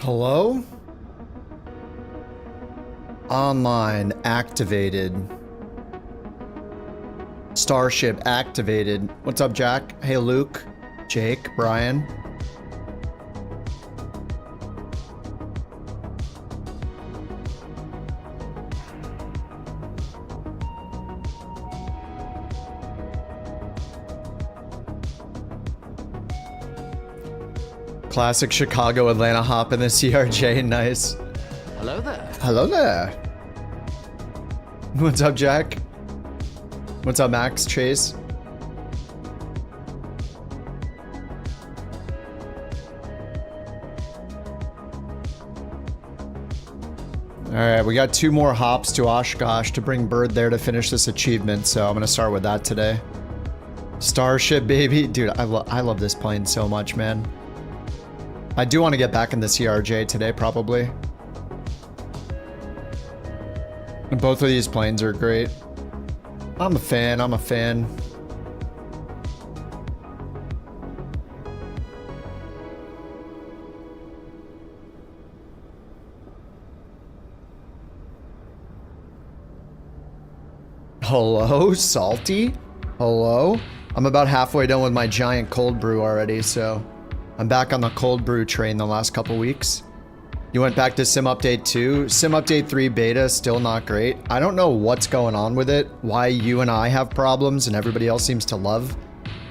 Hello? Online activated. Starship activated. What's up, Jack? Hey, Luke, Jake, Brian. Classic Chicago Atlanta hop in the CRJ. Nice. Hello there. Hello there. What's up, Jack? What's up, Max? Chase? Alright, we got 2 more hops to Oshkosh to bring Bird there to finish this achievement, so I'm gonna start with that today. Starship, baby. Dude, I love this plane so much, man. I do want to get back in the CRJ today, probably. Both of these planes are great. I'm a fan, I'm a fan. Hello, Salty? Hello? I'm about halfway done with my giant cold brew already, so I'm back on the cold brew train the last couple weeks. You went back to Sim Update 2. Sim Update 3 beta, still not great. I don't know what's going on with it, why you and I have problems and everybody else seems to love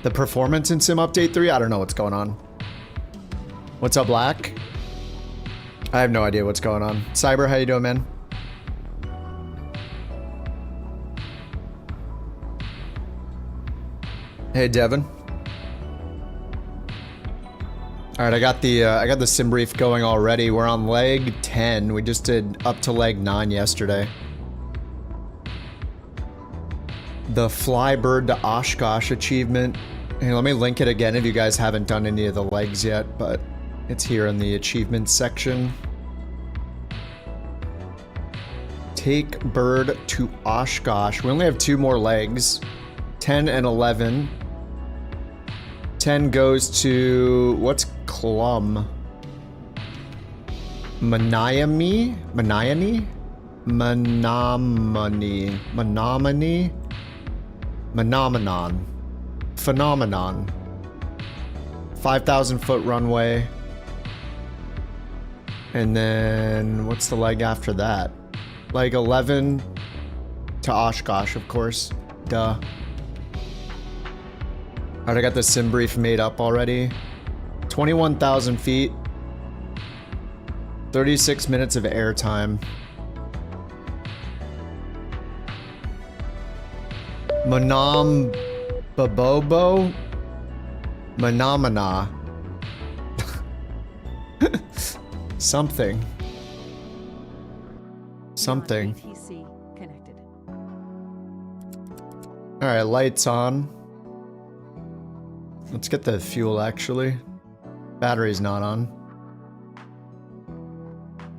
the performance in Sim Update 3. I don't know what's going on. What's up, Black? I have no idea what's going on. Cyber, how you doing, man? Hey, Devin. All right, I got the sim brief going already. We're on leg 10. We just did up to leg 9 yesterday. The Fly Bird to Oshkosh achievement. Hey, let me link it again if you guys haven't done any of the legs yet, but it's here in the achievements section. Take Bird to Oshkosh. We only have 2 more legs. 10 and 11. 10 goes to... what's Clum? Menominee? Menominee? Menominee? Menominee? Phenomenon. Phenomenon. 5,000 foot runway. And then what's the leg after that? Leg 11 to Oshkosh, of course. Duh. Alright, I got the sim brief made up already. 21,000 feet. 36 minutes of airtime. Manam Babobo? Menomina. Something. Something. Alright, lights on. Let's get the fuel, actually. Battery's not on.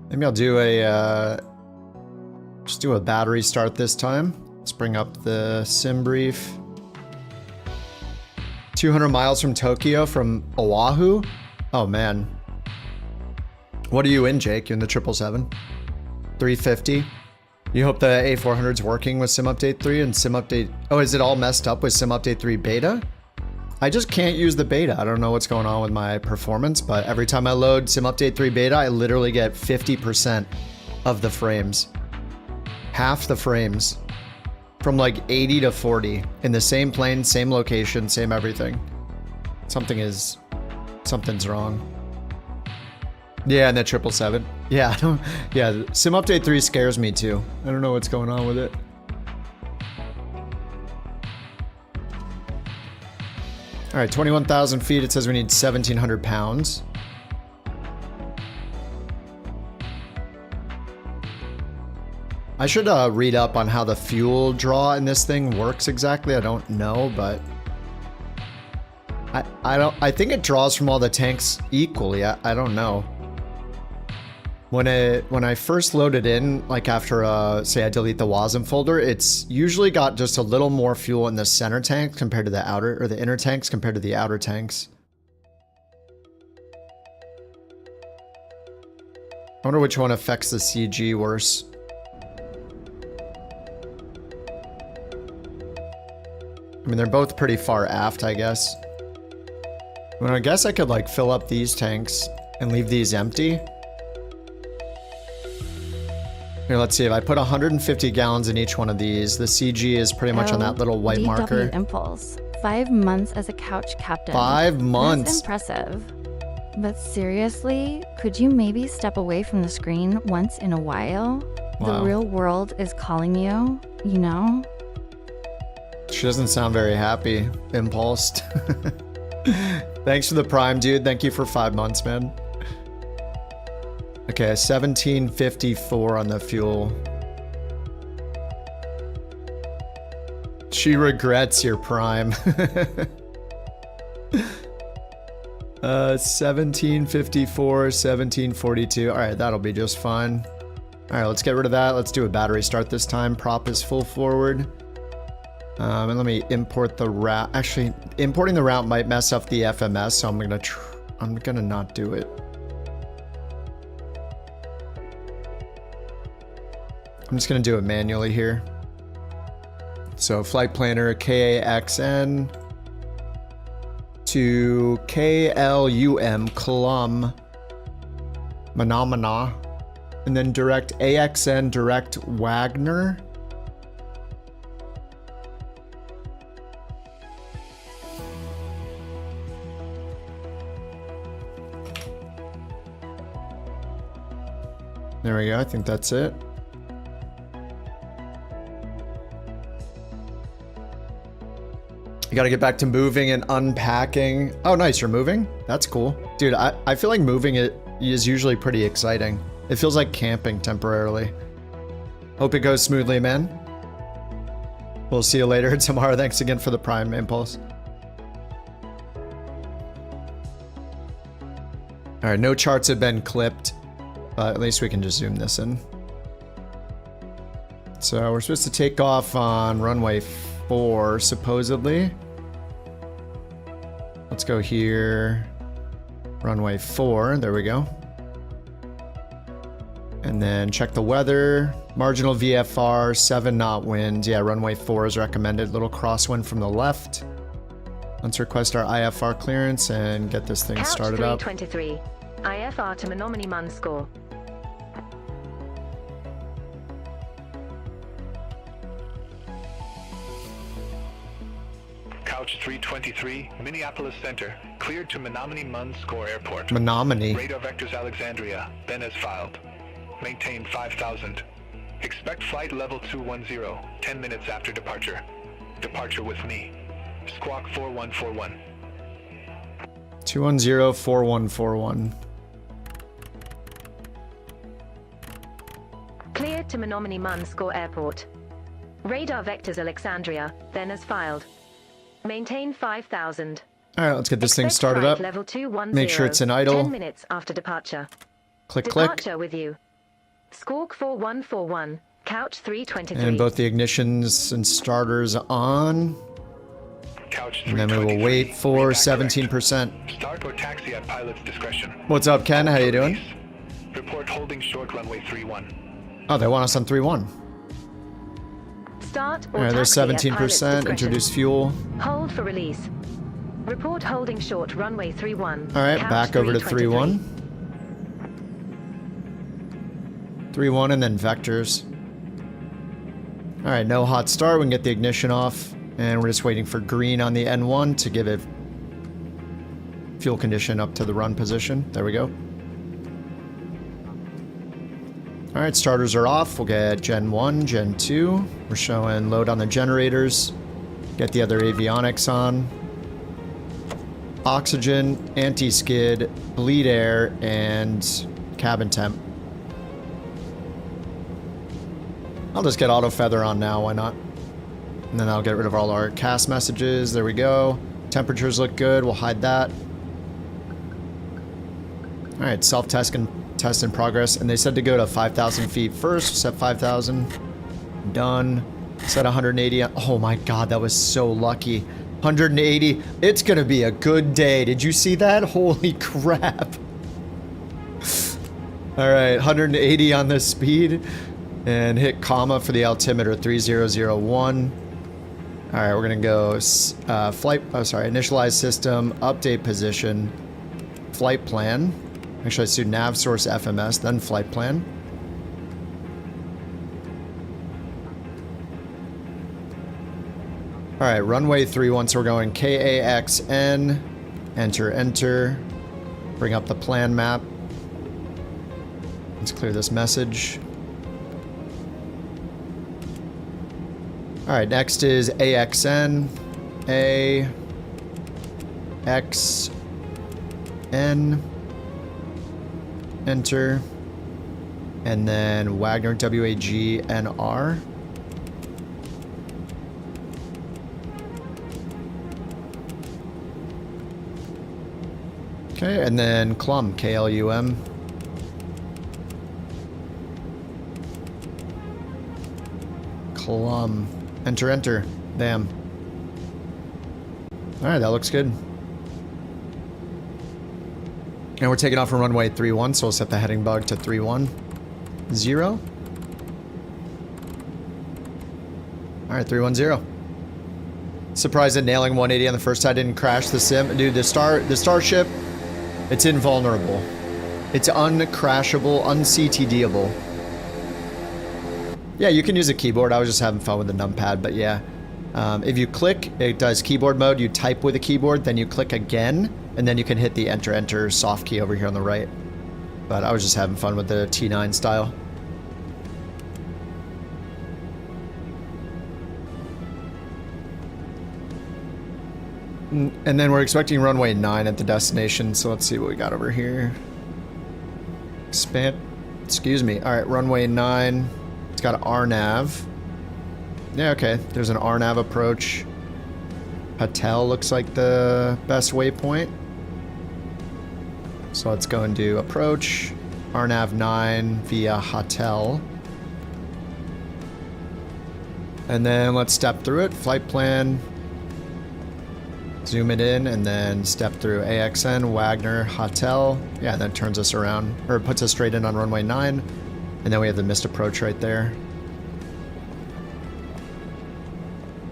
Maybe I'll do a, just do a battery start this time. Let's bring up the sim brief. 200 miles from Tokyo from Oahu? Oh, man. What are you in, Jake? You in the 777? 350? You hope the A400's working with Sim Update 3 and Sim Update... oh, is it all messed up with Sim Update 3 beta? I just can't use the beta. I don't know what's going on with my performance, but every time I load Sim Update 3 beta, I literally get 50% of the frames. Half the frames. From like 80 to 40. In the same plane, same location, same everything. Something's wrong. Yeah, and the 777. Yeah, I don't... yeah, Sim Update 3 scares me too. I don't know what's going on with it. All right, 21,000 feet. It says we need 1,700 pounds. I should read up on how the fuel draw in this thing works exactly. I don't know, but I think it draws from all the tanks equally. I don't know. When I first load it in, like after say I delete the WASM folder, it's usually got just a little more fuel in the center tank compared to the outer, or the inner tanks compared to the outer tanks. I wonder which one affects the CG worse. I mean, they're both pretty far aft, I guess. Well, I guess I could like fill up these tanks and leave these empty. Here, let's see. If I put 150 gallons in each one of these, the CG is pretty much on that little white marker. Impulse. 5 months as a couch captain. 5 months. That's impressive. But seriously, could you maybe step away from the screen once in a while? Wow. The real world is calling you, you know? She doesn't sound very happy. Impulsed. Thanks for the prime, dude. Thank you for 5 months, man. Okay, 1754 on the fuel. She regrets your prime. 1754, 1742. All right, that'll be just fine. All right, let's get rid of that. Let's do a battery start this time. Prop is full forward. And let me import the route. Actually, importing the route might mess up the FMS, so I'm gonna not do it. I'm just gonna do it manually here. So flight planner KAXN to KLUM Klum Phenomena, and then direct AXN direct Wagner. There we go, I think that's it. You gotta get back to moving and unpacking. Oh, nice, you're moving? That's cool. Dude, I feel like moving it is usually pretty exciting. It feels like camping temporarily. Hope it goes smoothly, man. We'll see you later tomorrow. Thanks again for the prime, Impulse. All right, no charts have been clipped, but at least we can just zoom this in. So we're supposed to take off on runway 4, supposedly. Let's go here. Runway 4, there we go. And then check the weather. Marginal VFR, 7 knot wind. Yeah, runway 4 is recommended. Little crosswind from the left. Let's request our IFR clearance and get this thing started up. Couch 323. IFR to Menominee Mun score. Couch 323, Minneapolis Center, cleared to Menominee Mun Score Airport. Menominee. Radar vectors Alexandria, then as filed. Maintain 5,000. Expect flight level 210, 10 minutes after departure. Departure with me. Squawk 4141. 210-4141. Cleared to Menominee Mun Score Airport. Radar vectors Alexandria, then as filed. Maintain 5,000. All right, let's get this thing started up. Level 210, Make sure it's in idle. 10 minutes after departure. Click, click. Departure with you. Squawk 4141. Couch 323. And both the ignitions and starters on. Couch And then we will wait for 17%. Start or taxi at pilot's discretion. What's up, Ken? How you doing? Report holding short runway 31. Oh, they want us on 3-1. Start or All right, there's taxi at pilot's 17%. discretion. Introduce fuel. Hold for release. Report holding short runway 31. All right, Couch back over to 323. 3-1. 3-1 and then vectors. All right, no hot start. We can get the ignition off. And we're just waiting for green on the N1 to give it fuel condition up to the run position. There we go. All right, starters are off. We'll get Gen 1, Gen 2. We're showing load on the generators. Get the other avionics on. Oxygen, anti-skid, bleed air, and cabin temp. I'll just get auto feather on now, why not? And then I'll get rid of all our cast messages. There we go. Temperatures look good. We'll hide that. All right, self-test and test in progress. And they said to go to 5,000 feet first. Set 5,000. Done. Set 180. Oh my God, that was so lucky. 180. It's gonna be a good day. Did you see that? Holy crap. All right, 180 on the speed, and hit comma for the altimeter 3001. All right, we're gonna go initialize system, update position, flight plan. Actually, let's do nav source FMS, then flight plan. All right, runway 31, so we're going KAXN, enter, bring up the plan map. Let's clear this message. All right, next is AXN, AXN, enter, and then Wagner, WAGNR. Okay, and then Clum, KLUM. Clum. Enter. Damn. Alright, that looks good. And we're taking off from runway 31, so we'll set the heading bug to 310. Alright, 310. Surprised at nailing 180 on the first time didn't crash the sim. Dude, the Starship, it's invulnerable. It's uncrashable, unctdable. Yeah, you can use a keyboard. I was just having fun with the numpad, but yeah. If you click, it does keyboard mode. You type with a keyboard, then you click again, and then you can hit the enter soft key over here on the right. But I was just having fun with the T9 style. And then we're expecting runway 9 at the destination, so let's see what we got over here. Excuse me. All right, runway 9. It's got an RNAV. Yeah, okay. There's an RNAV approach. Patel looks like the best waypoint. So let's go and do approach. RNAV 9 via Hotel. And then let's step through it. Flight plan. Zoom it in and then step through AXN, Wagner, Hotel. Yeah, and then turns us around, or puts us straight in on runway 9. And then we have the missed approach right there.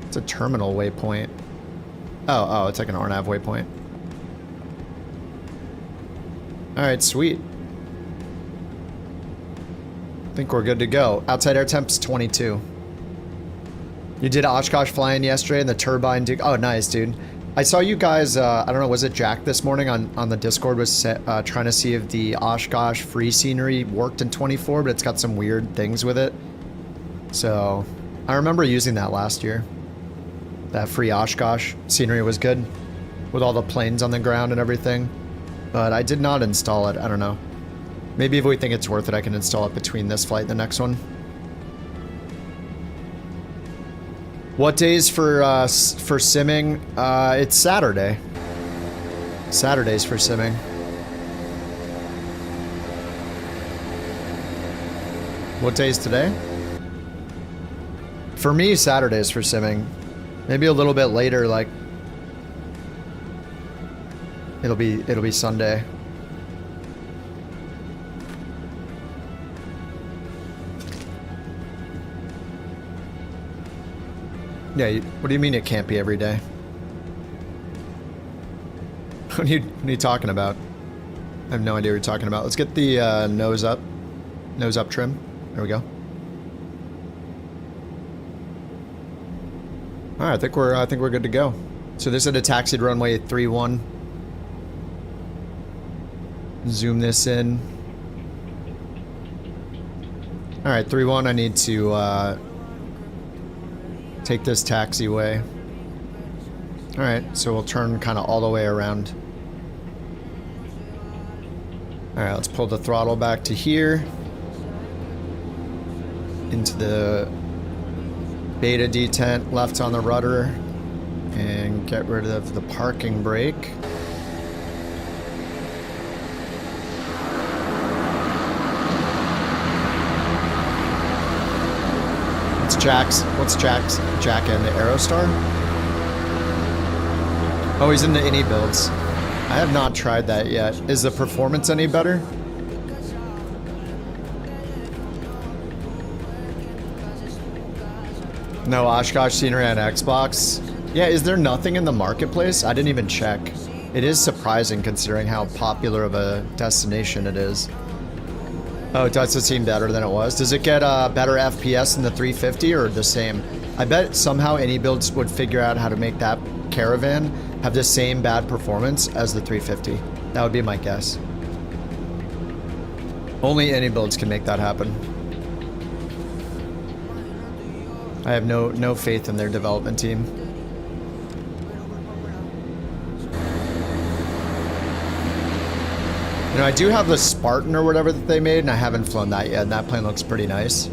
It's a terminal waypoint. Oh, it's like an RNAV waypoint. Alright, sweet. I think we're good to go. Outside air temp's 22. You did Oshkosh flying yesterday and the turbine, dude. Oh, nice, dude. I saw you guys, I don't know, was it Jack this morning on the Discord was trying to see if the Oshkosh free scenery worked in 24, but it's got some weird things with it. So, I remember using that last year. That free Oshkosh scenery was good with all the planes on the ground and everything. But I did not install it, I don't know. Maybe if we think it's worth it, I can install it between this flight and the next one. What days for simming? It's Saturday. Saturdays for simming. What day is today? For me, Saturdays for simming. Maybe a little bit later, like it'll be Sunday. Yeah, what do you mean it can't be every day? What are you talking about? I have no idea what you're talking about. Let's get the nose up trim. There we go. All right, I think we're good to go. So this is a taxied runway 31. Zoom this in. All right, 31. I need to take this taxiway. All right, so we'll turn kind of all the way around. All right, let's pull the throttle back to here. Into the beta detent, left on the rudder, and get rid of the parking brake. What's Jack's Jack in the Aerostar? Oh, he's in the Innie builds. I have not tried that yet. Is the performance any better? No, Oshkosh scenery on Xbox. Yeah, is there nothing in the marketplace? I didn't even check. It is surprising considering how popular of a destination it is. Oh, does it seem better than it was? Does it get better FPS in the 350 or the same? I bet somehow any builds would figure out how to make that Caravan have the same bad performance as the 350. That would be my guess. Only any builds can make that happen. I have no faith in their development team. You know, I do have the Spartan or whatever that they made, and I haven't flown that yet, and that plane looks pretty nice.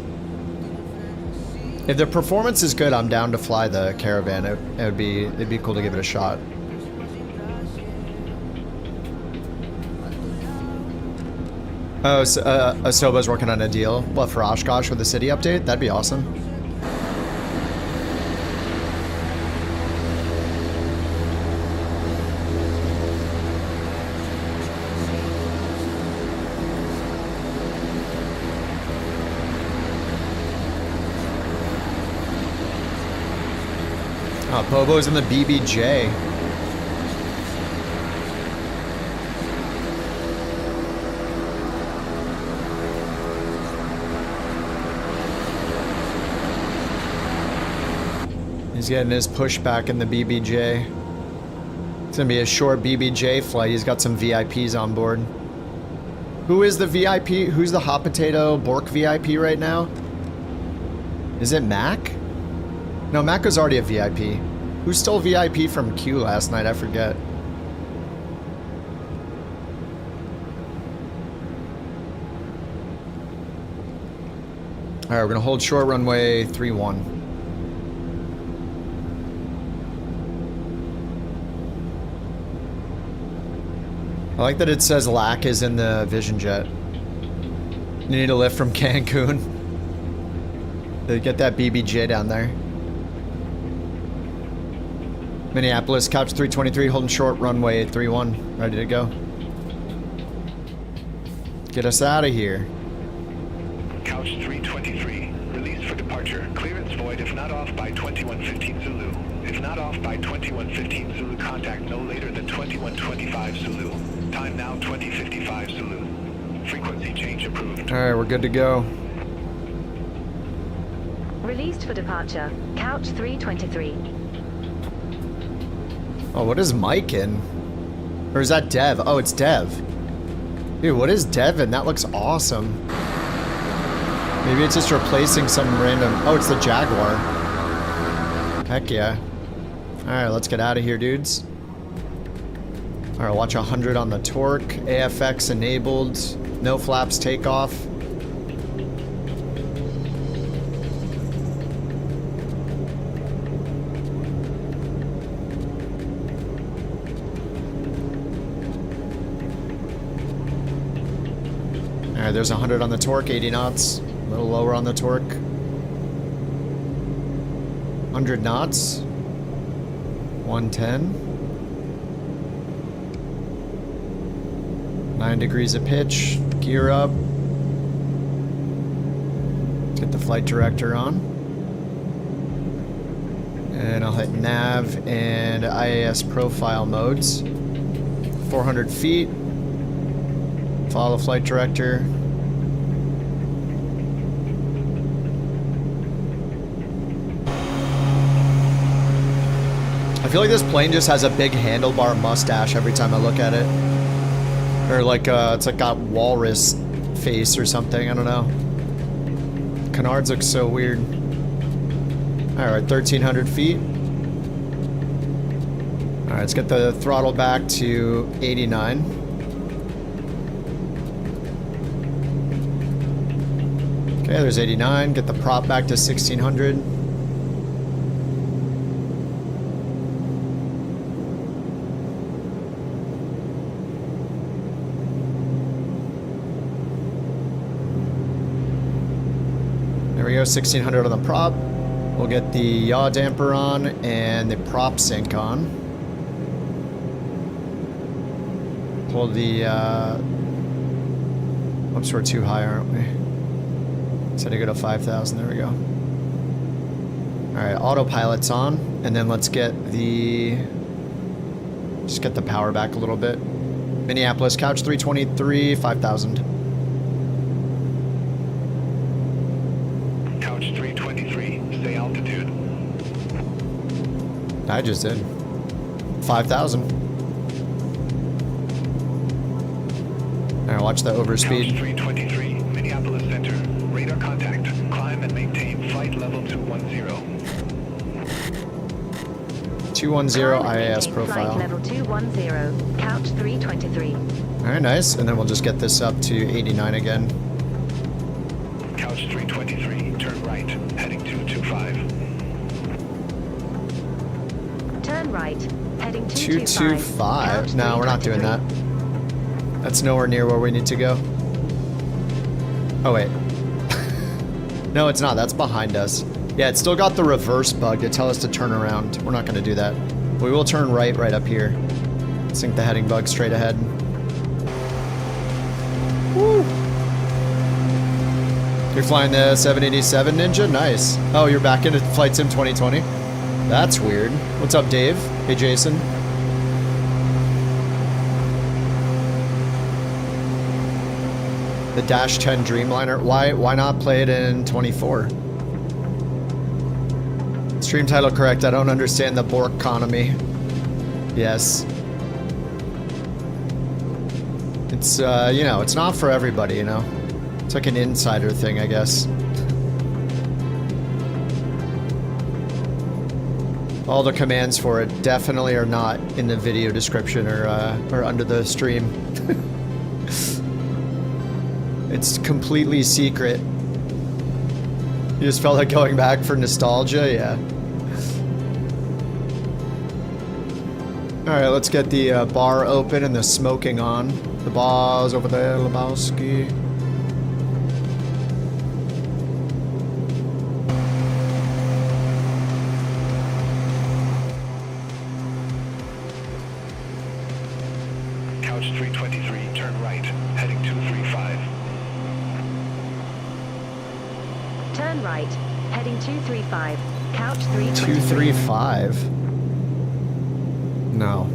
If the performance is good, I'm down to fly the Caravan. It'd be cool to give it a shot. Oh, so, Asoba's working on a deal. What, for Oshkosh with the city update? That'd be awesome. Oh, Bobo's in the BBJ. He's getting his pushback in the BBJ. It's gonna be a short BBJ flight. He's got some VIPs on board. Who is the VIP? Who's the hot potato Bork VIP right now? Is it Mac? No, Mac was already a VIP. Who stole VIP from Q last night? I forget. Alright, we're gonna hold short runway 31. I like that it says LAC is in the Vision Jet. You need a lift from Cancun. They get that BBJ down there. Minneapolis, Couch 323, holding short, runway 31. Ready to go. Get us out of here. Couch 323, release for departure. Clearance void if not off by 2115 Zulu. If not off by 2115 Zulu, contact no later than 2125 Zulu. Time now 2055 Zulu. Frequency change approved. Alright, we're good to go. Released for departure. Couch 323. Oh, what is Mike in? Or is that Dev? Oh, it's Dev. Dude, what is Dev in? That looks awesome. Maybe it's just replacing some random... Oh, it's the Jaguar. Heck yeah. Alright, let's get out of here, dudes. Alright, watch 100 on the torque. AFX enabled. No flaps takeoff. Alright, there's 100 on the torque, 80 knots. A little lower on the torque. 100 knots. 110. 9 degrees of pitch. Gear up. Let's get the flight director on. And I'll hit nav and IAS profile modes. 400 feet. Follow the flight director. I feel like this plane just has a big handlebar mustache every time I look at it. Or like, it's like got walrus face or something, I don't know. Canards look so weird. Alright, 1,300 feet. Alright, let's get the throttle back to 89. Okay, there's 89. Get the prop back to 1,600. There we go, 1,600 on the prop. We'll get the yaw damper on and the prop sync on. Pull the, oops, we're too high, aren't we? Said to go to 5,000, there we go. Alright, autopilot's on, and then let's get the... Just get the power back a little bit. Minneapolis, couch 323, 5,000. Couch 323, stay altitude. I just did. 5,000. Alright, watch the Couch overspeed. 323, Minneapolis Center. Radar contact. Climb and maintain flight level 210. 210 IAS Flight profile. level 210, couch 323. Alright, nice. And then we'll just get this up to 89 again. Couch 323, turn right, heading 225. Turn right, heading 225. 225. No, we're not doing that. That's nowhere near where we need to go. Oh, wait. No, it's not. That's behind us. Yeah, it's still got the reverse bug to tell us to turn around. We're not going to do that. We will turn right up here. Sync the heading bug straight ahead. Woo! You're flying the 787 Ninja? Nice. Oh, you're back into Flight Sim 2020? That's weird. What's up, Dave? Hey, Jason. The Dash 10 Dreamliner. Why not play it in 24? Stream title correct. I don't understand the Bork economy. Yes. It's, you know, it's not for everybody, you know? It's like an insider thing, I guess. All the commands for it definitely are not in the video description or under the stream. It's completely secret. You just felt like going back for nostalgia? Yeah. Alright, let's get the bar open and the smoking on. The bar's over there, Lebowski. Couch 323, turn right, heading 235. Turn right, heading 235, couch 323. 235? No.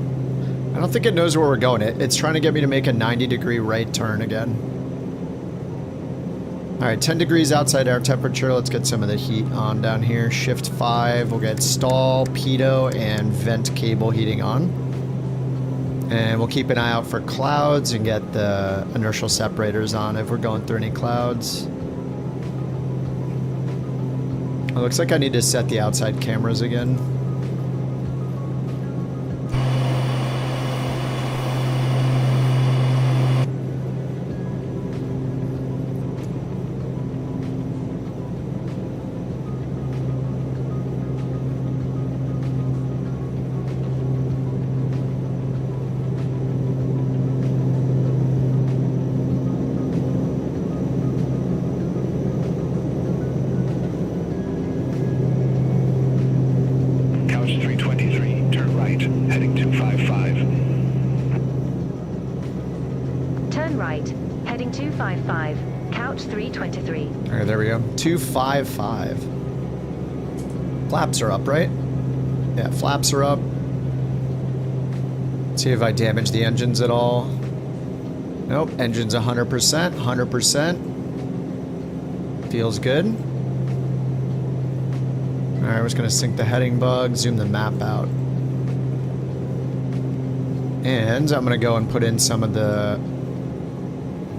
I don't think it knows where we're going. It's trying to get me to make a 90-degree right turn again. Alright, 10 degrees outside air temperature. Let's get some of the heat on down here. Shift 5. We'll get stall, pitot, and vent cable heating on. And we'll keep an eye out for clouds and get the inertial separators on if we're going through any clouds. It looks like I need to set the outside cameras again. Heading 255, couch 323. Alright, there we go. 255. Flaps are up, right? Yeah, flaps are up. See if I damage the engines at all. Nope, engine's 100%, 100%. Feels good. Alright, we're just gonna sync the heading bug, zoom the map out. And I'm gonna go and put in some of the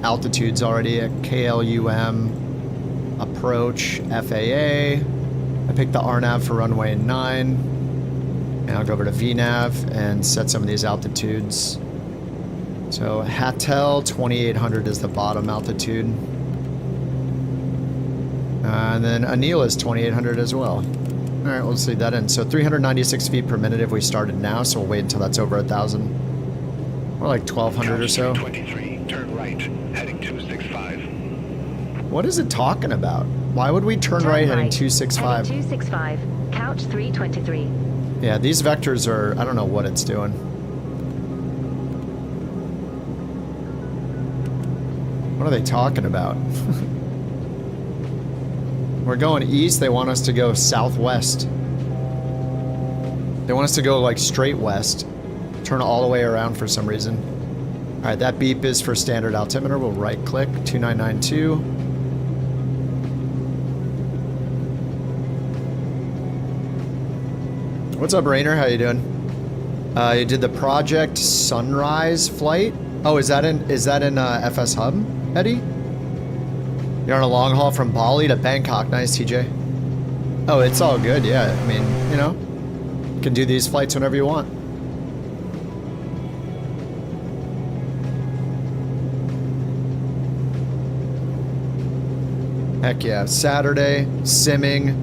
altitudes already at KLUM, approach, FAA. I picked the RNAV for runway 9. And I'll go over to VNAV and set some of these altitudes. So Hattel 2800 is the bottom altitude. And then Anil is 2800 as well. All right, let's leave that in. So 396 feet per minute if we started now, so we'll wait until that's over 1,000. Or like 1,200 or so. 23, turn right, heading 265. What is it talking about? Why would we turn right heading 265? Heading 265, couch 323. Yeah, these vectors are, I don't know what it's doing. What are they talking about? We're going east. They want us to go southwest. They want us to go like straight west. Turn all the way around for some reason. All right, that beep is for standard altimeter. We'll right click 2992. What's up, Rainer? How you doing? You did the Project Sunrise flight. Oh, is that in FSHub, Eddie? You're on a long haul from Bali to Bangkok. Nice, TJ. Oh, it's all good. Yeah, I mean, you know, you can do these flights whenever you want. Heck yeah. Saturday, simming,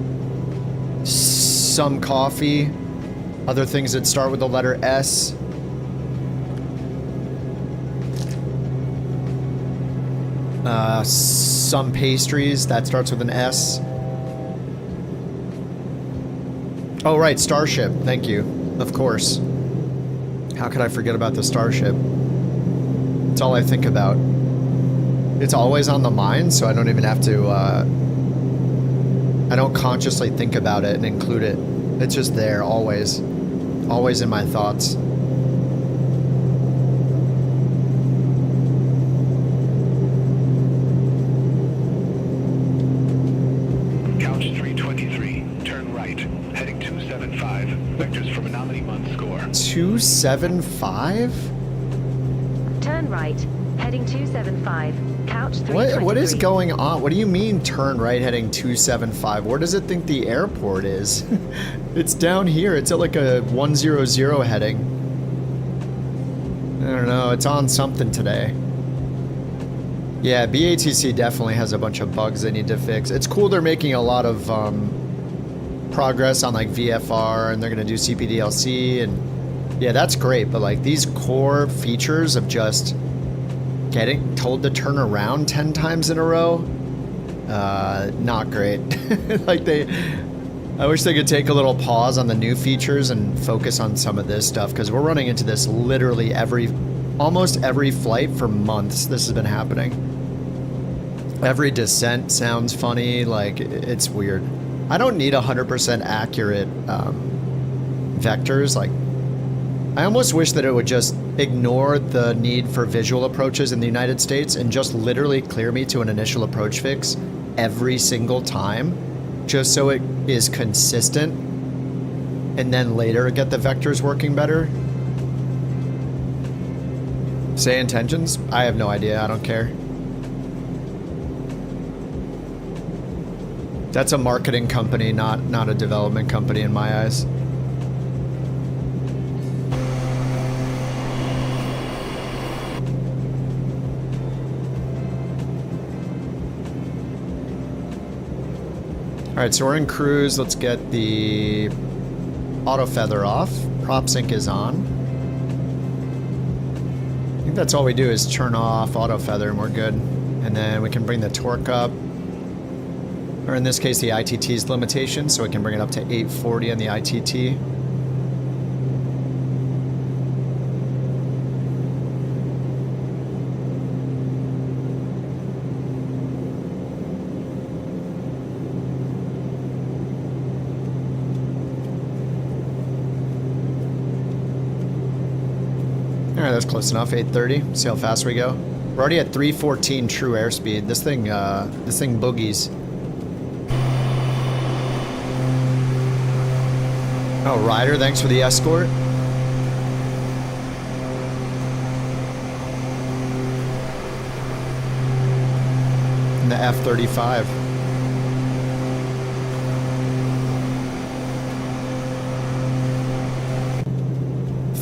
some coffee, other things that start with the letter S. Some pastries, that starts with an S. Oh, right, Starship. Thank you. Of course. How could I forget about the Starship? It's all I think about. It's always on the mind, so I don't even have to, I don't consciously think about it and include it. It's just there, always. Always in my thoughts. Couch 323, turn right, heading 275, vectors from Menominee Month score. 275? Turn right, heading 275, couch 323. What is going on? What do you mean turn right heading 275? Where does it think the airport is? It's down here. It's at like a 100 heading. I don't know. It's on something today. Yeah, BATC definitely has a bunch of bugs they need to fix. It's cool they're making a lot of progress on like VFR, and they're going to do CPDLC, and yeah, that's great. But like these core features of just getting told to turn around 10 times in a row, not great. Like I wish they could take a little pause on the new features and focus on some of this stuff, because we're running into this literally almost every flight for months. This has been happening. Every descent sounds funny, like it's weird. I don't need 100% accurate vectors. Like, I almost wish that it would just ignore the need for visual approaches in the United States and just literally clear me to an initial approach fix every single time, just so it is consistent, and then later get the vectors working better. Say intentions? I have no idea. I don't care. That's a marketing company, not a development company in my eyes. All right, so we're in cruise. Let's get the auto feather off. Prop sync is on. I think that's all we do is turn off auto feather and we're good. And then we can bring the torque up. Or in this case, the ITT's limitation, so we can bring it up to 840 on the ITT. Alright, that's close enough. 830. See how fast we go. We're already at 314 true airspeed. This thing boogies. Oh, Ryder, thanks for the escort. And the F-35.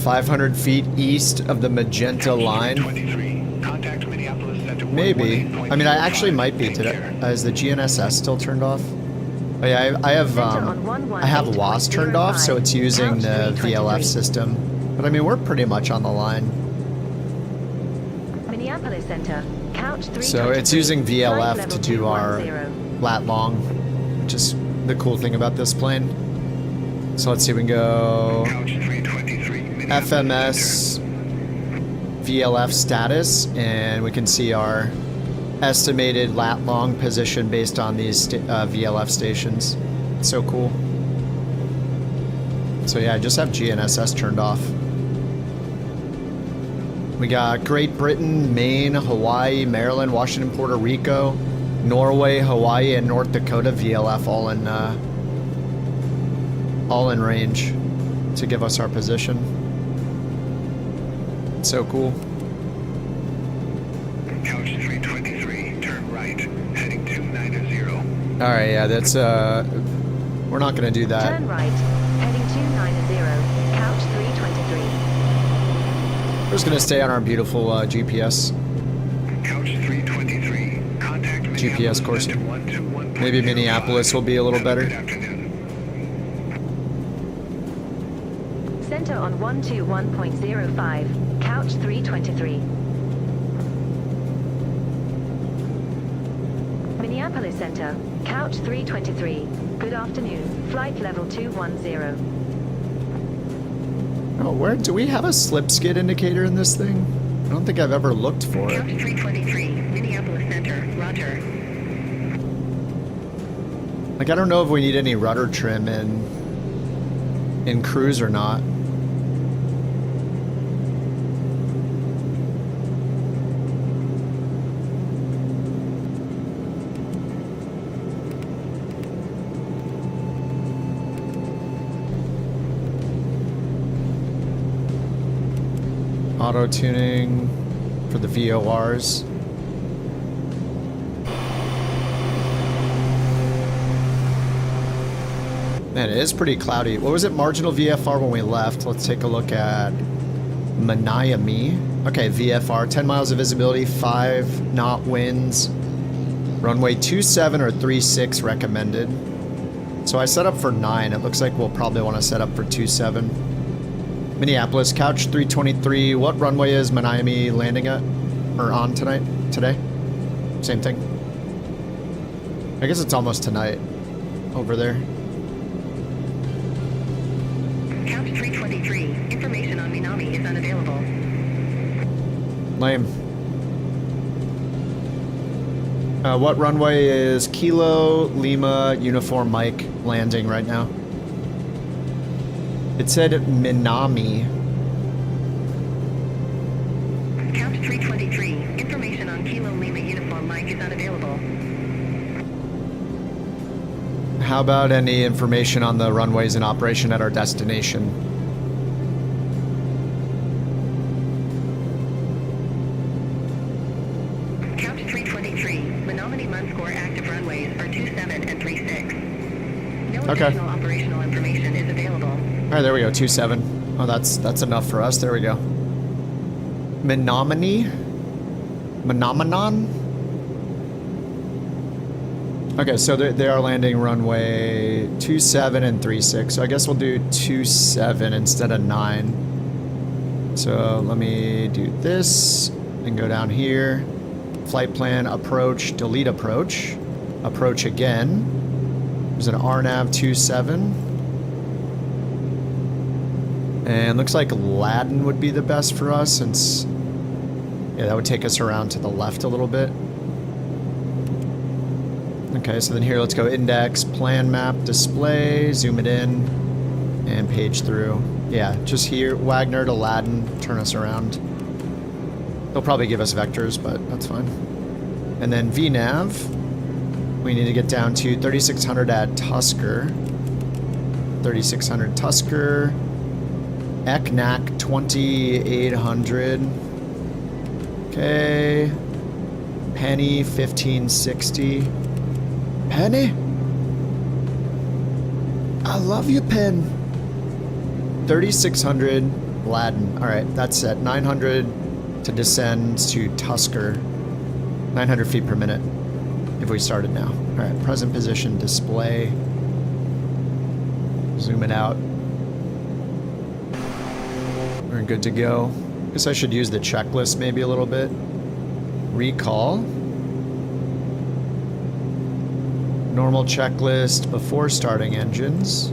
"500 feet east of the magenta line." Maybe. I mean, I actually might be today. Is the GNSS still turned off? Oh yeah, I have WAS turned off, so it's using the VLF system. But I mean, we're pretty much on the line. Minneapolis Center, couch 323. So it's using VLF to do our lat long, which is the cool thing about this plane. So let's see, we can go FMS VLF status, and we can see our estimated lat long position based on these VLF stations. It's so cool. So yeah, I just have GNSS turned off. We got Great Britain, Maine, Hawaii, Maryland, Washington, Puerto Rico, Norway, Hawaii, and North Dakota VLF all in range to give us our position. It's so cool. Couch 323, turn right, heading 290. All right, yeah, that's we're not gonna do that. Turn right, heading 290, couch 323. We're just gonna stay on our beautiful GPS. Couch 323, contact GPS course. 121.05. Maybe Minneapolis will be a little better. Good afternoon. Center on 121.05, couch 323. Minneapolis Center, couch 323. Good afternoon, flight level 210. Oh, where do we have a slip skid indicator in this thing? I don't think I've ever looked for it. Couch 323, Minneapolis Center, roger. Like, I don't know if we need any rudder trim in cruise or not. Auto tuning for the VORs. Man, it is pretty cloudy. What was it, marginal VFR when we left? Let's take a look at Miami. Okay, VFR, 10 miles of visibility, 5 knot winds. Runway 27 or 36 recommended. So I set up for 9. It looks like we'll probably want to set up for 27. Minneapolis, couch 323. What runway is Miami landing at? Or on tonight? Today? Same thing. I guess it's almost tonight. Over there. Couch 323, information on Minami is unavailable. Lame. What runway is Kilo Lima Uniform Mike landing right now? It said Minami. Couch 323, information on Kilo Lima Uniform Mike is unavailable. How about any information on the runways in operation at our destination? Couch 323, Menominee Munscore active runways are 27 and 36. No Okay. additional operational information is available. All right, there we go, 27. Oh, that's enough for us. There we go. Menominee? Menomenon? Okay, so they are landing runway 27 and 36. So I guess we'll do 27 instead of 9. So let me do this and go down here. Flight plan, approach, delete approach. Approach again. There's an RNAV 27. And looks like Aladdin would be the best for us since, yeah, that would take us around to the left a little bit. Okay, so then here, let's go index, plan map, display, zoom it in, and page through. Yeah, just here, Wagner to Aladdin, turn us around. They'll probably give us vectors, but that's fine. And then VNav, we need to get down to 3600 at Tusker. 3600 Tusker. ECNAC 2800. Okay. Penny 1560. Penny? I love you, Pen. 3600 Aladdin. Alright, that's at 900 to descend to Tusker. 900 feet per minute if we started now. Alright, present position display. Zoom it out. We're good to go. Guess I should use the checklist maybe a little bit. Recall. Normal checklist before starting engines.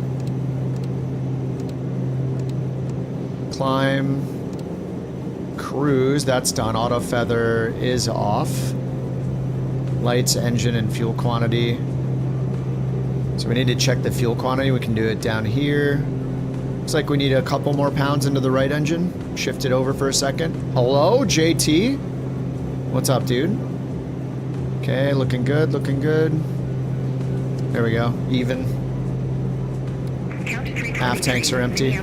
Climb. Cruise, that's done. Auto feather is off. Lights, engine, and fuel quantity. So we need to check the fuel quantity. We can do it down here. Looks like we need a couple more pounds into the right engine. Shift it over for a second. Hello, JT. What's up, dude? Okay, looking good, looking good. There we go, even. Half tanks are empty.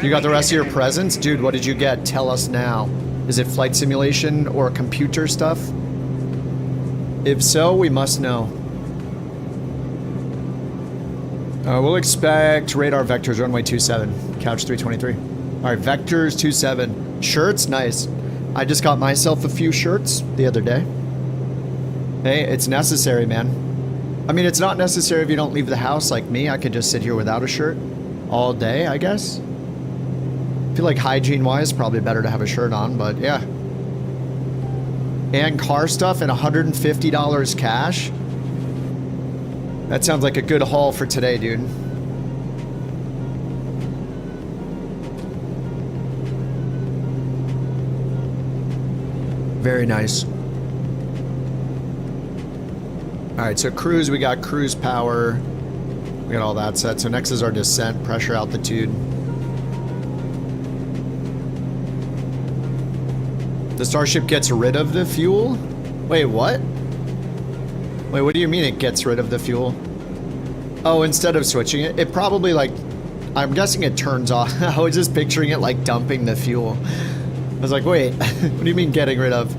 You got the rest of your presents? Dude, what did you get? Tell us now. Is it flight simulation or computer stuff? If so, we must know. We'll expect radar vectors, runway 27, couch 323. All right, vectors 27. Shirts, nice. I just got myself a few shirts the other day. Hey, it's necessary, man. I mean, it's not necessary if you don't leave the house like me. I could just sit here without a shirt all day, I guess. I feel like hygiene-wise, probably better to have a shirt on, but yeah. And car stuff and $150 cash. That sounds like a good haul for today, dude. Very nice. Alright, so cruise, we got cruise power. We got all that set. So next is our descent, pressure altitude. The Starship gets rid of the fuel? Wait, what? Wait, what do you mean it gets rid of the fuel? Oh, instead of switching it, it probably like, I'm guessing it turns off. I was just picturing it like dumping the fuel. I was like, wait, what do you mean getting rid of?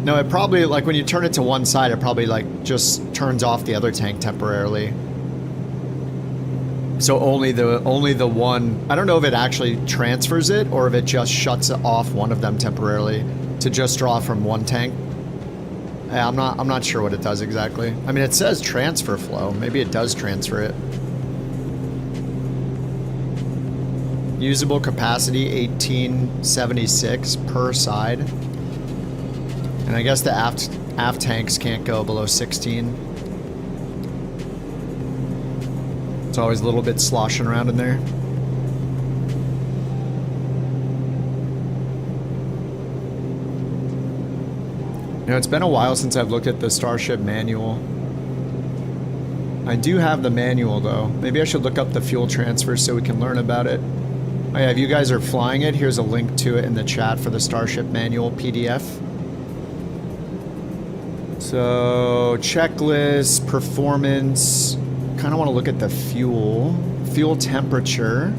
No, it probably, like when you turn it to one side, it probably like just turns off the other tank temporarily. So only the one, I don't know if it actually transfers it or if it just shuts off one of them temporarily to just draw from one tank. Yeah, I'm not sure what it does exactly. I mean, it says transfer flow. Maybe it does transfer it. Usable capacity 1876 per side. And I guess the aft tanks can't go below 16. It's always a little bit sloshing around in there. You know, it's been a while since I've looked at the Starship manual. I do have the manual though. Maybe I should look up the fuel transfer so we can learn about it. Oh yeah, if you guys are flying it, here's a link to it in the chat for the Starship manual PDF. So, checklist, performance. Kind of want to look at the fuel. Fuel temperature.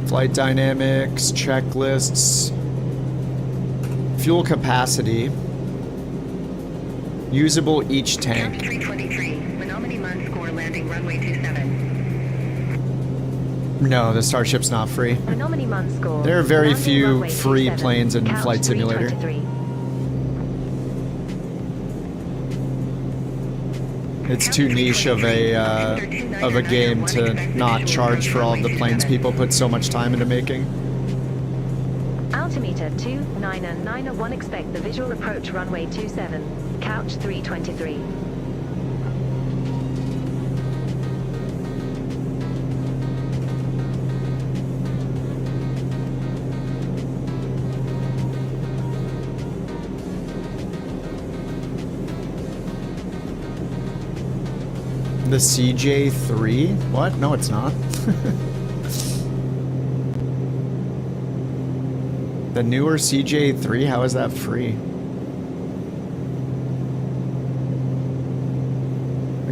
Flight dynamics, checklists, fuel capacity, usable each tank. 323, Menominee Mun score landing runway 27. No, the Starship's not free. Menominee Mun score. There are very landing few runway free 27, planes in couch Flight Simulator. 323. It's too niche of a game to not charge for all of the planes people put so much time into making. Altimeter 29901, expect the visual approach runway 27, couch 323. The CJ3? What? No, it's not. The newer CJ3, how is that free?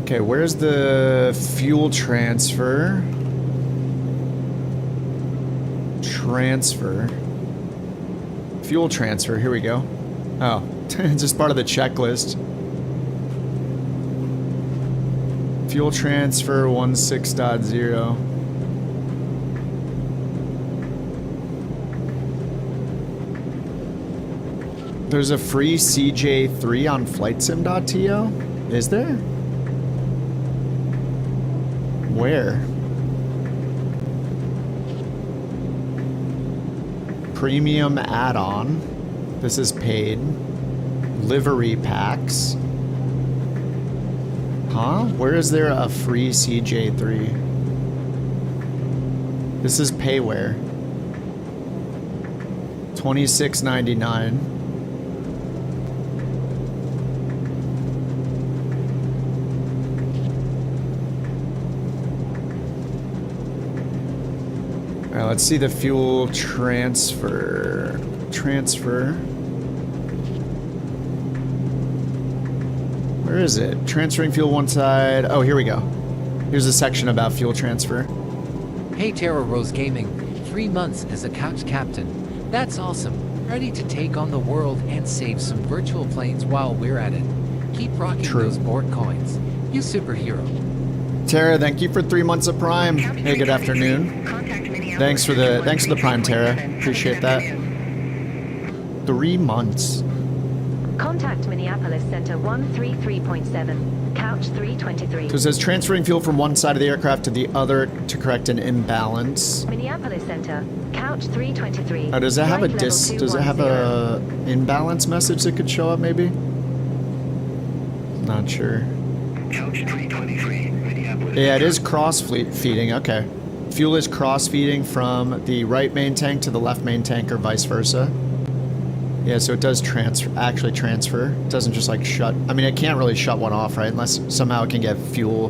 Okay, where's the fuel transfer? Fuel transfer, here we go. Oh, it's just part of the checklist. Fuel transfer 16.0. There's a free CJ3 on flightsim.to? Is there? Where? Premium add-on. This is paid. Livery packs. Huh? Where is there a free CJ3? This is payware. $26.99. All right, let's see the fuel transfer. Where is it? Transferring fuel one side. Oh, here we go. Here's a section about fuel transfer. Hey Terra Rose Gaming, 3 months as a couch captain. That's awesome. Ready to take on the world and save some virtual planes while we're at it. Keep rocking those Bork coins. You superhero. Tara, thank you for 3 months of Prime. Hey, good afternoon. Thanks for the Prime, Tara. Appreciate that. 3 months. Contact Minneapolis Center 133.7, couch 323. So it says transferring fuel from one side of the aircraft to the other to correct an imbalance. Minneapolis Center, couch 323. Oh, does it have a Flight dis? level Does it have a 210. imbalance message that could show up? Maybe. Not sure. Couch 323, Minneapolis. Yeah, it is cross feeding. Okay, fuel is cross feeding from the right main tank to the left main tank, or vice versa. Yeah, so it does actually transfer. It doesn't just like shut. I mean, it can't really shut one off, right? Unless somehow it can get fuel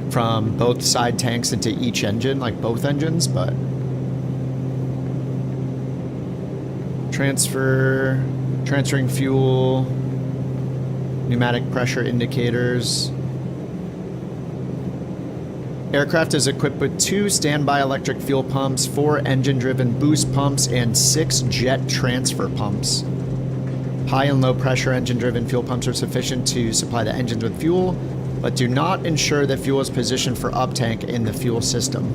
from both side tanks into each engine, like both engines, but. Transferring fuel, pneumatic pressure indicators. Aircraft is equipped with 2 standby electric fuel pumps, 4 engine-driven boost pumps, and 6 jet transfer pumps. High and low pressure engine-driven fuel pumps are sufficient to supply the engines with fuel, but do not ensure that fuel is positioned for uptank in the fuel system.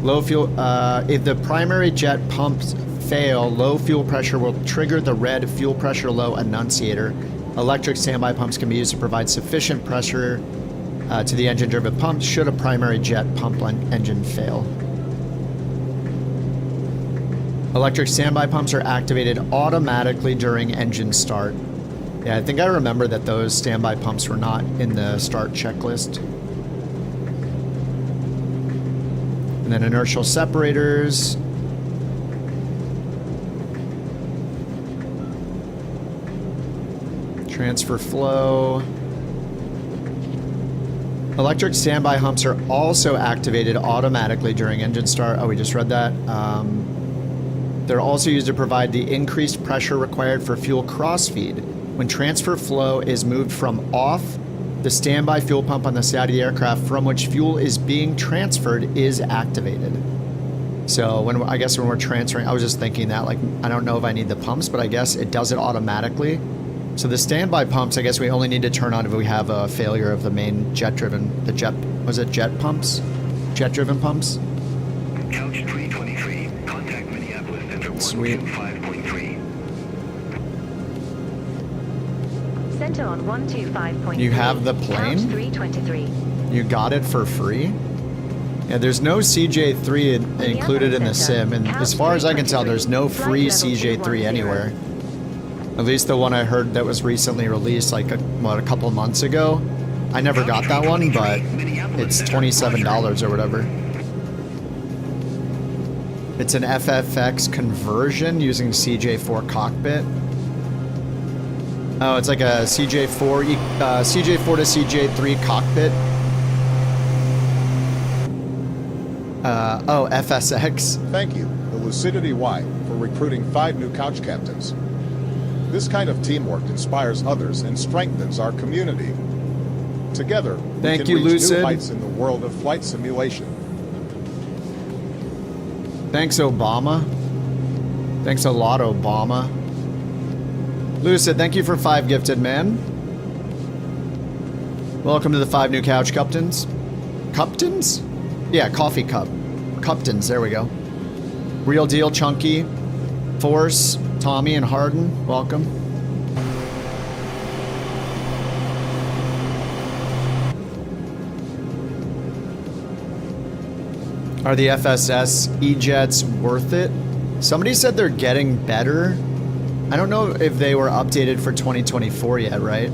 Low fuel, if the primary jet pumps fail, low fuel pressure will trigger the red fuel pressure low annunciator. Electric standby pumps can be used to provide sufficient pressure to the engine-driven pumps should a primary jet pump engine fail. Electric standby pumps are activated automatically during engine start. Yeah, I think I remember that those standby pumps were not in the start checklist. And then inertial separators. Transfer flow. Electric standby humps are also activated automatically during engine start. Oh, we just read that. They're also used to provide the increased pressure required for fuel crossfeed. When transfer flow is moved from off, the standby fuel pump on the side of the aircraft from which fuel is being transferred is activated. So I guess when we're transferring, I was just thinking that, like, I don't know if I need the pumps, but I guess it does it automatically. So the standby pumps, I guess we only need to turn on if we have a failure of the main jet-driven, jet pumps? Jet-driven pumps? Couch 323, contact Minneapolis Center 125.3. Center on 125.3. You have the plane? Couch 323. You got it for free? Yeah, there's no CJ3 included in the sim, and as far as I can tell, there's no free CJ3 anywhere. At least the one I heard that was recently released, like a couple months ago. I never got that one, but it's $27 or whatever. It's an FFX conversion using CJ4 cockpit. Oh, it's like a CJ4 to CJ3 cockpit. Oh, FSX. Thank you, the Lucidity Y, for recruiting 5 new couch captains. This kind of teamwork inspires others and strengthens our community. Together, we can reach new heights in the world of flight simulation. Thanks, Obama. Thanks a lot, Obama. Lucid, thank you for 5 gifted, man. Welcome to the 5 new couch captains. Captains? Yeah, coffee cup. Captains, there we go. Real Deal, Chunky, Force, Tommy, and Harden, welcome. Are the FSS E-Jets worth it? Somebody said they're getting better. I don't know if they were updated for 2024 yet, right?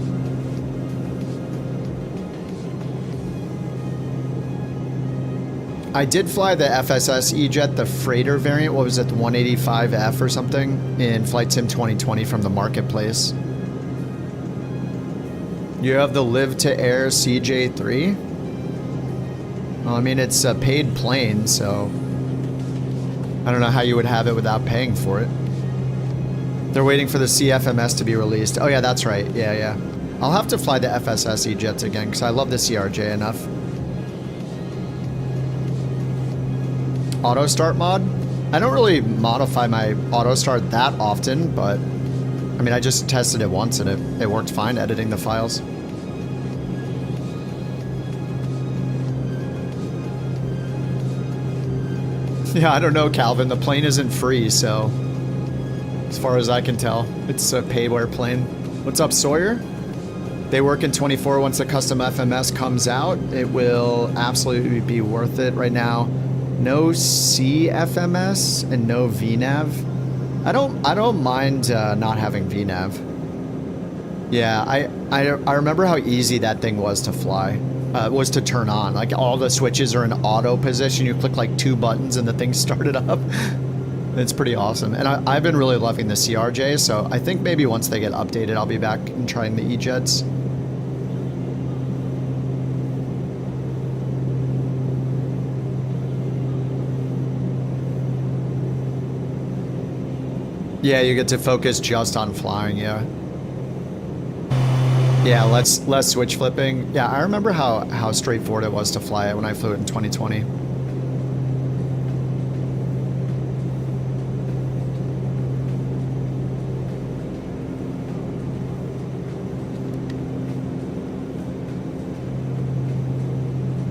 I did fly the FSS E-Jet, the freighter variant. What was it, the 185F or something, in Flight Sim 2020 from the marketplace. You have the Live to Air CJ3? Well, I mean, it's a paid plane, so I don't know how you would have it without paying for it. They're waiting for the CFMS to be released. Oh yeah, that's right. Yeah, yeah. I'll have to fly the FSS E-Jets again because I love the CRJ enough. Auto start mod? I don't really modify my auto start that often, but I mean, I just tested it once and it worked fine editing the files. Yeah, I don't know, Calvin. The plane isn't free, so as far as I can tell, it's a payware plane. What's up, Sawyer? They work in 24. Once the custom FMS comes out, it will absolutely be worth it. Right now, no CFMS and no VNAV. I don't mind not having VNAV. Yeah, I remember how easy that thing was to fly. Was to turn on. Like, all the switches are in auto position. You click like 2 buttons and the thing started up. It's pretty awesome. And I've been really loving the CRJ, so I think maybe once they get updated, I'll be back and trying the E-Jets. Yeah, you get to focus just on flying, yeah. Yeah, less switch flipping. Yeah, I remember how straightforward it was to fly it when I flew it in 2020.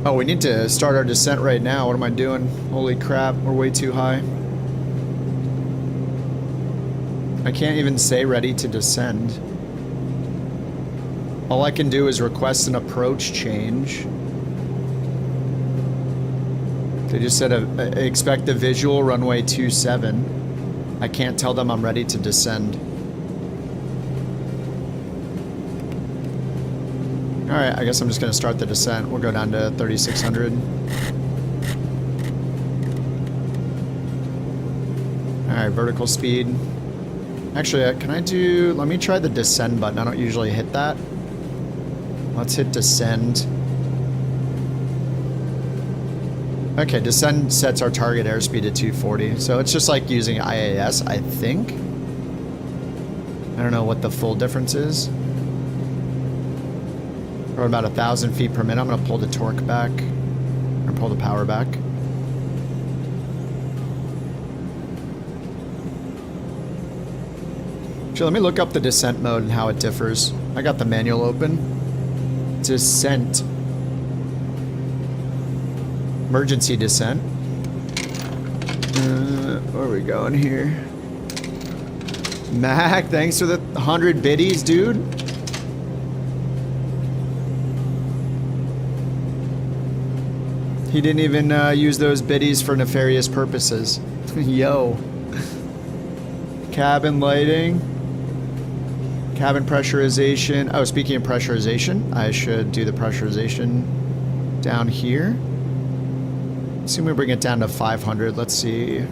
Oh, we need to start our descent right now. What am I doing? Holy crap, we're way too high. I can't even say ready to descend. All I can do is request an approach change. They just said expect the visual runway 27. I can't tell them I'm ready to descend. Alright, I guess I'm just going to start the descent. We'll go down to 3,600. Alright, vertical speed. Actually, can I do... Let me try the descend button. I don't usually hit that. Let's hit descend. Okay, descend sets our target airspeed at 240. So it's just like using IAS, I think. I don't know what the full difference is. We're about 1,000 feet per minute. I'm going to pull the torque back. Or pull the power back. Actually, let me look up the descent mode and how it differs. I got the manual open. Descent. Emergency descent. Where are we going here? Mac, thanks for the 100 biddies, dude. He didn't even use those biddies for nefarious purposes. Yo. Cabin lighting. Cabin pressurization. Oh, speaking of pressurization, I should do the pressurization down here. Assume we bring it down to 500. Let's see.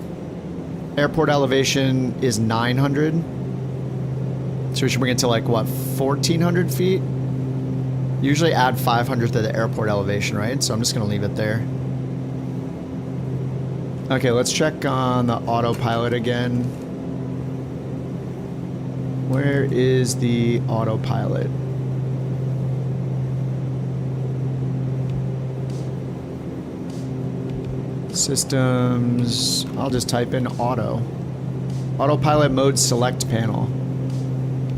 Airport elevation is 900. So we should bring it to like, what, 1,400 feet? Usually add 500 to the airport elevation, right? So I'm just going to leave it there. Okay, let's check on the autopilot again. Where is the autopilot? Systems. I'll just type in auto. Autopilot mode select panel.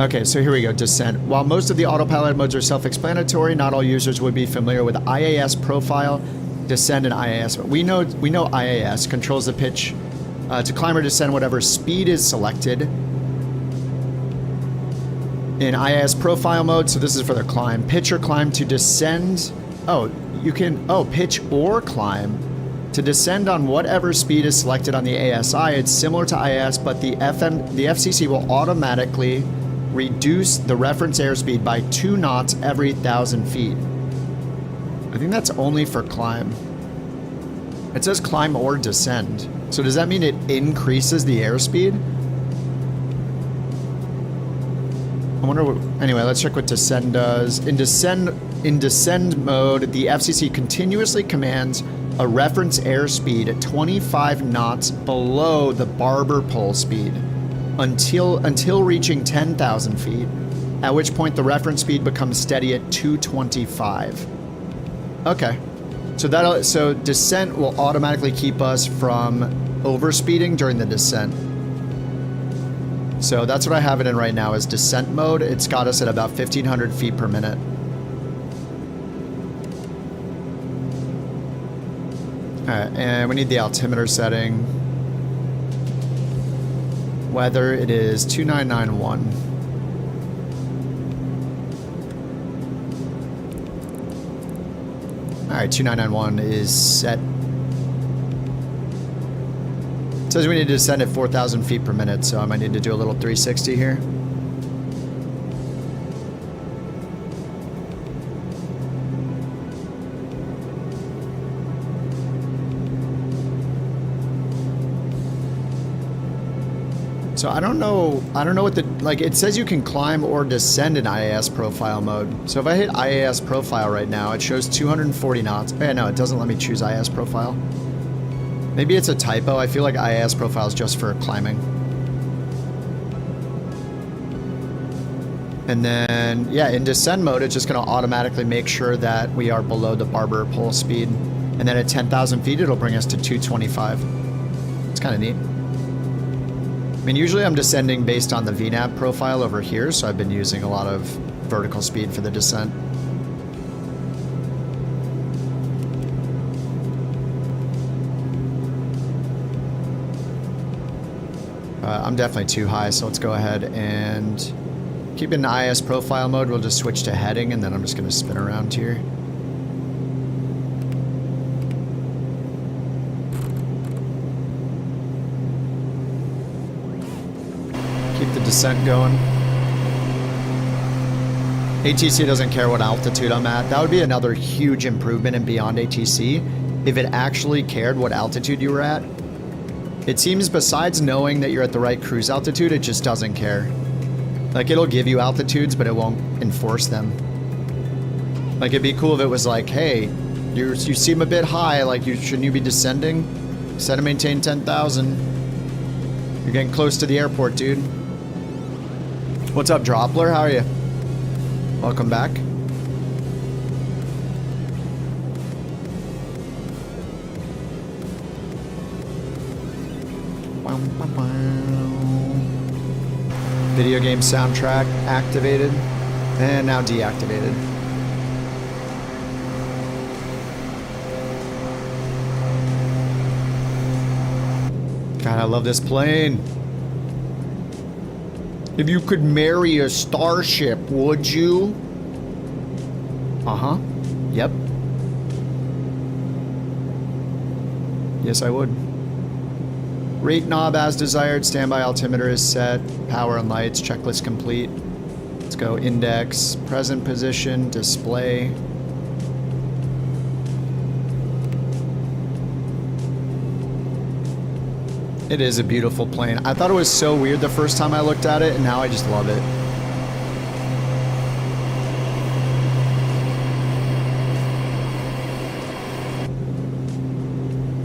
Okay, so here we go, descent. While most of the autopilot modes are self-explanatory, not all users would be familiar with IAS profile, descend, and IAS. We know IAS controls the pitch to climb or descend whatever speed is selected. In IAS profile mode, so this is for the climb. Pitch or climb to descend. Oh, you can, pitch or climb. To descend on whatever speed is selected on the ASI, it's similar to IAS, but the FCC will automatically reduce the reference airspeed by 2 knots every 1,000 feet. I think that's only for climb. It says climb or descend. So does that mean it increases the airspeed? I wonder what, anyway, let's check what descend does. In descend mode, the FCC continuously commands a reference airspeed at 25 knots below the barber pole speed until reaching 10,000 feet, at which point the reference speed becomes steady at 225. Okay. So descent will automatically keep us from overspeeding during the descent. So that's what I have it in right now is descent mode. It's got us at about 1,500 feet per minute. Alright, and we need the altimeter setting. Weather, it is 2991. Alright, 2991 is set. It says we need to descend at 4,000 feet per minute, so I might need to do a little 360 here. So I don't know what the, like, it says you can climb or descend in IAS profile mode. So if I hit IAS profile right now, it shows 240 knots. Oh, yeah, no, it doesn't let me choose IAS profile. Maybe it's a typo. I feel like IAS profile is just for climbing. And then, yeah, in descend mode, it's just going to automatically make sure that we are below the barber pole speed. And then at 10,000 feet, it'll bring us to 225. It's kind of neat. I mean, usually I'm descending based on the VNAV profile over here, so I've been using a lot of vertical speed for the descent. I'm definitely too high, so let's go ahead and keep it in IS profile mode. We'll just switch to heading, and then I'm just going to spin around here. Keep the descent going. ATC doesn't care what altitude I'm at. That would be another huge improvement in Beyond ATC if it actually cared what altitude you were at. It seems besides knowing that you're at the right cruise altitude, it just doesn't care. Like, it'll give you altitudes, but it won't enforce them. Like, it'd be cool if it was like, hey, you seem a bit high, like, shouldn't you be descending? Set and maintain 10,000. You're getting close to the airport, dude. What's up, Droppler? How are you? Welcome back. Video game soundtrack activated and now deactivated. God, I love this plane. If you could marry a Starship, would you? Uh-huh. Yep. Yes, I would. Rate knob as desired. Standby altimeter is set. Power and lights. Checklist complete. Let's go index. Present position. Display. It is a beautiful plane. I thought it was so weird the first time I looked at it, and now I just love it.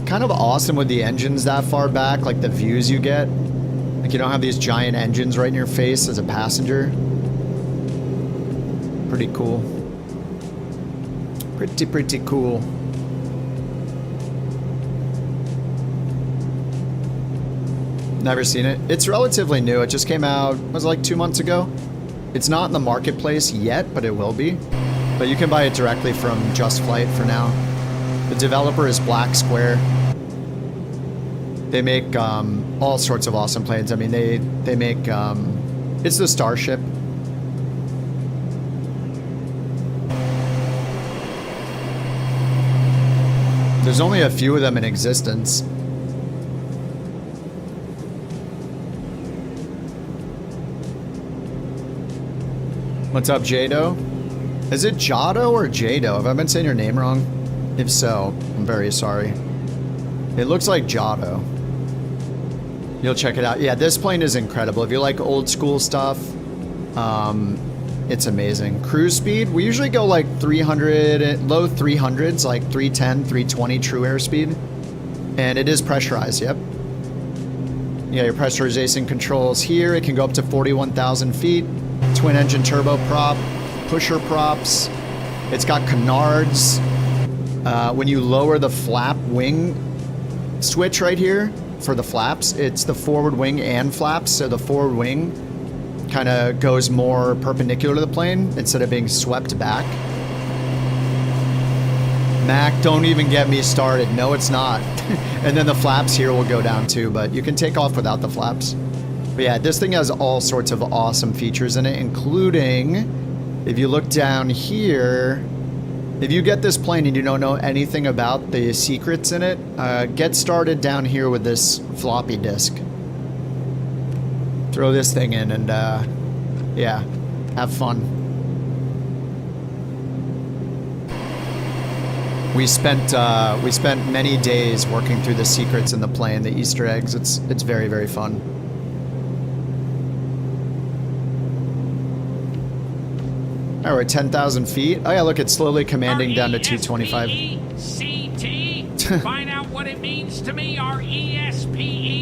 Kind of awesome with the engines that far back, like the views you get. Like, you don't have these giant engines right in your face as a passenger. Pretty cool. Pretty cool. Never seen it. It's relatively new. It just came out, was it like 2 months ago? It's not in the marketplace yet, but it will be. But you can buy it directly from Just Flight for now. The developer is Black Square. They make all sorts of awesome planes. I mean, they make, it's the Starship. There's only a few of them in existence. What's up, Jado? Is it Jado or Jado? Have I been saying your name wrong? If so, I'm very sorry. It looks like Giotto. You'll check it out. Yeah, this plane is incredible. If you like old school stuff, it's amazing. Cruise speed, we usually go like 300, low 300s, like 310, 320 true airspeed. And it is pressurized, yep. Yeah, your pressurization controls here. It can go up to 41,000 feet. Twin engine turbo prop, pusher props. It's got canards. When you lower the flap wing switch right here for the flaps, it's the forward wing and flaps. So the forward wing kind of goes more perpendicular to the plane instead of being swept back. Mac, don't even get me started. No, it's not. And then the flaps here will go down too, but you can take off without the flaps. But yeah, this thing has all sorts of awesome features in it, including, if you look down here, if you get this plane and you don't know anything about the secrets in it, get started down here with this floppy disk. Throw this thing in and, yeah, have fun. We spent many days working through the secrets in the plane, the Easter eggs. It's very, very fun. All right, we're at 10,000 feet. Oh yeah, look, it's slowly commanding down to 225. R-E-S-P-E-C-T. Find out what it means to me. R-E-S-P-E-C-T.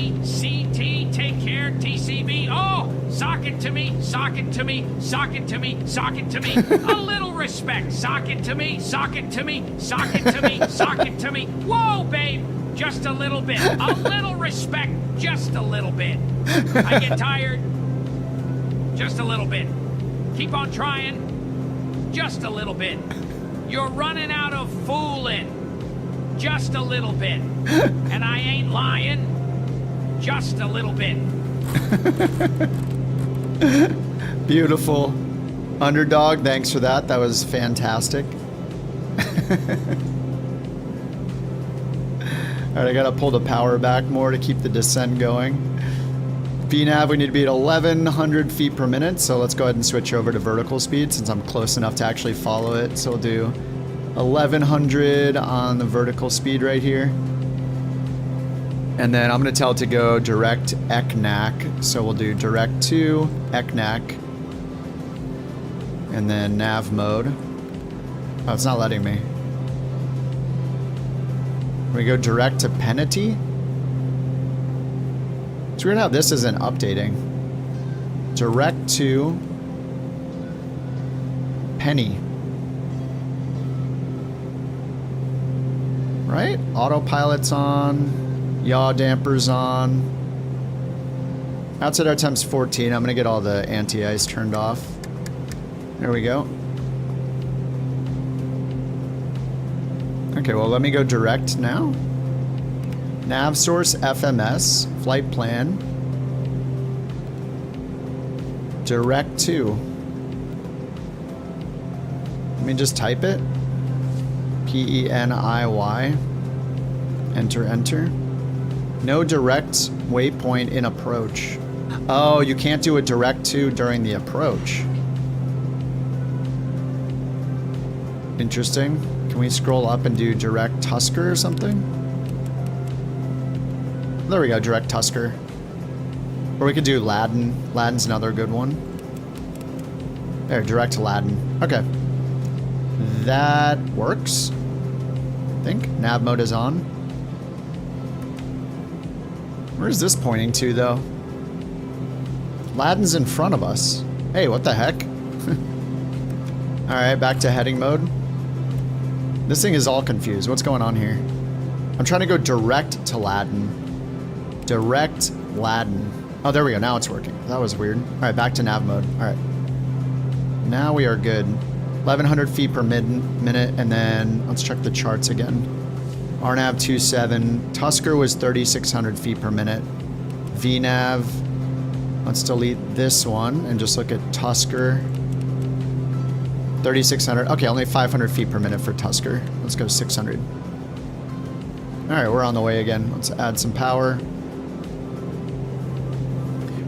Take care, TCB. Oh, sock it to me, sock it to me, sock it to me, sock it to me. A little respect. Sock it to me, sock it to me, sock it to me, sock it to me. Whoa, babe, just a little bit. A little respect, just a little bit. I get tired, just a little bit. Keep on trying. Just a little bit. You're running out of fooling. Just a little bit. And I ain't lying. Just a little bit. Beautiful. Underdog, thanks for that. That was fantastic. Alright, I gotta pull the power back more to keep the descent going. VNAV, we need to be at 1,100 feet per minute, so let's go ahead and switch over to vertical speed since I'm close enough to actually follow it. So we'll do 1,100 on the vertical speed right here. And then I'm going to tell it to go direct ECNAC. So we'll do direct to ECNAC. And then nav mode. Oh, it's not letting me. We go direct to penalty. It's weird how this isn't updating. Direct to penny. Right? Autopilot's on. Yaw damper's on. Outside our temp's 14. I'm gonna get all the anti-ice turned off. There we go. Okay, well let me go direct now. Nav source FMS, flight plan, direct to. Let me just type it. PENIY. Enter, enter. No direct waypoint in approach. Oh, you can't do a direct to during the approach. Interesting. Can we scroll up and do direct Tusker or something? There we go, direct Tusker. Or we could do Laden. Laden's another good one. There, direct to Laden. Okay. That works. I think. Nav mode is on. Where is this pointing to, though? Laden's in front of us. Hey, what the heck? Alright, back to heading mode. This thing is all confused. What's going on here? I'm trying to go direct to Laden. Direct Laden. Oh, there we go. Now it's working. That was weird. All right, back to nav mode. All right. Now we are good. 1,100 feet per minute, and then let's check the charts again. RNAV 27. Tusker was 3,600 feet per minute. VNAV. Let's delete this one and just look at Tusker. 3,600. Okay, only 500 feet per minute for Tusker. Let's go 600. All right, we're on the way again. Let's add some power.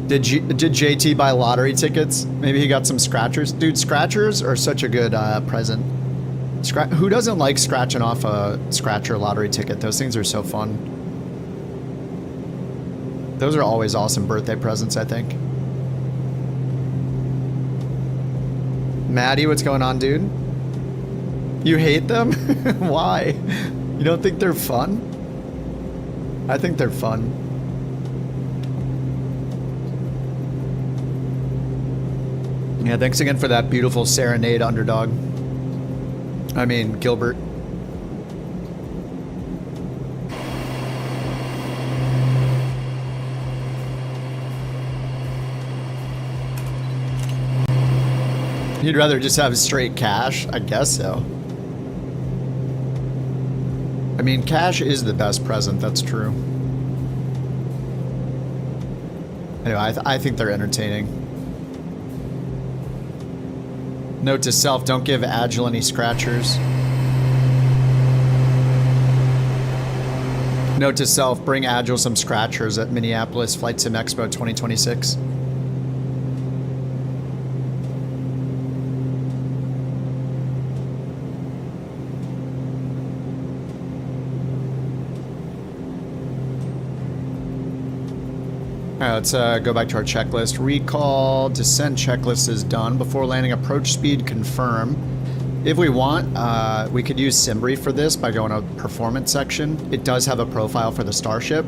Did JT buy lottery tickets? Maybe he got some scratchers. Dude, scratchers are such a good present. Who doesn't like scratching off a scratcher lottery ticket? Those things are so fun. Those are always awesome birthday presents, I think. Maddie, what's going on, dude? You hate them? Why? You don't think they're fun? I think they're fun. Yeah, thanks again for that beautiful serenade, Underdog. I mean, Gilbert. You'd rather just have straight cash? I guess so. I mean, cash is the best present, that's true. Anyway, I think they're entertaining. Note to self, don't give Agile any scratchers. Note to self, bring Agile some scratchers at Minneapolis Flight Sim Expo 2026. Alright, let's go back to our checklist. Recall, descent checklist is done. Before landing, approach speed, confirm. If we want, we could use Simbrief for this by going to performance section. It does have a profile for the Starship,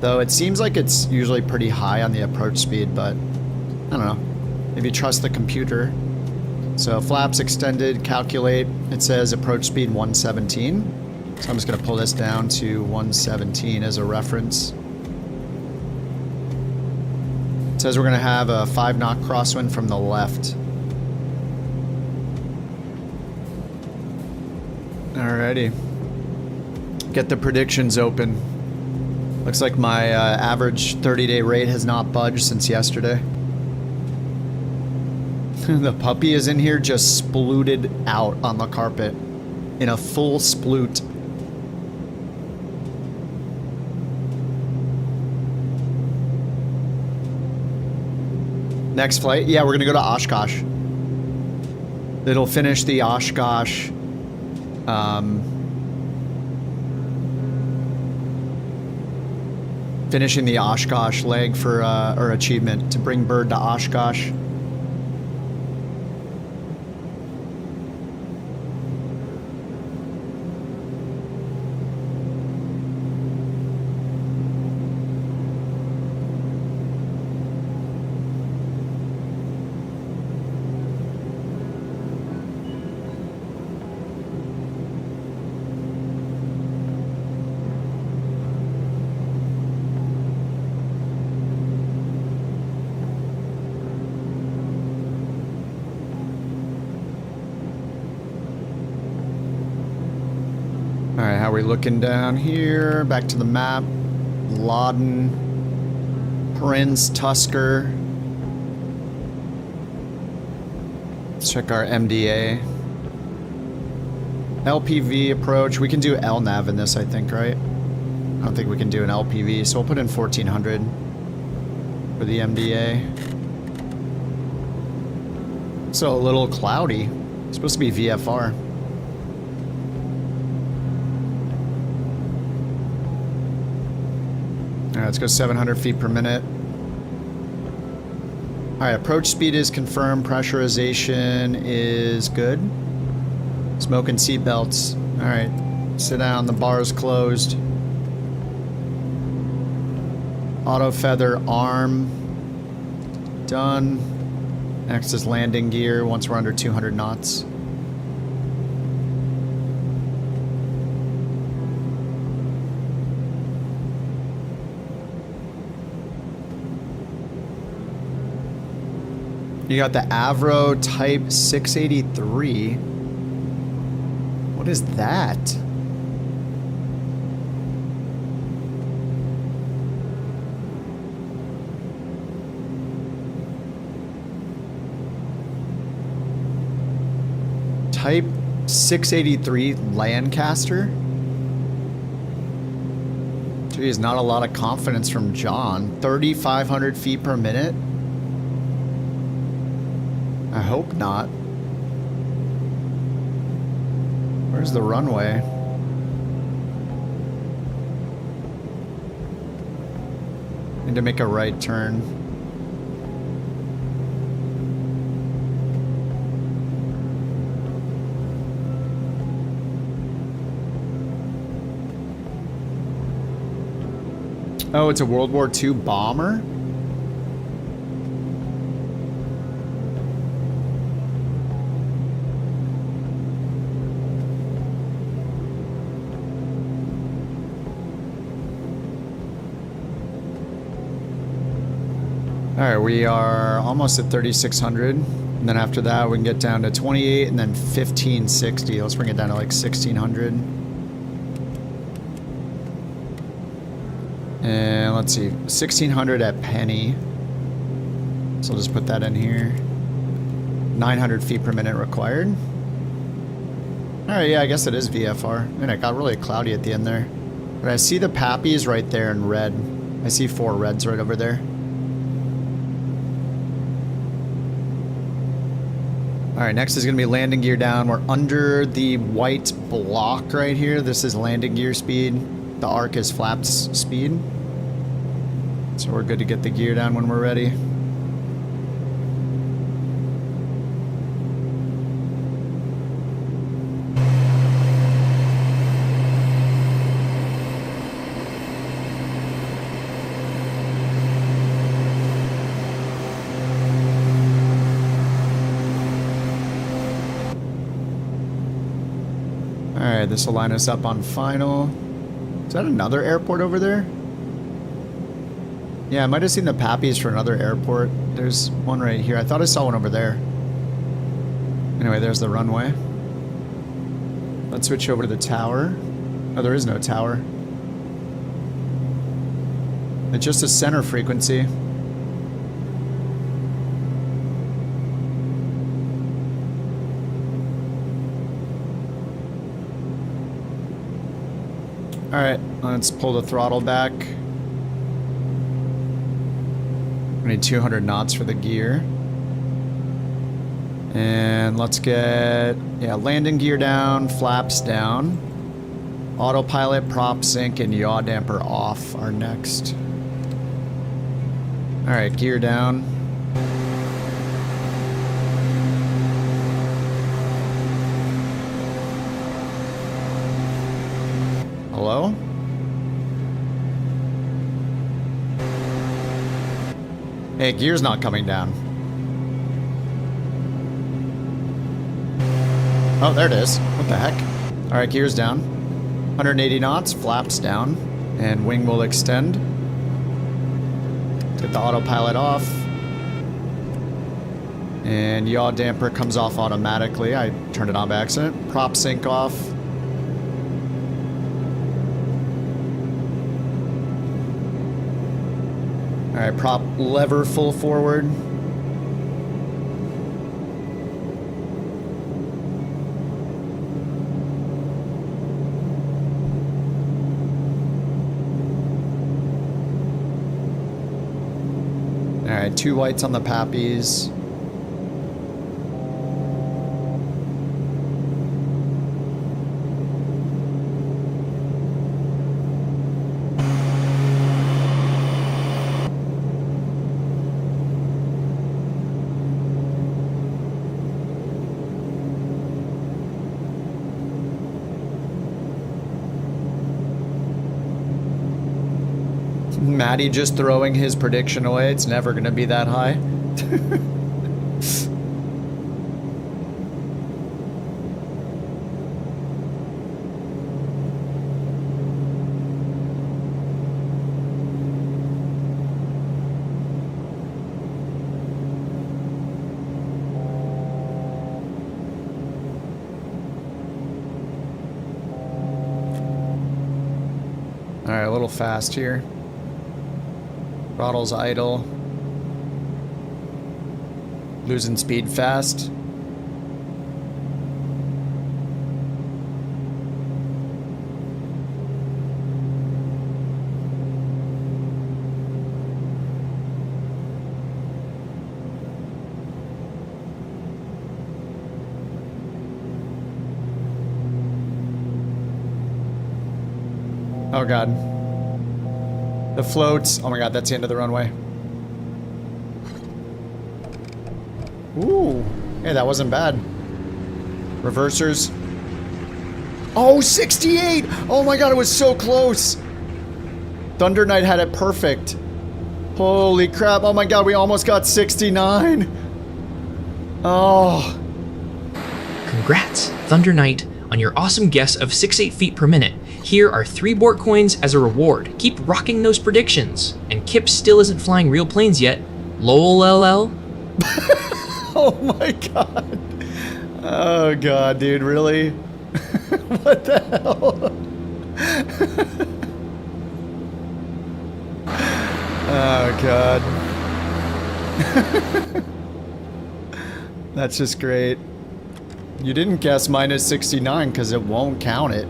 though it seems like it's usually pretty high on the approach speed, but I don't know. Maybe trust the computer. So flaps extended, calculate. It says approach speed 117. So I'm just going to pull this down to 117 as a reference. It says we're going to have a 5-knot crosswind from the left. Alrighty. Get the predictions open. Looks like my average 30-day rate has not budged since yesterday. The puppy is in here just splooted out on the carpet in a full sploot. Next flight? Yeah, we're gonna go to Oshkosh. It'll finish the Oshkosh. Finishing the Oshkosh leg for, or achievement to bring Bird to Oshkosh. Alright, how are we looking down here? Back to the map. Loudon, Prince, Tusker. Let's check our MDA. LPV approach. We can do LNAV in this, I think, right? I don't think we can do an LPV, so we'll put in 1400 for the MDA. So a little cloudy. It's supposed to be VFR. Alright, let's go 700 feet per minute. Alright, approach speed is confirmed. Pressurization is good. Smoke and seat belts. Alright, sit down. The bar is closed. Auto feather arm. Done. Next is landing gear once we're under 200 knots. You got the Avro Type 683. What is that? Type 683 Lancaster? Geez, not a lot of confidence from John. 3,500 feet per minute? I hope not. Where's the runway? Need to make a right turn. Oh, it's a World War II bomber? Alright, we are almost at 3,600. And then after that, we can get down to 28 and then 1,560. Let's bring it down to like 1,600. And let's see, 1,600 at Penny. So I'll just put that in here. 900 feet per minute required. Alright, yeah, I guess it is VFR. Man, it got really cloudy at the end there. But I see the Pappies right there in red. I see 4 reds right over there. Alright, next is going to be landing gear down. We're under the white block right here. This is landing gear speed. The arc is flaps speed. So we're good to get the gear down when we're ready. Alright, this will line us up on final. Is that another airport over there? Yeah, I might have seen the Pappies for another airport. There's one right here. I thought I saw one over there. Anyway, there's the runway. Let's switch over to the tower. Oh, there is no tower. It's just a center frequency. Alright, let's pull the throttle back. We need 200 knots for the gear. And let's get, yeah, landing gear down, flaps down. Autopilot, prop sync, and yaw damper off are next. Alright, gear down. Hello? Hey, gear's not coming down. Oh, there it is. What the heck? Alright, gear's down. 180 knots, flaps down, and wing will extend. Get the autopilot off. And yaw damper comes off automatically. I turned it on by accident. Prop sync off. Alright, prop lever full forward. Alright, 2 whites on the Pappies. Maddie just throwing his prediction away. It's never going to be that high. All right, a little fast here. Throttle's idle. Losing speed fast. Oh God. The floats. Oh my god, that's the end of the runway. Ooh. Hey, that wasn't bad. Reversers. Oh, 68! Oh my god, it was so close! Thunder Knight had it perfect. Holy crap, oh my god, we almost got 69! Oh. Congrats, Thunder Knight, on your awesome guess of 6-8 feet per minute. Here are 3 BorkCoins as a reward. Keep rocking those predictions. And Kip still isn't flying real planes yet. LOL LL. Oh my god. Oh god, dude, really? What the hell? Oh god. That's just great. You didn't guess minus 69 because it won't count it.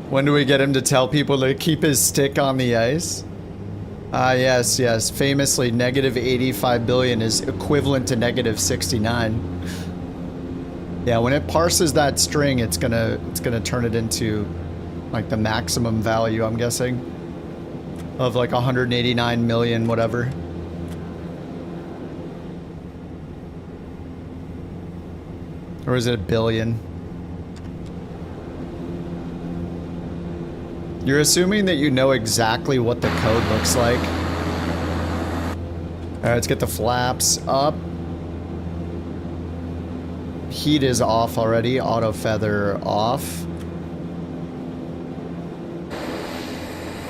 When do we get him to tell people to keep his stick on the ice? Yes, yes. Famously, negative 85 billion is equivalent to negative 69. Yeah, when it parses that string, it's gonna turn it into like the maximum value, I'm guessing, of like 189 million, whatever. Or is it a billion? You're assuming that you know exactly what the code looks like. Alright, let's get the flaps up. Heat is off already. Auto feather off.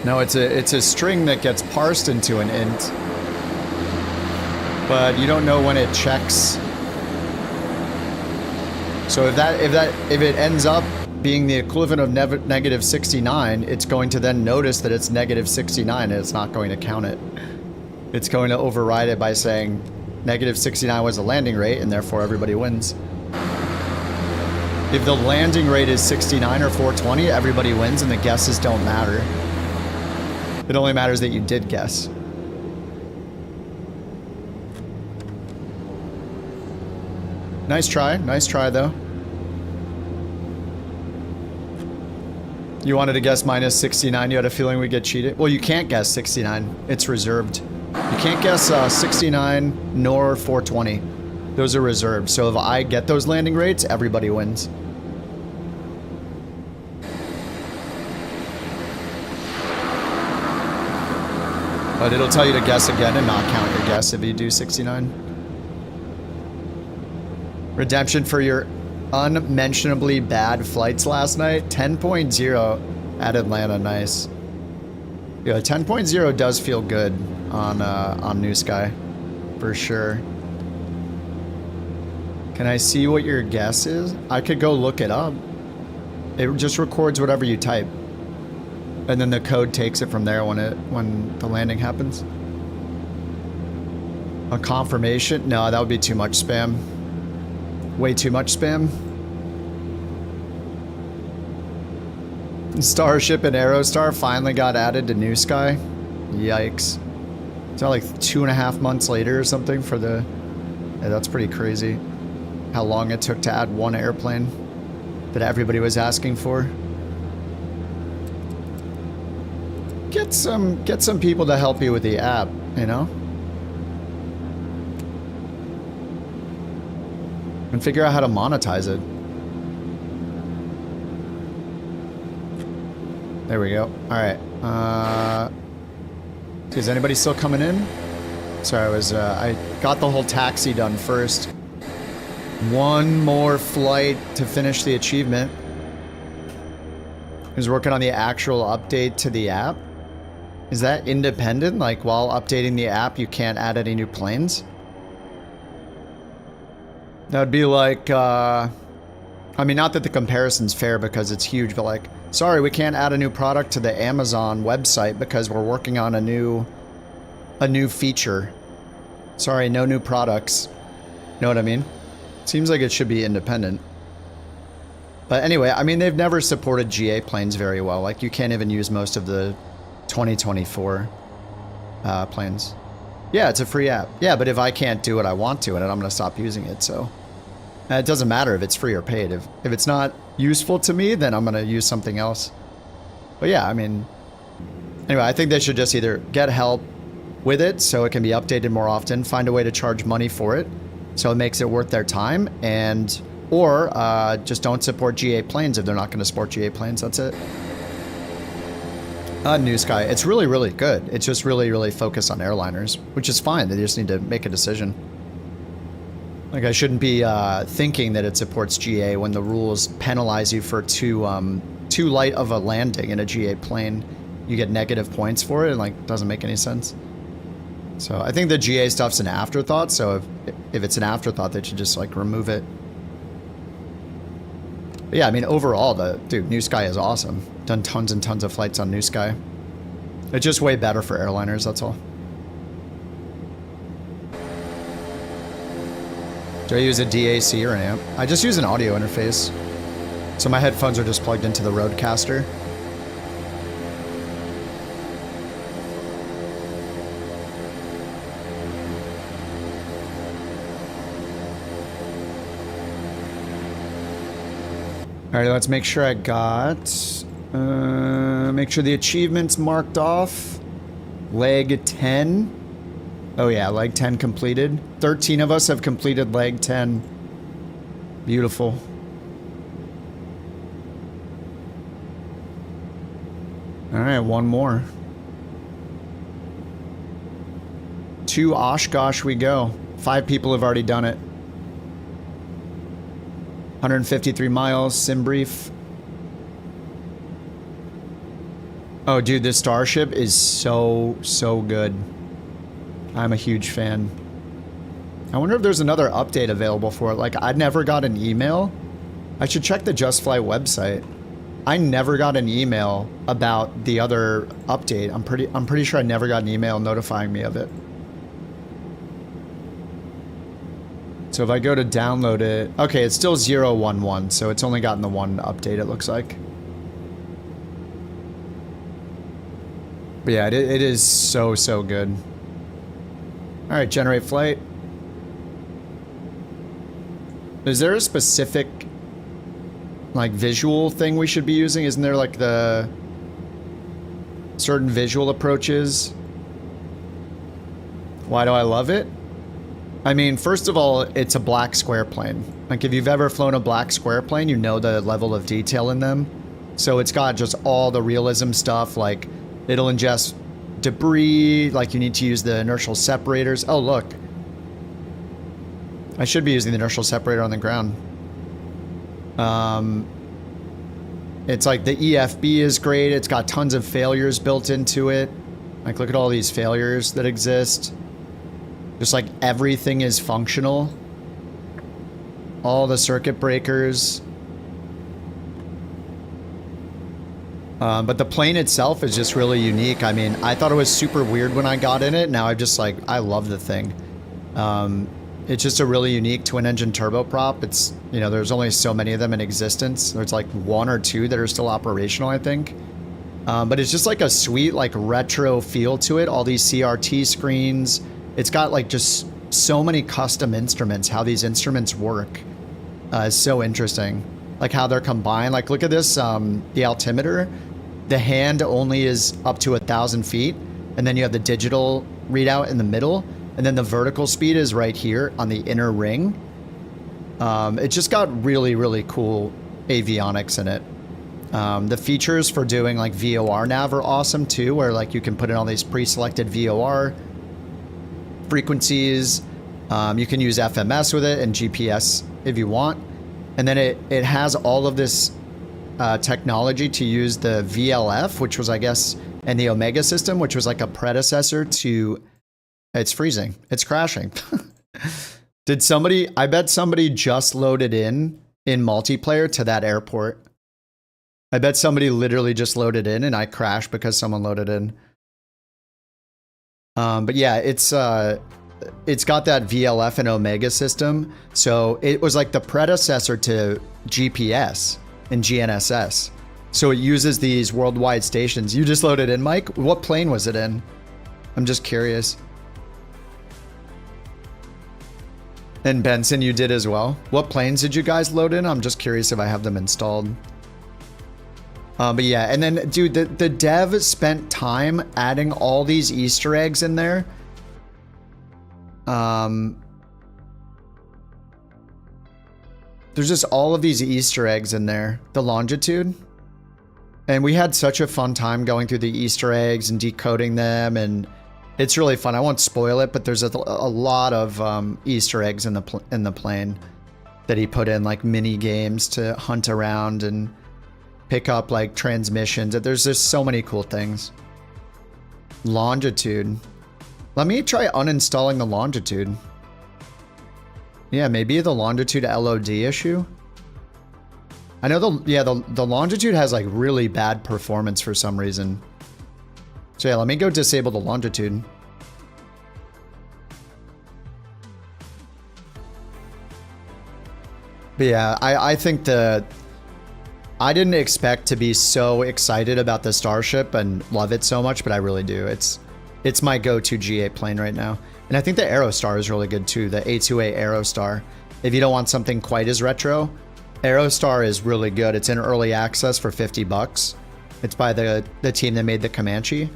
No, it's a string that gets parsed into an int. But you don't know when it checks. So if it ends up being the equivalent of negative 69, it's going to then notice that it's negative 69 and it's not going to count it. It's going to override it by saying negative 69 was the landing rate and therefore everybody wins. If the landing rate is 69 or 420, everybody wins and the guesses don't matter. It only matters that you did guess. Nice try though. You wanted to guess minus 69, you had a feeling we'd get cheated? Well, you can't guess 69, it's reserved. You can't guess 69 nor 420. Those are reserved, so if I get those landing rates, everybody wins. But it'll tell you to guess again and not count your guess if you do 69. Redemption for your unmentionably bad flights last night. 10.0 at Atlanta, nice. Yeah, 10.0 does feel good on New Sky, for sure. Can I see what your guess is? I could go look it up. It just records whatever you type, and then the code takes it from there when the landing happens. A confirmation? No, that would be too much spam. Way too much spam. Starship and Aerostar finally got added to New Sky. Yikes. Is that like 2.5 months later or something for the... Yeah, that's pretty crazy. How long it took to add one airplane that everybody was asking for. Get some people to help you with the app, you know? And figure out how to monetize it. There we go. Alright. Is anybody still coming in? Sorry, I got the whole taxi done first. One more flight to finish the achievement. Who's working on the actual update to the app? Is that independent? Like, while updating the app, you can't add any new planes? That would be like, I mean, not that the comparison's fair because it's huge, but like, sorry, we can't add a new product to the Amazon website because we're working on a new feature. Sorry, no new products. Know what I mean? Seems like it should be independent. But anyway, I mean, they've never supported GA planes very well. Like, you can't even use most of the 2024 planes. Yeah, it's a free app. Yeah, but if I can't do what I want to in it, I'm going to stop using it, so... it doesn't matter if it's free or paid. If it's not useful to me, then I'm gonna use something else. But yeah, I mean, anyway, I think they should just either get help with it so it can be updated more often, find a way to charge money for it so it makes it worth their time, and or just don't support GA planes if they're not going to support GA planes. That's it. New Sky, it's really, really good. It's just really, really focused on airliners, which is fine. They just need to make a decision. Like, I shouldn't be thinking that it supports GA when the rules penalize you for too light of a landing in a GA plane. You get negative points for it, and like, doesn't make any sense. So I think the GA stuff's an afterthought. So if it's an afterthought, they should just like remove it. But yeah, I mean, overall, dude, New Sky is awesome. Done tons and tons of flights on New Sky. It's just way better for airliners, that's all. Do I use a DAC or an amp? I just use an audio interface. So my headphones are just plugged into the Rodecaster. All right, let's make sure I got, make sure the achievement's marked off. Leg 10. Oh yeah, leg 10 completed. 13 of us have completed leg 10. Beautiful. All right, one more. To Oshkosh we go. 5 people have already done it. 153 miles, sim brief. Oh, dude, this Starship is so good. I'm a huge fan. I wonder if there's another update available for it. Like, I never got an email. I should check the Just Fly website. I never got an email about the other update. I'm pretty sure I never got an email notifying me of it. So if I go to download it, okay, it's still 011, so it's only gotten the one update, it looks like. But yeah, it is so good. All right, generate flight. Is there a specific, like, visual thing we should be using? Isn't there, like, the certain visual approaches? Why do I love it? I mean, first of all, it's a black square plane. Like, if you've ever flown a black square plane, you know the level of detail in them. So it's got just all the realism stuff, like, it'll ingest debris, like you need to use the inertial separators. Oh, look. I should be using the inertial separator on the ground. It's like the EFB is great. It's got tons of failures built into it. Like, look at all these failures that exist. Just like everything is functional. All the circuit breakers. But the plane itself is just really unique. I mean, I thought it was super weird when I got in it. Now I just like, I love the thing. It's just a really unique twin engine turboprop. It's, you know, there's only so many of them in existence. There's like 1 or 2 that are still operational, I think. But it's just like a sweet, like retro feel to it. All these CRT screens. It's got like just so many custom instruments. How these instruments work is so interesting. Like how they're combined. Like look at this, the altimeter. The hand only is up to 1,000 feet. And then you have the digital readout in the middle. And then the vertical speed is right here on the inner ring. It just got really, really cool avionics in it. The features for doing like VOR nav are awesome too, where like you can put in all these pre-selected VOR frequencies. You can use FMS with it and GPS if you want. And then it has all of this technology to use the VLF, which was, I guess, and the Omega system, which was like a predecessor to... It's freezing. It's crashing. Did somebody... I bet somebody just loaded in multiplayer to that airport. I bet somebody literally just loaded in and I crashed because someone loaded in. But yeah, it's got that VLF and Omega system. So it was like the predecessor to GPS and GNSS. So it uses these worldwide stations. You just loaded in, Mike? What plane was it in? I'm just curious. And Benson, you did as well. What planes did you guys load in? I'm just curious if I have them installed. But yeah, and then, dude, the dev spent time adding all these Easter eggs in there. There's just all of these Easter eggs in there. The longitude. And we had such a fun time going through the Easter eggs and decoding them, and it's really fun. I won't spoil it, but there's a lot of Easter eggs in the plane that he put in, like mini games to hunt around and pick up like transmissions. There's just so many cool things. Longitude. Let me try uninstalling the longitude. Yeah, maybe the longitude LOD issue. I know the longitude has like really bad performance for some reason. So yeah, let me go disable the longitude. But yeah, I think I didn't expect to be so excited about the Starship and love it so much, but I really do. It's my go-to G8 plane right now. And I think the Aerostar is really good too, the A2A Aerostar. If you don't want something quite as retro, Aerostar is really good. It's in early access for 50 bucks. It's by the team that made the Comanche.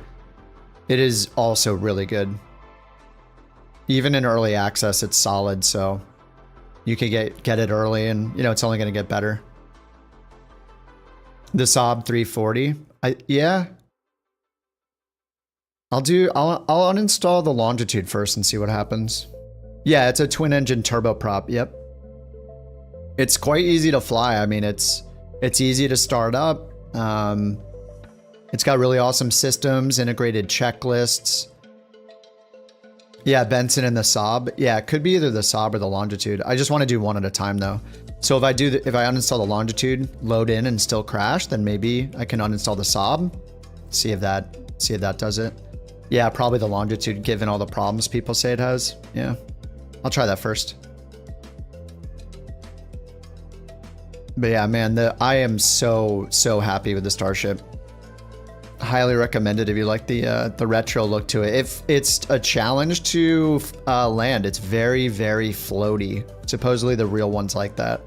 It is also really good. Even in early access, it's solid, so you can get it early, and you know it's only going to get better. The Saab 340, yeah. I'll uninstall the longitude first and see what happens. Yeah, it's a twin engine turboprop. Yep. It's quite easy to fly. I mean, it's easy to start up. It's got really awesome systems, integrated checklists. Yeah, Benson and the Saab. Yeah, it could be either the Saab or the longitude. I just want to do one at a time though. So if I uninstall the longitude, load in and still crash, then maybe I can uninstall the Saab. See if that does it. Yeah, probably the longitude given all the problems people say it has. Yeah. I'll try that first. But yeah, man, I am so happy with the Starship. Highly recommend it if you like the retro look to it. If it's a challenge to land, it's very floaty. Supposedly the real one's like that.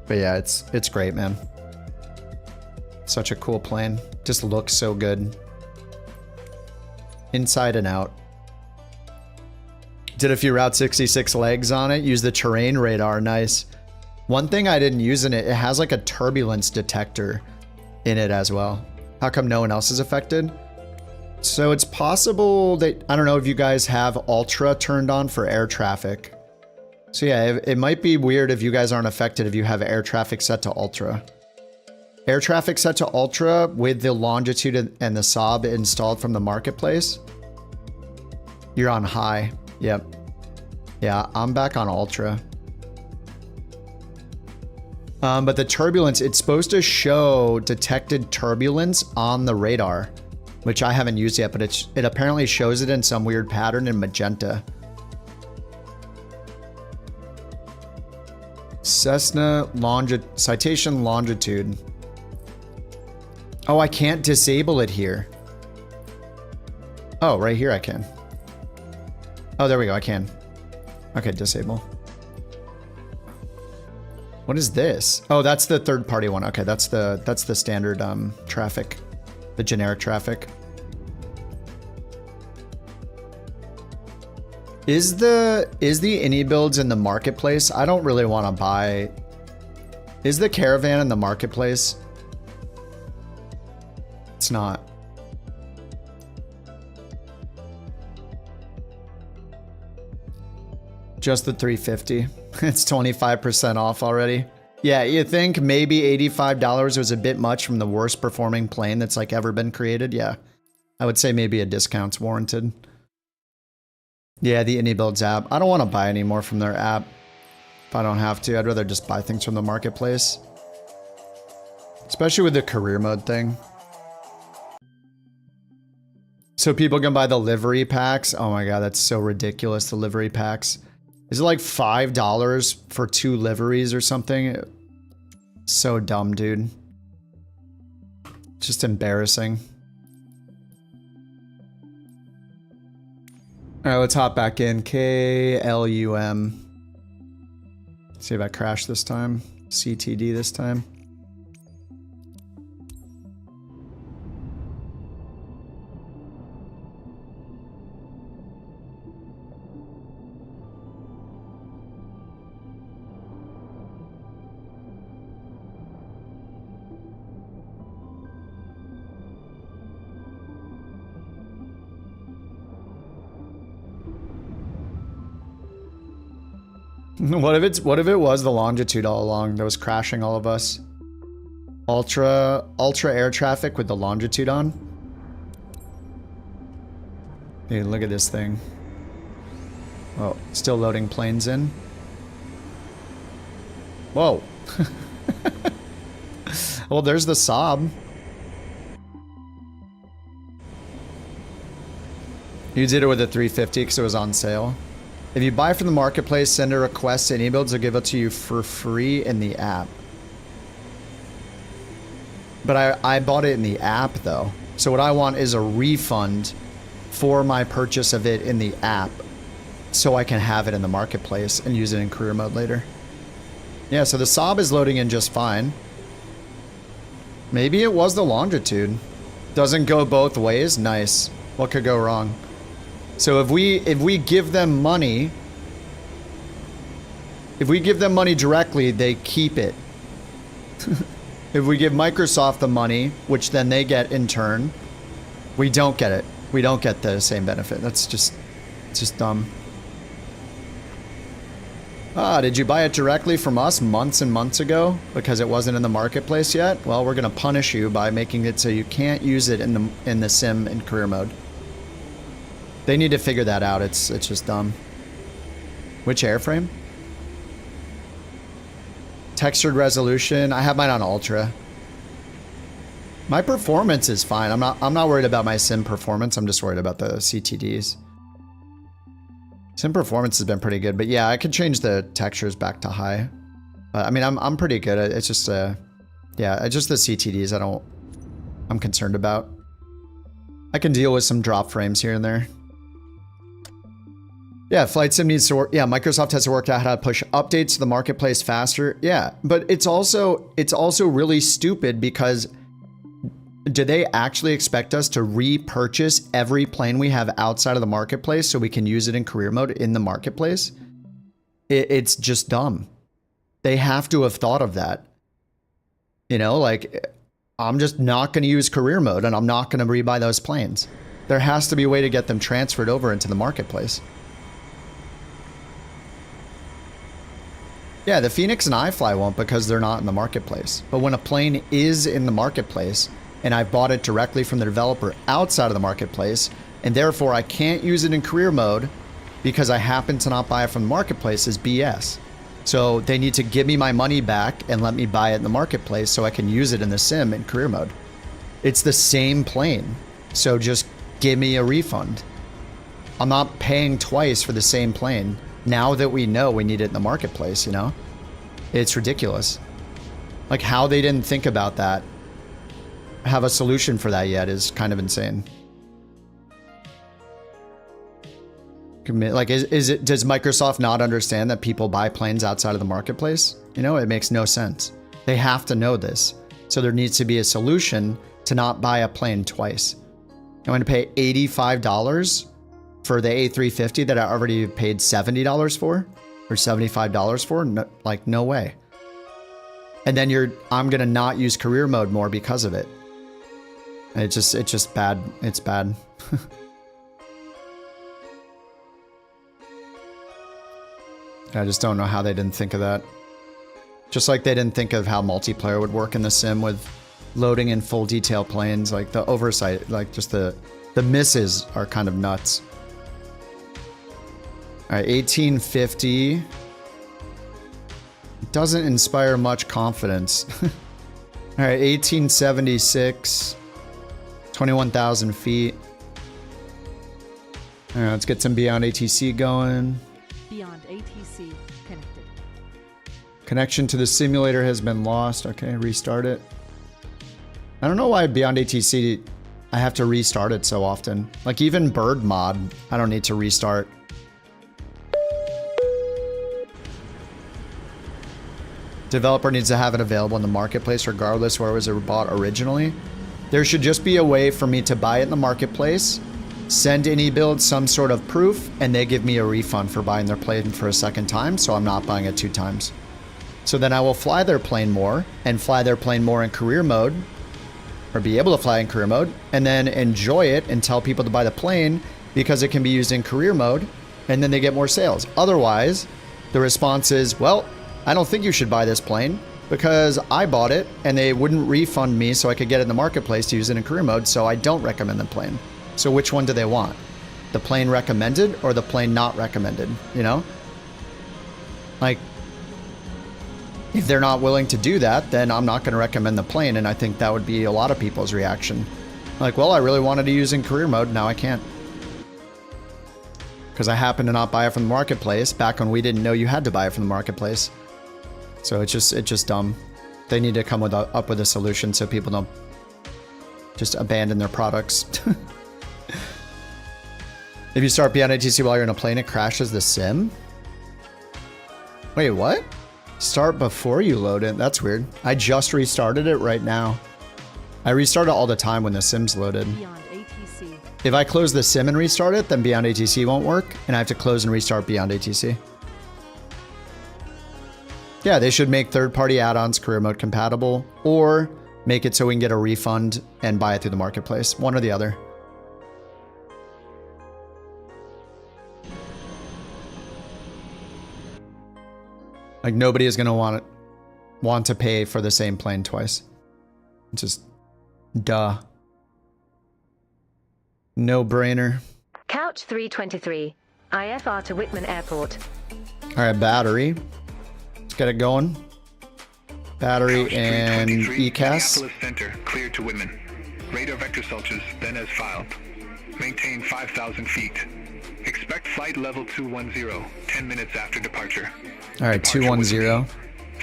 But yeah, it's great, man. Such a cool plane. Just looks so good. Inside and out. Did a few Route 66 legs on it. Use the terrain radar. Nice. One thing I didn't use in it, it has like a turbulence detector in it as well. How come no one else is affected? So it's possible that, I don't know if you guys have Ultra turned on for air traffic. So yeah, it might be weird if you guys aren't affected if you have air traffic set to Ultra. Air traffic set to Ultra with the longitude and the Saab installed from the marketplace. You're on high. Yep. Yeah, I'm back on Ultra. But the turbulence, it's supposed to show detected turbulence on the radar, which I haven't used yet, but it apparently shows it in some weird pattern in magenta. Cessna citation longitude. Oh, I can't disable it here. Oh, right here I can. Oh, there we go, I can. Okay, disable. What is this? Oh, that's the third party one. Okay, that's the standard traffic, the generic traffic. Is the ini builds in the marketplace? I don't really want to buy. Is the Caravan in the marketplace? It's not. Just the 350. It's 25% off already. Yeah, you think maybe $85 was a bit much from the worst performing plane that's like ever been created? Yeah, I would say maybe a discount's warranted. Yeah, the Indie Builds app. I don't want to buy any more from their app if I don't have to. I'd rather just buy things from the marketplace. Especially with the career mode thing. So people can buy the livery packs. Oh my god, that's so ridiculous, the livery packs. Is it like $5 for 2 liveries or something? So dumb, dude. Just embarrassing. All right, let's hop back in. KLUM. See if I crash this time. CTD this time. What if it was the longitude all along that was crashing all of us? Ultra air traffic with the longitude on? Dude, look at this thing. Oh, still loading planes in. Whoa. Well, there's the Saab. You did it with a 350 because it was on sale. If you buy from the marketplace, send a request to enabled, they'll give it to you for free in the app. But I bought it in the app though. So what I want is a refund for my purchase of it in the app so I can have it in the marketplace and use it in career mode later. Yeah, so the Saab is loading in just fine. Maybe it was the longitude. Doesn't go both ways. Nice. What could go wrong? So if we give them money, directly, they keep it. If we give Microsoft the money, which then they get in turn, we don't get it. We don't get the same benefit. That's just, it's just dumb. Ah, did you buy it directly from us months and months ago because it wasn't in the marketplace yet? Well, we're gonna punish you by making it so you can't use it in the sim in career mode. They need to figure that out. It's just dumb. Which airframe? Textured resolution. I have mine on ultra. My performance is fine. I'm not worried about my sim performance. I'm just worried about the CTDs. Sim performance has been pretty good, but yeah, I could change the textures back to high. But I mean, I'm pretty good. It's just yeah, it's just the CTDs I'm concerned about. I can deal with some drop frames here and there. Yeah, Flight Sim needs to work. Yeah, Microsoft has to work out how to push updates to the marketplace faster. Yeah, but it's also really stupid because do they actually expect us to repurchase every plane we have outside of the marketplace so we can use it in career mode in the marketplace? It's just dumb. They have to have thought of that. You know, like, I'm just not going to use career mode and I'm not going to rebuy those planes. There has to be a way to get them transferred over into the marketplace. Yeah, the Phoenix and iFly won't because they're not in the marketplace. But when a plane is in the marketplace and I bought it directly from the developer outside of the marketplace, and therefore I can't use it in career mode because I happen to not buy it from the marketplace, is BS. So they need to give me my money back and let me buy it in the marketplace so I can use it in the sim in career mode. It's the same plane, so just give me a refund. I'm not paying twice for the same plane. Now that we know we need it in the marketplace, you know? It's ridiculous. Like, how they didn't think about that, have a solution for that yet, is kind of insane. Like, does Microsoft not understand that people buy planes outside of the marketplace? You know, it makes no sense. They have to know this. So there needs to be a solution to not buy a plane twice. I'm going to pay $85 for the A350 that I already paid $70 for, or $75 for. No, like, no way. And then I'm gonna not use career mode more because of it. It's just bad. It's bad. I just don't know how they didn't think of that. Just like they didn't think of how multiplayer would work in the sim with loading in full detail planes. Like, the oversight, like, just the misses are kind of nuts. All right, 1850 doesn't inspire much confidence. All right, 1876, 21,000 feet. All right, let's get some Beyond ATC going. Beyond ATC connected. Connection to the simulator has been lost. Okay, restart it. I don't know why Beyond ATC I have to restart it so often. Like even bird mod, I don't need to restart. Developer needs to have it available in the marketplace regardless where it was bought originally. There should just be a way for me to buy it in the marketplace, send AnyBuild some sort of proof, and they give me a refund for buying their plane for a second time, so I'm not buying it 2 times. So then I will fly their plane more, and fly their plane more in career mode, or be able to fly in career mode, and then enjoy it and tell people to buy the plane because it can be used in career mode, and then they get more sales. Otherwise, the response is, well, I don't think you should buy this plane because I bought it and they wouldn't refund me so I could get it in the marketplace to use it in career mode, so I don't recommend the plane. So which one do they want? The plane recommended or the plane not recommended, you know? Like, if they're not willing to do that, then I'm not going to recommend the plane, and I think that would be a lot of people's reaction. Like, well, I really wanted to use in career mode, now I can't. Because I happened to not buy it from the marketplace back when we didn't know you had to buy it from the marketplace. So it's just dumb. They need to come up with a solution so people don't just abandon their products. If you start beyond ATC while you're in a plane, it crashes the sim? Wait, what? Start before you load it? That's weird. I just restarted it right now. I restart it all the time when the sim's loaded. Beyond ATC. If I close the sim and restart it, then Beyond ATC won't work, and I have to close and restart Beyond ATC. Yeah, they should make third-party add-ons career mode compatible, or make it so we can get a refund and buy it through the marketplace. One or the other. Like, nobody is going to want to pay for the same plane twice. Just, duh. No brainer. Couch 323, IFR to Whitman Airport. All right, battery. Let's get it going. Battery Couch and 323, ECAS. Minneapolis Center, cleared to Whitman. Radar vector searches, then as filed. Maintain 5,000 feet. Expect flight level 210, 10 minutes after departure. All right, 210.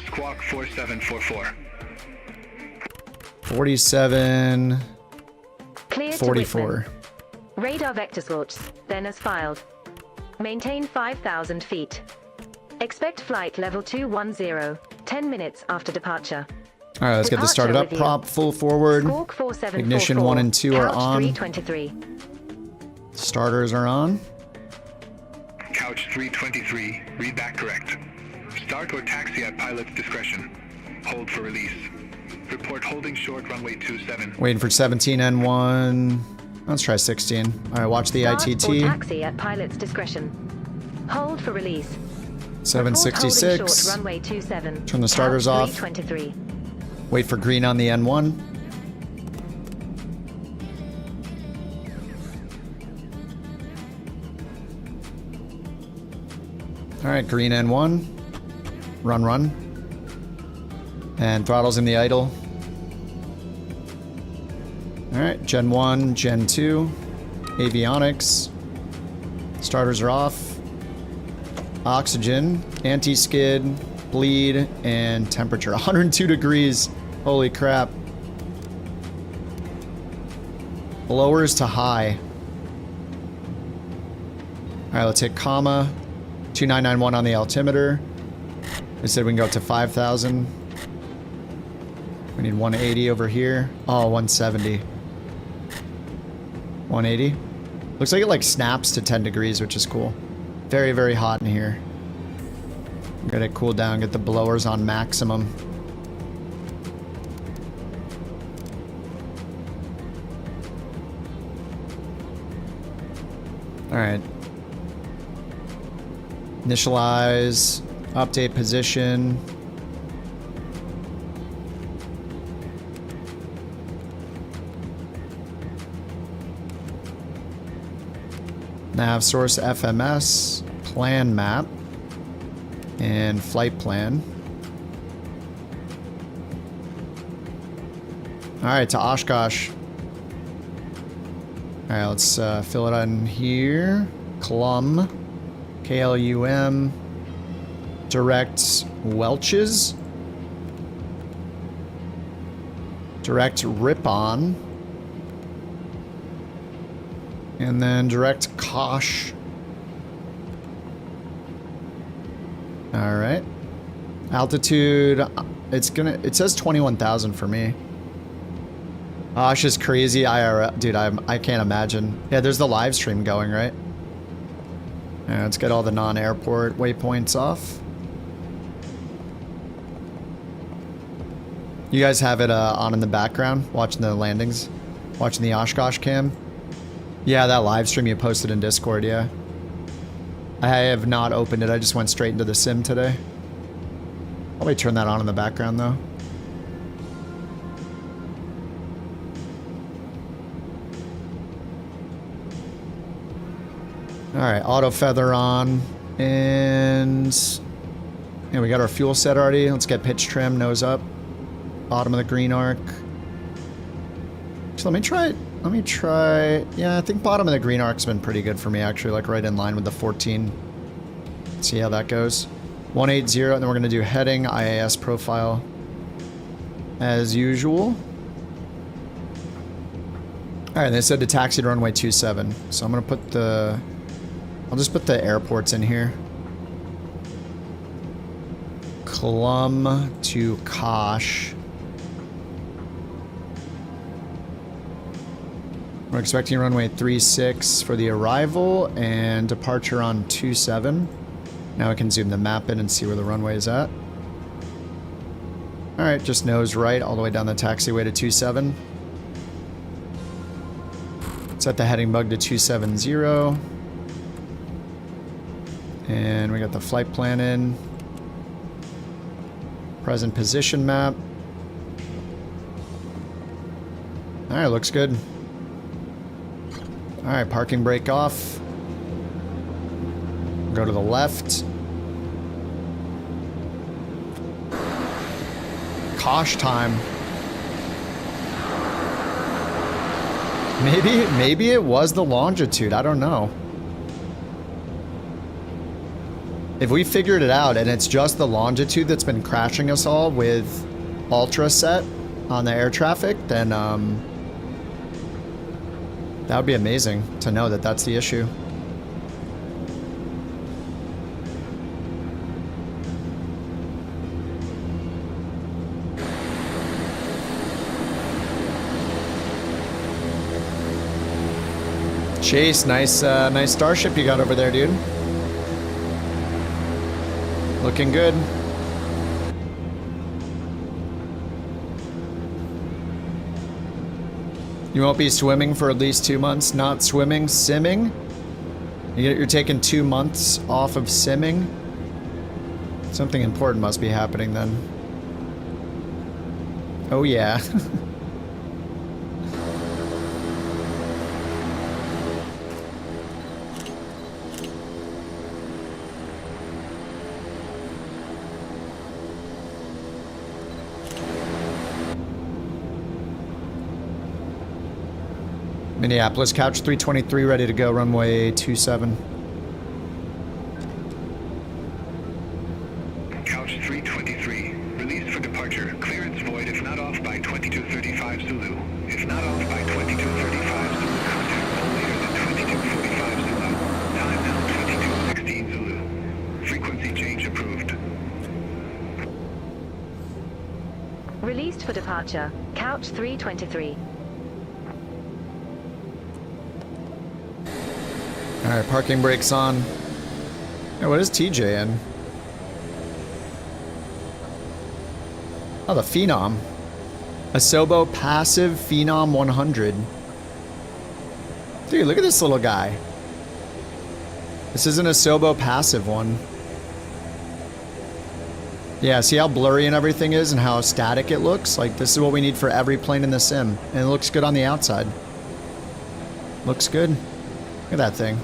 Squawk 4744. 47. Cleared to 44. Whitman. Radar vector sorts, then as filed. Maintain 5,000 feet. Expect flight level 210, 10 minutes after departure. All right, let's get this started up. Prop full forward. Squawk 4744. Ignition 1 and 2 are Couch on. 323. Starters are on. Couch 323, read that correct. Start or taxi at pilot's discretion. Hold for release. Report holding short runway 27. Waiting for 17N1. Let's try 16. All right, watch the Start ITT. or taxi at pilot's discretion. Hold for release. 766. Report holding short runway 27. Turn the starters Couch off. 323. Wait for green on the N1. All right, green N1. Run, run. And throttles in the idle. All right, Gen 1, Gen 2. Avionics. Starters are off. Oxygen, anti-skid, bleed, and temperature. 102 degrees. Holy crap. Lowers to high. All right, let's hit comma. 2991 on the altimeter. They said we can go up to 5,000. We need 180 over here. Oh, 170. 180. Looks like it like snaps to 10 degrees, which is cool. Very, very hot in here. Get it cooled down, get the blowers on maximum. All right. Initialize, update position. Nav source FMS, plan map, and flight plan. All right, to Oshkosh. All right, let's fill it on here. Klum, KLUM, direct Welches, direct Ripon, And then direct Kosh. Alright. Altitude, it says 21,000 for me. Osh is crazy IRL. Dude, I can't imagine. Yeah, there's the live stream going, right? Yeah, let's get all the non-airport waypoints off. You guys have it on in the background, watching the landings? Watching the Oshkosh cam? Yeah, that live stream you posted in Discord, yeah. I have not opened it, I just went straight into the sim today. Probably turn that on in the background, though. Alright, auto feather on. And... yeah, we got our fuel set already. Let's get pitch trim, nose up. Bottom of the green arc. So let me try... yeah, I think bottom of the green arc's been pretty good for me, actually. Like, right in line with the 14. Let's see how that goes. 180, and then we're going to do heading, IAS profile. As usual. Alright, they said to taxi to runway 27. So I'm going to put the... I'll just put the airports in here. Clum to Kosh. We're expecting runway 36 for the arrival and departure on 27. Now I can zoom the map in and see where the runway is at. Alright, just nose right all the way down the taxiway to 27. Set the heading bug to 270. And we got the flight plan in. Present position map. Alright, looks good. Alright, parking brake off. Go to the left. Kosh time. Maybe it was the longitude, I don't know. If we figured it out and it's just the longitude that's been crashing us all with ultra set on the air traffic, then that would be amazing to know that that's the issue. Chase, nice Starship you got over there, dude. Looking good. You won't be swimming for at least 2 months. Not swimming, simming. You're taking 2 months off of simming. Something important must be happening then. Oh yeah. Minneapolis, couch 323, ready to go, runway 27. Couch 323, released for departure. Clearance void if not off by 2235 Zulu. If not off by 2235 Zulu, contact no later than 2245 Zulu. Time now 2216 Zulu. Frequency change approved. Released for departure. Couch 323. Alright, parking brakes on. Hey, what is TJ in? Oh, the Phenom. Asobo Passive Phenom 100. Dude, look at this little guy. This is an Asobo Passive one. Yeah, see how blurry and everything is and how static it looks? Like, this is what we need for every plane in the sim. And it looks good on the outside. Looks good. Look at that thing.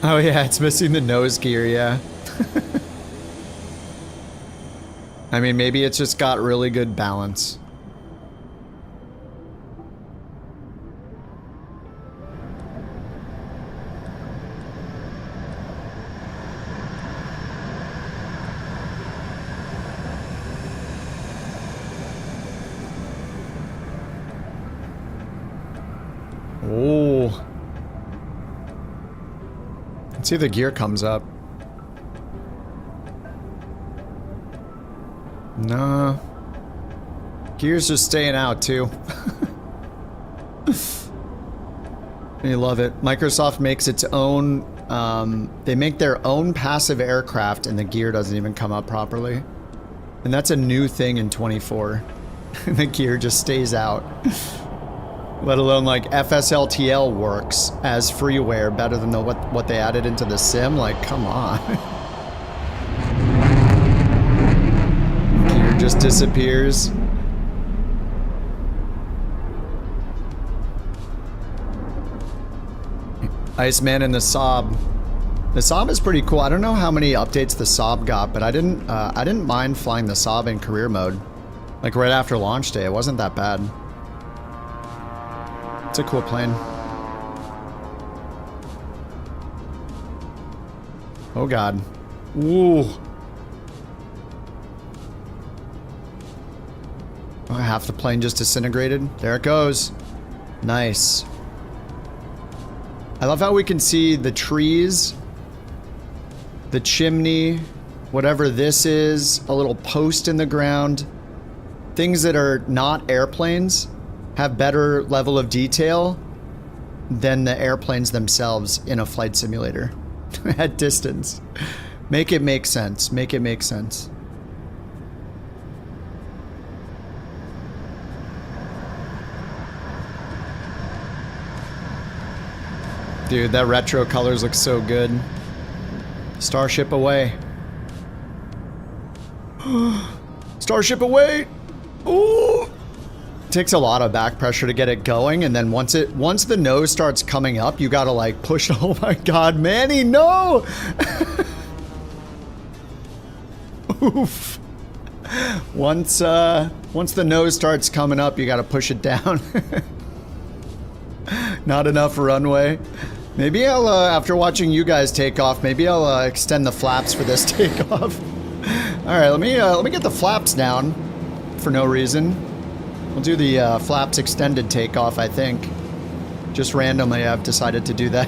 Oh yeah, it's missing the nose gear, yeah. I mean, maybe it's just got really good balance. Oh. Let's see if the gear comes up. Nah. Gear's just staying out too. You love it. Microsoft makes its own, they make their own passive aircraft and the gear doesn't even come up properly. And that's a new thing in 24. The gear just stays out. Let alone like FSLTL works as freeware better than what they added into the sim. Like, come on. Gear just disappears. Iceman and the Saab. The Saab is pretty cool. I don't know how many updates the Saab got, but I didn't mind flying the Saab in career mode. Like right after launch day, it wasn't that bad. It's a cool plane. Oh god. Ooh. Oh, half the plane just disintegrated. There it goes. Nice. I love how we can see the trees, the chimney, whatever this is, a little post in the ground. Things that are not airplanes have better level of detail than the airplanes themselves in a flight simulator at distance. Make it make sense. Make it make sense. Dude, that retro colors look so good. Starship away. Starship away! Ooh! Takes a lot of back pressure to get it going, and then once the nose starts coming up, you gotta like push. Oh my god, Manny, no! Oof. Once the nose starts coming up, you gotta push it down. Not enough runway. Maybe I'll, after watching you guys take off, maybe I'll extend the flaps for this takeoff. Alright, let me get the flaps down for no reason. We'll do the flaps extended takeoff, I think. Just randomly, I've decided to do that.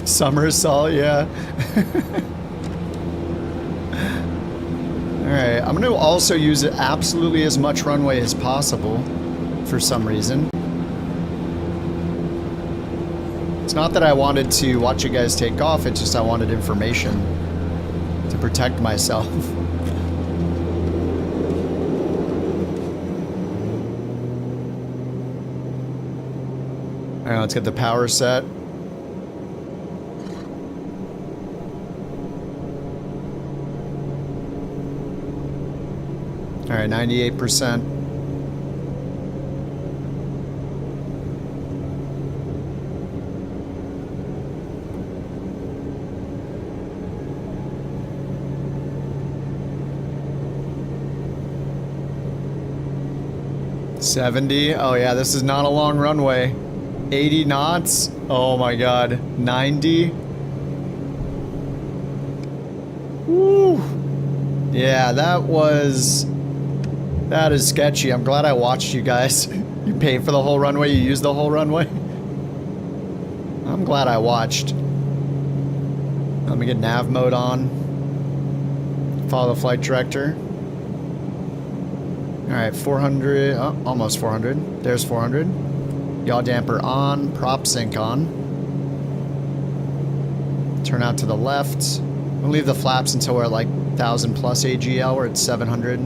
Somersault, yeah. Alright, I'm going to also use absolutely as much runway as possible for some reason. It's not that I wanted to watch you guys take off, it's just I wanted information to protect myself. Alright, let's get the power set. Alright, 98%. $70. Oh yeah, this is not a long runway. 80 knots. Oh my god. 90. Woo. Yeah, that is sketchy. I'm glad I watched you guys. You paid for the whole runway, you used the whole runway. I'm glad I watched. Let me get nav mode on. Follow the flight director. Alright, 400, oh, almost 400. There's 400. Yaw damper on, prop sync on. Turn out to the left. We'll leave the flaps until we're at like 1000 plus AGL. We're at 700.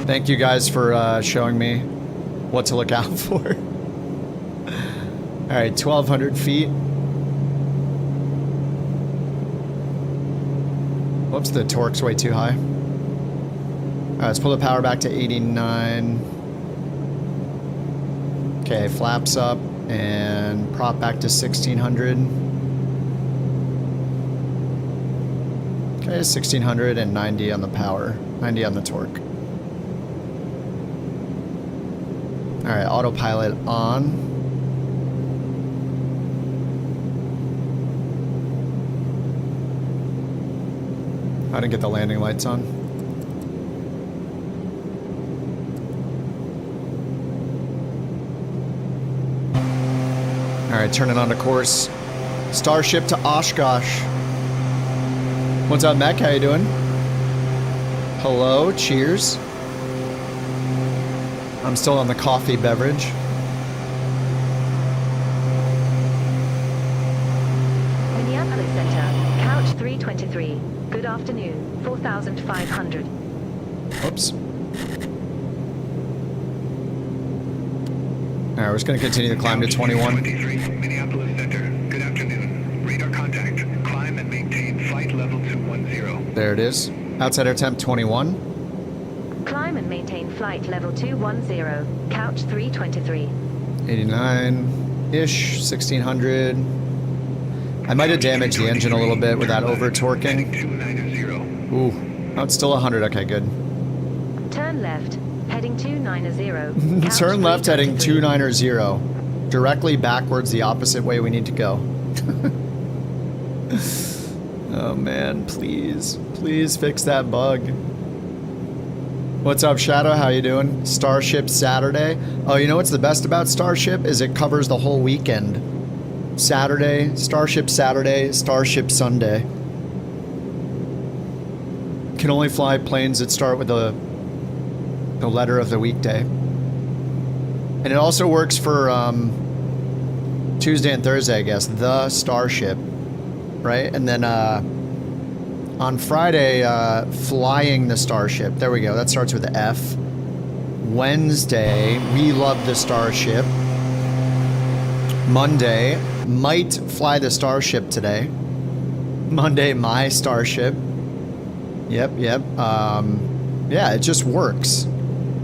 Thank you guys for showing me what to look out for. Alright, 1200 feet. Whoops, the torque's way too high. Alright, let's pull the power back to 89. Okay, flaps up and prop back to 1600. Okay, 1600 and 90 on the power, 90 on the torque. Alright, autopilot on. I didn't get the landing lights on. Alright, turning on to course. Starship to Oshkosh. What's up, Mech? How you doing? Hello, cheers. I'm still on the coffee beverage. Minneapolis Center, couch 323. Good afternoon, 4,500. Oops. Alright, we're just going to continue to climb to 21. 23, Minneapolis Center. Good afternoon. Radar contact. Climb and maintain flight level 210. There it is. Outside air temp 21. Climb and maintain flight level 210, couch 323. 89-ish, 1600. I might have damaged the engine a little bit with that over-torquing. Ooh, no, it's still 100. Okay, good. Turn left, heading 290. couch Turn left, heading 323. 290. Directly backwards, the opposite way we need to go. Oh man, please. Please fix that bug. What's up, Shadow? How you doing? Starship Saturday. Oh, you know what's the best about Starship is it covers the whole weekend. Saturday, Starship Sunday. Can only fly planes that start with the letter of the weekday. And it also works for Tuesday and Thursday, I guess. The Starship, right? And then on Friday, flying the Starship. There we go. That starts with F. Wednesday, we love the Starship. Monday, might fly the Starship today. Monday, my Starship. Yep. Yeah, it just works.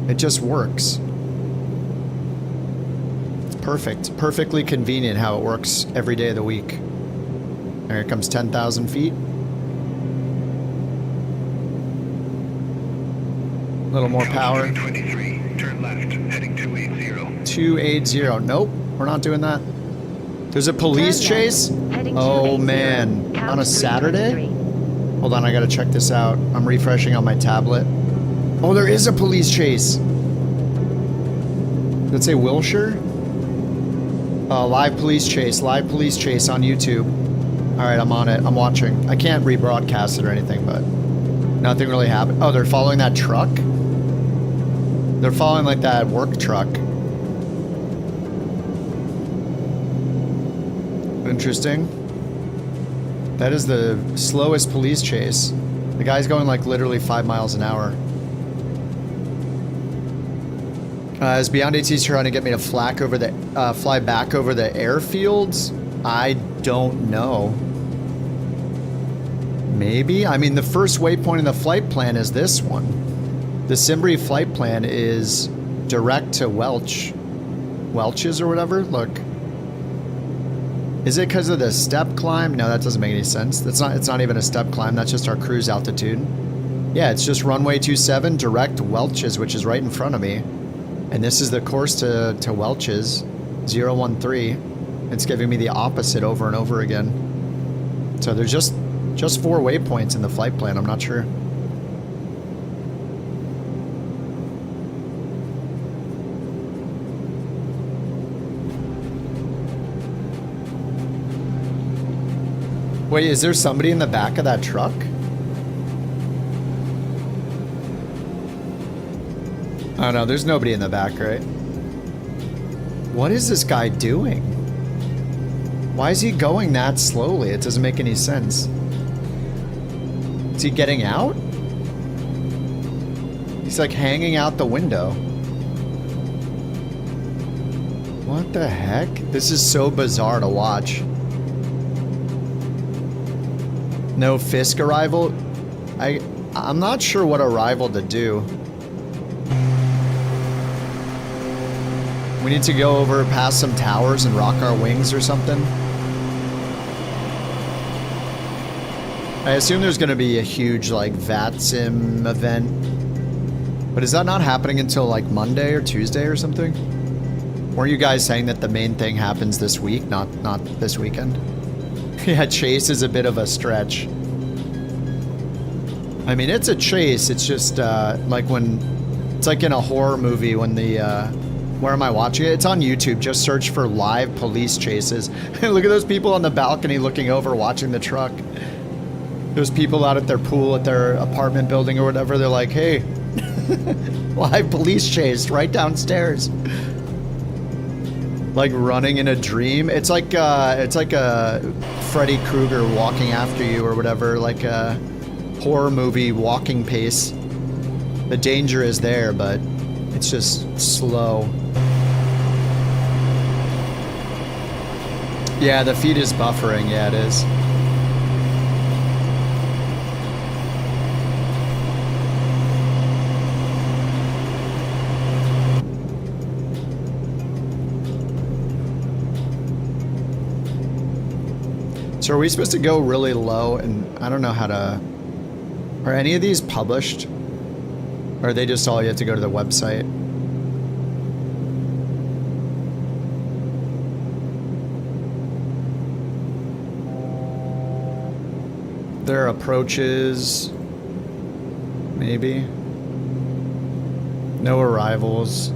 It just works. It's perfect. Perfectly convenient how it works every day of the week. There it comes 10,000 feet. A little more power. 23, turn left, heading 280. 280. Nope, we're not doing that. There's a police chase? Oh man, on a Saturday? Hold on, I gotta check this out. I'm refreshing on my tablet. Oh, there is a police chase. Does it say Wilshire? Live police chase on YouTube. Alright, I'm on it. I'm watching. I can't rebroadcast it or anything, but nothing really happened. Oh, they're following that truck? They're following like that work truck. Interesting. That is the slowest police chase. The guy's going like literally 5 miles an hour. Is Beyond AT's trying to get me to fly back over the airfields? I don't know. Maybe? I mean, the first waypoint in the flight plan is this one. The Simbri flight plan is direct to Welch's or whatever. Look. Is it because of the step climb? No, that doesn't make any sense. It's not even a step climb. That's just our cruise altitude. Yeah, it's just runway 27 direct to Welch's, which is right in front of me. And this is the course to Welch's, 013. It's giving me the opposite over and over again. So there's just 4 waypoints in the flight plan. I'm not sure. Wait, is there somebody in the back of that truck? Oh no, there's nobody in the back, right? What is this guy doing? Why is he going that slowly? It doesn't make any sense. Is he getting out? He's like hanging out the window. What the heck? This is so bizarre to watch. No Fisk arrival? I'm not sure what arrival to do. We need to go over past some towers and rock our wings or something. I assume there's going to be a huge, like, VATSIM event. But is that not happening until, like, Monday or Tuesday or something? Weren't you guys saying that the main thing happens this week, not this weekend? Yeah, chase is a bit of a stretch. I mean, it's a chase. It's just, like when... It's like in a horror movie when the, where am I watching it? It's on YouTube. Just search for live police chases. Look at those people on the balcony looking over, watching the truck. There's people out at their pool at their apartment building or whatever. They're like, hey, live police chase right downstairs. Like running in a dream. It's like a Freddy Krueger walking after you or whatever, like a horror movie walking pace. The danger is there, but it's just slow. Yeah, the feed is buffering. Yeah, it is. So are we supposed to go really low? And I don't know how to... Are any of these published? Or are they just all you have to go to the website? There are approaches. Maybe. No arrivals.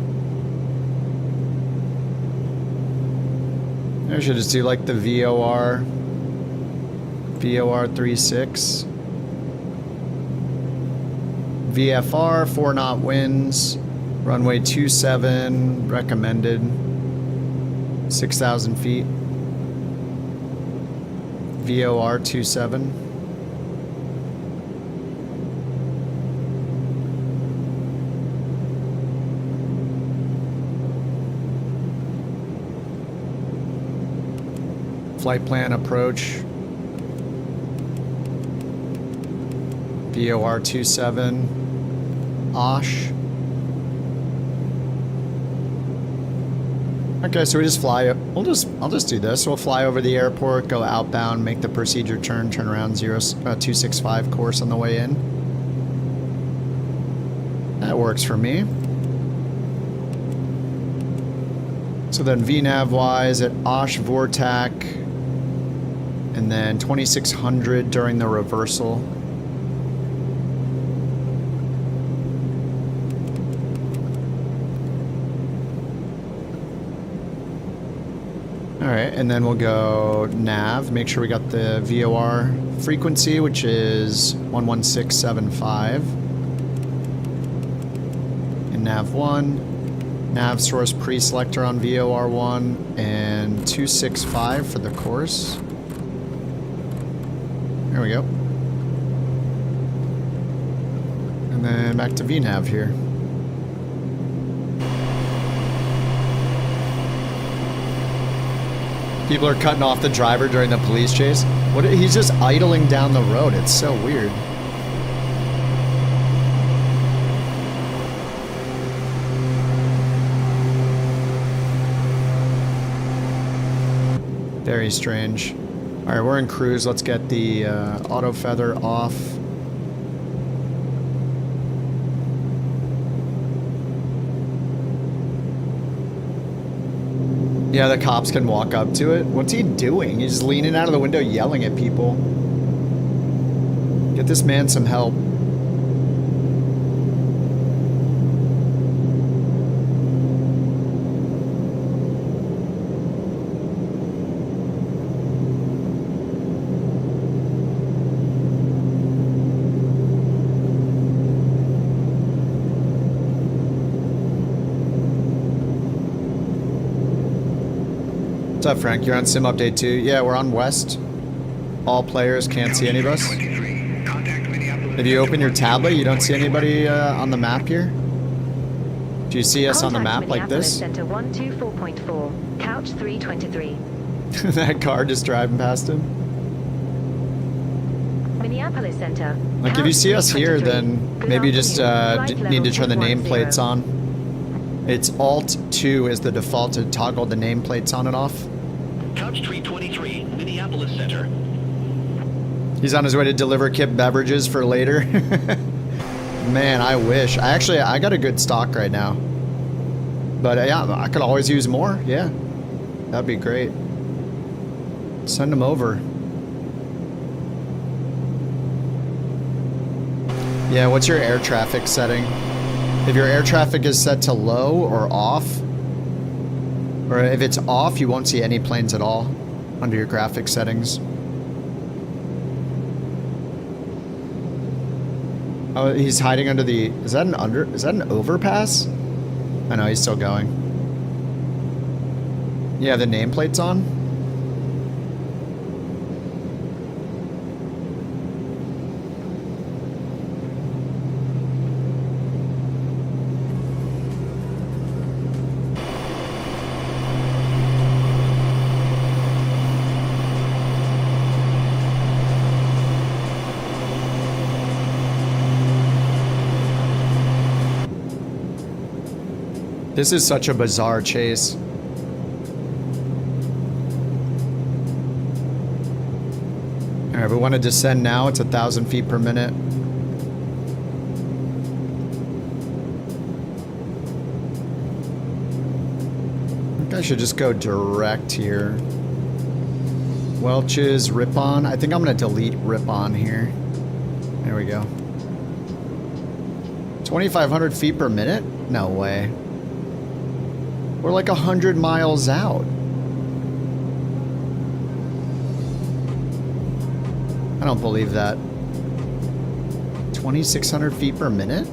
I should just do like the VOR 36. VFR, 4 knot winds, runway 27, recommended 6,000 feet. VOR 27. Flight plan approach. VOR 27. Osh. Okay, so we just fly. I'll just do this. We'll fly over the airport, go outbound, make the procedure turn around 265 course on the way in. That works for me. So then VNAV wise at Osh Vortac, and then 2600 during the reversal. Alright, and then we'll go nav, make sure we got the VOR frequency, which is 11675. And nav 1, nav source pre-selector on VOR 1, and 265 for the course. There we go. And then back to VNav here. People are cutting off the driver during the police chase. He's just idling down the road. It's so weird. Very strange. All right, we're in cruise. Let's get the auto feather off. Yeah, the cops can walk up to it. What's he doing? He's leaning out of the window yelling at people. Get this man some help. What's up, Frank? You're on Sim Update 2. Yeah, we're on West. All players can't see any of us. If you open your tablet, you don't see anybody on the map here? Do you see us on the map like this? Center 124.4, couch 323. That car just driving past him. Minneapolis Center. Like, if you see us here, then maybe you just need to turn the nameplates on. It's Alt-2 is the default to toggle the nameplates on and off. Couch 323, Minneapolis Center. He's on his way to deliver Kip beverages for later. Man, I wish. I got a good stock right now. But yeah, I could always use more. Yeah, that'd be great. Send them over. Yeah, what's your air traffic setting? If your air traffic is set to low or off, or if it's off, you won't see any planes at all under your graphic settings. Oh, he's hiding under the... Is that an overpass? I know, he's still going. Yeah, the nameplate's on? This is such a bizarre chase. Alright, we want to descend now. It's 1,000 feet per minute. I think I should just go direct here. Welch's, Ripon. I think I'm going to delete Ripon here. There we go. 2,500 feet per minute? No way. We're like 100 miles out. I don't believe that. 2,600 feet per minute?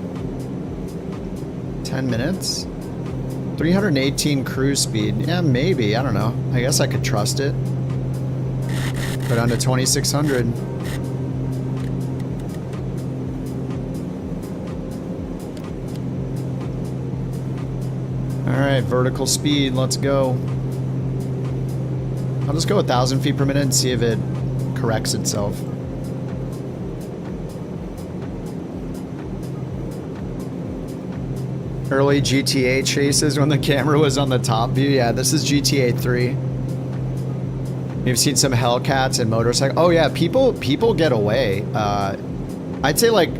10 minutes? 318 cruise speed. Yeah, maybe. I don't know. I guess I could trust it. Go down to 2,600. Alright, vertical speed, let's go. I'll just go 1,000 feet per minute and see if it corrects itself. Early GTA chases when the camera was on the top view. Yeah, this is GTA 3. You've seen some Hellcats and motorcycles. Oh yeah, people get away. I'd say like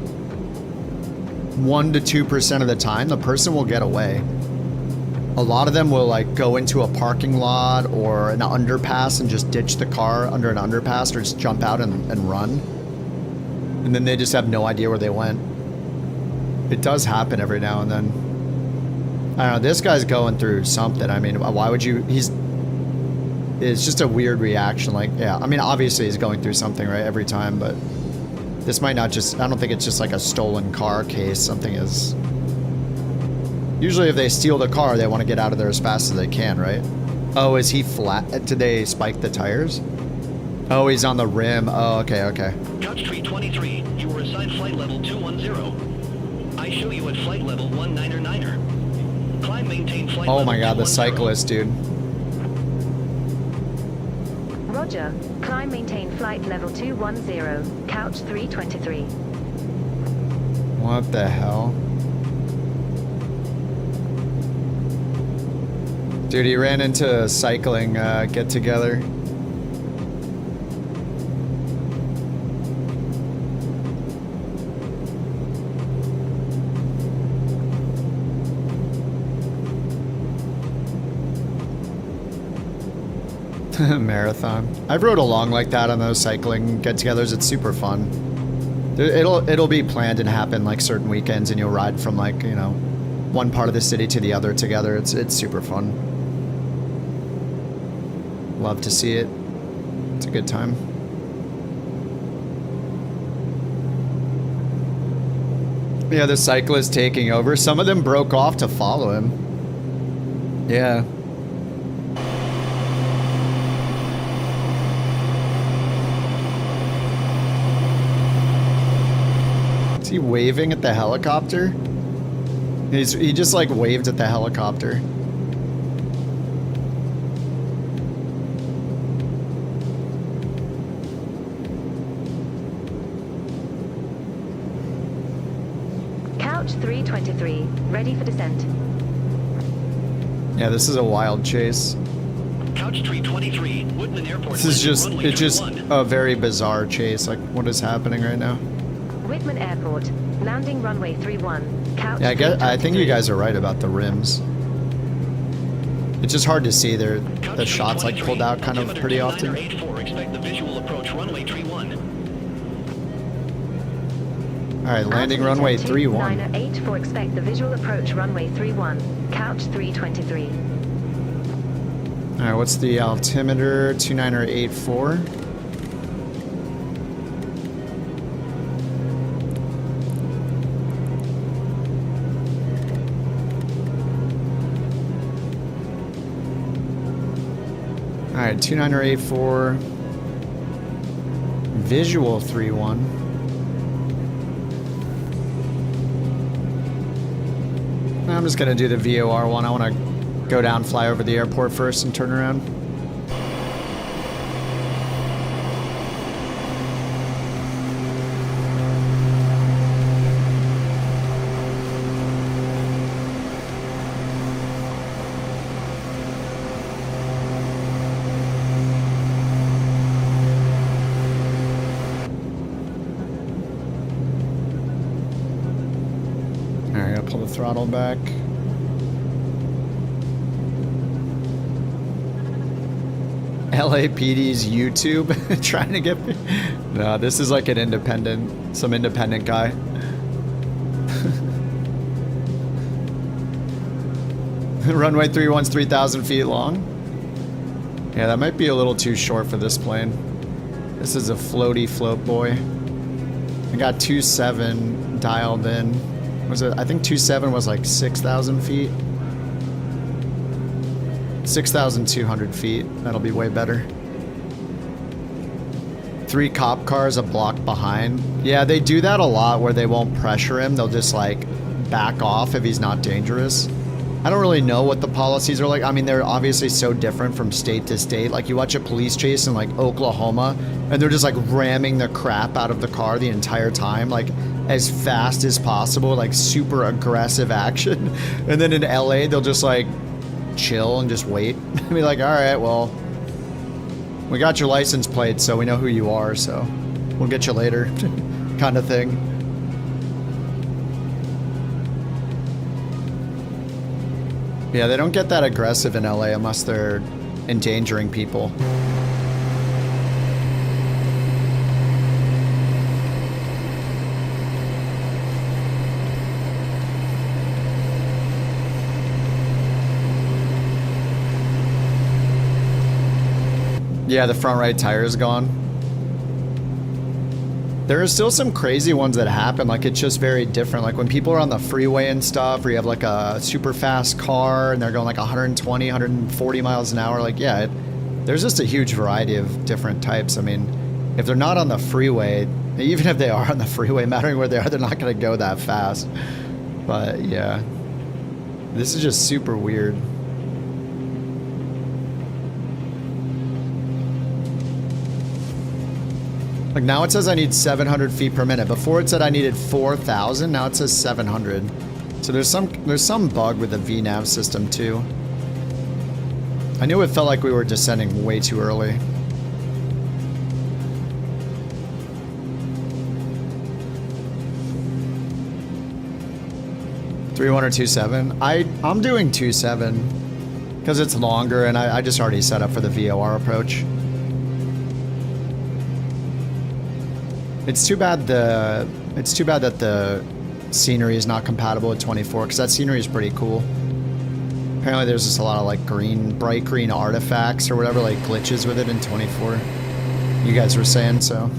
1 to 2% of the time, the person will get away. A lot of them will like go into a parking lot or an underpass and just ditch the car under an underpass or just jump out and run. And then they just have no idea where they went. It does happen every now and then. I don't know, this guy's going through something. I mean, why would you, it's just a weird reaction. Like, yeah, I mean, obviously he's going through something, right, every time, but this might not just, I don't think it's just like a stolen car case. Something is... Usually if they steal the car, they want to get out of there as fast as they can, right? Oh, is he flat? Did they spike the tires? Oh, he's on the rim. Oh, okay, okay. Couch 323, you were assigned flight level 210. I show you at flight level 199er. Climb, maintain flight level 210. Oh my god, the cyclist, dude. Roger. Climb, maintain flight level 210. Couch 323. What the hell? Dude, he ran into a cycling get-together. Marathon. I've rode along like that on those cycling get-togethers. It's super fun. It'll be planned and happen like certain weekends, and you'll ride from like, you know, one part of the city to the other together. It's super fun. Love to see it. It's a good time. Yeah, the cyclist taking over. Some of them broke off to follow him. Yeah. Is he waving at the helicopter? He just like waved at the helicopter. Couch 323, ready for descent. Yeah, this is a wild chase. Couch tree 23, Woodman Airport. This is just, it's just a very bizarre chase. Like, what is happening right now? Whitman Airport, landing runway 31, couch. Yeah, I think you guys are right about the rims. It's just hard to see. The shots like pulled out kind of pretty often. Expect the visual approach runway 31. All right, landing runway 31. 984, expect the visual approach runway 31, couch 323. All right, what's the altimeter? 2984. All right, 2984. Visual 31. I'm just gonna do the VOR one. I want to go down, fly over the airport first, and turn around. Alright, I'll pull the throttle back. LAPD's YouTube trying to get me. No, this is like an independent, some independent guy. Runway 31's 3,000 feet long. Yeah, that might be a little too short for this plane. This is a floaty float boy. I got 2.7 dialed in. Was it? I think 2.7 was like 6,000 feet. 6,200 feet. That'll be way better. 3 cop cars a block behind. Yeah, they do that a lot where they won't pressure him. They'll just like back off if he's not dangerous. I don't really know what the policies are like. I mean, they're obviously so different from state to state. Like you watch a police chase in like Oklahoma and they're just like ramming the crap out of the car the entire time, like as fast as possible, like super aggressive action. And then in LA, they'll just like chill and just wait. Be like, all right, well, we got your license plate, so we know who you are, so we'll get you later, kind of thing. Yeah, they don't get that aggressive in LA unless they're endangering people. Yeah, the front right tire is gone. There are still some crazy ones that happen, like it's just very different. Like when people are on the freeway and stuff, or you have like a super fast car and they're going like 120, 140 miles an hour, like yeah, there's just a huge variety of different types. I mean, if they're not on the freeway, even if they are on the freeway, mattering where they are, they're not gonna go that fast. But yeah, this is just super weird. Like now it says I need 700 feet per minute. Before it said I needed 4,000. Now it says 700. So there's some bug with the VNav system too. I knew it felt like we were descending way too early. $3.1 or 2.7? I'm doing 2.7 because it's longer and I just already set up for the VOR approach. It's too bad that the scenery is not compatible with 24 because that scenery is pretty cool. Apparently there's just a lot of like bright green artifacts or whatever, like glitches with it in 24. You guys were saying so.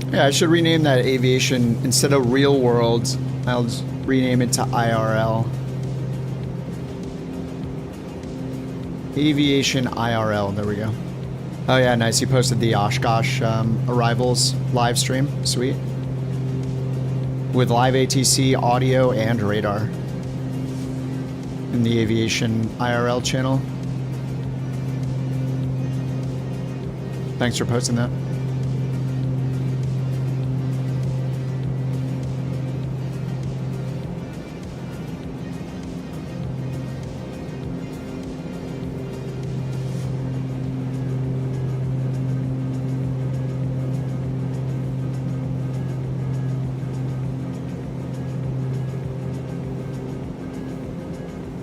Yeah, I should rename that aviation, instead of real world, I'll just rename it to IRL. Aviation IRL. There we go. Oh yeah, nice. You posted the Oshkosh arrivals live stream. Sweet. With live ATC audio and radar in the Aviation IRL channel. Thanks for posting that.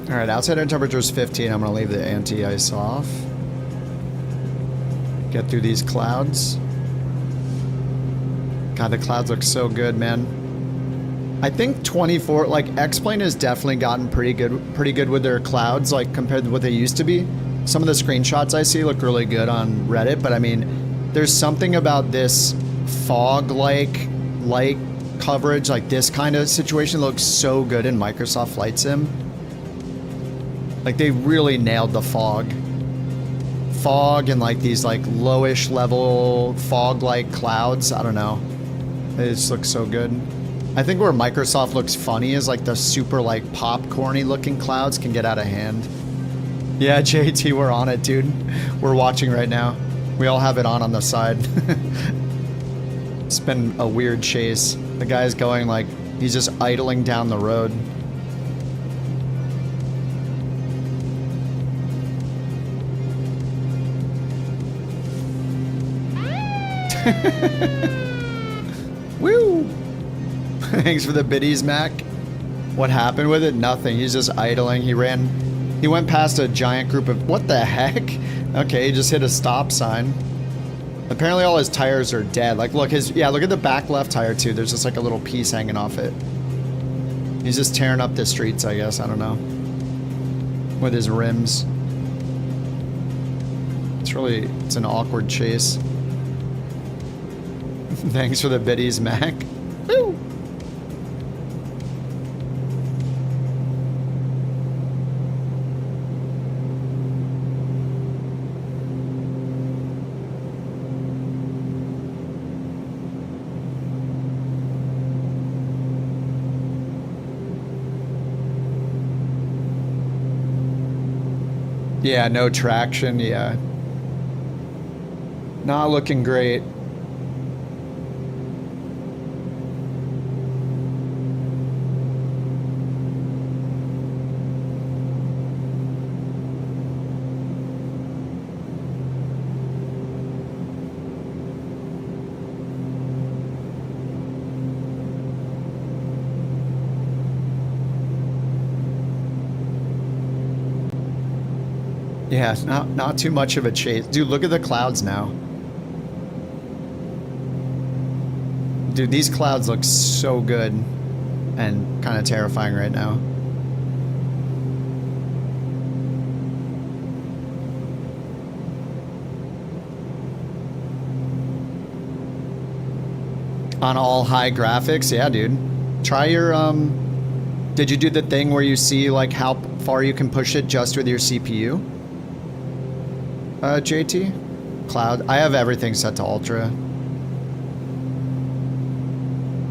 All right, outside air temperature is 15. I'm gonna leave the anti-ice off. Get through these clouds. God, the clouds look so good, man. I think 24, like X-Plane has definitely gotten pretty good with their clouds, like compared to what they used to be. Some of the screenshots I see look really good on Reddit, but I mean, there's something about this fog-like light coverage, like this kind of situation looks so good in Microsoft Flight Sim. Like they really nailed the fog. Fog and like these like lowish level fog-like clouds. I don't know. It just looks so good. I think where Microsoft looks funny is like the super like popcorny looking clouds can get out of hand. Yeah, JT, we're on it, dude. We're watching right now. We all have it on the side. It's been a weird chase. The guy's going like, he's just idling down the road. Woo! Thanks for the biddies, Mac. What happened with it? Nothing. He's just idling. He went past a giant group of... What the heck? Okay, he just hit a stop sign. Apparently all his tires are dead. Like, look, look at the back left tire, too. There's just like a little piece hanging off it. He's just tearing up the streets, I guess. I don't know. With his rims. It's an awkward chase. Thanks for the biddies, Mac. Woo! Yeah, no traction, yeah. Not looking great. Yeah, not too much of a chase. Dude, look at the clouds now. Dude, these clouds look so good and kind of terrifying right now. On all high graphics? Yeah, dude. Try your, did you do the thing where you see like how far you can push it just with your CPU? JT? Cloud. I have everything set to ultra.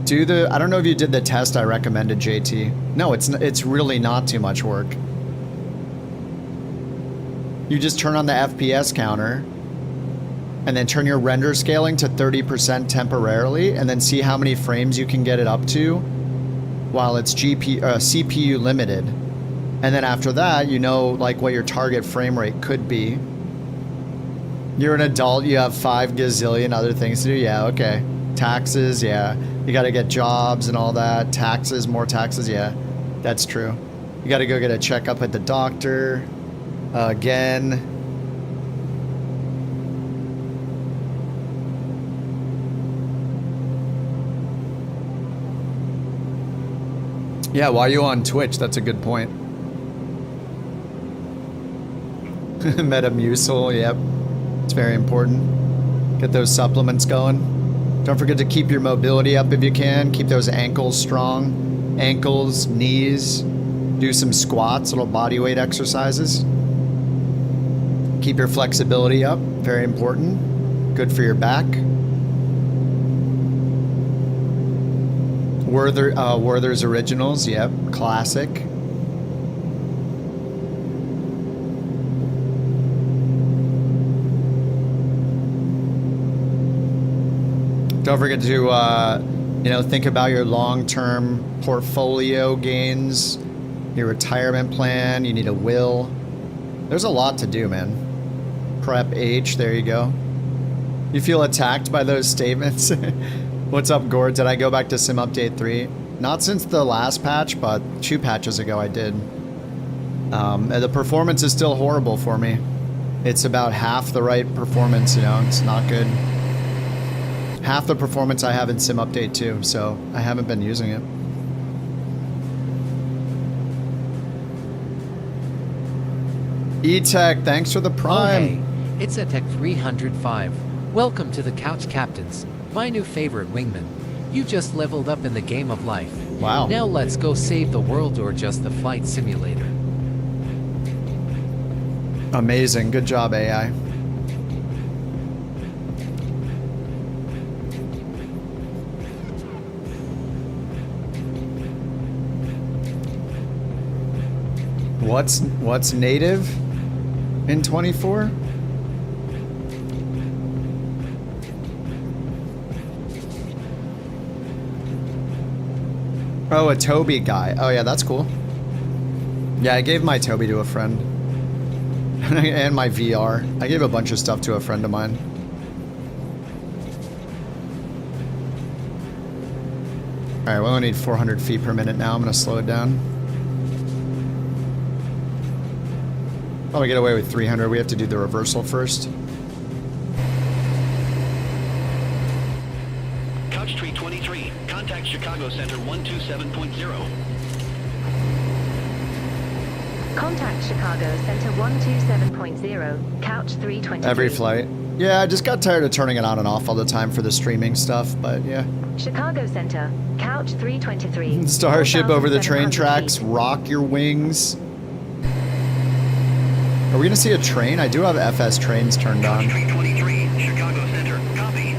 I don't know if you did the test I recommended, JT. No, it's really not too much work. You just turn on the FPS counter and then turn your render scaling to 30% temporarily and then see how many frames you can get it up to while it's CPU limited. And then after that, you know like what your target frame rate could be. You're an adult, you have 5 gazillion other things to do? Yeah, okay. Taxes, yeah. You gotta get jobs and all that. Taxes, more taxes, yeah. That's true. You gotta go get a checkup at the doctor. Again. Yeah, why are you on Twitch? That's a good point. Metamucil, yep. It's very important. Get those supplements going. Don't forget to keep your mobility up if you can. Keep those ankles strong. Ankles, knees. Do some squats, little body weight exercises. Keep your flexibility up, very important. Good for your back. Werther's Originals, yep, classic. Don't forget to, you know, think about your long-term portfolio gains, your retirement plan. You need a will. There's a lot to do, man. Prep H, there you go. You feel attacked by those statements? What's up, Gord? Did I go back to Sim Update 3? Not since the last patch, but 2 patches ago I did. The performance is still horrible for me. It's about half the right performance, you know, it's not good. Half the performance I have in Sim Update 2, so I haven't been using it. E-Tech, thanks for the Prime. Oh, hey, it's Tech 305. Welcome to the Couch Captains, my new favorite wingman. You just leveled up in the game of life. Wow. Now let's go save the world or just the flight simulator. Amazing. Good job, AI. What's native in 24? Oh, a Toby guy. Oh yeah, that's cool. Yeah, I gave my Toby to a friend. And my VR. I gave a bunch of stuff to a friend of mine. Alright, we only need 400 feet per minute now. I'm gonna slow it down. Probably get away with 300. We have to do the reversal first. Couch Tree 23, contact Chicago Center 127.0. Contact Chicago Center 127.0, Couch 323. Every flight. Yeah, I just got tired of turning it on and off all the time for the streaming stuff, but yeah. Chicago Center, Couch 323. Starship over the train 4,700 tracks, feet. rock your wings. Are we gonna see a train? I do have FS trains turned on. Couch Tree 23, Chicago Center, copy.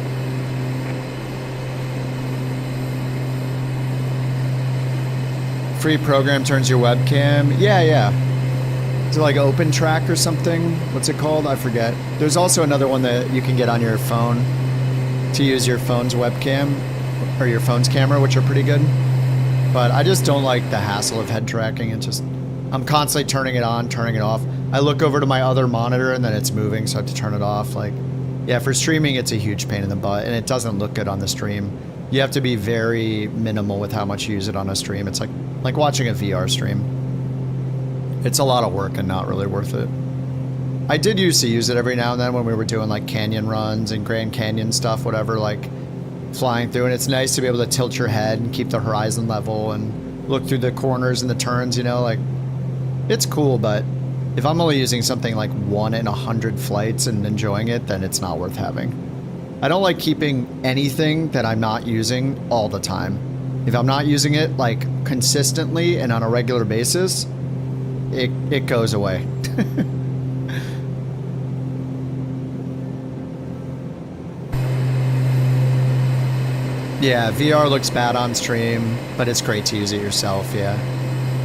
Free program turns your webcam. Yeah. Is it like Open Track or something? What's it called? I forget. There's also another one that you can get on your phone to use your phone's webcam or your phone's camera, which are pretty good. But I just don't like the hassle of head tracking. It's just, I'm constantly turning it on, turning it off. I look over to my other monitor and then it's moving, so I have to turn it off. Like, yeah, for streaming, it's a huge pain in the butt, and it doesn't look good on the stream. You have to be very minimal with how much you use it on a stream. It's like watching a VR stream. It's a lot of work and not really worth it. I did used to use it every now and then when we were doing like canyon runs and Grand Canyon stuff, whatever, like flying through, and it's nice to be able to tilt your head and keep the horizon level and look through the corners and the turns, you know, like, it's cool, but if I'm only using something like 1 in 100 flights and enjoying it, then it's not worth having. I don't like keeping anything that I'm not using all the time. If I'm not using it like consistently and on a regular basis, it goes away. Yeah, VR looks bad on stream, but it's great to use it yourself, yeah.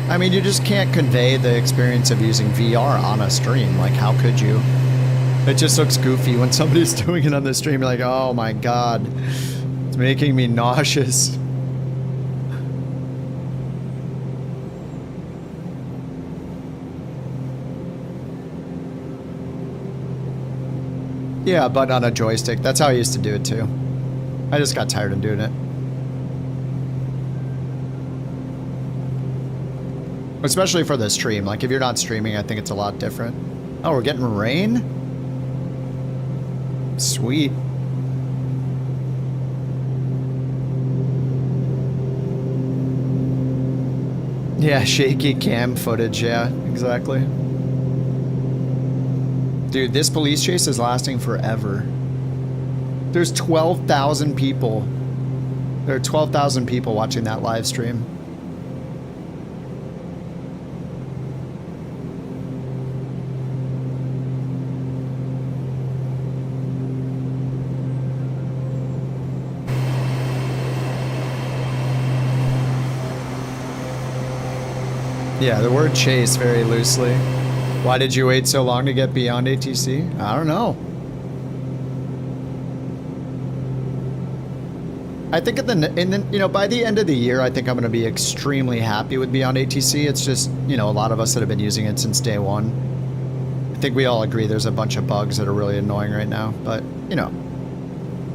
I mean, you just can't convey the experience of using VR on a stream. Like, how could you? It just looks goofy when somebody's doing it on the stream. You're like, oh my god, it's making me nauseous. Yeah, but on a joystick. That's how I used to do it too. I just got tired of doing it. Especially for the stream. Like, if you're not streaming, I think it's a lot different. Oh, we're getting rain? Sweet. Yeah, shaky cam footage, yeah, exactly. Dude, this police chase is lasting forever. There's 12,000 people. There are 12,000 people watching that live stream. Yeah, the word chase very loosely. Why did you wait so long to get beyond ATC? I don't know. I think by the end of the year, I think I'm going to be extremely happy with Beyond ATC. It's just, a lot of us that have been using it since day one. I think we all agree there's a bunch of bugs that are really annoying right now, but,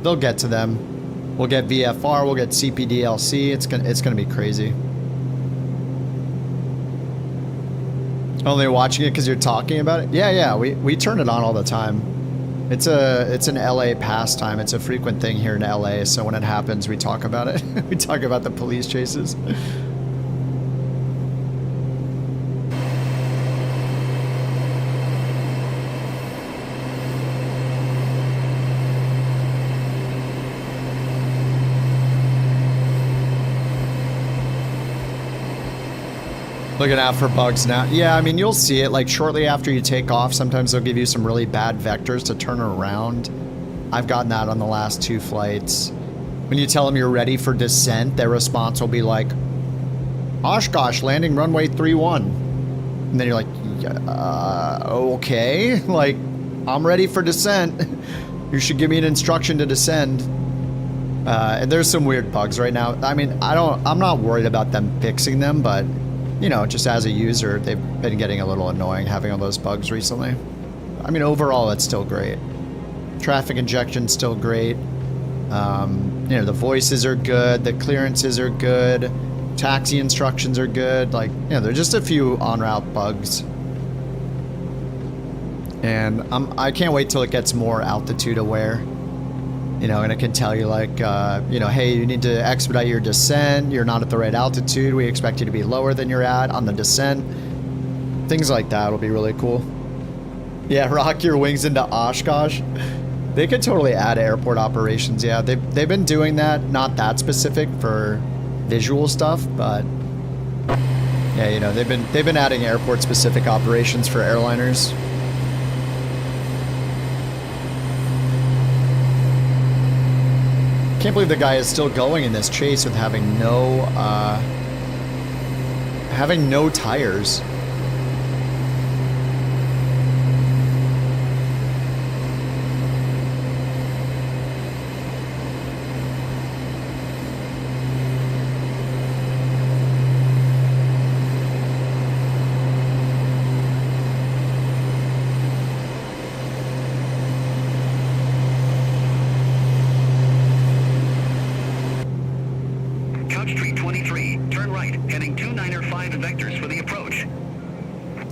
they'll get to them. We'll get VFR, we'll get CPDLC. It's gonna be crazy. Only watching it because you're talking about it? Yeah, we turn it on all the time. It's an LA pastime. It's a frequent thing here in LA, so when it happens, we talk about it. We talk about the police chases. Looking out for bugs now. Yeah, I mean, you'll see it like shortly after you take off. Sometimes they'll give you some really bad vectors to turn around. I've gotten that on the last 2 flights. When you tell them you're ready for descent, their response will be like, Oshkosh, landing runway 31. And then you're like, okay, like, I'm ready for descent. You should give me an instruction to descend. And there's some weird bugs right now. I mean, I'm not worried about them fixing them, but just as a user, they've been getting a little annoying having all those bugs recently. I mean, overall, it's still great. Traffic injection's still great. The voices are good. The clearances are good. Taxi instructions are good. Like, there's just a few en route bugs. And I can't wait till it gets more altitude aware. And it can tell you like, hey, you need to expedite your descent. You're not at the right altitude. We expect you to be lower than you're at on the descent. Things like that will be really cool. Yeah, rock your wings into Oshkosh. They could totally add airport operations. Yeah, they've been doing that. Not that specific for visual stuff, but yeah, they've been adding airport specific operations for airliners. Can't believe the guy is still going in this chase with having no tires.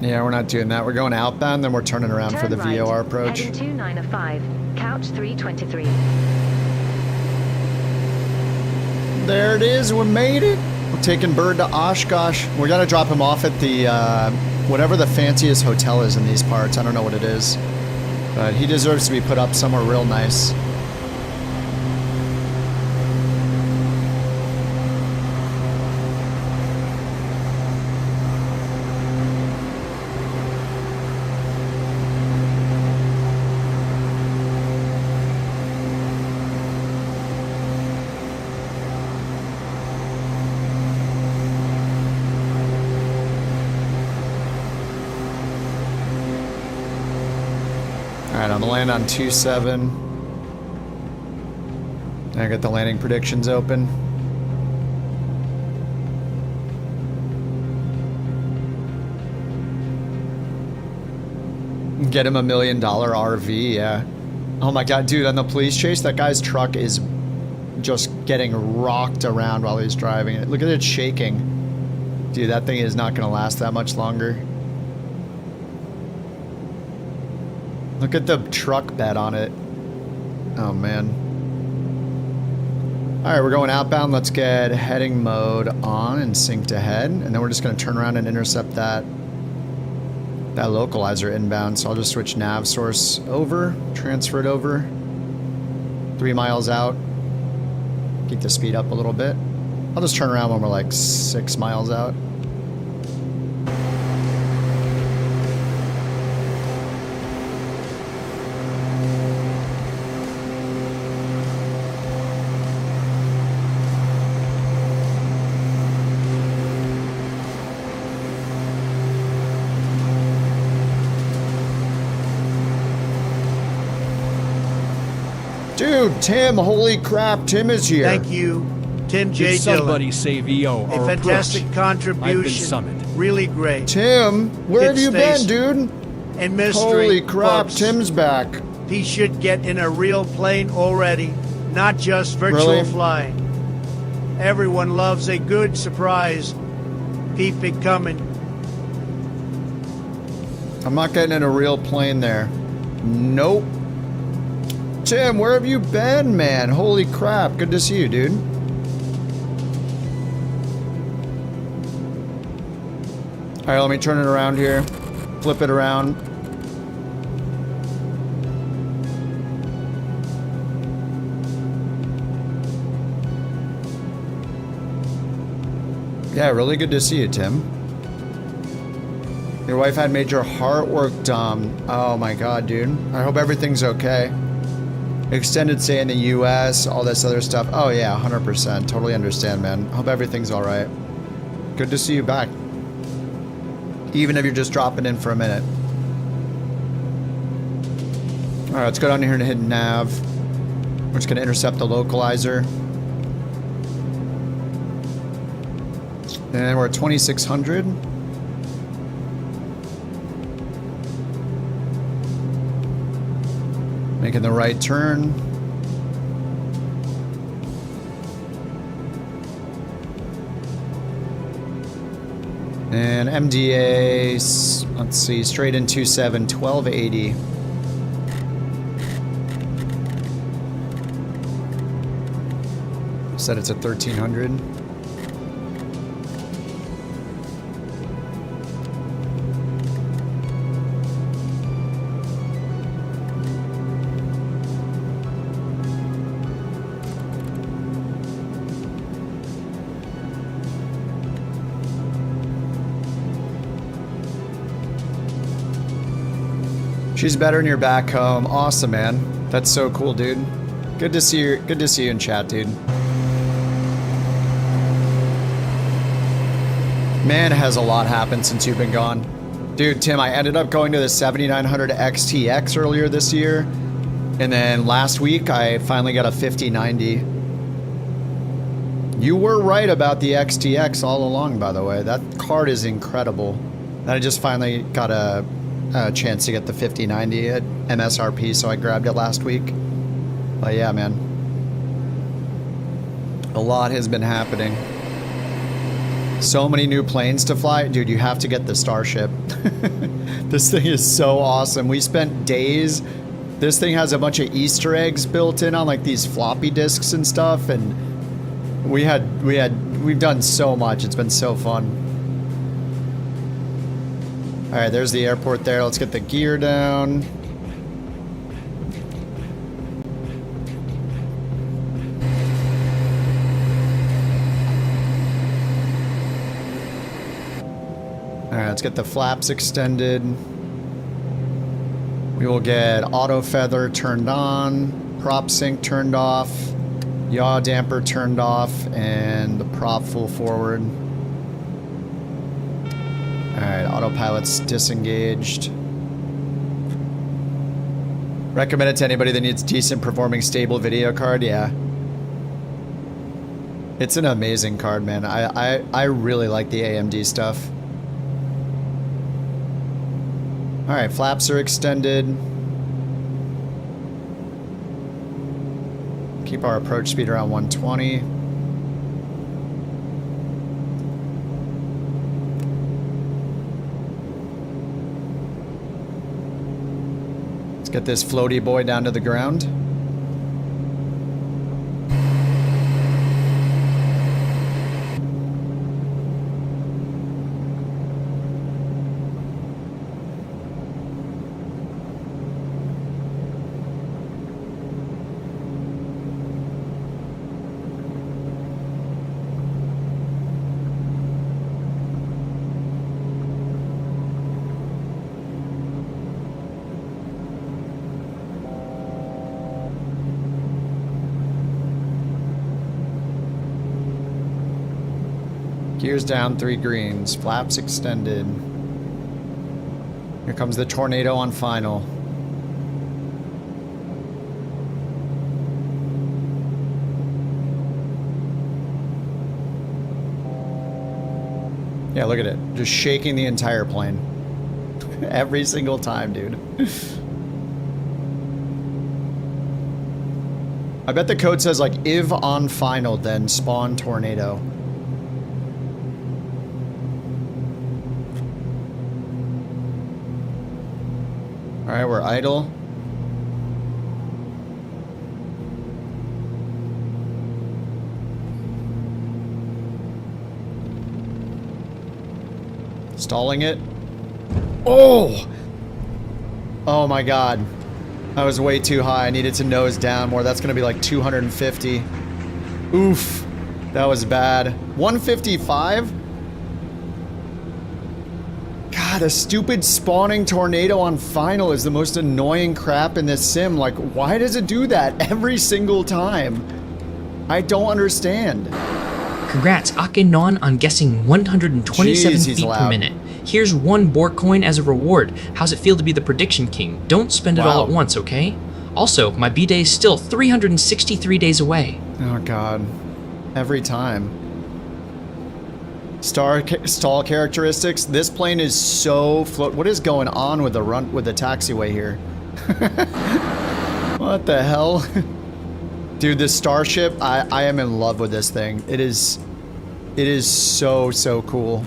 Yeah, we're not doing that. We're going outbound, then we're turning around for the VOR approach. Heading 295, couch 323. There it is. We made it. We're taking Bird to Oshkosh. We got to drop him off at the, whatever the fanciest hotel is in these parts. I don't know what it is. But he deserves to be put up somewhere real nice. Alright, I'm gonna land on 27. I got the landing predictions open. Get him $1 million RV, yeah. Oh my god, dude, on the police chase, that guy's truck is just getting rocked around while he's driving it. Look at it shaking. Dude, that thing is not gonna last that much longer. Look at the truck bed on it. Oh, man. Alright, we're going outbound. Let's get heading mode on and sync to head. And then we're just going to turn around and intercept that localizer inbound. So I'll just switch nav source over, transfer it over. 3 miles out. Keep the speed up a little bit. I'll just turn around when we're like 6 miles out. Dude, Tim, holy crap, Tim is here. Thank you, Tim J. Did somebody Dillon. say VO or A fantastic approach? contribution. I've been summoned. Really great. Tim, where have you been, Stacy. dude? And mystery. Holy crap, folks. Tim's back. He should get in a real plane already, not just virtual Really? flying. Everyone loves a good surprise. Keep it coming. I'm not getting in a real plane there. Nope. Tim, where have you been, man? Holy crap, good to see you, dude. Alright, let me turn it around here. Flip it around. Yeah, really good to see you, Tim. Your wife had major heart work done. Oh my god, dude. I hope everything's okay. Extended stay in the US, all this other stuff. Oh yeah, 100%. Totally understand, man. Hope everything's alright. Good to see you back. Even if you're just dropping in for a minute. Alright, let's go down here and hit nav. We're just gonna intercept the localizer. And we're at 2600. Making the right turn. And MDA, let's see, straight in 27, 1280. Said it's at 1300. She's better and you're back home. Awesome, man. That's so cool, dude. Good to see you. Good to see you in chat, dude. Man, has a lot happened since you've been gone. Dude, Tim, I ended up going to the 7900 XTX earlier this year. And then last week, I finally got a 5090. You were right about the XTX all along, by the way. That card is incredible. And I just finally got a chance to get the 5090 at MSRP, so I grabbed it last week. But yeah, man. A lot has been happening. So many new planes to fly. Dude, you have to get the Starship. This thing is so awesome. We spent days. This thing has a bunch of Easter eggs built in on like these floppy disks and stuff, and we've done so much. It's been so fun. All right, there's the airport there. Let's get the gear down. All right, let's get the flaps extended. We will get auto feather turned on, prop sync turned off, yaw damper turned off, and the prop full forward. Alright, autopilot's disengaged. Recommend it to anybody that needs decent performing stable video card, yeah. It's an amazing card, man. I really like the AMD stuff. Alright, flaps are extended. Keep our approach speed around 120. Get this floaty boy down to the ground. Gears down, 3 greens. Flaps extended. Here comes the tornado on final. Yeah, look at it. Just shaking the entire plane. Every single time, dude. I bet the code says like, if on final, then spawn tornado. Alright, we're idle. Stalling it. Oh! Oh my god. I was way too high. I needed to nose down more. That's gonna be like 250. Oof. That was bad. 155? God, a stupid spawning tornado on final is the most annoying crap in this sim. Like, why does it do that every single time? I don't understand. Congrats, Akenon, on guessing 127 Jeez, feet per minute. Here's 1 BorkCoin as a reward. How's it feel to be the prediction king? Don't spend it all at once, okay? Also, my B-day is still 363 days away. Oh god. Every time. Stall characteristics. This plane is so float. What is going on with the taxiway here? What the hell? Dude, this Starship, I am in love with this thing. It is so cool.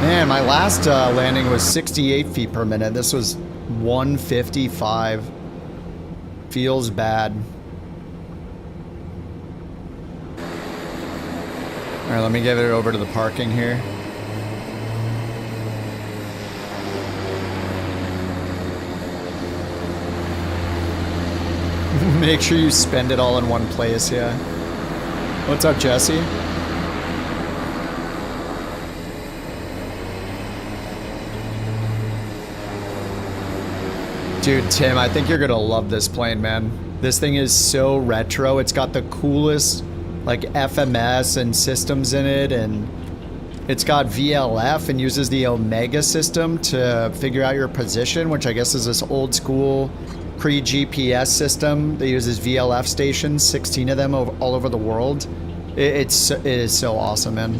Man, my last landing was 68 feet per minute. This was 155. Feels bad. All right, let me give it over to the parking here. Make sure you spend it all in one place, yeah. What's up, Jesse? Dude, Tim, I think you're gonna love this plane, man. This thing is so retro. It's got the coolest, like, FMS and systems in it, and it's got VLF and uses the Omega system to figure out your position, which I guess is this old school pre-GPS system that uses VLF stations, 16 of them all over the world. It is so awesome, man.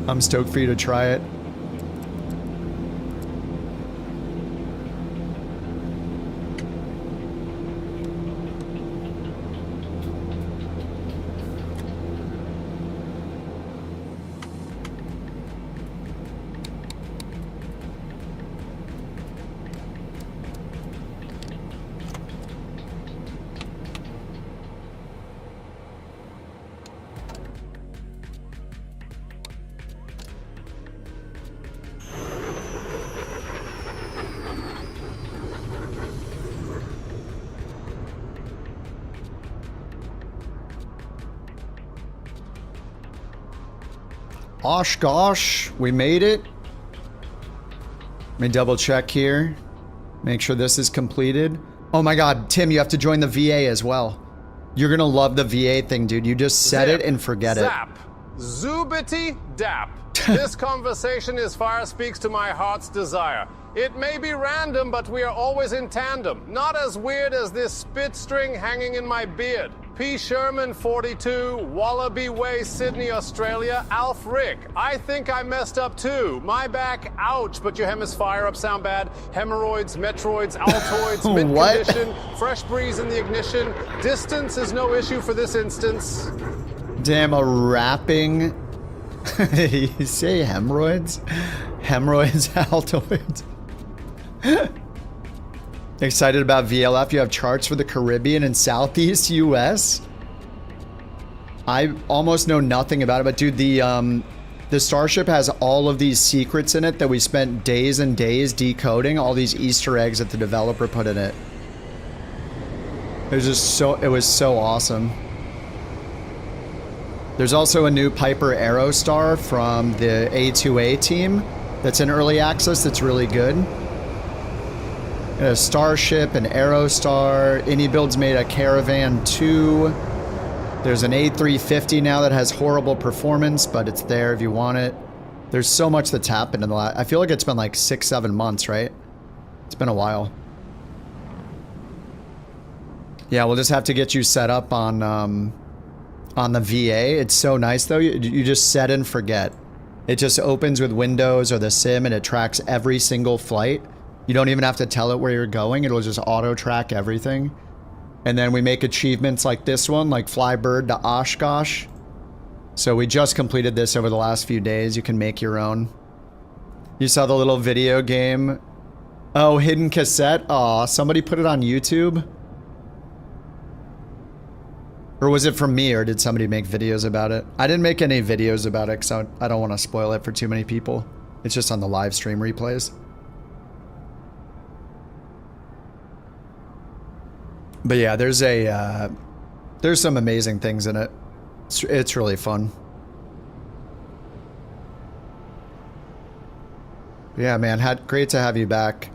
I'm stoked for you to try it. Oshkosh, we made it. Let me double check here. Make sure this is completed. Oh my god, Tim, you have to join the VA as well. You're gonna love the VA thing, dude. You just set it and forget Zap. Zoobity dap. This conversation is fire speaks to my heart's desire. It may be random, but we are always in tandem. Not as weird as this spit string hanging in my beard. P. Sherman, 42, Wallaby Way, Sydney, Australia. Alf Rick, I think I messed up too. My back, ouch, but your hemisphere up sound bad. Hemorrhoids, metroids, altoids, mid-condition, fresh breeze in the ignition. Distance is no issue for this instance. Damn, a rapping... You say hemorrhoids? Hemorrhoids, altoids. Excited about VLF? You have charts for the Caribbean and Southeast US? I almost know nothing about it, but dude, the Starship has all of these secrets in it that we spent days and days decoding, all these Easter eggs that the developer put in it. It was just it was so awesome. There's also a new Piper Aerostar from the A2A team that's in early access that's really good. A Starship, an Aerostar. AnyBuilds made a Caravan 2. There's an A350 now that has horrible performance, but it's there if you want it. There's so much that's happened in the last... I feel like it's been like 6-7 months, right? It's been a while. Yeah, we'll just have to get you set up on on the VA. It's so nice though. You just set and forget. It just opens with Windows or the sim and it tracks every single flight. You don't even have to tell it where you're going. It'll just auto track everything. And then we make achievements like this one, like fly bird to Oshkosh. So we just completed this over the last few days. You can make your own. You saw the little video game. Oh, hidden cassette. Aw, somebody put it on YouTube. Or was it from me, or did somebody make videos about it? I didn't make any videos about it because I don't want to spoil it for too many people. It's just on the live stream replays. But yeah, there's some amazing things in it. It's really fun. Yeah, man, great to have you back.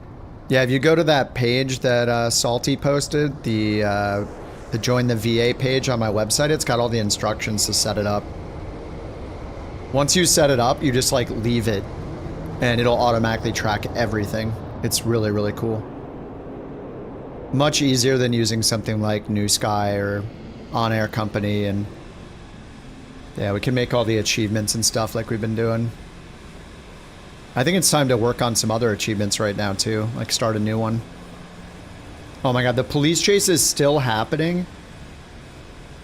Yeah, if you go to that page that Salty posted, the join the VA page on my website, it's got all the instructions to set it up. Once you set it up, you just like leave it and it'll automatically track everything. It's really, really cool. Much easier than using something like New Sky or On Air Company, and yeah, we can make all the achievements and stuff like we've been doing. I think it's time to work on some other achievements right now too, like start a new one. Oh my god, the police chase is still happening.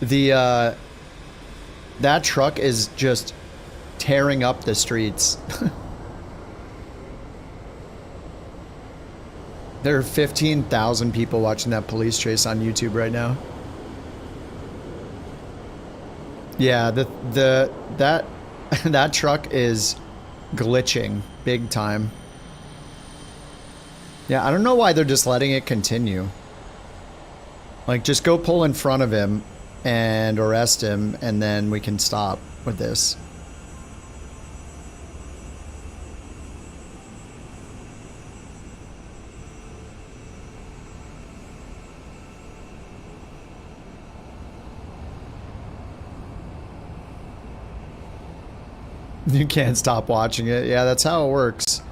That truck is just tearing up the streets. There are 15,000 people watching that police chase on YouTube right now. Yeah, that truck is glitching big time. Yeah, I don't know why they're just letting it continue. Like, just go pull in front of him and arrest him, and then we can stop with this. You can't stop watching it. Yeah, that's how it works.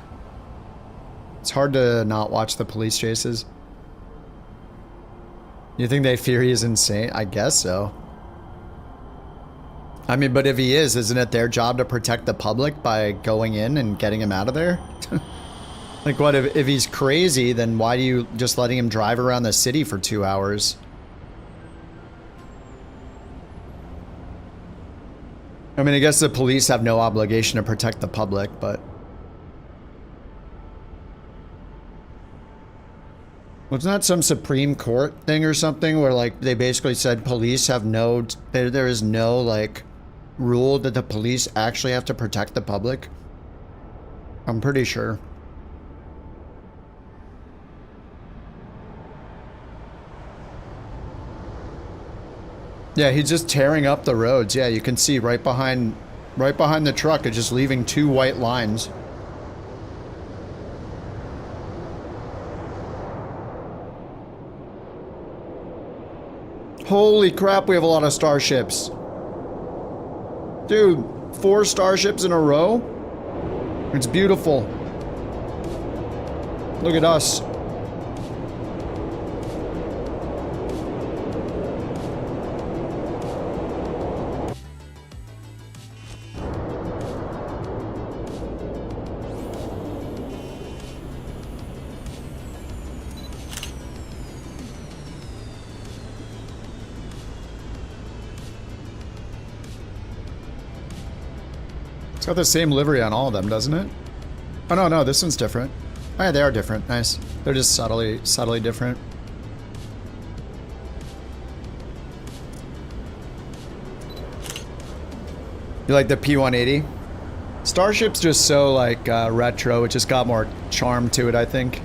It's hard to not watch the police chases. You think they fear he's insane? I guess so. I mean, but if he is, isn't it their job to protect the public by going in and getting him out of there? Like, what if he's crazy, then why do you just letting him drive around the city for 2 hours? I mean, I guess the police have no obligation to protect the public, but... Wasn't that some Supreme Court thing or something where, like, they basically said police have no... There is no, like, rule that the police actually have to protect the public? I'm pretty sure. Yeah, he's just tearing up the roads. Yeah, you can see right behind the truck, it's just leaving 2 white lines. Holy crap, we have a lot of starships. Dude, 4 starships in a row? It's beautiful. Look at us. It's got the same livery on all of them, doesn't it? Oh, no, this one's different. Oh, yeah, they are different. Nice. They're just subtly different. You like the P-180? Starship's just so, like, retro. It just got more charm to it, I think.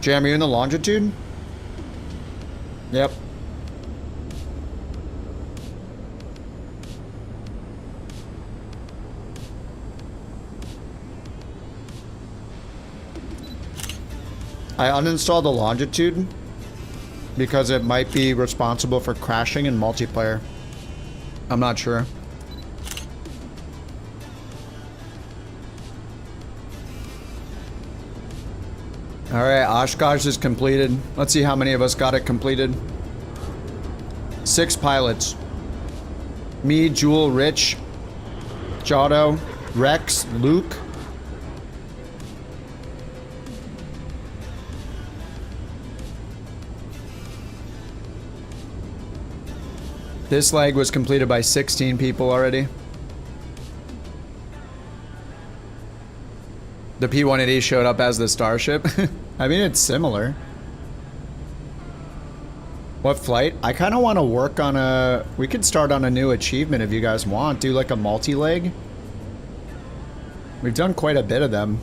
Jam, are you in the longitude? Yep. I uninstalled the longitude because it might be responsible for crashing in multiplayer. I'm not sure. All right, Oshkosh is completed. Let's see how many of us got it completed. 6 pilots. Me, Jewel, Rich, Jotto, Rex, Luke. This leg was completed by 16 people already. The P-180 showed up as the Starship. I mean, it's similar. What flight? I kind of want to work on a... We could start on a new achievement if you guys want. Do like a multi-leg. We've done quite a bit of them.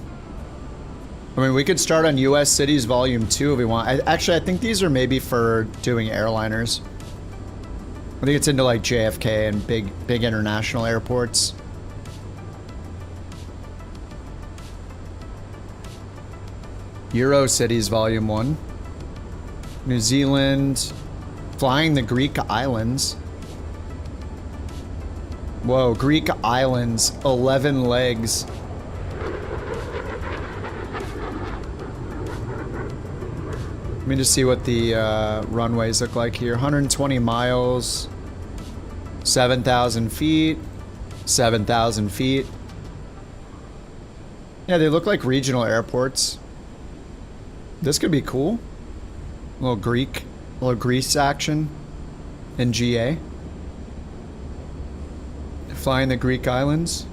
I mean, we could start on US Cities Volume 2 if we want. Actually, I think these are maybe for doing airliners. I think it's into like JFK and big international airports. Euro Cities Volume 1. New Zealand. Flying the Greek Islands. Whoa, Greek Islands. 11 legs. Let me just see what the runways look like here. 120 miles. 7,000 feet. 7,000 feet. Yeah, they look like regional airports. This could be cool. A little Greece action in GA. Flying the Greek islands.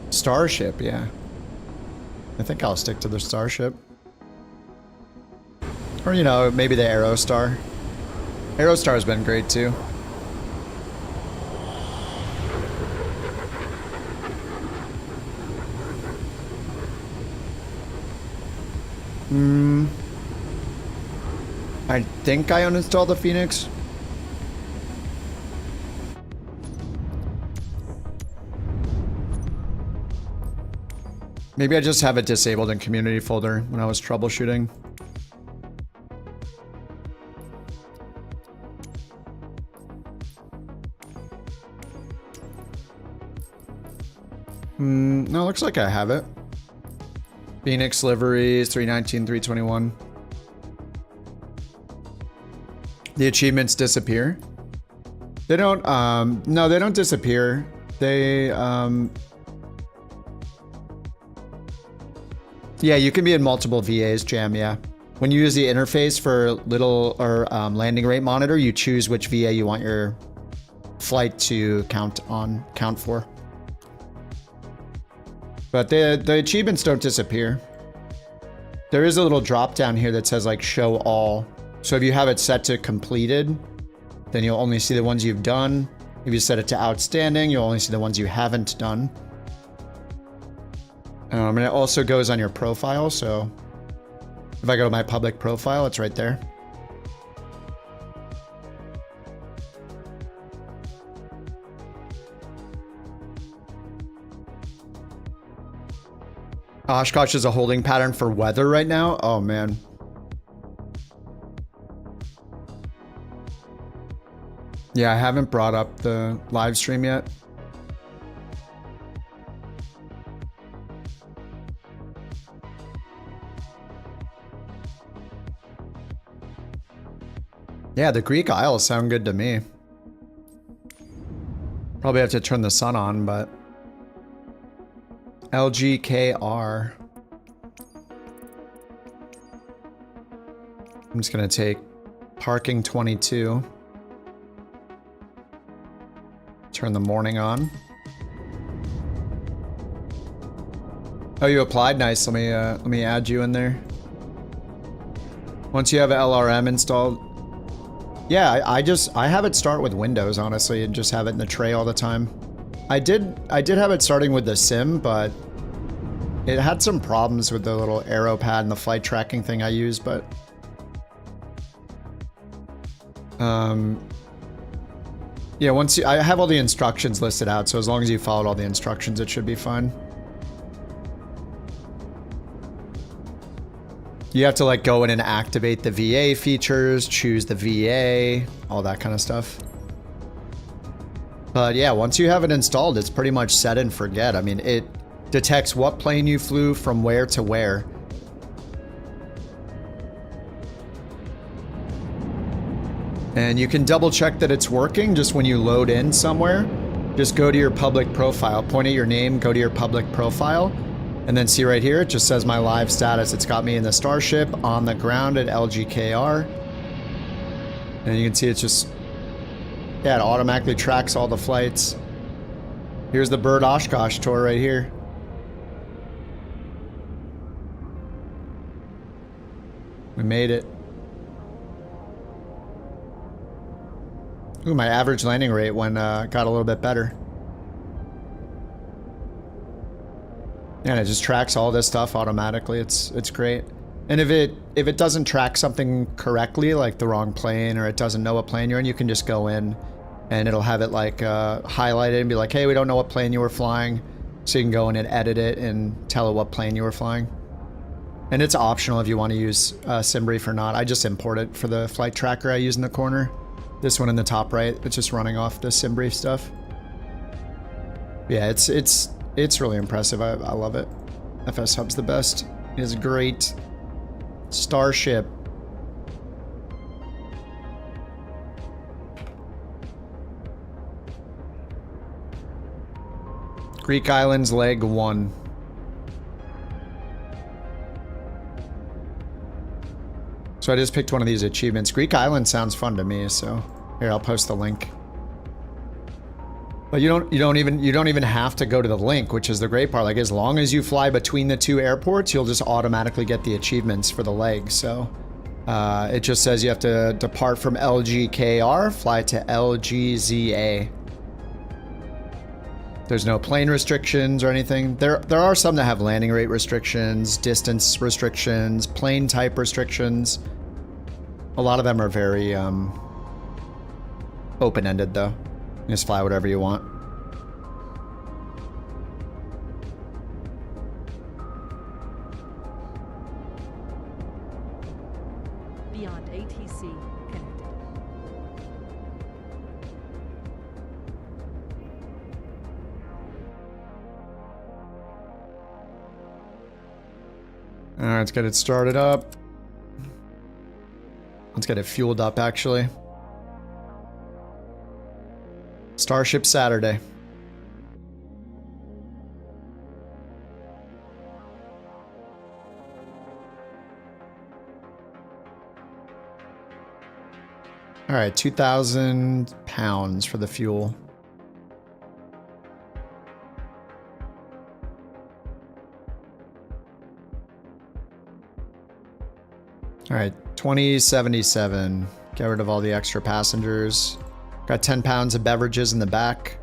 Starship, yeah. I think I'll stick to the Starship. Or, you know, maybe the Aerostar. Aerostar's been great too. I think I uninstalled the Phoenix. Maybe I just have it disabled in community folder when I was troubleshooting. No, looks like I have it. Phoenix liveries, 319, 321. The achievements disappear. They don't, no, they don't disappear. They, yeah, you can be in multiple VAs, Jam, yeah. When you use the interface for little or landing rate monitor, you choose which VA you want your flight to count for. But the achievements don't disappear. There is a little drop down here that says like show all. So if you have it set to completed, then you'll only see the ones you've done. If you set it to outstanding, you'll only see the ones you haven't done. And it also goes on your profile, so if I go to my public profile, it's right there. Oshkosh is a holding pattern for weather right now. Oh man. Yeah, I haven't brought up the live stream yet. Yeah, the Greek Isles sound good to me. Probably have to turn the sun on, but... LGKR. I'm just gonna take parking 22. Turn the morning on. Oh, you applied? Nice. Let me add you in there. Once you have LRM installed. Yeah, I have it start with Windows, honestly, and just have it in the tray all the time. I did have it starting with the sim, but it had some problems with the little arrow pad and the flight tracking thing I use, but yeah, I have all the instructions listed out, so as long as you followed all the instructions, it should be fine. You have to like go in and activate the VA features, choose the VA, all that kind of stuff. But yeah, once you have it installed, it's pretty much set and forget. I mean, Detects what plane you flew from where to where. And you can double check that it's working just when you load in somewhere. Just go to your public profile, point at your name, go to your public profile, and then see right here, it just says my live status. It's got me in the Starship on the ground at LGKR. And you can see it's just, yeah, it automatically tracks all the flights. Here's the Bird Oshkosh tour right here. We made it. Ooh, my average landing rate got a little bit better. And it just tracks all this stuff automatically. It's great. And if it doesn't track something correctly, like the wrong plane, or it doesn't know what plane you're in, you can just go in and it'll have it like highlighted and be like, hey, we don't know what plane you were flying. So you can go in and edit it and tell it what plane you were flying. And it's optional if you want to use SimBrief or not. I just import it for the flight tracker I use in the corner. This one in the top right, it's just running off the SimBrief stuff. Yeah, it's really impressive. I love it. FSHub's the best. It's great. Starship. Greek Islands, leg 1. So I just picked one of these achievements. Greek Island sounds fun to me, so here, I'll post the link. But you don't even have to go to the link, which is the great part. Like, as long as you fly between the 2 airports, you'll just automatically get the achievements for the leg. So it just says you have to depart from LGKR, fly to LGZA. There's no plane restrictions or anything. There are some that have landing rate restrictions, distance restrictions, plane type restrictions. A lot of them are very open-ended though. You just fly whatever you want. Beyond ATC connected. All right, let's get it started up. Let's get it fueled up, actually. Starship Saturday. All right, 2,000 pounds for the fuel. All right, 2077. Get rid of all the extra passengers. Got 10 pounds of beverages in the back.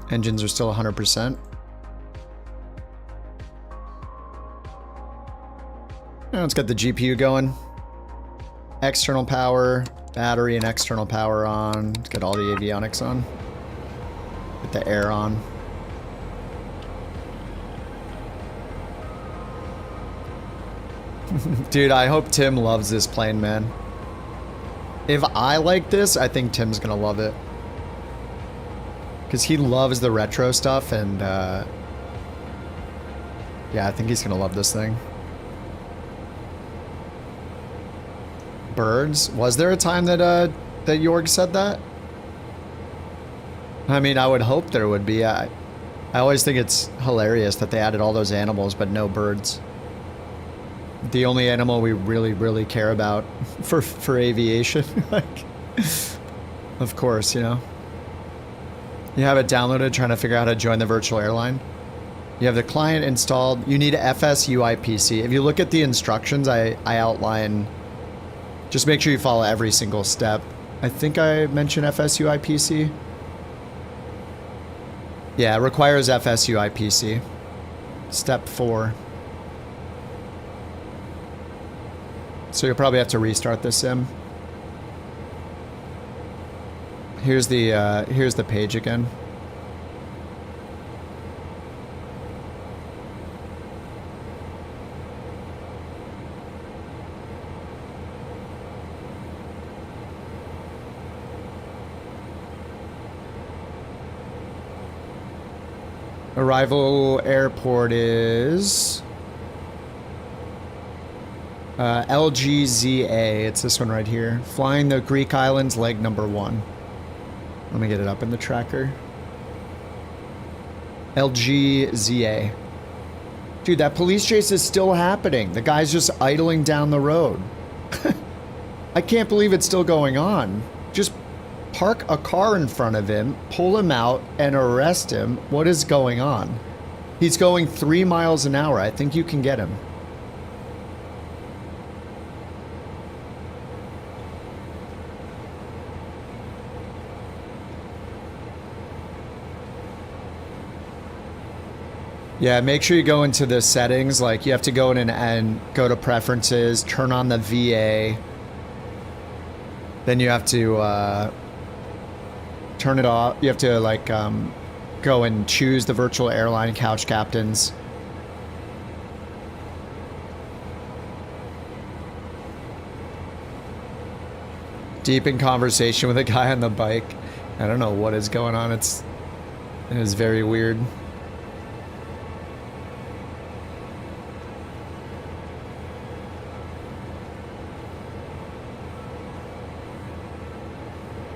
Engines are still 100%. Now let's get the GPU going. External power, battery and external power on. Let's get all the avionics on. Get the air on. Dude, I hope Tim loves this plane, man. If I like this, I think Tim's gonna love it. Because he loves the retro stuff, and yeah, I think he's gonna love this thing. Birds? Was there a time that that Jorg said that? I mean, I would hope there would be. I always think it's hilarious that they added all those animals, but no birds. The only animal we really care about for aviation. Like, of course, you know. You have it downloaded, trying to figure out how to join the virtual airline. You have the client installed. You need FSUIPC. If you look at the instructions, I outline. Just make sure you follow every single step. I think I mentioned FSUIPC. Yeah, it requires FSUIPC. Step 4. So you'll probably have to restart the sim. Here's the page again. Arrival airport is LGZA. It's this one right here. Flying the Greek Islands, leg number 1. Let me get it up in the tracker. LGZA. Dude, that police chase is still happening. The guy's just idling down the road. I can't believe it's still going on. Just park a car in front of him, pull him out, and arrest him. What is going on? He's going 3 miles an hour. I think you can get him. Yeah, make sure you go into the settings. Like, you have to go in and go to preferences, turn on the VA. Then you have to turn it off. You have to, like, go and choose the virtual airline couch captains. Deep in conversation with a guy on the bike. I don't know what is going on. It is very weird.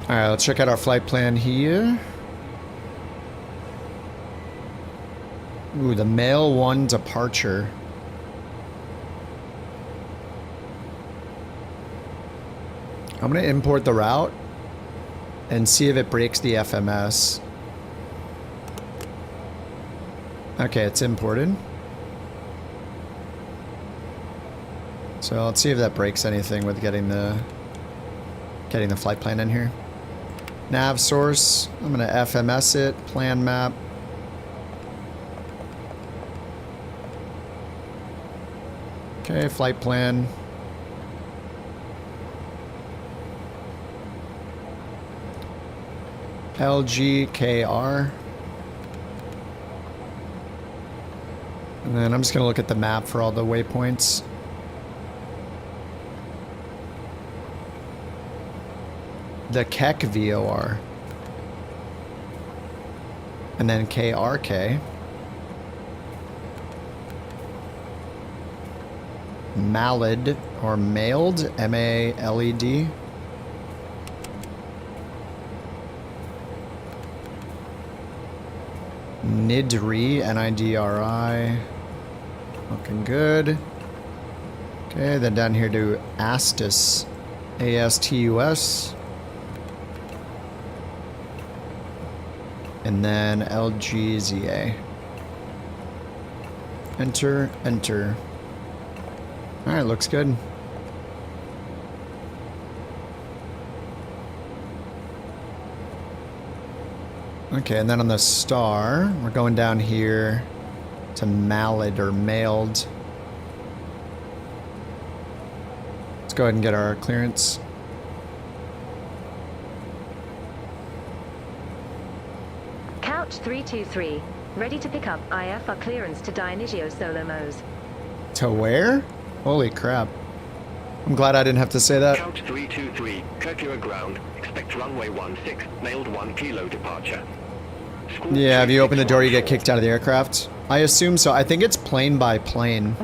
Alright, let's check out our flight plan here. Ooh, the Mail 1 departure. I'm going to import the route and see if it breaks the FMS. Okay, it's imported. So let's see if that breaks anything with getting the flight plan in here. Nav source, I'm going to FMS it, plan map. Okay, flight plan. LGKR. And then I'm just going to look at the map for all the waypoints. The Keck VOR. And then KRK. Maled or mailed, M-A-L-E-D. Nidri, N-I-D-R-I. Looking good. Okay, then down here to Astus, A-S-T-U-S. And then LGZA. Enter, enter. Alright, looks good. Okay, and then on the star, we're going down here to Maled or mailed. Let's go ahead and get our clearance. Couch 323, ready to pick up IFR clearance to Dionysio Solo Mose. To where? Holy crap. I'm glad I didn't have to say that. Couch 323, Kirkura ground. Expect runway 16, nailed 1 kilo departure. Yeah, if you open the door, you get kicked out of the aircraft. I assume so. I think it's plane by plane.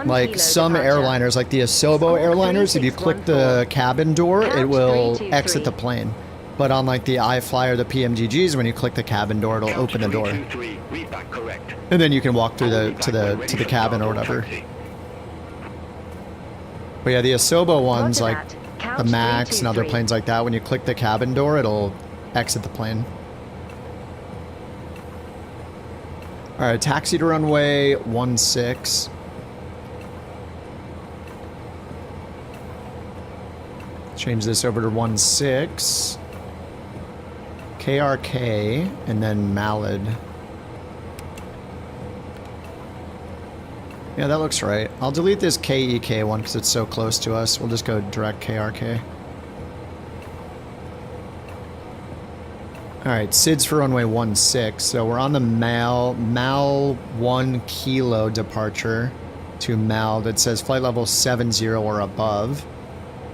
Like some airliners, like the Asobo airliners, if you click the cabin door, it will exit the plane. But on like the iFly or the PMGGs, when you click the cabin door, it'll open the door. And then you can walk through to the cabin or whatever. But yeah, the Asobo ones, like the Max and other planes like that, when you click the cabin door, it'll exit the plane. Alright, taxi to runway 16. Change this over to 16. KRK, and then Maled. Yeah, that looks right. I'll delete this KEK one because it's so close to us. We'll just go direct KRK. Alright, SIDS for runway 16. So we're on the Mal 1 kilo departure to Mal that says flight level 70 or above.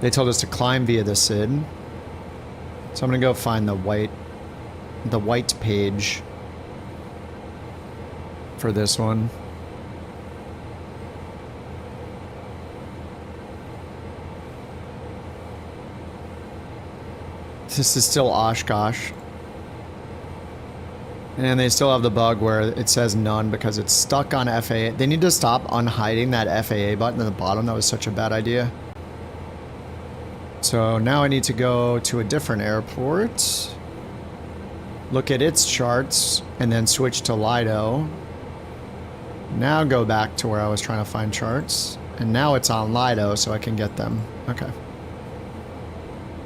They told us to climb via the SID. So I'm gonna go find the white page. for this one. This is still Oshkosh. And they still have the bug where it says none because it's stuck on FAA. They need to stop unhiding that FAA button at the bottom. That was such a bad idea. So now I need to go to a different airport, look at its charts, and then switch to Lido. Now go back to where I was trying to find charts. And now it's on Lido, so I can get them. Okay.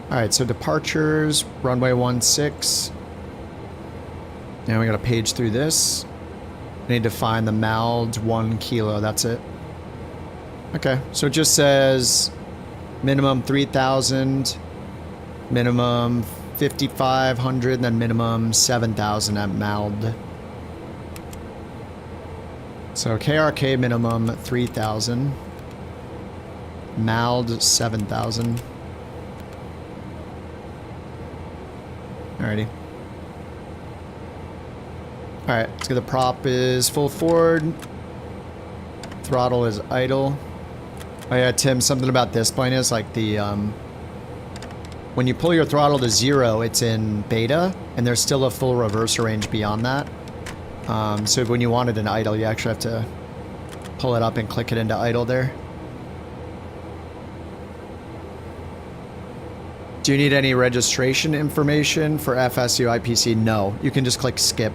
Alright, so departures, runway 16. Now we gotta page through this. I need to find the MALD 1 kilo, that's it. Okay, so it just says minimum 3,000, minimum 5,500, and then minimum 7,000 at MALD. So KRK minimum 3,000, MALD 7,000. Alrighty. Alright, let's get the prop is full forward. Throttle is idle. Oh yeah, Tim, something about this plane is like the, when you pull your throttle to 0, it's in beta, and there's still a full reverser range beyond that. So when you want it in idle, you actually have to pull it up and click it into idle there. Do you need any registration information for FSU IPC? No, you can just click skip.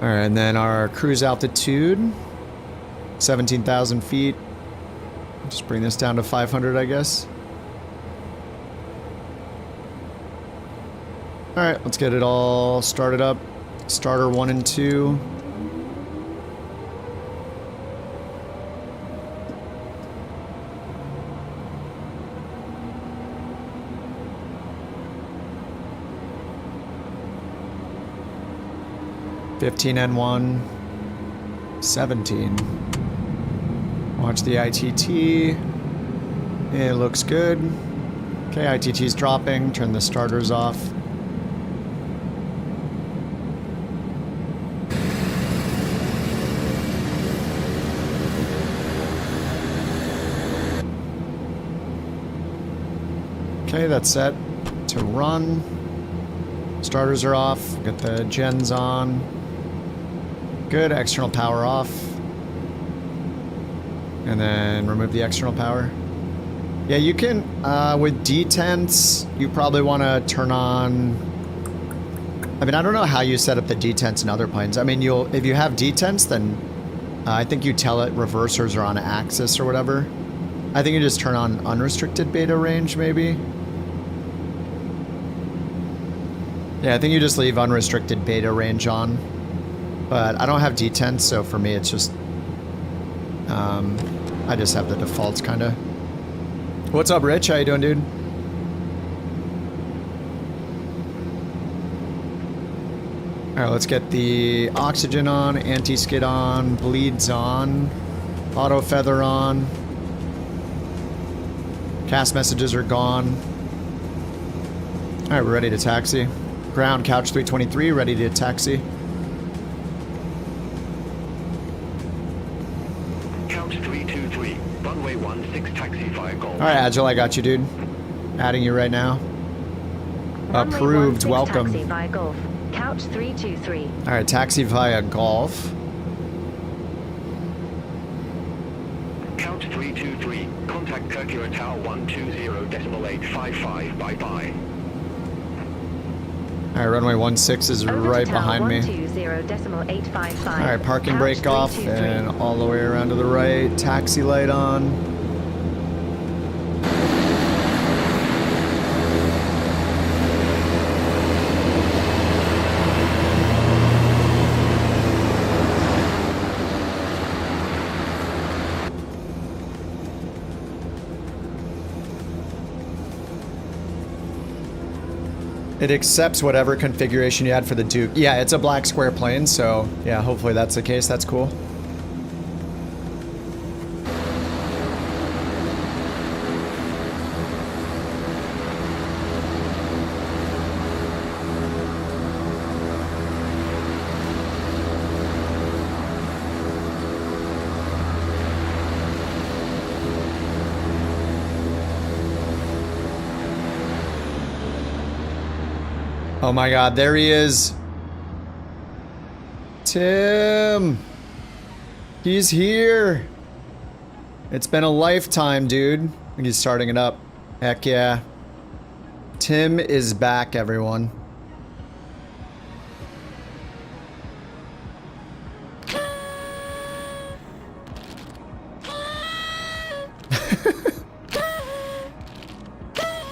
All right, and then our cruise altitude, 17,000 feet. Just bring this down to 500, I guess. All right, let's get it all started up. Starter 1 and 2. (15N1), 17. Watch the ITT. It looks good. Okay, ITT's dropping. Turn the starters off. Okay, that's set to run. Starters are off. Get the gens on. Good. External power off. And then remove the external power. Yeah, you can, with detents, you probably want to turn on... I mean, I don't know how you set up the detents in other planes. I mean, if you have detents, then I think you tell it reversers are on axis or whatever. I think you just turn on unrestricted beta range, maybe. Yeah, I think you just leave unrestricted beta range on. But I don't have detents, so for me it's just... I just have the defaults, kind of. What's up, Rich? How you doing, dude? Alright, let's get the oxygen on, anti-skid on, bleeds on, auto feather on. Cast messages are gone. Alright, we're ready to taxi. Ground, couch 323, ready to taxi. Couch 323, runway 16, taxi via Golf. Alright, Agile, I got you, dude. Adding you right now. Runway Approved, 16, welcome. Taxi via Golf. Couch 323. Alright, taxi via Golf. Couch 323, contact Kirkira Tower 120.855, bye-bye. Alright, runway 16 is right behind me. 120.855. Alright, parking Couch brake off 323. and all the way around to the right. Taxi light on. It accepts whatever configuration you had for the Duke. Yeah, it's a black square plane, so yeah, hopefully that's the case. That's cool. Oh my god, there he is. Tim. He's here. It's been a lifetime, dude. He's starting it up. Heck yeah. Tim is back, everyone.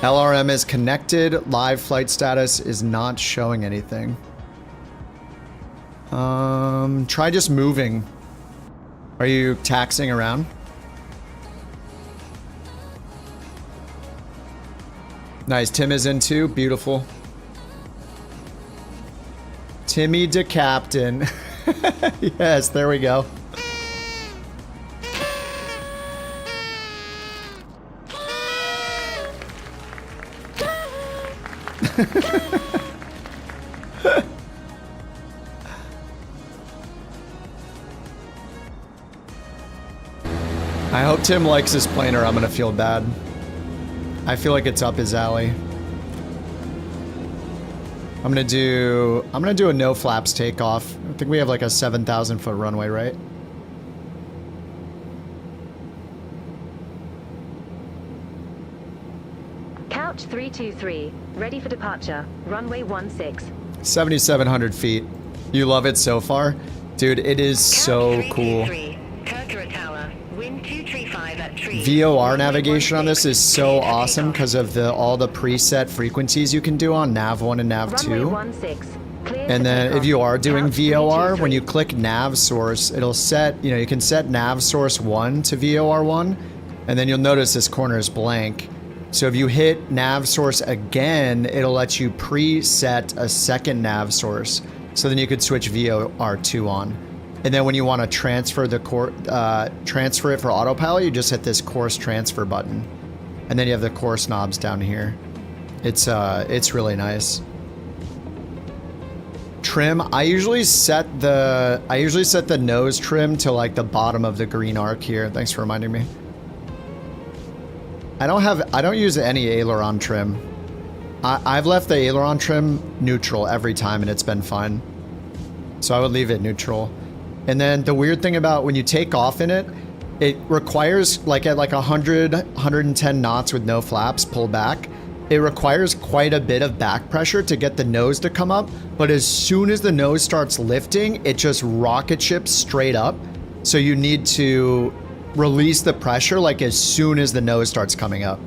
LRM is connected. Live flight status is not showing anything. Try just moving. Are you taxiing around? Nice. Tim is in too. Beautiful. Timmy de Captain. Yes, there we go. I hope Tim likes this plane or I'm gonna feel bad. I feel like it's up his alley. I'm gonna do a no flaps takeoff. I think we have like a 7,000 foot runway, right? Couch 323, ready for departure. Runway 16. 7,700 feet. You love it so far? Dude, it is so cool. VOR navigation on this is so awesome because of all the preset frequencies you can do on nav 1 and nav 2. And then if you are doing VOR, when you click nav source, it'll set, you can set nav source 1 to VOR 1, and then you'll notice this corner is blank. So if you hit nav source again, it'll let you preset a second nav source. So then you could switch VOR 2 on. And then when you want to transfer transfer it for autopilot, you just hit this course transfer button, and then you have the course knobs down here. It's really nice. Trim. I usually set the nose trim to like the bottom of the green arc here. Thanks for reminding me. I don't use any aileron trim. I've left the aileron trim neutral every time, and it's been fine. So I would leave it neutral. And then the weird thing about when you take off in it, it requires like at like 100, 110 knots with no flaps, pull back. It requires quite a bit of back pressure to get the nose to come up. But as soon as the nose starts lifting, it just rocket ships straight up. So you need to release the pressure like as soon as the nose starts coming up.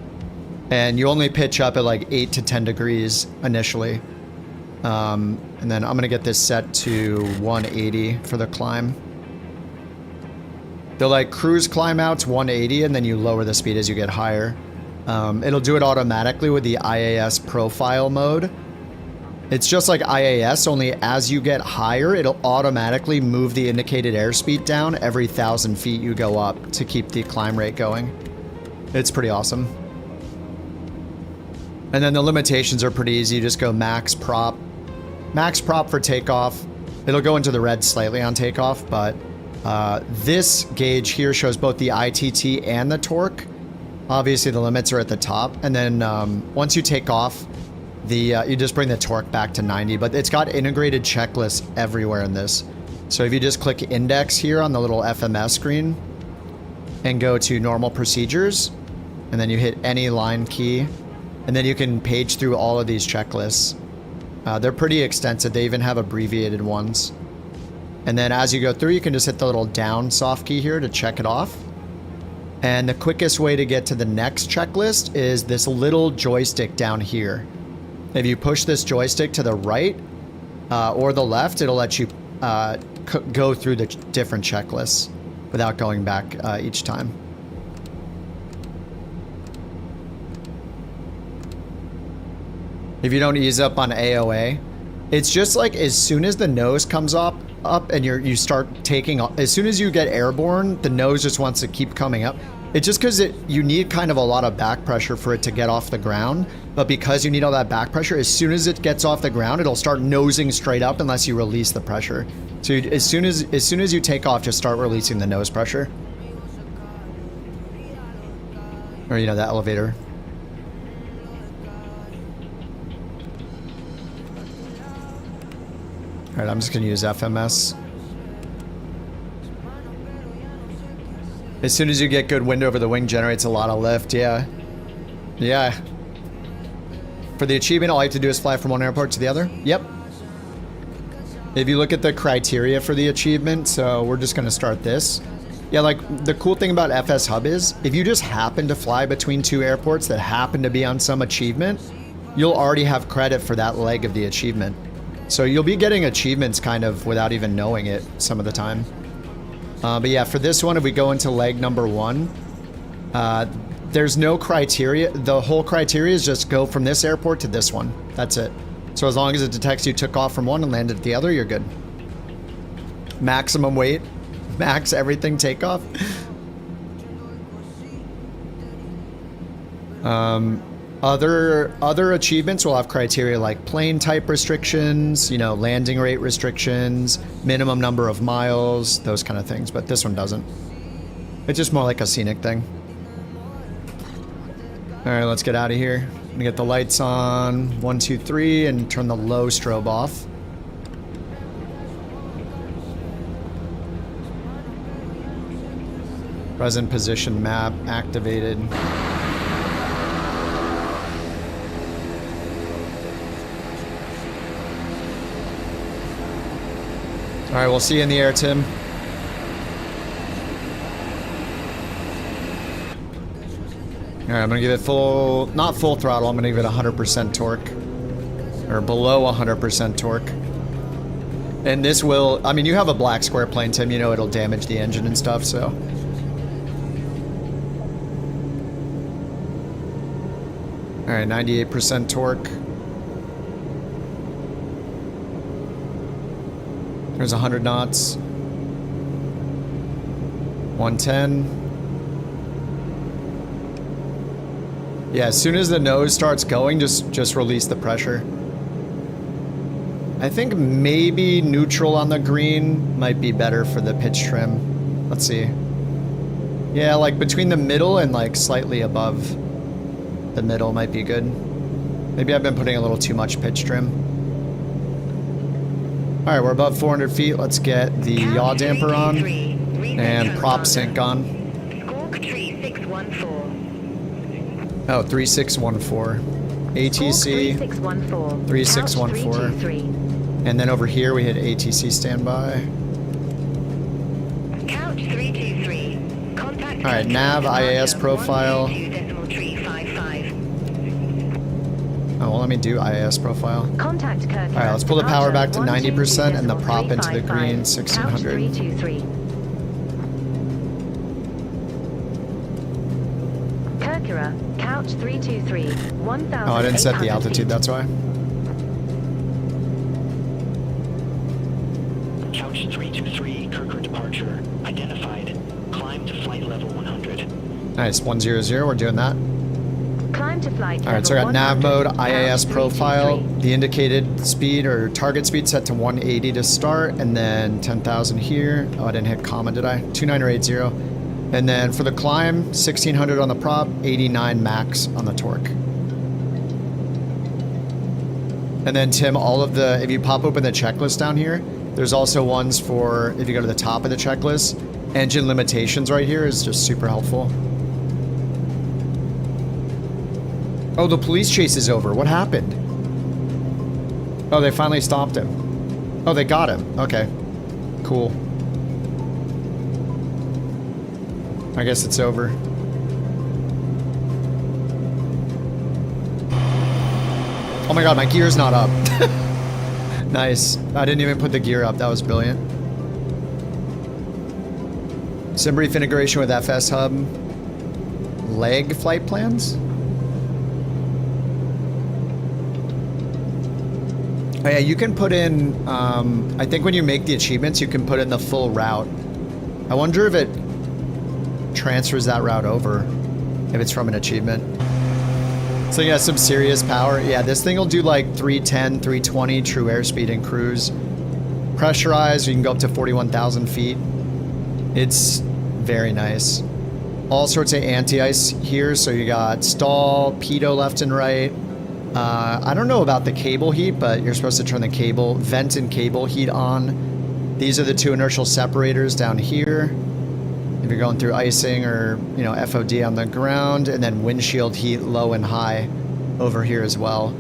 And you only pitch up at like 8 to 10 degrees initially. And then I'm gonna get this set to 180 for the climb. The like cruise climb out's 180, and then you lower the speed as you get higher. It'll do it automatically with the IAS profile mode. It's just like IAS, only as you get higher, it'll automatically move the indicated airspeed down every 1,000 feet you go up to keep the climb rate going. It's pretty awesome. And then the limitations are pretty easy. You just go max prop. Max prop for takeoff. It'll go into the red slightly on takeoff, but this gauge here shows both the ITT and the torque. Obviously the limits are at the top, and then once you take off, you just bring the torque back to 90, but it's got integrated checklists everywhere in this. So if you just click index here on the little FMS screen and go to normal procedures, and then you hit any line key, and then you can page through all of these checklists. They're pretty extensive. They even have abbreviated ones. And then as you go through, you can just hit the little down soft key here to check it off. And the quickest way to get to the next checklist is this little joystick down here. If you push this joystick to the right or the left, it'll let you go through the different checklists without going back each time. If you don't ease up on AOA, it's just like as soon as the nose comes up and you start taking off, as soon as you get airborne, the nose just wants to keep coming up. It's just because you need kind of a lot of back pressure for it to get off the ground. But because you need all that back pressure, as soon as it gets off the ground, it'll start nosing straight up unless you release the pressure. So as soon as you take off, just start releasing the nose pressure. Or, the elevator. All right, I'm just gonna use FMS. As soon as you get good wind over the wing, generates a lot of lift, yeah. Yeah. For the achievement, all you have to do is fly from one airport to the other? Yep. If you look at the criteria for the achievement, so we're just gonna start this. Yeah, like, the cool thing about FSHub is, if you just happen to fly between two airports that happen to be on some achievement, you'll already have credit for that leg of the achievement. So you'll be getting achievements kind of without even knowing it some of the time. But yeah, for this one, if we go into leg number 1, there's no criteria. The whole criteria is just go from this airport to this one. That's it. So as long as it detects you took off from one and landed at the other, you're good. Maximum weight. Max everything takeoff. Other achievements will have criteria like plane type restrictions, you know, landing rate restrictions, minimum number of miles, those kind of things, but this one doesn't. It's just more like a scenic thing. All right, let's get out of here. I'm gonna get the lights on, 1, 2, 3, and turn the low strobe off. Present position map activated. All right, we'll see you in the air, Tim. All right, I'm gonna give it full, not full throttle, I'm gonna give it 100% torque. Or below 100% torque. And this will, I mean, you have a black square plane, Tim, you know it'll damage the engine and stuff, so. All right, 98% torque. There's 100 knots. 110. Yeah, as soon as the nose starts going, just release the pressure. I think maybe neutral on the green might be better for the pitch trim. Let's see. Yeah, like between the middle and like slightly above the middle might be good. Maybe I've been putting a little too much pitch trim. All right, we're above 400 feet. Let's get the yaw damper on and prop sync on. Oh, 3614. ATC 3614. And then over here we hit ATC standby. Couch 323. Contact. All right, nav IAS profile. Oh, well, let me do IAS profile. Contact Kirk. All right, let's pull the power back to 90% and the prop into the green 1600. Kirkira, couch 323, 1,000. Oh, I didn't set the altitude, that's why. Couch 323, Kirker departure identified. Climb to flight level 100. Nice, 100, we're doing that. Climb to flight. All right, so I got nav mode, IAS profile, the indicated speed or target speed set to 180 to start, and then 10,000 here. Oh, I didn't hit comma, did I? 29080. And then for the climb, 1600 on the prop, 89 max on the torque. And then Tim, all of the, if you pop open the checklist down here, there's also ones for, if you go to the top of the checklist, engine limitations right here is just super helpful. Oh, the police chase is over. What happened? Oh, they finally stopped him. Oh, they got him. Okay. Cool. I guess it's over. Oh my god, my gear's not up. Nice. I didn't even put the gear up. That was brilliant. Sim brief integration with FSHub. Leg flight plans? Oh yeah, you can put in, I think when you make the achievements, you can put in the full route. I wonder if it transfers that route over, if it's from an achievement. So you got some serious power. Yeah, this thing will do like 310, 320 true airspeed and cruise. Pressurized, you can go up to 41,000 feet. It's very nice. All sorts of anti-ice here, so you got stall, pitot left and right. I don't know about the cable heat, but you're supposed to turn the cable, vent and cable heat on. These are the two inertial separators down here. If you're going through icing or, you know, FOD on the ground, and then windshield heat low and high over here as well.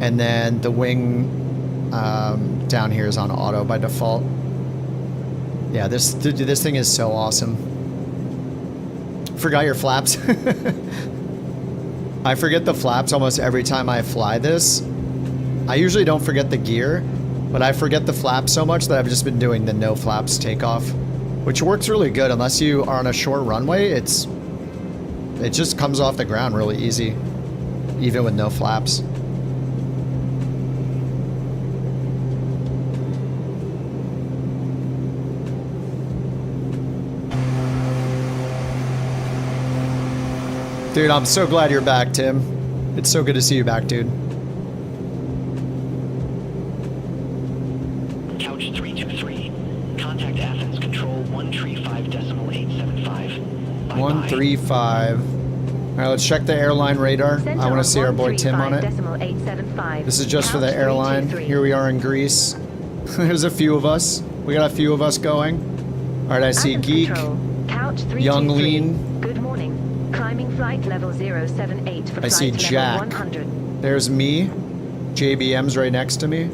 And then the wing down here is on auto by default. Yeah, this thing is so awesome. Forgot your flaps. I forget the flaps almost every time I fly this. I usually don't forget the gear, but I forget the flaps so much that I've just been doing the no flaps takeoff, which works really good unless you are on a short runway. It just comes off the ground really easy, even with no flaps. Dude, I'm so glad you're back, Tim. It's so good to see you back, dude. Couch 323. Contact Athens Control 135.875. 135. All right, let's check the airline radar. I want to see our boy Tim on it. This is just for the airline. Here we are in Greece. There's a few of us. We got a few of us going. All right, I see Geek, Young Lean. Good morning. Climbing flight level 078 for I see flight Jack. level 100. There's me. JBM's right next to me.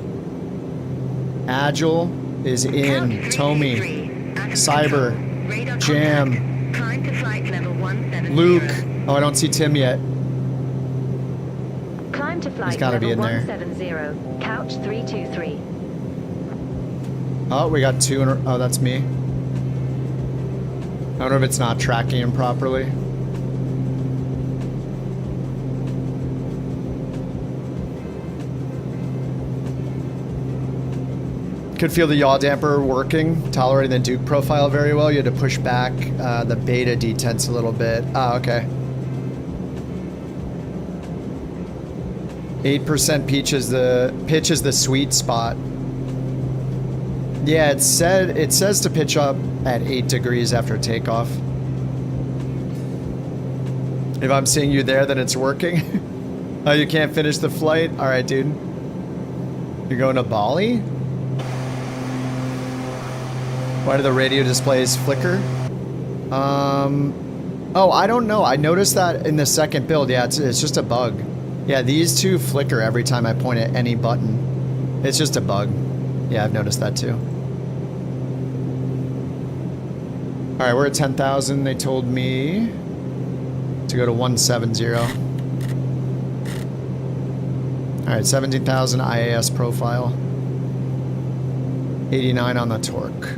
Agile is in. Tommy. Cyber. Jam. Climb to flight level 170. Luke. Oh, I don't see Tim yet. Climb to flight He's gotta level be in there. 170. Couch 323. Oh, we got two. Oh, that's me. I wonder if it's not tracking him properly. Could feel the yaw damper working, tolerating the Duke profile very well. You had to push back the beta detents a little bit. Oh, okay. 8% pitch is the sweet spot. Yeah, it says to pitch up at 8 degrees after takeoff. If I'm seeing you there, then it's working. Oh, you can't finish the flight? All right, dude. You're going to Bali? Why do the radio displays flicker? Oh, I don't know. I noticed that in the second build. Yeah, it's just a bug. Yeah, these two flicker every time I point at any button. It's just a bug. Yeah, I've noticed that too. All right, we're at 10,000. They told me to go to 170. All right, 17,000 IAS profile. 89 on the torque.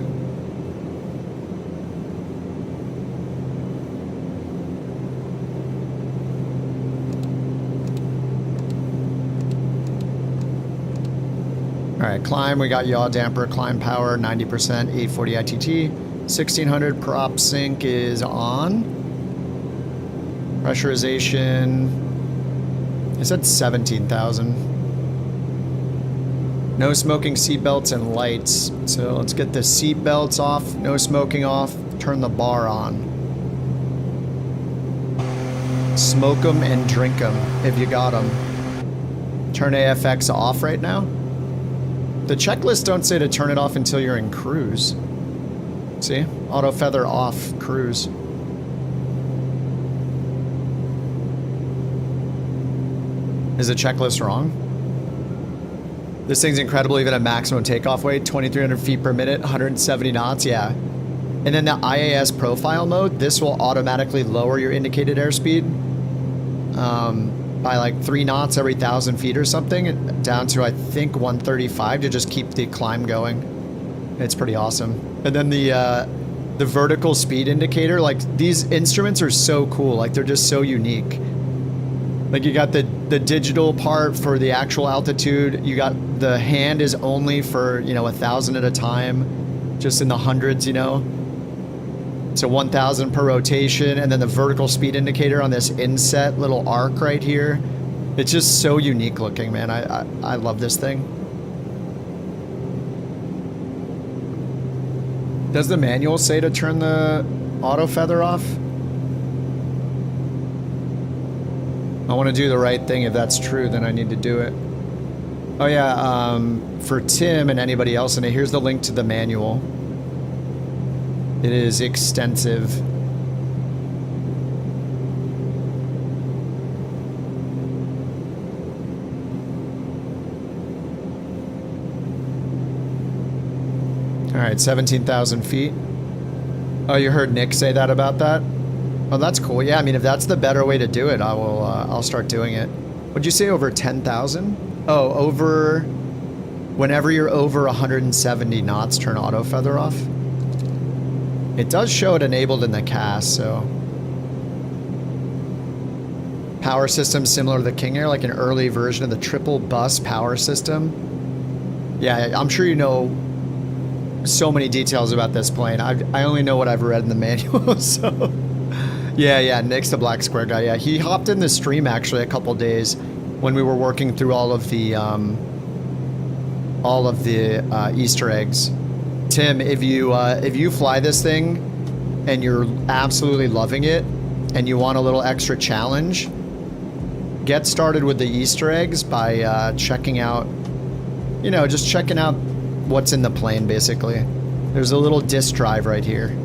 All right, climb, we got yaw damper, climb power, 90%, 840 ITT, 1600 prop sync is on. Pressurization, I said 17,000. No smoking seatbelts and lights. So let's get the seatbelts off, no smoking off, turn the bar on. Smoke them and drink them if you got them. Turn AFX off right now. The checklists don't say to turn it off until you're in cruise. See? Auto feather off, cruise. Is the checklist wrong? This thing's incredible even at maximum takeoff weight, 2,300 feet per minute, 170 knots, yeah. And then the IAS profile mode, this will automatically lower your indicated airspeed by like 3 knots every 1,000 feet or something, down to I think 135 to just keep the climb going. It's pretty awesome. And then the vertical speed indicator, like these instruments are so cool, like they're just so unique. Like you got the digital part for the actual altitude, you got the hand is only for, you know, 1,000 at a time, just in the hundreds, you know. So 1,000 per rotation, and then the vertical speed indicator on this inset little arc right here. It's just so unique looking, man. I love this thing. Does the manual say to turn the auto feather off? I want to do the right thing. If that's true, then I need to do it. Oh yeah, for Tim and anybody else in it, here's the link to the manual. It is extensive. All right, 17,000 feet. Oh, you heard Nick say that about that? Oh, that's cool. Yeah, I mean, if that's the better way to do it, I will. I'll start doing it. Would you say over 10,000? Oh, over. Whenever you're over 170 knots, turn auto feather off. It does show it enabled in the cast, so. Power system similar to the King Air, like an early version of the triple bus power system. Yeah, I'm sure you know so many details about this plane. I only know what I've read in the manual, so. Yeah, Nick's the black square guy. Yeah, he hopped in the stream actually a couple days when we were working through all of the Easter eggs. Tim, if you fly this thing and you're absolutely loving it and you want a little extra challenge, get started with the Easter eggs by checking out, you know, just checking out what's in the plane basically. There's a little disk drive right here.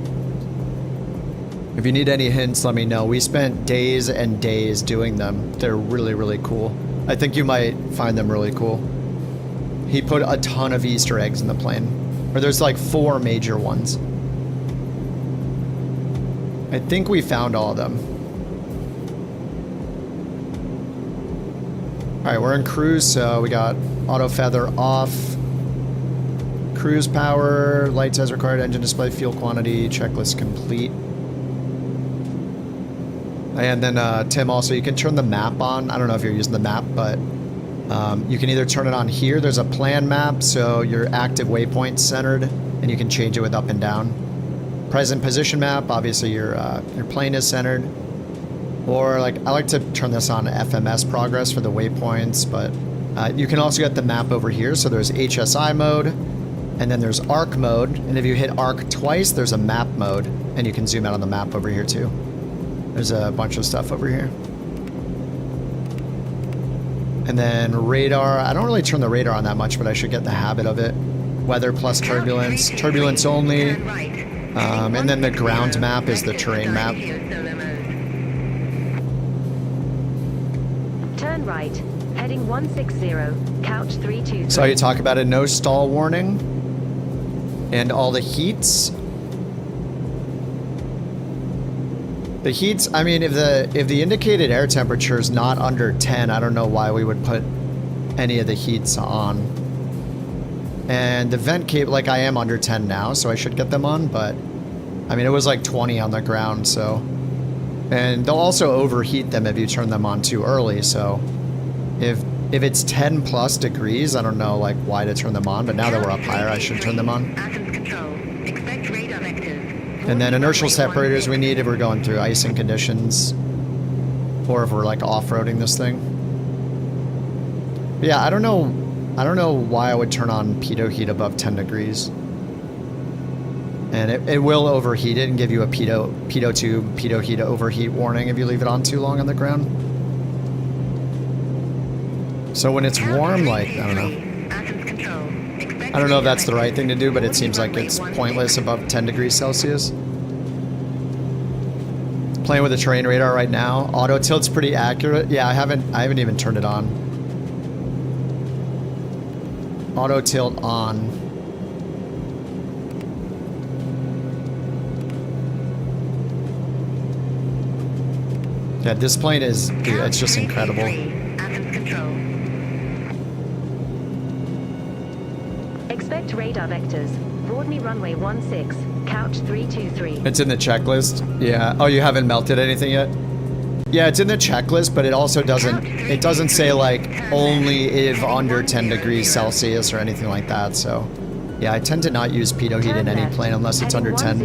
If you need any hints, let me know. We spent days and days doing them. They're really, really cool. I think you might find them really cool. He put a ton of Easter eggs in the plane. Or there's like 4 major ones. I think we found all of them. Alright, we're in cruise, so we got auto feather off. Cruise power, lights as required, engine display, fuel quantity, checklist complete. And then, Tim, also, you can turn the map on. I don't know if you're using the map, but you can either turn it on here. There's a plan map, so your active waypoint's centered, and you can change it with up and down. Present position map, obviously your plane is centered. Or, like, I like to turn this on FMS progress for the waypoints, but you can also get the map over here. So there's HSI mode, and then there's ARC mode. And if you hit ARC twice, there's a map mode, and you can zoom out on the map over here, too. There's a bunch of stuff over here. And then radar. I don't really turn the radar on that much, but I should get the habit of it. Weather plus turbulence. Turbulence only. And then the ground map is the terrain map. Turn right. Heading 160. Couch 323. So you talk about a no stall warning. And all the heats. The heats, I mean, if the indicated air temperature is not under 10, I don't know why we would put any of the heats on. And the vent cable, like I am under 10 now, so I should get them on, but I mean, it was like 20 on the ground, so. And they'll also overheat them if you turn them on too early, so if it's 10 plus degrees, I don't know like why to turn them on, but now that we're up higher, I should turn them on. And then inertial separators we need if we're going through icing conditions or if we're like off-roading this thing. But yeah, I don't know why I would turn on pitot heat above 10 degrees. And it will overheat it and give you a pitot heat overheat warning if you leave it on too long on the ground. So when it's warm, like, I don't know. I don't know if that's the right thing to do, but it seems like it's pointless above 10 degrees Celsius. Playing with the terrain radar right now. Auto tilt's pretty accurate. Yeah, I haven't even turned it on. Auto tilt on. Yeah, this plane is, dude, it's just incredible. Expect radar vectors. Broadney runway 16, couch 323. It's in the checklist. Yeah. Oh, you haven't melted anything yet? Yeah, it's in the checklist, but it also doesn't say like only if under 10 degrees Celsius or anything like that. So, yeah, I tend to not use pitot heat in any plane unless it's under 10.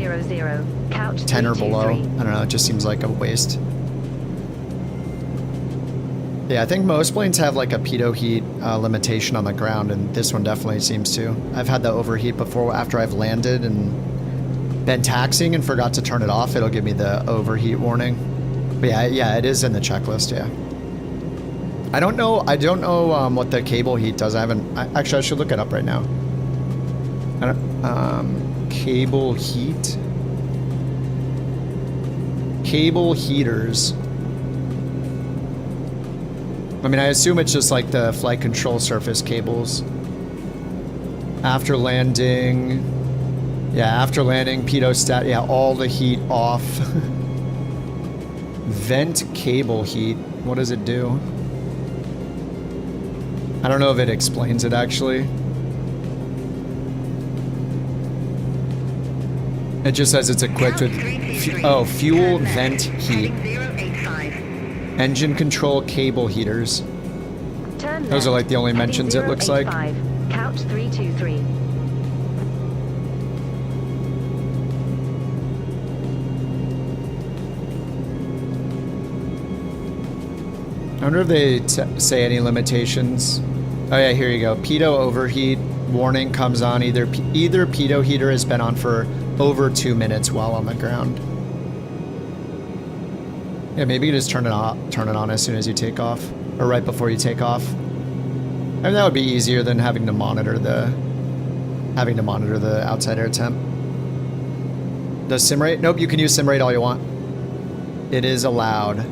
10 or below. I don't know. It just seems like a waste. Yeah, I think most planes have like a pitot heat limitation on the ground, and this one definitely seems to. I've had the overheat before after I've landed and been taxiing and forgot to turn it off. It'll give me the overheat warning. But yeah, it is in the checklist, yeah. I don't know what the cable heat does. Actually, I should look it up right now. Cable heat. Cable heaters. I mean, I assume it's just like the flight control surface cables. After landing. Yeah, after landing, pedostat. Yeah, all the heat off. Vent cable heat. What does it do? I don't know if it explains it actually. It just says it's equipped with fuel vent heat. Engine control cable heaters. Those are like the only mentions it looks like. Couch 323. I wonder if they say any limitations. Oh yeah, here you go. Pitot overheat warning comes on. Either pitot heater has been on for over 2 minutes while on the ground. Yeah, maybe you just turn it on as soon as you take off, or right before you take off. I mean, that would be easier than having to monitor the outside air temp. Does sim rate? Nope, you can use sim rate all you want. It is allowed.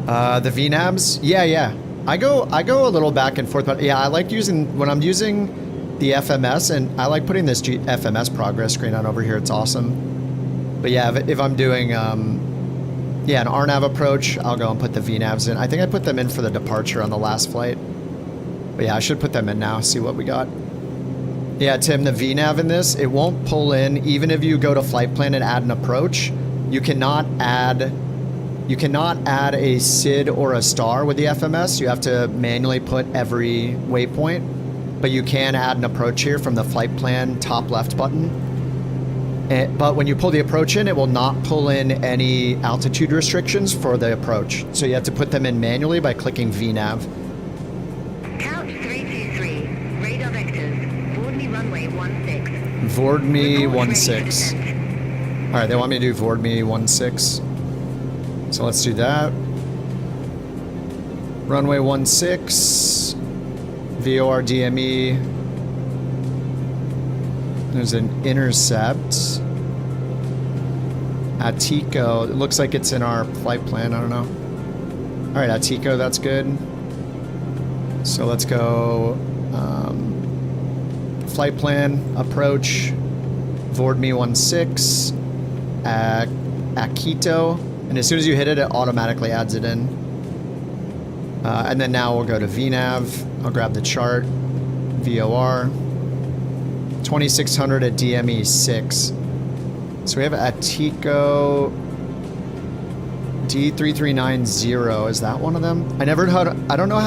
The VNAVs? Yeah. I go a little back and forth, but yeah, I like when I'm using the FMS, and I like putting this FMS progress screen on over here. It's awesome. But yeah, if I'm doing an RNAV approach, I'll go and put the VNAVs in. I think I put them in for the departure on the last flight. But yeah, I should put them in now, see what we got. Yeah, Tim, the VNAV in this, it won't pull in, even if you go to flight plan and add an approach. You cannot add a SID or a star with the FMS. You have to manually put every waypoint, but you can add an approach here from the flight plan top left button. But when you pull the approach in, it will not pull in any altitude restrictions for the approach. So you have to put them in manually by clicking VNAV. Couch 323, radar vectors, board me runway 16. Board me 16. All right, they want me to do board me 16. So let's do that. Runway 16, VOR DME. There's an intercept. Attico, it looks like it's in our flight plan, I don't know. All right, Attico, that's good. So let's go flight plan, approach, Vord me 16, Akito. And as soon as you hit it, it automatically adds it in. And then now we'll go to VNAV. I'll grab the chart. VOR. 2600 at DME 6. So we have Attico D3390. Is that one of them? I don't know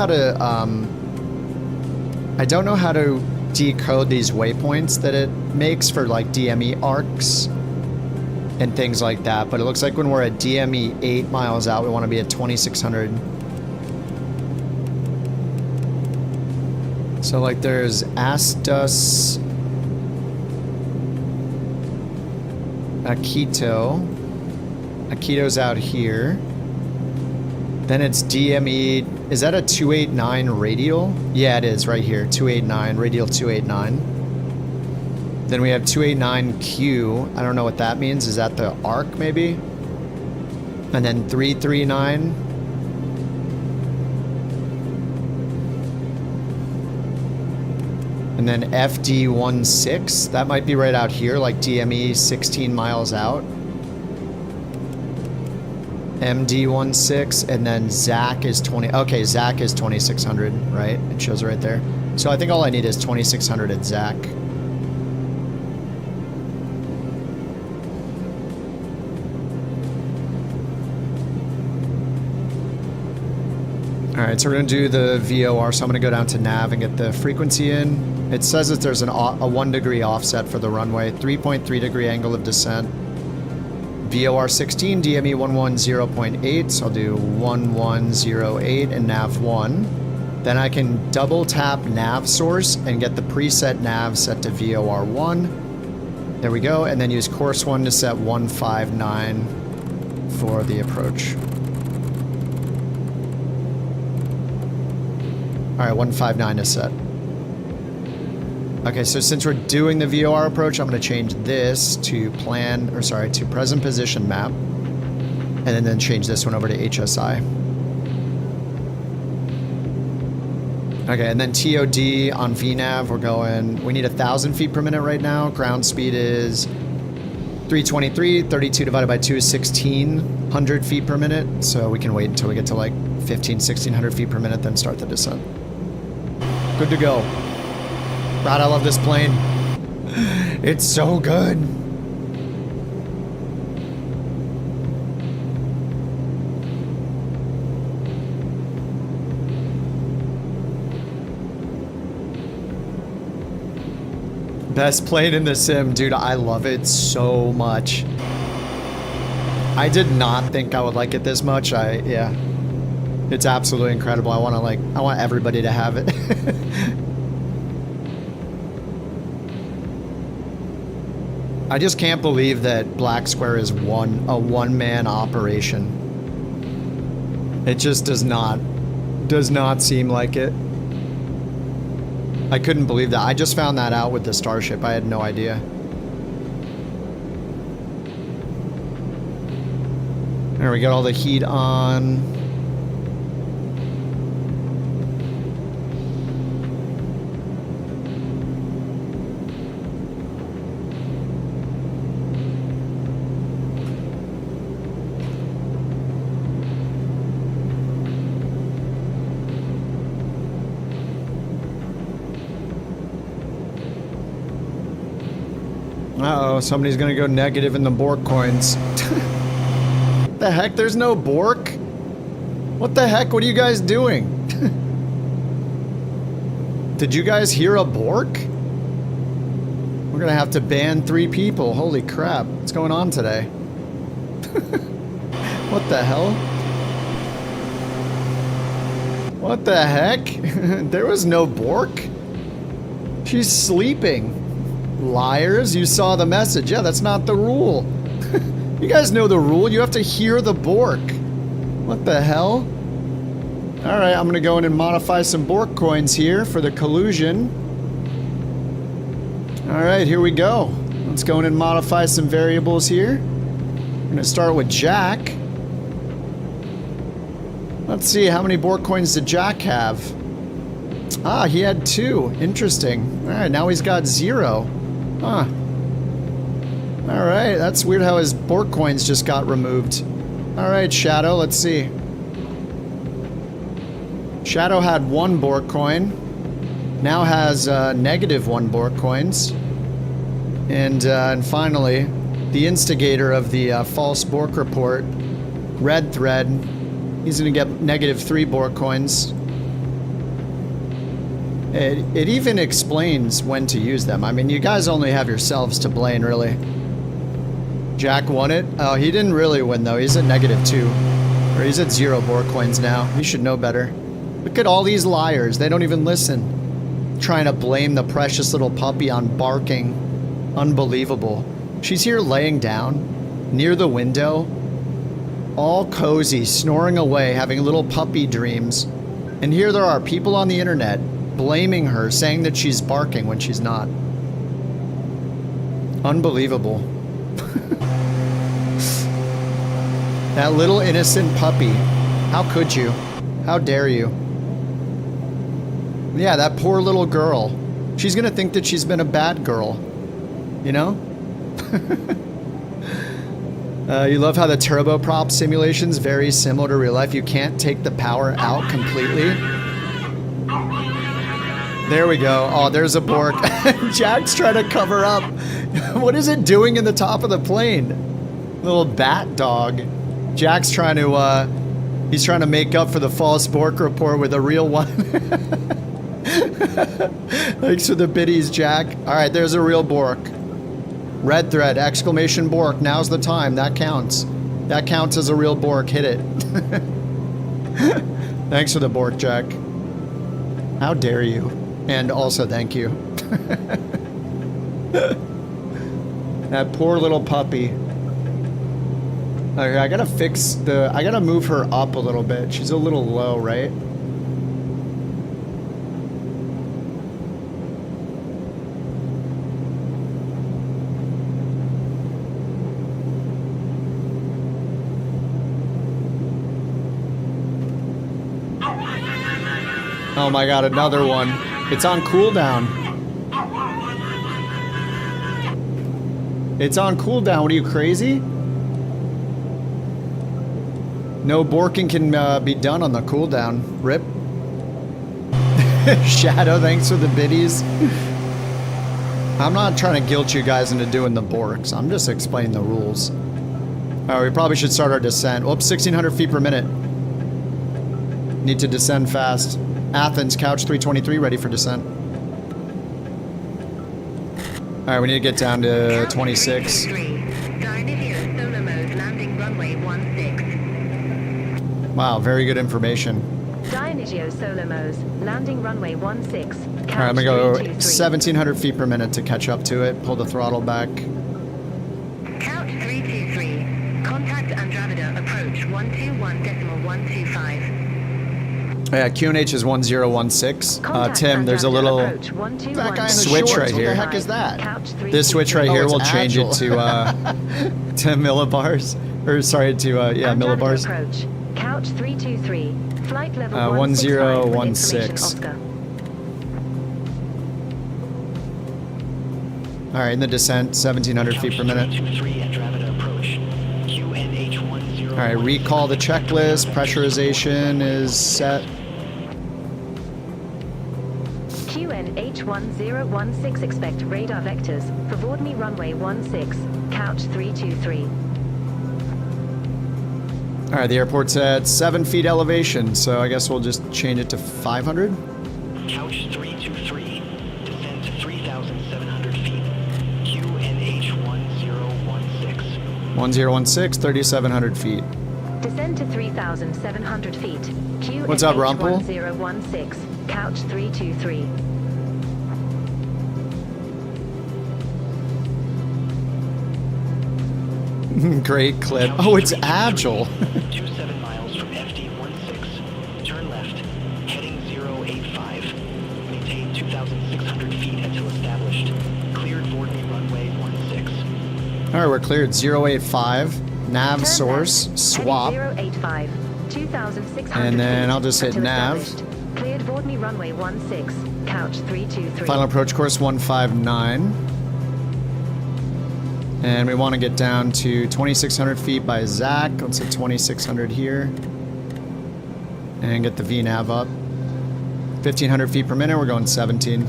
how to decode these waypoints that it makes for like DME arcs and things like that, but it looks like when we're at DME 8 miles out, we want to be at 2600. So like there's Astus, Akito. Akito's out here. Then it's DME. Is that a 289 radial? Yeah, it is right here. 289, radial 289. Then we have 289Q. I don't know what that means. Is that the arc maybe? And then 339. And then FD16. That might be right out here, like DME 16 miles out. MD16, and then ZAC is 20. Okay, ZAC is 2600, right? It shows right there. So I think all I need is 2600 at ZAC. All right, so we're gonna do the VOR. So I'm gonna go down to nav and get the frequency in. It says that there's a 1 degree offset for the runway, 3.3 degree angle of descent. VOR 16, DME 110.8, so I'll do 1108 and nav 1. Then I can double tap nav source and get the preset nav set to VOR 1. There we go, and then use course 1 to set 159 for the approach. All right, 159 is set. Okay, so since we're doing the VOR approach, I'm going to change this to to present position map. And then change this one over to HSI. Okay, and then TOD on VNav, we need 1,000 feet per minute right now. Ground speed is 323, 32 divided by 2 is 1,600 feet per minute. So we can wait until we get to like 1,600 feet per minute, then start the descent. Good to go. God, I love this plane. It's so good. Best plane in the sim, dude. I love it so much. I did not think I would like it this much. Yeah. It's absolutely incredible. I want everybody to have it. I just can't believe that Black Square is a one-man operation. It just does not seem like it. I couldn't believe that. I just found that out with the Starship. I had no idea. There we got all the heat on. Uh-oh, somebody's gonna go negative in the Bork coins. The heck? There's no Bork? What the heck? What are you guys doing? Did you guys hear a Bork? We're gonna have to ban 3 people. Holy crap. What's going on today? What the hell? What the heck? There was no Bork? She's sleeping. Liars, you saw the message. Yeah, that's not the rule. You guys know the rule. You have to hear the Bork. What the hell? Alright, I'm gonna go in and modify some Bork coins here for the collusion. Alright, here we go. Let's go in and modify some variables here. We're gonna start with Jack. Let's see, how many Bork coins did Jack have? Ah, he had 2. Interesting. Alright, now he's got 0. Huh. Alright, that's weird how his Bork coins just got removed. Alright, Shadow, let's see. Shadow had 1 Bork coin. Now has -1 Bork coins. And finally, the instigator of the false Bork report, Red Thread, he's gonna get -3 Bork coins. It even explains when to use them. I mean, you guys only have yourselves to blame, really. Jack won it? Oh, he didn't really win, though. He's at -2. Or he's at 0 Bork coins now. He should know better. Look at all these liars. They don't even listen. Trying to blame the precious little puppy on barking. Unbelievable. She's here laying down, near the window, all cozy, snoring away, having little puppy dreams. And here there are people on the internet blaming her, saying that she's barking when she's not. Unbelievable. That little innocent puppy. How could you? How dare you? Yeah, that poor little girl. She's gonna think that she's been a bad girl. You know? You love how the turboprop simulation's very similar to real life. You can't take the power out completely. There we go. Oh, there's a Bork. Jack's trying to cover up. What is it doing in the top of the plane? Little bat dog. Jack's trying to, he's trying to make up for the false Bork report with a real one. Thanks for the biddies, Jack. Alright, there's a real Bork. Red thread, exclamation Bork. Now's the time. That counts. That counts as a real Bork. Hit it. Thanks for the Bork, Jack. How dare you? And also thank you. That poor little puppy. Okay, I gotta fix the... I gotta move her up a little bit. She's a little low, right? Oh my god, another one. It's on cooldown. It's on cooldown. What are you, crazy? No borking can be done on the cooldown. Rip. Shadow, thanks for the biddies. I'm not trying to guilt you guys into doing the borks. I'm just explaining the rules. Alright, we probably should start our descent. Whoops, 1,600 feet per minute. Need to descend fast. Athens, couch 323, ready for descent. Alright, we need to get down to 26. Wow, very good information. Dionysios Solomos, landing runway 16. Alright, I'm gonna go 1,700 feet per minute to catch up to it. Pull the throttle back. Couch 323. Contact Andromeda approach 121.125. Yeah, QNH is 1016. Tim, there's a little switch right here. What the heck is that? This switch right here will change it to millibars. Or sorry, to yeah, millibars. Couch 323. Flight level 1016. Alright, in the descent, 1,700 feet per minute. Alright, recall the checklist. Pressurization is set. QNH1016, expect radar vectors. Forward me runway 16. Couch 323. Alright, the airport's at 7 feet elevation, so I guess we'll just change it to 500. Couch 323, descend to 3,700 feet. QNH 1016. 1016, 3,700 feet. Descend to 3,700 feet. QNH What's up, Rumpel? 1016. Couch 323. Great clip. Oh, it's agile. 27 miles from FD16. Turn left. Heading 085. Maintain 2,600 feet until established. Cleared board me runway 16. Alright, we're cleared 085. Nav Turn source. left. Swap. Heading 085. 2,600 And then I'll just hit until nav. established. Cleared board me runway 16. Couch 323. Final approach course 159. And we want to get down to 2,600 feet by Zach. Let's hit 2,600 here. And get the VNAV up. 1,500 feet per minute, we're going 17.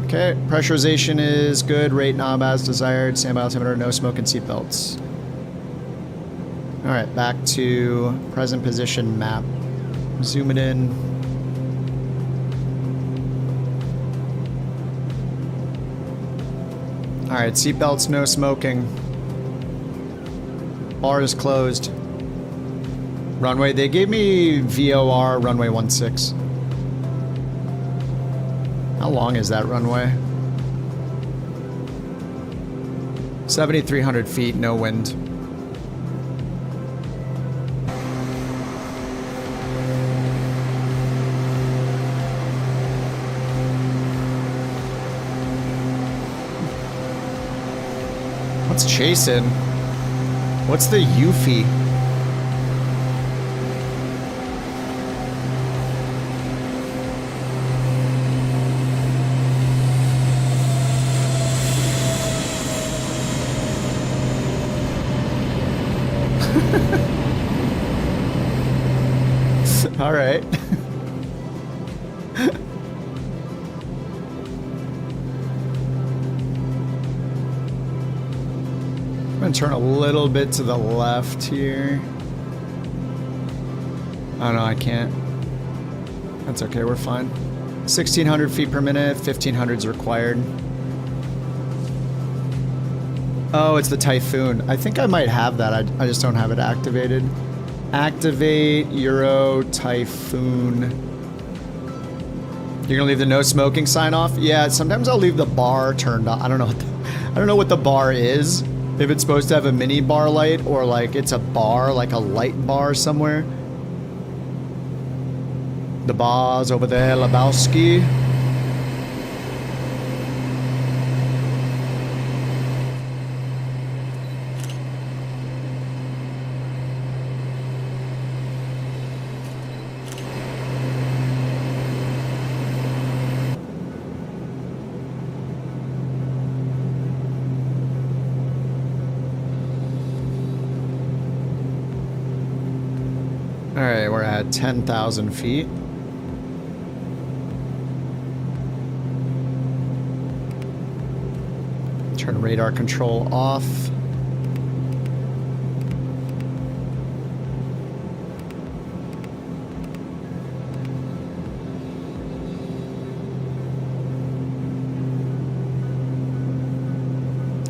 Okay, pressurization is good. Rate knob as desired. Standby altimeter, no smoke and seatbelts. Alright, back to present position map. Zoom it in. Alright, seatbelts, no smoking. Bar is closed. Runway, they gave me VOR runway 16. How long is that runway? 7,300 feet, no wind. What's chasing? What's the Yuffie? All right. I'm gonna turn a little bit to the left here. Oh no, I can't. That's okay, we're fine. 1,600 feet per minute, 1,500 is required. Oh, it's the Typhoon. I think I might have that. I just don't have it activated. Activate Euro Typhoon. You're gonna leave the no smoking sign off? Yeah, sometimes I'll leave the bar turned on. I don't know what the bar is. If it's supposed to have a mini bar light or like it's a bar, like a light bar somewhere. The bar's over there, Lebowski. Alright, we're at 10,000 feet. Turn radar control off.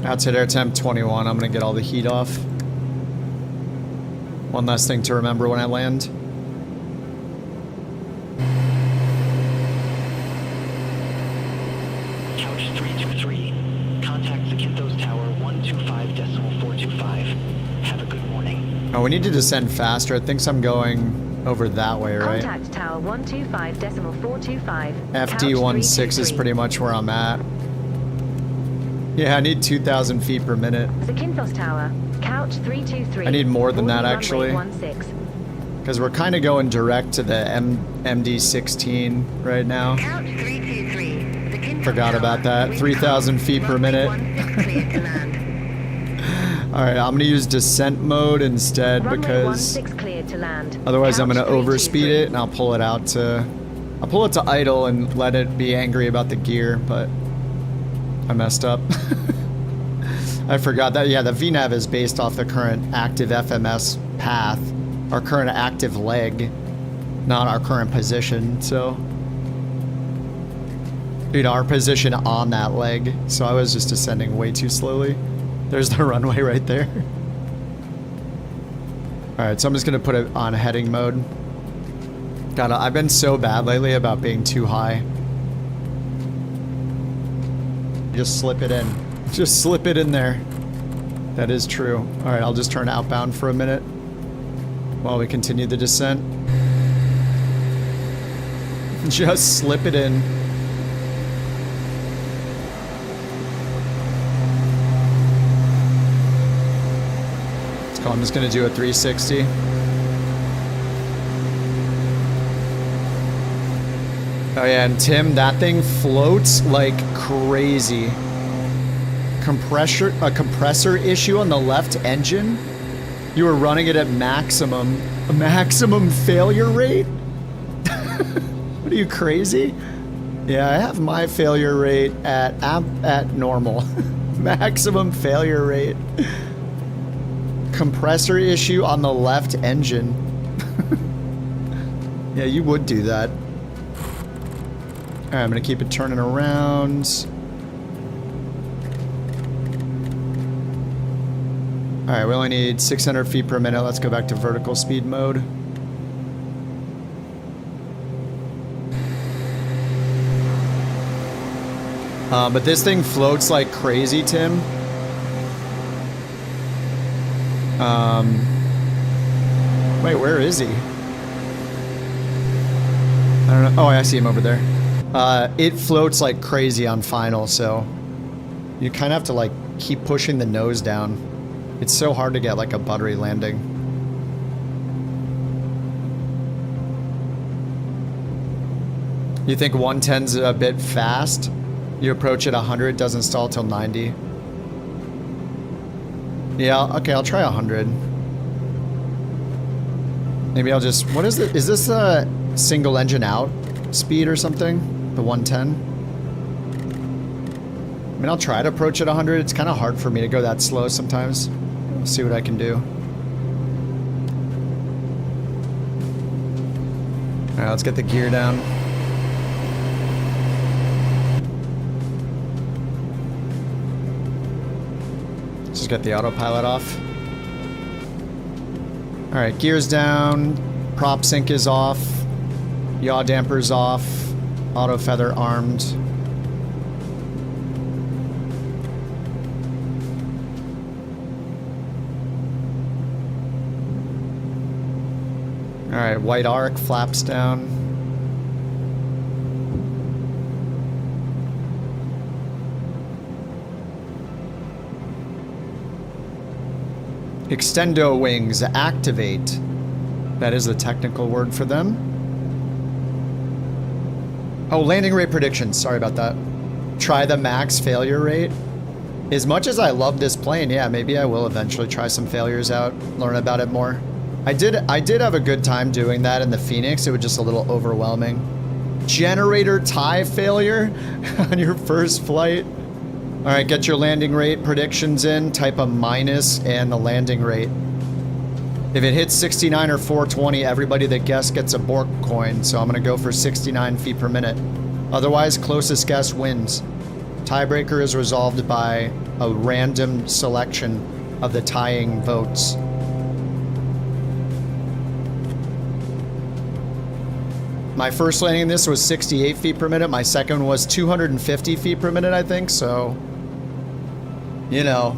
Outside air temp 21. I'm gonna get all the heat off. One last thing to remember when I land. Couch 323. Contact Zakynthos Tower 125.425. Have a good morning. Oh, we need to descend faster. It thinks I'm going over that way, right? Contact Tower 125.425. FD16 is pretty much where I'm at. Yeah, I need 2,000 feet per minute. Zakynthos Tower, Couch 323. I need more than that, actually. 16. Because we're kind of going direct to the MD16 right now. Couch 323. Zakynthos Forgot about that. 3,000 feet per minute. Alright, I'm going to use descent mode instead because cleared to land. otherwise I'm Couch going to overspeed it and I'll pull it out to... I'll pull it to idle and let it be angry about the gear, but I messed up. I forgot that. Yeah, the VNAV is based off the current active FMS path, our current active leg, not our current position, so... You know, our position on that leg, so I was just descending way too slowly. There's the runway right there. Alright, so I'm just gonna put it on heading mode. God, I've been so bad lately about being too high. Just slip it in. Just slip it in there. That is true. Alright, I'll just turn outbound for a minute while we continue the descent. Just slip it in. So I'm just gonna do a 360. Oh yeah, and Tim, that thing floats like crazy. A compressor issue on the left engine? You were running it at maximum failure rate? What are you, crazy? Yeah, I have my failure rate at normal. Maximum failure rate. Compressor issue on the left engine. Yeah, you would do that. Alright, I'm gonna keep it turning around. Alright, we only need 600 feet per minute. Let's go back to vertical speed mode. But this thing floats like crazy, Tim. Wait, where is he? I don't know. Oh, I see him over there. It floats like crazy on final, so you kind of have to like keep pushing the nose down. It's so hard to get like a buttery landing. You think 110's a bit fast? You approach at 100, doesn't stall till 90. Yeah, okay, I'll try 100. Maybe I'll just... What is it? Is this a single engine out speed or something? The 110? I mean, I'll try to approach at 100. It's kind of hard for me to go that slow sometimes. I'll see what I can do. Alright, let's get the gear down. Just get the autopilot off. Alright, gears down. Prop sync is off. Yaw damper's off. Auto feather armed. Alright, white arc, flaps down. Extendo wings activate. That is the technical word for them. Oh, landing rate predictions. Sorry about that. Try the max failure rate. As much as I love this plane, yeah, maybe I will eventually try some failures out, learn about it more. I did have a good time doing that in the Phoenix. It was just a little overwhelming. Generator tie failure on your first flight. All right, get your landing rate predictions in. Type a minus and the landing rate. If it hits 69 or 420, everybody that guessed gets a Bork coin. So I'm gonna go for 69 feet per minute. Otherwise, closest guess wins. Tiebreaker is resolved by a random selection of the tying votes. My first landing in this was 68 feet per minute. My second was 250 feet per minute, I think. So, you know,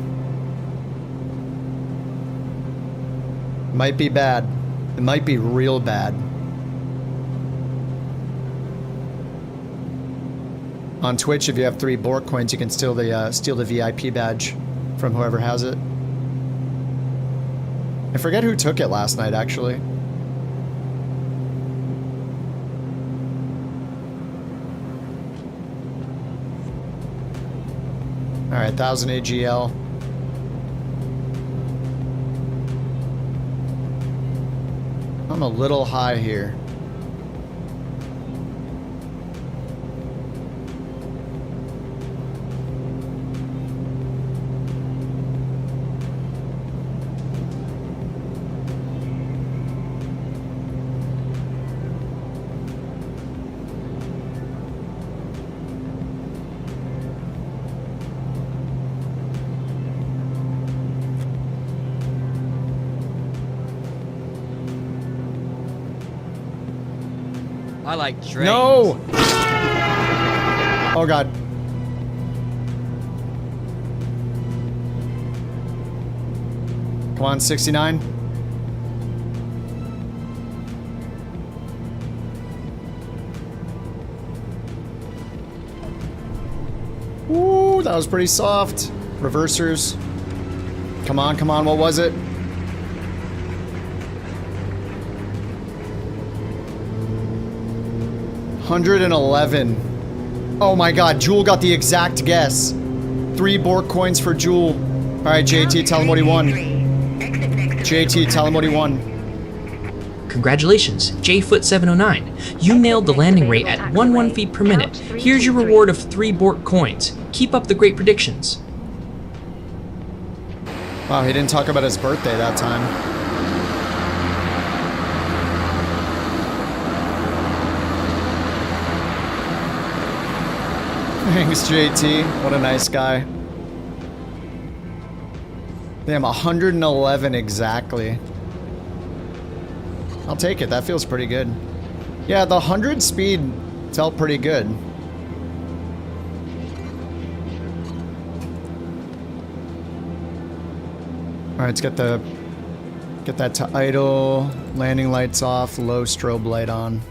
might be bad. It might be real bad. On Twitch, if you have 3 Bork coins, you can steal the VIP badge from whoever has it. I forget who took it last night, actually. All right, 1000 AGL. I'm a little high here. I like trains. No! Oh god. Come on, 69. Ooh, that was pretty soft. Reversers. Come on, what was it? $111. Oh my god, Jewel got the exact guess. 3 Bork coins for Jewel. Alright, JT, tell him what he won. JT, tell him what he won. Congratulations, JFoot709. You nailed the landing rate at 11 feet per minute. Here's your reward of 3 Bork coins. Keep up the great predictions. Wow, he didn't talk about his birthday that time. Thanks, JT. What a nice guy. Damn, 111 exactly. I'll take it. That feels pretty good. Yeah, the 100 speed felt pretty good. All right, let's get that to idle. Landing lights off. Low strobe light on.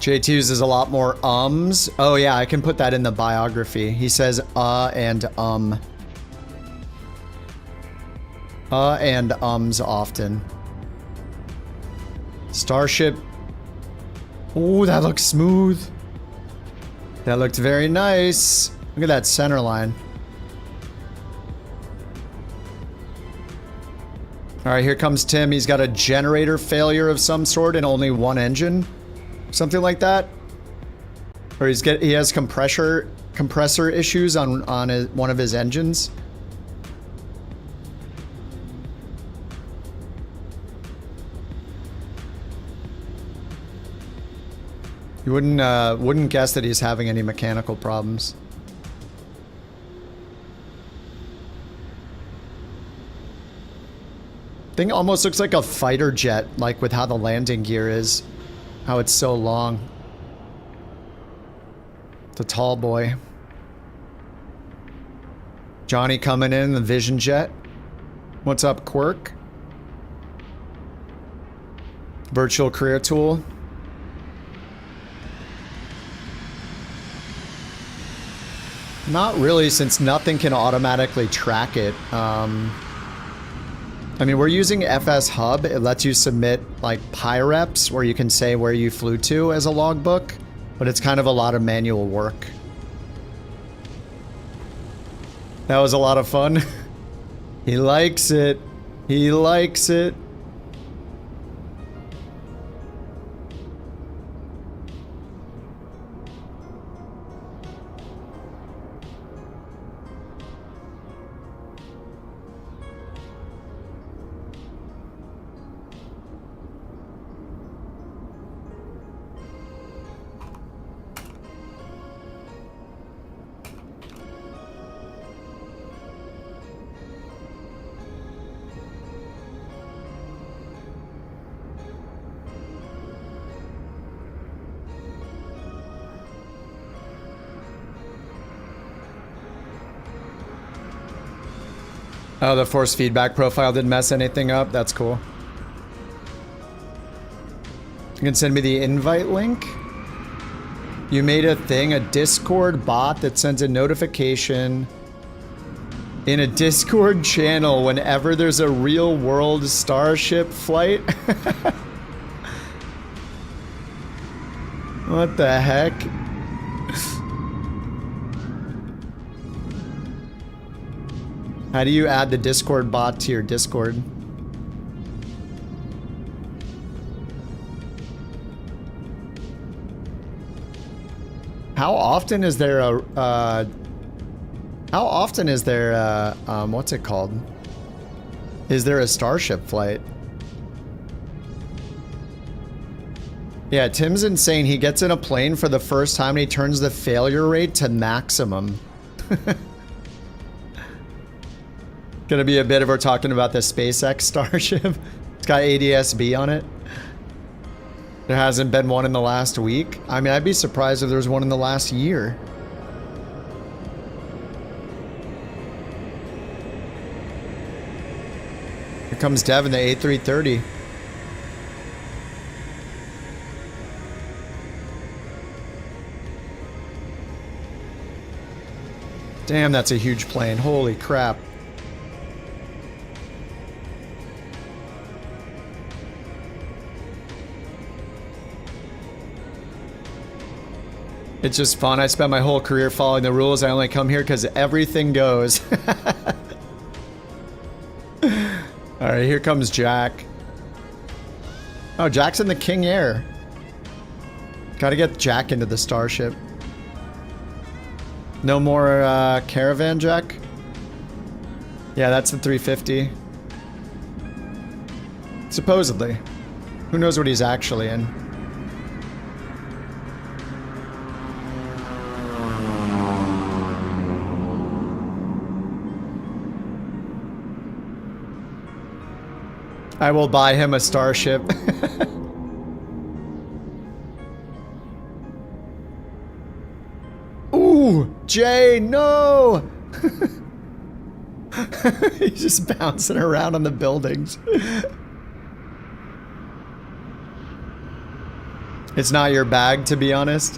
JT uses a lot more ums. Oh yeah, I can put that in the biography. He says and and ums often. Starship. Ooh, that looks smooth. That looked very nice. Look at that center line. All right, here comes Tim. He's got a generator failure of some sort and only one engine. Something like that, or he has compressor issues on one of his engines. You wouldn't guess that he's having any mechanical problems. Thing almost looks like a fighter jet, like with how the landing gear is. How it's so long. The tall boy. Johnny coming in the Vision Jet. What's up, Quirk? Virtual career tool. Not really, since nothing can automatically track it. I mean, we're using FSHub. It lets you submit like PyReps where you can say where you flew to as a logbook, but it's kind of a lot of manual work. That was a lot of fun. He likes it. He likes it. Oh, the force feedback profile didn't mess anything up. That's cool. You can send me the invite link. You made a thing, a Discord bot that sends a notification in a Discord channel whenever there's a real world Starship flight. What the heck? How do you add the Discord bot to your Discord? How often is there a, what's it called? Is there a Starship flight? Yeah, Tim's insane. He gets in a plane for the first time and he turns the failure rate to maximum. Gonna be a bit of her talking about the SpaceX Starship. It's got ADS-B on it. There hasn't been one in the last week. I mean, I'd be surprised if there was one in the last year. Here comes Dev in the A330. Damn, that's a huge plane. Holy crap. It's just fun. I spent my whole career following the rules. I only come here because everything goes. Alright, here comes Jack. Oh, Jack's in the King Air. Gotta get Jack into the Starship. No more Caravan Jack? Yeah, that's the 350. Supposedly. Who knows what he's actually in? I will buy him a Starship. Ooh, Jay, no! He's just bouncing around on the buildings. It's not your bag, to be honest.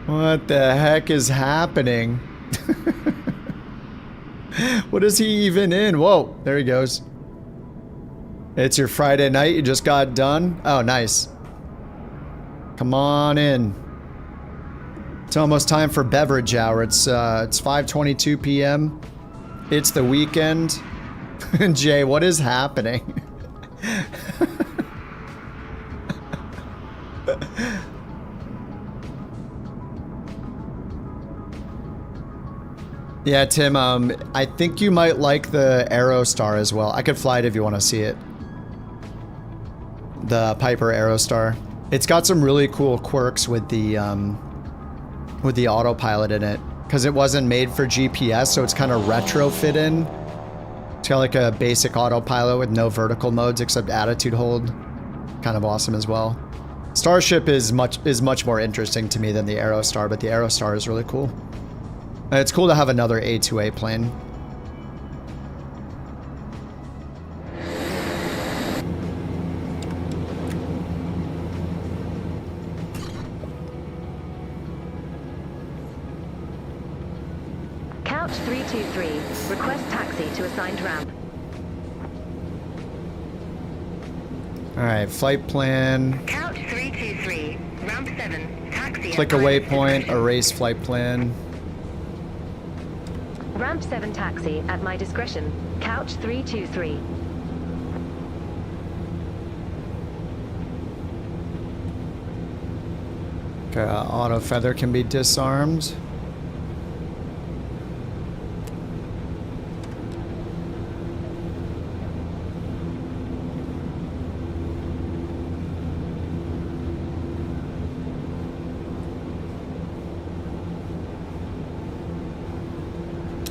What the heck is happening? What is he even in? Whoa, there he goes. It's your Friday night, you just got done? Oh, nice. Come on in. It's almost time for beverage hour. It's 5:22 p.m. It's the weekend. Jay, what is happening? Yeah, Tim, I think you might like the Aerostar as well. I could fly it if you want to see it. The Piper Aerostar. It's got some really cool quirks with the autopilot in it, because it wasn't made for GPS, so it's kind of retrofit in. It's got like a basic autopilot with no vertical modes except attitude hold. Kind of awesome as well. Starship is much more interesting to me than the Aerostar, but the Aerostar is really cool. And it's cool to have another A2A plane. Couch 323. Request taxi to assigned ramp. All right, flight plan. Couch 323, ramp 7, taxi. Click a waypoint, erase flight plan. Ramp 7 taxi at my discretion. Couch 323. Okay, auto feather can be disarmed.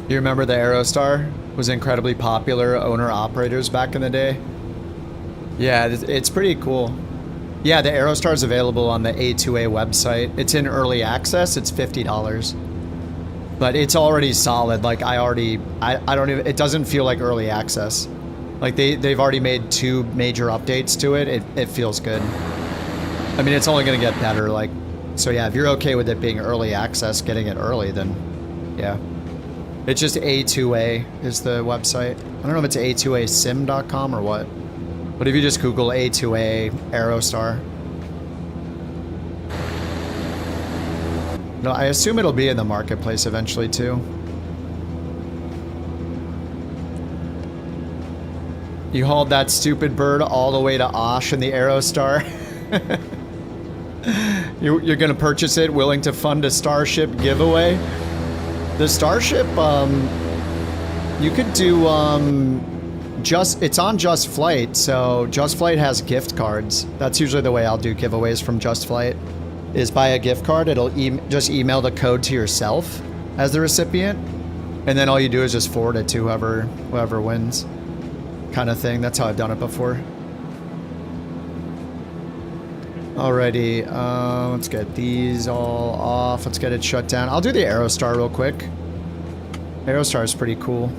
You remember the Aerostar was incredibly popular owner-operators back in the day? Yeah, it's pretty cool. Yeah, the Aerostar is available on the A2A website. It's in early access. It's $50. But it's already solid. Like, I don't even, it doesn't feel like early access. Like, they've already made 2 major updates to it. It feels good. I mean, it's only going to get better. Like, so yeah, if you're okay with it being early access, getting it early, then yeah. It's just A2A is the website. I don't know if it's A2ASim.com or what. But if you just Google A2A Aerostar. No, I assume it'll be in the marketplace eventually too. You hauled that stupid bird all the way to Osh in the Aerostar. You're gonna purchase it, willing to fund a Starship giveaway? The Starship, you could do, it's on Just Flight, so Just Flight has gift cards. That's usually the way I'll do giveaways from Just Flight, is buy a gift card. It'll just email the code to yourself as the recipient, and then all you do is just forward it to whoever wins, kind of thing. That's how I've done it before. Alrighty, let's get these all off. Let's get it shut down. I'll do the Aerostar real quick. Aerostar is pretty cool.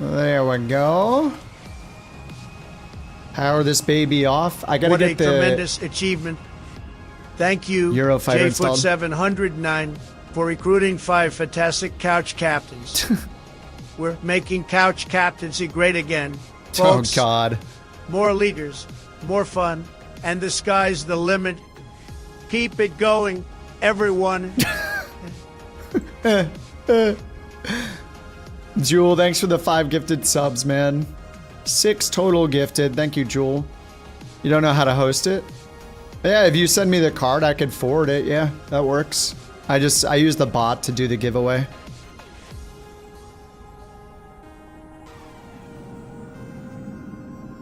There we go. Power this baby off. I gotta get the... What a tremendous achievement. Thank you, Eurofighter installed. J709, for recruiting 5 fantastic couch captains. We're making couch captaincy great again. Folks, oh, God. More leaders, more fun, and the sky's the limit. Keep it going, everyone. Jewel, thanks for the 5 gifted subs, man. 6 total gifted. Thank you, Jewel. You don't know how to host it? Yeah, if you send me the card, I could forward it. Yeah, that works. I use the bot to do the giveaway.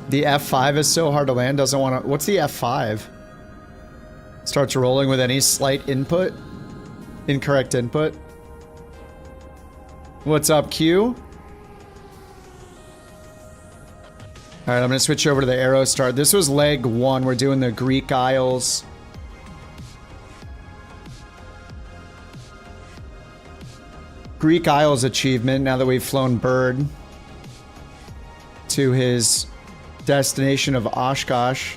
The F5 is so hard to land, doesn't want to... What's the F5? Starts rolling with any slight input. Incorrect input. What's up, Q? Alright, I'm gonna switch over to the Aerostar. This was leg 1. We're doing the Greek Isles. Greek Isles achievement, now that we've flown Bird to his destination of Oshkosh.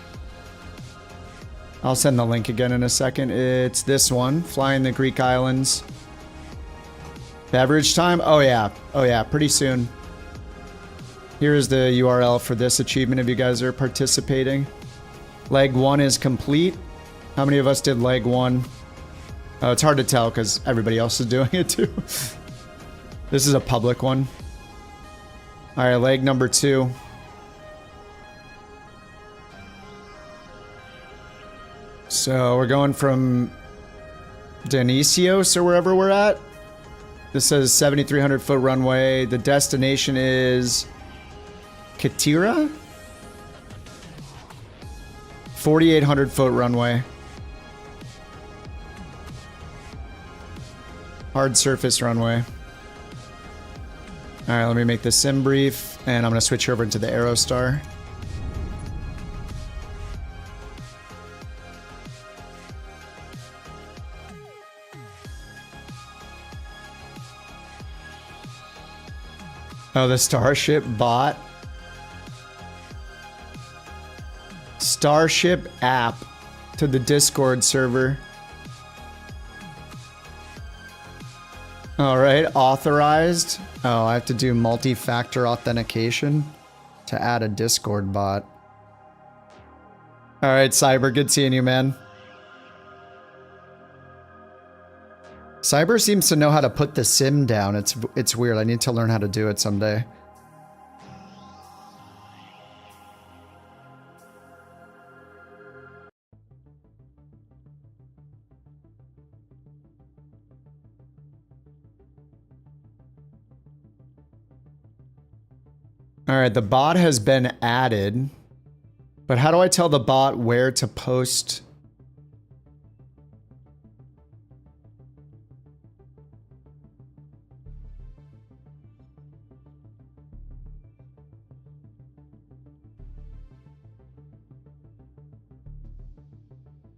I'll send the link again in a second. It's this one, flying the Greek Islands. Beverage time? Oh yeah. Oh yeah, pretty soon. Here is the URL for this achievement if you guys are participating. Leg 1 is complete. How many of us did leg 1? Oh, it's hard to tell because everybody else is doing it too. This is a public one. Alright, leg number 2. So we're going from Dionysios or wherever we're at. This says 7,300 foot runway. The destination is Katira? 4,800 foot runway. Hard surface runway. Alright, let me make the sim brief, and I'm going to switch over into the Aerostar. Oh, the Starship bot. Starship app to the Discord server. All right, authorized. Oh, I have to do multi-factor authentication to add a Discord bot. All right, Cyber, good seeing you, man. Cyber seems to know how to put the sim down. It's weird. I need to learn how to do it someday. All right, the bot has been added, but how do I tell the bot where to post?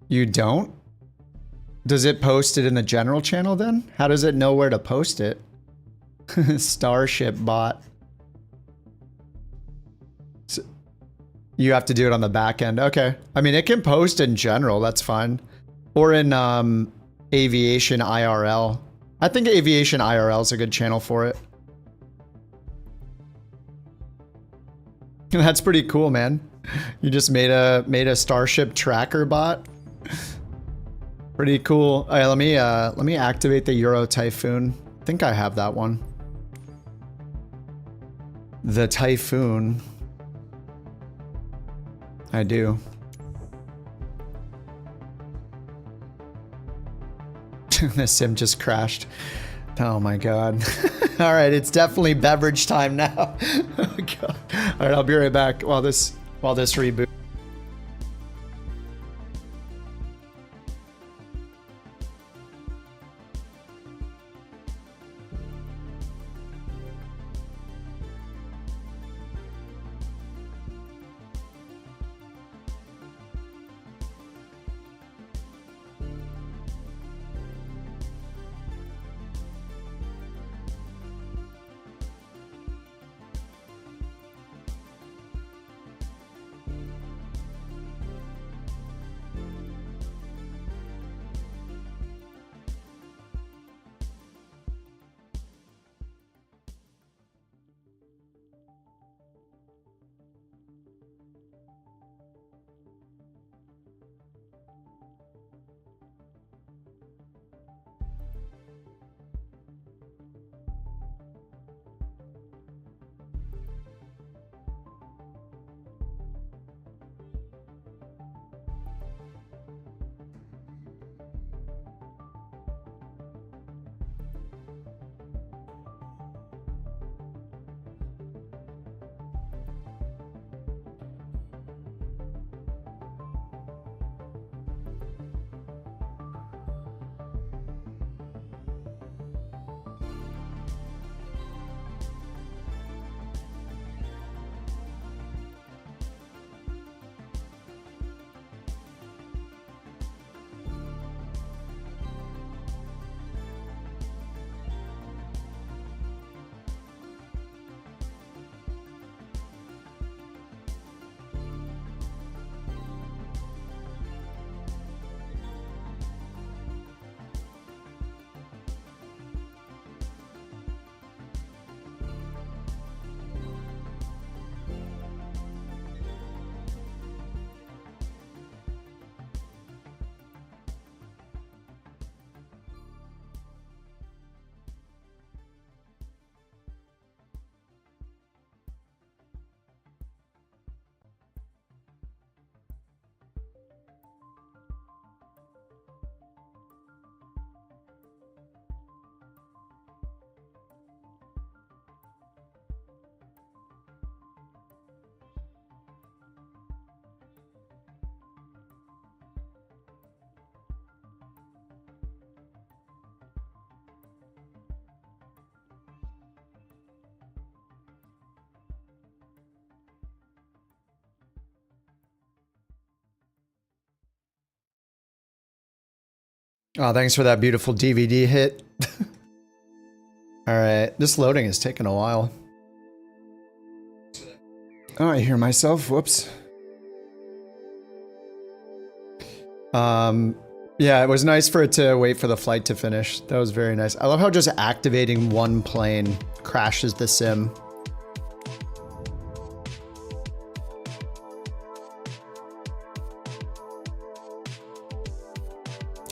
You don't? Does it post it in the general channel then? How does it know where to post it? Starship bot. So you have to do it on the back end. Okay. I mean, it can post in general. That's fine. Or in Aviation IRL. I think Aviation IRL is a good channel for it. That's pretty cool, man. You just made a Starship tracker bot. Pretty cool. All right, let me activate the Euro Typhoon. I think I have that one. The Typhoon. I do. The sim just crashed. Oh my god. All right, it's definitely beverage time now. Oh god. All right, I'll be right back while this reboots. Oh, thanks for that beautiful DVD hit. All right, this loading is taking a while. Oh, I hear myself. Whoops. Yeah, it was nice for it to wait for the flight to finish. That was very nice. I love how just activating one plane crashes the sim.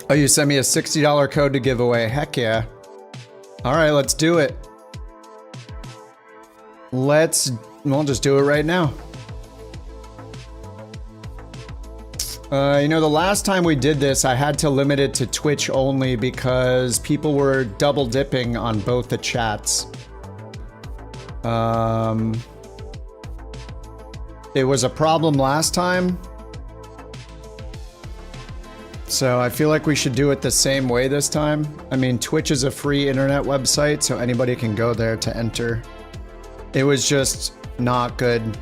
Oh, you sent me a $60 code to give away. Heck yeah. All right, let's do it. We'll just do it right now. You know, the last time we did this, I had to limit it to Twitch only because people were double dipping on both the chats. It was a problem last time. So I feel like we should do it the same way this time. I mean, Twitch is a free internet website, so anybody can go there to enter. It was just not good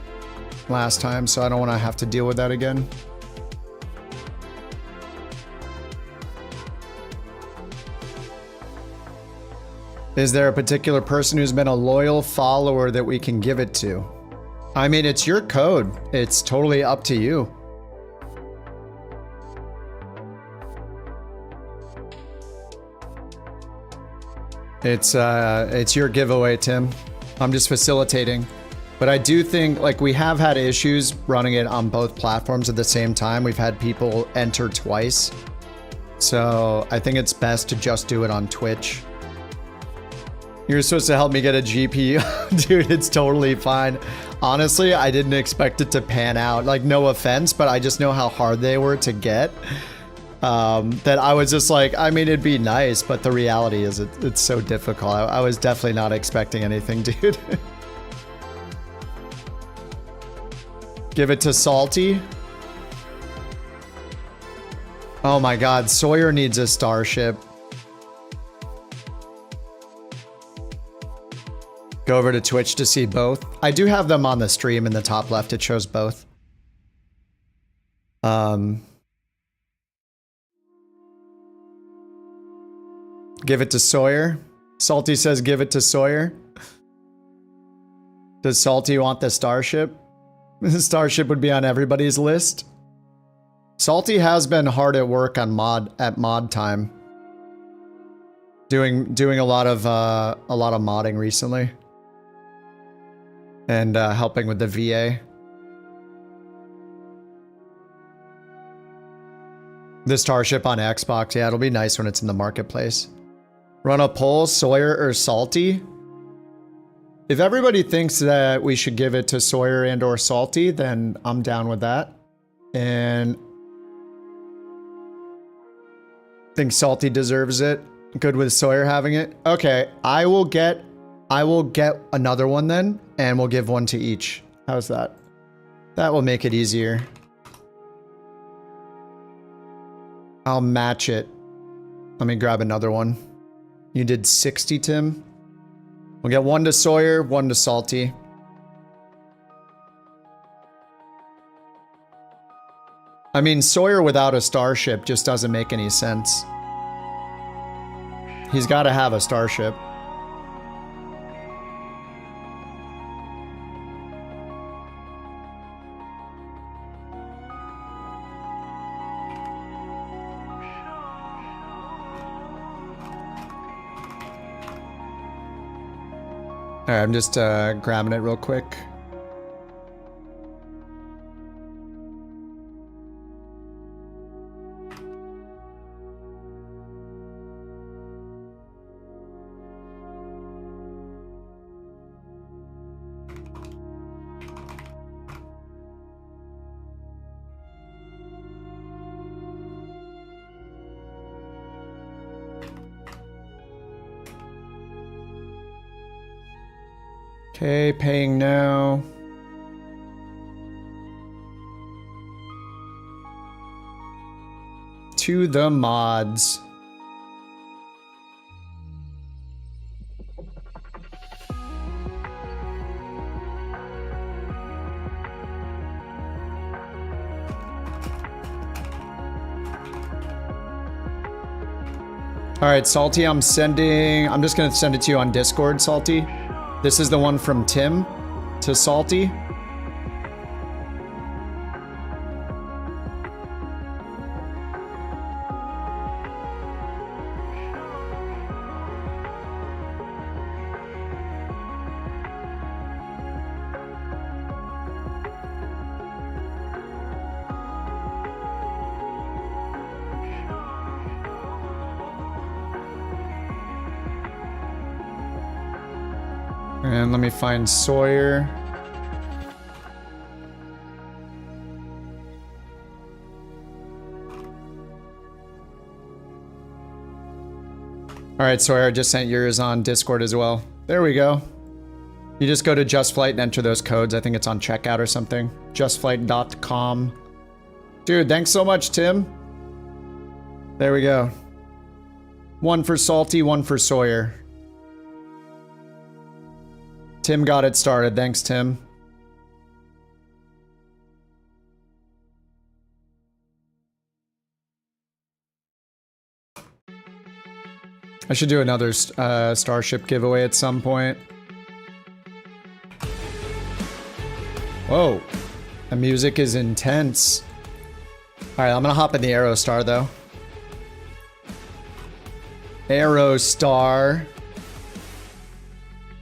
last time, so I don't want to have to deal with that again. Is there a particular person who's been a loyal follower that we can give it to? I mean, it's your code. It's totally up to you. It's your giveaway, Tim. I'm just facilitating. But I do think, like, we have had issues running it on both platforms at the same time. We've had people enter twice. So I think it's best to just do it on Twitch. You're supposed to help me get a GPU. Dude, it's totally fine. Honestly, I didn't expect it to pan out. Like, no offense, but I just know how hard they were to get. That I was just like, I mean, it'd be nice, but the reality is it's so difficult. I was definitely not expecting anything, dude. Give it to Salty. Oh my god, Sawyer needs a Starship. Go over to Twitch to see both. I do have them on the stream in the top left. It shows both. Give it to Sawyer. Salty says give it to Sawyer. Does Salty want the Starship? The Starship would be on everybody's list. Salty has been hard at work on mod time. Doing a lot of modding recently. And helping with the VA. The Starship on Xbox, yeah, it'll be nice when it's in the marketplace. Run a poll, Sawyer or Salty? If everybody thinks that we should give it to Sawyer and or Salty, then I'm down with that. And I think Salty deserves it. Good with Sawyer having it. Okay, I will get another one then, and we'll give one to each. How's that? That will make it easier. I'll match it. Let me grab another one. You did 60, Tim. We'll get one to Sawyer, one to Salty. I mean, Sawyer without a Starship just doesn't make any sense. He's got to have a Starship. All right, I'm just grabbing it real quick. Okay, paying now. To the mods. All right, Salty, I'm just gonna send it to you on Discord, Salty. This is the one from Tim to Salty. And let me find Sawyer. All right, Sawyer, I just sent yours on Discord as well. There we go. You just go to JustFlight and enter those codes. I think it's on checkout or something. JustFlight.com. Dude, thanks so much, Tim. There we go. One for Salty, one for Sawyer. Tim got it started. Thanks, Tim. I should do another Starship giveaway at some point. Whoa. The music is intense. Alright, I'm gonna hop in the Aerostar, though. Aerostar.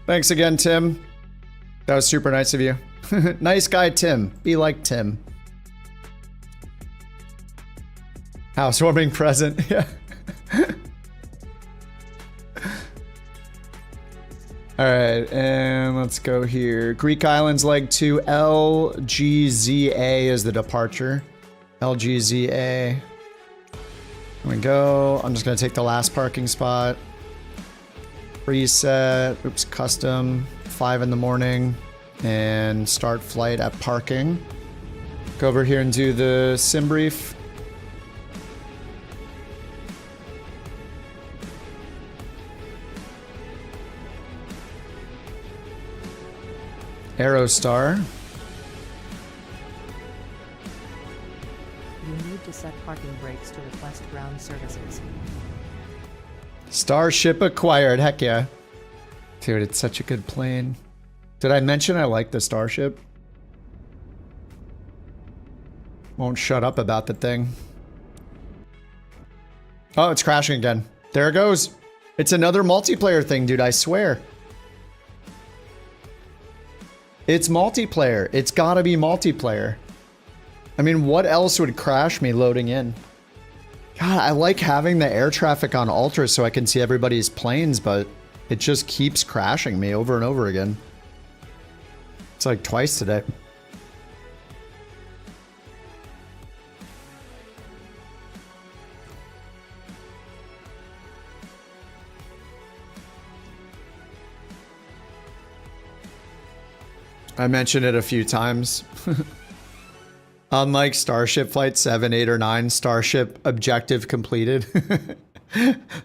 Thanks again, Tim. That was super nice of you. Nice guy, Tim. Be like Tim. Housewarming present. Yeah. Alright, and let's go here. Greek Islands leg 2, LGZA is the departure. LGZA. There we go. I'm just gonna take the last parking spot. Reset. Oops, custom. 5 in the morning. And start flight at parking. Go over here and do the sim brief. Aerostar. You need to set parking brakes to request ground services. Starship acquired. Heck yeah. Dude, it's such a good plane. Did I mention I like the Starship? Won't shut up about the thing. Oh, it's crashing again. There it goes. It's another multiplayer thing, dude, I swear. It's multiplayer. It's gotta be multiplayer. I mean, what else would crash me loading in? God, I like having the air traffic on ultra so I can see everybody's planes, but it just keeps crashing me over and over again. It's like twice today. I mentioned it a few times. Unlike Starship Flight 7, 8, or 9, Starship objective completed.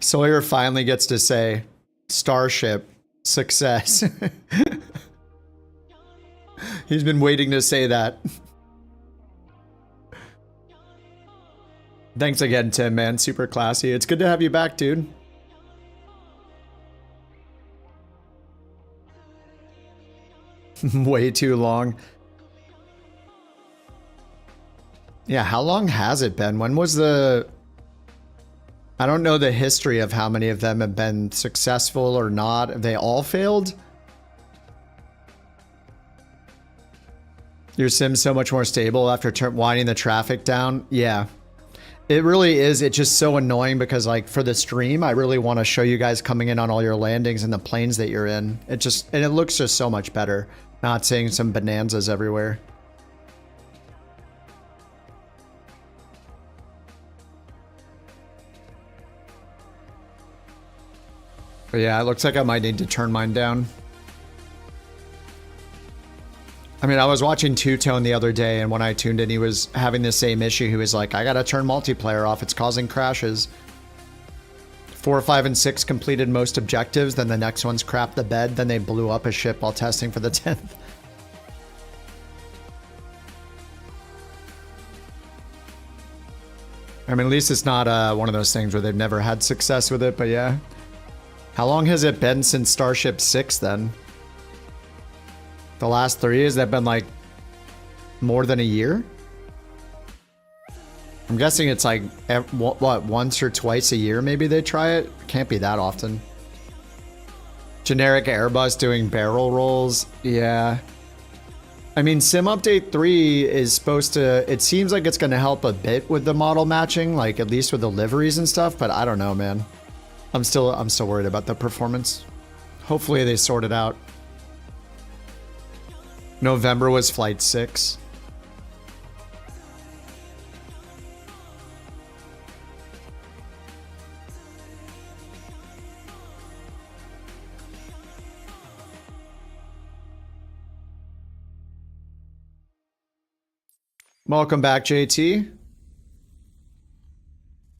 Sawyer finally gets to say, Starship, success. He's been waiting to say that. Thanks again, Tim, man. Super classy. It's good to have you back, dude. Way too long. Yeah, how long has it been? When was the... I don't know the history of how many of them have been successful or not. Have they all failed? Your sim's so much more stable after winding the traffic down. Yeah. It really is. It's just so annoying because, like, for the stream, I really want to show you guys coming in on all your landings and the planes that you're in. And it looks just so much better. Not seeing some bonanzas everywhere. But yeah, it looks like I might need to turn mine down. I mean, I was watching Two Tone the other day, and when I tuned in, he was having the same issue. He was like, I gotta turn multiplayer off. It's causing crashes. 4, 5, and 6 completed most objectives. Then the next one's crapped the bed. Then they blew up a ship while testing for the 10th. I mean, at least it's not one of those things where they've never had success with it, but yeah. How long has it been since Starship 6 then? The last 3, has that been like more than a year? I'm guessing it's like, what, once or twice a year maybe they try it? Can't be that often. Generic Airbus doing barrel rolls. Yeah. I mean, Sim Update 3 is supposed to... It seems like it's going to help a bit with the model matching, like at least with the liveries and stuff, but I don't know, man. I'm still worried about the performance. Hopefully they sort it out. November was flight 6. Welcome back, JT.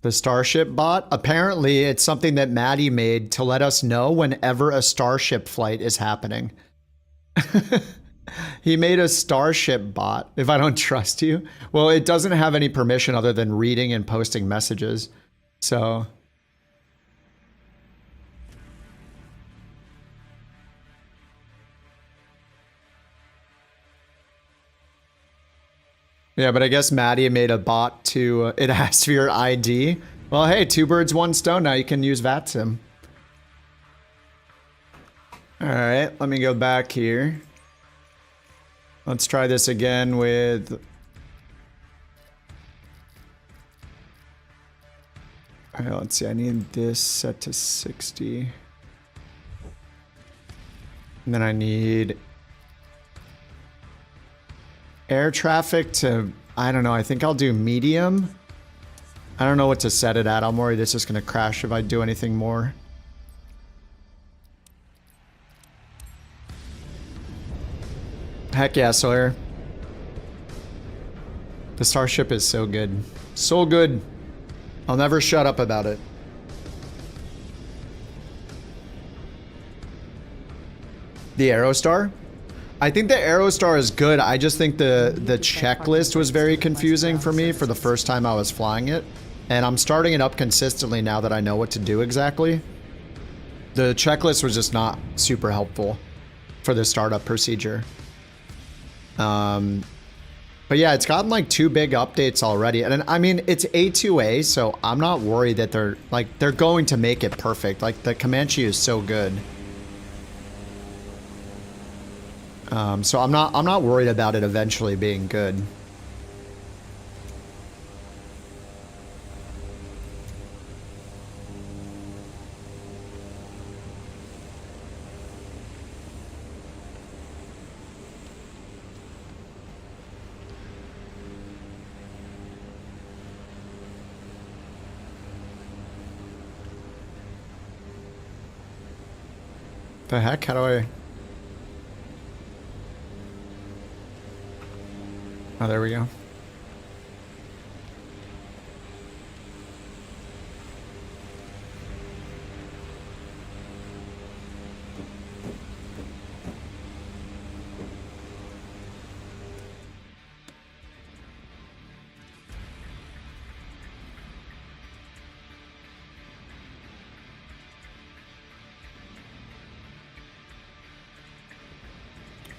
The Starship bot. Apparently, it's something that Maddie made to let us know whenever a Starship flight is happening. He made a Starship bot. If I don't trust you. Well, it doesn't have any permission other than reading and posting messages. So... yeah, but I guess Maddie made a bot to, it asks for your ID. Well, hey, 2 birds, 1 stone. Now you can use VATSIM. All right, let me go back here. Let's try this again with... all right, let's see. I need this set to 60. And then I need... air traffic to, I don't know, I think I'll do medium. I don't know what to set it at. I'm worried it's just going to crash if I do anything more. Heck yeah, Sawyer. The Starship is so good. So good. I'll never shut up about it. The Aerostar? I think the Aerostar is good. I just think the checklist was very confusing for me for the first time I was flying it. And I'm starting it up consistently now that I know what to do exactly. The checklist was just not super helpful for the startup procedure. But yeah, it's gotten like 2 big updates already. And I mean, it's A2A, so I'm not worried that they're going to make it perfect. Like the Comanche is so good. So I'm not worried about it eventually being good. The heck? How do I... oh, there we go.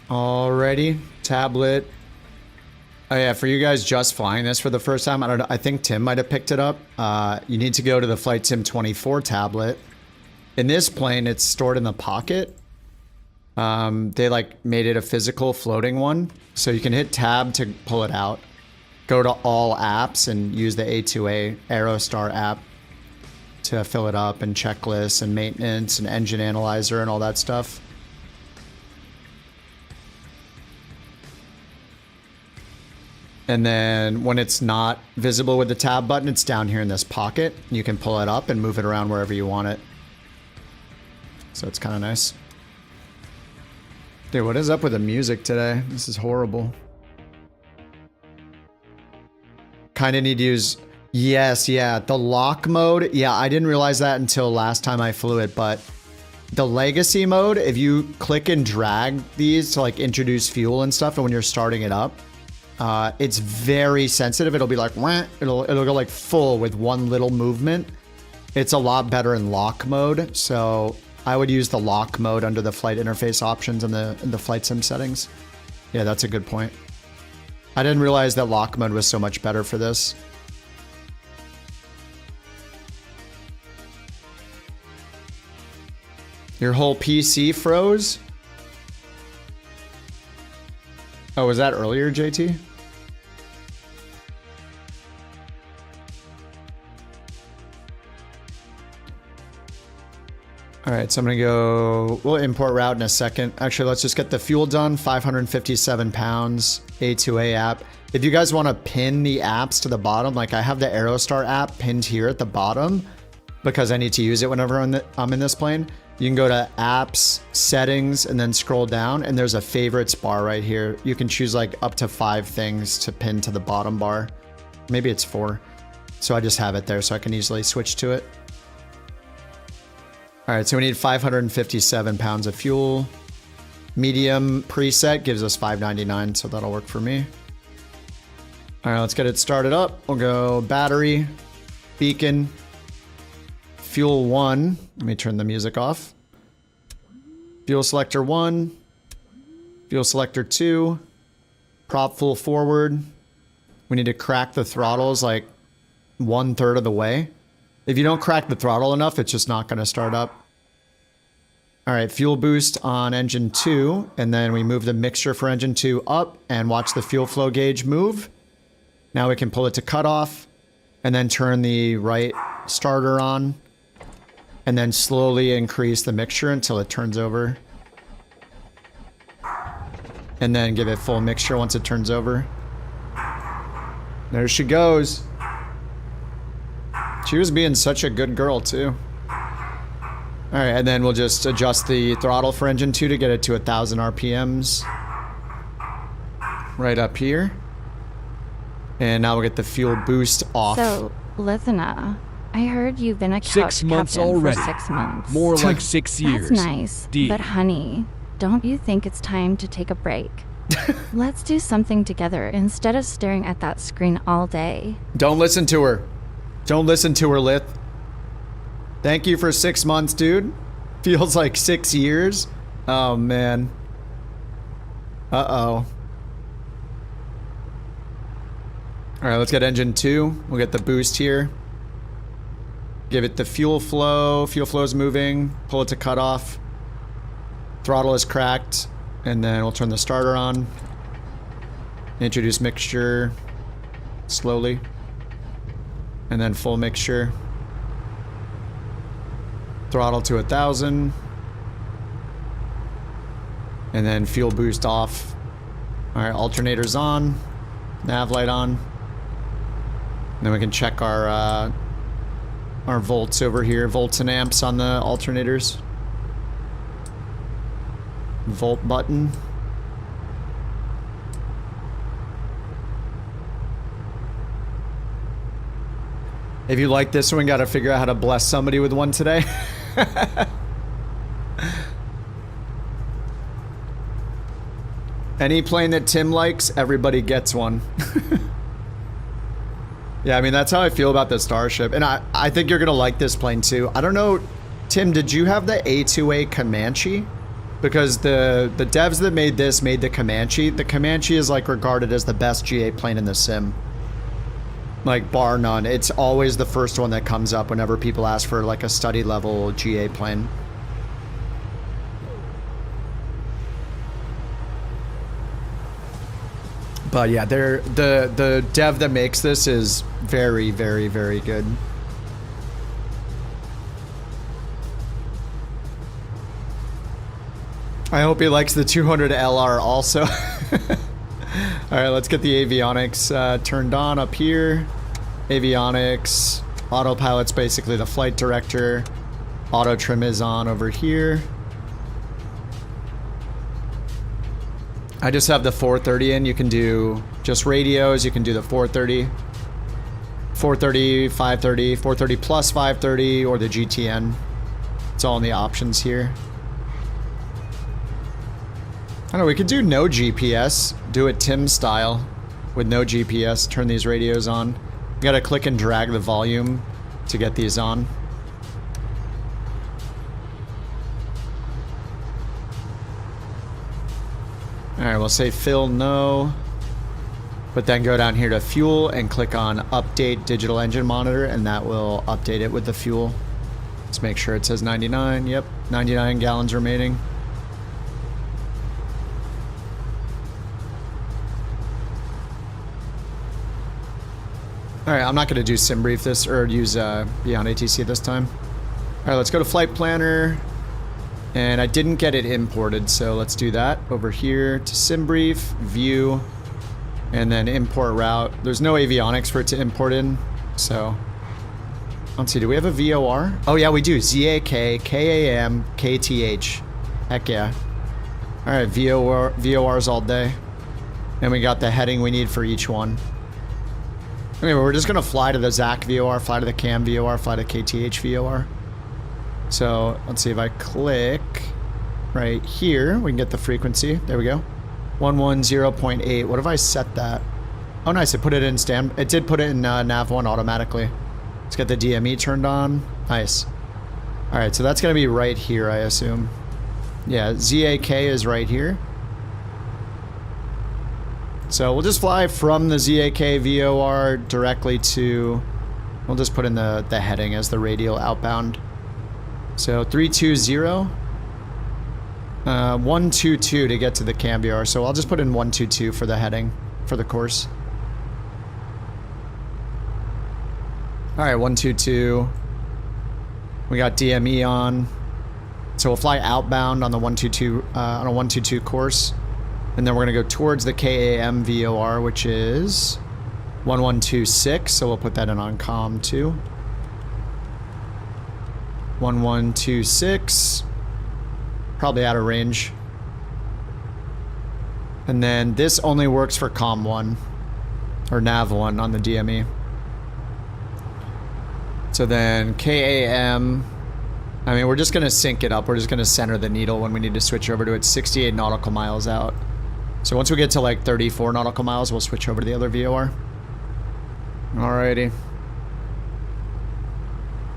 Alrighty, tablet. Oh yeah, for you guys just flying this for the first time, I don't know, I think Tim might have picked it up. You need to go to the Flight Sim 24 tablet. In this plane, it's stored in the pocket. They like made it a physical floating one, so you can hit tab to pull it out. Go to all apps and use the A2A Aerostar app to fill it up, and checklists and maintenance and engine analyzer and all that stuff. And then when it's not visible with the tab button, it's down here in this pocket. You can pull it up and move it around wherever you want it. So it's kind of nice. Dude, what is up with the music today? This is horrible. Kind of need to use... yes, yeah, the lock mode. Yeah, I didn't realize that until last time I flew it, but the legacy mode, if you click and drag these to like introduce fuel and stuff, and when you're starting it up, it's very sensitive. It'll be like, wah, it'll go like full with one little movement. It's a lot better in lock mode. So I would use the lock mode under the flight interface options in the flight sim settings. Yeah, that's a good point. I didn't realize that lock mode was so much better for this. Your whole PC froze? Oh, was that earlier, JT? All right, so I'm gonna go, we'll import route in a second. Actually, let's just get the fuel done, 557 pounds, A2A app. If you guys wanna pin the apps to the bottom, like I have the Aerostar app pinned here at the bottom because I need to use it whenever I'm in this plane. You can go to apps, settings, and then scroll down, and there's a favorites bar right here. You can choose like up to 5 things to pin to the bottom bar. Maybe it's 4. So I just have it there so I can easily switch to it. All right, so we need 557 pounds of fuel. Medium preset gives us 599, so that'll work for me. All right, let's get it started up. We'll go battery, beacon, fuel 1. Let me turn the music off. Fuel selector 1, fuel selector 2, prop full forward. We need to crack the throttles like 1/3 of the way. If you don't crack the throttle enough, it's just not going to start up. All right, fuel boost on engine 2, and then we move the mixture for engine 2 up and watch the fuel flow gauge move. Now we can pull it to cutoff and then turn the right starter on and then slowly increase the mixture until it turns over. And then give it full mixture once it turns over. There she goes. She was being such a good girl too. All right, and then we'll just adjust the throttle for engine 2 to get it to 1,000 RPMs. Right up here. And now we'll get the fuel boost off. So, Lithana, I heard you've been a couch 6 months captain already. for 6 months. More like 6 years. That's nice. D. But honey, don't you think it's time to take a break? Let's do something together instead of staring at that screen all day. Don't listen to her. Don't listen to her, Lith. Thank you for 6 months, dude. Feels like 6 years. Oh, man. Uh-oh. All right, let's get engine 2. We'll get the boost here. Give it the fuel flow. Fuel flow is moving. Pull it to cutoff. Throttle is cracked. And then we'll turn the starter on. Introduce mixture. Slowly. And then full mixture. Throttle to 1,000. And then fuel boost off. All right, alternators on. Nav light on. And then we can check our volts over here. Volts and amps on the alternators. Volt button. If you like this one, gotta figure out how to bless somebody with one today. Any plane that Tim likes, everybody gets one. Yeah, I mean, that's how I feel about the Starship. And I think you're gonna like this plane too. I don't know, Tim, did you have the A2A Comanche? Because the devs that made this made the Comanche. The Comanche is like regarded as the best GA plane in the sim. Like, bar none. It's always the first one that comes up whenever people ask for like a study level GA plane. But yeah, the dev that makes this is very, very, very good. I hope he likes the 200 LR also. All right, let's get the avionics turned on up here. Avionics, autopilot's basically the flight director. Auto trim is on over here. I just have the 430 in. You can do just radios. You can do the 430. 430, 530, 430 plus 530, or the GTN. It's all in the options here. I don't know, we could do no GPS. Do it Tim style with no GPS. Turn these radios on. You gotta click and drag the volume to get these on. Alright, we'll say fill no. But then go down here to fuel and click on update digital engine monitor, and that will update it with the fuel. Let's make sure it says 99. Yep, 99 gallons remaining. Alright, I'm not going to do sim brief this or use Beyond ATC this time. Alright, let's go to flight planner. And I didn't get it imported, so let's do that. Over here to SimBrief, view, and then import route. There's no avionics for it to import in, so... Let's see, do we have a VOR? Oh yeah, we do. ZAK, KAM, KTH. Heck yeah. Alright, VORs all day. And we got the heading we need for each one. Anyway, we're just gonna fly to the ZAK VOR, fly to the CAM VOR, fly to KTH VOR. So, let's see if I click right here, we can get the frequency. There we go. 110.8. What if I set that? Oh nice, it put it in it did put it in nav1 automatically. Let's get the DME turned on. Nice. Alright, so that's gonna be right here, I assume. Yeah, ZAK is right here. So we'll just fly from the ZAK VOR directly to... We'll just put in the heading as the radial outbound. So 320. 122 to get to the CAM VOR. So I'll just put in 122 for the heading, for the course. Alright, 122. We got DME on. So we'll fly outbound on the 122 on a 122 course. And then we're gonna go towards the KAM VOR, which is 1126, so we'll put that in on COM too. 1126. Probably out of range. And then this only works for COM 1 or nav 1 on the DME. So then KAM, I mean, we're just gonna sync it up. We're just gonna center the needle when we need to switch over to it. 68 nautical miles out. So once we get to like 34 nautical miles, we'll switch over to the other VOR. Alrighty.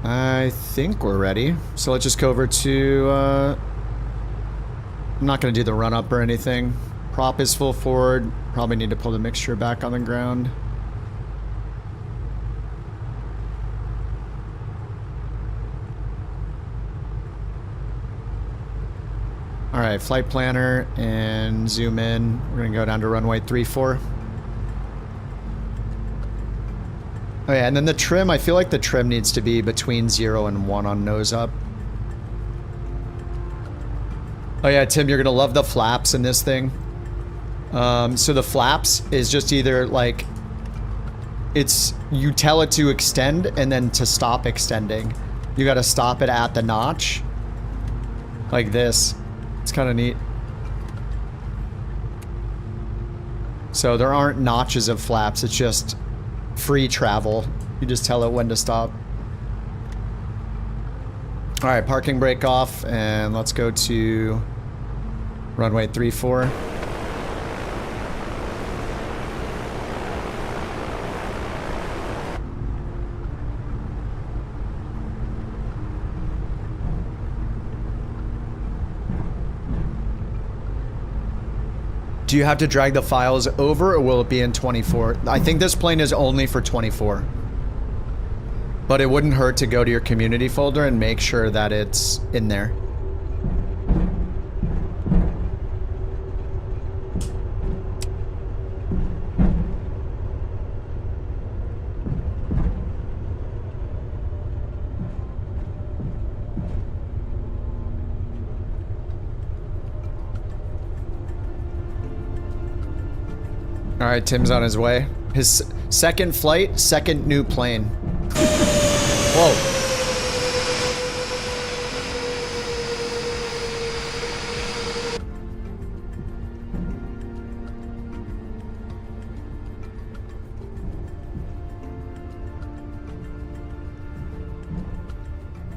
I think we're ready. So let's just go over to, I'm not gonna do the run up or anything. Prop is full forward. Probably need to pull the mixture back on the ground. Alright, flight planner and zoom in. We're gonna go down to runway 34. Oh yeah, and then the trim, I feel like the trim needs to be between 0 and 1 on nose up. Oh yeah, Tim, you're gonna love the flaps in this thing. So the flaps is just either like, you tell it to extend and then to stop extending. You gotta stop it at the notch. Like this. It's kind of neat. So there aren't notches of flaps, it's just free travel. You just tell it when to stop. Alright, parking brake off, and let's go to runway 34. Do you have to drag the files over, or will it be in 24? I think this plane is only for 24. But it wouldn't hurt to go to your community folder and make sure that it's in there. Alright, Tim's on his way. His second flight, second new plane. Whoa.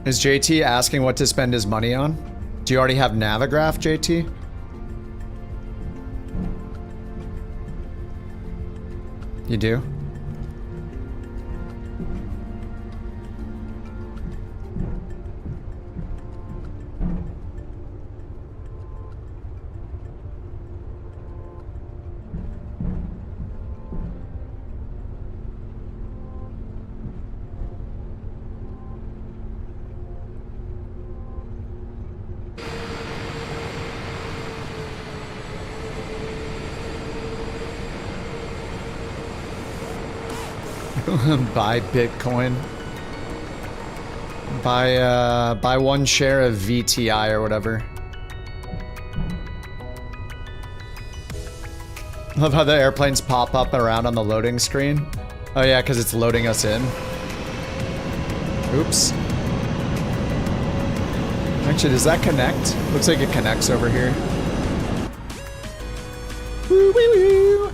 Is JT asking what to spend his money on? Do you already have Navigraph, JT? You do? Buy Bitcoin. Buy 1 share of VTI or whatever. Love how the airplanes pop up around on the loading screen. Oh yeah, because it's loading us in. Oops. Actually, does that connect? Looks like it connects over here. Woo, woo, woo.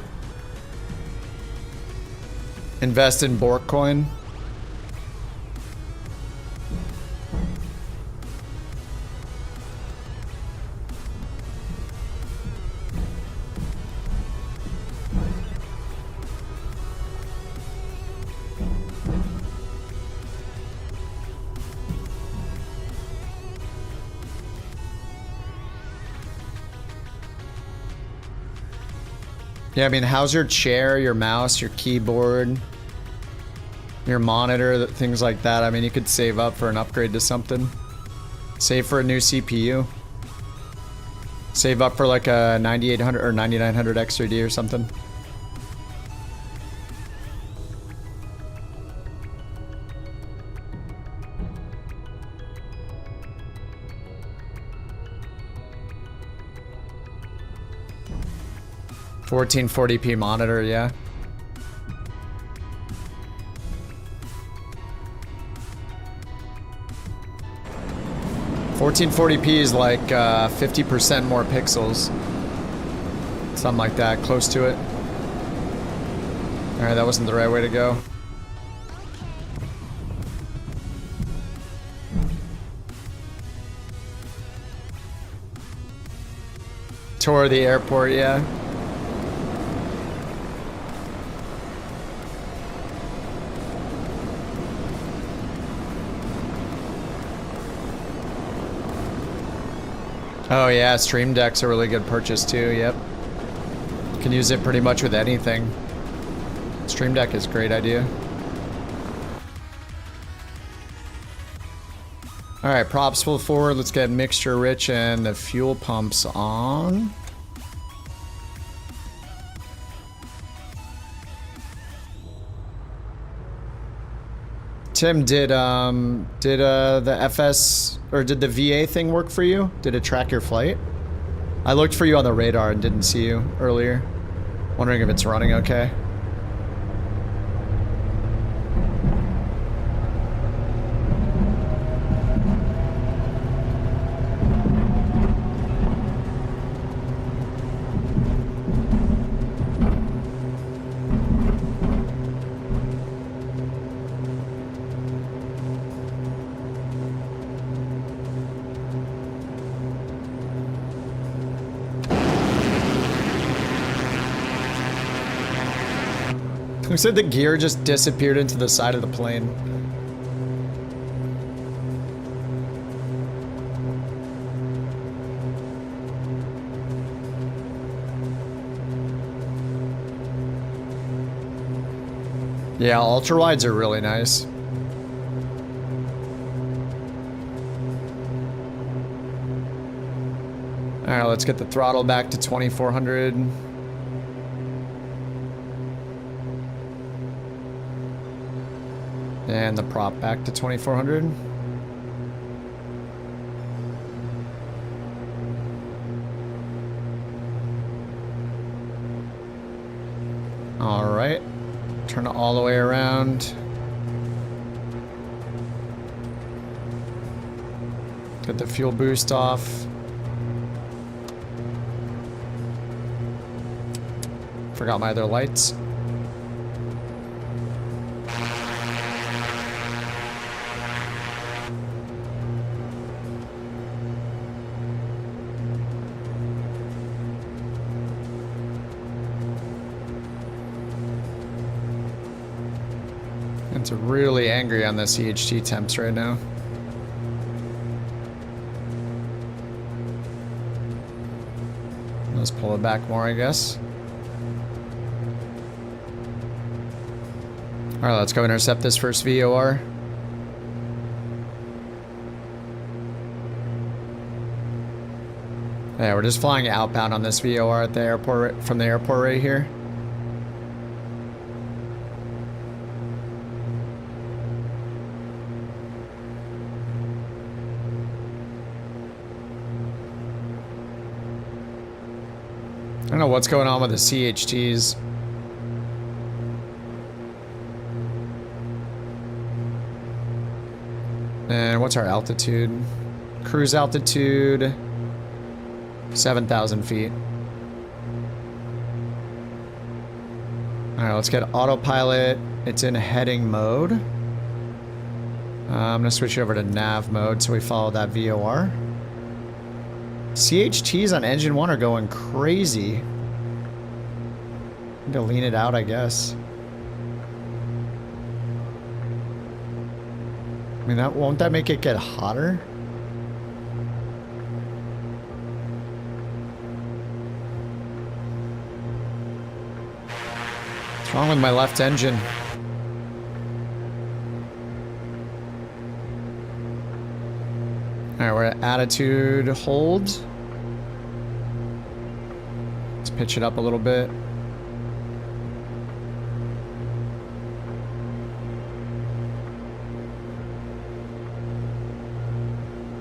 Invest in BorkCoin. Yeah, I mean, how's your chair, your mouse, your keyboard, your monitor, things like that? I mean, you could save up for an upgrade to something. Save for a new CPU. Save up for like a 9800 or 9900 X3D or something. $1440p monitor, yeah. $1440p is like 50% more pixels. Something like that, close to it. Alright, that wasn't the right way to go. Tour of the airport, yeah. Oh yeah, Stream Deck's a really good purchase too, yep. Can use it pretty much with anything. Stream Deck is a great idea. Alright, props full forward, let's get mixture rich and the fuel pumps on. Tim, did the FS or did the VA thing work for you? Did it track your flight? I looked for you on the radar and didn't see you earlier. Wondering if it's running okay. Who said the gear just disappeared into the side of the plane? Yeah, ultrawides are really nice. Alright, let's get the throttle back to 2400. And the prop back to 2400. All right, turn it all the way around. Get the fuel boost off. Forgot my other lights. It's really angry on the CHT temps right now. Let's pull it back more, I guess. All right, let's go intercept this first VOR. Yeah, we're just flying outbound on this VOR at the airport, from the airport right here. I don't know what's going on with the CHTs. And what's our altitude? Cruise altitude, 7,000 feet. All right, let's get autopilot. It's in heading mode. I'm gonna switch over to nav mode so we follow that VOR. CHTs on engine 1 are going crazy. Need to lean it out, I guess. I mean, won't that make it get hotter? What's wrong with my left engine? Alright, we're at attitude hold. Let's pitch it up a little bit.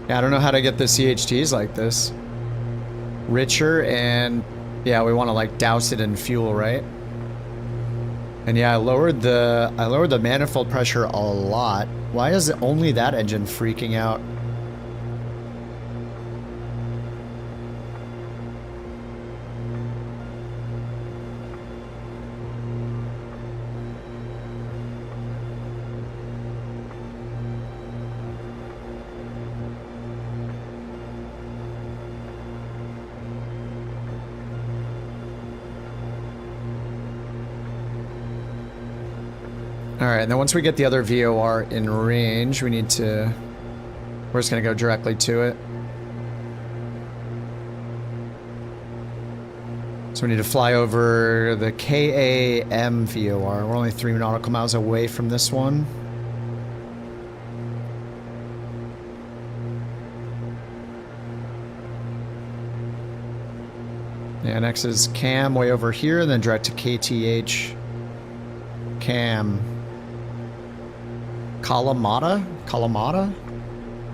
Yeah, I don't know how to get the CHTs like this. Richer, and yeah, we want to like douse it in fuel, right? And yeah, I lowered the manifold pressure a lot. Why is it only that engine freaking out? Alright, and then once we get the other VOR in range, we're just gonna go directly to it. So we need to fly over the KAM VOR. We're only 3 nautical miles away from this one. Yeah, next is CAM way over here, and then direct to KTH. CAM. Kalamata?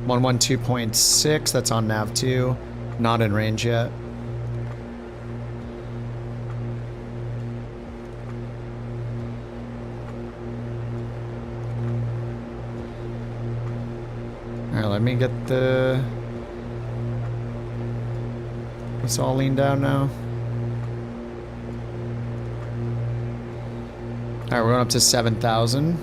112.6, that's on nav 2. Not in range yet. Alright, let me get the... It's all leaned down now. Alright, we're going up to 7,000.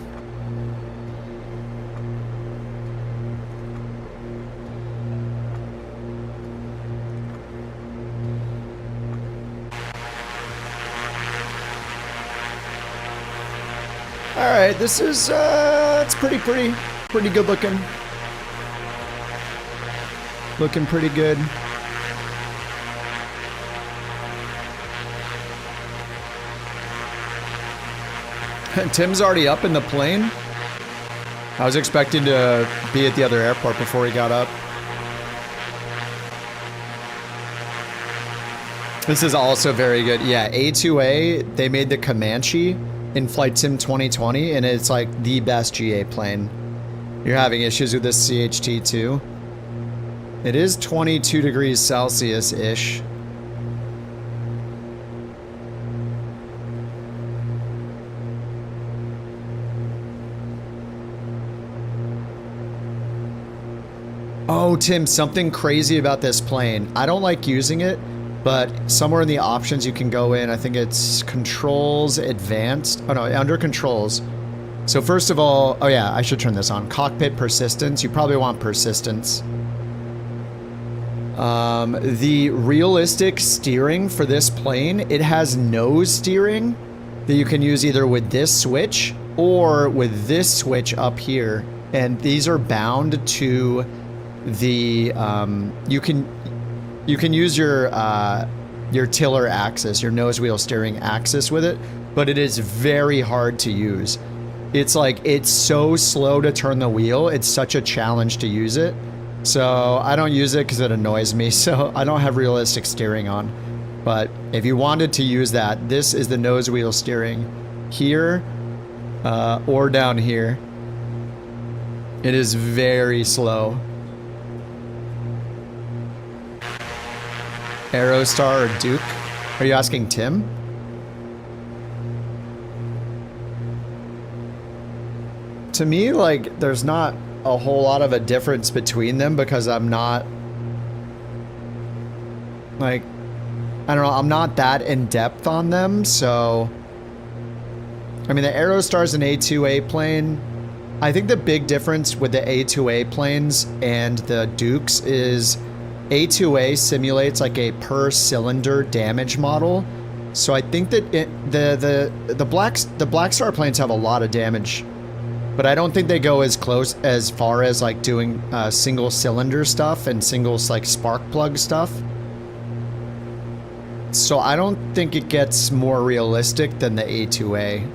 Alright, this is, it's pretty good looking. Looking pretty good. Tim's already up in the plane. I was expecting to be at the other airport before he got up. This is also very good. Yeah, A2A, they made the Comanche in Flight Sim 2020, and it's like the best GA plane. You're having issues with this CHT too. It is 22 degrees Celsius-ish. Oh, Tim, something crazy about this plane. I don't like using it, but somewhere in the options you can go in, I think it's controls, advanced. Oh no, under controls. So first of all, oh yeah, I should turn this on. Cockpit persistence, you probably want persistence. The realistic steering for this plane, it has nose steering that you can use either with this switch or with this switch up here. And these are bound to the, you can use your tiller axis, your nose wheel steering axis with it, but it is very hard to use. It's like, it's so slow to turn the wheel. It's such a challenge to use it. So I don't use it because it annoys me. So I don't have realistic steering on. But if you wanted to use that, this is the nose wheel steering here, or down here. It is very slow. Aerostar or Duke. Are you asking Tim? To me, like, there's not a whole lot of a difference between them because I'm not, like, I don't know, I'm not that in depth on them, so, I mean, the Aerostar's an A2A plane. I think the big difference with the A2A planes and the Dukes is A2A simulates like a per cylinder damage model. So I think that the Black Star planes have a lot of damage, but I don't think they go as far as like doing single cylinder stuff and single like spark plug stuff. So I don't think it gets more realistic than the A2A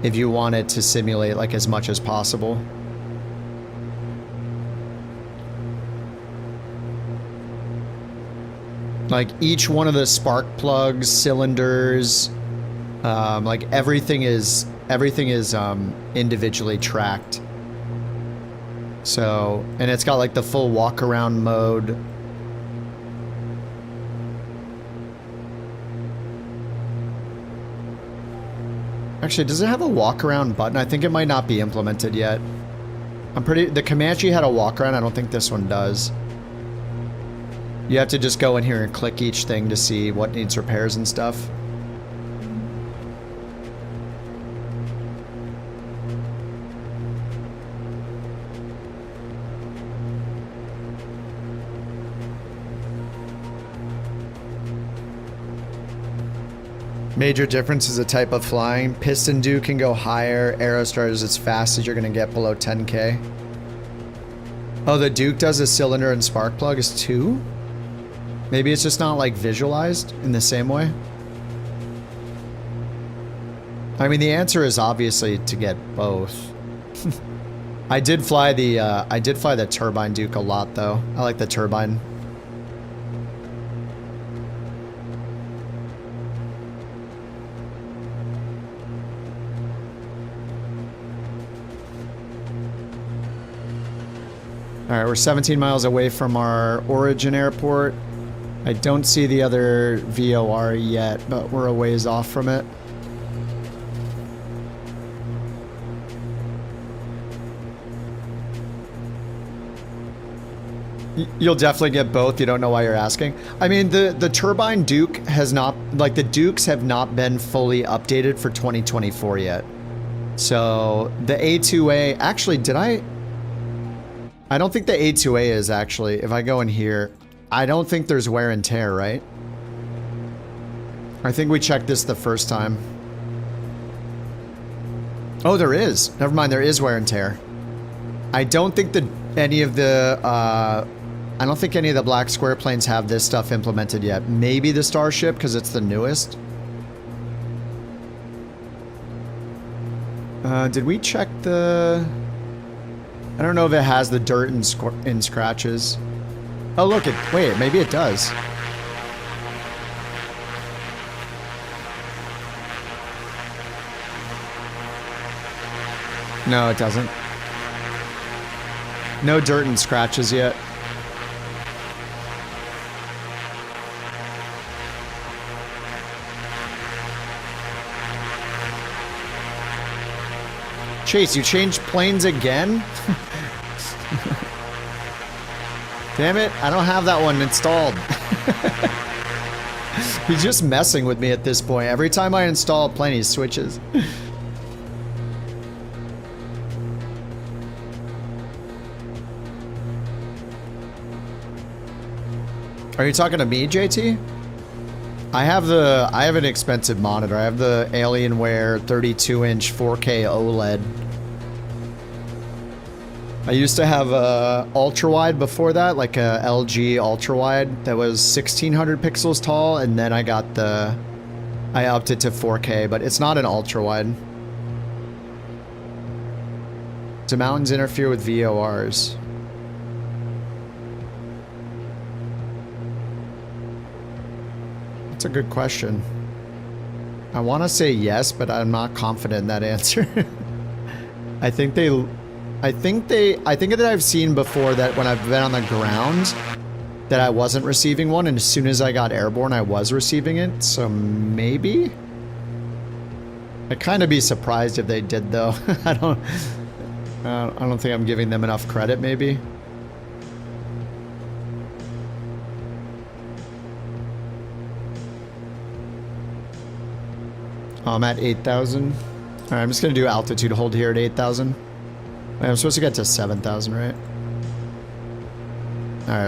if you want it to simulate like as much as possible. Like each one of the spark plugs, cylinders, like everything is individually tracked. So, and it's got like the full walk around mode. Actually, does it have a walk around button? I think it might not be implemented yet. The Comanche had a walk around. I don't think this one does. You have to just go in here and click each thing to see what needs repairs and stuff. Major difference is the type of flying. Piston Duke can go higher. Aerostar is as fast as you're going to get below 10K. Oh, the Duke does a cylinder and spark plug is 2? Maybe it's just not like visualized in the same way. I mean, the answer is obviously to get both. I did fly the turbine Duke a lot though. I like the turbine. All right, we're 17 miles away from our origin airport. I don't see the other VOR yet, but we're a ways off from it. You'll definitely get both. You don't know why you're asking. I mean, the turbine Duke has not, like the Dukes have not been fully updated for 2024 yet. So the A2A, actually, I don't think the A2A is actually, if I go in here, I don't think there's wear and tear, right? I think we checked this the first time. Oh, there is. Never mind, there is wear and tear. I don't think any of the Black Square planes have this stuff implemented yet. Maybe the Starship, because it's the newest. Did we check the... I don't know if it has the dirt and scratches. Oh, look, wait, maybe it does. No, it doesn't. No dirt and scratches yet. Chase, you changed planes again? Damn it, I don't have that one installed. He's just messing with me at this point. Every time I install a plane, he switches. Are you talking to me, JT? I have an expensive monitor. I have the Alienware 32-inch 4K OLED. I used to have a ultra-wide before that, like a LG ultra-wide that was 1600 pixels tall, and then I upped it to 4K, but it's not an ultra-wide. Do mountains interfere with VORs? That's a good question. I want to say yes, but I'm not confident in that answer. I think that I've seen before that when I've been on the ground, that I wasn't receiving one, and as soon as I got airborne, I was receiving it, so maybe? I'd kind of be surprised if they did, though. I don't think I'm giving them enough credit, maybe. Oh, I'm at 8,000. All right, I'm just gonna do altitude hold here at 8,000. I'm supposed to get to 7,000, right? All right,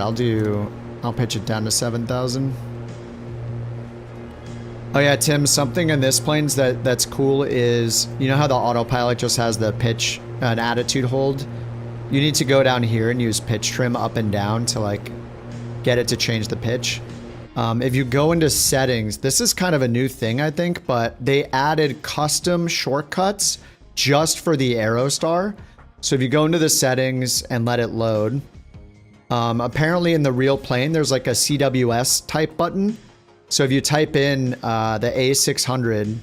I'll pitch it down to 7,000. Oh yeah, Tim, something in this planes that's cool is, you know how the autopilot just has the pitch and attitude hold? You need to go down here and use pitch trim up and down to like get it to change the pitch. If you go into settings, this is kind of a new thing, I think, but they added custom shortcuts just for the Aerostar. So if you go into the settings and let it load, apparently in the real plane, there's like a CWS type button. So if you type in the A600,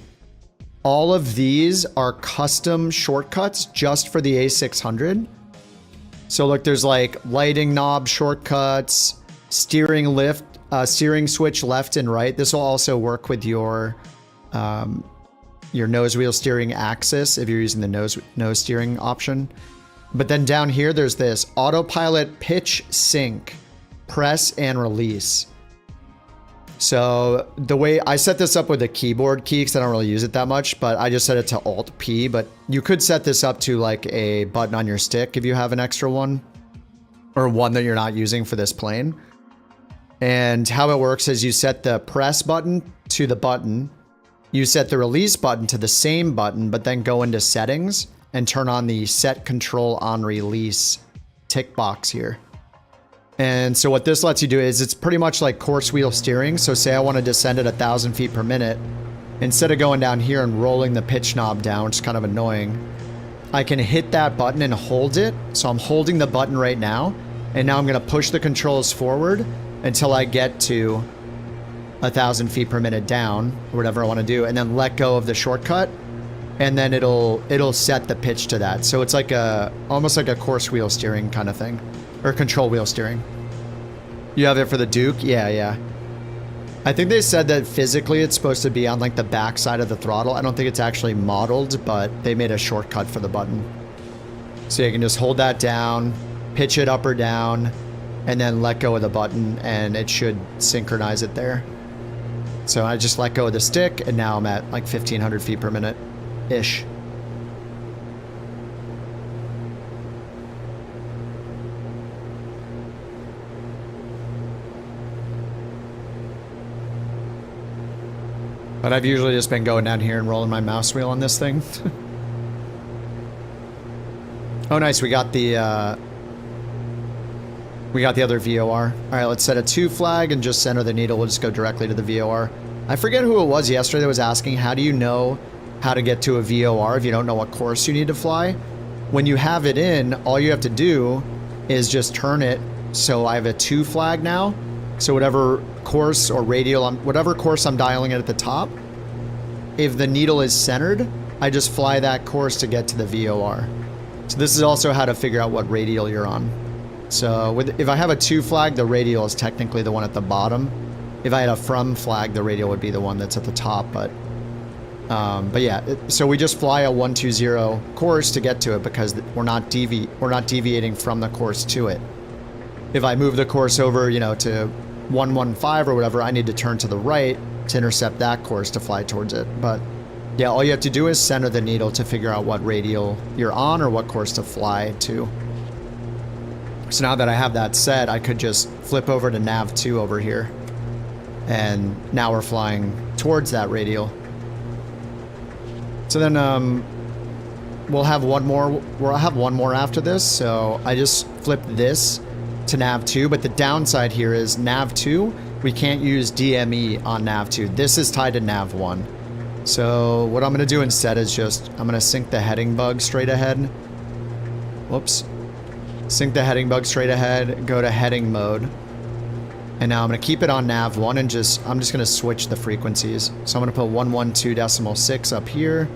all of these are custom shortcuts just for the A600. So look, there's like lighting knob shortcuts, steering switch left and right. This will also work with your nose wheel steering axis if you're using the nose steering option. But then down here, there's this autopilot pitch sync, press and release. So the way I set this up with a keyboard key, because I don't really use it that much, but I just set it to Alt P, but you could set this up to like a button on your stick if you have an extra one, or one that you're not using for this plane. And how it works is you set the press button to the button, you set the release button to the same button, but then go into settings and turn on the set control on release tick box here. And so what this lets you do is it's pretty much like course wheel steering. So say I want to descend at 1,000 feet per minute, instead of going down here and rolling the pitch knob down, which is kind of annoying, I can hit that button and hold it. So I'm holding the button right now, and now I'm going to push the controls forward until I get to 1,000 feet per minute down, or whatever I want to do, and then let go of the shortcut, and then it'll set the pitch to that. So it's like almost like a course wheel steering kind of thing, or control wheel steering. You have it for the Duke? Yeah. I think they said that physically it's supposed to be on like the back side of the throttle. I don't think it's actually modeled, but they made a shortcut for the button. So you can just hold that down, pitch it up or down, and then let go of the button, and it should synchronize it there. So I just let go of the stick, and now I'm at like 1,500 feet per minute-ish. But I've usually just been going down here and rolling my mouse wheel on this thing. Oh, nice. We got the other VOR. All right, let's set a 2 flag and just center the needle. We'll just go directly to the VOR. I forget who it was yesterday that was asking, how do you know how to get to a VOR if you don't know what course you need to fly? When you have it in, all you have to do is just turn it. So I have a 2 flag now. So whatever course or radial, whatever course I'm dialing at the top, if the needle is centered, I just fly that course to get to the VOR. So this is also how to figure out what radial you're on. So if I have a 2 flag, the radial is technically the one at the bottom. If I had a from flag, the radial would be the one that's at the top. But yeah, so we just fly a 120 course to get to it because we're not deviating from the course to it. If I move the course over, to 115 or whatever, I need to turn to the right to intercept that course to fly towards it. But yeah, all you have to do is center the needle to figure out what radial you're on or what course to fly to. So now that I have that set, I could just flip over to nav 2 over here. And now we're flying towards that radial. So then we'll have one more after this. So I just flipped this to nav 2, but the downside here is nav 2, we can't use DME on nav 2. This is tied to nav 1. So what I'm going to do instead is I'm going to sync the heading bug straight ahead. Whoops. Sync the heading bug straight ahead, go to heading mode. And now I'm going to keep it on nav 1 and I'm just going to switch the frequencies. So I'm going to put 112.6 up here.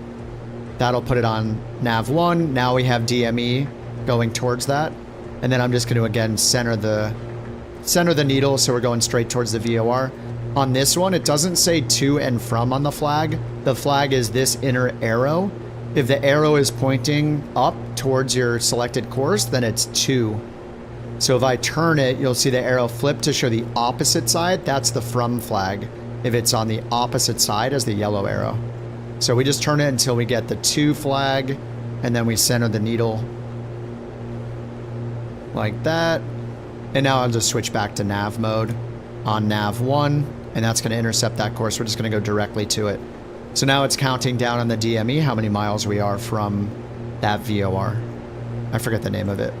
That'll put it on nav 1. Now we have DME going towards that. And then I'm just going to again center the center the needle so we're going straight towards the VOR. On this one, it doesn't say to and from on the flag. The flag is this inner arrow. If the arrow is pointing up towards your selected course, then it's to. So if I turn it, you'll see the arrow flip to show the opposite side. That's the from flag. If it's on the opposite side as the yellow arrow. So we just turn it until we get the to flag, and then we center the needle like that. And now I'll just switch back to nav mode on nav 1, and that's going to intercept that course. We're just going to go directly to it. So now it's counting down on the DME how many miles we are from that VOR. I forget the name of it.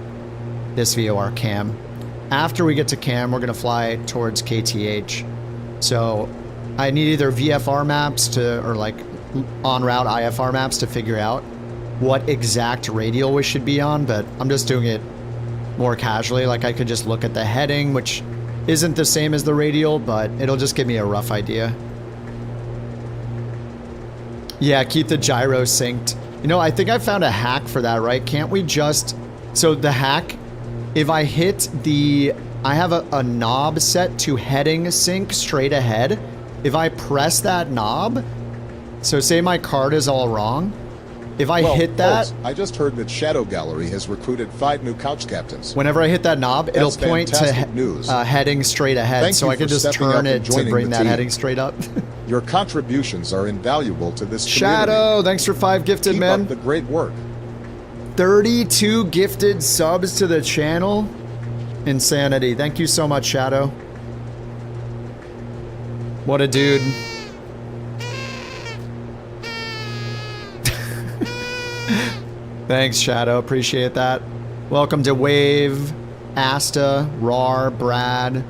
This VOR cam. After we get to cam, we're going to fly towards KTH. So I need either VFR maps to, or like en route IFR maps to figure out what exact radial we should be on, but I'm just doing it more casually. Like I could just look at the heading, which isn't the same as the radial, but it'll just give me a rough idea. Yeah, keep the gyro synced. You know, I think I found a hack for that, right? Can't we just... So the hack, if I hit the... I have a knob set to heading sync straight ahead. If I press that knob, so say my card is all wrong, if I hit that... Folks, I just heard that Shadow Gallery has recruited 5 new couch captains. Whenever I hit that knob, it'll point to heading straight ahead, so I can just turn it to bring that heading straight up. Your contributions are invaluable to this community. Shadow, thanks for 5 gifted, man. Keep up the great work. 32 gifted subs to the channel. Insanity. Thank you so much, Shadow. What a dude. Thanks, Shadow. Appreciate that. Welcome to Wave, Asta, Rar, Brad,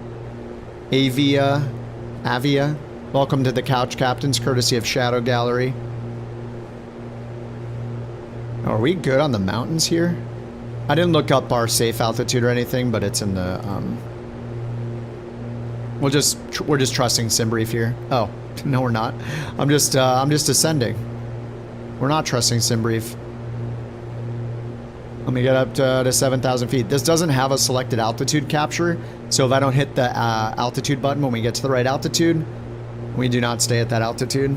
Avia. Welcome to the Couch Captains, courtesy of Shadow Gallery. Are we good on the mountains here? I didn't look up our safe altitude or anything, but it's in the, we're just trusting SimBrief here. Oh, no, we're not. I'm just ascending. We're not trusting SimBrief. Let me get up to 7,000 feet. This doesn't have a selected altitude capture, so if I don't hit the altitude button when we get to the right altitude, we do not stay at that altitude.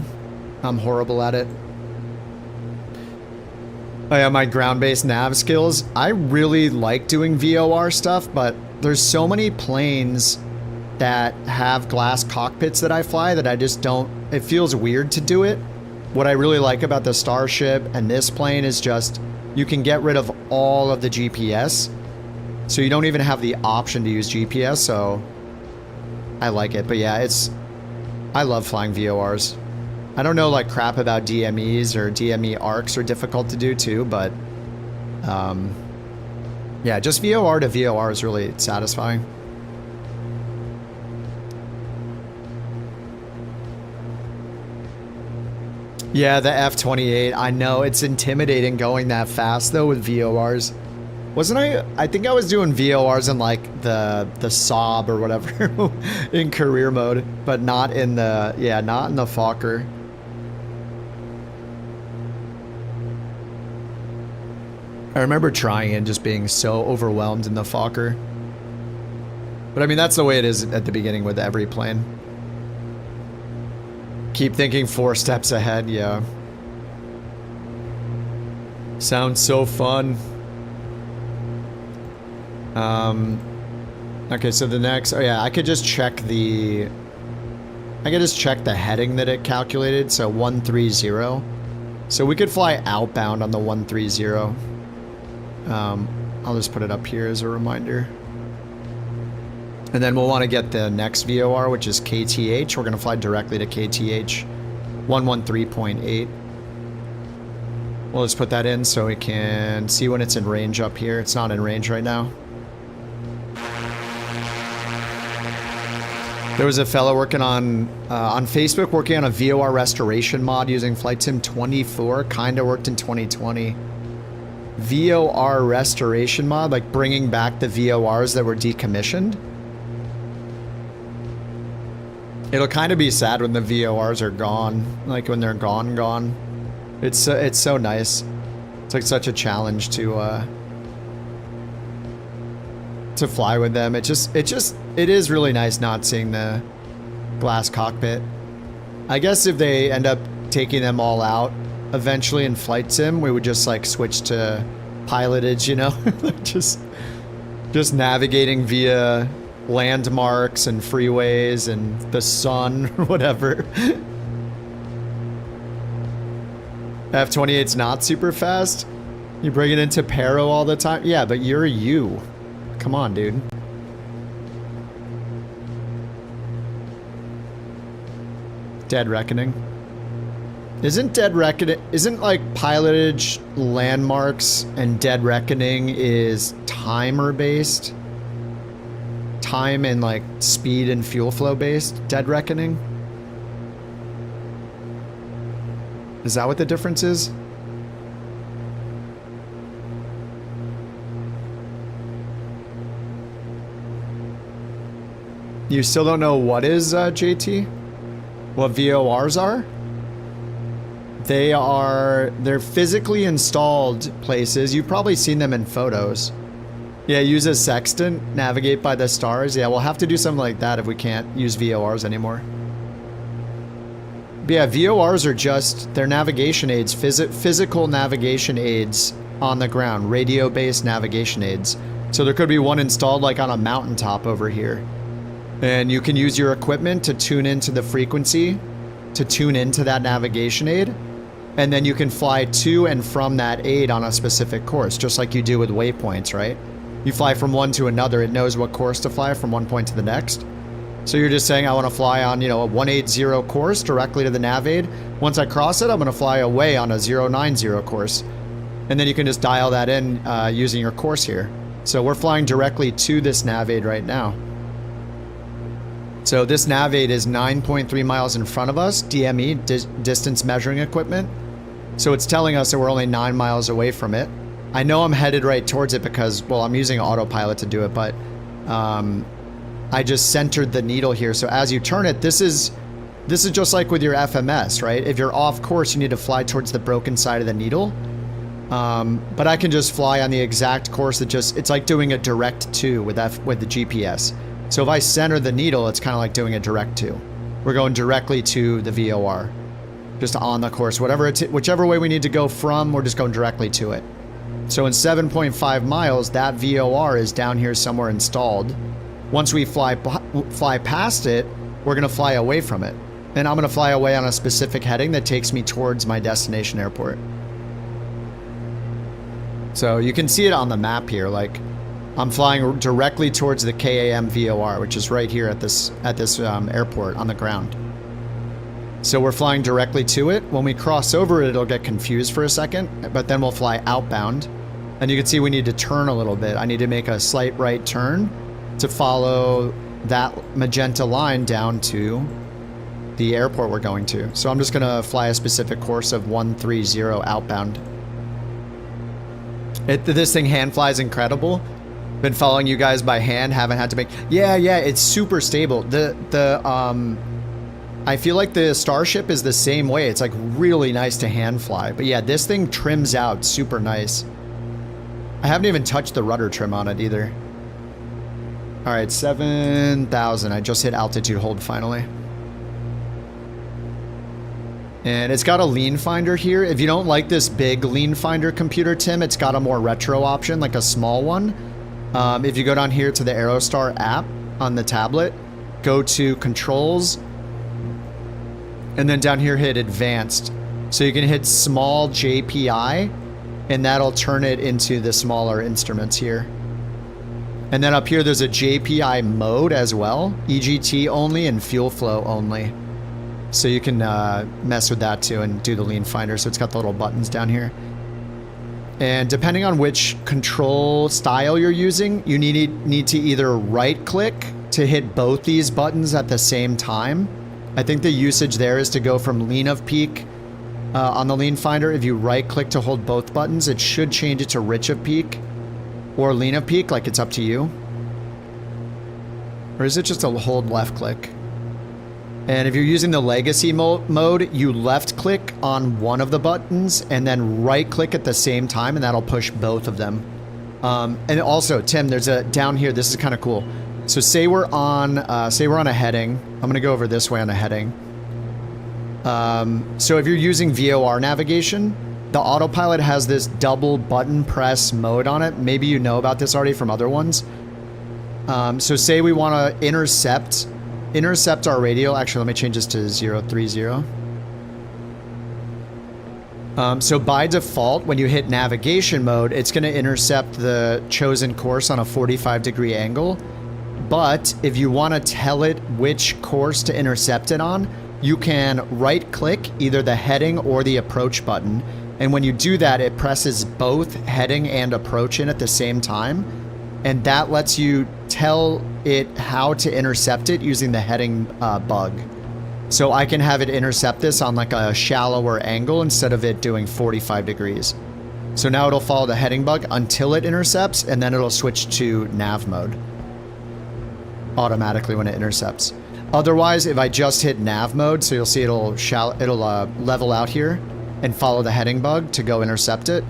I'm horrible at it. Oh yeah, my ground-based nav skills. I really like doing VOR stuff, but there's so many planes that have glass cockpits that I fly that I just don't... It feels weird to do it. What I really like about the Starship and this plane is just... You can get rid of all of the GPS. So you don't even have the option to use GPS, so... I like it, but yeah, it's... I love flying VORs. I don't know like crap about DMEs or DME arcs are difficult to do too, but... yeah, just VOR to VOR is really satisfying. Yeah, the F-28. I know, it's intimidating going that fast, though, with VORs. Wasn't I think I was doing VORs in, like, the Saab or whatever in career mode, but not in the, yeah, not in the Fokker. I remember trying and just being so overwhelmed in the Fokker. But, I mean, that's the way it is at the beginning with every plane. Keep thinking 4 steps ahead, yeah. Sounds so fun. Okay, so the next, oh yeah, I could just check the heading that it calculated, so 130. So we could fly outbound on the 130. I'll just put it up here as a reminder. And then we'll want to get the next VOR, which is KTH. We're going to fly directly to KTH 113.8. We'll just put that in so we can see when it's in range up here. It's not in range right now. There was a fellow working on Facebook working on a VOR restoration mod using Flight Sim 24. Kind of worked in 2020. VOR restoration mod, like bringing back the VORs that were decommissioned. It'll kind of be sad when the VORs are gone, like when they're gone. It's so nice. It's like such a challenge to fly with them. It it is really nice not seeing the glass cockpit. I guess if they end up taking them all out eventually in flight sim, we would just like switch to pilotage, you know? just navigating via landmarks and freeways and the sun or whatever. F-28's not super fast. You bring it into Paro all the time. Yeah, but you're you. Come on, dude. Dead Reckoning. Isn't like pilotage landmarks and Dead Reckoning is timer based? Time and like speed and fuel flow based? Dead Reckoning? Is that what the difference is? You still don't know what is, JT? What VORs are? They're physically installed places. You've probably seen them in photos. Yeah, use a sextant, navigate by the stars. Yeah, we'll have to do something like that if we can't use VORs anymore. But yeah, VORs are just, they're navigation aids, physical navigation aids on the ground, radio-based navigation aids. So there could be one installed like on a mountaintop over here. And you can use your equipment to tune into the frequency, to tune into that navigation aid. And then you can fly to and from that aid on a specific course, just like you do with waypoints, right? You fly from one to another, it knows what course to fly from one point to the next. So you're just saying, I want to fly on, you know, a 180 course directly to the nav aid. Once I cross it, I'm going to fly away on a 090 course. And then you can just dial that in using your course here. So we're flying directly to this nav aid right now. So this nav aid is 9.3 miles in front of us, DME, distance measuring equipment. So it's telling us that we're only 9 miles away from it. I know I'm headed right towards it because, well, I'm using autopilot to do it, but I just centered the needle here. So as you turn it, this is just like with your FMS, right? If you're off course, you need to fly towards the broken side of the needle. But I can just fly on the exact course that it's like doing a direct to with the GPS. So if I center the needle, it's kind of like doing a direct to. We're going directly to the VOR, just on the course. Whichever way we need to go from, we're just going directly to it. So in 7.5 miles, that VOR is down here somewhere installed. Once we fly past it, we're going to fly away from it. And I'm going to fly away on a specific heading that takes me towards my destination airport. So you can see it on the map here, like I'm flying directly towards the KAM VOR, which is right here at this airport on the ground. So we're flying directly to it. When we cross over it, it'll get confused for a second, but then we'll fly outbound. And you can see we need to turn a little bit. I need to make a slight right turn to follow that magenta line down to the airport we're going to. So I'm just gonna fly a specific course of 130 outbound. This thing hand flies incredible. Been following you guys by hand, haven't had to make... Yeah, it's super stable. I feel like the Starship is the same way. It's like really nice to hand fly. But yeah, this thing trims out super nice. I haven't even touched the rudder trim on it either. All right, 7,000. I just hit altitude hold finally. And it's got a lean finder here. If you don't like this big lean finder computer, Tim, it's got a more retro option, like a small one. If you go down here to the Aerostar app on the tablet, go to controls, and then down here hit advanced. So you can hit small JPI, and that'll turn it into the smaller instruments here. And then up here there's a JPI mode as well, EGT only and fuel flow only. So you can mess with that too and do the lean finder. So it's got the little buttons down here. And depending on which control style you're using, you need to either right click to hit both these buttons at the same time. I think the usage there is to go from lean of peak on the lean finder. If you right click to hold both buttons, it should change it to rich of peak or lean of peak, like it's up to you. Or is it just a hold left click? And if you're using the legacy mode, you left click on one of the buttons and then right click at the same time, and that'll push both of them. And also, Tim, there's a down here, this is kind of cool. So say we're on a heading. I'm gonna go over this way on a heading. So if you're using VOR navigation, the autopilot has this double button press mode on it. Maybe you know about this already from other ones. So say we want to intercept our radio. Actually, let me change this to 030. So by default, when you hit navigation mode, it's going to intercept the chosen course on a 45-degree angle. But if you want to tell it which course to intercept it on, you can right-click either the heading or the approach button. And when you do that, it presses both heading and approach in at the same time. And that lets you tell it how to intercept it using the heading bug. So I can have it intercept this on like a shallower angle instead of it doing 45 degrees. So now it'll follow the heading bug until it intercepts, and then it'll switch to nav mode automatically when it intercepts. Otherwise, if I just hit nav mode, so you'll see it'll level out here and follow the heading bug to go intercept it.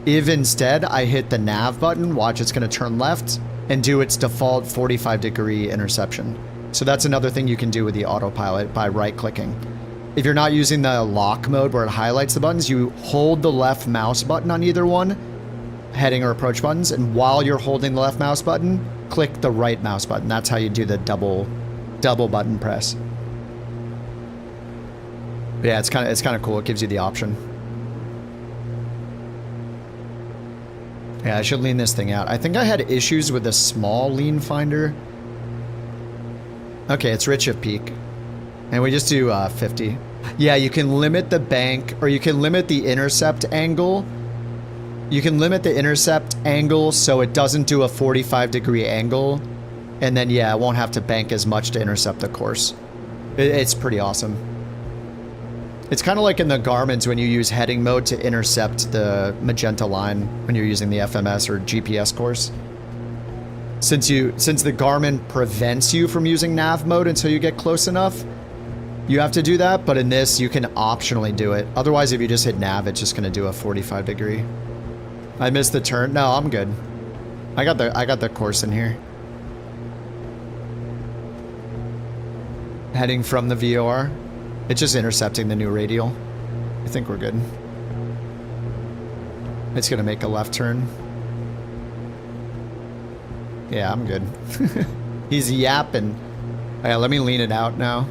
If instead I hit the nav button, watch, it's going to turn left and do its default 45-degree interception. So that's another thing you can do with the autopilot by right-clicking. If you're not using the lock mode where it highlights the buttons, you hold the left mouse button on either one, heading or approach buttons, and while you're holding the left mouse button, click the right mouse button. That's how you do the double button press. But yeah, it's kind of cool. It gives you the option. Yeah, I should lean this thing out. I think I had issues with the small lean finder. Okay, it's rich of peak. And we just do 50. Yeah, you can limit the bank, or you can limit the intercept angle. You can limit the intercept angle so it doesn't do a 45-degree angle. And then, yeah, it won't have to bank as much to intercept the course. It's pretty awesome. It's kind of like in the Garmin's when you use heading mode to intercept the magenta line when you're using the FMS or GPS course. Since the Garmin prevents you from using nav mode until you get close enough, you have to do that, but in this you can optionally do it. Otherwise, if you just hit nav, it's just going to do a 45-degree. I missed the turn. No, I'm good. I got the course in here. Heading from the VOR. It's just intercepting the new radial. I think we're good. It's gonna make a left turn. Yeah, I'm good. He's yapping. Yeah, let me lean it out now.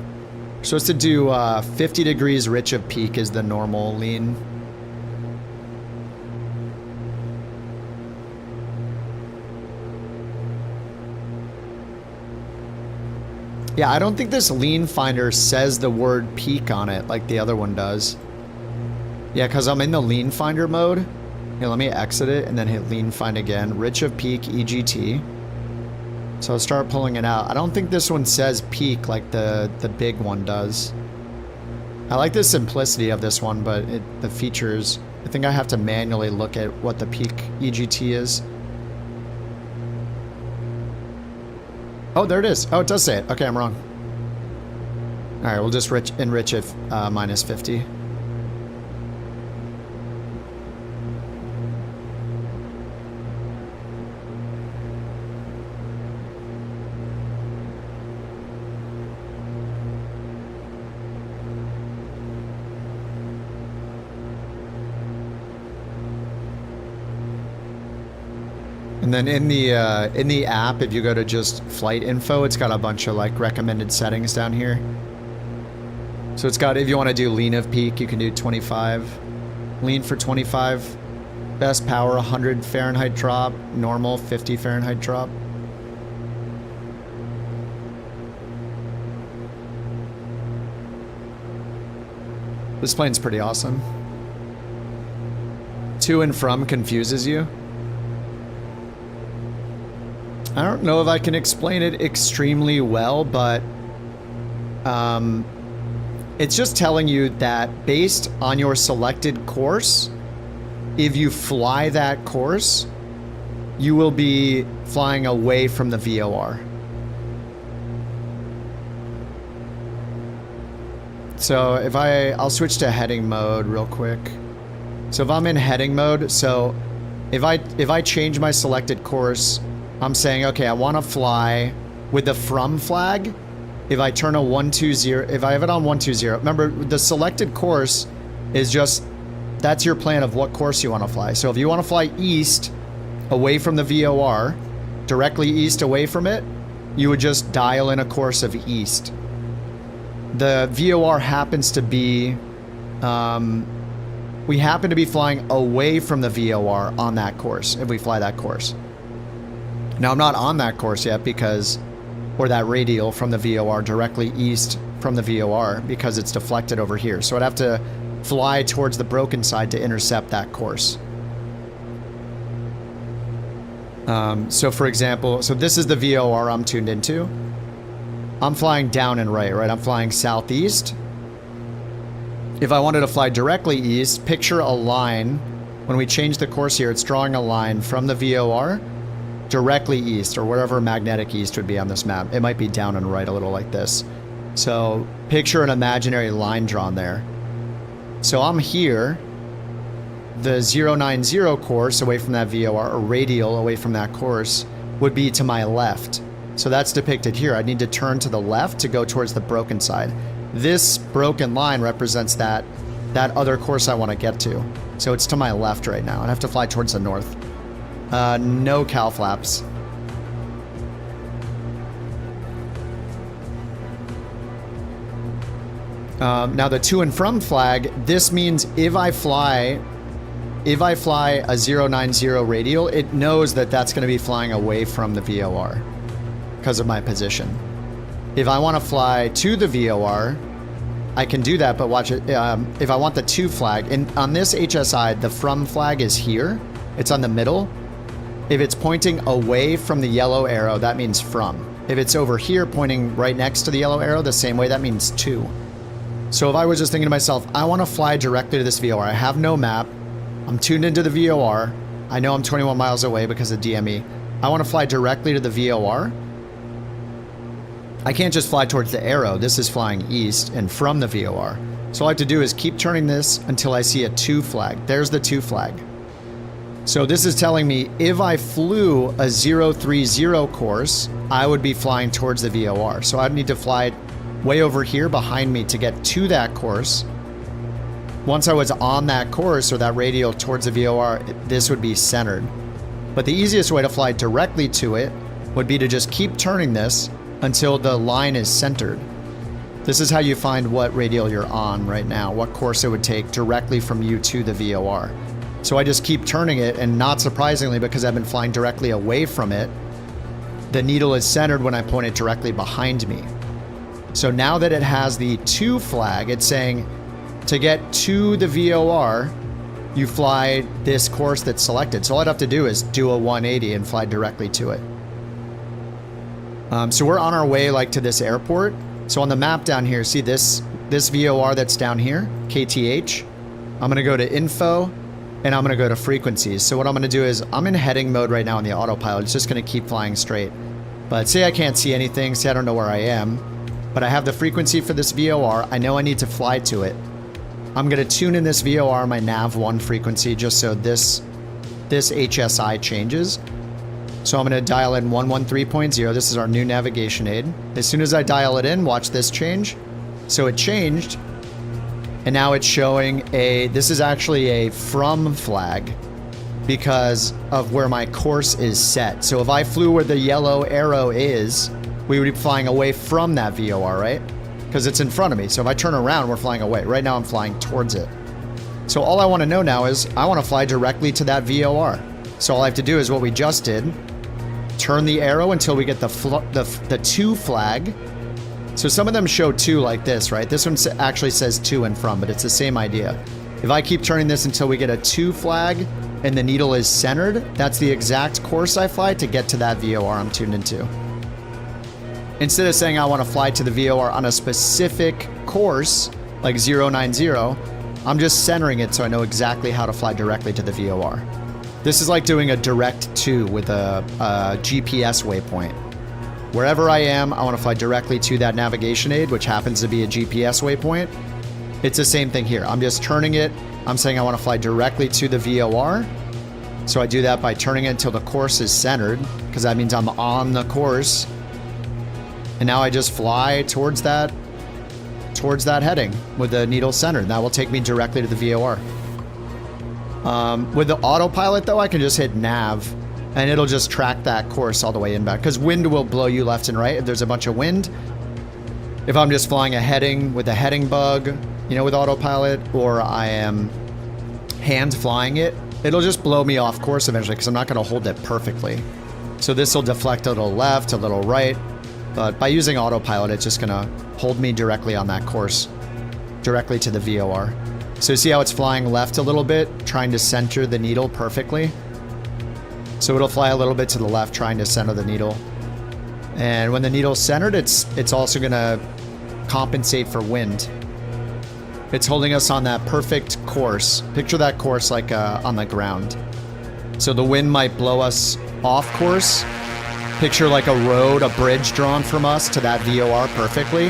We're supposed to do 50 degrees rich of peak is the normal lean. Yeah, I don't think this lean finder says the word peak on it like the other one does. Yeah, because I'm in the lean finder mode. Here, let me exit it and then hit lean find again. Rich of peak EGT. So I'll start pulling it out. I don't think this one says peak like the big one does. I like the simplicity of this one, but the features, I think I have to manually look at what the peak EGT is. Oh, there it is. Oh, it does say it. Okay, I'm wrong. All right, we'll just enrich it minus 50. And then in the app, if you go to just flight info, it's got a bunch of like recommended settings down here. So it's got, if you want to do lean of peak, you can do 25. Lean for 25. Best power 100 Fahrenheit drop. Normal 50 Fahrenheit drop. This plane's pretty awesome. To and from confuses you. I don't know if I can explain it extremely well, but it's just telling you that based on your selected course, if you fly that course, you will be flying away from the VOR. So if I'll switch to heading mode real quick. So if I'm in heading mode, so if I change my selected course, I'm saying, okay, I want to fly with the from flag, if I turn a 120, if I have it on 120, remember the selected course is just, that's your plan of what course you want to fly. So if you want to fly east away from the VOR, directly east away from it, you would just dial in a course of east. The VOR happens to be, we happen to be flying away from the VOR on that course, if we fly that course. Now, I'm not on that course yet because, or that radial from the VOR directly east from the VOR because it's deflected over here. So I'd have to fly towards the broken side to intercept that course. So for example, so this is the VOR I'm tuned into. I'm flying down and right? I'm flying southeast. If I wanted to fly directly east, picture a line. When we change the course here, it's drawing a line from the VOR directly east, or wherever magnetic east would be on this map. It might be down and right a little like this. So picture an imaginary line drawn there. So I'm here. The 090 course away from that VOR, or radial away from that course, would be to my left. So that's depicted here. I need to turn to the left to go towards the broken side. This broken line represents that other course I want to get to. So it's to my left right now. I have to fly towards the north. No cow flaps. Now the to and from flag, this means if I fly a 090 radial, it knows that that's going to be flying away from the VOR because of my position. If I want to fly to the VOR, I can do that, but watch it. If I want the to flag, and on this HSI, the from flag is here. It's on the middle. If it's pointing away from the yellow arrow, that means from. If it's over here pointing right next to the yellow arrow, the same way, that means to. So if I was just thinking to myself, I want to fly directly to this VOR. I have no map. I'm tuned into the VOR. I know I'm 21 miles away because of DME. I want to fly directly to the VOR. I can't just fly towards the arrow. This is flying east and from the VOR. So all I have to do is keep turning this until I see a to flag. There's the to flag. So this is telling me if I flew a 030 course, I would be flying towards the VOR. So I'd need to fly way over here behind me to get to that course. Once I was on that course or that radial towards the VOR, this would be centered. But the easiest way to fly directly to it would be to just keep turning this until the line is centered. This is how you find what radial you're on right now, what course it would take directly from you to the VOR. So I just keep turning it, and not surprisingly, because I've been flying directly away from it, the needle is centered when I point it directly behind me. So now that it has the to flag, it's saying to get to the VOR, you fly this course that's selected. So all I'd have to do is do a 180 and fly directly to it. So we're on our way like to this airport. So on the map down here, see this VOR that's down here, KTH. I'm gonna go to info and I'm gonna go to frequencies. So what I'm gonna do is I'm in heading mode right now on the autopilot. It's just gonna keep flying straight. But say I can't see anything, say I don't know where I am, but I have the frequency for this VOR. I know I need to fly to it. I'm gonna tune in this VOR, my nav1 frequency, just so this HSI changes. So I'm going to dial in 113.0. This is our new navigation aid. As soon as I dial it in, watch this change. So it changed. And now it's showing this is actually a from flag because of where my course is set. So if I flew where the yellow arrow is, we would be flying away from that VOR, right? Because it's in front of me. So if I turn around, we're flying away. Right now I'm flying towards it. So all I want to know now is I want to fly directly to that VOR. So all I have to do is what we just did. Turn the arrow until we get the to flag. So some of them show to like this, right? This one actually says to and from, but it's the same idea. If I keep turning this until we get a to flag and the needle is centered, that's the exact course I fly to get to that VOR I'm tuned into. Instead of saying I want to fly to the VOR on a specific course, like 090, I'm just centering it so I know exactly how to fly directly to the VOR. This is like doing a direct to with a GPS waypoint. Wherever I am, I want to fly directly to that navigation aid, which happens to be a GPS waypoint. It's the same thing here. I'm just turning it. I'm saying I want to fly directly to the VOR. So I do that by turning it until the course is centered, because that means I'm on the course. And now I just fly towards that heading with the needle centered. That will take me directly to the VOR. With the autopilot though, I can just hit nav and it'll just track that course all the way inbound, because wind will blow you left and right if there's a bunch of wind. If I'm just flying a heading with a heading bug, you know, with autopilot, or I am hand flying it, it'll just blow me off course eventually because I'm not going to hold it perfectly. So this will deflect a little left, a little right, but by using autopilot, it's just going to hold me directly on that course, directly to the VOR. So see how it's flying left a little bit, trying to center the needle perfectly? So it'll fly a little bit to the left, trying to center the needle. And when the needle's centered, it's also going to compensate for wind. It's holding us on that perfect course. Picture that course like on the ground. So the wind might blow us off course. Picture like a road, a bridge drawn from us to that VOR perfectly.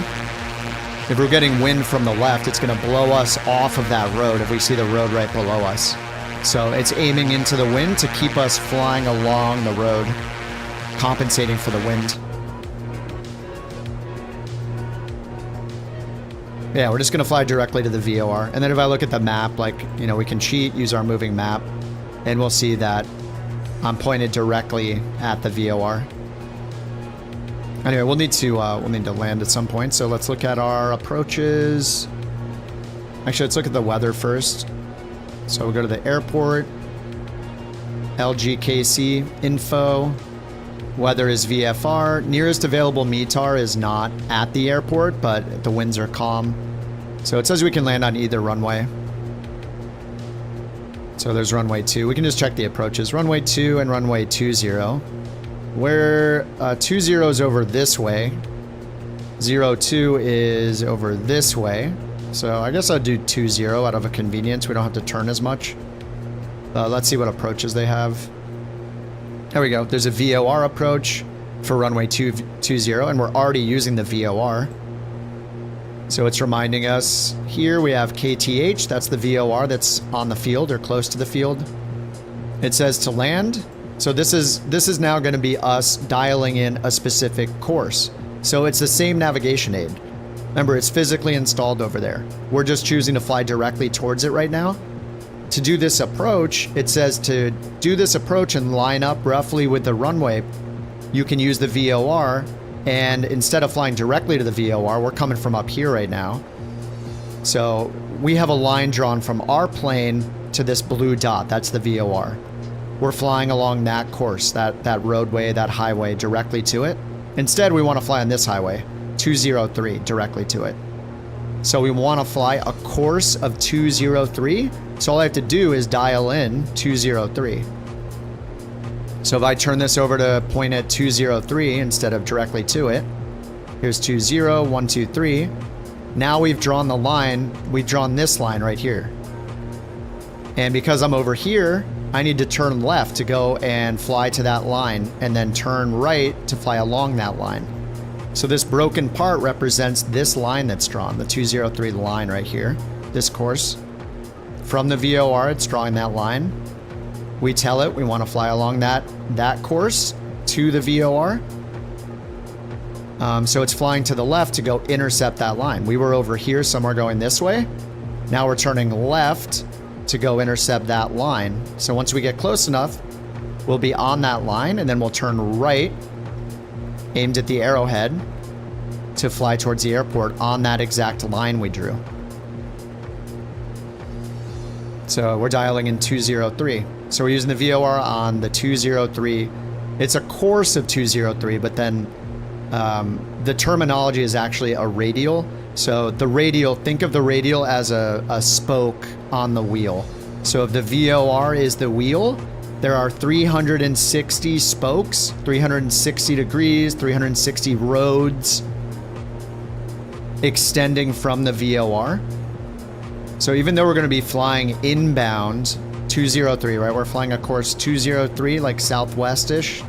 If we're getting wind from the left, it's going to blow us off of that road if we see the road right below us. So it's aiming into the wind to keep us flying along the road, compensating for the wind. Yeah, we're just going to fly directly to the VOR. And then if I look at the map, like, you know, we can cheat, use our moving map, and we'll see that I'm pointed directly at the VOR. Anyway, we'll need to land at some point. So let's look at our approaches. Actually, let's look at the weather first. So we'll go to the airport. LGKC info. Weather is VFR. Nearest available METAR is not at the airport, but the winds are calm. So it says we can land on either runway. So there's runway 2. We can just check the approaches. Runway 2 and runway 20. Where 20 is over this way. 02 is over this way. So I guess I'll do 20 out of a convenience. We don't have to turn as much. Let's see what approaches they have. There we go. There's a VOR approach for runway 20, and we're already using the VOR. So it's reminding us here we have KTH. That's the VOR that's on the field or close to the field. It says to land. So this is now going to be us dialing in a specific course. So it's the same navigation aid. Remember, it's physically installed over there. We're just choosing to fly directly towards it right now. To do this approach, it says to do this approach and line up roughly with the runway, you can use the VOR, and instead of flying directly to the VOR, we're coming from up here right now. So we have a line drawn from our plane to this blue dot. That's the VOR. We're flying along that course, that roadway, that highway, directly to it. Instead, we want to fly on this highway, 203, directly to it. So we want to fly a course of 203. So all I have to do is dial in 203. So if I turn this over to point at 203 instead of directly to it, here's 20, 1, 2, 3. Now we've drawn the line, we've drawn this line right here. And because I'm over here, I need to turn left to go and fly to that line, and then turn right to fly along that line. So this broken part represents this line that's drawn, the 203 line right here, this course. From the VOR, it's drawing that line. We tell it we want to fly along that course to the VOR. So it's flying to the left to go intercept that line. We were over here, somewhere going this way. Now we're turning left to go intercept that line. So once we get close enough, we'll be on that line, and then we'll turn right, aimed at the arrowhead, to fly towards the airport on that exact line we drew. So we're dialing in 203. So we're using the VOR on the 203. It's a course of 203, but then the terminology is actually a radial. So the radial, think of the radial as a spoke on the wheel. So if the VOR is the wheel, there are 360 spokes, 360 degrees, 360 roads extending from the VOR. So even though we're going to be flying inbound 203, right? We're flying a course 203, like southwest-ish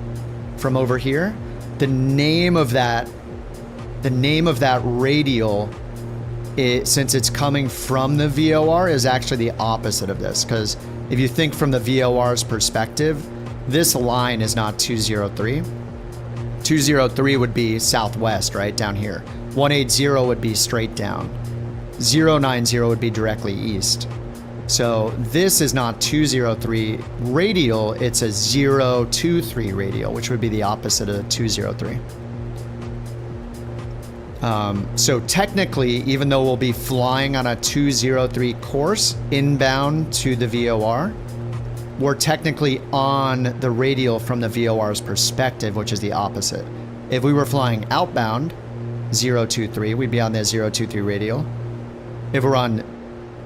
from over here. The name of that radial, since it's coming from the VOR, is actually the opposite of this. Because if you think from the VOR's perspective, this line is not 203. 203 would be southwest, right? Down here. 180 would be straight down. 090 would be directly east. So this is not 203 radial, it's a 023 radial, which would be the opposite of 203. So technically, even though we'll be flying on a 203 course inbound to the VOR, we're technically on the radial from the VOR's perspective, which is the opposite. If we were flying outbound 023, we'd be on the 023 radial. If we're on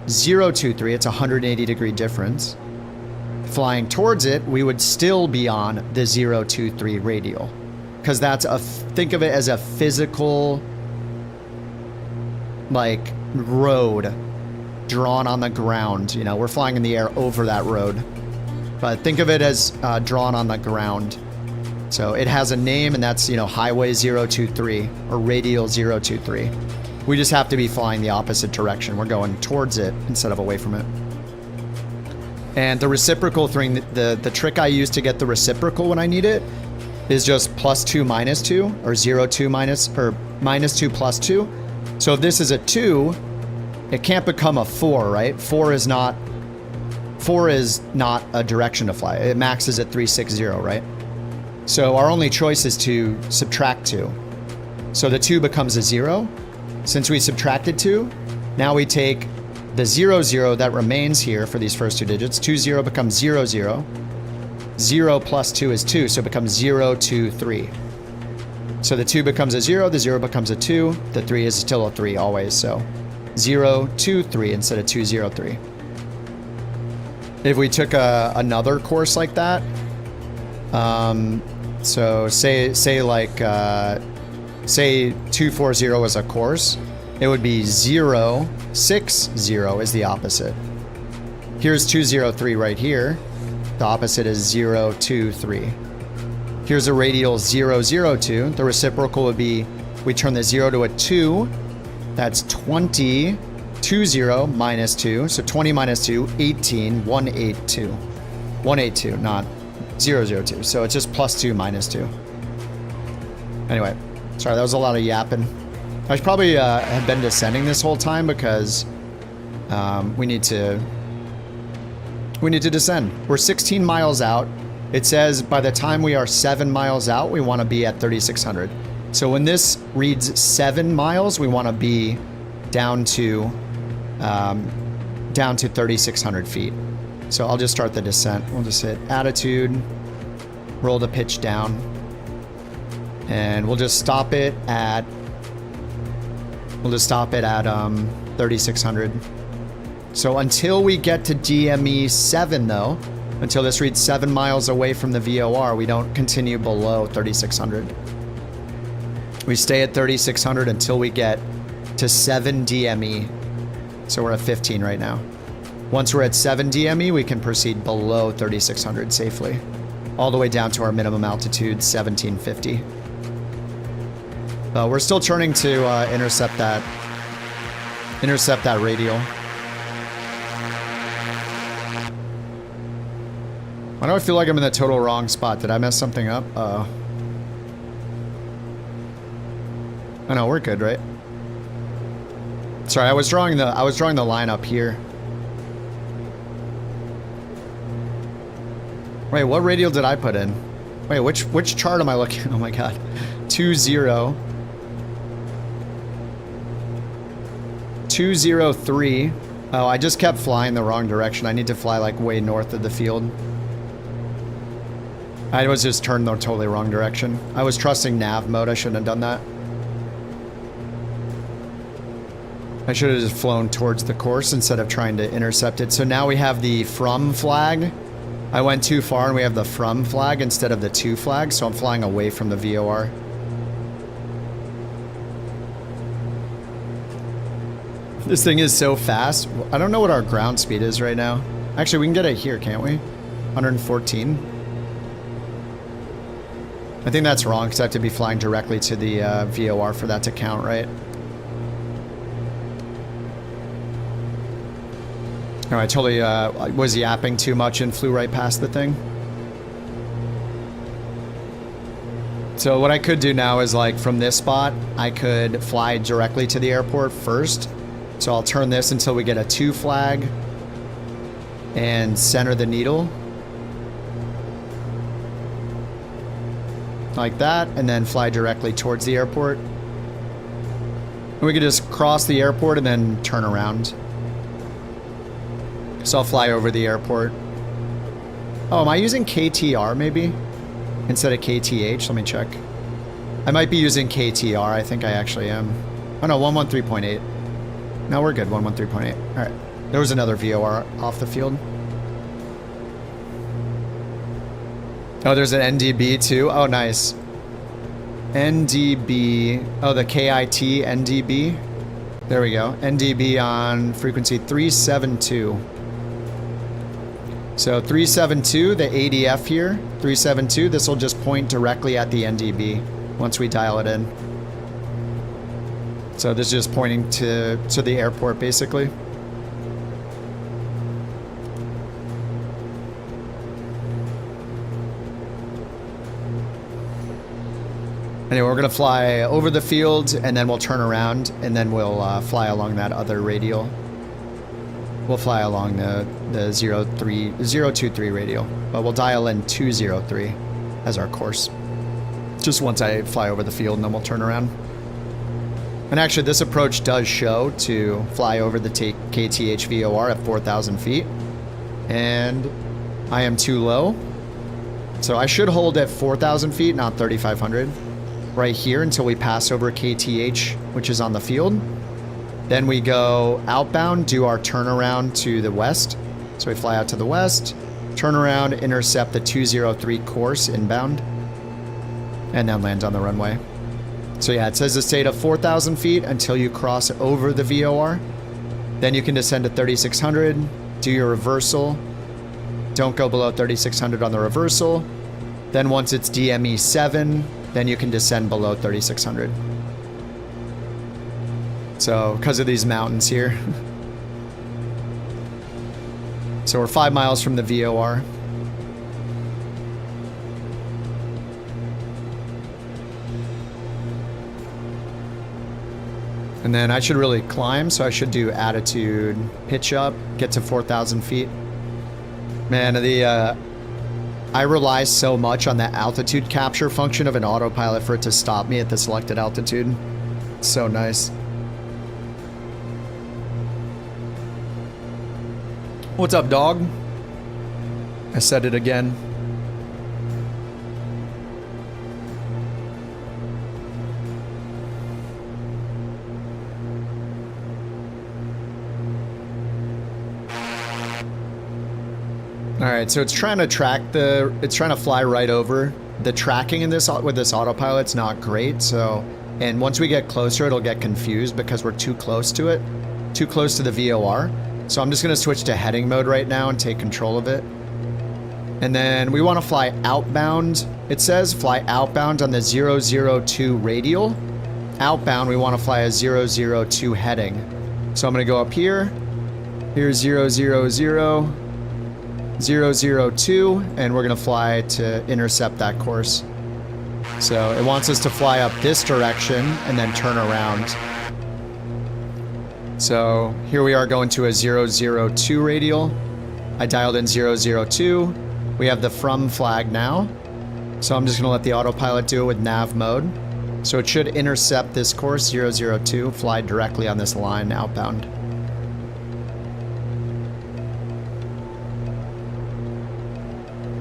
023, it's a 180 degree difference. Flying towards it, we would still be on the 023 radial. Because that's think of it as a physical, like, road drawn on the ground. You know, we're flying in the air over that road. But think of it as drawn on the ground. So it has a name, and that's, you know, Highway 023 or Radial 023. We just have to be flying the opposite direction. We're going towards it instead of away from it. And the reciprocal thing, the trick I use to get the reciprocal when I need it is just +2 -2 or 0 2 minus or -2 +2. So if this is a 2, it can't become a 4, right? 4 is not a direction to fly. It maxes at 360, right? So our only choice is to subtract 2. So the 2 becomes a 0. Since we subtracted 2, now we take the 0 that remains here for these first two digits. 20 becomes 0 0. 0 plus 2 is 2, so it becomes 0 2 3. So the 2 becomes a 0, the 0 becomes a 2, the 3 is still a 3 always, so 0 2 3 instead of 2 0 3. If we took another course like that, so say 240 is a course, it would be 0 6 0 is the opposite. Here's 203 right here. The opposite is 0 2 3. Here's a radial 0 0 2. The reciprocal would be, we turn the 0 to a 2. That's 20 20 minus 2. So 20 minus 2, 18, 182. 182, not 0 0 2. So it's just +2 -2. Anyway, sorry, that was a lot of yapping. I should probably have been descending this whole time because we need to descend. We're 16 miles out. It says by the time we are 7 miles out, we want to be at 3,600. So when this reads 7 miles, we want to be down to 3,600 feet. So I'll just start the descent. We'll just hit attitude, roll the pitch down, and we'll just stop it at 3,600. So until we get to DME 7 though, until this reads 7 miles away from the VOR, we don't continue below 3,600. We stay at 3,600 until we get to 7 DME. So we're at 15 right now. Once we're at 7 DME, we can proceed below 3,600 safely, all the way down to our minimum altitude, 1,750. We're still turning to intercept that radial. Why do I feel like I'm in the total wrong spot? Did I mess something up? Oh no, we're good, right? Sorry, I was drawing the line up here. Wait, what radial did I put in? Wait, which chart am I looking at? Oh my god. 20 203. Oh, I just kept flying the wrong direction. I need to fly like way north of the field. I was just turned the totally wrong direction. I was trusting nav mode. I shouldn't have done that. I should have just flown towards the course instead of trying to intercept it. So now we have the from flag. I went too far and we have the from flag instead of the to flag, so I'm flying away from the VOR. This thing is so fast. I don't know what our ground speed is right now. Actually, we can get it here, can't we? 114. I think that's wrong because I have to be flying directly to the VOR for that to count, right? Oh, I totally was yapping too much and flew right past the thing. So what I could do now is like from this spot, I could fly directly to the airport first. So I'll turn this until we get a 2 flag and center the needle. Like that, and then fly directly towards the airport. And we could just cross the airport and then turn around. So I'll fly over the airport. Oh, am I using KTR maybe? Instead of KTH? Let me check. I might be using KTR. I think I actually am. Oh no, 113.8. No, we're good. 113.8. Alright. There was another VOR off the field. Oh, there's an NDB too? Oh, nice. NDB. Oh, the KIT NDB. There we go. NDB on frequency 372. So 372, the ADF here. 372, this will just point directly at the NDB once we dial it in. So this is just pointing to the airport, basically. Anyway, we're going to fly over the field, and then we'll turn around, and then we'll fly along that other radial. We'll fly along the 023 radial, but we'll dial in 203 as our course. Just once I fly over the field, and then we'll turn around. And actually, this approach does show to fly over the KTH VOR at 4,000 feet. And I am too low. So I should hold at 4,000 feet, not 3,500. Right here until we pass over KTH, which is on the field. Then we go outbound, do our turnaround to the west. So we fly out to the west, turn around, intercept the 203 course inbound, and then land on the runway. So yeah, it says to stay at 4,000 feet until you cross over the VOR. Then you can descend to 3,600, do your reversal. Don't go below 3,600 on the reversal. Then once it's DME 7, then you can descend below 3,600. So, because of these mountains here. So we're 5 miles from the VOR. And then I should really climb, so I should do attitude, pitch up, get to 4,000 feet. Man, I rely so much on the altitude capture function of an autopilot for it to stop me at the selected altitude. It's so nice. What's up, dog? I said it again. Alright, so it's trying to it's trying to fly right over. The tracking in this with this autopilot's not great, so, and once we get closer, it'll get confused because we're too close to it, too close to the VOR. So I'm just gonna switch to heading mode right now and take control of it. And then we wanna fly outbound. It says fly outbound on the 002 radial. Outbound, we wanna fly a 002 heading. So I'm gonna go up here. Here's 000. 002, and we're gonna fly to intercept that course. So it wants us to fly up this direction and then turn around. So here we are going to a 002 radial. I dialed in 002. We have the from flag now. So I'm just gonna let the autopilot do it with nav mode. So it should intercept this course, 002, fly directly on this line outbound.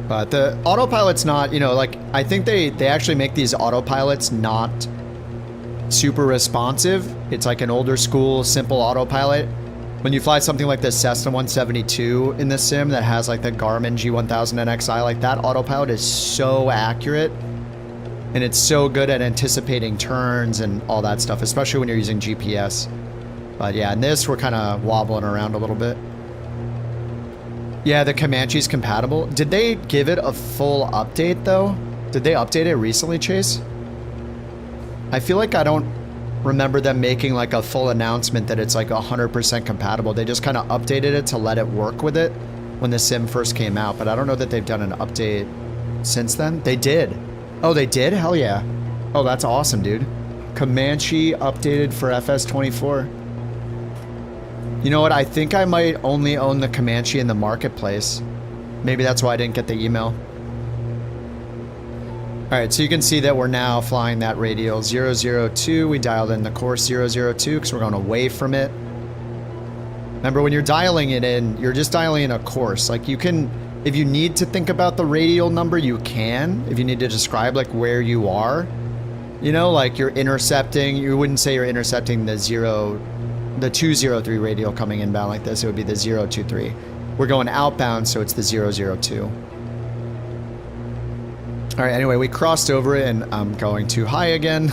But the autopilot's not, you know, like, I think they actually make these autopilots not super responsive. It's like an older school, simple autopilot. When you fly something like the Cessna 172 in the sim that has like the Garmin G1000 NXI, like that autopilot is so accurate. And it's so good at anticipating turns and all that stuff, especially when you're using GPS. But yeah, in this, we're kind of wobbling around a little bit. Yeah, the Comanche's compatible. Did they give it a full update, though? Did they update it recently, Chase? I feel like I don't remember them making like a full announcement that it's like 100% compatible. They just kind of updated it to let it work with it when the sim first came out, but I don't know that they've done an update since then. They did. Oh, they did? Hell yeah. Oh, that's awesome, dude. Comanche updated for FS24. You know what? I think I might only own the Comanche in the marketplace. Maybe that's why I didn't get the email. Alright, so you can see that we're now flying that radial 002. We dialed in the course 002 because we're going away from it. Remember, when you're dialing it in, you're just dialing in a course. Like, you can, if you need to think about the radial number, you can. If you need to describe, like, where you are. You know, like, you're intercepting. You wouldn't say you're intercepting the 203 radial coming inbound like this. It would be the 023. We're going outbound, so it's the 002. All right, anyway, we crossed over it, and I'm going too high again.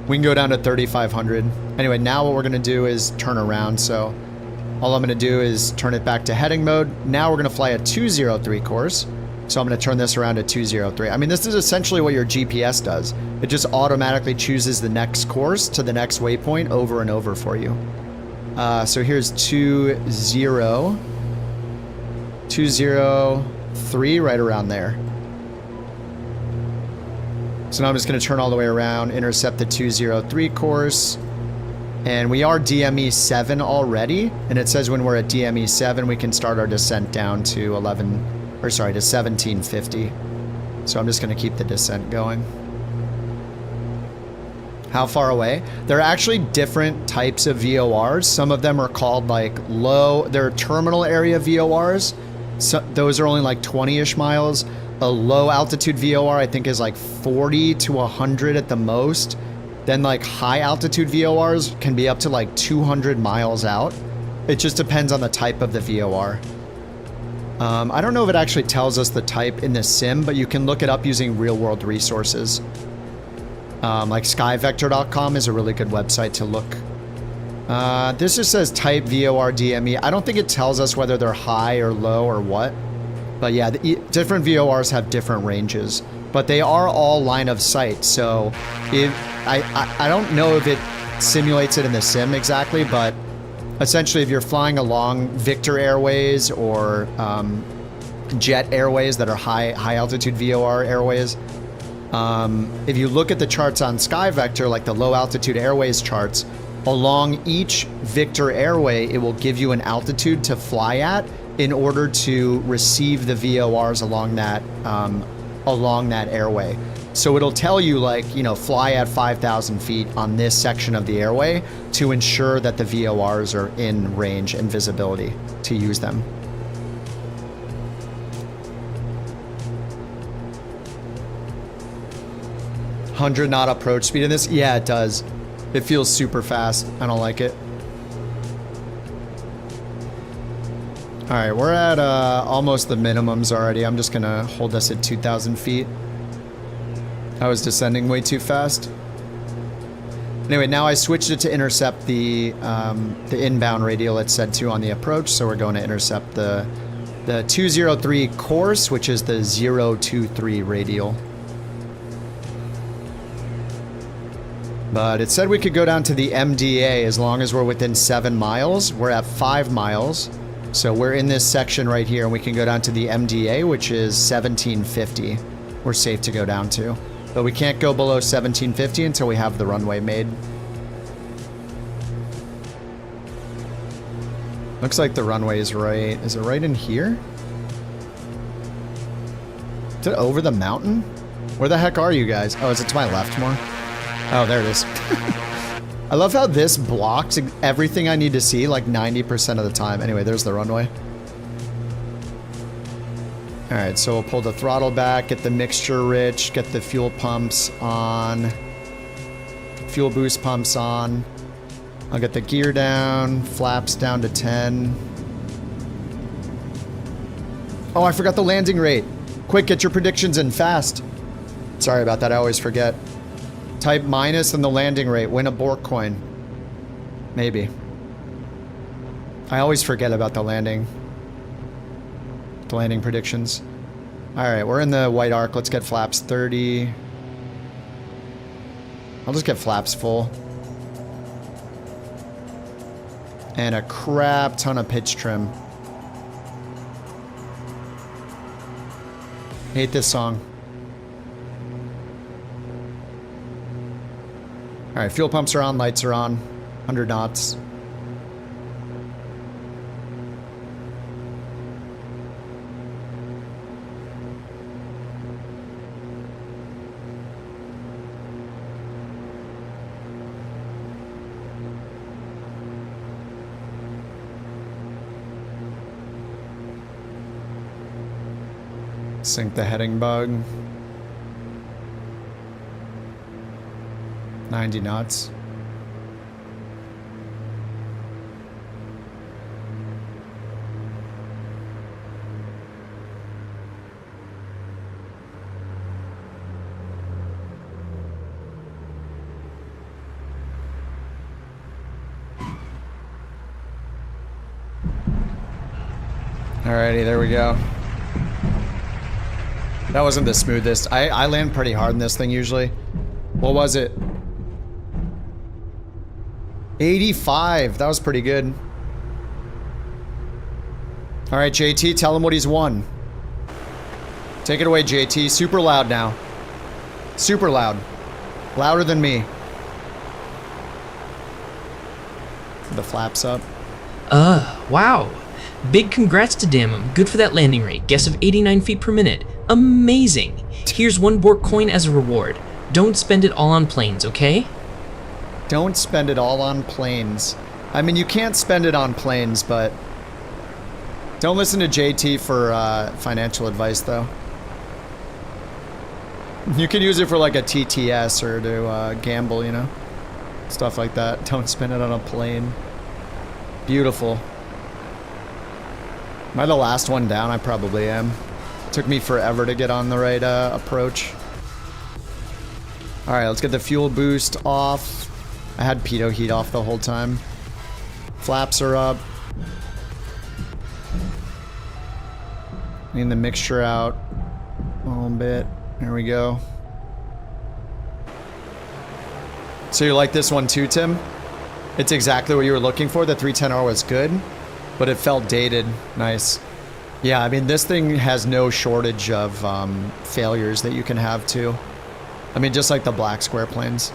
We can go down to 3,500. Anyway, now what we're going to do is turn around, so all I'm going to do is turn it back to heading mode. Now we're going to fly a 203 course, so I'm going to turn this around to 203. I mean, this is essentially what your GPS does. It just automatically chooses the next course to the next waypoint over and over for you. So here's 203, right around there. So now I'm just going to turn all the way around, intercept the 203 course. And we are DME 7 already. And it says when we're at DME 7, we can start our descent down to 1750. So I'm just going to keep the descent going. How far away? There are actually different types of VORs. Some of them are called like low, they're terminal area VORs. So those are only like 20-ish miles. A low altitude VOR I think is like 40 to 100 at the most. Then like high altitude VORs can be up to like 200 miles out. It just depends on the type of the VOR. I don't know if it actually tells us the type in the sim, but you can look it up using real world resources. Like skyvector.com is a really good website to look. This just says type VOR DME. I don't think it tells us whether they're high or low or what. But yeah, different VORs have different ranges, but they are all line of sight. So if I don't know if it simulates it in the sim exactly, but essentially if you're flying along Victor Airways or Jet Airways that are high altitude VOR airways, if you look at the charts on SkyVector, like the low altitude airways charts, along each Victor airway, it will give you an altitude to fly at in order to receive the VORs along that airway. So it'll tell you, like, you know, fly at 5,000 feet on this section of the airway to ensure that the VORs are in range and visibility to use them. $100 knot approach speed in this? Yeah, it does. It feels super fast. I don't like it. All right, we're at almost the minimums already. I'm just gonna hold us at 2,000 feet. I was descending way too fast. Anyway, now I switched it to intercept the inbound radial it said to on the approach. So we're going to intercept the 203 course, which is the 023 radial. But it said we could go down to the MDA as long as we're within 7 miles. We're at 5 miles. So we're in this section right here, and we can go down to the MDA, which is 1750. We're safe to go down to. But we can't go below 1750 until we have the runway made. Looks like the runway is right. Is it right in here? Is it over the mountain? Where the heck are you guys? Oh, is it to my left more? Oh, there it is. I love how this blocks everything I need to see like 90% of the time. Anyway, there's the runway. All right, so we'll pull the throttle back, get the mixture rich, get the fuel pumps on, fuel boost pumps on. I'll get the gear down, flaps down to 10. Oh, I forgot the landing rate. Quick, get your predictions in fast. Sorry about that, I always forget. Type minus and the landing rate. Win a BorkCoin. Maybe. I always forget about the landing predictions. Alright, we're in the white arc. Let's get flaps 30. I'll just get flaps full. And a crap ton of pitch trim. Hate this song. All right, fuel pumps are on, lights are on. 100 knots. Sync the heading bug. 90 knots. Alrighty, there we go. That wasn't the smoothest. I land pretty hard in this thing usually. What was it? 85. That was pretty good. Alright, JT, tell him what he's won. Take it away, JT. Super loud now. Super loud. Louder than me. The flaps up. Wow. Big congrats to Damum. Good for that landing rate. Guess of 89 feet per minute. Amazing. Here's 1 BorkCoin as a reward. Don't spend it all on planes, okay? Don't spend it all on planes. I mean, you can't spend it on planes, but don't listen to JT for financial advice, though. You can use it for like a TTS or to gamble, you know? Stuff like that. Don't spend it on a plane. Beautiful. Am I the last one down? I probably am. Took me forever to get on the right approach. Alright, let's get the fuel boost off. I had pitot heat off the whole time. Flaps are up. Need the mixture out a little bit. There we go. So you like this one too, Tim? It's exactly what you were looking for. The 310R was good, but it felt dated. Nice. Yeah, I mean, this thing has no shortage of failures that you can have too. I mean, just like the black square planes.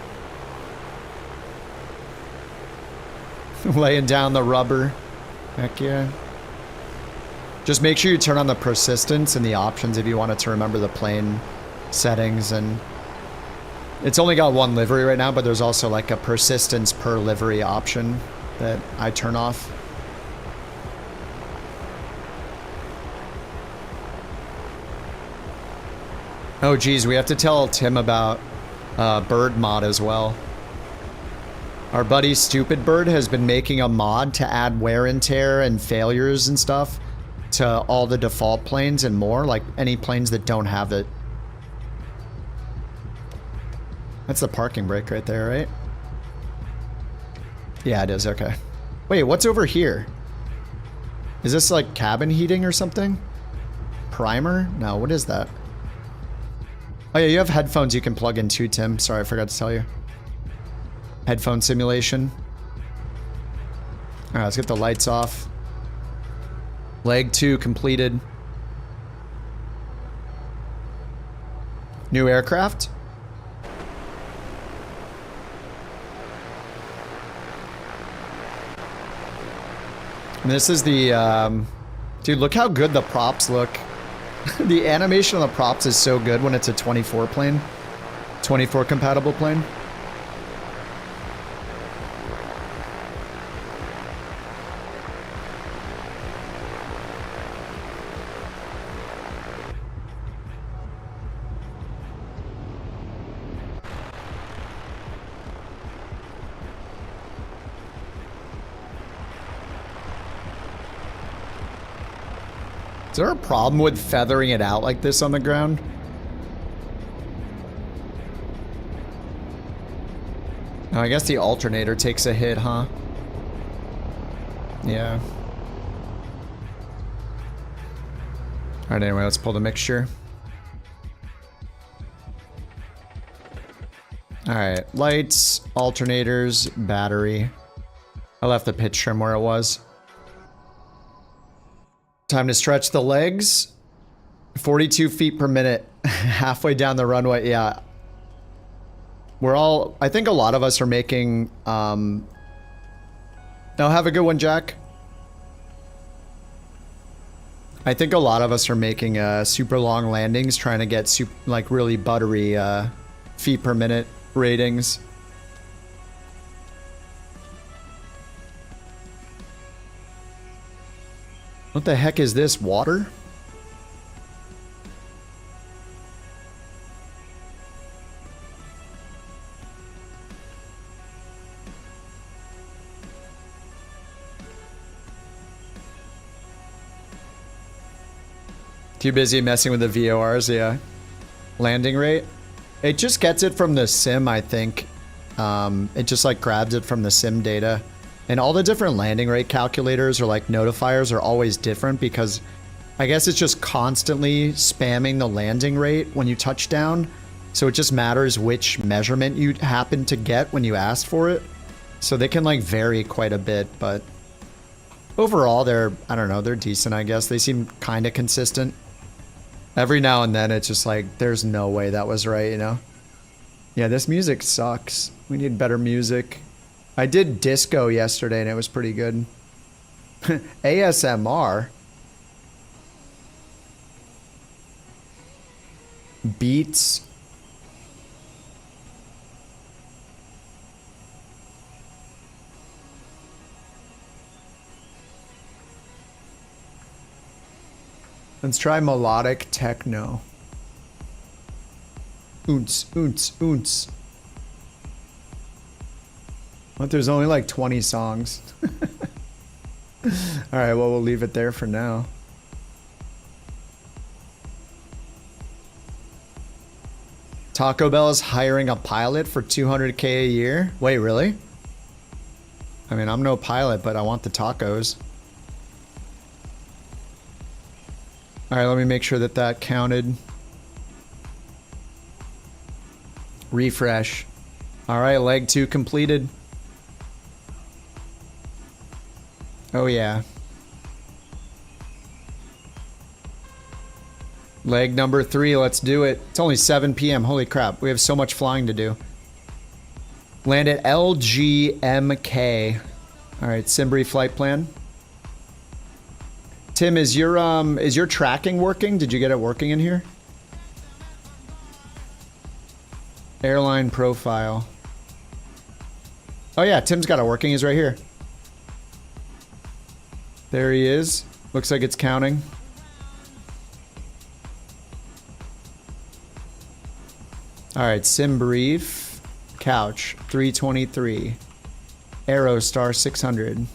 Laying down the rubber. Heck yeah. Just make sure you turn on the persistence and the options if you want it to remember the plane settings. And it's only got 1 livery right now, but there's also like a persistence per livery option that I turn off. Oh geez, we have to tell Tim about bird mod as well. Our buddy Stupid Bird has been making a mod to add wear and tear and failures and stuff to all the default planes and more, like any planes that don't have it. That's the parking brake right there, right? Yeah, it is, okay. Wait, what's over here? Is this like cabin heating or something? Primer? No, what is that? Oh yeah, you have headphones you can plug in too, Tim. Sorry, I forgot to tell you. Headphone simulation. Alright, let's get the lights off. Leg 2 completed. New aircraft. And this is the, dude, look how good the props look. The animation on the props is so good when it's a 24 plane. 24 compatible plane. Is there a problem with feathering it out like this on the ground? Oh, I guess the alternator takes a hit, huh? Yeah. Alright, anyway, let's pull the mixture. Alright, lights, alternators, battery. I left the pitch trim where it was. Time to stretch the legs. 42 feet per minute. Halfway down the runway, yeah. We're all, I think a lot of us are making, no, have a good one, Jack. I think a lot of us are making super long landings, trying to get like really buttery feet per minute ratings. What the heck is this? Water? Too busy messing with the VORs, yeah. Landing rate? It just gets it from the sim, I think. It just like grabs it from the sim data. And all the different landing rate calculators or like notifiers are always different because I guess it's just constantly spamming the landing rate when you touch down. So it just matters which measurement you happen to get when you ask for it. So they can like vary quite a bit, but overall they're, I don't know, they're decent, I guess. They seem kind of consistent. Every now and then it's just like, there's no way that was right, you know? Yeah, this music sucks. We need better music. I did disco yesterday and it was pretty good. ASMR. Beats. Let's try melodic techno. Oonts, oonts, oonts. What, there's only like 20 songs. Alright, well, we'll leave it there for now. Taco Bell is hiring a pilot for $200K a year? Wait, really? I mean, I'm no pilot, but I want the tacos. Alright, let me make sure that that counted. Refresh. Alright, leg 2 completed. Oh yeah. Leg number 3, let's do it. It's only 7 p.m. Holy crap, we have so much flying to do. Land at LGMK. Alright, Simbri flight plan. Tim, is your tracking working? Did you get it working in here? Airline profile. Oh yeah, Tim's got it working. He's right here. There he is. Looks like it's counting. Alright, sim brief. Couch, 323. Aerostar, 600.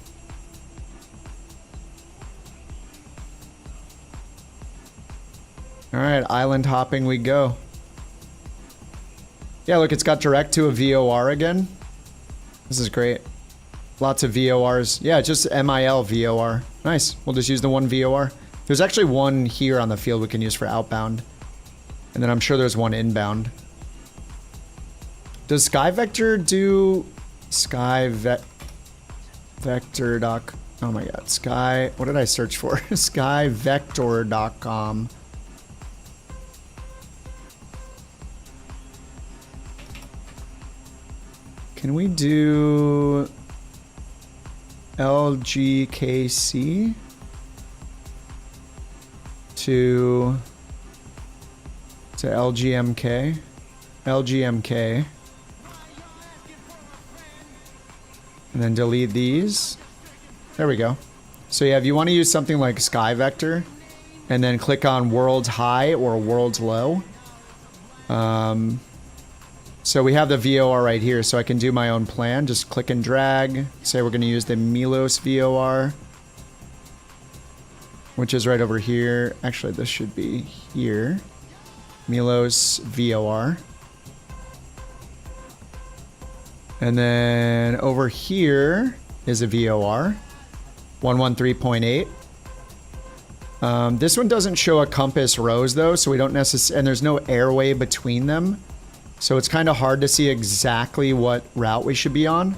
Alright, island hopping we go. Yeah, look, it's got direct to a VOR again. This is great. Lots of VORs. Yeah, just MIL VOR. Nice. We'll just use the one VOR. There's actually one here on the field we can use for outbound. And then I'm sure there's one inbound. Does SkyVector do... Vector doc... Oh my god. Sky... What did I search for? SkyVector.com. Can we do... LGKC to LGMK, LGMK, and then delete these. There we go. So yeah, if you want to use something like SkyVector, and then click on World's High or World's Low. So we have the VOR right here, so I can do my own plan. Just click and drag. Say we're going to use the Milos VOR, which is right over here. Actually, this should be here. Milos VOR. And then over here is a VOR, 113.8. This one doesn't show a compass rose though, so we don't necessarily, and there's no airway between them. So it's kind of hard to see exactly what route we should be on.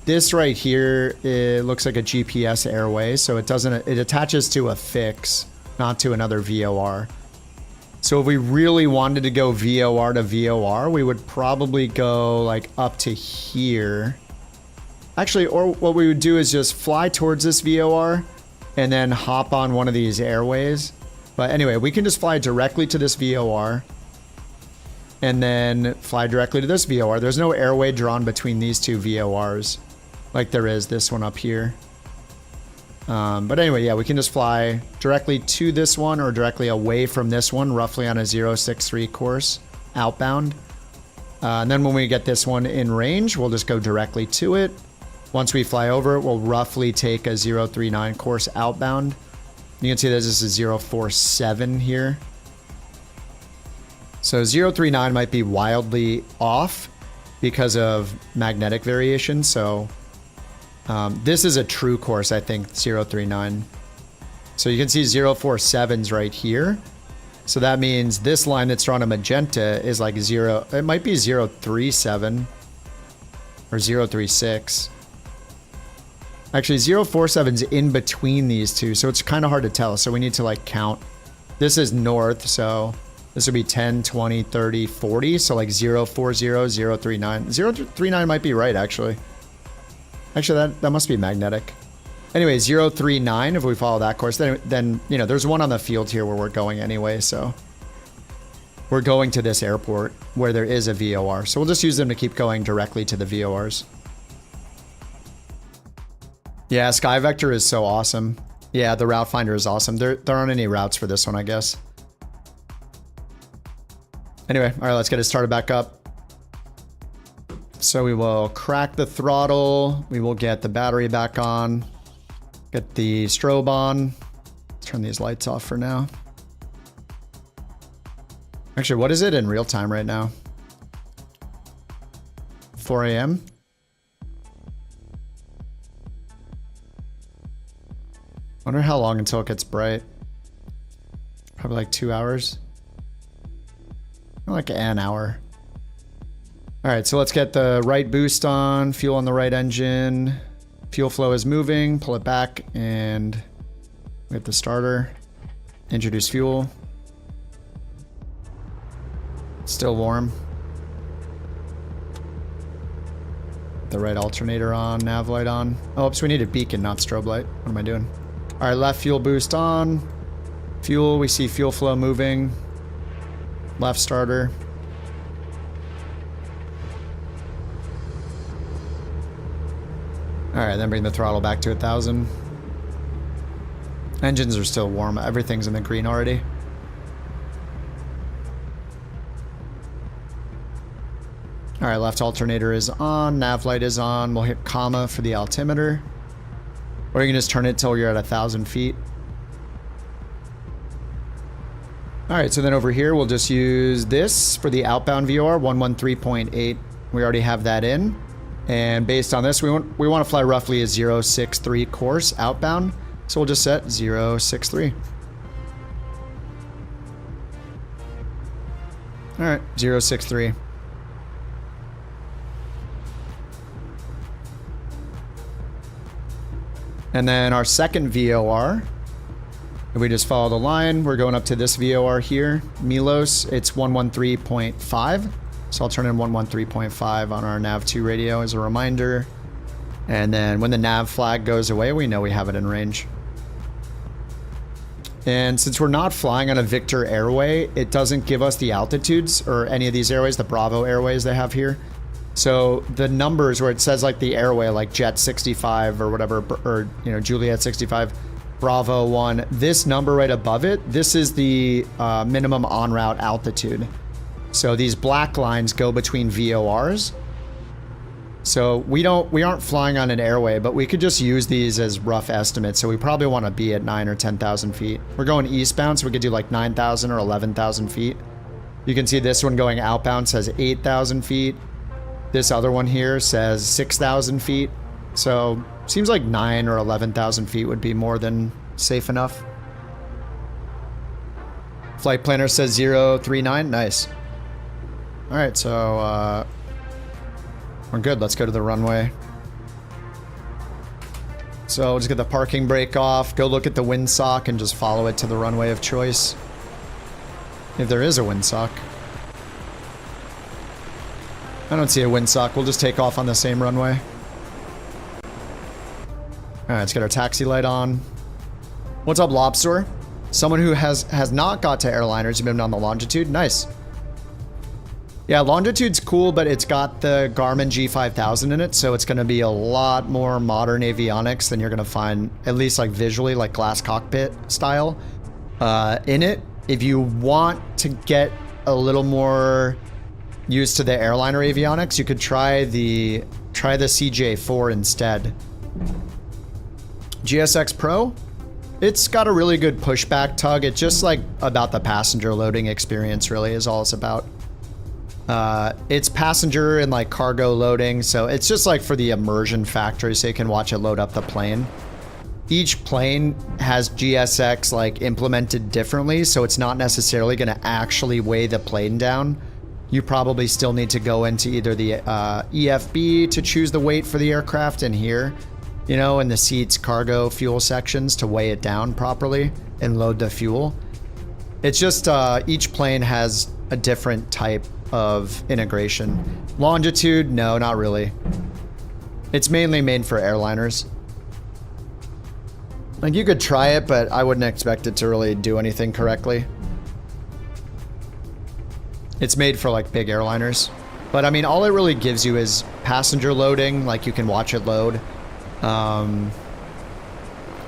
This right here, it looks like a GPS airway, so it doesn't, it attaches to a fix, not to another VOR. So if we really wanted to go VOR to VOR, we would probably go like up to here. Actually, or what we would do is just fly towards this VOR and then hop on one of these airways. But anyway, we can just fly directly to this VOR and then fly directly to this VOR. There's no airway drawn between these two VORs like there is this one up here. But anyway, yeah, we can just fly directly to this one or directly away from this one, roughly on a 063 course outbound. And then when we get this one in range, we'll just go directly to it. Once we fly over it, we'll roughly take a 039 course outbound. You can see this is a 047 here. So 039 might be wildly off because of magnetic variation. So this is a true course, I think, 039. So you can see 047's right here. So that means this line that's drawn a magenta is like it might be 037 or 036. Actually, 047's in between these two, so it's kind of hard to tell. So we need to like count. This is north, so this would be 10, 20, 30, 40. So like 040, 039. 039 might be right, actually. Actually, that must be magnetic. Anyway, 039, if we follow that course, then, you know, there's one on the field here where we're going anyway, so. We're going to this airport where there is a VOR. So we'll just use them to keep going directly to the VORs. Yeah, SkyVector is so awesome. Yeah, the route finder is awesome. There aren't any routes for this one, I guess. Anyway, all right, let's get it started back up. So we will crack the throttle. We will get the battery back on. Get the strobe on. Let's turn these lights off for now. Actually, what is it in real time right now? 4 a.m.? Wonder how long until it gets bright. Probably like 2 hours. Like an hour. All right, so let's get the right boost on, fuel on the right engine. Fuel flow is moving, pull it back, and we have the starter. Introduce fuel. Still warm. The right alternator on, nav light on. Oh, so we need a beacon, not strobe light. What am I doing? All right, left fuel boost on. Fuel, we see fuel flow moving. Left starter. All right, then bring the throttle back to 1,000. Engines are still warm. Everything's in the green already. All right, left alternator is on. Nav light is on. We'll hit comma for the altimeter. Or you can just turn it till you're at 1,000 feet. All right, so then over here, we'll just use this for the outbound VOR, 113.8. We already have that in. And based on this, we want to fly roughly a 063 course outbound. So we'll just set 063. All right, 063. And then our second VOR, if we just follow the line, we're going up to this VOR here, Milos. It's 113.5. So I'll turn in 113.5 on our nav2 radio as a reminder. And then when the nav flag goes away, we know we have it in range. And since we're not flying on a Victor airway, it doesn't give us the altitudes or any of these airways, the Bravo airways they have here. So the numbers where it says like the airway, like Jet 65 or whatever, or, you know, Juliet 65, Bravo 1, this number right above it, this is the minimum en route altitude. So these black lines go between VORs. So we aren't flying on an airway, but we could just use these as rough estimates. So we probably want to be at 9 or 10,000 feet. We're going eastbound, so we could do like 9,000 or 11,000 feet. You can see this one going outbound says 8,000 feet. This other one here says 6,000 feet. So seems like 9 or 11,000 feet would be more than safe enough. Flight planner says 039. Nice. All right, so we're good. Let's go to the runway. So just get the parking brake off. Go look at the windsock and just follow it to the runway of choice. If there is a windsock. I don't see a windsock. We'll just take off on the same runway. Alright, let's get our taxi light on. What's up, Lobster? Someone who has not got to airliners, you've been on the Longitude? Nice. Yeah, Longitude's cool, but it's got the Garmin G5000 in it, so it's going to be a lot more modern avionics than you're going to find, at least like visually, like glass cockpit style, in it. If you want to get a little more used to the airliner avionics, you could try the CJ4 instead. GSX Pro? It's got a really good pushback tug. It's just like about the passenger loading experience, really, is all it's about. It's passenger and like cargo loading, so it's just like for the immersion factor, so you can watch it load up the plane. Each plane has GSX like implemented differently, so it's not necessarily going to actually weigh the plane down. You probably still need to go into either the EFB to choose the weight for the aircraft in here, you know, in the seats, cargo, fuel sections to weigh it down properly and load the fuel. It's just each plane has a different type of integration. Longitude, no, not really. It's mainly made for airliners. Like, you could try it, but I wouldn't expect it to really do anything correctly. It's made for like big airliners. But I mean, all it really gives you is passenger loading, like you can watch it load. And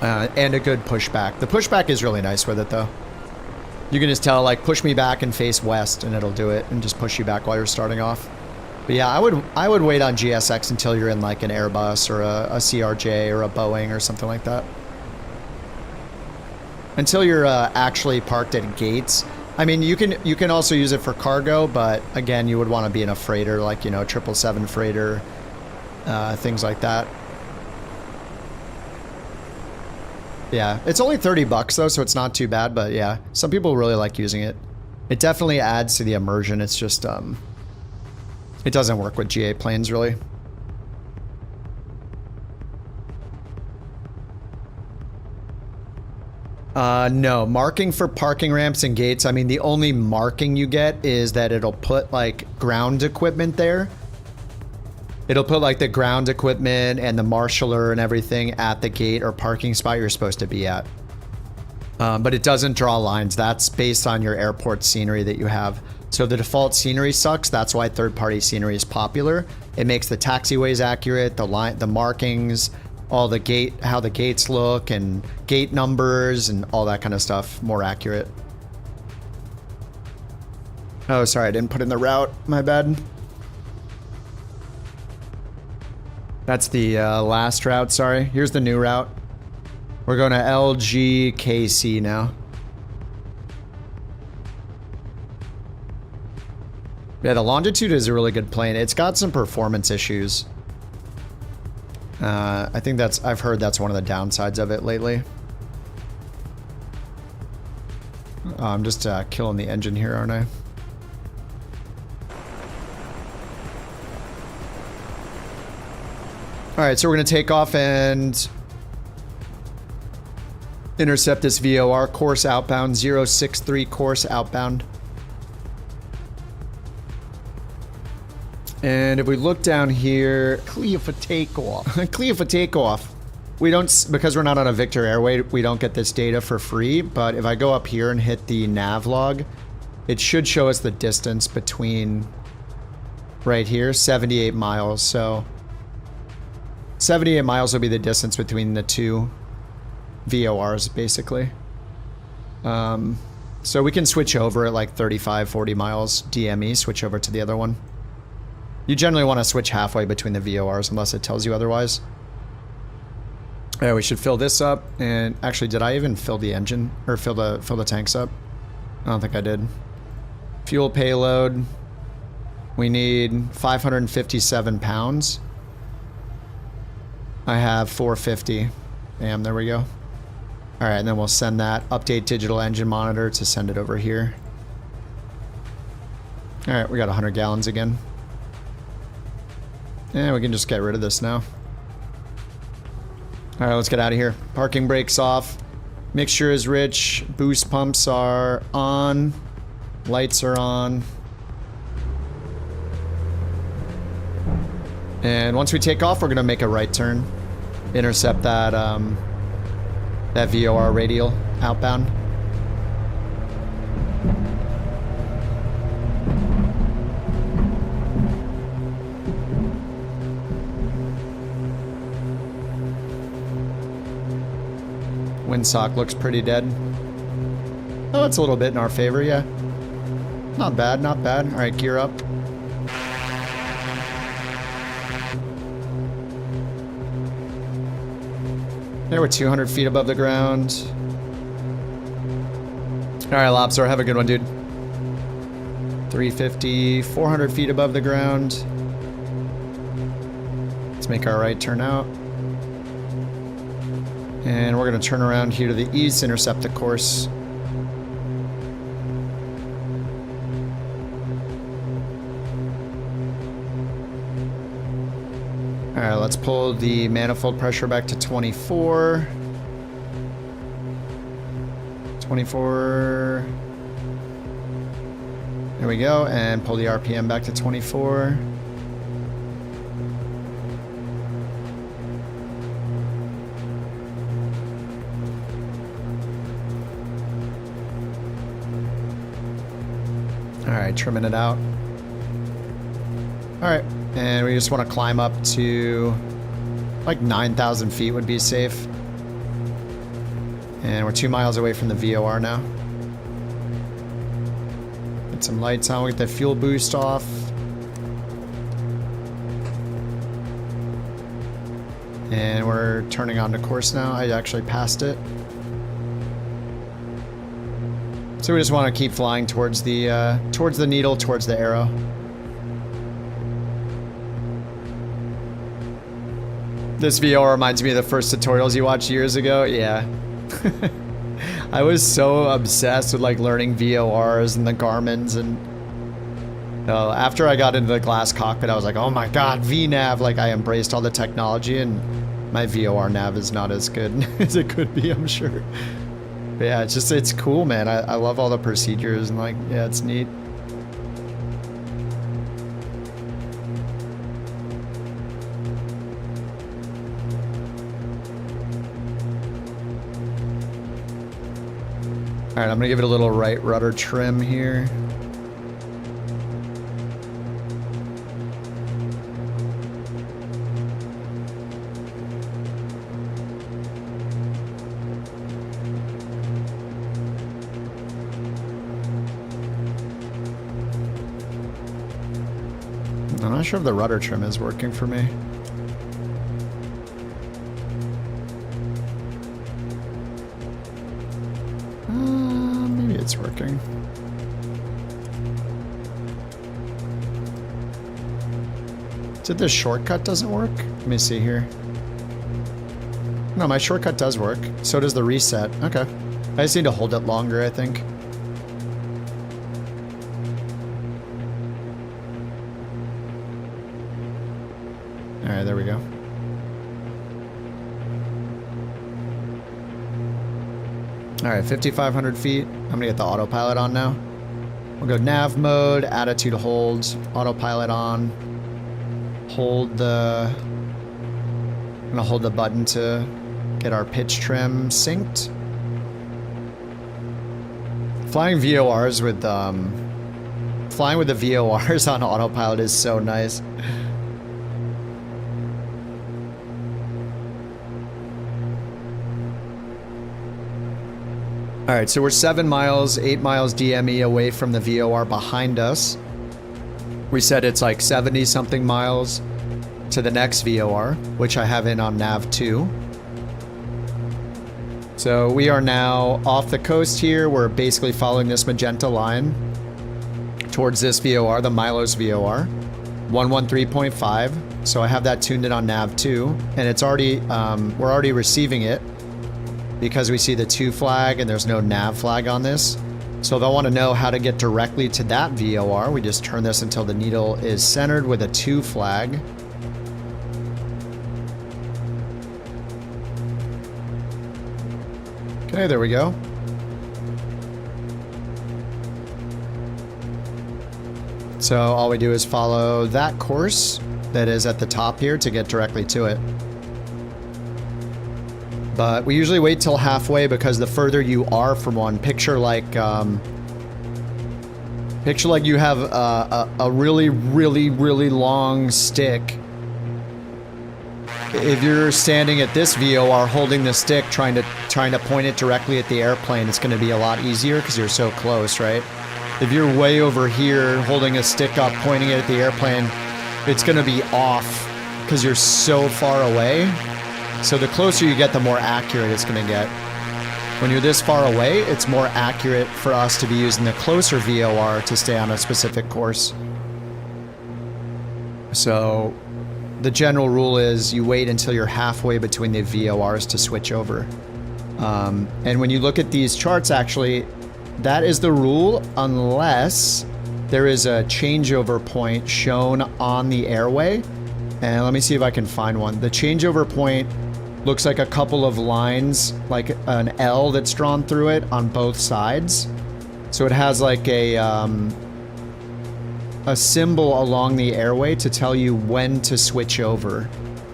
a good pushback. The pushback is really nice with it though. You can just tell, like, push me back and face west and it'll do it and just push you back while you're starting off. But yeah, I would wait on GSX until you're in like an Airbus or a CRJ or a Boeing or something like that. Until you're actually parked at gates. I mean, you can also use it for cargo, but again, you would want to be in a freighter, like, you know, 777 freighter, things like that. Yeah, it's only 30 bucks though, so it's not too bad, but yeah, some people really like using it. It definitely adds to the immersion. It's just, it doesn't work with GA planes really. No, marking for parking ramps and gates. I mean, the only marking you get is that it'll put like ground equipment there. It'll put like the ground equipment and the marshaller and everything at the gate or parking spot you're supposed to be at. But it doesn't draw lines. That's based on your airport scenery that you have. So the default scenery sucks. That's why third-party scenery is popular. It makes the taxiways accurate, the markings, all the gate, how the gates look, and gate numbers and all that kind of stuff more accurate. Oh, sorry, I didn't put in the route. My bad. That's the last route, sorry. Here's the new route. We're going to LGKC now. Yeah, the Longitude is a really good plane. It's got some performance issues. I think I've heard that's one of the downsides of it lately. I'm just killing the engine here, aren't I? Alright, so we're going to take off and intercept this VOR course outbound, 063 course outbound. And if we look down here, clear for takeoff. Clear for takeoff. We don't, because we're not on a Victor Airway, we don't get this data for free, but if I go up here and hit the nav log, it should show us the distance between right here, 78 miles, so 78 miles will be the distance between the two VORs, basically. So we can switch over at like 35, 40 miles DME, switch over to the other one. You generally want to switch halfway between the VORs unless it tells you otherwise. Yeah, we should fill this up. And actually, did I even fill the engine or fill the tanks up? I don't think I did. Fuel payload. We need 557 pounds. I have 450. Damn, there we go. All right, and then we'll send that update digital engine monitor to send it over here. All right, we got 100 gallons again. Yeah, we can just get rid of this now. All right, let's get out of here. Parking brakes off. Mixture is rich. Boost pumps are on. Lights are on. And once we take off, we're gonna make a right turn. Intercept that, that VOR radial outbound. Windsock looks pretty dead. Oh, it's a little bit in our favor, yeah. Not bad, not bad. All right, gear up. There, we're 200 feet above the ground. All right, Lobster, have a good one, dude. 350, 400 feet above the ground. Let's make our right turn out. And we're gonna turn around here to the east, intercept the course. All right, let's pull the manifold pressure back to 24. 24. There we go, and pull the RPM back to 24. All right, trimming it out. All right, and we just want to climb up to like 9,000 feet would be safe. And we're 2 miles away from the VOR now. Get some lights on, we'll get the fuel boost off. And we're turning on the course now. I actually passed it. So we just want to keep flying towards the needle, towards the arrow. This VOR reminds me of the first tutorials you watched years ago. Yeah. I was so obsessed with like learning VORs and the Garmins, and after I got into the glass cockpit, I was like, oh my god, VNav. Like, I embraced all the technology, and my VOR nav is not as good as it could be, I'm sure. But yeah, it's cool, man. I love all the procedures, and like, yeah, it's neat. Alright, I'm gonna give it a little right rudder trim here. I'm not sure if the rudder trim is working for me. Maybe it's working. Did the shortcut doesn't work? Let me see here. No, my shortcut does work. So does the reset. Okay. I just need to hold it longer, I think. Alright, there we go. Alright, 5,500 feet. I'm gonna get the autopilot on now. We'll go nav mode, attitude hold, autopilot on. Hold the... I'm gonna hold the button to get our pitch trim synced. Flying VORs with, flying with the VORs on autopilot is so nice. Alright, so we're 7 miles, 8 miles DME away from the VOR behind us. We said it's like 70 something miles to the next VOR, which I have in on nav 2. So we are now off the coast here. We're basically following this magenta line towards this VOR, the Milos VOR, 113.5. So I have that tuned in on nav 2, and it's already, we're already receiving it because we see the 2 flag and there's no nav flag on this. So if I want to know how to get directly to that VOR, we just turn this until the needle is centered with a 2 flag. Okay, there we go. So all we do is follow that course that is at the top here to get directly to it. But we usually wait till halfway because the further you are from one, picture like you have a really, really, really long stick. If you're standing at this VOR holding the stick trying to point it directly at the airplane, it's going to be a lot easier because you're so close, right? If you're way over here holding a stick up pointing it at the airplane, it's going to be off because you're so far away. So the closer you get, the more accurate it's going to get. When you're this far away, it's more accurate for us to be using the closer VOR to stay on a specific course. So the general rule is you wait until you're halfway between the VORs to switch over. And when you look at these charts, actually, that is the rule unless there is a changeover point shown on the airway. And let me see if I can find one. The changeover point looks like a couple of lines, like an L that's drawn through it on both sides. So it has like a symbol along the airway to tell you when to switch over.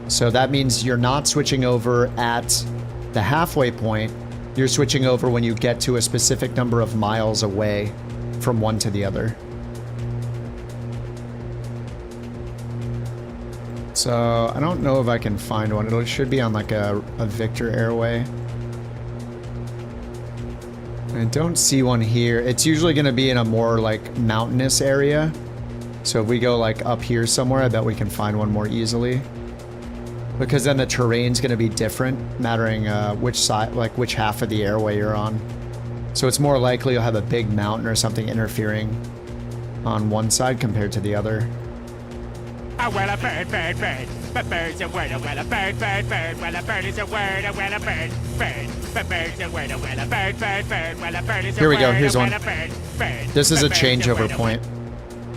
So that means you're not switching over at the halfway point. You're switching over when you get to a specific number of miles away from one to the other. So I don't know if I can find one. It should be on like a Victor airway. I don't see one here. It's usually going to be in a more like mountainous area. So if we go like up here somewhere, I bet we can find one more easily. Because then the terrain's going to be different, mattering which side, like which half of the airway you're on. So it's more likely you'll have a big mountain or something interfering on one side compared to the other. Oh, well, a bird, bird, bird. But bird's a word, oh, well, a bird, bird, bird. Well, a bird is a word, oh, well, a bird, bird. But bird's a word, oh, well, a bird, bird, bird. Well, a bird is a Here we word, go, here's oh, one. well, a bird, bird. This is a But bird's changeover word, oh, point.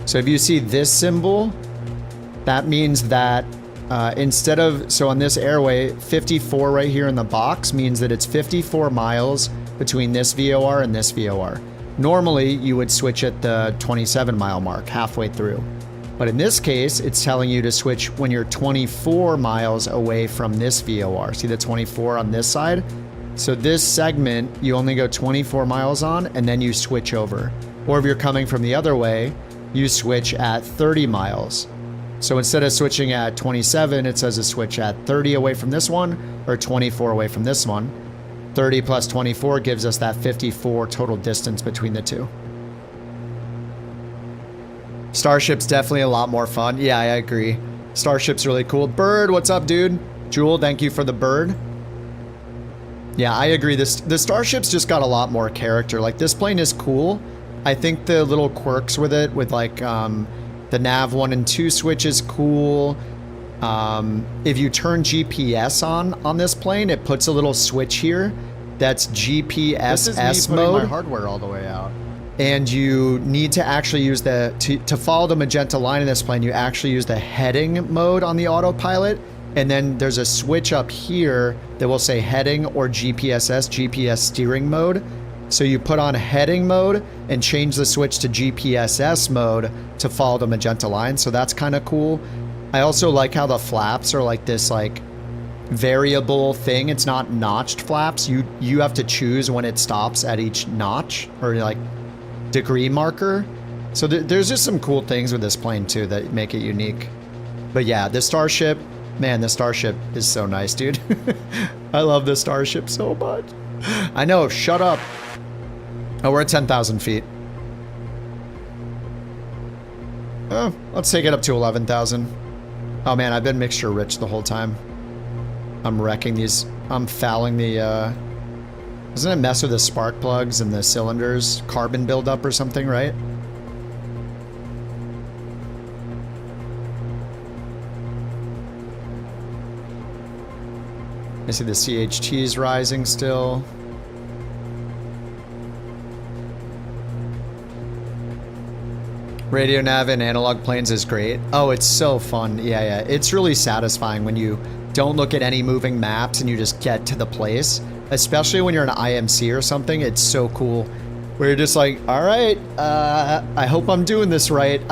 So if you see this symbol, that means that instead of, so on this airway, 54 right here in the box means that it's 54 miles between this VOR and this VOR. Normally, you would switch at the 27 mile mark, halfway through. But in this case, it's telling you to switch when you're 24 miles away from this VOR. See the 24 on this side? So this segment, you only go 24 miles on, and then you switch over. Or if you're coming from the other way, you switch at 30 miles. So instead of switching at 27, it says to switch at 30 away from this one, or 24 away from this one. 30 plus 24 gives us that 54 total distance between the two. Starship's definitely a lot more fun. Yeah, I agree. Starship's really cool. Bird, what's up, dude? Jewel, thank you for the bird. Yeah, I agree. The Starship's just got a lot more character. Like, this plane is cool. I think the little quirks with it, with like the nav 1 and 2 switch is cool. If you turn GPS on this plane, it puts a little switch here that's GPSS this is me mode. putting my hardware all the way out. And you need to actually use to follow the magenta line in this plane, you actually use the heading mode on the autopilot. And then there's a switch up here that will say heading or GPSS, GPS steering mode. So you put on heading mode and change the switch to GPSS mode to follow the magenta line. So that's kind of cool. I also like how the flaps are like this like variable thing. It's not notched flaps. You have to choose when it stops at each notch or like degree marker. So there's just some cool things with this plane too that make it unique. But yeah, the Starship, man, the Starship is so nice, dude. I love the Starship so much. I know, shut up. Oh, we're at 10,000 feet. Oh, let's take it up to 11,000. Oh man, I've been mixture rich the whole time. I'm wrecking these, I'm fouling the, doesn't it mess with the spark plugs and the cylinders? Carbon buildup or something, right? I see the CHT's rising still. Radio nav in analog planes is great. Oh, it's so fun. Yeah. It's really satisfying when you don't look at any moving maps and you just get to the place. Especially when you're in an IMC or something, it's so cool. Where you're just like, all right, I hope I'm doing this right.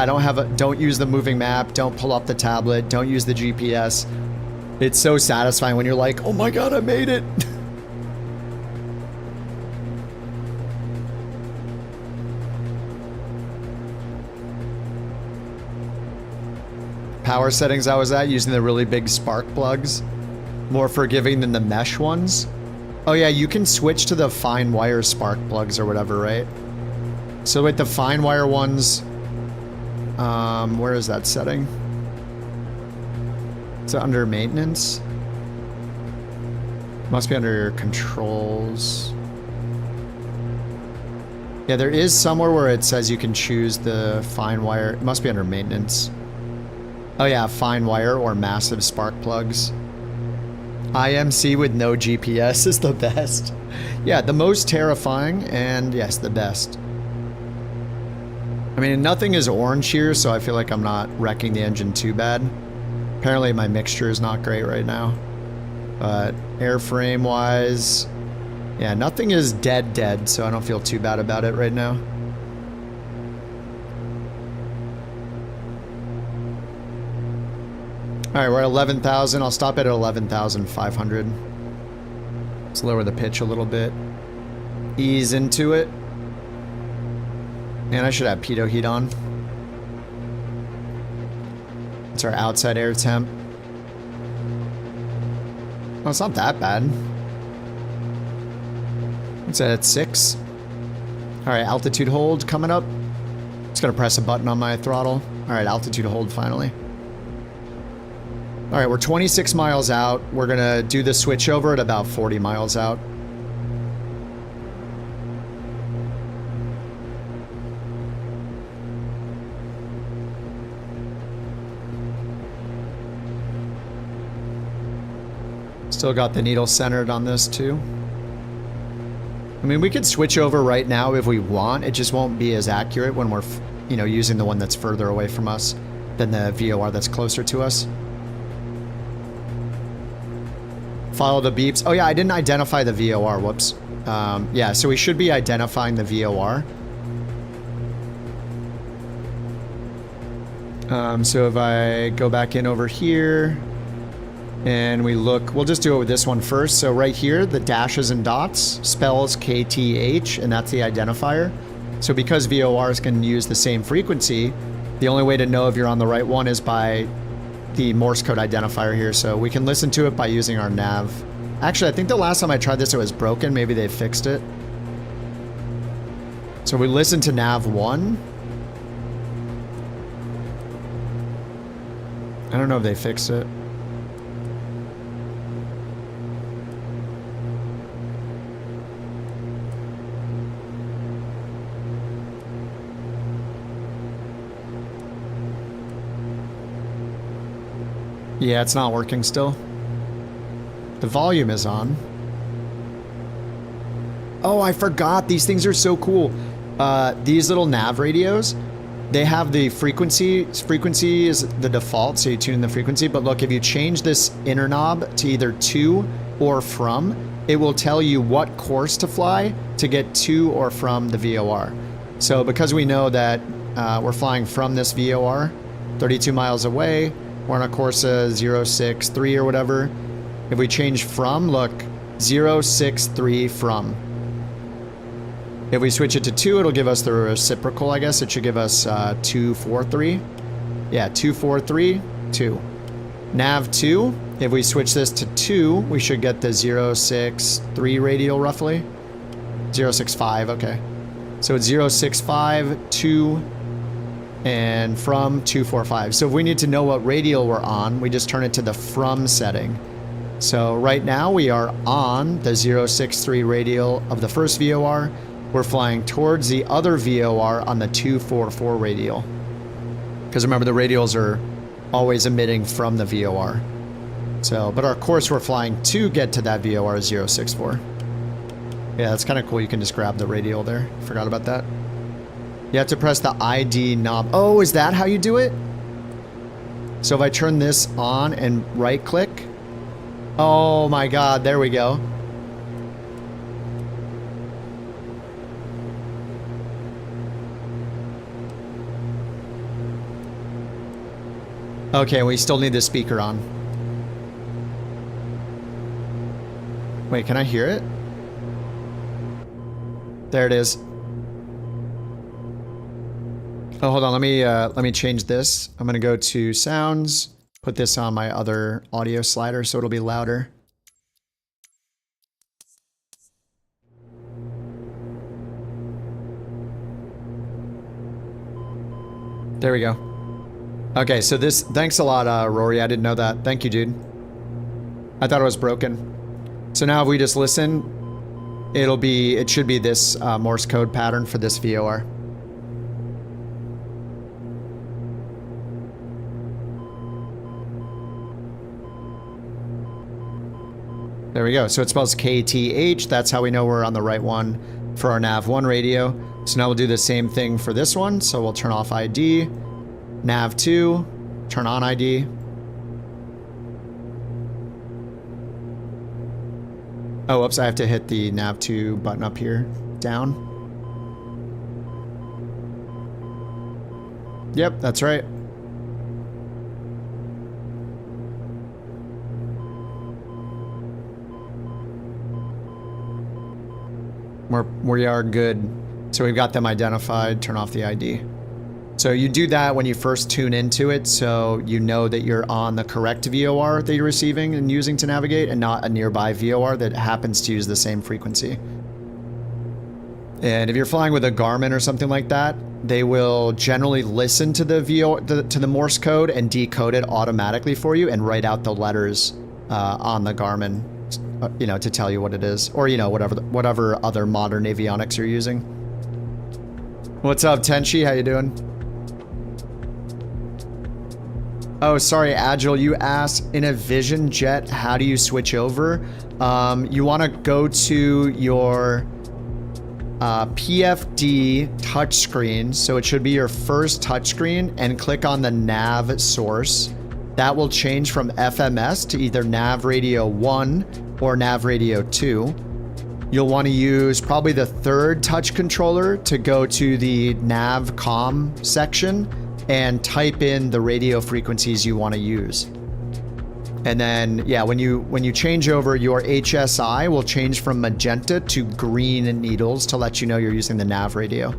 Don't use the moving map. Don't pull up the tablet. Don't use the GPS. It's so satisfying when you're like, oh my God, I made it. Power settings I was at using the really big spark plugs. More forgiving than the mesh ones. Oh yeah, you can switch to the fine wire spark plugs or whatever, right? So with the fine wire ones, where is that setting? Is it under maintenance? Must be under your controls. Yeah, there is somewhere where it says you can choose the fine wire. It must be under maintenance. Oh yeah, fine wire or massive spark plugs. IMC with no GPS is the best. Yeah, the most terrifying and yes, the best. I mean, nothing is orange here, so I feel like I'm not wrecking the engine too bad. Apparently my mixture is not great right now. But airframe wise, yeah, nothing is dead, so I don't feel too bad about it right now. All right, we're at 11,000. I'll stop at 11,500. Let's lower the pitch a little bit. Ease into it. And I should have pitot heat on. It's our outside air temp. Oh, it's not that bad. It's at 6. All right, altitude hold coming up. Just gonna press a button on my throttle. All right, altitude hold finally. All right, we're 26 miles out. We're gonna do the switch over at about 40 miles out. Still got the needle centered on this too. I mean, we could switch over right now if we want. It just won't be as accurate when we're, you know, using the one that's further away from us than the VOR that's closer to us. Follow the beeps. Oh yeah, I didn't identify the VOR. Whoops. Yeah, so we should be identifying the VOR. So if I go back in over here and we look, we'll just do it with this one first. So right here, the dashes and dots spells KTH, and that's the identifier. So because VORs can use the same frequency, the only way to know if you're on the right one is by the Morse code identifier here. So we can listen to it by using our nav. Actually, I think the last time I tried this, it was broken. Maybe they fixed it. So we listen to nav 1. I don't know if they fixed it. Yeah, it's not working still. The volume is on. Oh, I forgot. These things are so cool. These little nav radios, they have the frequency. Frequency is the default, so you tune in the frequency. But look, if you change this inner knob to either to or from, it will tell you what course to fly to get to or from the VOR. So because we know that we're flying from this VOR, 32 miles away, we're on a course 063 or whatever. If we change from, look, 063 from. If we switch it to 2, it'll give us the reciprocal, I guess. It should give us 243. Yeah, 243, 2. Nav 2, if we switch this to 2, we should get the 063 radial roughly. 065, okay. So it's 065, 2, and from 245. So if we need to know what radial we're on, we just turn it to the from setting. So right now we are on the 063 radial of the first VOR. We're flying towards the other VOR on the 244 radial. Because remember, the radials are always emitting from the VOR. So, but our course we're flying to get to that VOR is 064. Yeah, that's kind of cool. You can just grab the radial there. Forgot about that. You have to press the ID knob. Oh, is that how you do it? So if I turn this on and right click. Oh my God, there we go. Okay, we still need the speaker on. Wait, can I hear it? There it is. Oh, hold on. Let me change this. I'm gonna go to sounds. Put this on my other audio slider so it'll be louder. There we go. Okay, so this, thanks a lot, Rory. I didn't know that. Thank you, dude. I thought it was broken. So now if we just listen, it should be this Morse code pattern for this VOR. There we go. So it spells KTH. That's how we know we're on the right one for our nav1 radio. So now we'll do the same thing for this one. So we'll turn off ID. Nav2, turn on ID. Oh, whoops, I have to hit the Nav2 button up here. Down. Yep, that's right. We are good. So we've got them identified. Turn off the ID. So you do that when you first tune into it, so you know that you're on the correct VOR that you're receiving and using to navigate, and not a nearby VOR that happens to use the same frequency. And if you're flying with a Garmin or something like that, they will generally listen to the to the Morse code and decode it automatically for you and write out the letters on the Garmin, you know, to tell you what it is, or you know, whatever other modern avionics you're using. What's up, Tenchi? How you doing? Oh, sorry, Agile, you asked, in a Vision Jet, how do you switch over? You want to go to your PFD touchscreen, so it should be your first touchscreen, and click on the nav source. That will change from FMS to either Nav Radio 1 or Nav Radio 2. You'll want to use probably the third touch controller to go to the Nav Com section and type in the radio frequencies you want to use. And then, yeah, when you change over, your HSI will change from magenta to green needles to let you know you're using the nav radio.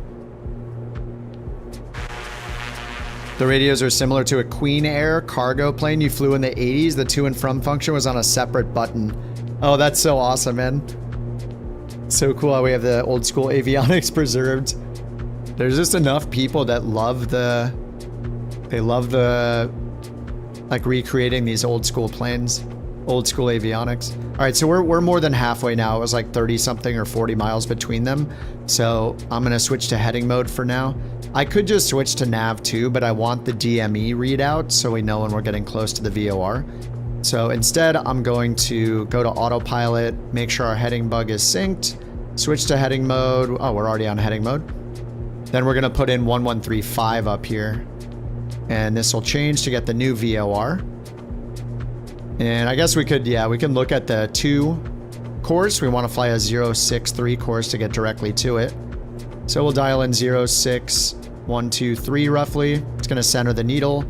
The radios are similar to a Queen Air cargo plane you flew in the 80s. The to and from function was on a separate button. Oh, that's so awesome, man. So cool how we have the old school avionics preserved. There's just enough people that love the... They love the, like, recreating these old school planes, old school avionics. All right, so we're more than halfway now. It was like 30 something or 40 miles between them. So I'm gonna switch to heading mode for now. I could just switch to nav 2, but I want the DME readout so we know when we're getting close to the VOR. So instead, I'm going to go to autopilot, make sure our heading bug is synced, switch to heading mode. Oh, we're already on heading mode. Then we're gonna put in 1135 up here. And this will change to get the new VOR. And I guess we could, yeah, we can look at the 2 course. We want to fly a 063 course to get directly to it. So we'll dial in 06123 roughly. It's going to center the needle.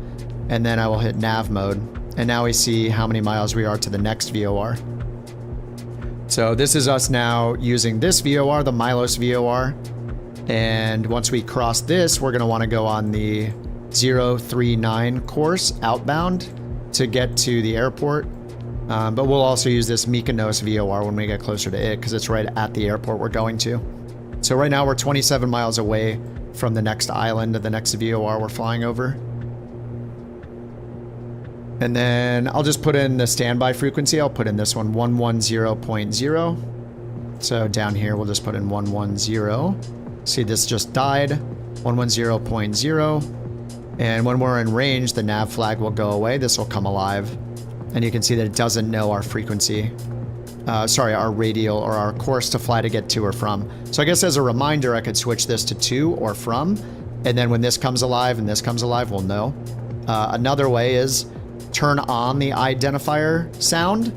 And then I will hit nav mode. And now we see how many miles we are to the next VOR. So this is us now using this VOR, the Milos VOR. And once we cross this, we're going to want to go on the 039 course outbound to get to the airport. But we'll also use this Mykonos VOR when we get closer to it because it's right at the airport we're going to. So right now we're 27 miles away from the next island of the next VOR we're flying over. And then I'll just put in the standby frequency. I'll put in this one, 110.0. So down here we'll just put in 110. See, this just died, 110.0. And when we're in range, the nav flag will go away. This will come alive. And you can see that it doesn't know our frequency. Sorry, our radial or our course to fly to get to or from. So I guess as a reminder, I could switch this to to or from. And then when this comes alive and this comes alive, we'll know. Another way is turn on the identifier sound.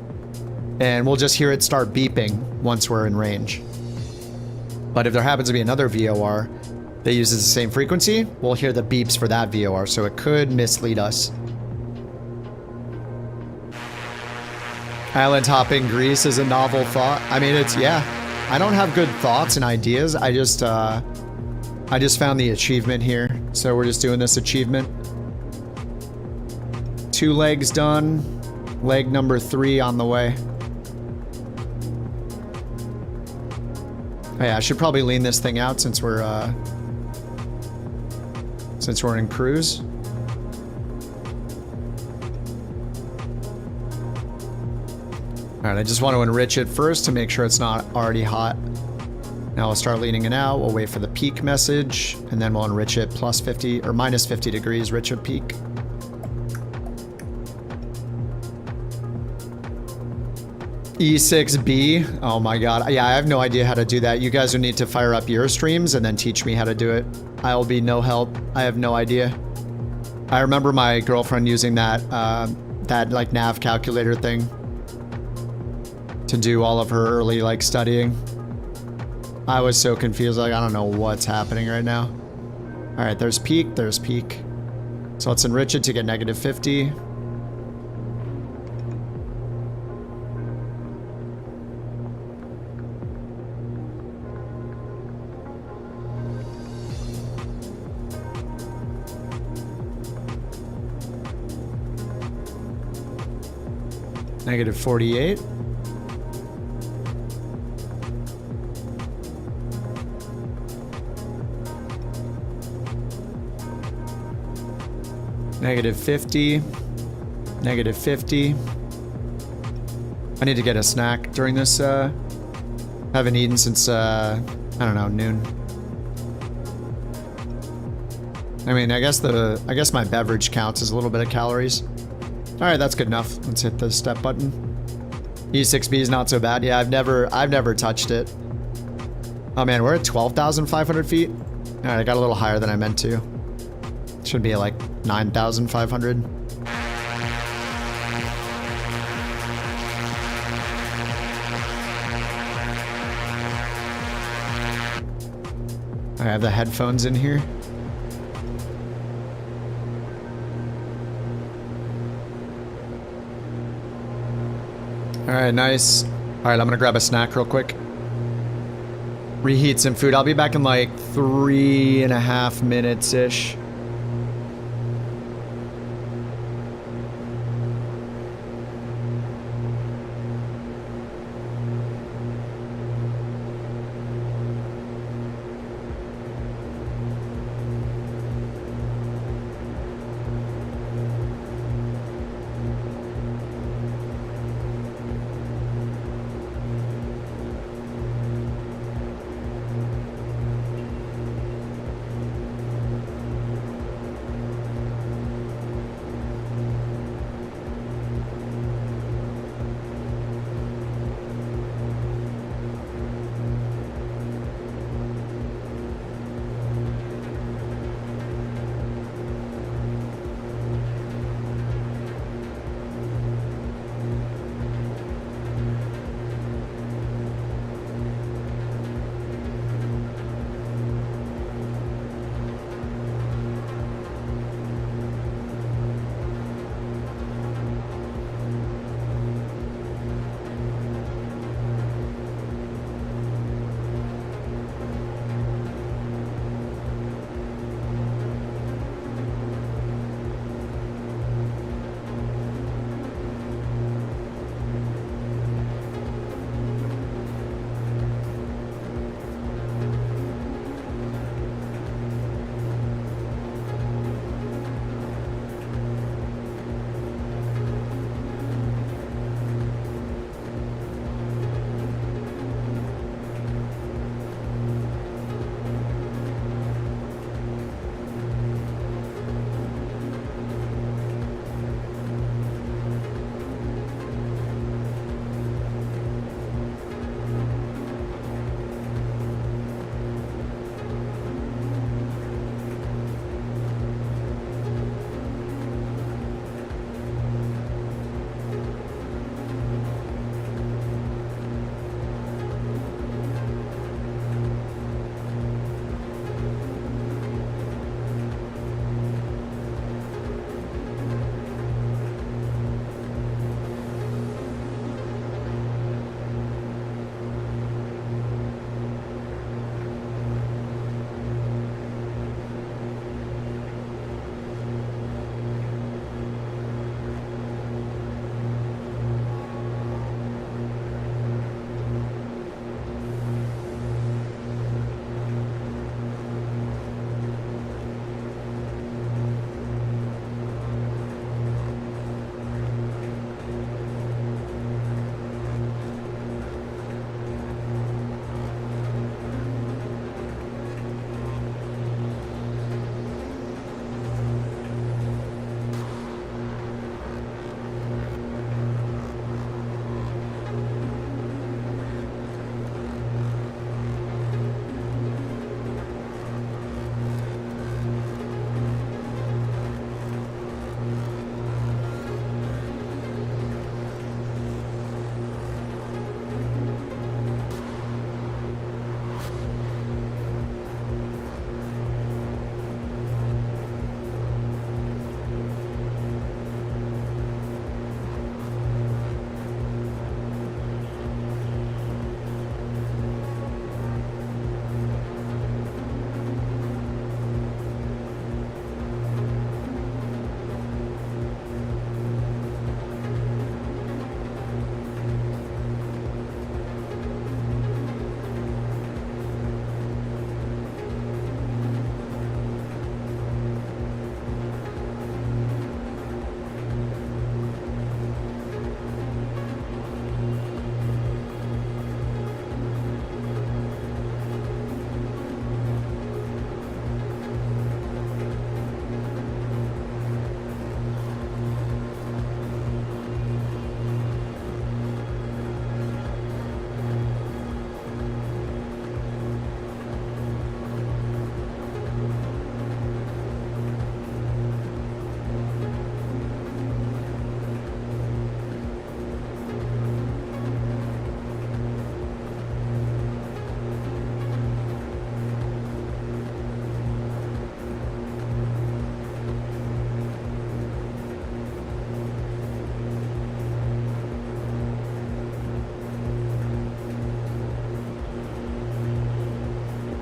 And we'll just hear it start beeping once we're in range. But if there happens to be another VOR that uses the same frequency, we'll hear the beeps for that VOR, so it could mislead us. Island hopping Greece is a novel thought. I mean, it's, yeah. I don't have good thoughts and ideas. I just found the achievement here. So we're just doing this achievement. 2 legs done. Leg number 3 on the way. Oh yeah, I should probably lean this thing out since we're in cruise. All right, I just want to enrich it first to make sure it's not already hot. Now we'll start leaning it out. We'll wait for the peak message, and then we'll enrich it plus 50 or minus 50 degrees rich of peak. E6B. Oh my god. Yeah, I have no idea how to do that. You guys will need to fire up your streams and then teach me how to do it. I'll be no help. I have no idea. I remember my girlfriend using that that like nav calculator thing to do all of her early like studying. I was so confused, like I don't know what's happening right now. All right, there's peak, there's peak. So let's enrich it to get negative 50. Negative 48. Negative 50. Negative 50. I need to get a snack during this. Haven't eaten since, I don't know, noon. I mean, I guess my beverage counts as a little bit of calories. All right, that's good enough. Let's hit the step button. E6B is not so bad. Yeah, I've never touched it. Oh man, we're at 12,500 feet. All right, I got a little higher than I meant to. Should be at like 9,500. I have the headphones in here. All right, nice. All right, I'm gonna grab a snack real quick. Reheat some food. I'll be back in like 3.5 minutes-ish.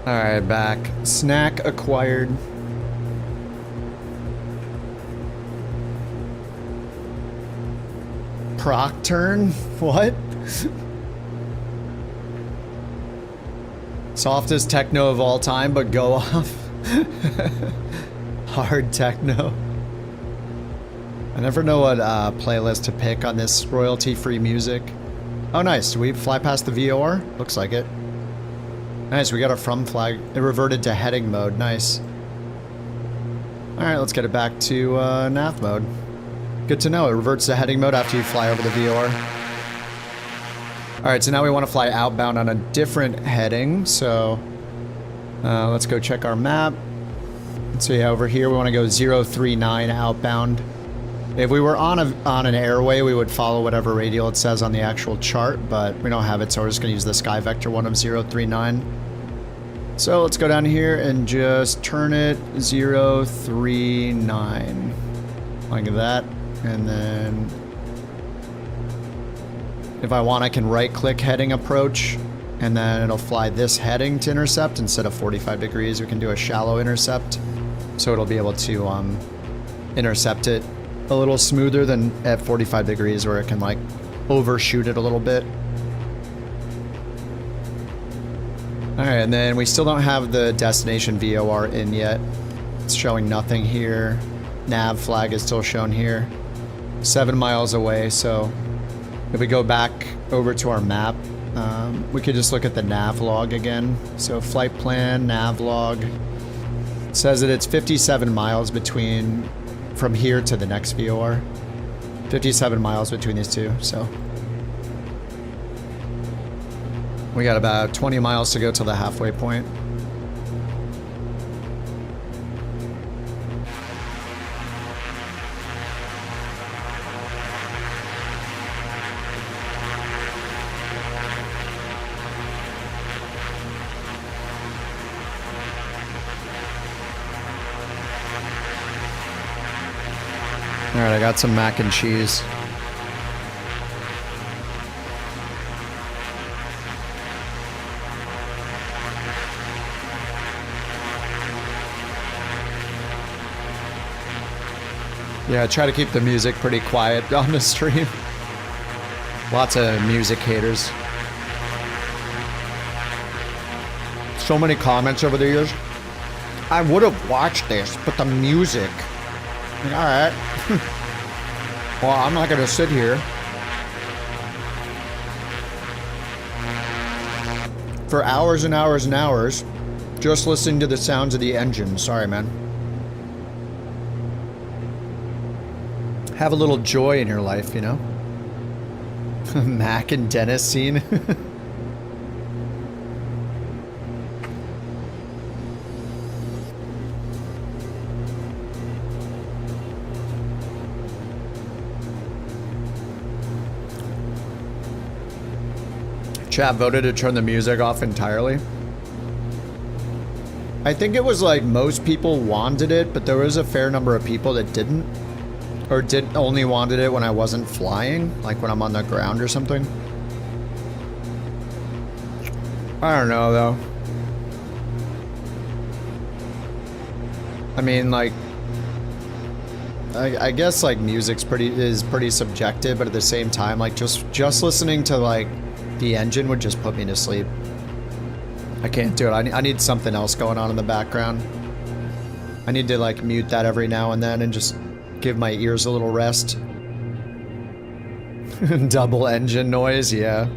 Alright, back. Snack acquired. Procturn? What? Softest techno of all time, but go off. Hard techno. I never know what playlist to pick on this royalty-free music. Oh, nice. Do we fly past the VOR? Looks like it. Nice, we got a from flag. It reverted to heading mode. Nice. Alright, let's get it back to nav mode. Good to know. It reverts to heading mode after you fly over the VOR. Alright, so now we want to fly outbound on a different heading, so let's go check our map. So yeah, over here we want to go 039 outbound. If we were on an airway, we would follow whatever radial it says on the actual chart, but we don't have it, so we're just going to use the sky vector one of 039. So let's go down here and just turn it 039. Like that. And then if I want, I can right-click heading approach, and then it'll fly this heading to intercept. Instead of 45 degrees, we can do a shallow intercept. So it'll be able to intercept it a little smoother than at 45 degrees where it can like overshoot it a little bit. Alright, and then we still don't have the destination VOR in yet. It's showing nothing here. Nav flag is still shown here. 7 miles away, so if we go back over to our map, we could just look at the nav log again. So flight plan, nav log. It says that it's 57 miles between from here to the next VOR. 57 miles between these two, so. We got about 20 miles to go to the halfway point. Alright, I got some mac and cheese. Yeah, I try to keep the music pretty quiet on the stream. Lots of music haters. So many comments over the years. I would have watched this, but the music. Alright. Well, I'm not gonna sit here for hours and hours and hours just listening to the sounds of the engine. Sorry, man. Have a little joy in your life, you know? Mac and Dennis scene. Chat voted to turn the music off entirely. I think it was like most people wanted it, but there was a fair number of people that didn't. Or only wanted it when I wasn't flying, like when I'm on the ground or something. I don't know though. I mean, like, I guess like music's pretty subjective, but at the same time, like just listening to like the engine would just put me to sleep. I can't do it. I need something else going on in the background. I need to like mute that every now and then and just give my ears a little rest. Double engine noise, yeah.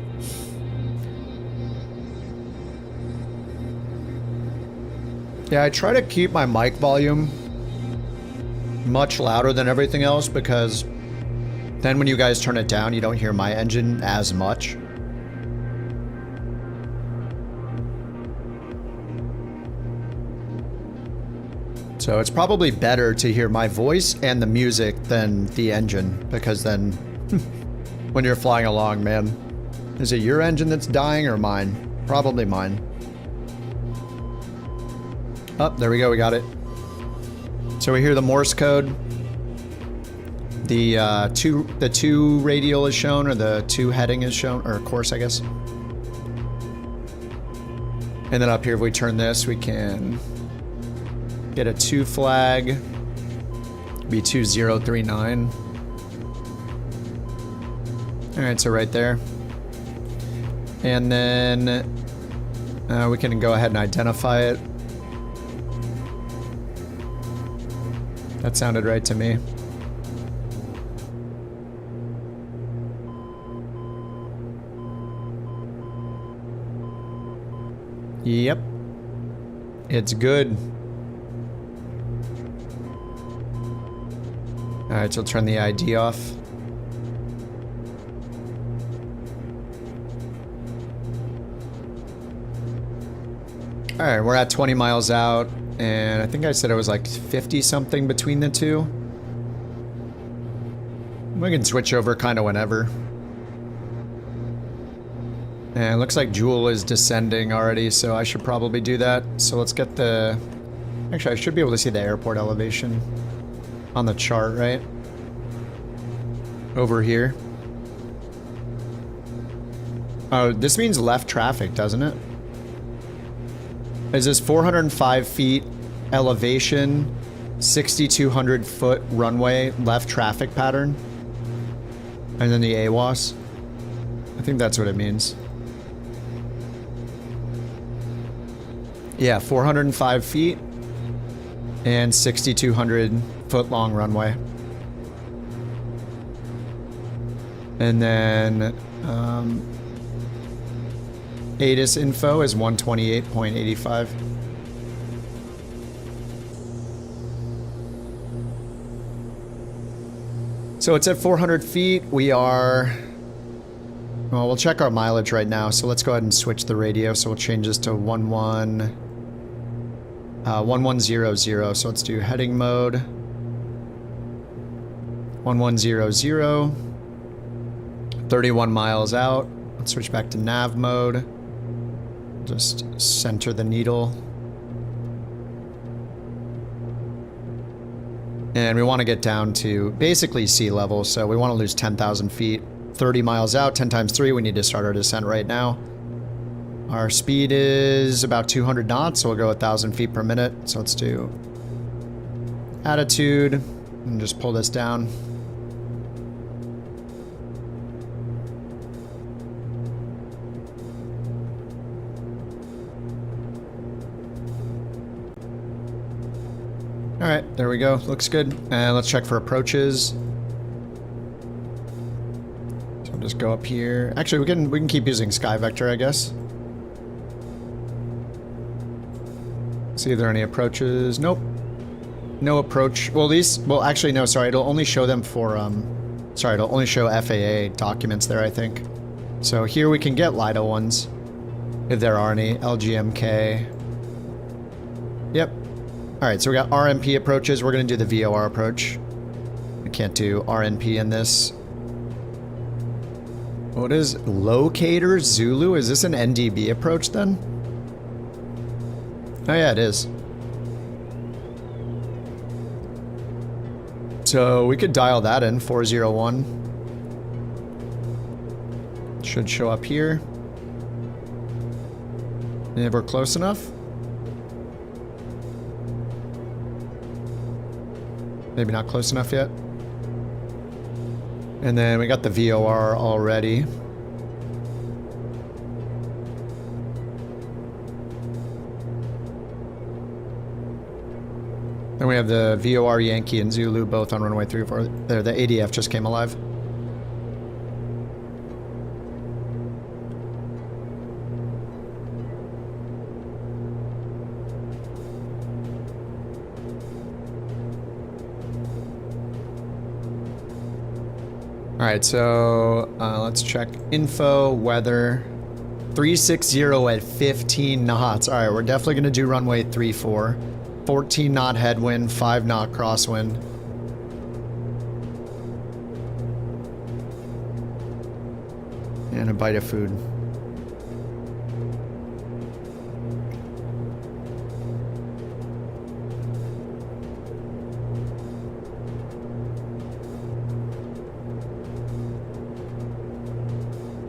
Yeah, I try to keep my mic volume much louder than everything else because then when you guys turn it down, you don't hear my engine as much. So it's probably better to hear my voice and the music than the engine, because then when you're flying along, man, is it your engine that's dying or mine? Probably mine. Oh, there we go, we got it. So we hear the Morse code. The two radial is shown, or the two heading is shown, or course, I guess. And then up here, if we turn this, we can get a 2 flag, be 2039. All right, so right there. And then we can go ahead and identify it. That sounded right to me. Yep. It's good. Alright, so turn the ID off. Alright, we're at 20 miles out, and I think I said it was like 50 something between the two. We can switch over kind of whenever. And it looks like Joule is descending already, so I should probably do that. So let's get the... Actually, I should be able to see the airport elevation on the chart, right? Over here. Oh, this means left traffic, doesn't it? Is this 405 feet elevation, 6,200 foot runway, left traffic pattern? And then the AWAS? I think that's what it means. Yeah, 405 feet and 6,200 foot long runway. And then ATIS info is 128.85. So it's at 400 feet. We are... Well, we'll check our mileage right now. So let's go ahead and switch the radio. So we'll change this to 1100. So let's do heading mode. 1100. 31 miles out. Let's switch back to nav mode. Just center the needle. And we want to get down to basically sea level, so we want to lose 10,000 feet. 30 miles out, 10 times 3, we need to start our descent right now. Our speed is about 200 knots, so we'll go 1,000 feet per minute. So let's do attitude, and just pull this down. Alright, there we go. Looks good. And let's check for approaches. So I'll just go up here. Actually, we can keep using Sky Vector, I guess. See if there are any approaches. Nope. No approach. Well, these... Well, actually, no, sorry. It'll only show them for... Sorry, it'll only show FAA documents there, I think. So here we can get LIDA ones. If there are any. LGMK. Yep. Alright, so we got RMP approaches. We're going to do the VOR approach. We can't do RNP in this. What is Locator Zulu? Is this an NDB approach then? Oh yeah, it is. So we could dial that in, 401. Should show up here. And if we're close enough. Maybe not close enough yet. And then we got the VOR already. Then we have the VOR Yankee and Zulu both on runway 34. There, the ADF just came alive. Alright, so let's check info, weather. 360 at 15 knots. Alright, we're definitely going to do runway 34. 14 knot headwind, 5 knot crosswind. And a bite of food.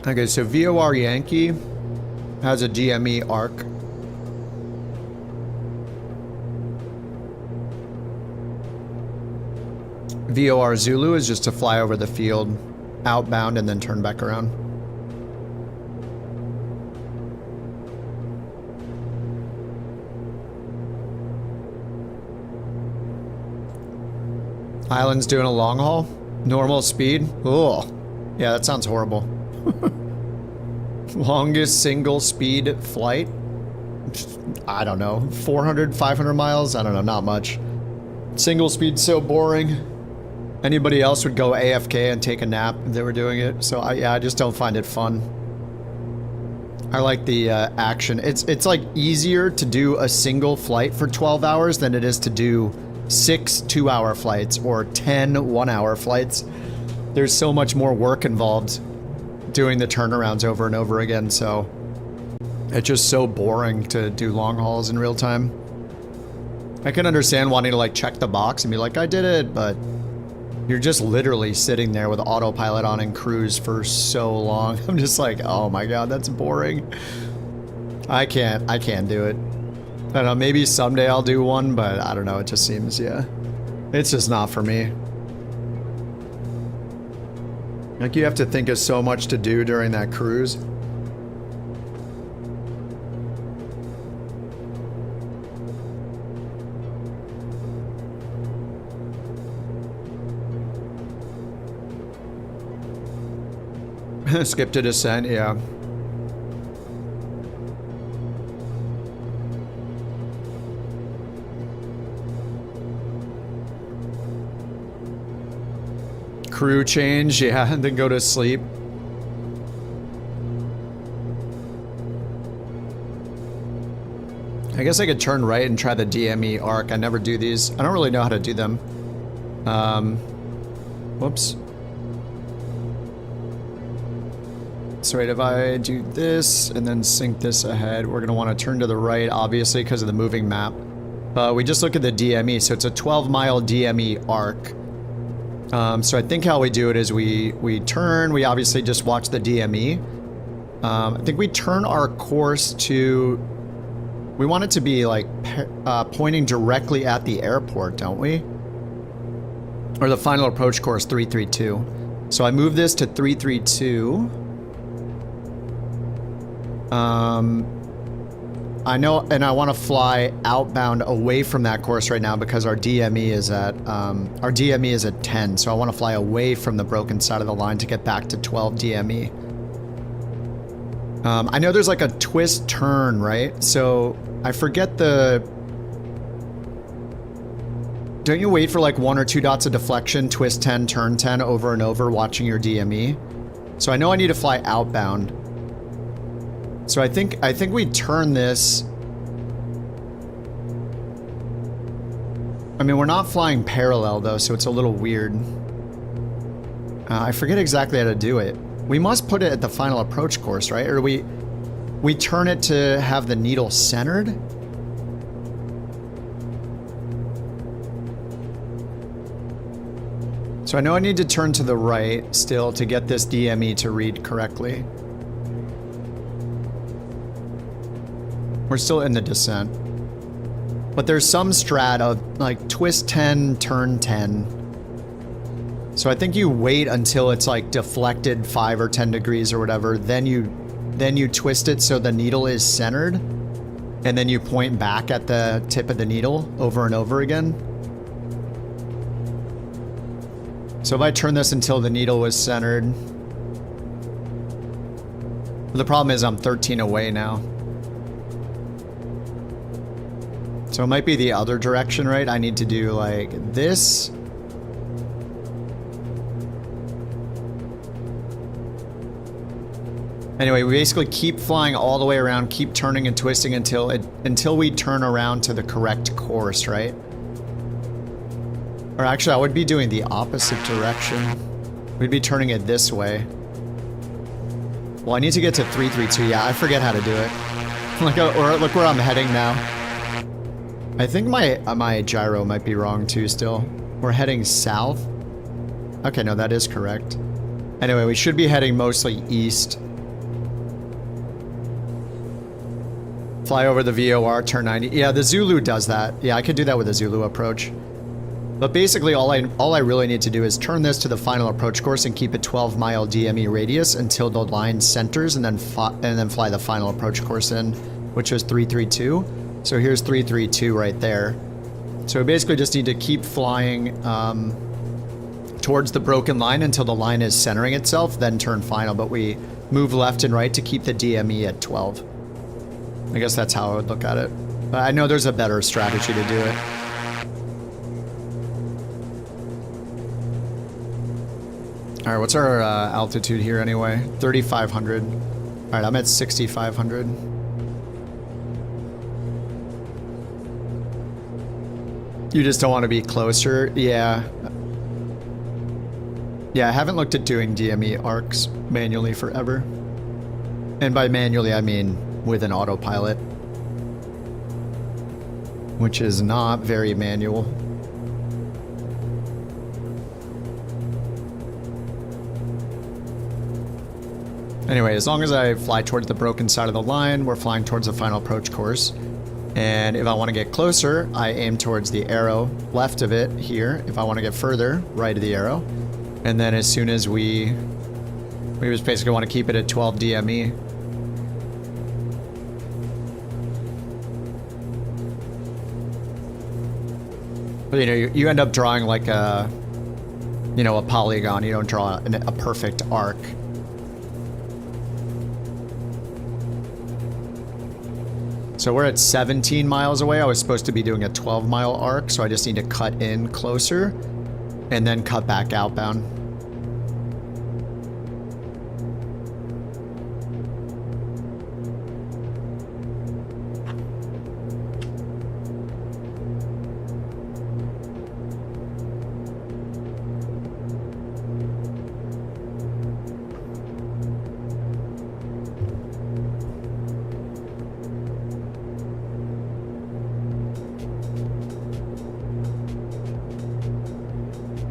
Okay, so VOR Yankee has a DME arc VOR Zulu is just to fly over the field, outbound, and then turn back around. Island's doing a long haul? Normal speed? Oh, yeah, that sounds horrible. Longest single speed flight? I don't know, 400, 500 miles? I don't know, not much. Single speed's so boring. Anybody else would go AFK and take a nap if they were doing it. So yeah, I just don't find it fun. I like the action. It's like easier to do a single flight for 12 hours than it is to do 6 2-hour flights or 10 1-hour flights. There's so much more work involved doing the turnarounds over and over again, so it's just so boring to do long hauls in real time. I can understand wanting to like check the box and be like, I did it, but you're just literally sitting there with autopilot on and cruise for so long. I'm just like, oh my god, that's boring. I can't do it. I don't know, maybe someday I'll do one, but I don't know, it just seems, yeah. It's just not for me. Like, you have to think of so much to do during that cruise. Skip to descent, yeah. Crew change, yeah, and then go to sleep. I guess I could turn right and try the DME arc. I never do these. I don't really know how to do them. Whoops. So wait, if I do this and then sync this ahead, we're gonna want to turn to the right, obviously, because of the moving map. We just look at the DME, so it's a 12-mile DME arc. So I think how we do it is we turn, we obviously just watch the DME. I think we turn our course to, we want it to be like pointing directly at the airport, don't we? Or the final approach course 332. So I move this to 332. I know, and I want to fly outbound away from that course right now because our DME is at 10, so I want to fly away from the broken side of the line to get back to 12 DME. I know there's like a twist turn, right? So I forget the... Don't you wait for like 1 or 2 dots of deflection, twist 10, turn 10 over and over watching your DME? So I know I need to fly outbound. So I think we turn this. I mean, we're not flying parallel though, so it's a little weird. I forget exactly how to do it. We must put it at the final approach course, right? Or we turn it to have the needle centered? So I know I need to turn to the right still to get this DME to read correctly. We're still in the descent. But there's some strat of like twist 10, turn 10. So I think you wait until it's like deflected 5 or 10 degrees or whatever, then you twist it so the needle is centered, and then you point back at the tip of the needle over and over again. So if I turn this until the needle was centered, the problem is I'm 13 away now. So it might be the other direction, right? I need to do like this. Anyway, we basically keep flying all the way around, keep turning and twisting until we turn around to the correct course, right? Or actually, I would be doing the opposite direction. We'd be turning it this way. Well, I need to get to 332. Yeah, I forget how to do it. Or look where I'm heading now. I think my gyro might be wrong too still. We're heading south. Okay, no, that is correct. Anyway, we should be heading mostly east. Fly over the VOR, turn 90. Yeah, the Zulu does that. Yeah, I could do that with a Zulu approach. But basically all I really need to do is turn this to the final approach course and keep a 12-mile DME radius until the line centers, and then fly the final approach course in, which was 332. So here's 332 right there. So we basically just need to keep flying towards the broken line until the line is centering itself, then turn final. But we move left and right to keep the DME at 12. I guess that's how I would look at it. But I know there's a better strategy to do it. All right, what's our altitude here anyway? 3,500. All right, I'm at 6,500. You just don't want to be closer? Yeah. Yeah, I haven't looked at doing DME arcs manually forever. And by manually, I mean with an autopilot. Which is not very manual. Anyway, as long as I fly towards the broken side of the line, we're flying towards the final approach course. And if I want to get closer, I aim towards the arrow left of it here. If I want to get further, right of the arrow. And then as soon as we just basically want to keep it at 12 DME. But you know, you end up drawing like a, you know, a polygon. You don't draw a perfect arc. So we're at 17 miles away. I was supposed to be doing a 12-mile arc, so I just need to cut in closer and then cut back outbound.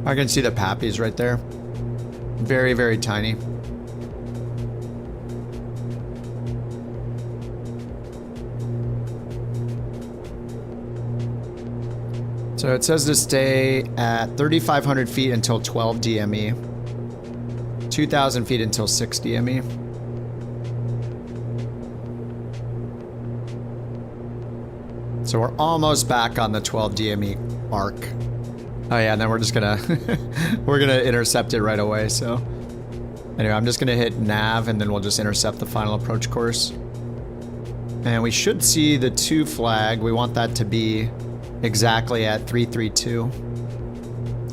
I can see the pappies right there. Very, very tiny. So it says to stay at 3,500 feet until 12 DME. 2,000 feet until 6 DME. So we're almost back on the 12 DME arc. Oh yeah, and then we're just gonna we're gonna intercept it right away. So anyway, I'm just gonna hit nav and then we'll just intercept the final approach course. And we should see the 2 flag. We want that to be exactly at 332.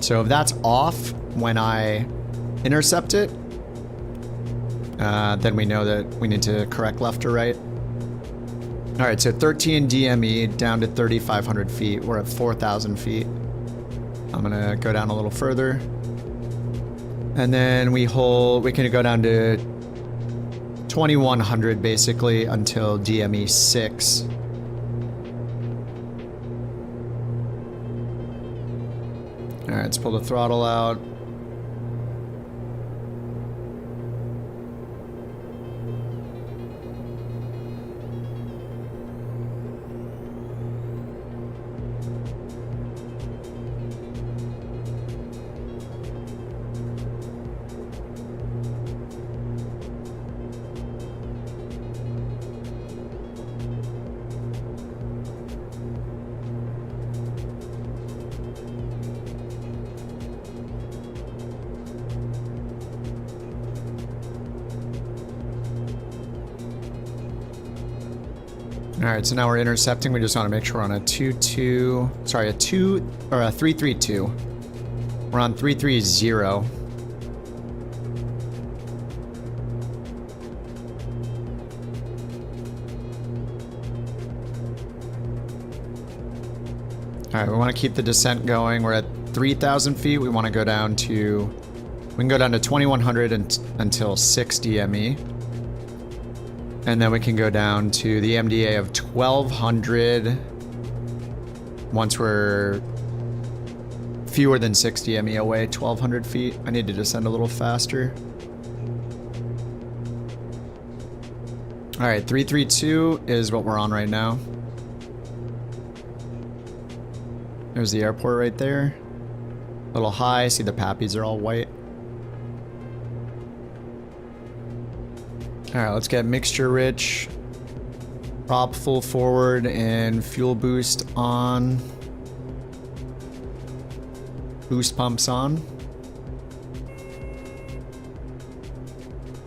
So if that's off when I intercept it, then we know that we need to correct left or right. All right, so 13 DME down to 3,500 feet. We're at 4,000 feet. I'm gonna go down a little further. And then we can go down to 2,100 basically until DME 6. All right, let's pull the throttle out. All right, so now we're intercepting. We just want to make sure we're on a 332. We're on 330. All right, we want to keep the descent going. We're at 3,000 feet. We want to go down to, we can go down to 2,100 until 6 DME. And then we can go down to the MDA of 1,200 once we're fewer than 6 DME away, 1,200 feet. I need to descend a little faster. All right, 332 is what we're on right now. There's the airport right there. little high. See the pappies are all white. All right, let's get mixture rich. Prop full forward and fuel boost on. Boost pumps on.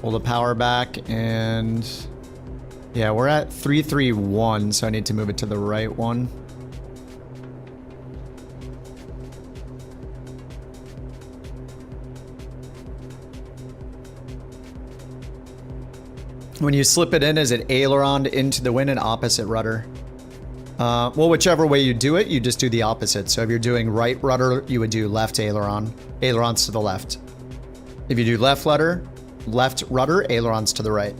Pull the power back and yeah, we're at 331, so I need to move it to the right one. When you slip it in, is it aileron into the wind and opposite rudder? Well, whichever way you do it, you just do the opposite. So if you're doing right rudder, you would do left aileron. Ailerons to the left. If you do left rudder, ailerons to the right.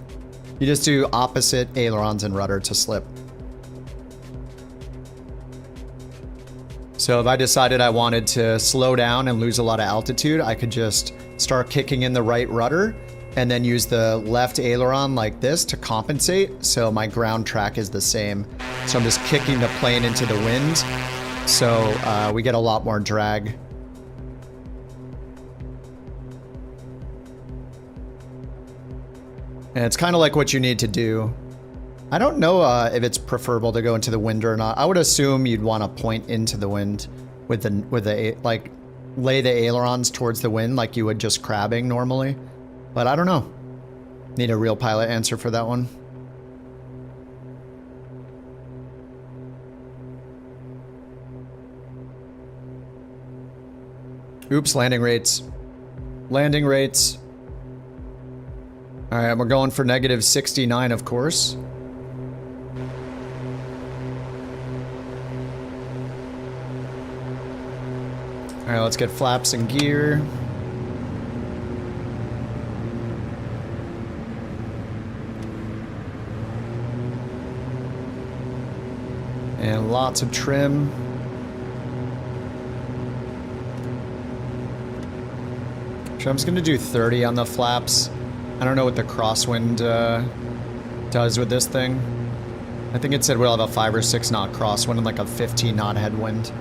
You just do opposite ailerons and rudder to slip. So if I decided I wanted to slow down and lose a lot of altitude, I could just start kicking in the right rudder and then use the left aileron like this to compensate, so my ground track is the same. So I'm just kicking the plane into the wind, so we get a lot more drag. And it's kind of like what you need to do. I don't know if it's preferable to go into the wind or not. I would assume you'd want to point into the wind with the like lay the ailerons towards the wind like you would just crabbing normally. But I don't know. Need a real pilot answer for that one. Oops, landing rates. Landing rates. All right, we're going for negative 69, of course. All right, let's get flaps and gear. And lots of trim. So I'm just gonna do 30 on the flaps. I don't know what the crosswind does with this thing. I think it said we'll have a 5 or 6 knot crosswind and like a 15 knot headwind.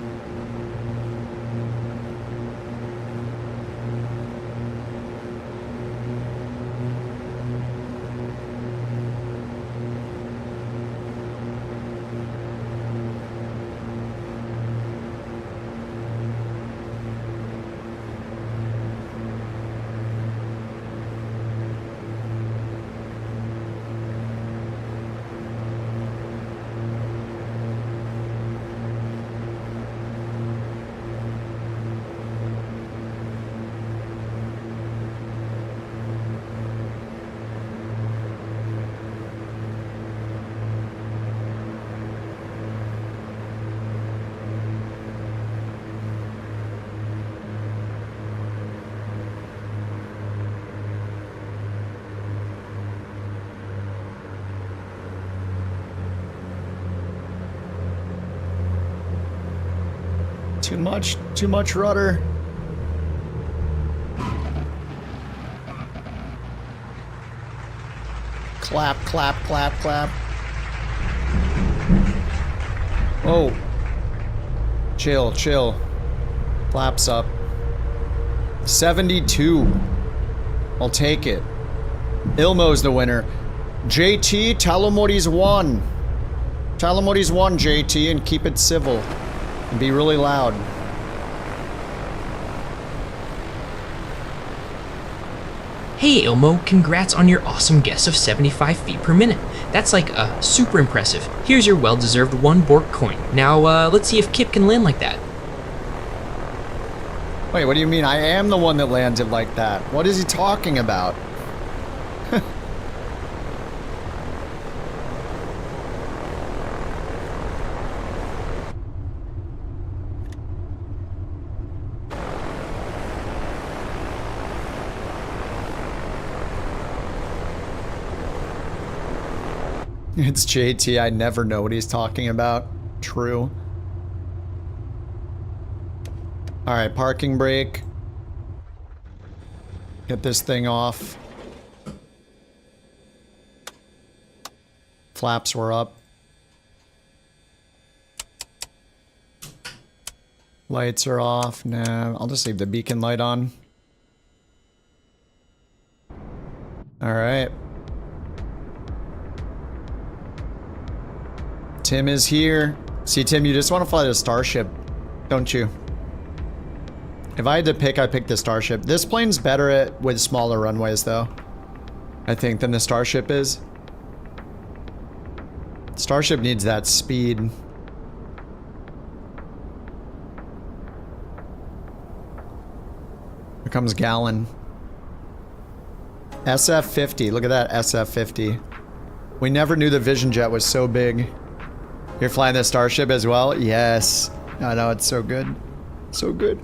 Too much rudder. Clap, clap, clap, clap. Oh. Chill, chill. Flaps up. 72. I'll take it. Ilmo's the winner. JT, Talamori's won. Talamori's won, JT, and keep it civil. And be really loud. Hey Ilmo, congrats on your awesome guess of 75 feet per minute. That's like super impressive. Here's your well-deserved 1 BorkCoin. Now let's see if Kip can land like that. Wait, what do you mean? I am the one that landed like that. What is he talking about? It's JT, I never know what he's talking about. True. Alright, parking brake. Get this thing off. Flaps were up. Lights are off. Nah, I'll just leave the beacon light on. Alright. Tim is here. See, Tim, you just want to fly the Starship, don't you? If I had to pick, I'd pick the Starship. This plane's better with smaller runways, though, I think, than the Starship is. Starship needs that speed. Here comes Gallon. SF-50. Look at that SF-50. We never knew the Vision Jet was so big. You're flying the Starship as well? Yes. I know, it's so good. So good.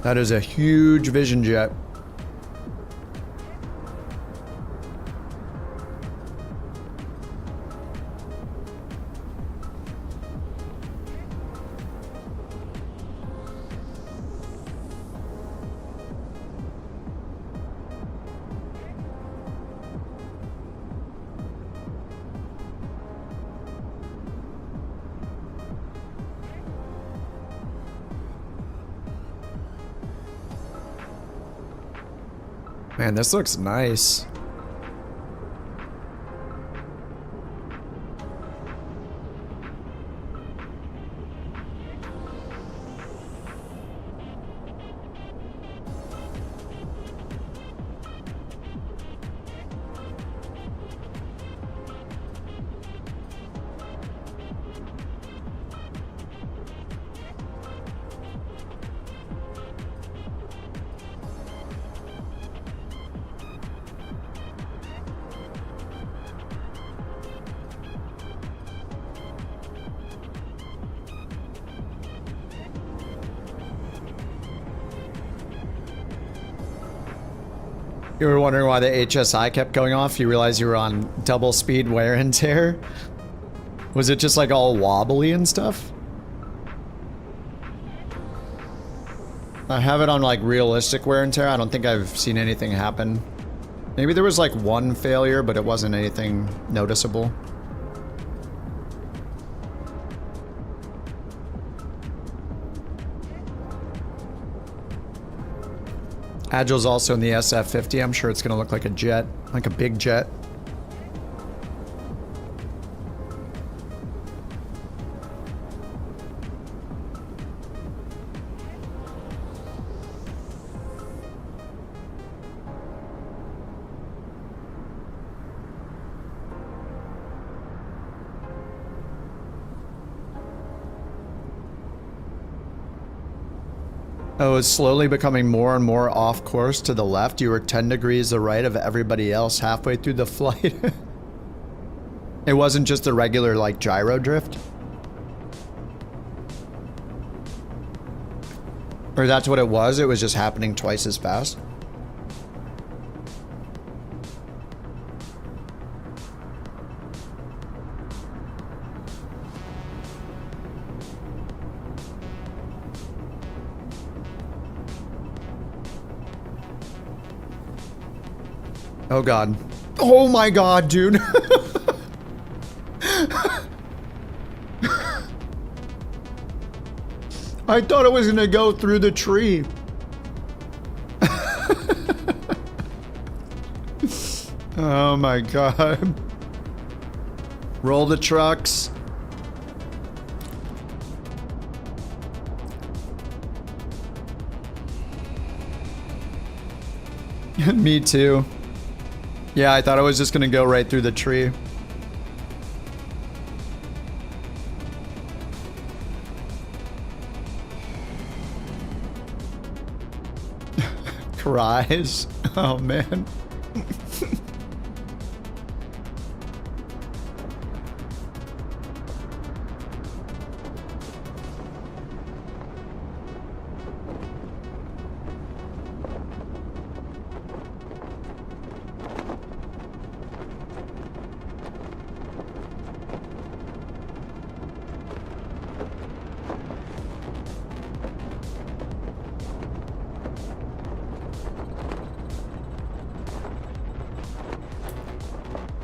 That is a huge Vision Jet. Man, this looks nice. You were wondering why the HSI kept going off? You realized you were on double speed wear and tear? Was it just like all wobbly and stuff? I have it on like realistic wear and tear. I don't think I've seen anything happen. Maybe there was like one failure, but it wasn't anything noticeable. Agile's also in the SF-50. I'm sure it's going to look like a jet, like a big jet. Oh, it's slowly becoming more and more off course to the left. You were 10 degrees to the right of everybody else halfway through the flight. It wasn't just a regular, like, gyro drift? Or that's what it was just happening twice as fast? Oh god. Oh my god, dude. I thought it was gonna go through the tree. Oh my god. Roll the trucks. Me too. Yeah, I thought I was just gonna go right through the tree. Cries. Oh man.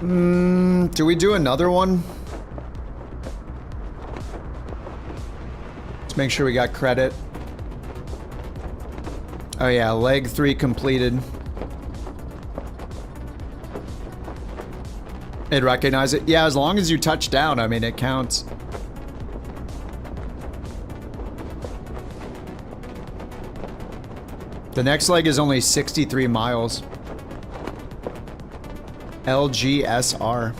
Do we do another one? Let's make sure we got credit. Oh yeah, leg 3 completed. It recognized it? Yeah, as long as you touch down, I mean, it counts. The next leg is only 63 miles. LGSR.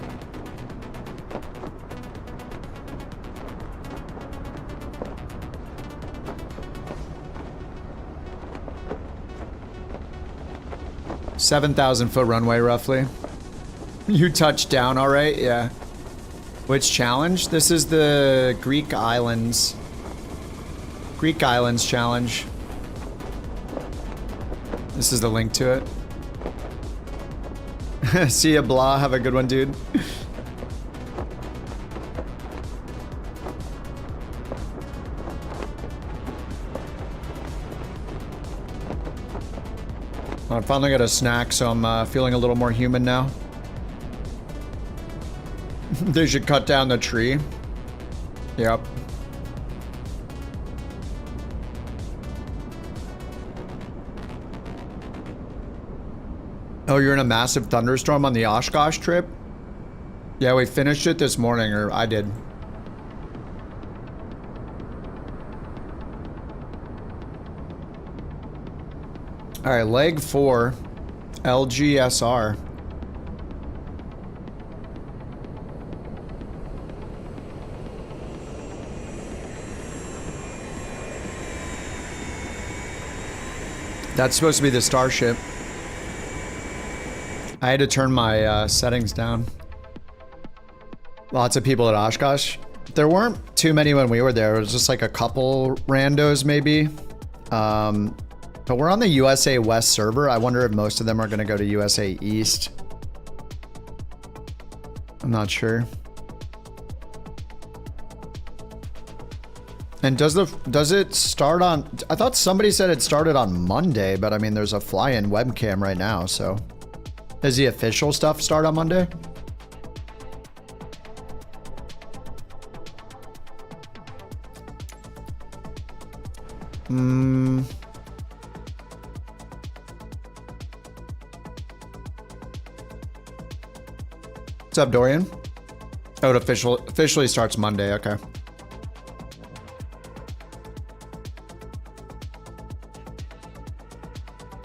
$7,000-foot runway, roughly. You touched down, all right? Yeah. Which challenge? This is the Greek Islands. Greek Islands challenge. This is the link to it. See ya, blah. Have a good one, dude. I finally got a snack, so I'm feeling a little more human now. They should cut down the tree. Yep. Oh, you're in a massive thunderstorm on the Oshkosh trip? Yeah, we finished it this morning, or I did. All right, leg 4, LGSR. That's supposed to be the Starship. I had to turn my settings down. Lots of people at Oshkosh. There weren't too many when we were there. It was just like a couple randos maybe. But we're on the USA West server. I wonder if most of them are going to go to USA East. I'm not sure. And does it start on... I thought somebody said it started on Monday, but I mean, there's a fly-in webcam right now, so... Does the official stuff start on Monday? What's up, Dorian? Oh, it officially starts Monday, okay.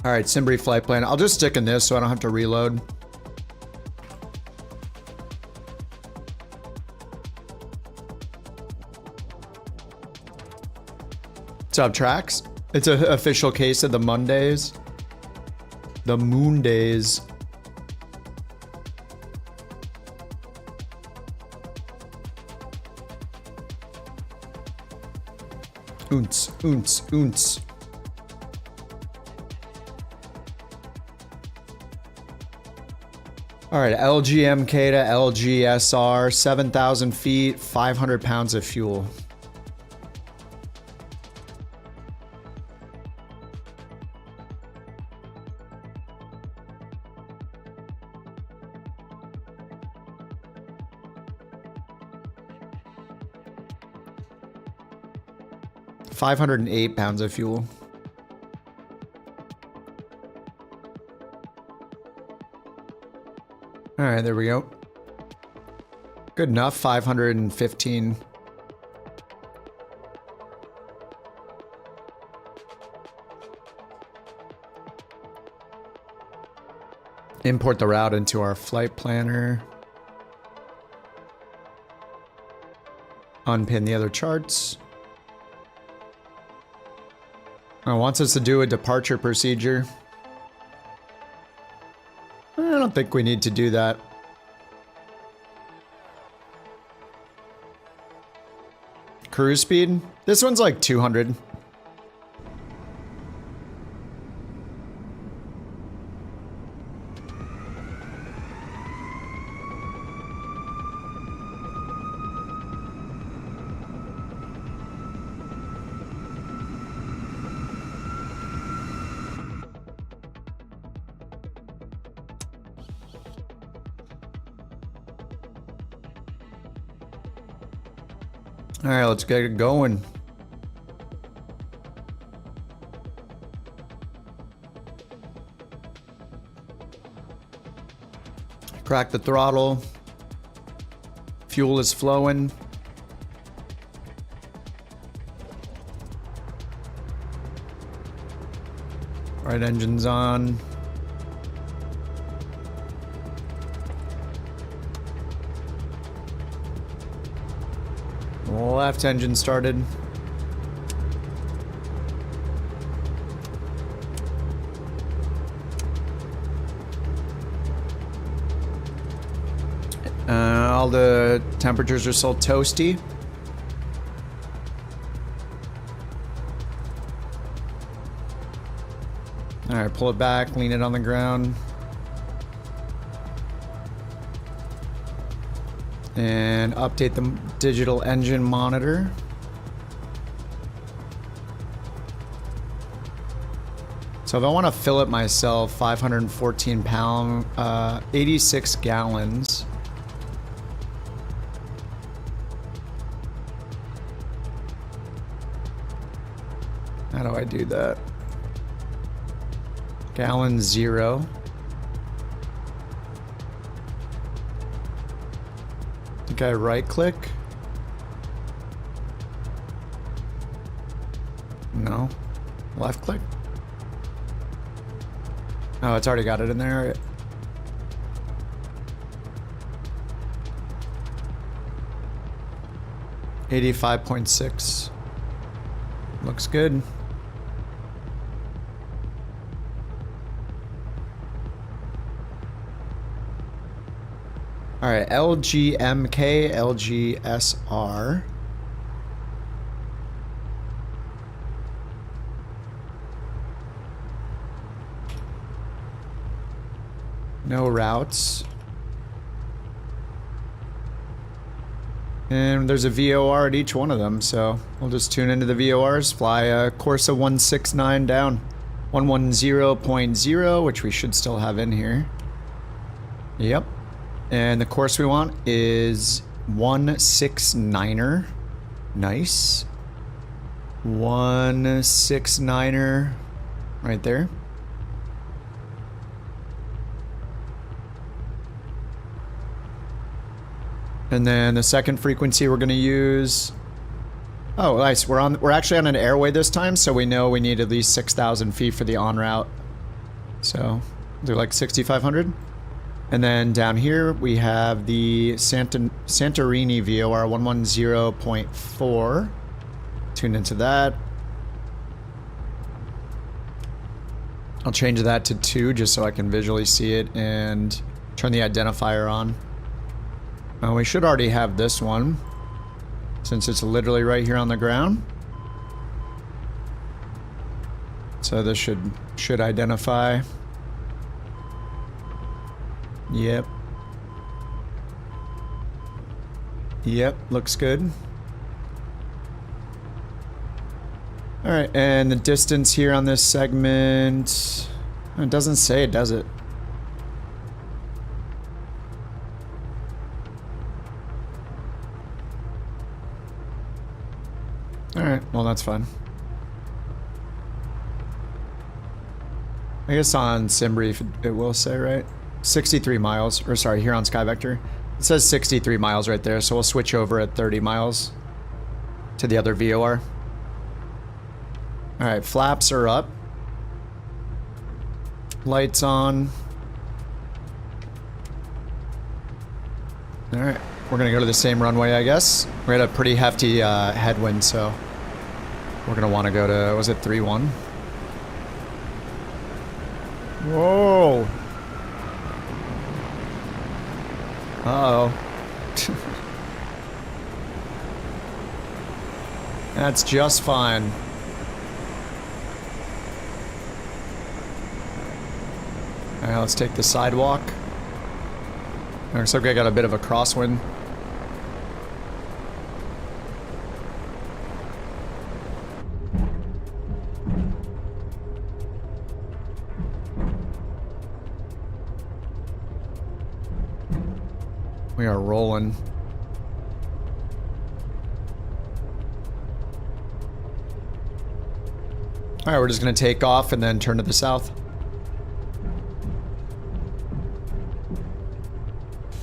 All right, Simbri flight plan. I'll just stick in this so I don't have to reload. What's up, Trax? It's an official case of the Mondays. The Moon Days. Oonts, oonts, oonts. All right, LGMK to LGSR, 7,000 feet, 500 pounds of fuel. £508 of fuel. All right, there we go. Good enough, 515. Import the route into our flight planner. Unpin the other charts. It wants us to do a departure procedure. I don't think we need to do that. Cruise speed? This one's like 200. All right, let's get it going. Crack the throttle. Fuel is flowing. Right engine's on. Left engine started. All the temperatures are still toasty. All right, pull it back, lean it on the ground. And update the digital engine monitor. So if I want to fill it myself, 514 pound, 86 gallons. How do I do that? Gallon 0. I think I right click. No. Left click. Oh, it's already got it in there. 85.6. Looks good. All right, LGMK, LGSR. No routes. And there's a VOR at each one of them, so we'll just tune into the VORs, fly a Corsa 169 down. 110.0, which we should still have in here. Yep. And the course we want is 169er. Nice. 169er right there. And then the second frequency we're going to use. Oh, nice. We're actually on an airway this time, so we know we need at least 6,000 feet for the en route. So do like 6,500. And then down here we have the Santorini VOR 110.4. Tune into that. I'll change that to 2 just so I can visually see it and turn the identifier on. We should already have this one since it's literally right here on the ground. So this should identify. Yep. Yep, looks good. All right, and the distance here on this segment, it doesn't say, does it? All right, well, that's fine. I guess on SimBrief it will say, right? 63 miles, or sorry, here on SkyVector. It says 63 miles right there, so we'll switch over at 30 miles to the other VOR. All right, flaps are up. Lights on. All right, we're gonna go to the same runway, I guess. We had a pretty hefty headwind, so we're gonna wanna go to, was it 3-1? Whoa. Uh-oh. That's just fine. Alright, let's take the sidewalk. Looks like I got a bit of a crosswind. We are rolling. All right, we're just gonna take off and then turn to the south.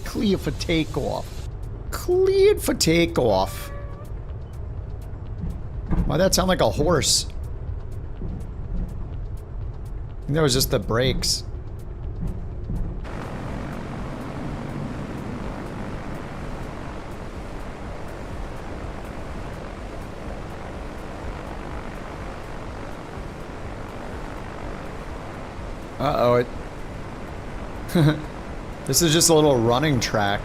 Clear for takeoff. Cleared for takeoff. Why'd that sound like a horse? I think that was just the brakes. Uh-oh, it... This is just a little running track.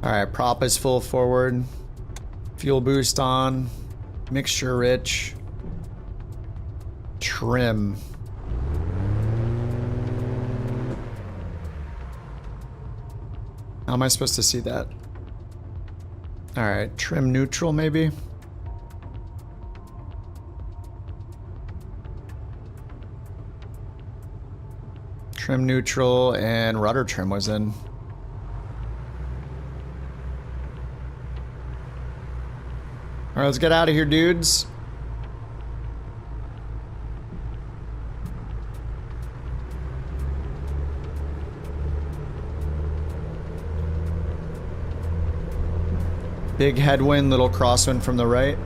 Alright, prop is full forward. Fuel boost on. Mixture rich. Trim. How am I supposed to see that? Alright, trim neutral maybe? Trim neutral and rudder trim was in. Alright, let's get out of here, dudes. Big headwind, little crosswind from the right.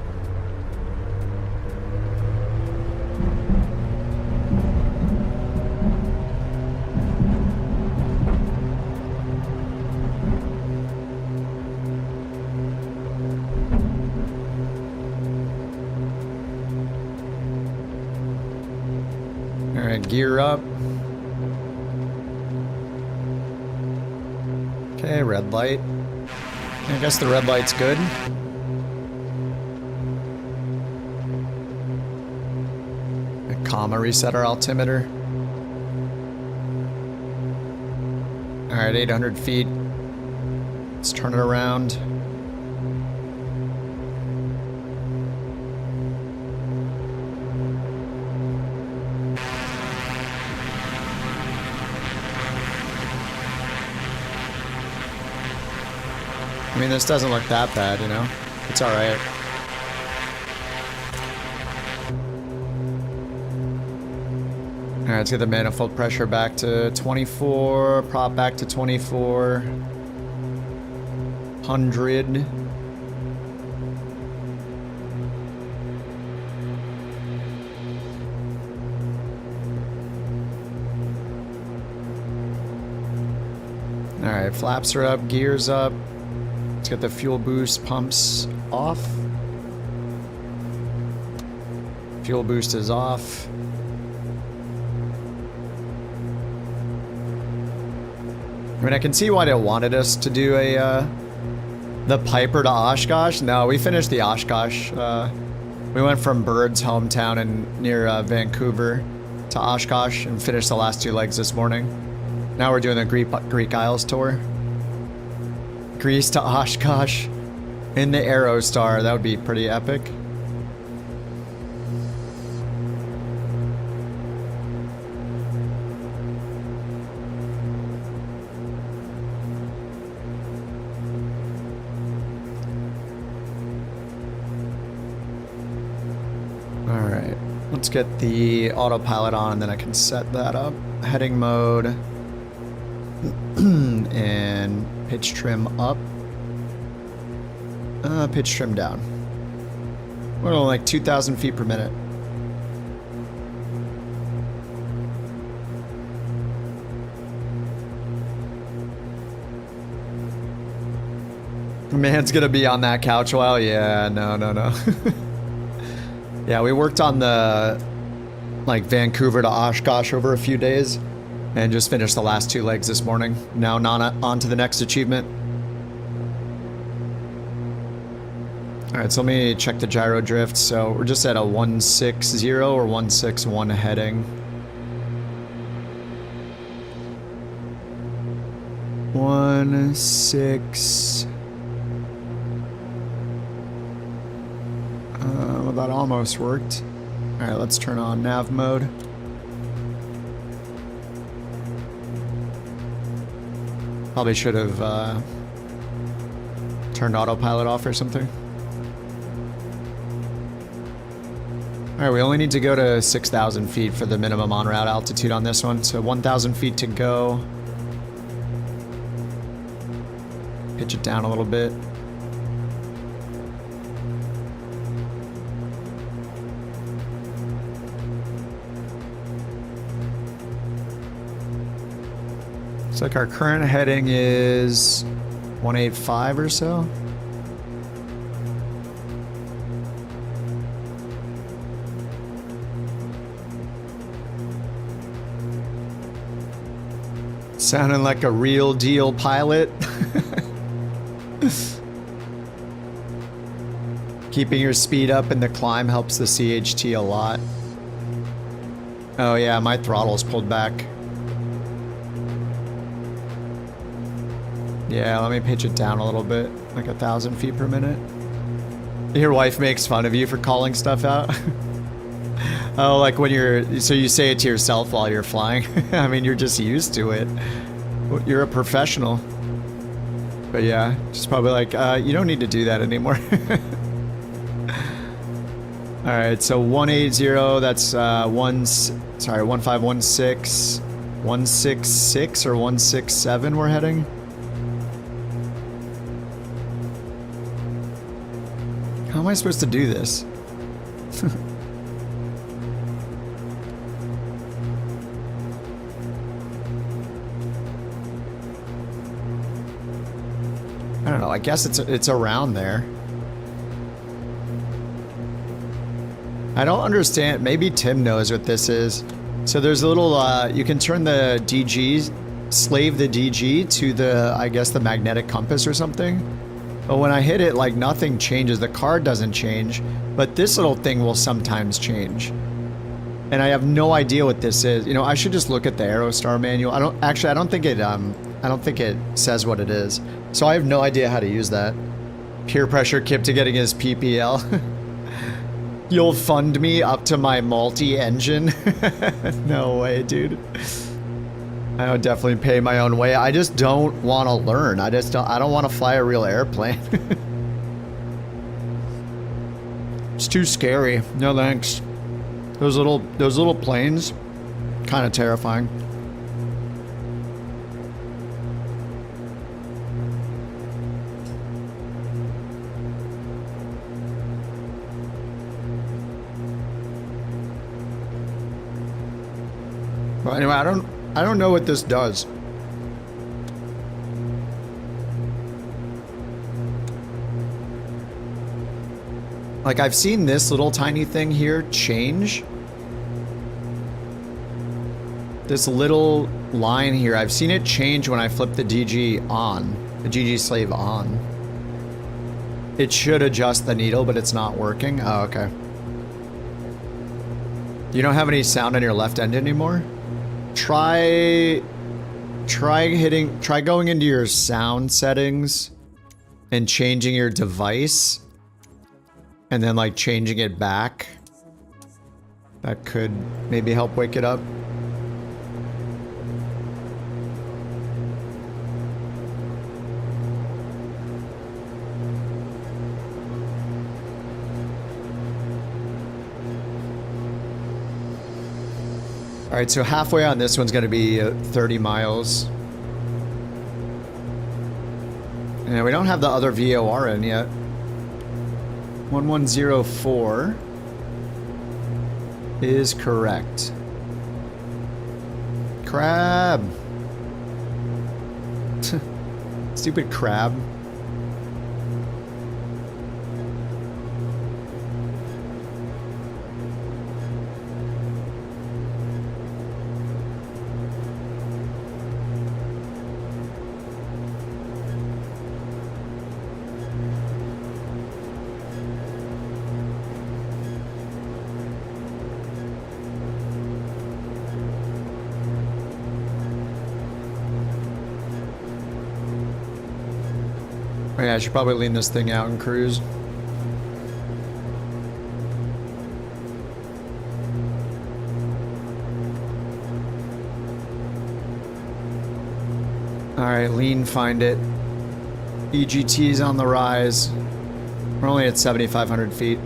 Alright, gear up. Okay, red light. I guess the red light's good. A comma reset our altimeter. Alright, 800 feet. Let's turn it around. I mean, this doesn't look that bad, you know? It's alright. Alright, let's get the manifold pressure back to 24, prop back to 2400. Alright, flaps are up, gears up. Let's get the fuel boost pumps off. Fuel boost is off. I mean, I can see why they wanted us to do a, the Piper to Oshkosh. No, we finished the Oshkosh. We went from Bird's hometown in near Vancouver to Oshkosh and finished the last 2 legs this morning. Now we're doing the Greek Isles tour. Greece to Oshkosh in the Aerostar. That would be pretty epic. Alright, let's get the autopilot on and then I can set that up. Heading mode. And pitch trim up. Pitch trim down. We're only like 2,000 feet per minute. Man's gonna be on that couch a while. Yeah, no. Yeah, we worked on the like Vancouver to Oshkosh over a few days. And just finished the last 2 legs this morning. Now on to the next achievement. Alright, so let me check the gyro drift. So we're just at a 160 or 161 heading. 161. Well, that almost worked. All right, let's turn on nav mode. Probably should have turned autopilot off or something. All right, we only need to go to 6,000 feet for the minimum en route altitude on this one. So 1,000 feet to go. Pitch it down a little bit. Looks like our current heading is 185 or so. Sounding like a real deal pilot. Keeping your speed up in the climb helps the CHT a lot. Oh yeah, my throttle's pulled back. Yeah, let me pitch it down a little bit, like 1,000 feet per minute. Your wife makes fun of you for calling stuff out. Oh, like when you're, so you say it to yourself while you're flying. I mean, you're just used to it. You're a professional. But yeah, she's probably like, you don't need to do that anymore. All right, so 180, that's 1516, 166 or 167 we're heading. How am I supposed to do this? I don't know, I guess it's around there. I don't understand, maybe Tim knows what this is. So there's a little, you can turn the DG, slave the DG to the, I guess the magnetic compass or something. But when I hit it, like nothing changes, the card doesn't change, but this little thing will sometimes change. And I have no idea what this is. You know, I should just look at the Aerostar manual. I don't think it says what it is. So I have no idea how to use that. Peer pressure Kip to getting his PPL. You'll fund me up to my multi-engine? No way, dude. I would definitely pay my own way. I just don't want to learn. I don't want to fly a real airplane. It's too scary. No thanks. Those little planes, kind of terrifying. Well, anyway, I don't know what this does. Like, I've seen this little tiny thing here change. This little line here, I've seen it change when I flip the DG on. The DG slave on. It should adjust the needle, but it's not working. Oh, okay. You don't have any sound on your left end anymore? Try going into your sound settings and changing your device and then like changing it back. That could maybe help wake it up. All right, so halfway on this one's going to be 30 miles. And we don't have the other VOR in yet. 1104 is correct. Crab. Stupid crab. Yeah, I should probably lean this thing out and cruise. Alright, lean, find it. EGT's on the rise. We're only at 7,500 feet.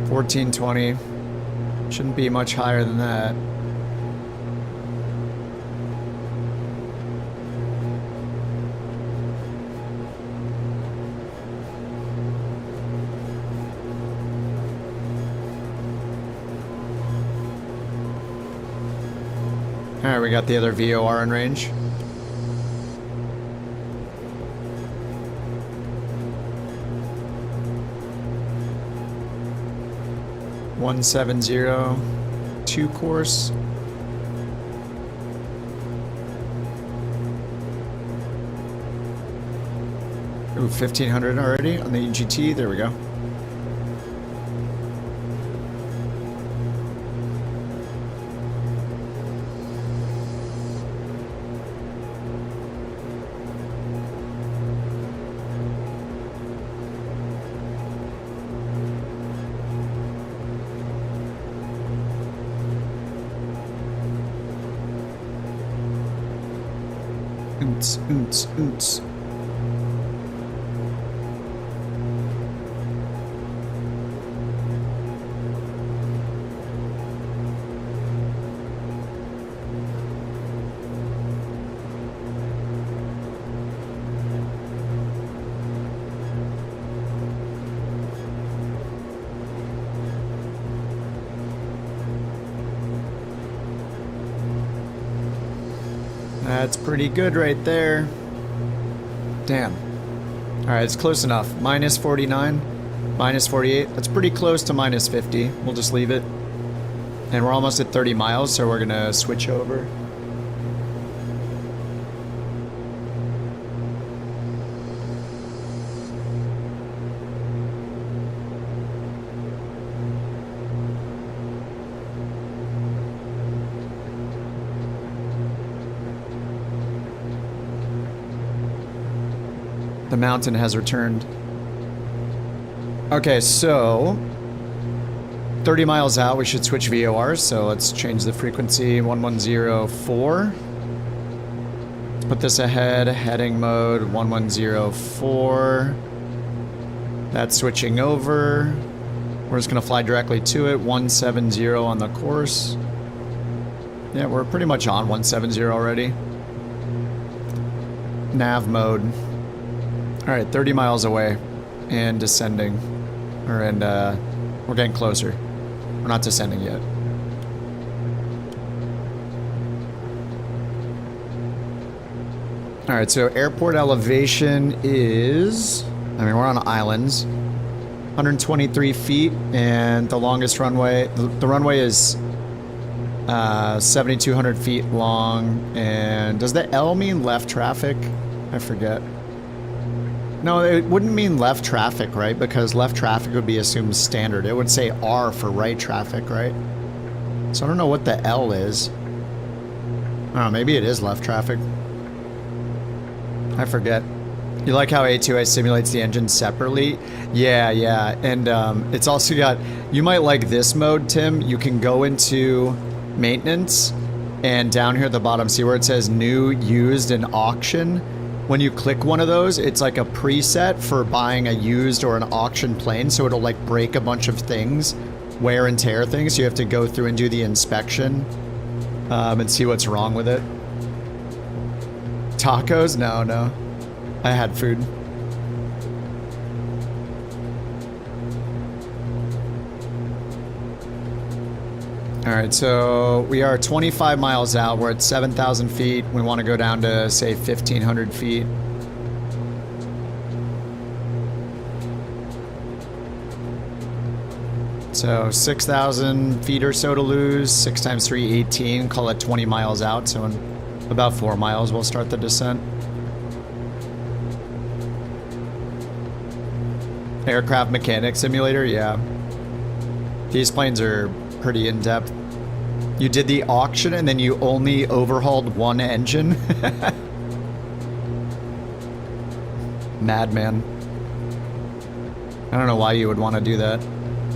$14.20. Shouldn't be much higher than that. Alright, we got the other VOR in range. $170.2 course. Ooh, 1,500 already on the EGT. There we go. Oots. That's pretty good right there. Damn. Alright, it's close enough. Minus 49, minus 48. That's pretty close to minus 50. We'll just leave it. And we're almost at 30 miles, so we're gonna switch over. The mountain has returned. Okay, so 30 miles out, we should switch VORs, so let's change the frequency 1104. Let's put this ahead, heading mode 1104. That's switching over. We're just gonna fly directly to it, 170 on the course. Yeah, we're pretty much on 170 already. Nav mode. Alright, 30 miles away and descending. We're getting closer. We're not descending yet. Alright, so airport elevation is... I mean, we're on islands. 123 feet, and the longest runway... The runway is 7,200 feet long, and... Does the L mean left traffic? I forget. No, it wouldn't mean left traffic, right? Because left traffic would be assumed standard. It would say R for right traffic, right? So I don't know what the L is. I don't know, maybe it is left traffic. I forget. You like how A2A simulates the engine separately? Yeah. And it's also got... You might like this mode, Tim. You can go into maintenance, and down here at the bottom, see where it says new, used, and auction? When you click one of those, it's like a preset for buying a used or an auction plane, so it'll like break a bunch of things, wear and tear things, so you have to go through and do the inspection and see what's wrong with it. Tacos? No. I had food. Alright, so we are 25 miles out. We're at 7,000 feet. We want to go down to, say, 1,500 feet. So 6,000 feet or so to lose. 6 times 3, 18. Call it 20 miles out. So in about 4 miles, we'll start the descent. Aircraft mechanic simulator, yeah. These planes are pretty in-depth. You did the auction and then you only overhauled one engine? Madman. I don't know why you would want to do that.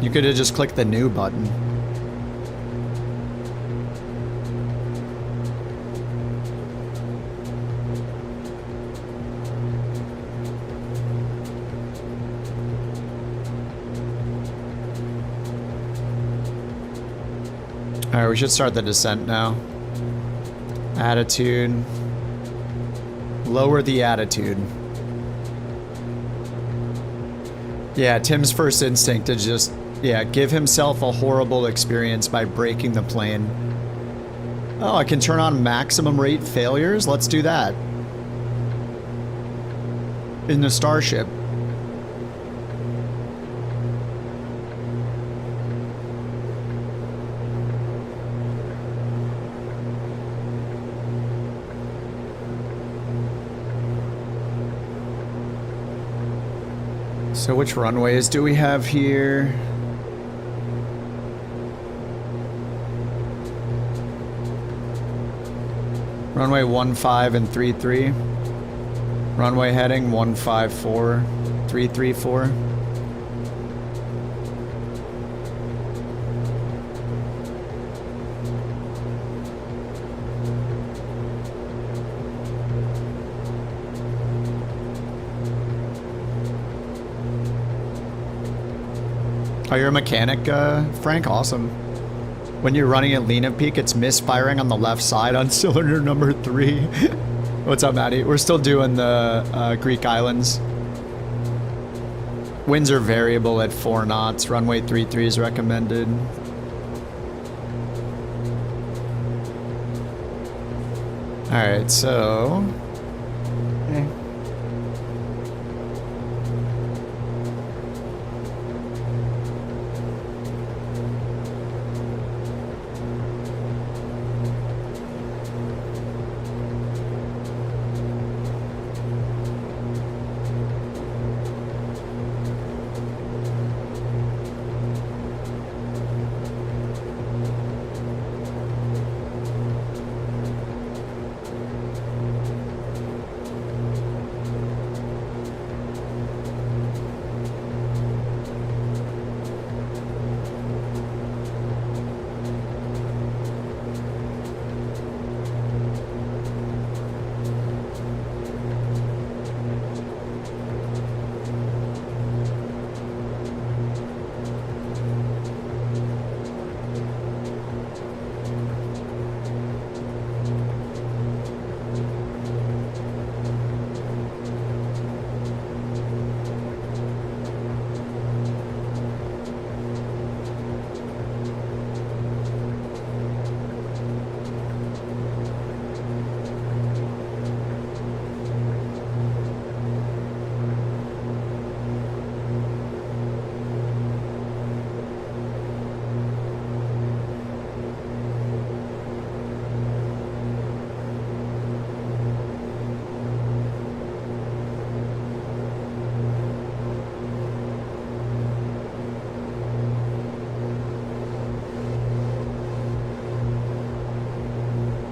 You could have just clicked the new button. Alright, we should start the descent now. Attitude. Lower the attitude. Yeah, Tim's first instinct is just, yeah, give himself a horrible experience by breaking the plane. Oh, I can turn on maximum rate failures? Let's do that. In the Starship. So which runways do we have here? Runway 15 and 33. Runway heading 154, 334. Oh, you're a mechanic, Frank? Awesome. When you're running at Lena Peak, it's misfiring on the left side on cylinder number 3. What's up, Maddie? We're still doing the Greek Islands. Winds are variable at 4 knots. Runway 33 is recommended. Alright, so... Okay.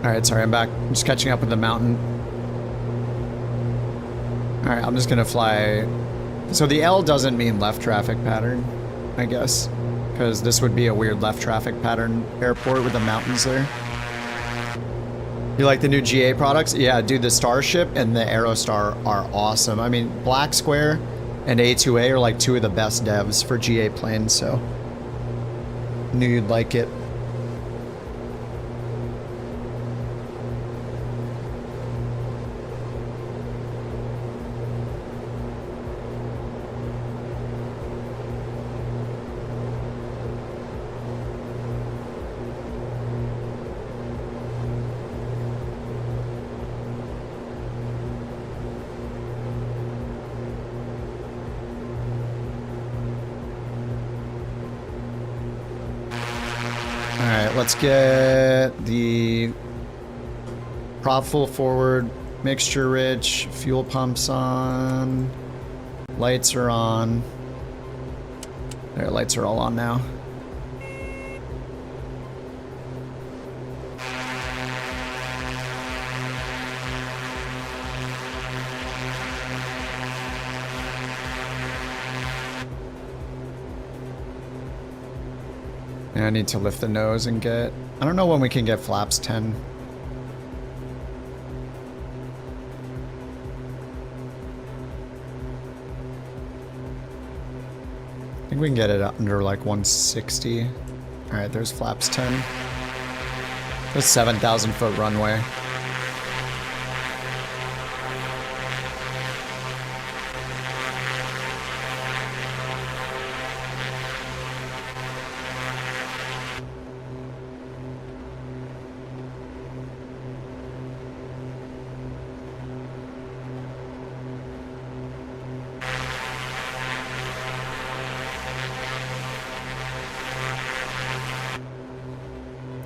Alright, sorry, I'm back. I'm just catching up with the mountain. Alright, I'm just gonna fly... So the L doesn't mean left traffic pattern, I guess. Because this would be a weird left traffic pattern airport with the mountains there. You like the new GA products? Yeah, dude, the Starship and the Aerostar are awesome. I mean, Black Square and A2A are like 2 of the best devs for GA planes, so... Knew you'd like it. Let's get the prop full forward, mixture rich, fuel pumps on, lights are on. There, lights are all on now. I need to lift the nose and get... I don't know when we can get flaps 10. I think we can get it under like 160. Alright, there's flaps 10. There's 7,000 foot runway.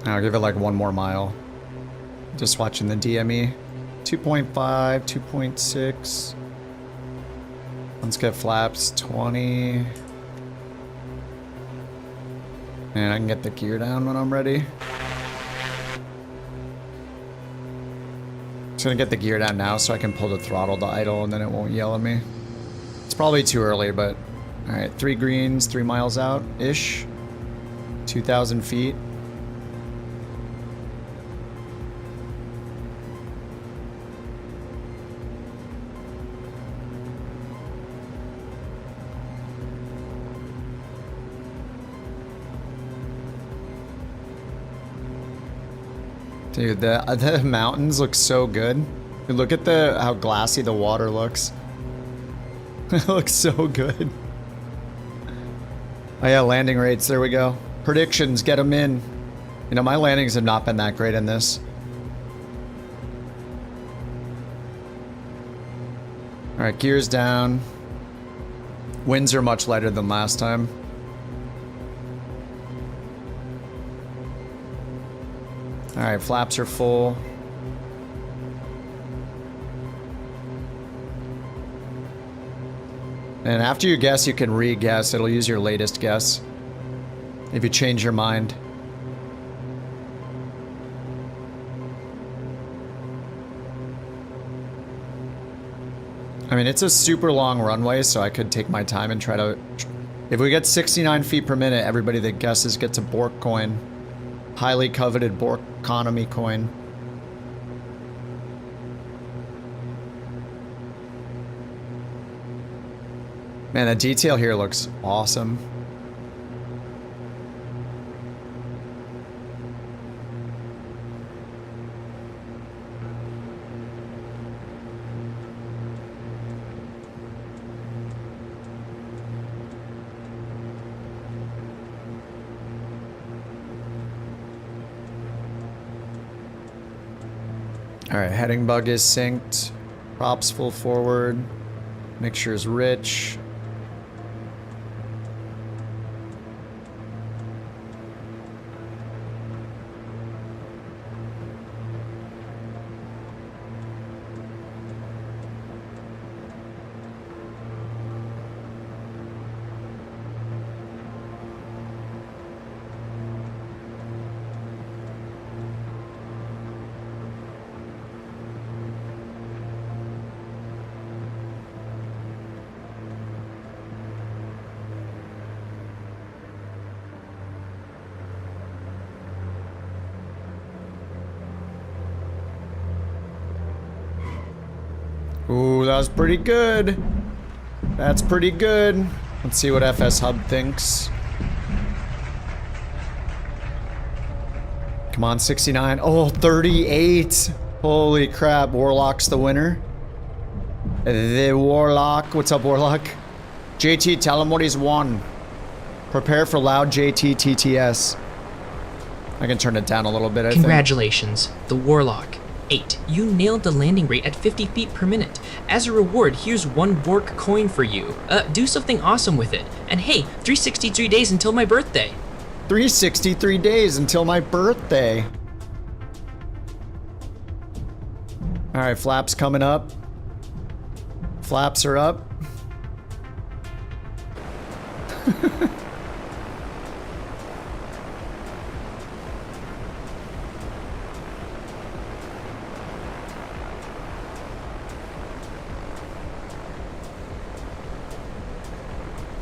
I'll give it like one more mile. Just watching the DME. 2.5, 2.6. Let's get flaps 20. And I can get the gear down when I'm ready. Just gonna get the gear down now so I can pull the throttle to idle and then it won't yell at me. It's probably too early, but alright, 3 greens, 3 miles out-ish. 2,000 feet. Dude, the mountains look so good. Dude, look at how glassy the water looks. It looks so good. Oh yeah, landing rates, there we go. Predictions, get them in. You know, my landings have not been that great in this. Alright, gears down. Winds are much lighter than last time. Alright, flaps are full. And after you guess, you can re-guess. It'll use your latest guess. If you change your mind. I mean, it's a super long runway, so I could take my time and try to... If we get 69 feet per minute, everybody that guesses gets a BorkCoin. Highly coveted Bork economy coin. Man, the detail here looks awesome. Alright, heading bug is synced. Props full forward. Mixture is rich. Ooh, that was pretty good. That's pretty good. Let's see what FSHub thinks. Come on, 69. Oh, 38. Holy crap, Warlock's the winner. The Warlock. What's up, Warlock? JT, tell him what he's won. Prepare for loud JT TTS. I can turn it down a little bit, I think. Congratulations, the Warlock. 8. You nailed the landing rate at 50 feet per minute. As a reward, here's 1 Bork coin for you. Do something awesome with it. And hey, 363 days until my birthday. 363 days until my birthday. Alright, flaps coming up. Flaps are up.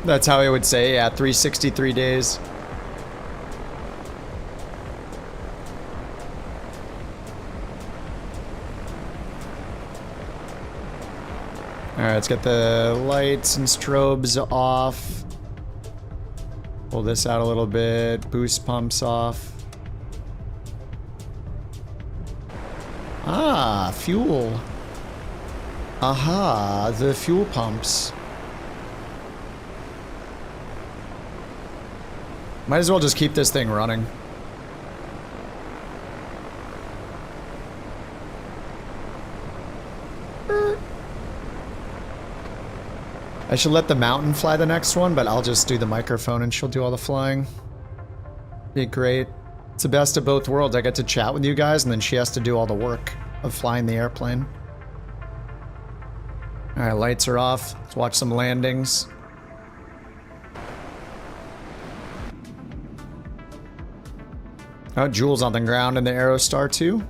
That's how he would say, yeah, 363 days. Alright, let's get the lights and strobes off. Pull this out a little bit. Boost pumps off. Ah, fuel. Aha, the fuel pumps. Might as well just keep this thing running. I should let the mountain fly the next one, but I'll just do the microphone and she'll do all the flying. Be great. It's the best of both worlds. I get to chat with you guys and then she has to do all the work of flying the airplane. Alright, lights are off. Let's watch some landings. Oh, Jules on the ground in the Aerostar too?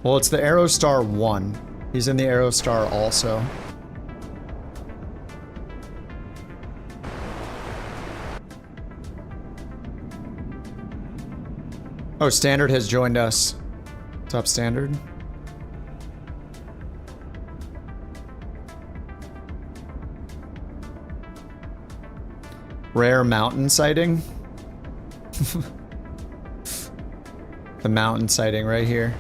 Well, it's the Aerostar 1. He's in the Aerostar also. Oh, Standard has joined us. What's up, Standard? Rare mountain sighting? The mountain sighting right here.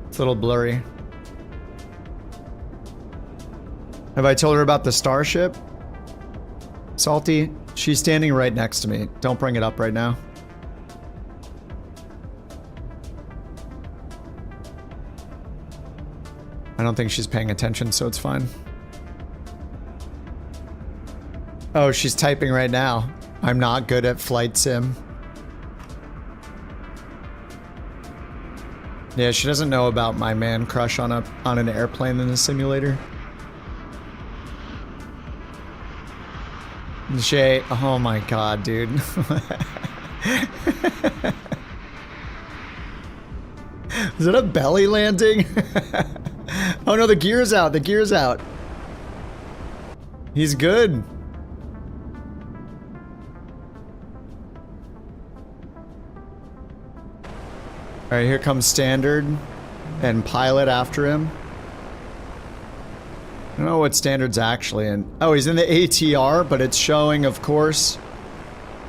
It's a little blurry. Have I told her about the Starship? Salty, she's standing right next to me. Don't bring it up right now. I don't think she's paying attention, so it's fine. Oh, she's typing right now. I'm not good at flight sim. Yeah, she doesn't know about my man crush on an airplane in the simulator. Shay, oh my god, dude. Is it a belly landing? Oh no, the gear's out, the gear's out. He's good. Alright, here comes Standard and Pilot after him. I don't know what Standard's actually in. Oh, he's in the ATR, but it's showing, of course,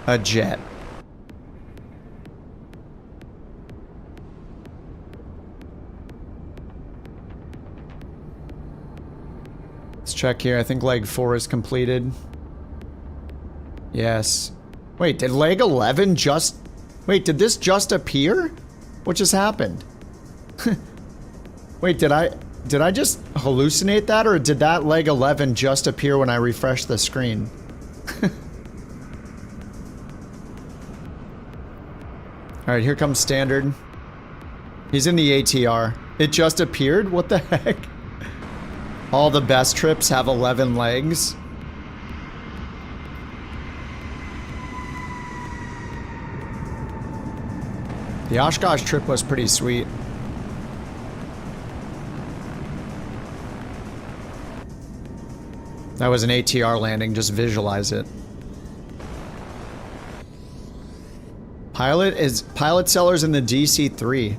a jet. Let's check here. I think leg 4 is completed. Yes. Wait, did leg 11 just... Wait, did this just appear? What just happened? Wait, did I just hallucinate that, or did that leg 11 just appear when I refreshed the screen? Alright, here comes Standard. He's in the ATR. It just appeared? What the heck? All the best trips have 11 legs. The Oshkosh trip was pretty sweet. That was an ATR landing, just visualize it. Pilot sellers in the DC-3.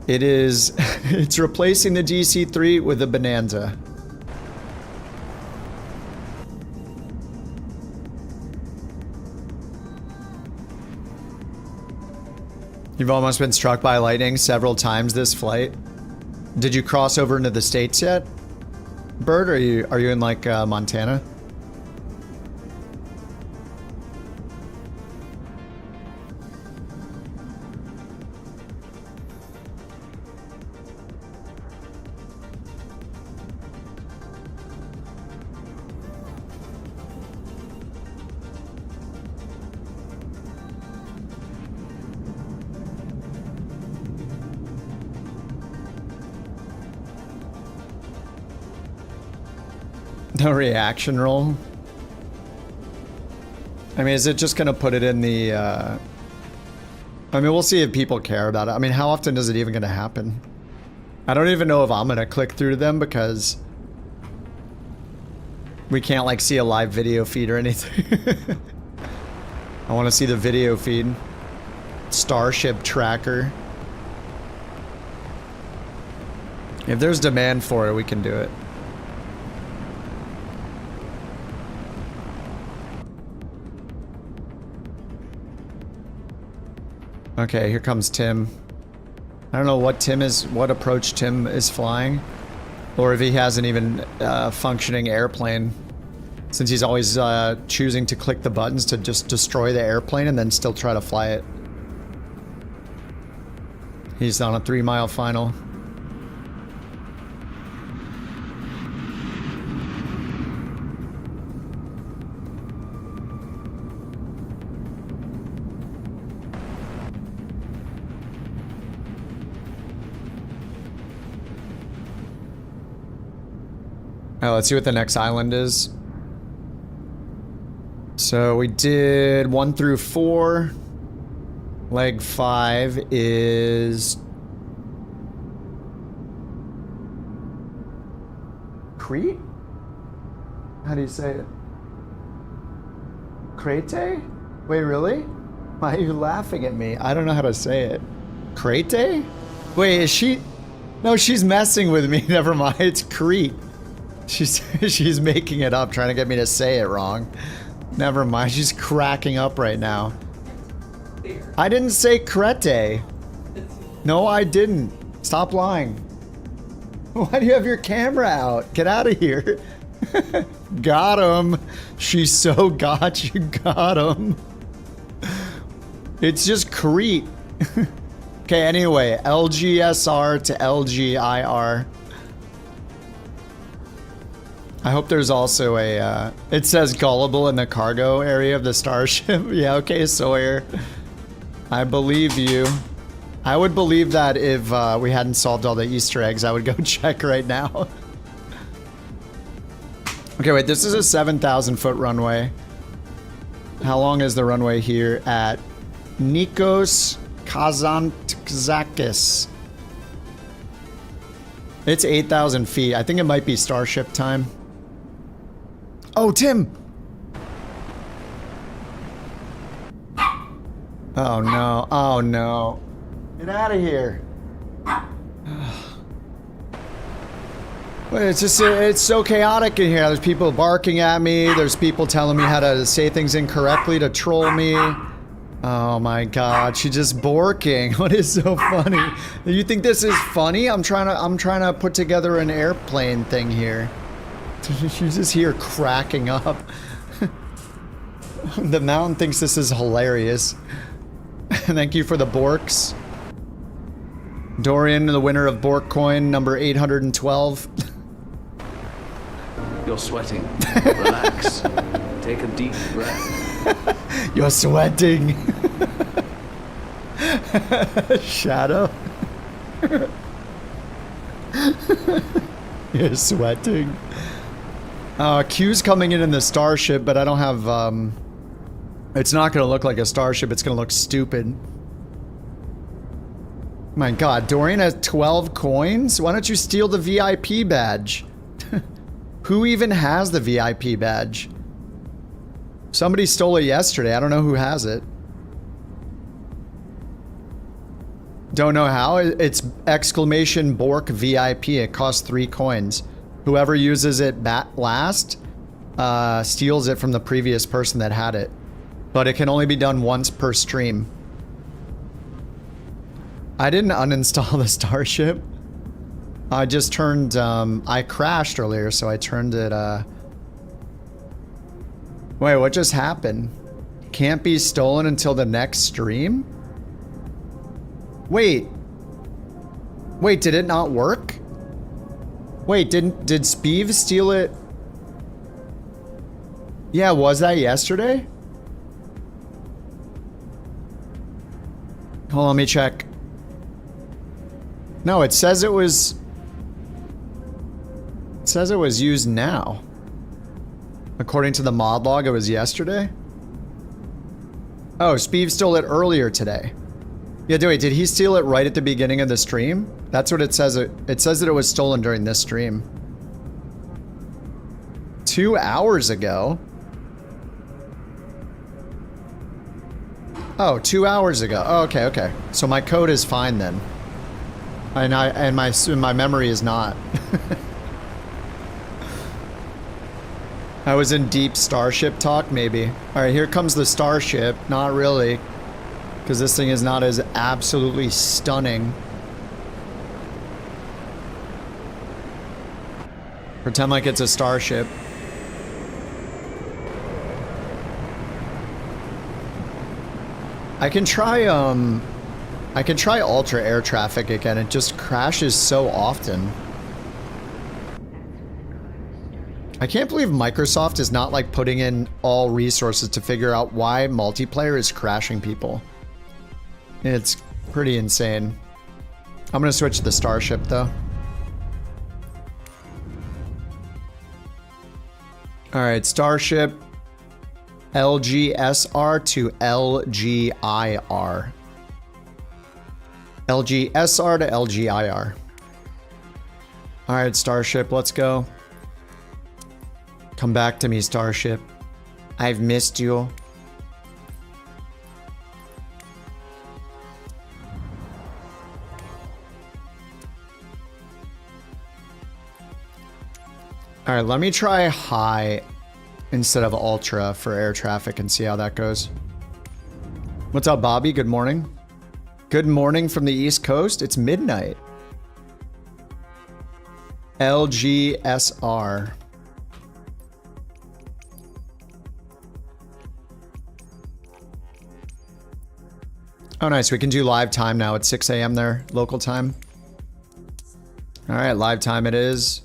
It is, it's replacing the DC-3 with a Bonanza. You've almost been struck by lightning several times this flight. Did you cross over into the States yet? Bird, are you in like Montana? No reaction roll? I mean, is it just gonna put it in the, I mean, we'll see if people care about it. I mean, how often is it even gonna happen? I don't even know if I'm gonna click through to them because we can't, like, see a live video feed or anything. I want to see the video feed. Starship tracker. If there's demand for it, we can do it. Okay, here comes Tim. I don't know what approach Tim is flying, or if he has an even functioning airplane, since he's always choosing to click the buttons to just destroy the airplane and then still try to fly it. He's on a 3-mile final. Let's see what the next island is. So we did 1 through 4. Leg 5 is... Crete? How do you say it? Crete? Wait, really? Why are you laughing at me? I don't know how to say it. Crete? Wait, is she... No, she's messing with me. Never mind. It's Crete. She's making it up, trying to get me to say it wrong. Never mind. She's cracking up right now. I didn't say Crete. No, I didn't. Stop lying. Why do you have your camera out? Get out of here. Got him. She so got you. Got him. It's just Crete. Okay, anyway. LGSR to LGIR. I hope there's also a, it says gullible in the cargo area of the Starship. Yeah, okay, Sawyer. I believe you. I would believe that if we hadn't solved all the Easter eggs, I would go check right now. Okay, wait, this is a 7,000-foot runway. How long is the runway here at Nikos Kazantzakis? It's 8,000 feet. I think it might be Starship time. Oh, Tim! Oh no, oh no. Get out of here. Wait, it's just, it's so chaotic in here. There's people barking at me. There's people telling me how to say things incorrectly to troll me. Oh my god, she's just borking. What is so funny? You think this is funny? I'm trying to put together an airplane thing here. She's just here cracking up. The mountain thinks this is hilarious. Thank you for the Borks. Dorian, the winner of BorkCoin, number 812. You're sweating. Relax. Take a deep breath. You're sweating. Shadow. You're sweating. Q's coming in the Starship, but I don't have, it's not gonna look like a Starship, it's gonna look stupid. My god, Dorian has 12 coins? Why don't you steal the VIP badge? Who even has the VIP badge? Somebody stole it yesterday, I don't know who has it. Don't know how, it's exclamation Bork VIP, it costs 3 coins. Whoever uses it last, steals it from the previous person that had it. But it can only be done once per stream. I didn't uninstall the Starship. I just turned, I crashed earlier, so I turned it, Wait, what just happened? Can't be stolen until the next stream? Wait. Wait, did it not work? Wait, did Speeve steal it? Yeah, was that yesterday? Hold on, let me check. No, it says it was... It says it was used now. According to the mod log, it was yesterday? Oh, Speeve stole it earlier today. Yeah, wait, did he steal it right at the beginning of the stream? That's what it says. It says that it was stolen during this stream. 2 hours ago? Oh, 2 hours ago. Oh, okay, okay. So my code is fine then. And my memory is not. I was in deep Starship talk, maybe. Alright, here comes the Starship. Not really. Because this thing is not as absolutely stunning. Pretend like it's a Starship. I can try ultra air traffic again. It just crashes so often. I can't believe Microsoft is not like putting in all resources to figure out why multiplayer is crashing people. It's pretty insane. I'm gonna switch to the Starship though. Alright, Starship. LGSR to LGIR. LGSR to LGIR. Alright, Starship, let's go. Come back to me, Starship. I've missed you. Alright, let me try high instead of ultra for air traffic and see how that goes. What's up, Bobby? Good morning. Good morning from the East Coast. It's midnight. LGSR. Oh, nice. We can do live time now at 6 a.m. there, local time. All right, live time it is.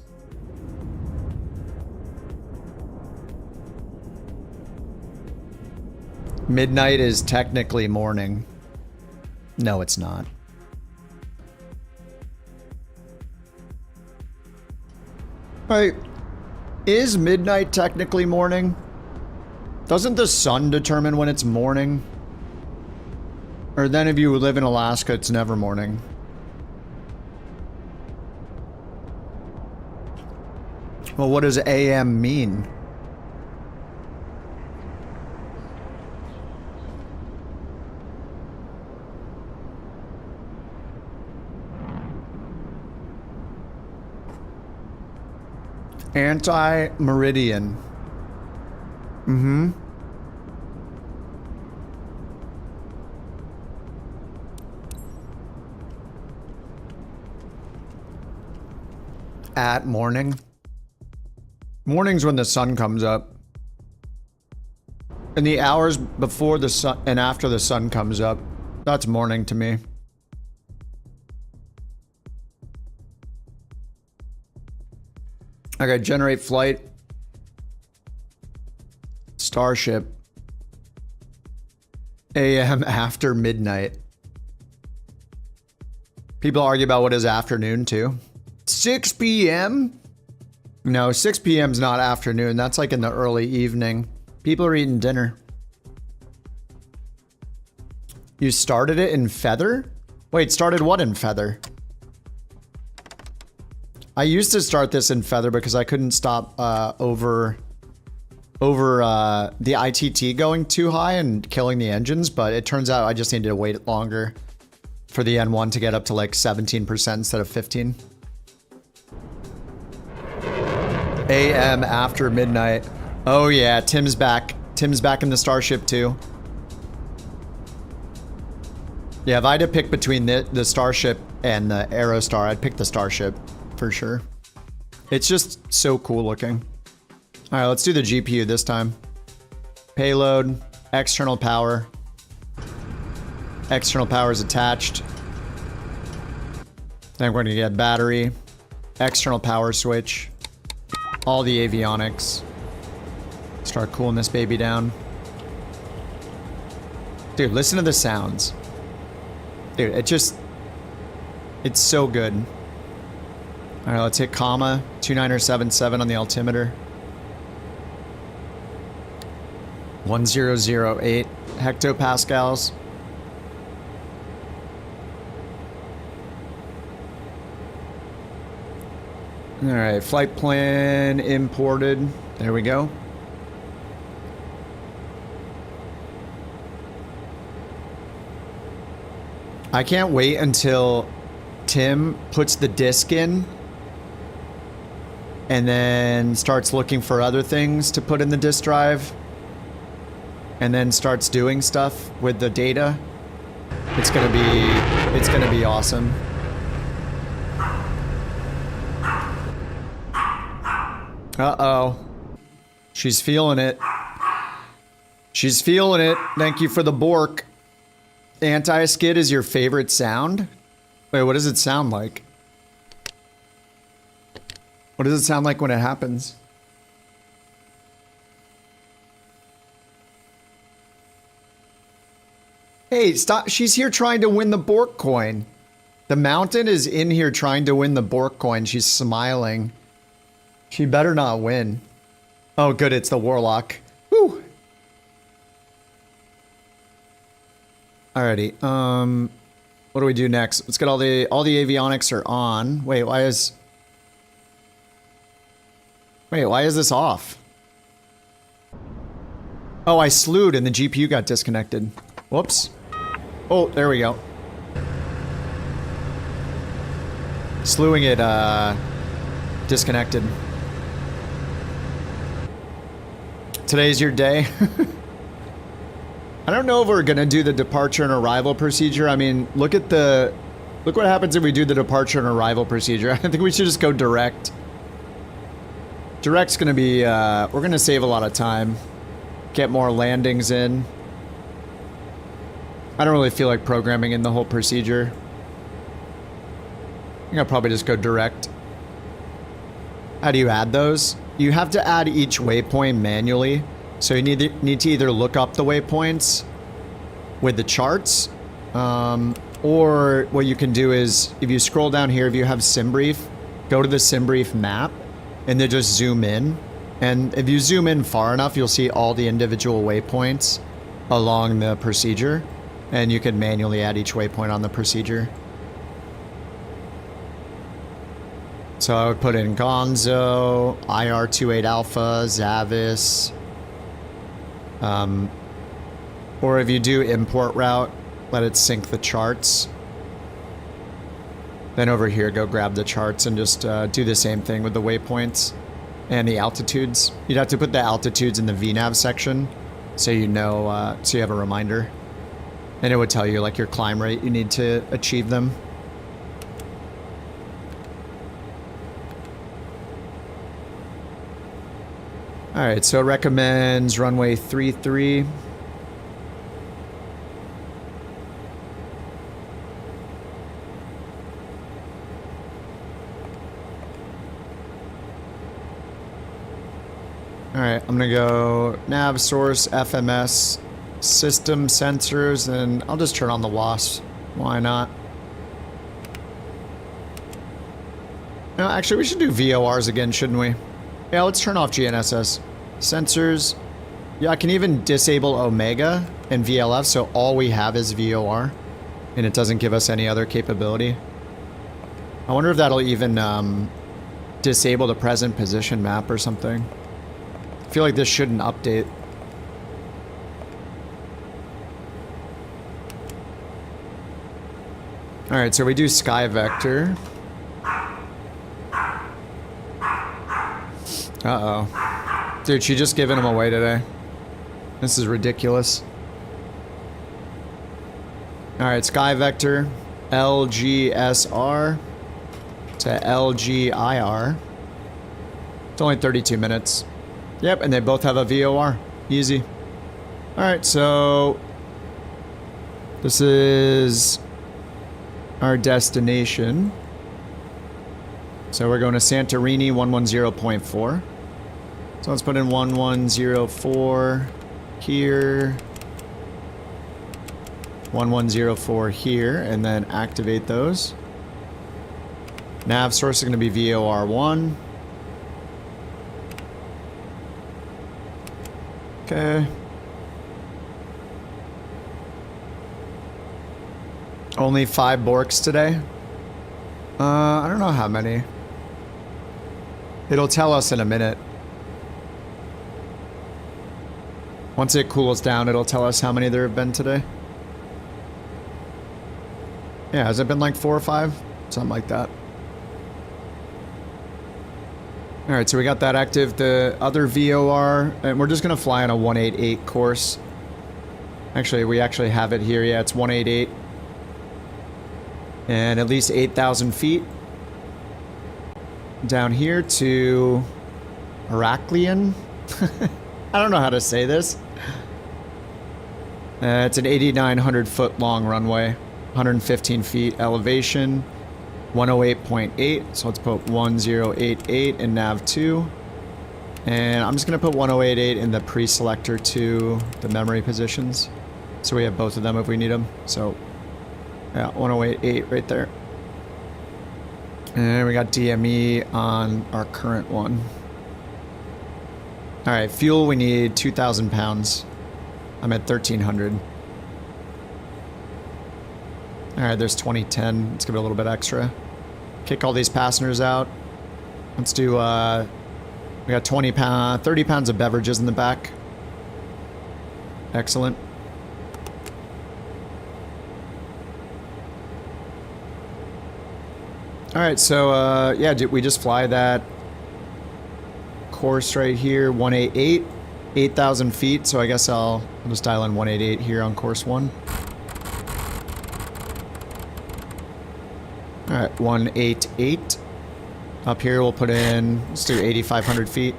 Midnight is technically morning. No, it's not. Wait, is midnight technically morning? Doesn't the sun determine when it's morning? Or then if you live in Alaska, it's never morning. Well, what does AM mean? Anti-meridian. Mm-hmm. At morning. Morning's when the sun comes up. And the hours before the sun and after the sun comes up, that's morning to me. Okay, generate flight. Starship. AM after midnight. People argue about what is afternoon too. 6 p.m.? No, 6 p.m.'s not afternoon. That's like in the early evening. People are eating dinner. You started it in Feather? Wait, started what in Feather? I used to start this in Feather because I couldn't stop over the ITT going too high and killing the engines, but it turns out I just needed to wait longer for the N1 to get up to like 17% instead of 15. AM after midnight. Oh yeah, Tim's back. Tim's back in the Starship too. Yeah, if I had to pick between the Starship and the Aerostar, I'd pick the Starship. For sure. It's just so cool looking. All right, let's do the GPU this time. Payload, external power. External power is attached. Then we're gonna get battery, external power switch, all the avionics. Start cooling this baby down. Dude, listen to the sounds. Dude, it's so good. All right, let's hit comma, 2977 on the altimeter. 1008 hectopascals. All right, flight plan imported. There we go. I can't wait until Tim puts the disc in and then starts looking for other things to put in the disk drive and then starts doing stuff with the data. It's gonna be awesome. Uh-oh. She's feeling it. She's feeling it. Thank you for the Bork. Anti-skid is your favorite sound? Wait, what does it sound like? What does it sound like when it happens? Hey, stop. She's here trying to win the BorkCoin. The mountain is in here trying to win the BorkCoin. She's smiling. She better not win. Oh, good. It's the Warlock. Woo. Alrighty. What do we do next? Let's get all the avionics are on. Wait, why is this off? Oh, I slewed and the GPU got disconnected. Whoops. Oh, there we go. Slewing it, disconnected. Today's your day. I don't know if we're gonna do the departure and arrival procedure. I mean, look what happens if we do the departure and arrival procedure. I think we should just go direct. Direct's gonna be, we're gonna save a lot of time. Get more landings in. I don't really feel like programming in the whole procedure. I think I'll probably just go direct. How do you add those? You have to add each waypoint manually. So you need to either look up the waypoints with the charts, or what you can do is, if you scroll down here, if you have SimBrief, go to the SimBrief map, and then just zoom in. And if you zoom in far enough, you'll see all the individual waypoints along the procedure, and you can manually add each waypoint on the procedure. So I would put in Gonzo, IR28 Alpha, Zavis. Or if you do import route, let it sync the charts. Then over here, go grab the charts and just do the same thing with the waypoints and the altitudes. You'd have to put the altitudes in the VNav section so you know, so you have a reminder. And it would tell you like your climb rate you need to achieve them. Alright, so it recommends runway 33. Alright, I'm gonna go nav source, FMS, system sensors, and I'll just turn on the WASP. Why not? No, actually we should do VORs again, shouldn't we? Yeah, let's turn off GNSS. Sensors. Yeah, I can even disable Omega and VLF, so all we have is VOR. And it doesn't give us any other capability. I wonder if that'll even disable the present position map or something. I feel like this shouldn't update. Alright, so we do Sky Vector. Uh-oh. Dude, she just giving them away today. This is ridiculous. Alright, Sky Vector. LGSR to LGIR. It's only 32 minutes. Yep, and they both have a VOR. Easy. Alright, so this is our destination. So we're going to Santorini 110.4. So let's put in 1104 here. 1104 here, and then activate those. Nav source is going to be VOR1. Okay. Only 5 Borks today? I don't know how many. It'll tell us in a minute. Once it cools down, it'll tell us how many there have been today. Yeah, has it been like 4 or 5? Something like that. Alright, so we got that active. The other VOR, and we're just going to fly on a 188 course. Actually, we actually have it here. Yeah, it's 188. And at least 8,000 feet. Down here to Heraklion. I don't know how to say this. It's an 8,900 foot long runway. 115 feet elevation. 108.8. So let's put 1088 in nav 2. And I'm just going to put 1088 in the pre-selector to the memory positions. So we have both of them if we need them. So yeah, 1088 right there. And we got DME on our current one. Alright, fuel, we need 2,000 pounds. I'm at 1,300. Alright, there's 2010. Let's give it a little bit extra. Kick all these passengers out. Let's do, we got 30 pounds of beverages in the back. Excellent. Alright, so, yeah, we just fly that course right here, 188, 8,000 feet, so I guess I'll just dial in 188 here on course 1. Alright, 188. Up here we'll put in, let's do 8,500 feet.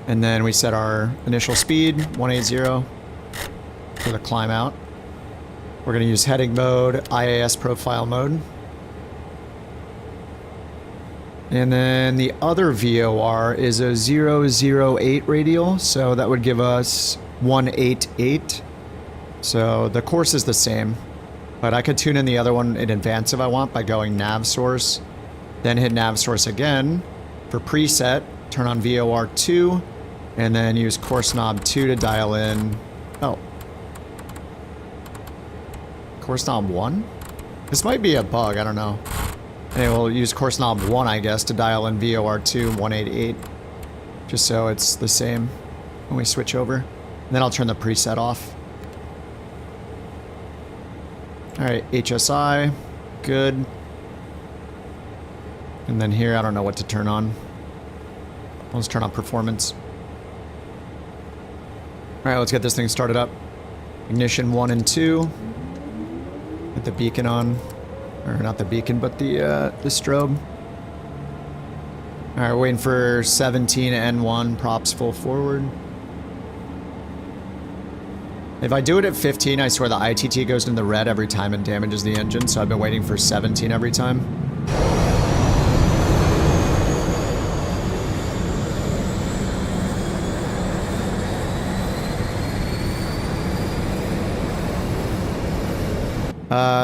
And then we set our initial speed, 180, for the climb out. We're going to use heading mode, IAS profile mode. And then the other VOR is a 008 radial, so that would give us 188. So the course is the same, but I could tune in the other one in advance if I want by going nav source, then hit nav source again for preset, turn on VOR 2, and then use course knob 2 to dial in. Oh. Course knob 1? This might be a bug, I don't know. Anyway, we'll use course knob 1, I guess, to dial in VOR 2 188. Just so it's the same when we switch over. And then I'll turn the preset off. Alright, HSI. Good. And then here, I don't know what to turn on. Let's turn on performance. Alright, let's get this thing started up. Ignition 1 and 2. Get the beacon on. Or not the beacon, but the strobe. Alright, waiting for 17 N1, props full forward. If I do it at 15, I swear the ITT goes into the red every time and damages the engine, so I've been waiting for 17 every time.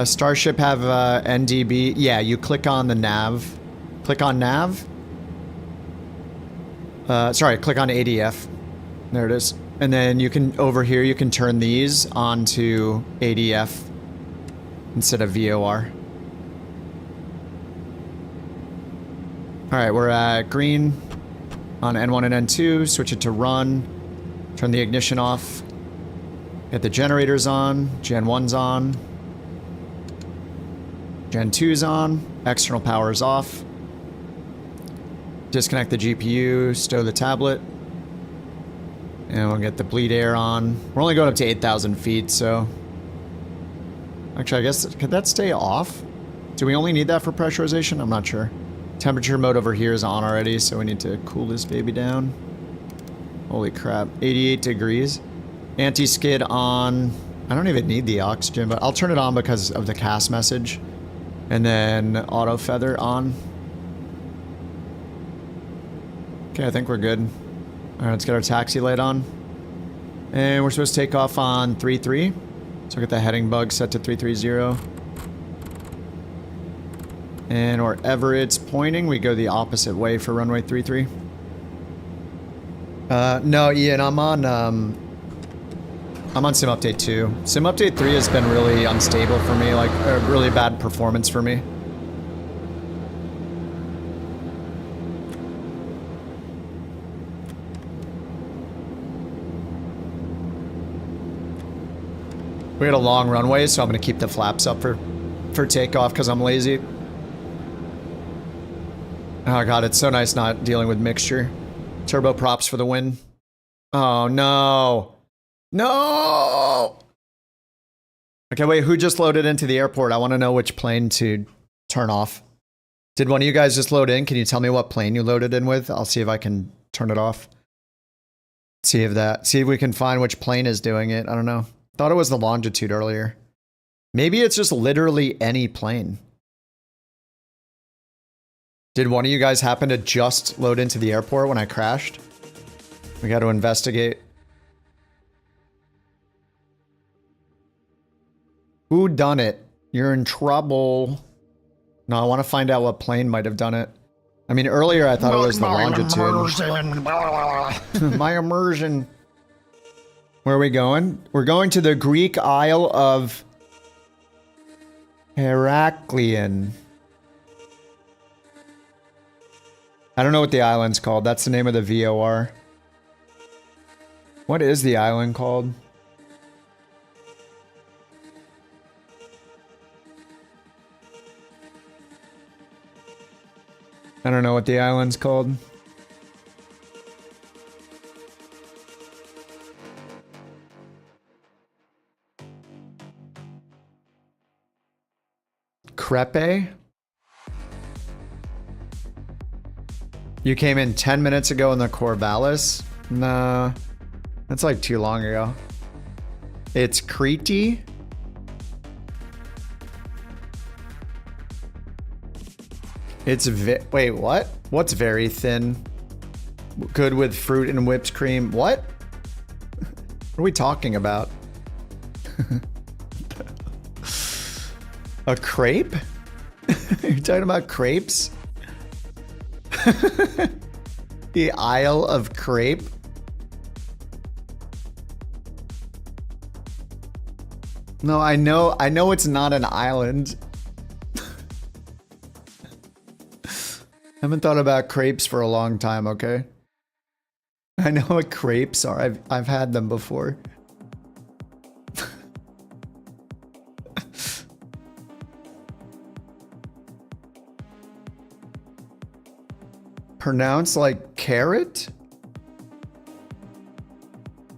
Starship have NDB. Yeah, you click on the nav. Click on nav. Sorry, click on ADF. There it is. And then you can, over here, you can turn these onto ADF instead of VOR. Alright, we're at green on N1 and N2. Switch it to run. Turn the ignition off. Get the generators on. Gen 1's on. Gen 2's on. External power is off. Disconnect the GPU. Stow the tablet. And we'll get the bleed air on. We're only going up to 8,000 feet, so... Actually, I guess... Could that stay off? Do we only need that for pressurization? I'm not sure. Temperature mode over here is on already, so we need to cool this baby down. Holy crap. 88 degrees. Anti-skid on... I don't even need the oxygen, but I'll turn it on because of the CAS message. And then auto feather on. Okay, I think we're good. Alright, let's get our taxi light on. And we're supposed to take off on 3-3. So get the heading bug set to 330. And wherever it's pointing, we go the opposite way for runway 33. No, Ian, I'm on Sim Update 2. Sim Update 3 has been really unstable for me, like, a really bad performance for me. We got a long runway, so I'm gonna keep the flaps up for takeoff because I'm lazy. Oh god, it's so nice not dealing with mixture. Turboprops for the win. Oh no. No! Okay, wait, who just loaded into the airport? I want to know which plane to turn off. Did one of you guys just load in? Can you tell me what plane you loaded in with? I'll see if I can turn it off. See if we can find which plane is doing it. I don't know. Thought it was the longitude earlier. Maybe it's just literally any plane. Did one of you guys happen to just load into the airport when I crashed? We got to investigate. Who done it? You're in trouble. No, I want to find out what plane might have done it. I mean, earlier I thought it was the longitude. My immersion. Where are we going? We're going to the Greek Isle of Heraklion. I don't know what the island's called. That's the name of the VOR. What is the island called? I don't know what the island's called. Crepe? You came in 10 minutes ago in the Corvallis? Nah, that's like too long ago. It's Crete? It's wait, what? What's very thin? Good with fruit and whipped cream. What? What are we talking about? A crepe? You're talking about crepes? The Isle of Crepe? No, I know it's not an island. I haven't thought about crepes for a long time, okay? I know what crepes are. I've had them before. Pronounced like carrot?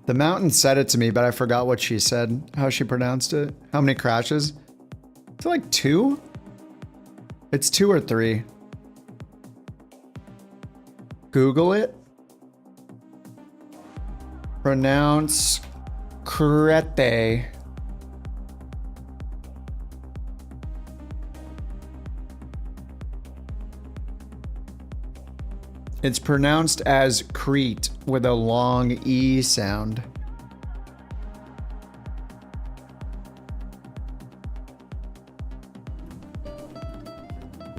The mountain said it to me, but I forgot what she said, how she pronounced it. How many crashes? Is it like 2? It's 2 or 3. Google it. Pronounce Crete. It's pronounced as Crete with a long E sound.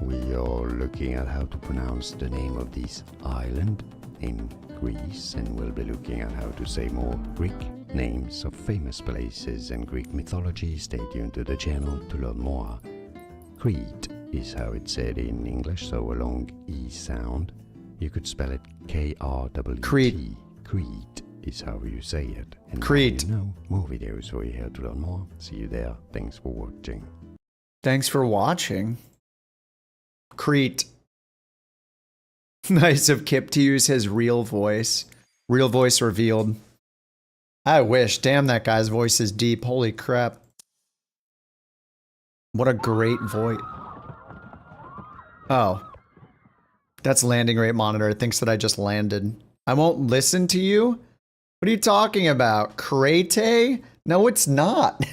We are looking at how to pronounce the name of this island in Greece, and we'll be looking at how to say more Greek names of famous places and Greek mythology. Stay tuned to the channel to learn more. Crete is how it's said in English, so a long E sound. You could spell it K-R-E-T. Crete. Crete is how you say it. And Crete. You know, more videos for you here to learn more. See you there. Thanks for watching. Thanks for watching. Crete. Nice of Kip to use his real voice. Real voice revealed. I wish. Damn, that guy's voice is deep. Holy crap. What a great voice. Oh. That's landing rate monitor. It thinks that I just landed. I won't listen to you? What are you talking about? Crete? No, it's not.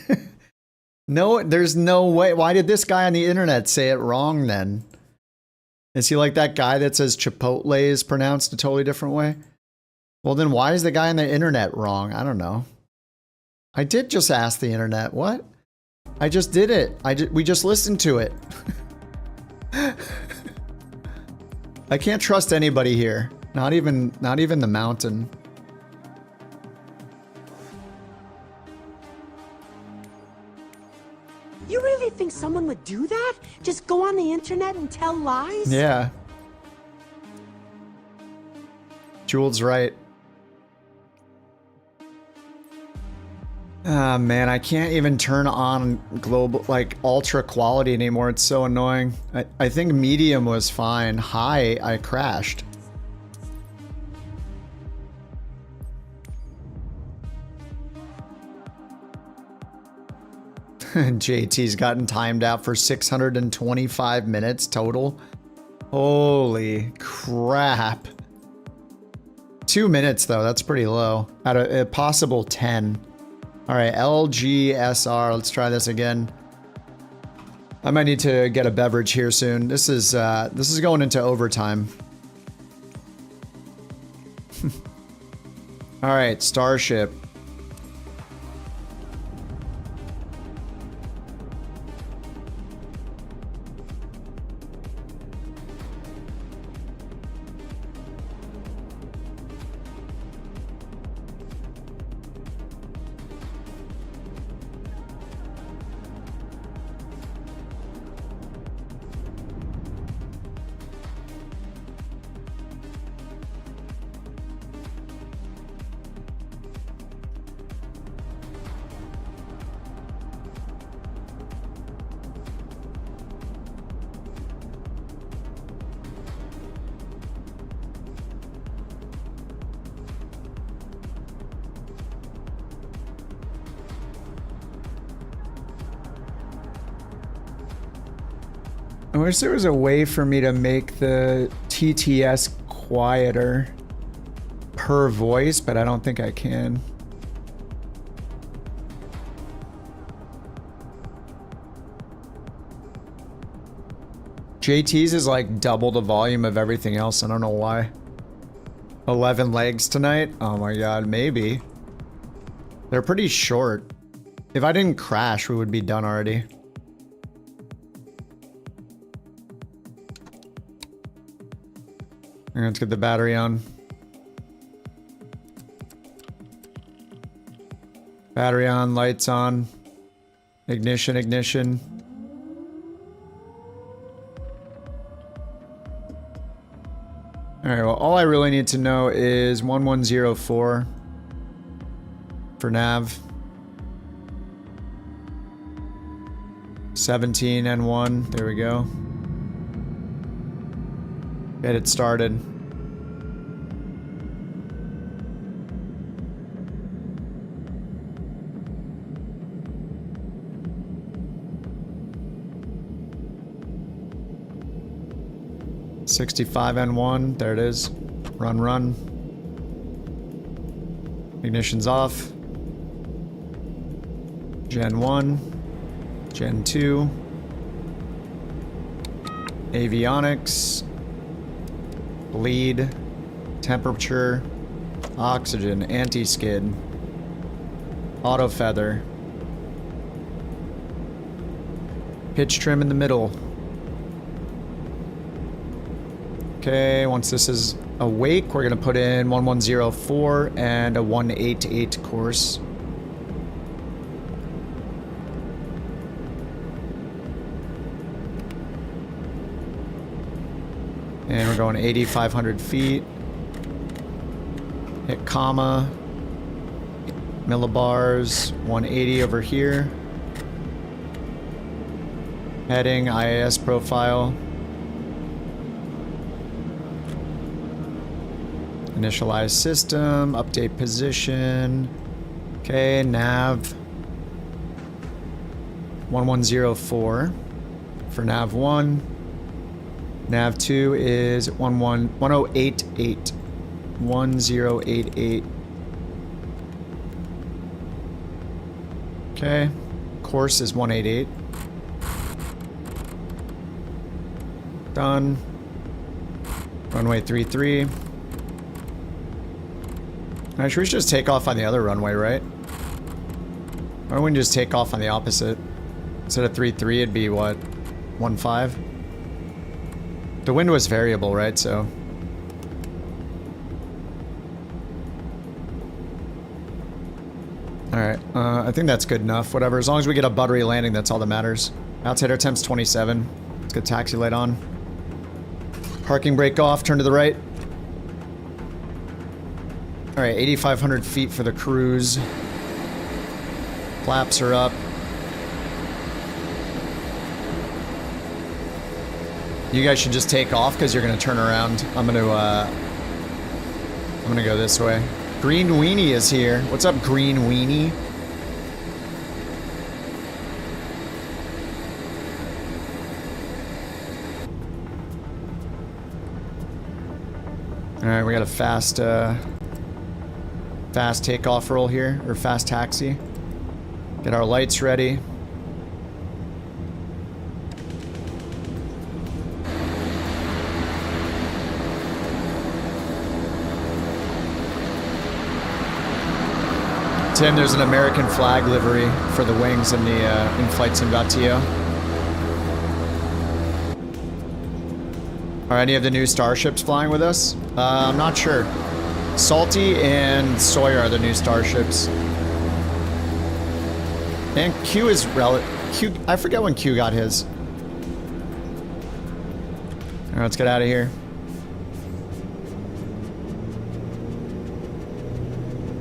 No, there's no way. Why did this guy on the internet say it wrong then? Is he like that guy that says Chipotle is pronounced a totally different way? Well, then why is the guy on the internet wrong? I don't know. I did just ask the internet. What? I just did it. We just listened to it. I can't trust anybody here. Not even the mountain. You really think someone would do that? Just go on the internet and tell lies? Yeah. Jules right. Ah, man, I can't even turn on global, like, ultra quality anymore. It's so annoying. I think medium was fine. High, I crashed. JT's gotten timed out for 625 minutes total. Holy crap. 2 minutes though, that's pretty low. Out of a possible 10. All right, LGSR, let's try this again. I might need to get a beverage here soon. This is going into overtime. All right, Starship. I wish there was a way for me to make the TTS quieter per voice, but I don't think I can. JT's is like double the volume of everything else. I don't know why. 11 legs tonight? Oh my god, maybe. They're pretty short. If I didn't crash, we would be done already. Let's get the battery on. Battery on, lights on. Ignition, ignition. Alright, well, all I really need to know is 1104 for nav. 17 N1, there we go. Get it started. $65 N1, there it is. Run, run. Ignition's off. Gen 1. Gen 2. Avionics. Bleed. Temperature. Oxygen. Anti-skid. Auto feather. Pitch trim in the middle. Okay, once this is awake, we're gonna put in 1104 and a 188 course. And we're going 8,500 feet. Hit comma. Millibars, 180 over here. Heading, IAS profile. Initialize system, update position. Okay, nav 1104 for nav 1. Nav 2 is 1088. 1088. Okay, course is 188. Done. Runway 33. Alright, should we just take off on the other runway, right? Or we can just take off on the opposite. Instead of 3-3, it'd be what? 1-5? The wind was variable, right? So. Alright, I think that's good enough. Whatever, as long as we get a buttery landing, that's all that matters. Altimeter temp's 27. Let's get taxi light on. Parking brake off, turn to the right. Alright, 8,500 feet for the cruise. Flaps are up. You guys should just take off because you're gonna turn around. I'm gonna go this way. Green Weenie is here. What's up, Green Weenie? Alright, we got a fast takeoff roll here, or fast taxi. Get our lights ready. Tim, there's an American flag livery for the wings in the in flightsim.to. Are any of the new Starships flying with us? I'm not sure. Salty and Sawyer are the new Starships. And Q is Q. I forget when Q got his. All right, let's get out of here.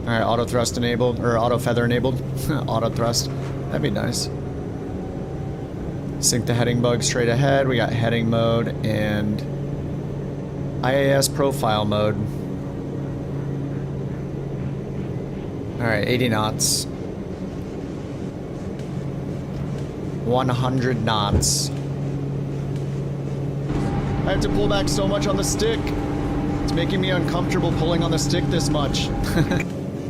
All right, auto thrust enabled, or auto feather enabled. Auto thrust. That'd be nice. Sync the heading bug straight ahead. We got heading mode and IAS profile mode. All right, 80 knots. 100 knots. I have to pull back so much on the stick. It's making me uncomfortable pulling on the stick this much.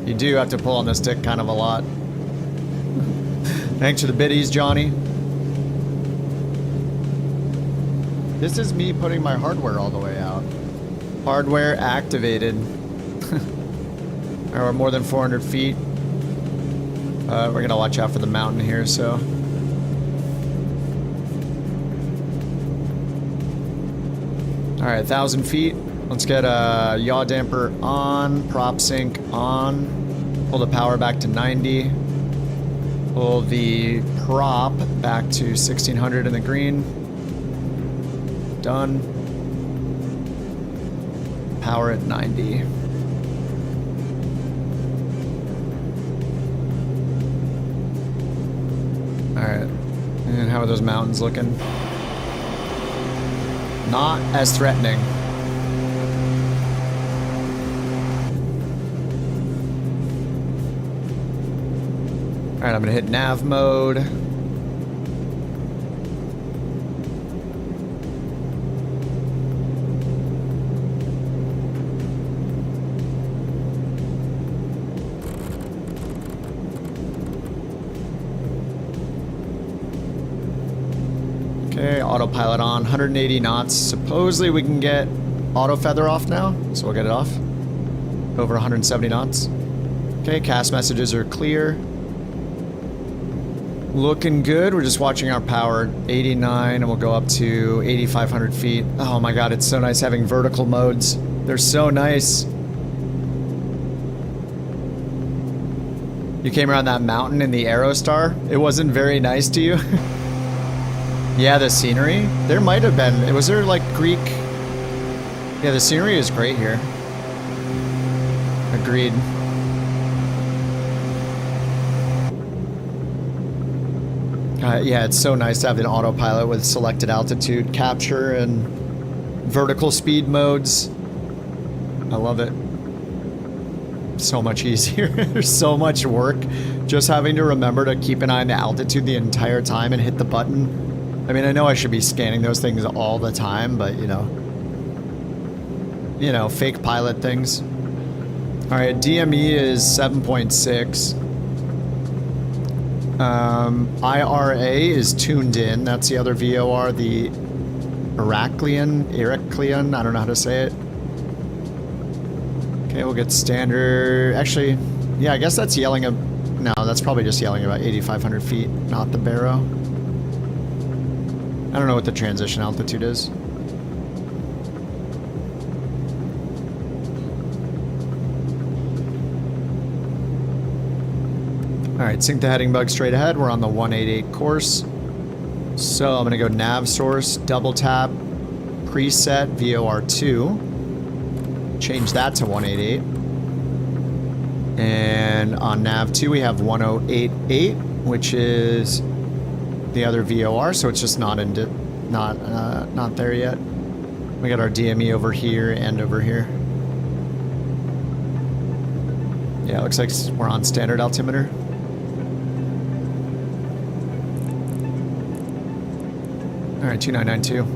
You do have to pull on the stick kind of a lot. Thanks for the biddies, Johnny. This is me putting my hardware all the way out. Hardware activated. We're more than 400 feet. We're gonna watch out for the mountain here, so. All right, 1,000 feet. Let's get a yaw damper on, prop sync on. Pull the power back to 90. Pull the prop back to 1600 in the green. Done. Power at 90. Alright. And how are those mountains looking? Not as threatening. Alright, I'm gonna hit nav mode. Okay, autopilot on, 180 knots. Supposedly we can get auto feather off now, so we'll get it off. Over 170 knots. Okay, cast messages are clear. Looking good. We're just watching our power. 89, and we'll go up to 8,500 feet. Oh my god, it's so nice having vertical modes. They're so nice. You came around that mountain in the Aerostar. It wasn't very nice to you? Yeah, the scenery. There might have been. Was there like Greek? Yeah, the scenery is great here. Agreed. Yeah, it's so nice to have an autopilot with selected altitude capture and vertical speed modes. I love it. So much easier. There's so much work just having to remember to keep an eye on the altitude the entire time and hit the button. I mean, I know I should be scanning those things all the time, but you know, fake pilot things. All right, DME is 7.6. IRA is tuned in. That's the other VOR, the Iraklian. I don't know how to say it. Okay, we'll get standard. Actually, yeah, I guess that's yelling. No, that's probably just yelling about 8,500 feet, not the barrow. I don't know what the transition altitude is. Alright, sync the heading bug straight ahead. We're on the 188 course. So I'm gonna go nav source, double tap, preset, VOR2. Change that to 188. And on nav 2 we have 1088, which is the other VOR, so it's just not there yet. We got our DME over here and over here. Yeah, it looks like we're on standard altimeter. All right, 2992.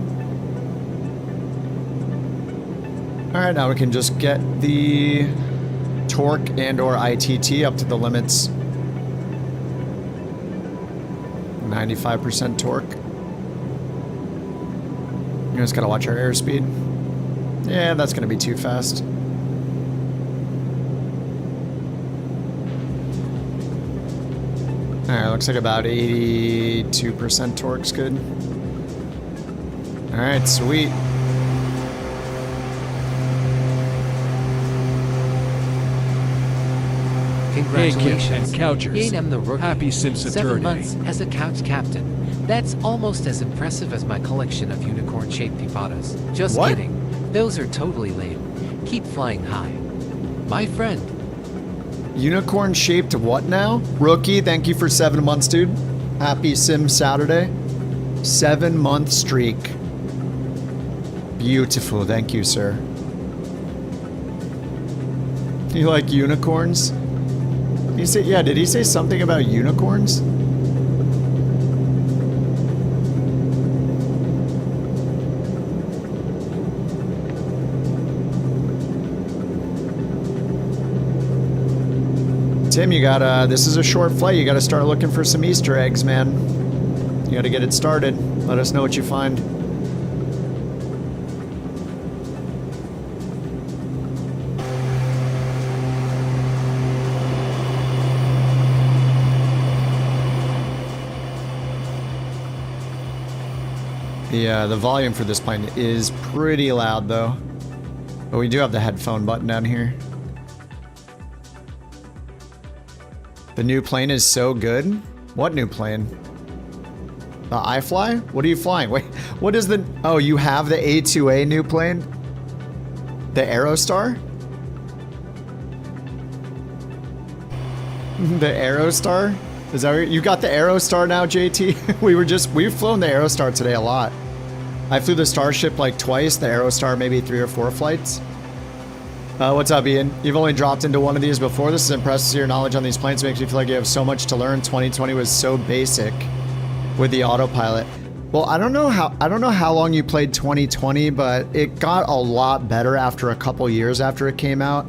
All right, now we can just get the torque and or ITT up to the limits. 95% torque. You just gotta watch our airspeed. Yeah, that's gonna be too fast. Alright, looks like about 82% torque's good. Alright, sweet. Congratulations. Hey, Couchers. Gain M the rookie. Happy Sim 7 Saturday. months as a couch captain. That's almost as impressive as my collection of unicorn-shaped pipatas. Just What? kidding. Those are totally lame. Keep flying high. My friend. Unicorn shaped what now? Rookie, thank you for 7 months, dude. Happy Sim Saturday. 7-month streak. Beautiful, thank you, sir. You like unicorns? He say, yeah, did he say something about unicorns? Tim, you gotta, this is a short flight, you gotta start looking for some Easter eggs, man. You gotta get it started. Let us know what you find. The volume for this plane is pretty loud though. But we do have the headphone button down here. The new plane is so good. What new plane? The iFly? What are you flying? Wait, what is the... Oh, you have the A2A new plane? The Aerostar? The Aerostar? Is that right? You got the Aerostar now, JT? We've flown the Aerostar today a lot. I flew the Starship like twice, the Aerostar maybe 3 or 4 flights. What's up, Ian? You've only dropped into one of these before. This is impressive. Your knowledge on these planes makes me feel like you have so much to learn. 2020 was so basic with the autopilot. Well, I don't know how long you played 2020, but it got a lot better after a couple years after it came out.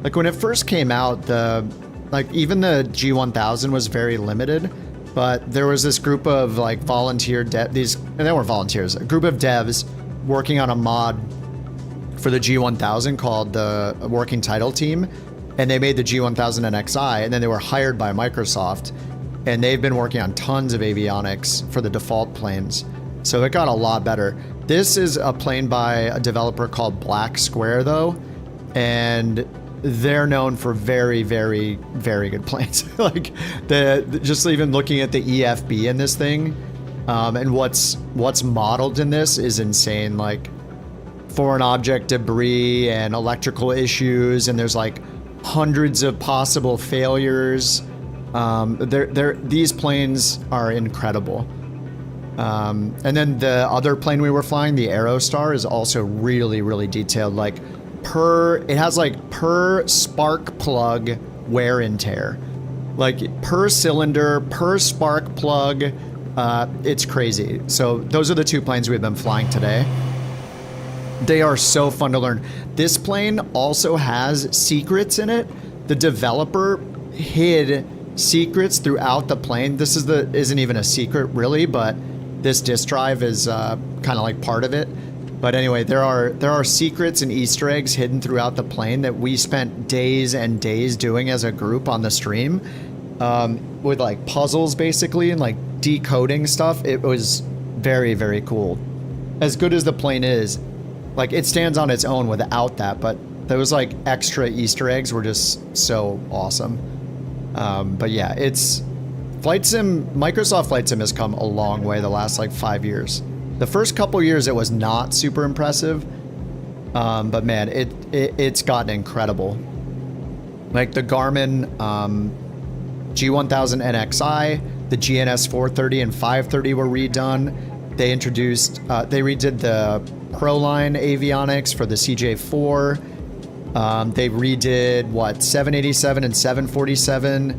Like when it first came out, even the G1000 was very limited, but there was this group of like volunteer and they weren't volunteers, a group of devs working on a mod for the G1000 called the Working Title Team, and they made the G1000 NXI, and then they were hired by Microsoft, and they've been working on tons of avionics for the default planes. So it got a lot better. This is a plane by a developer called Black Square though, and they're known for very, very, very good planes. Like just even looking at the EFB in this thing, and what's modeled in this is insane. Like foreign object debris and electrical issues, and there's like hundreds of possible failures. These planes are incredible. And then the other plane we were flying, the Aerostar, is also really, really detailed. Like it has like per spark plug wear and tear, like per cylinder, per spark plug. It's crazy. So those are the 2 planes we've been flying today. They are so fun to learn. This plane also has secrets in it. The developer hid secrets throughout the plane. This isn't even a secret really, but this disk drive is kind of like part of it. But anyway, there are secrets and Easter eggs hidden throughout the plane that we spent days and days doing as a group on the stream, with like puzzles basically and like decoding stuff. It was very, very cool. As good as the plane is, like it stands on its own without that, but those like extra Easter eggs were just so awesome. But yeah, Microsoft Flight Sim has come a long way the last like 5 years. The first couple years it was not super impressive, but man, it's gotten incredible. Like the Garmin G1000 NXI, the GNS 430 and 530 were redone. They redid the Proline avionics for the CJ4. They redid 787 and 747.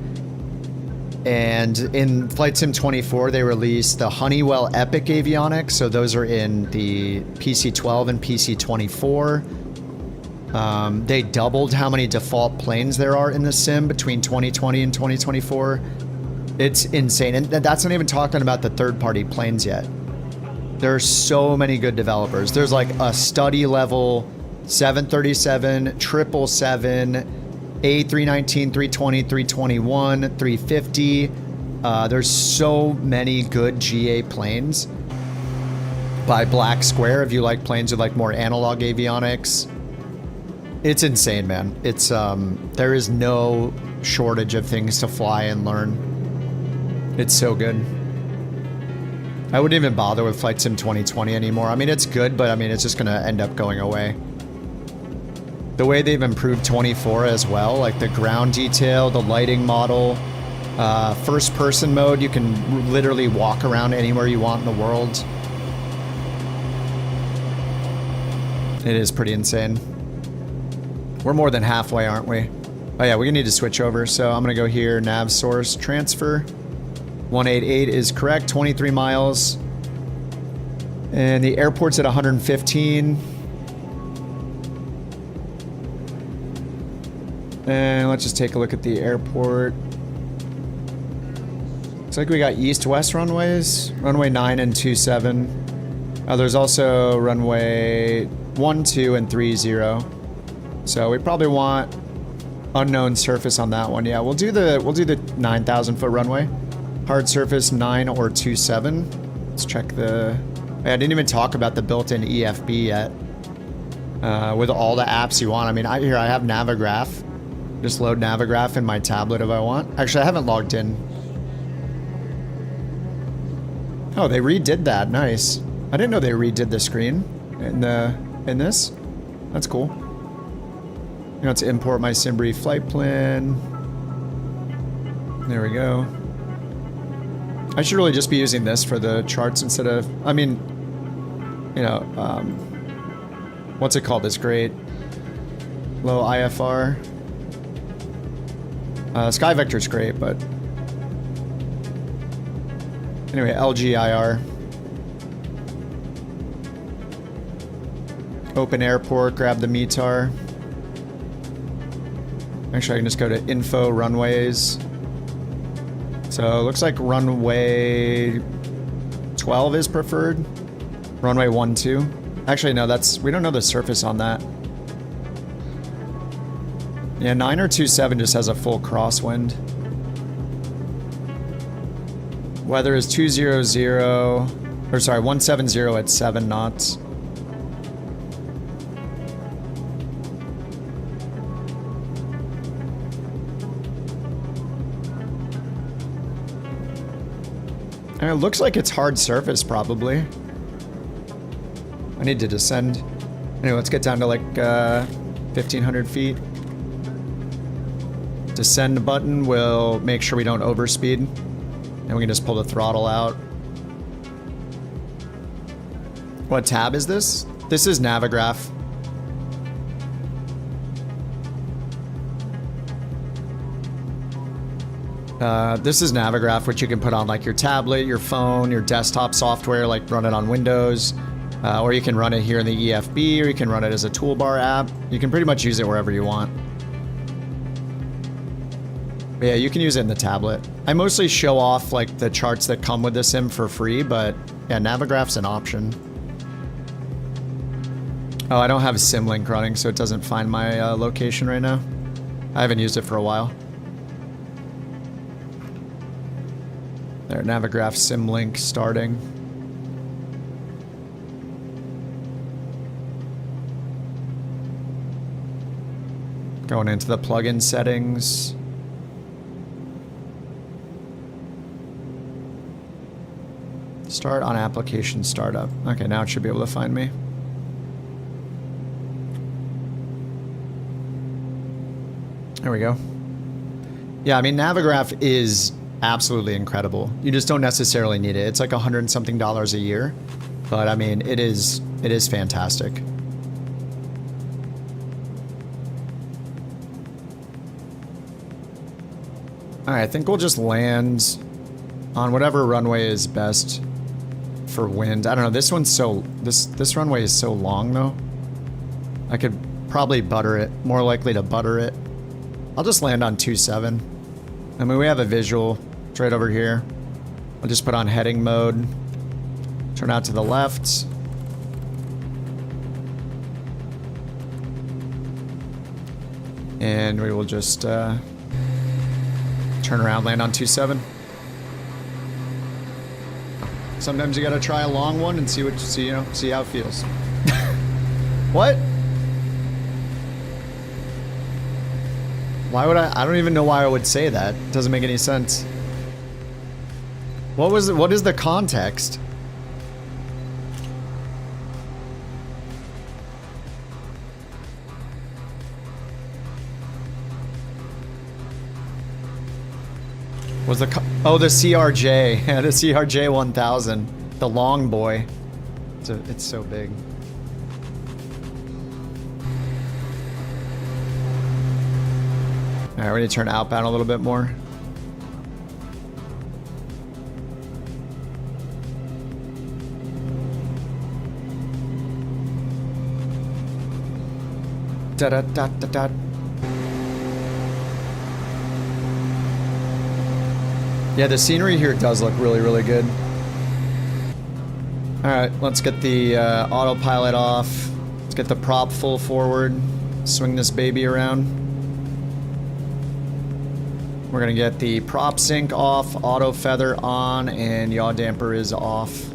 And in Flight Sim 24, they released the Honeywell Epic avionics. So those are in the PC-12 and PC-24. They doubled how many default planes there are in the sim between 2020 and 2024. It's insane. And that's not even talking about the third-party planes yet. There are so many good developers. There's like a study level 737, 777, A319, 320, 321, 350. There's so many good GA planes by Black Square if you like planes with like more analog avionics. It's insane, man. It's there is no shortage of things to fly and learn. It's so good. I wouldn't even bother with Flight Sim 2020 anymore. I mean, it's good, but I mean, it's just gonna end up going away. The way they've improved 24 as well, like the ground detail, the lighting model, first person mode, you can literally walk around anywhere you want in the world. It is pretty insane. We're more than halfway, aren't we? Oh yeah, we need to switch over. So I'm gonna go here, nav source, transfer. 188 is correct, 23 miles. And the airport's at 115. And let's just take a look at the airport. Looks like we got east-west runways. Runway 9 and 27. There's also runway 12 and 30. So we probably want unknown surface on that one. Yeah, we'll do the 9,000 foot runway. Hard surface 9 or 27. Let's check the... I didn't even talk about the built-in EFB yet. With all the apps you want. I mean, I have Navigraph. Just load Navigraph in my tablet if I want. Actually, I haven't logged in. Oh, they redid that. Nice. I didn't know they redid the screen in this. That's cool. You know, to import my Simbrief flight plan. There we go. I should really just be using this for the charts instead of, I mean, you know, what's it called? It's great. Low IFR. Sky Vector's great, but anyway, LGIR. Open airport, grab the METAR. Actually, I can just go to info runways. So it looks like runway 12 is preferred. Runway 12. Actually, no, we don't know the surface on that. Yeah, 9 or 27 just has a full crosswind. Weather is 170 at 7 knots. And it looks like it's hard surface, probably. I need to descend. Anyway, let's get down to like 1,500 feet. Descend button will make sure we don't overspeed. And we can just pull the throttle out. What tab is this? This is Navigraph. This is Navigraph, which you can put on like your tablet, your phone, your desktop software, like run it on Windows. Or you can run it here in the EFB, or you can run it as a toolbar app. You can pretty much use it wherever you want. But yeah, you can use it in the tablet. I mostly show off like the charts that come with the sim for free, but yeah, Navigraph's an option. Oh, I don't have Simlink running, so it doesn't find my location right now. I haven't used it for a while. There, Navigraph Simlink starting. Going into the plugin settings. Start on application startup. Okay, now it should be able to find me. There we go. Yeah, I mean, Navigraph is absolutely incredible. You just don't necessarily need it. It's like $100 and something a year, but I mean, it is fantastic. All right, I think we'll just land on whatever runway is best for wind. I don't know. This one's so this runway is so long though. I could Probably butter it. More likely to butter it. I'll just land on 2.7. I mean, we have a visual. It's right over here. I'll just put on heading mode. Turn out to the left. And we will just turn around, land on 2.7. Sometimes you gotta try a long one and see what you see, you know, see how it feels. What? Why would I don't even know why I would say that. It doesn't make any sense. What is the context? Was the the CRJ, yeah, the CRJ 1000, the long boy. It's so big. All right, we need to turn outbound a little bit more. Da da da da da. Yeah, the scenery here does look really, really good. Alright, let's get the autopilot off. Let's get the prop full forward. Swing this baby around. We're gonna get the prop sync off, auto feather on, and yaw damper is off.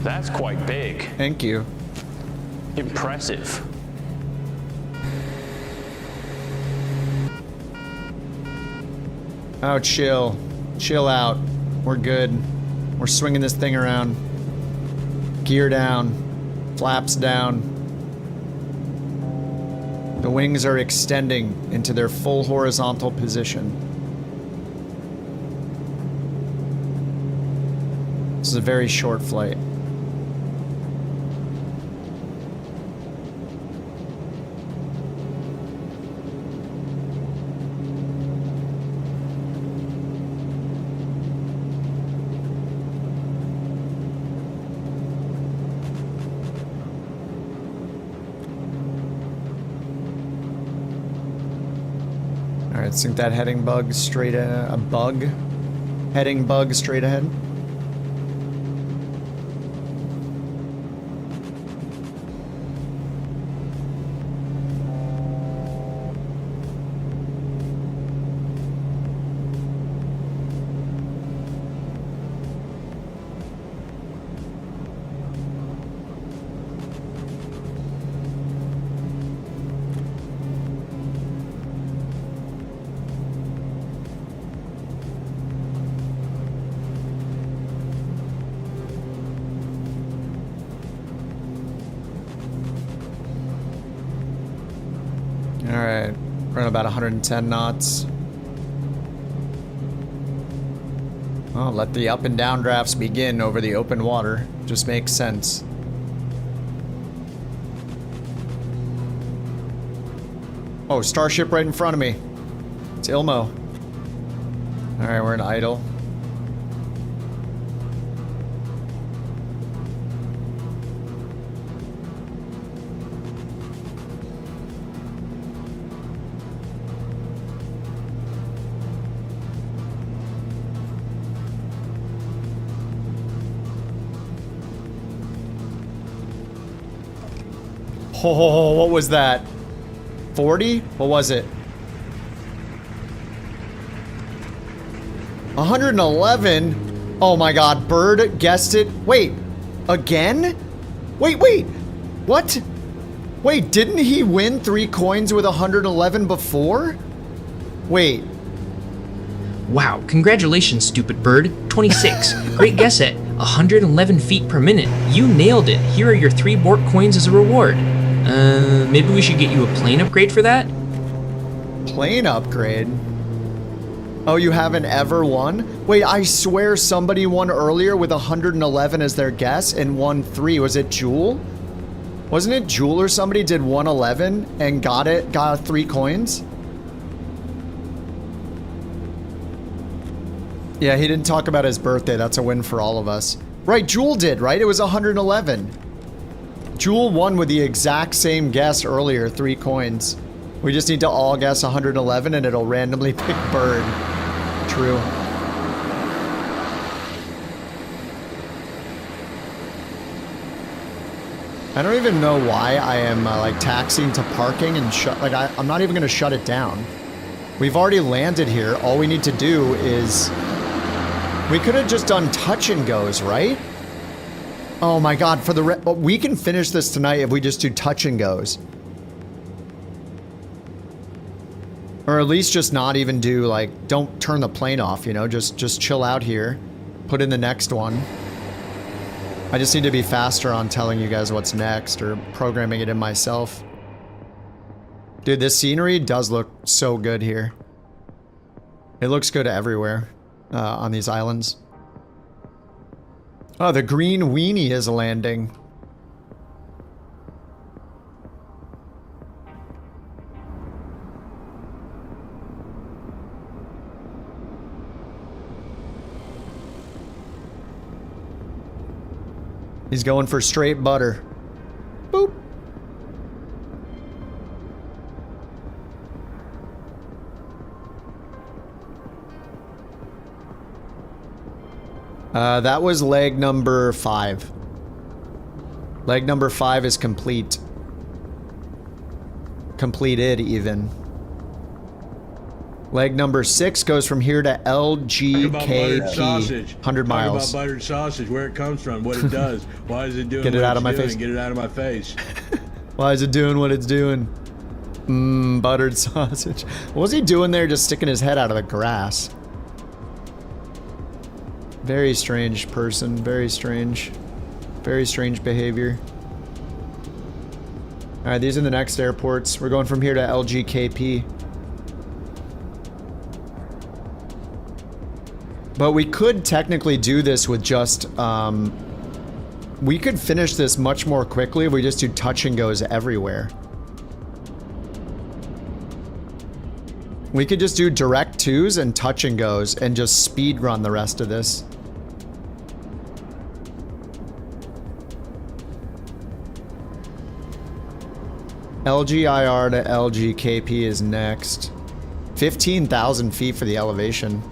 That's quite big. Thank you. Impressive. Oh, chill. Chill out. We're good. We're swinging this thing around. Gear down. Flaps down. The wings are extending into their full horizontal position. This is a very short flight. Alright, sync that heading bug straight heading bug straight ahead. Alright, we're at about 110 knots. Well, let the up and down drafts begin over the open water. Just makes sense. Oh, Starship right in front of me. It's Ilmo. Alright, we're in idle. Oh, what was that? 40? What was it? 111? Oh my god, Bird guessed it. Wait, again? Wait. What? Wait, didn't he win 3 coins with 111 before? Wait. Wow, congratulations, stupid bird. 26. Great guess at 111 feet per minute. You nailed it. Here are your 3 Bork coins as a reward. Maybe we should get you a plane upgrade for that? Plane upgrade? Oh, you haven't ever won? Wait, I swear somebody won earlier with 111 as their guess and won 3. Was it Jewel? Wasn't it Jewel or somebody did 111 and got 3 coins? Yeah, he didn't talk about his birthday. That's a win for all of us. Right, Jewel did, right? It was 111. Jewel won with the exact same guess earlier, 3 coins. We just need to all guess 111 and it'll randomly pick bird. True. I don't even know why I am like taxiing to parking and I'm not even gonna shut it down. We've already landed here. All we need to do is, we could have just done touch and goes, right? Oh my God, we can finish this tonight if we just do touch and goes. Or at least just not even do like, don't turn the plane off, you know, just chill out here. Put in the next one. I just need to be faster on telling you guys what's next or programming it in myself. Dude, this scenery does look so good here. It looks good everywhere on these islands. Oh, the green weenie is landing. He's going for straight butter. Boop. That was leg number 5. Leg number 5 is complete. Completed, even. Leg number 6 goes from here to LGKP. 100 miles. Talk about buttered sausage, where it comes from, what it does. Why is it doing Get it out of my face. Get it out of my face. Why is it doing what it's doing? Mmm, buttered sausage. What was he doing there, just sticking his head out of the grass? Very strange person. Very strange. Very strange behavior. Alright, these are the next airports. We're going from here to LGKP. But we could technically do this with just, we could finish this much more quickly if we just do touch and goes everywhere. We could just do direct 2s and touch and goes and just speed run the rest of this. LGIR to LGKP is next. 15,000 feet for the elevation.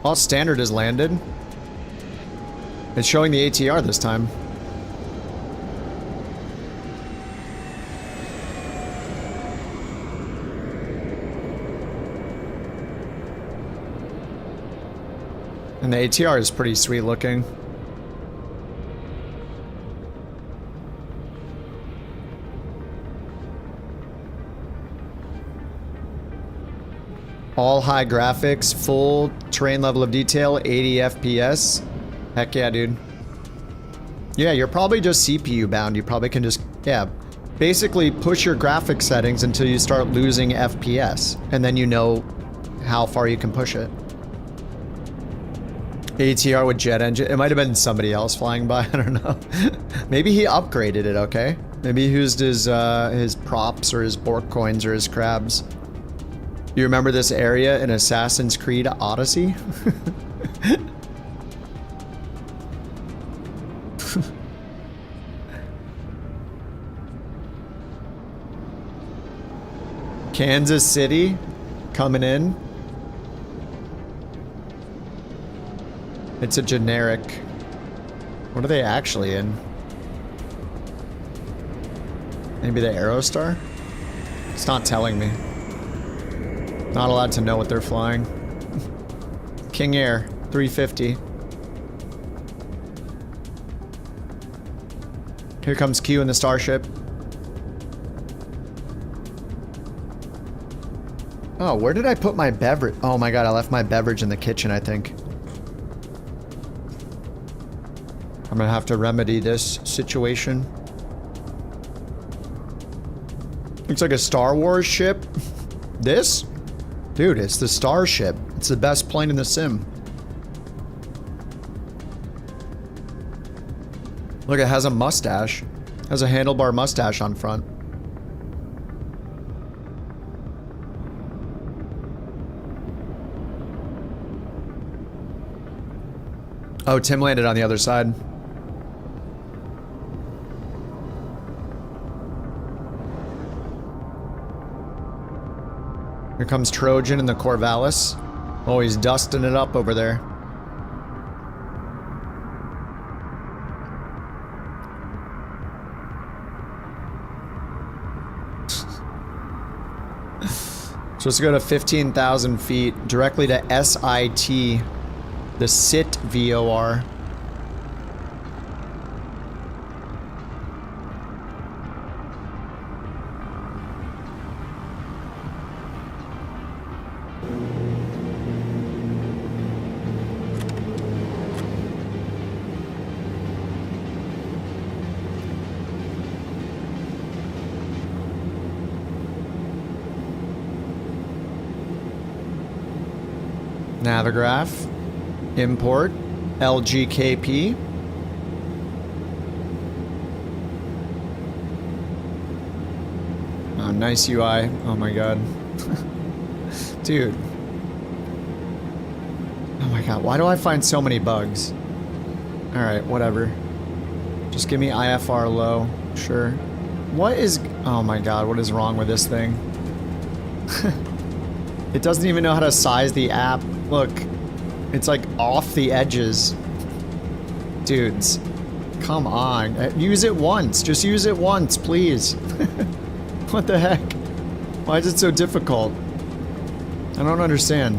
All standard is landed. It's showing the ATR this time. And the ATR is pretty sweet looking. All high graphics, full terrain level of detail, 80 FPS. Heck yeah, dude. Yeah, you're probably just CPU bound. You probably can just, yeah, basically push your graphics settings until you start losing FPS. And then you know how far you can push it. ATR with jet engine. It might have been somebody else flying by. I don't know. Maybe he upgraded it, okay? Maybe he used his props or his Bork coins or his crabs. You remember this area in Assassin's Creed Odyssey? Kansas City coming in. It's a generic. What are they actually in? Maybe the Aerostar? It's not telling me. Not allowed to know what they're flying. King Air, 350. Here comes Q in the Starship. Oh, where did I put my beverage? Oh my god, I left my beverage in the kitchen, I think. I'm gonna have to remedy this situation. Looks like a Star Wars ship. This? Dude, it's the Starship. It's the best plane in the sim. Look, it has a mustache. It has a handlebar mustache on front. Oh, Tim landed on the other side. Here comes Trojan and the Corvallis. Oh, he's dusting it up over there. So let's go to 15,000 feet, directly to SIT, the SIT VOR. Navigraph, import, LGKP. Oh, nice UI. Oh my god. Dude. Oh my god, why do I find so many bugs? Alright, whatever. Just give me IFR low. Sure. What is... Oh my god, what is wrong with this thing? It doesn't even know how to size the app. Look, it's like off the edges. Dudes, come on. Use it once. Just use it once, please. What the heck? Why is it so difficult? I don't understand.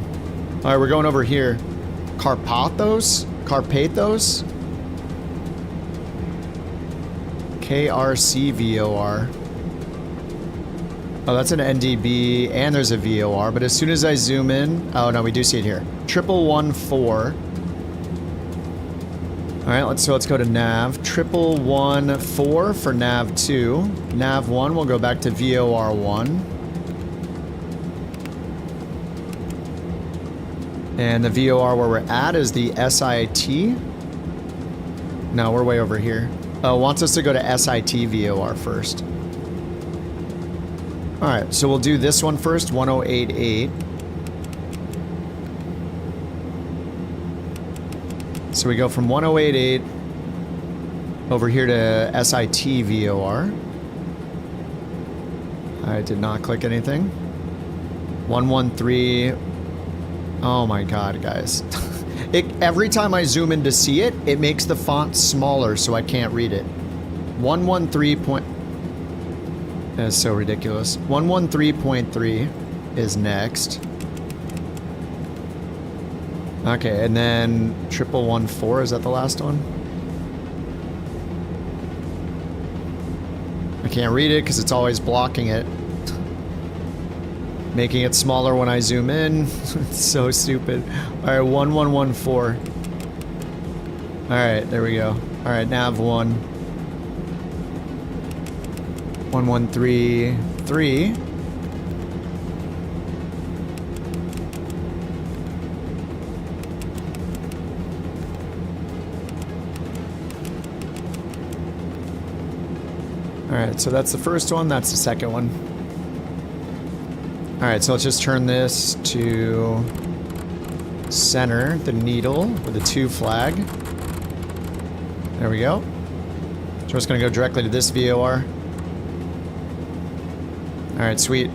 Alright, we're going over here. Carpathos? Carpathos? KRC VOR. Oh, that's an NDB, and there's a VOR, but as soon as I zoom in... Oh, no, we do see it here. 1114. Alright, let's go to nav. 1114 for nav 2. Nav 1, we'll go back to VOR 1. And the VOR where we're at is the SIT. No, we're way over here. Oh, it wants us to go to SIT VOR first. Alright, so we'll do this one first, 1088. So we go from 1088 over here to SIT VOR. I did not click anything. 113. Oh my god, guys. Every time I zoom in to see it, it makes the font smaller so I can't read it. 113. That's so ridiculous. 113.3 is next. Okay, and then 1114, is that the last one? I can't read it because it's always blocking it. Making it smaller when I zoom in. It's so stupid. Alright, 1114. Alright, there we go. Alright, nav 1. 1133. Alright, so that's the first one, that's the second one. Alright, so let's just turn this to center, the needle, with the 2 flag. There we go. So we're just gonna go directly to this VOR. Alright, sweet.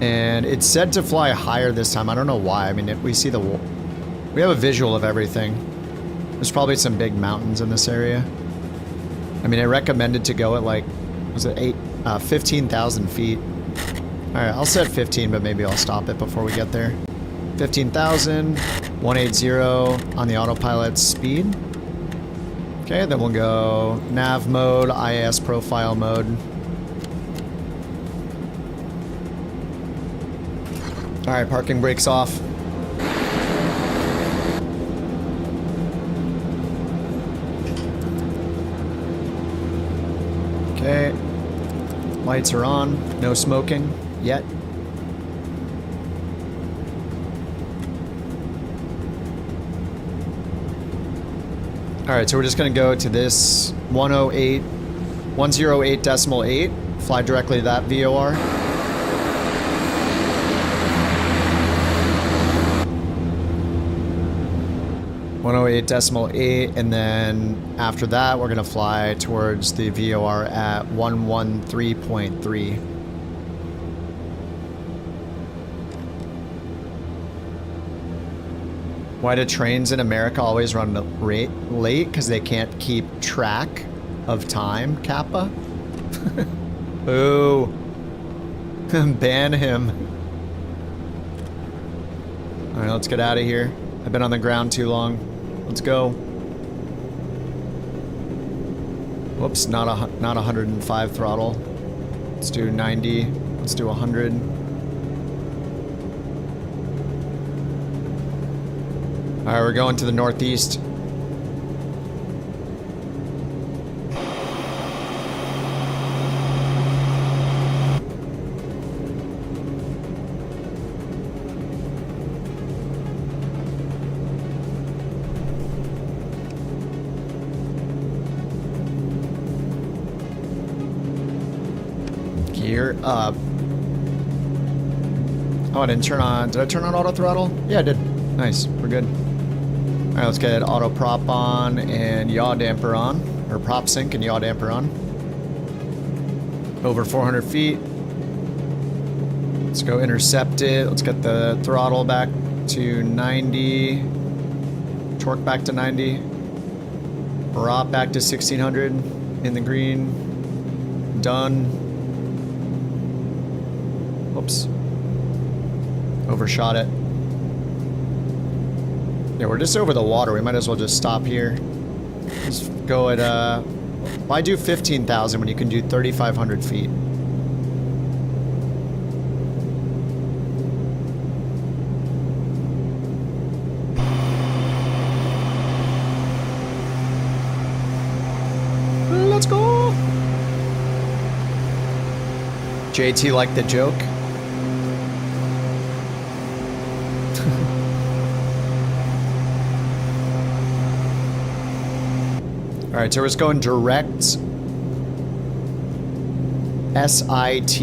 And it's said to fly higher this time. I don't know why. I mean, we see we have a visual of everything. There's probably some big mountains in this area. I mean, I recommended to go at like, was it 15,000 feet? Alright, I'll set 15, but maybe I'll stop it before we get there. 15,000, 180 on the autopilot speed. Okay, then we'll go nav mode, IAS profile mode. Alright, parking brakes off. Okay. Lights are on. No smoking yet. Alright, so we're just gonna go to this 108.8, fly directly to that VOR. 108.8, and then after that, we're gonna fly towards the VOR at 113.3. Why do trains in America always run late? Because they can't keep track of time, Kappa? Ooh. Ban him. Alright, let's get out of here. I've been on the ground too long. Let's go. Whoops, not 105 throttle. Let's do 90. Let's do 100. Alright, we're going to the northeast. Gear up. Oh, I didn't turn on. Did I turn on auto throttle? Yeah, I did. Nice. We're good. Alright, let's get auto prop on and yaw damper on. Or prop sync and yaw damper on. Over 400 feet. Let's go intercept it. Let's get the throttle back to 90. Torque back to 90. Prop back to 1600. In the green. Done. Oops. Overshot it. Yeah, we're just over the water. We might as well just stop here. Just go at, why do 15,000 when you can do 3,500 feet? Let's go! JT liked the joke. Alright, so we're just going direct SIT.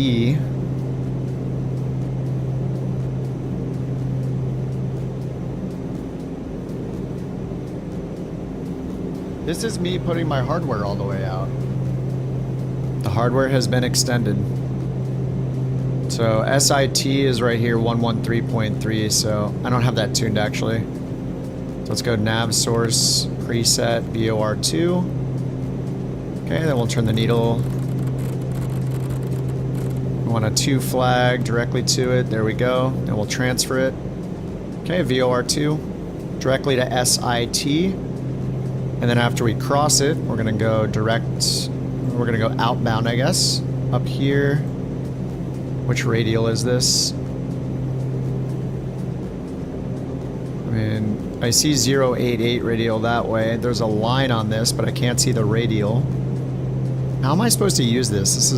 This is me putting my hardware all the way out. The hardware has been extended. So SIT is right here, 113.3, so I don't have that tuned actually. So let's go nav source, preset, VOR2. Okay, then we'll turn the needle. We want a 2 flag directly to it, there we go. And we'll transfer it. Okay, VOR2, directly to SIT. And then after we cross it, we're gonna go direct, we're gonna go outbound, I guess. Up here. Which radial is this? I mean, I see 088 radial that way. There's a line on this, but I can't see the radial. How am I supposed to use this? This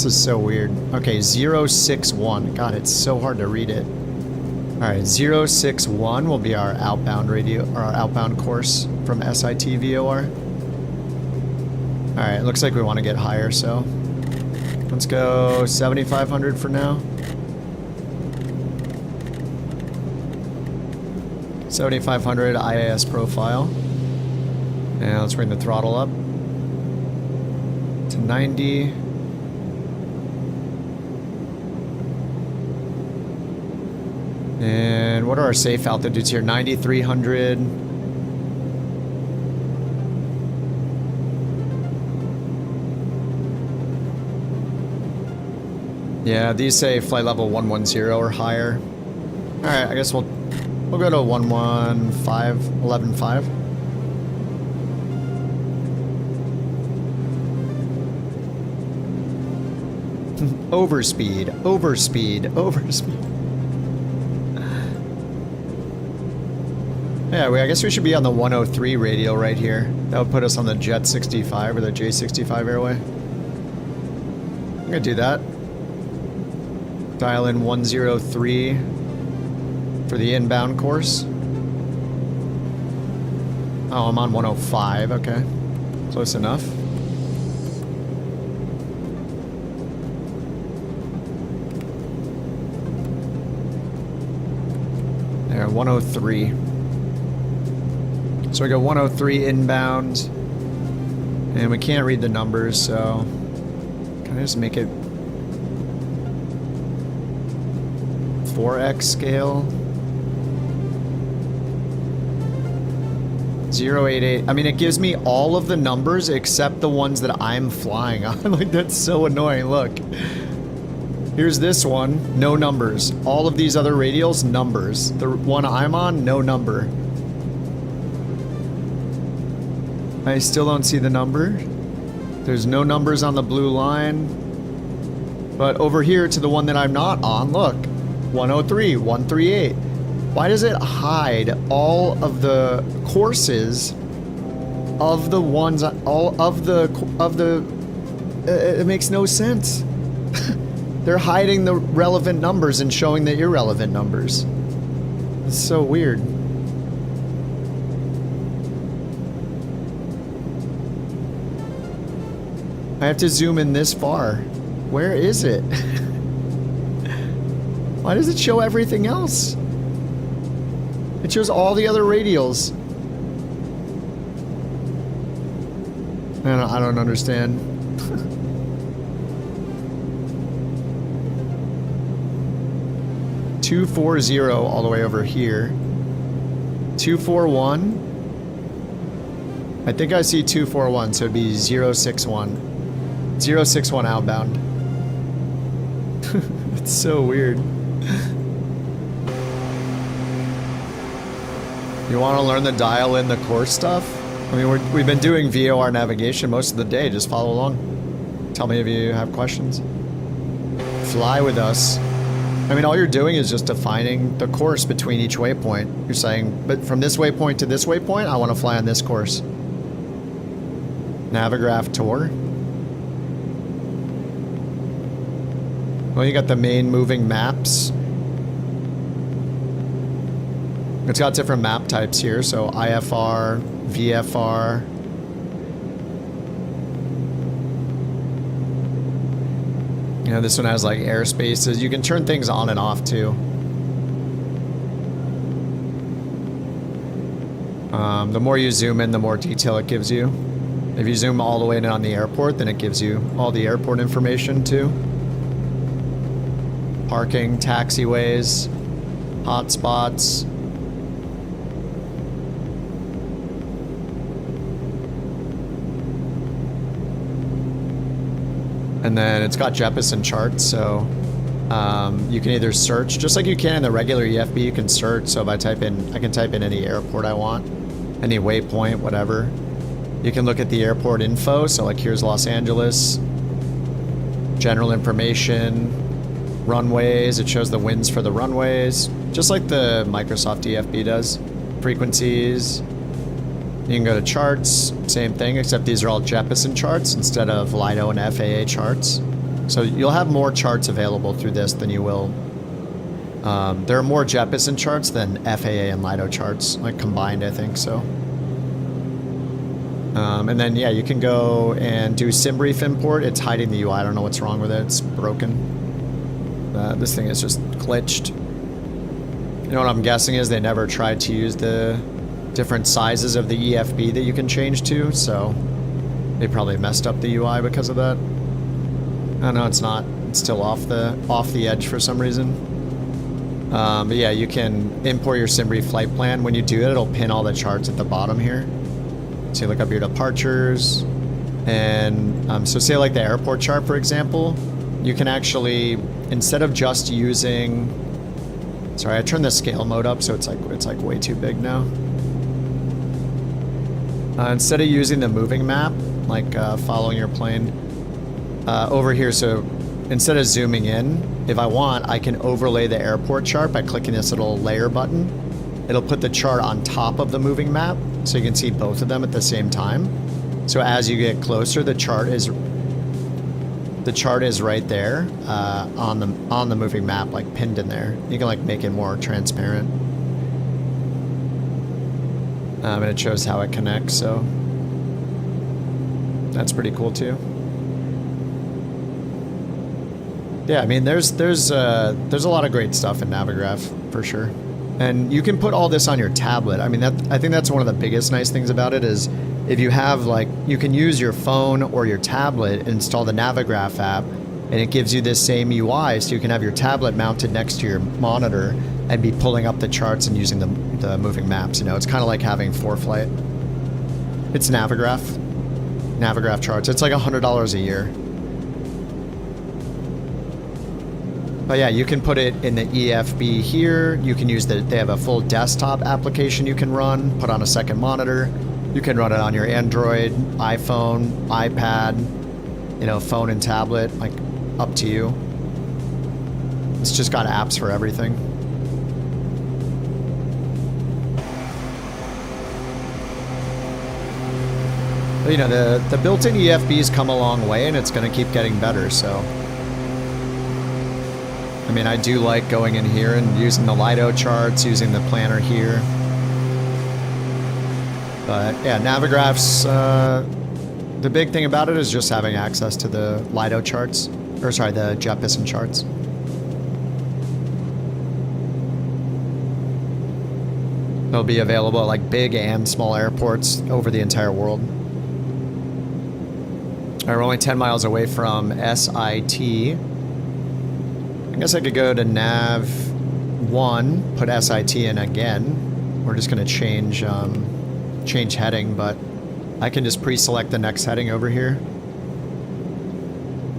is so weird. Okay, 061. God, it's so hard to read it. Alright, 061 will be our outbound radio, or our outbound course from SIT VOR. Alright, looks like we want to get higher, so let's go 7,500 for now. 7,500 IAS profile. And let's bring the throttle up to 90. And what are our safe altitudes here? 9,300. Yeah, these say flight level 110 or higher. Alright, I guess we'll go to 11.5. Overspeed. Yeah, I guess we should be on the 103 radial right here. That would put us on the Jet 65 or the J65 airway. I'm gonna do that. Dial in 103 for the inbound course. Oh, I'm on 105, okay. Close enough. There, 103. So we got 103 inbound. And we can't read the numbers, so can I just make it 4x scale? 088. I mean, it gives me all of the numbers except the ones that I'm flying on. Like, that's so annoying. Look. Here's this one, no numbers. All of these other radials, numbers. The one I'm on, no number. I still don't see the number. There's no numbers on the blue line. But over here to the one that I'm not on, look. 103, 138. Why does it hide all of the courses of the ones, it makes no sense. They're hiding the relevant numbers and showing the irrelevant numbers. It's so weird. I have to zoom in this far. Where is it? Why does it show everything else? It shows all the other radials. I don't understand. 240 all the way over here. 241. I think I see 241, so it'd be 061. 061 outbound. It's so weird. You want to learn the dial in the course stuff? I mean, we've been doing VOR navigation most of the day. Just follow along. Tell me if you have questions. Fly with us. I mean, all you're doing is just defining the course between each waypoint. You're saying, but from this waypoint to this waypoint, I want to fly on this course. Navigraph tour. Well, you got the main moving maps. It's got different map types here, so IFR, VFR. You know, this one has like airspaces. You can turn things on and off too. The more you zoom in, the more detail it gives you. If you zoom all the way in on the airport, then it gives you all the airport information too. Parking, taxiways, hotspots. And then it's got Jeppesen charts, so you can either search, just like you can in the regular EFB, you can search. So if I type in, I can type in any airport I want, any waypoint, whatever. You can look at the airport info, so like here's Los Angeles, general information, runways, it shows the winds for the runways, just like the Microsoft EFB does. Frequencies. You can go to charts, same thing, except these are all Jeppesen charts instead of Lido and FAA charts. So you'll have more charts available through this than you will. There are more Jeppesen charts than FAA and Lido charts, like combined, I think, so. And then, yeah, you can go and do SimBrief import. It's hiding the UI. I don't know what's wrong with it. It's broken. This thing is just glitched. You know what I'm guessing is they never tried to use the different sizes of the EFB that you can change to, so they probably messed up the UI because of that. I know it's not. It's still off the edge for some reason. But yeah, you can import your SimBrief flight plan. When you do it, it'll pin all the charts at the bottom here. So you look up your departures, and so say like the airport chart, for example, you can actually, instead of just using, sorry, I turned the scale mode up, so it's like way too big now. Instead of using the moving map, like following your plane, over here, so instead of zooming in, if I want, I can overlay the airport chart by clicking this little layer button. It'll put the chart on top of the moving map, so you can see both of them at the same time. So as you get closer, the chart is right there on the moving map, like pinned in there. You can like make it more transparent. And it shows how it connects, so that's pretty cool too. Yeah, I mean, there's a lot of great stuff in Navigraph for sure. And you can put all this on your tablet. I mean, I think that's one of the biggest nice things about it is if you have like, you can use your phone or your tablet, install the Navigraph app, and it gives you this same UI, so you can have your tablet mounted next to your monitor and be pulling up the charts and using the moving maps. You know, it's kind of like having ForeFlight. It's Navigraph charts. It's like $100 a year. But yeah, you can put it in the EFB here. You can use they have a full desktop application you can run, put on a second monitor. You can run it on your Android, iPhone, iPad, you know, phone and tablet, like up to you. It's just got apps for everything. But, you know, the built-in EFBs come a long way and it's going to keep getting better, so. I mean, I do like going in here and using the Lido charts, using the planner here. But yeah, Navigraph's, the big thing about it is just having access to the Lido charts, or sorry, the Jeppesen charts. They'll be available at like big and small airports over the entire world. We're only 10 miles away from SIT. I guess I could go to nav 1, put SIT in again. We're just going to change heading, but I can just pre-select the next heading over here.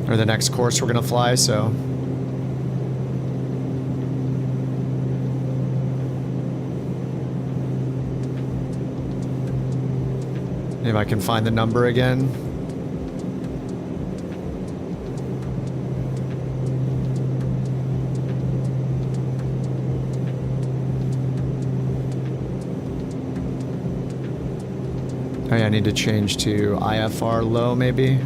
Or the next course we're going to fly, so. If I can find the number again. Oh yeah, I need to change to IFR low, maybe.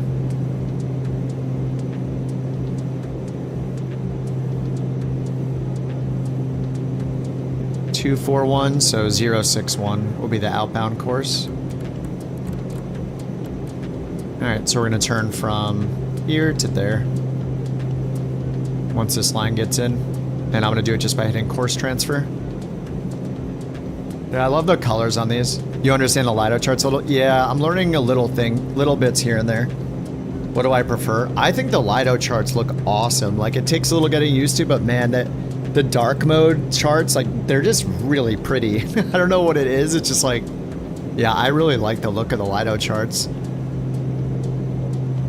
(241), so 061 will be the outbound course. Alright, so we're going to turn from here to there. Once this line gets in. And I'm going to do it just by hitting course transfer. Yeah, I love the colors on these. You understand the Lido charts a little? Yeah, I'm learning a little bits here and there. What do I prefer? I think the Lido charts look awesome. Like, it takes a little getting used to, but man, the dark mode charts, like, they're just really pretty. I don't know what it is. It's just like, yeah, I really like the look of the Lido charts.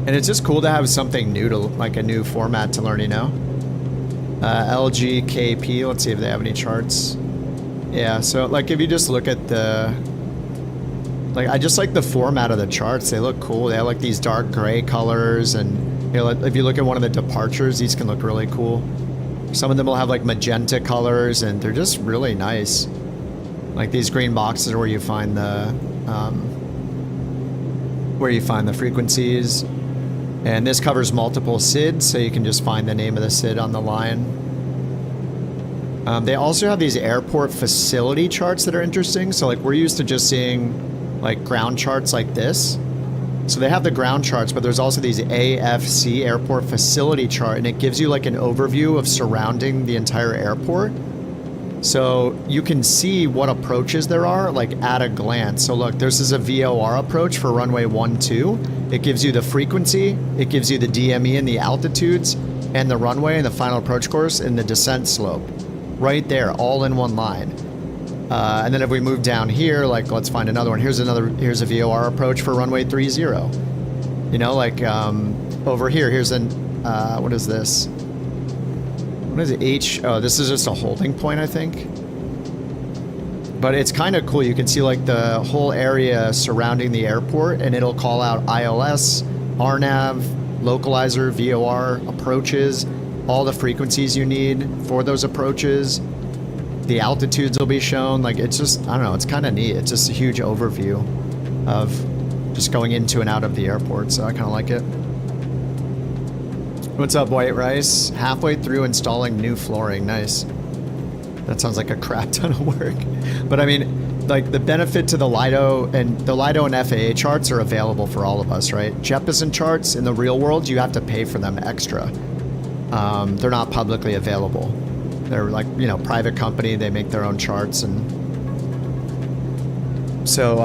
And it's just cool to have something new to, like a new format to learn, you know? LGKP, let's see if they have any charts. Yeah, so like if you just look at the, like I just like the format of the charts. They look cool. They have like these dark gray colors, and you know, if you look at one of the departures, these can look really cool. Some of them will have like magenta colors, and they're just really nice. Like these green boxes are where you find the frequencies. And this covers multiple SIDs, so you can just find the name of the SID on the line. They also have these airport facility charts that are interesting. So like we're used to just seeing like ground charts like this. So they have the ground charts, but there's also these AFC, airport facility chart, and it gives you like an overview of surrounding the entire airport. So you can see what approaches there are like at a glance. So look, this is a VOR approach for runway 12. It gives you the frequency, it gives you the DME and the altitudes, and the runway and the final approach course and the descent slope. Right there, all in one line. And then if we move down here, like let's find another one. Here's a VOR approach for runway 30. You know, like over here, here's an, what is this? What is it? Oh, this is just a holding point, I think. But it's kind of cool. You can see like the whole area surrounding the airport, and it'll call out ILS, RNAV, localizer, VOR, approaches, all the frequencies you need for those approaches. The altitudes will be shown. Like, it's just, I don't know, it's kind of neat. It's just a huge overview of just going into and out of the airport, so I kind of like it. What's up, White Rice? Halfway through installing new flooring. Nice. That sounds like a crap ton of work. But I mean, like the benefit to the Lido and FAA charts are available for all of us, right? Jeppesen charts in the real world, you have to pay for them extra. They're not publicly available. They're like, you know, private company. They make their own charts. And so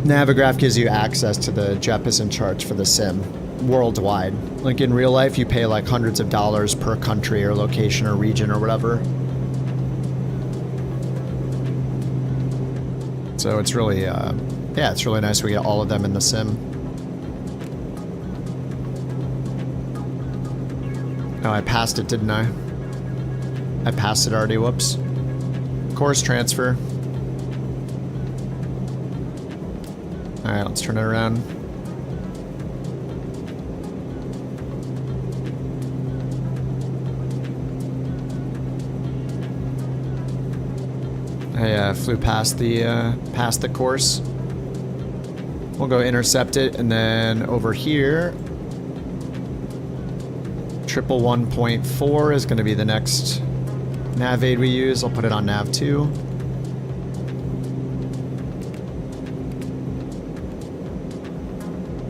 Navigraph gives you access to the Jeppesen charts for the sim worldwide. Like in real life, you pay like hundreds of dollars per country or location or region or whatever. So it's really, yeah, it's really nice we get all of them in the sim. Oh, I passed it, didn't I? I passed it already, whoops. Course transfer. Alright, let's turn it around. I flew past the course. We'll go intercept it, and then over here, 111.4 is going to be the next nav aid we use. I'll put it on nav 2.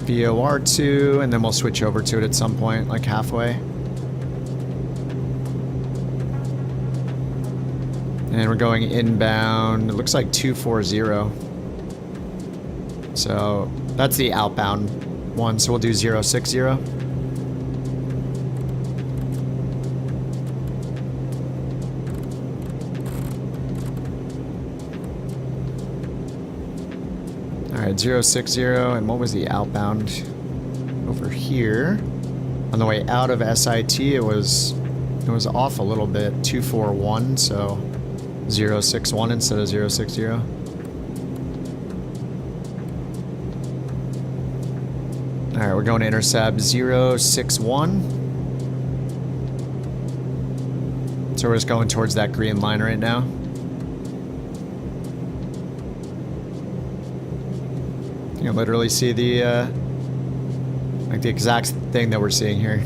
VOR2, and then we'll switch over to it at some point, like halfway. And we're going inbound, it looks like 240. So that's the outbound one, so we'll do 060. Alright, 060, and what was the outbound over here? On the way out of SIT, it was off a little bit, 241, so 061 instead of 060. Alright, we're going to intercept 061. So we're just going towards that green line right now. You can literally see the, like the exact thing that we're seeing here.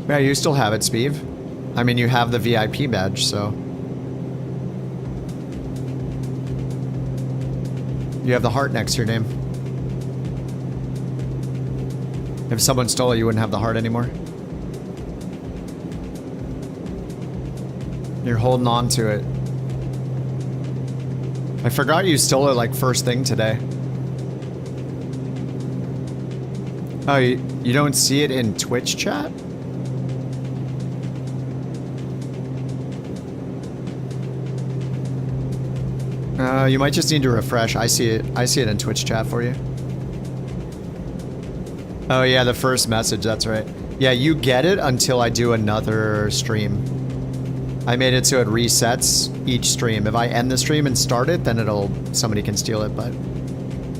Yeah, you still have it, Speeve. I mean, you have the VIP badge, so. You have the heart next to your name. If someone stole it, you wouldn't have the heart anymore. You're holding on to it. I forgot you stole it like first thing today. Oh, you don't see it in Twitch chat? You might just need to refresh. I see it in Twitch chat for you. Oh yeah, the first message, that's right. Yeah, you get it until I do another stream. I made it so it resets each stream. If I end the stream and start it, then somebody can steal it, but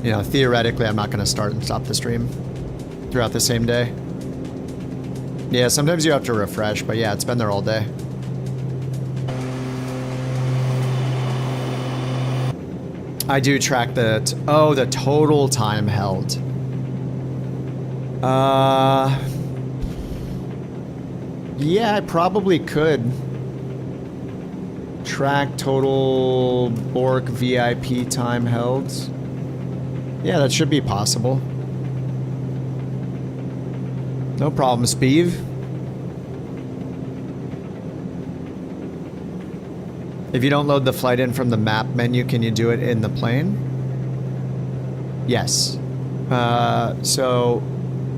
you know, theoretically I'm not gonna start and stop the stream throughout the same day. Yeah, sometimes you have to refresh, but yeah, it's been there all day. I do track the total time held. Yeah, I probably could track total Bork VIP time held. Yeah, that should be possible. No problem, Speeve. If you don't load the flight in from the map menu, can you do it in the plane? Yes. So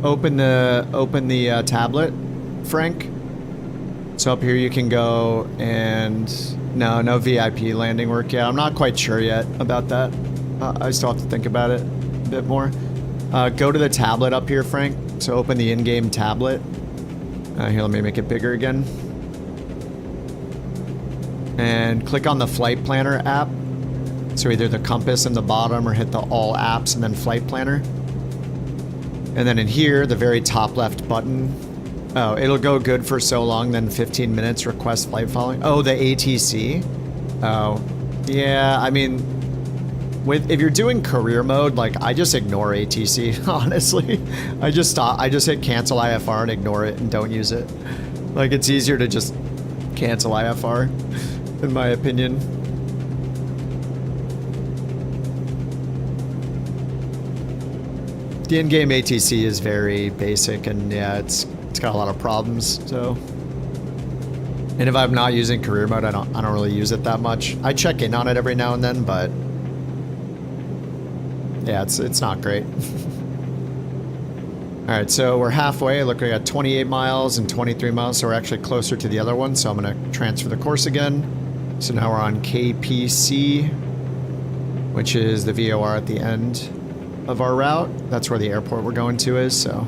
open the tablet, Frank. So up here you can go and no VIP landing work yet. I'm not quite sure yet about that. I still have to think about it a bit more. Go to the tablet up here, Frank. So open the in-game tablet. Here, let me make it bigger again. And click on the Flight Planner app. So either the compass in the bottom or hit the All Apps and then Flight Planner. And then in here, the very top left button. Oh, it'll go good for so long, then 15 minutes, request flight following. Oh, the ATC? Oh, yeah, I mean, if you're doing career mode, like, I just ignore ATC, honestly. I just hit cancel IFR and ignore it and don't use it. Like, it's easier to just cancel IFR, in my opinion. The in-game ATC is very basic, and yeah, it's got a lot of problems. So, and if I'm not using career mode, I don't really use it that much. I check in on it every now and then, but yeah, it's not great. All right, so we're halfway. Look, we got 28 miles and 23 miles, so we're actually closer to the other one. So I'm gonna transfer the course again. So now we're on KPC, which is the VOR at the end of our route. That's where the airport we're going to is, so.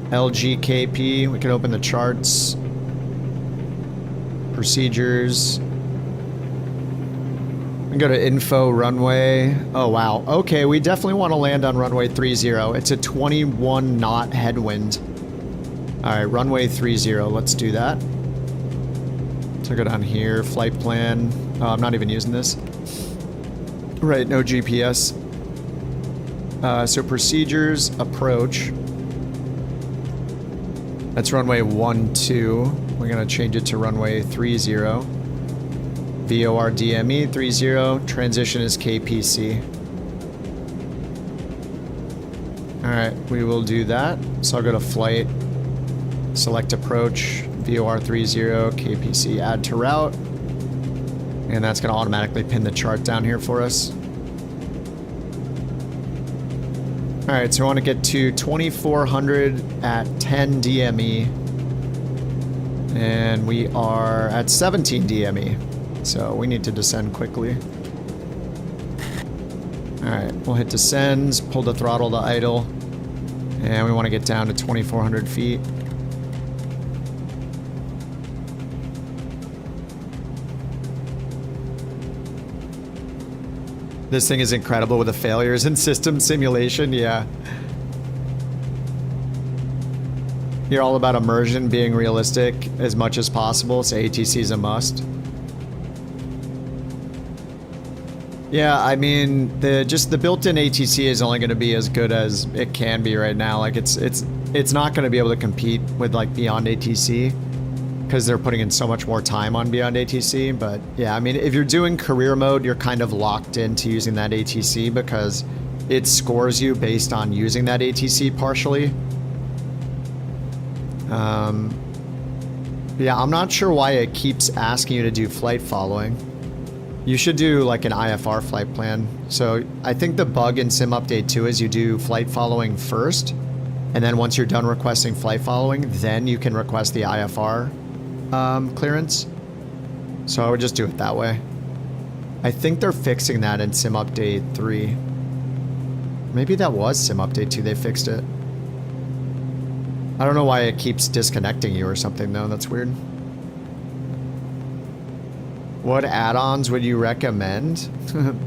LGKP, we can open the charts. Procedures. We can go to info runway. Oh, wow. Okay, we definitely want to land on runway 30. It's a 21 knot headwind. All right, runway 30, let's do that. So go down here, flight plan. Oh, I'm not even using this. Right, no GPS. So procedures, approach. That's runway 12. We're gonna change it to runway 30. VOR DME 30. Transition is KPC. All right, we will do that. So I'll go to flight, select approach, VOR 30, KPC, add to route. And that's gonna automatically pin the chart down here for us. All right, so I want to get to 2400 at 10 DME. And we are at 17 DME. So we need to descend quickly. All right, we'll hit descends, pull the throttle to idle. And we want to get down to 2400 feet. This thing is incredible with the failures in system simulation, yeah. You're all about immersion, being realistic as much as possible, so ATC is a must. Yeah, I mean, just the built-in ATC is only going to be as good as it can be right now. Like, it's not going to be able to compete with, like, Beyond ATC, because they're putting in so much more time on Beyond ATC. But yeah, I mean, if you're doing career mode, you're kind of locked into using that ATC because it scores you based on using that ATC partially. Yeah, I'm not sure why it keeps asking you to do flight following. You should do like an IFR flight plan. So I think the bug in Sim Update 2 is you do flight following first, and then once you're done requesting flight following, then you can request the IFR clearance. So I would just do it that way. I think they're fixing that in Sim Update 3. Maybe that was Sim Update 2, they fixed it. I don't know why it keeps disconnecting you or something though, that's weird. What add-ons would you recommend?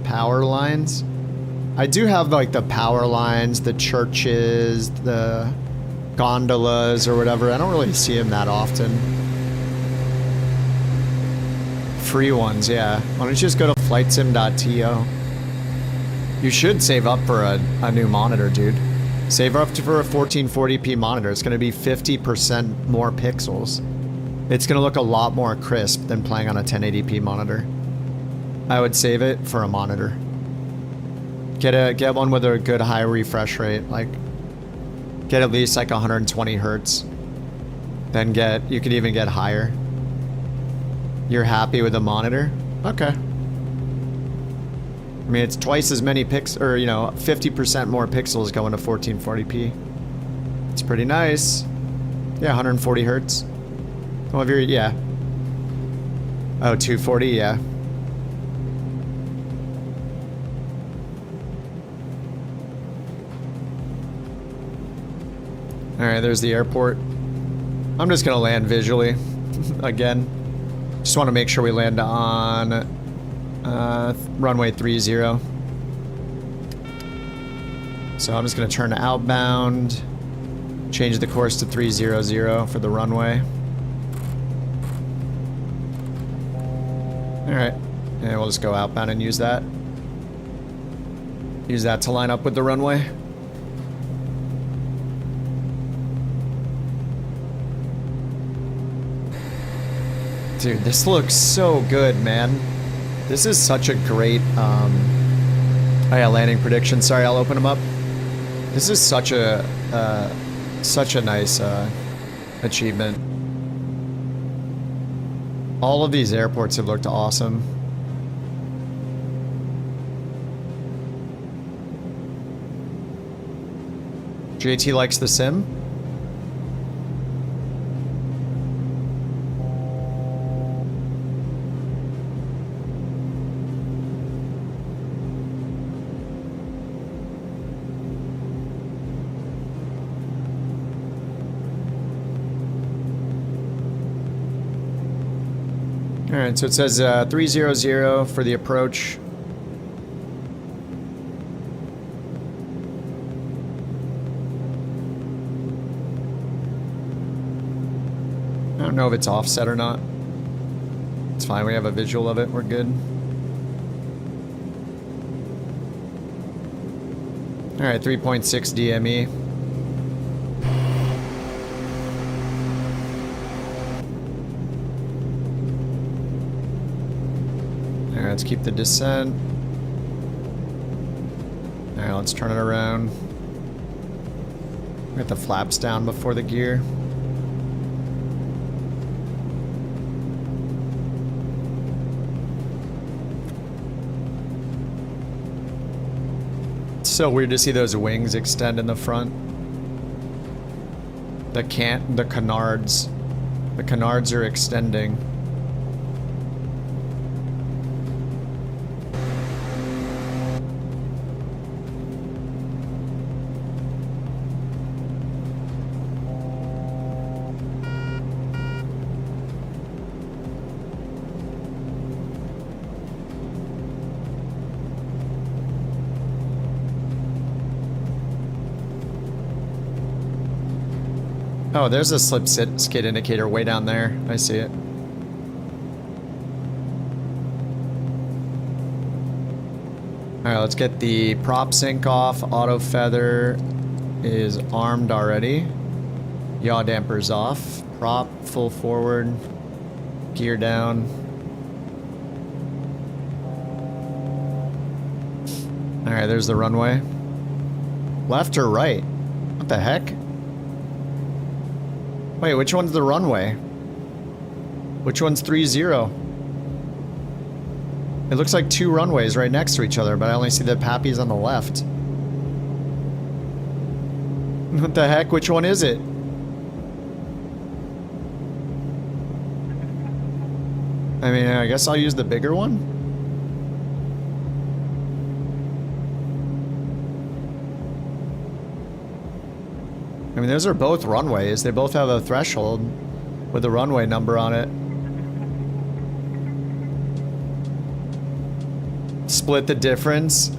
Power lines? I do have like the power lines, the churches, the gondolas or whatever. I don't really see them that often. Free ones, yeah. Why don't you just go to flightsim.to? You should save up for a new monitor, dude. Save up for a 1440p monitor. It's going to be 50% more pixels. It's going to look a lot more crisp than playing on a 1080p monitor. I would save it for a monitor. Get one with a good high refresh rate, like get at least like 120 hertz. Then you could even get higher. You're happy with the monitor? Okay. I mean, it's twice as many pixels, or you know, 50% more pixels going to 1440p. It's pretty nice. Yeah, 140 hertz. Well, if you're, yeah. Oh, 240, yeah. Alright, there's the airport. I'm just gonna land visually. Again. Just want to make sure we land on runway 30. So I'm just gonna turn to outbound. Change the course to 300 for the runway. Alright, and we'll just go outbound and use that. Use that to line up with the runway. Dude, this looks so good, man. This is such a great, oh yeah, landing prediction. Sorry, I'll open them up. This is such a nice achievement. All of these airports have looked awesome. JT likes the sim. Alright, so it says 300 for the approach. I don't know if it's offset or not. It's fine, we have a visual of it, we're good. Alright, 3.6 DME. Alright, let's keep the descent. Alright, let's turn it around. Get the flaps down before the gear. It's so weird to see those wings extend in the front. The canards. The canards are extending. Oh, there's a slip skid indicator way down there. I see it. Alright, let's get the prop sync off. Auto feather is armed already. Yaw dampers off. Prop full forward. Gear down. Alright, there's the runway. Left or right? What the heck? Wait, which one's the runway? Which one's 3-0? It looks like two runways right next to each other, but I only see the Pappies on the left. What the heck? Which one is it? I mean, I guess I'll use the bigger one. I mean, those are both runways. They both have a threshold with a runway number on it. Split the difference.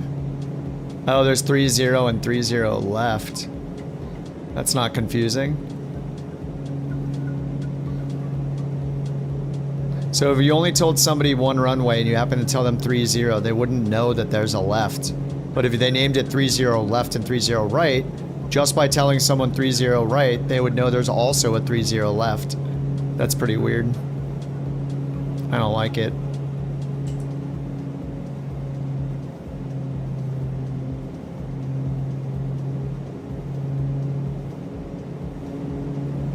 Oh, there's 3-0 and 3-0 left. That's not confusing. So if you only told somebody one runway and you happen to tell them 3-0, they wouldn't know that there's a left. But if they named it 3-0 left and 3-0 right, just by telling someone 3-0 right, they would know there's also a 3-0 left. That's pretty weird. I don't like it.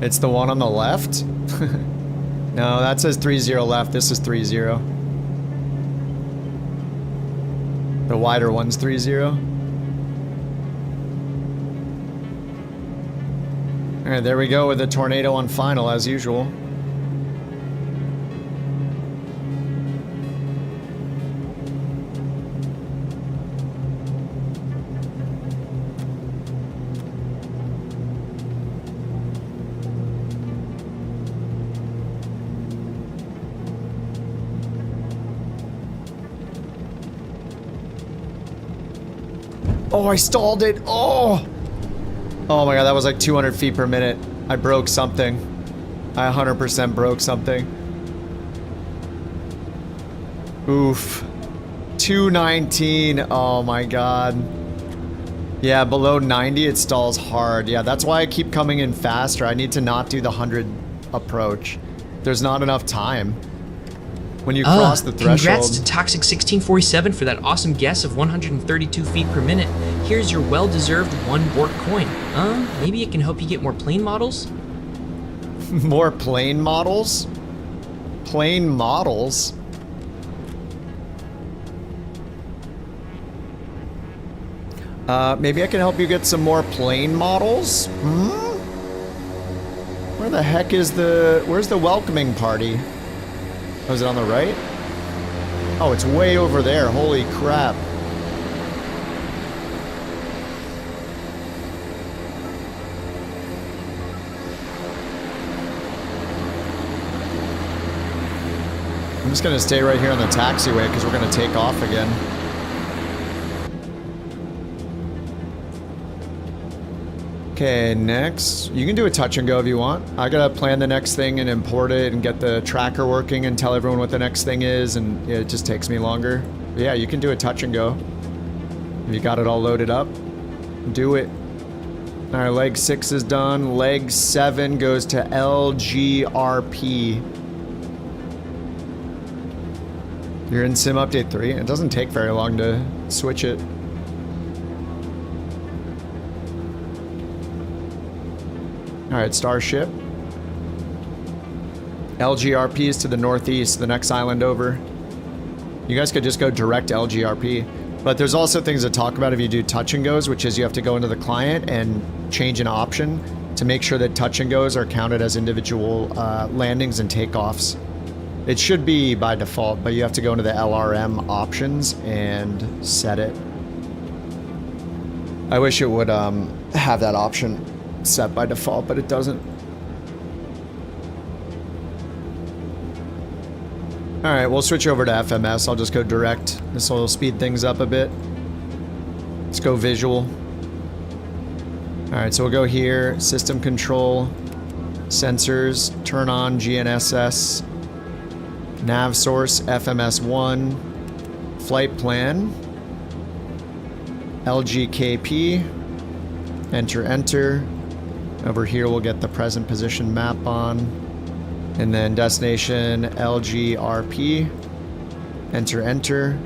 It's the one on the left? No, that says 3-0 left. This is 3-0. The wider one's 3-0. Alright, there we go with the tornado on final as usual. Oh, I stalled it. Oh! Oh my god, that was like 200 feet per minute. I broke something. I 100% broke something. Oof. 219. Oh my god. Yeah, below 90 it stalls hard. Yeah, that's why I keep coming in faster. I need to not do the 100 approach. There's not enough time. When you cross the threshold. Congrats to Toxic 1647 for that awesome guess of 132 feet per minute. Here's your well-deserved 1 Bork coin. Maybe it can help you get more plane models? More plane models? Plane models? Maybe I can help you get some more plane models? Where the heck is where's the welcoming party? Oh, is it on the right? Oh, it's way over there. Holy crap. I'm just gonna stay right here on the taxiway because we're gonna take off again. Okay, next. You can do a touch and go if you want. I gotta plan the next thing and import it and get the tracker working and tell everyone what the next thing is, and it just takes me longer. But yeah, you can do a touch and go. If you got it all loaded up, do it. Alright, leg 6 is done. Leg 7 goes to LGRP. You're in Sim Update 3. It doesn't take very long to switch it. Alright, Starship. LGRP is to the northeast, the next island over. You guys could just go direct LGRP. But there's also things to talk about if you do touch and goes, which is you have to go into the client and change an option to make sure that touch and goes are counted as individual landings and takeoffs. It should be by default, but you have to go into the LRM options and set it. I wish it would have that option set by default, but it doesn't. Alright, we'll switch over to FMS. I'll just go direct. This will speed things up a bit. Let's go visual. Alright, so we'll go here. System control. Sensors. Turn on GNSS. Nav source. FMS1. Flight plan. LGKP. Enter. Over here we'll get the present position map on. And then destination LGRP. Enter.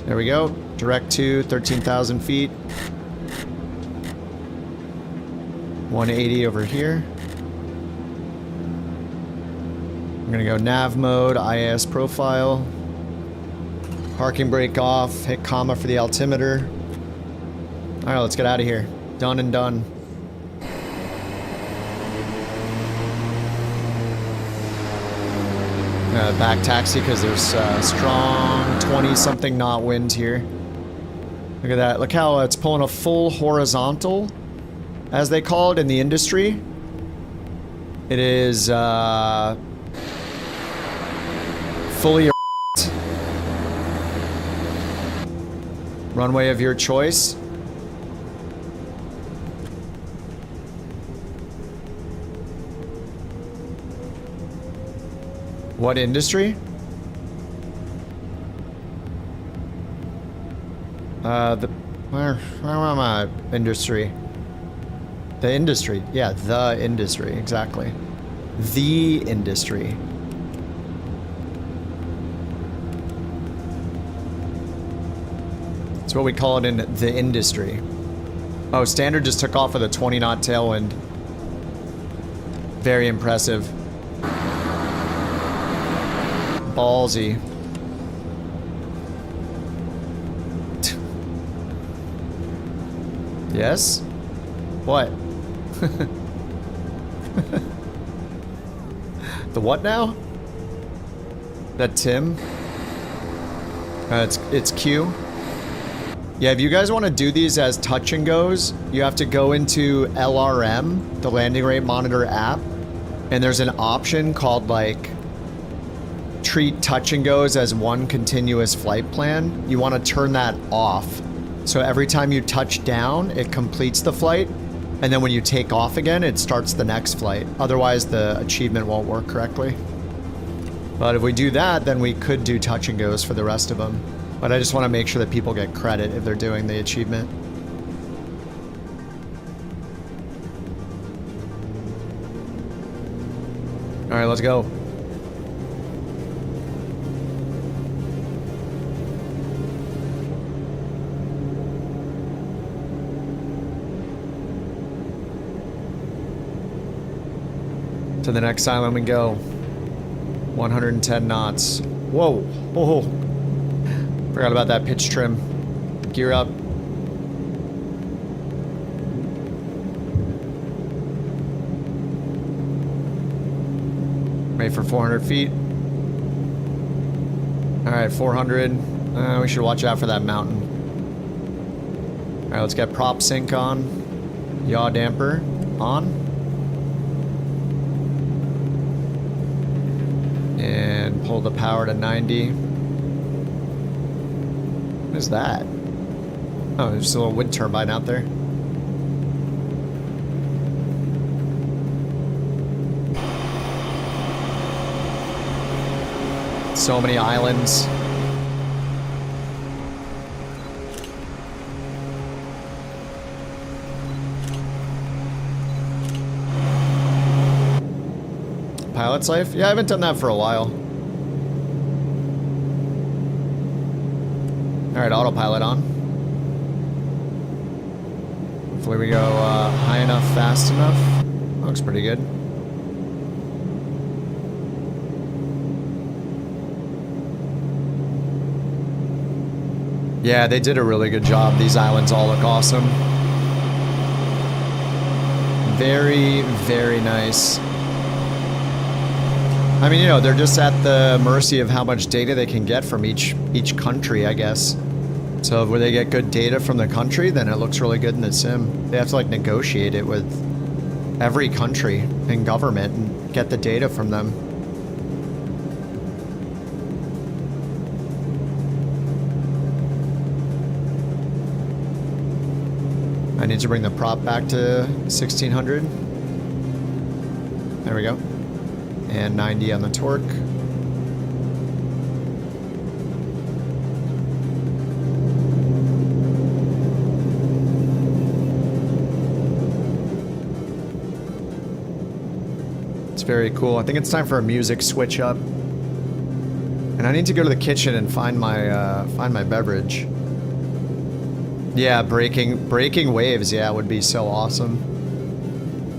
There we go. Direct to 13,000 feet. 180 over here. I'm gonna go nav mode, IAS profile. Parking brake off, hit comma for the altimeter. Alright, let's get out of here. Done and done. Back taxi because there's strong 20-something knot wind here. Look at that. Look how it's pulling a full horizontal, as they call it in the industry. It is fully runway of your choice. What industry? Where am I? Industry. The industry. Yeah, the industry. Exactly. The industry. That's what we call it in the industry. Oh, Standard just took off with a 20-knot tailwind. Very impressive. Ballsy. Yes? What? The what now? That Tim? It's Q. Yeah, if you guys want to do these as touch and goes, you have to go into LRM, the landing rate monitor app, and there's an option called like treat touch and goes as one continuous flight plan. You want to turn that off. So every time you touch down, it completes the flight. And then when you take off again, it starts the next flight. Otherwise, the achievement won't work correctly. But if we do that, then we could do touch and goes for the rest of them. But I just want to make sure that people get credit if they're doing the achievement. All right, let's go. To the next island we go. 110 knots. Whoa. Oh. Forgot about that pitch trim. Gear up. Wait for 400 feet. Alright, 400. We should watch out for that mountain. Alright, let's get prop sync on. Yaw damper on. And pull the power to 90. What is that? Oh, there's just a little wind turbine out there. So many islands. Pilot's life? Yeah, I haven't done that for a while. Alright, autopilot on. Hopefully we go high enough, fast enough. Looks pretty good. Yeah, they did a really good job. These islands all look awesome. Very, very nice. I mean, you know, they're just at the mercy of how much data they can get from each country, I guess. So where they get good data from the country, then it looks really good in the sim. They have to like negotiate it with every country and government and get the data from them. I need to bring the prop back to 1600. There we go. And 90 on the torque. It's very cool. I think it's time for a music switch up. And I need to go to the kitchen and find my beverage. Yeah, breaking waves, yeah, would be so awesome.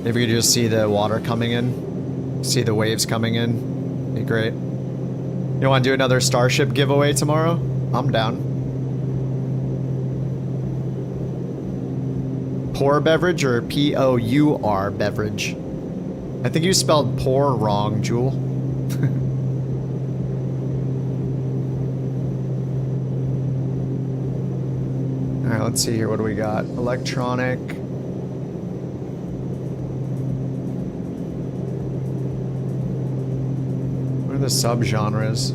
If you could just see the water coming in, see the waves coming in, be great. You want to do another Starship giveaway tomorrow? I'm down. Pour beverage or P-O-U-R beverage? I think you spelled pour wrong, Jewel. Alright, let's see here. What do we got? Electronic. What are the subgenres?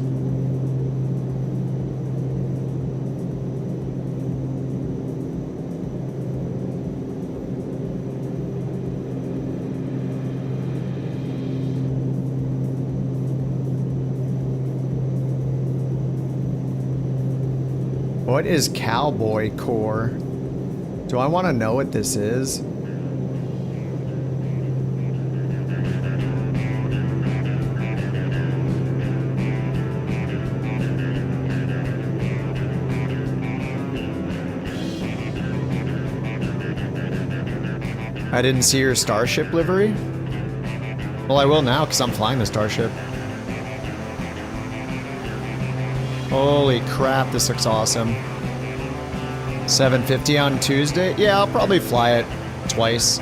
What is Cowboy Core? Do I want to know what this is? I didn't see your Starship livery? Well, I will now because I'm flying the Starship. Holy crap, this looks awesome. 750 on Tuesday? Yeah, I'll probably fly it twice.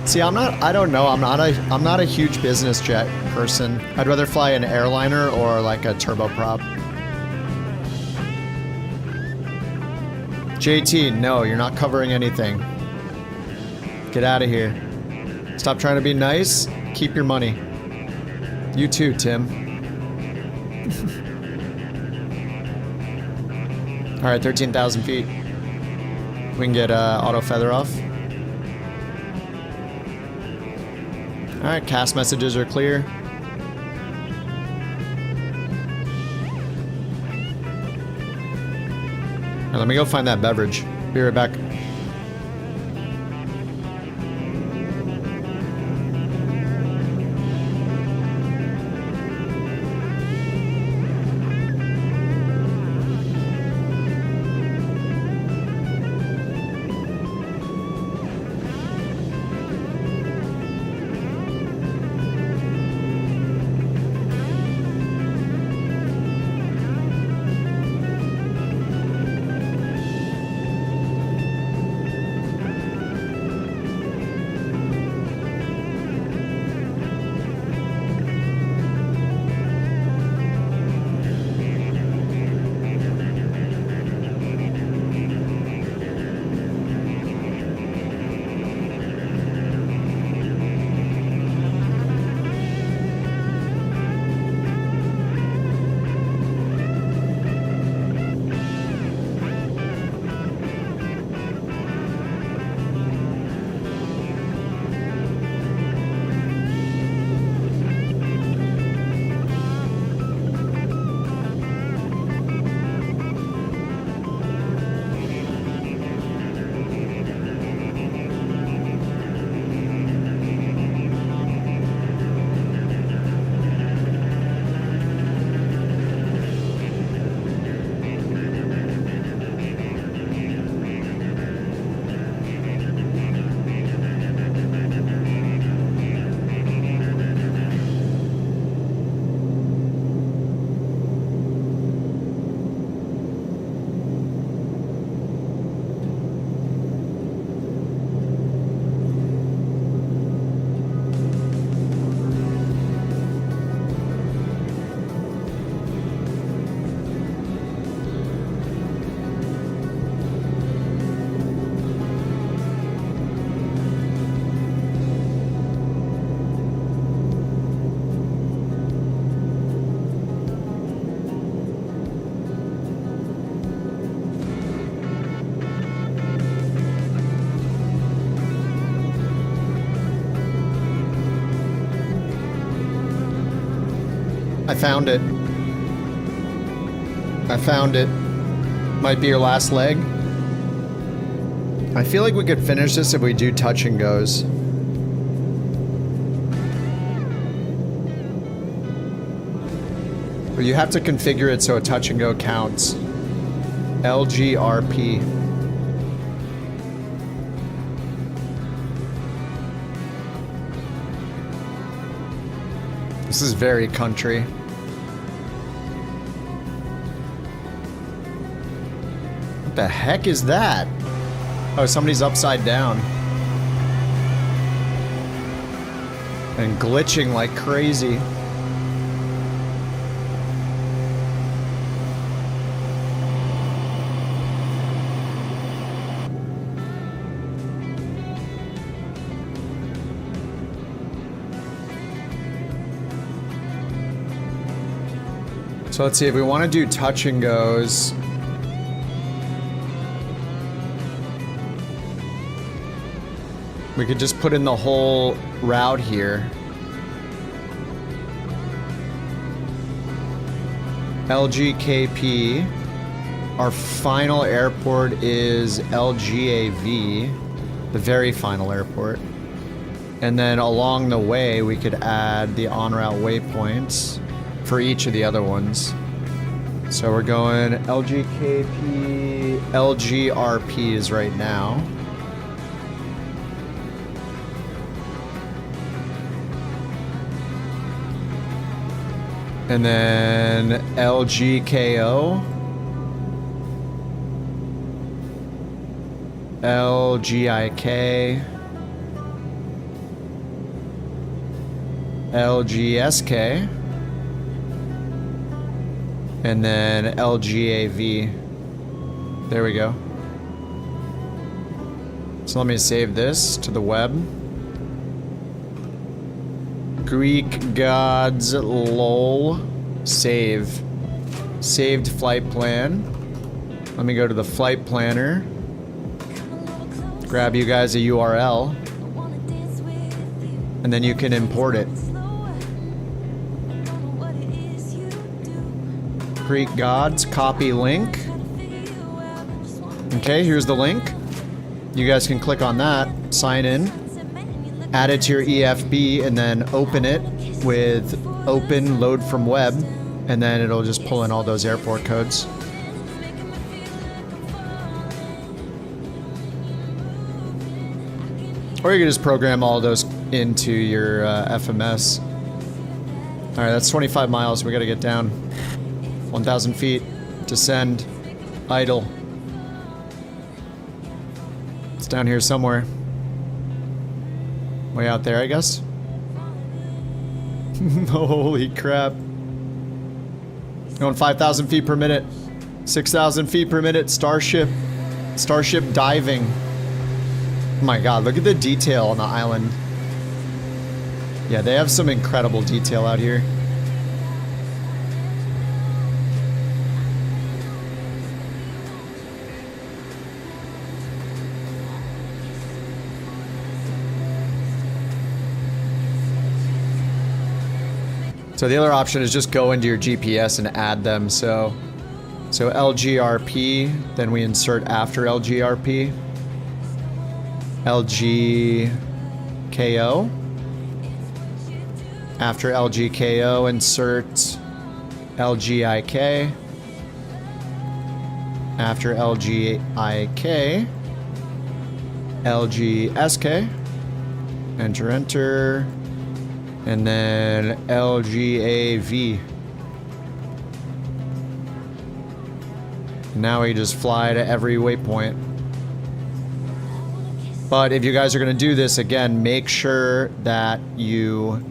See, I don't know. I'm not a huge business jet person. I'd rather fly an airliner or like a turboprop. JT, no, you're not covering anything. Get out of here. Stop trying to be nice. Keep your money. You too, Tim. Alright, 13,000 feet. We can get auto feather off. Alright, cast messages are clear. Now, let me go find that beverage. Be right back. I found it. I found it. Might be your last leg. I feel like we could finish this if we do touch and goes. But you have to configure it so a touch and go counts. LGRP. This is very country. What the heck is that? Oh, somebody's upside down. And glitching like crazy. So let's see, if we want to do touch and goes, we could just put in the whole route here. LGKP. Our final airport is LGAV, the very final airport. And then along the way, we could add the on-route waypoints for each of the other ones. So we're going LGKP, LGRPs right now. And then LGKO, LGIK, LGSK, and then LGAV. There we go. So let me save this to the web. Greek gods lol. Save. Saved flight plan. Let me go to the flight planner. Grab you guys a URL. And then you can import it. Greek gods, copy link. Okay, here's the link. You guys can click on that, sign in, add it to your EFB, and then open it with open load from web, and then it'll just pull in all those airport codes. Or you can just program all those into your FMS. All right, that's 25 miles. We gotta get down. 1,000 feet. Descend. Idle. It's down here somewhere. Way out there, I guess. Holy crap. Going 5,000 feet per minute. 6,000 feet per minute. Starship. Starship diving. Oh my god, look at the detail on the island. Yeah, they have some incredible detail out here. So the other option is just go into your GPS and add them. So LGRP, then we insert after LGRP. LGKO. After LGKO, insert LGIK. After LGIK, LGSK. Enter, enter. And then LGAV. Now we just fly to every waypoint. But if you guys are going to do this, again, make sure that you,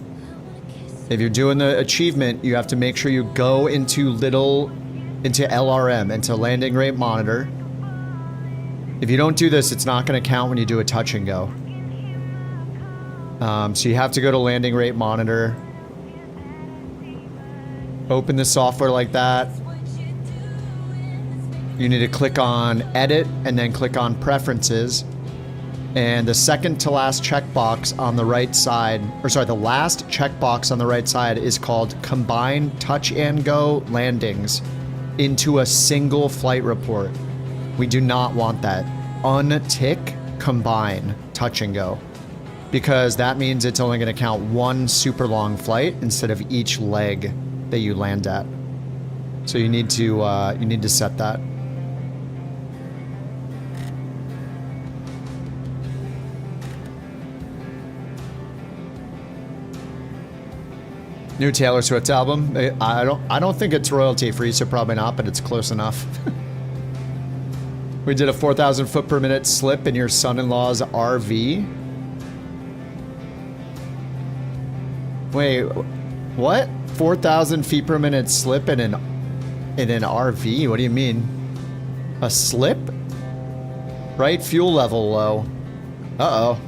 if you're doing the achievement, you have to make sure you go into LRM, into landing rate monitor. If you don't do this, it's not going to count when you do a touch and go. So you have to go to landing rate monitor. Open the software like that. You need to click on edit and then click on preferences. And the second to last checkbox on the right side, or sorry, the last checkbox on the right side is called Combine Touch and Go Landings into a single flight report. We do not want that. Untick Combine Touch and Go, because that means it's only going to count one super long flight instead of each leg that you land at. So you need to set that. New Taylor Swift album. I don't think it's royalty free, so probably not, but it's close enough. We did a 4,000 foot per minute slip in your son-in-law's RV. Wait, what? 4,000 feet per minute slip in an RV? What do you mean? A slip? Right, fuel level low. Uh-oh.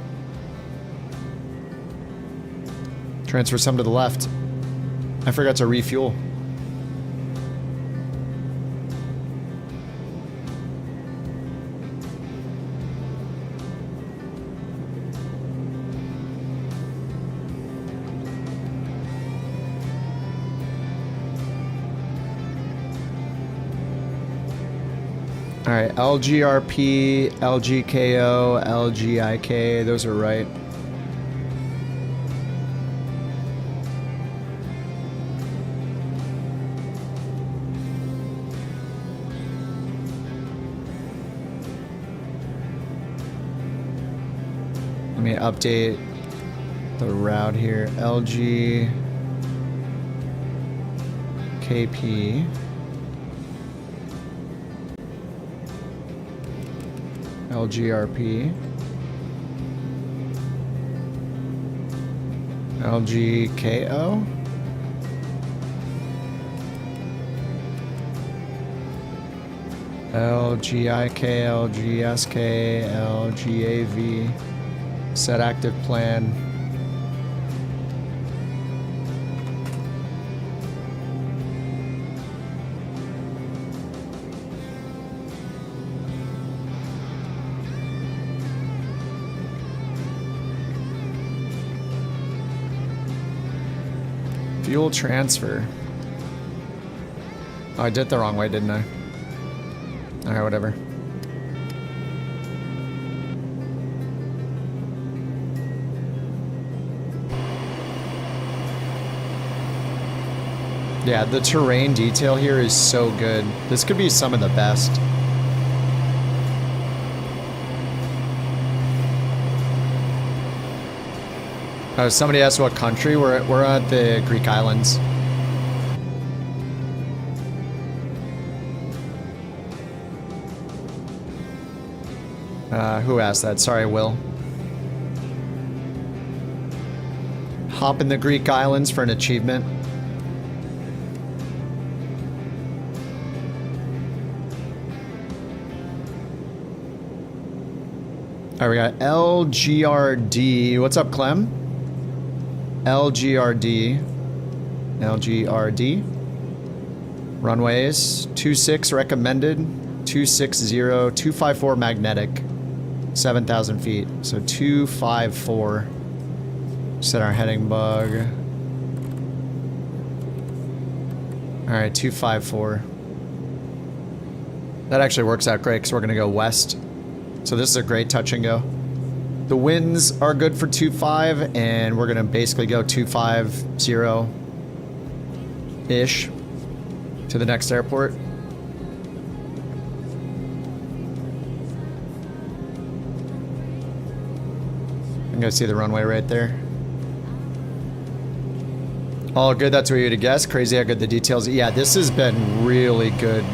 Transfer some to the left. I forgot to refuel. All right, LGRP, LGKO, LGIK, those are right. Let me update the route here. LG KP. LGRP. LGKO. LGIK, LGSK, LGAV. Set active plan. Fuel transfer. Oh, I did it the wrong way, didn't I? Alright, whatever. Yeah, the terrain detail here is so good. This could be some of the best. Oh, somebody asked what country. We're at the Greek islands. Who asked that? Sorry, Will. Hop in the Greek islands for an achievement. All right, we got LGRD. What's up, Clem? LGRD. LGRD. Runways. 26 recommended. 260. 254 magnetic. 7,000 feet. So 254. Set our heading bug. All right, 254. That actually works out great because we're going to go west. So this is a great touch and go. The winds are good for 2.5, and we're gonna basically go 250-ish to the next airport. I'm gonna see the runway right there. All good, that's what you would guess. Crazy how good the details. Yeah, this has been really good.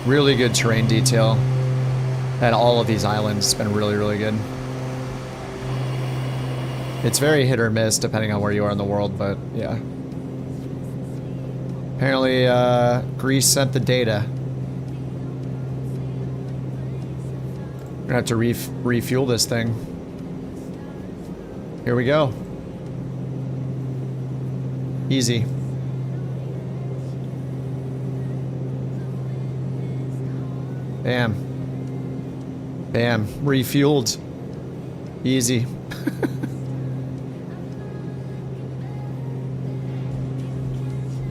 Really good terrain detail. And all of these islands, it's been really, really good. It's very hit or miss depending on where you are in the world, but yeah. Apparently, Greece sent the data. We're gonna have to refuel this thing. Here we go. Easy. Bam. Bam. Refueled. Easy.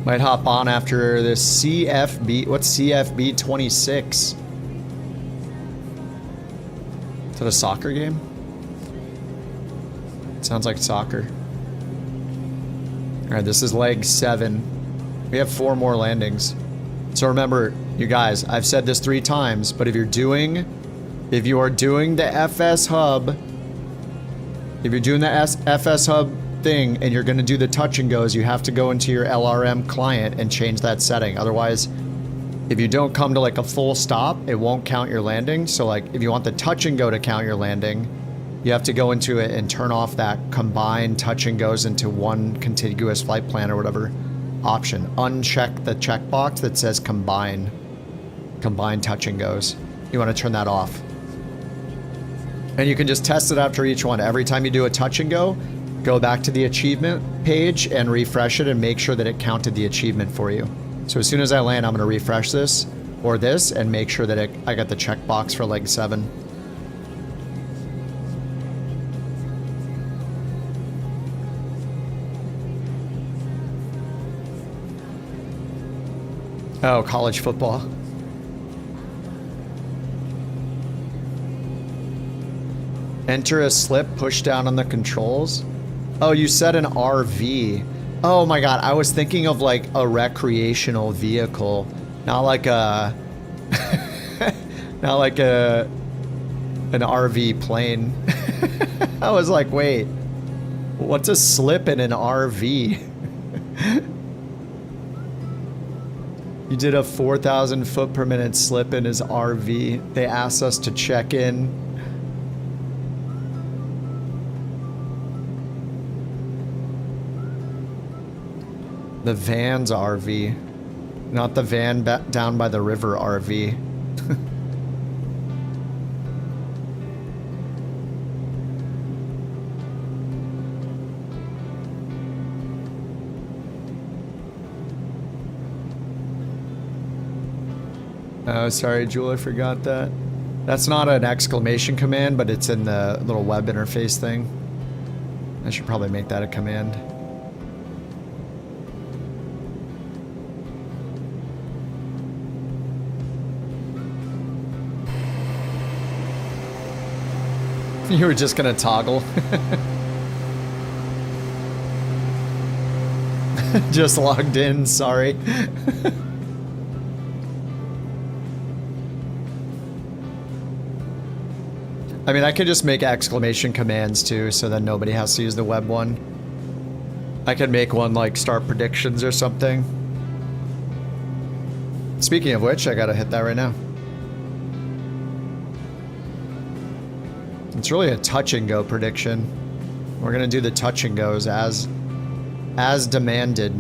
Might hop on after this CFB. What's CFB 26? Is that a soccer game? Sounds like soccer. Alright, this is leg 7. We have 4 more landings. So remember, you guys, I've said this 3 times, but if you are doing the FSHub, if you're doing the FSHub thing and you're going to do the touch and goes, you have to go into your LRM client and change that setting. Otherwise, if you don't come to like a full stop, it won't count your landing. So like if you want the touch and go to count your landing, you have to go into it and turn off that combine touch and goes into one contiguous flight plan or whatever option. Uncheck the checkbox that says combine touch and goes. You want to turn that off. And you can just test it after each one. Every time you do a touch and go back to the achievement page and refresh it and make sure that it counted the achievement for you. So as soon as I land, I'm going to refresh this or this and make sure that I got the checkbox for leg 7. Oh, college football. Enter a slip, push down on the controls. Oh, you said an RV. Oh my god, I was thinking of like a recreational vehicle, not like a not like an RV plane. I was like, wait, what's a slip in an RV? You did a 4,000 foot per minute slip in his RV. They asked us to check in. The van's RV, not the van down by the river RV. Oh, sorry, Jewel, I forgot that. That's not an exclamation command, but it's in the little web interface thing. I should probably make that a command. You were just gonna toggle. Just logged in, sorry. I mean, I could just make exclamation commands too, so then nobody has to use the web one. I could make one like start predictions or something. Speaking of which, I gotta hit that right now. It's really a touch and go prediction. We're gonna do the touch and goes as demanded.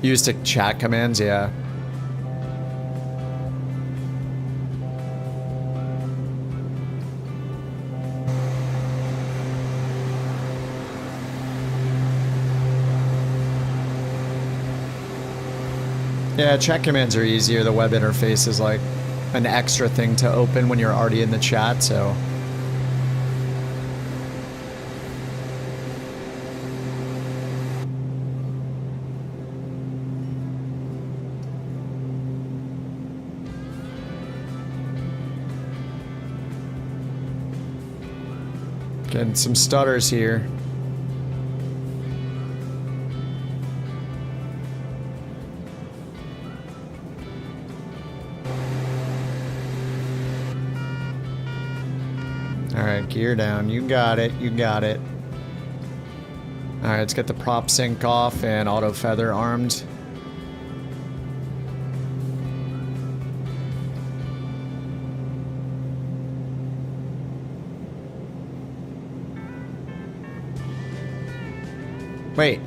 Used to chat commands, yeah. Yeah, chat commands are easier. The web interface is like an extra thing to open when you're already in the chat, so. Getting some stutters here. Alright, gear down. You got it. You got it. Alright, let's get the prop sync off and auto feather armed. Wait.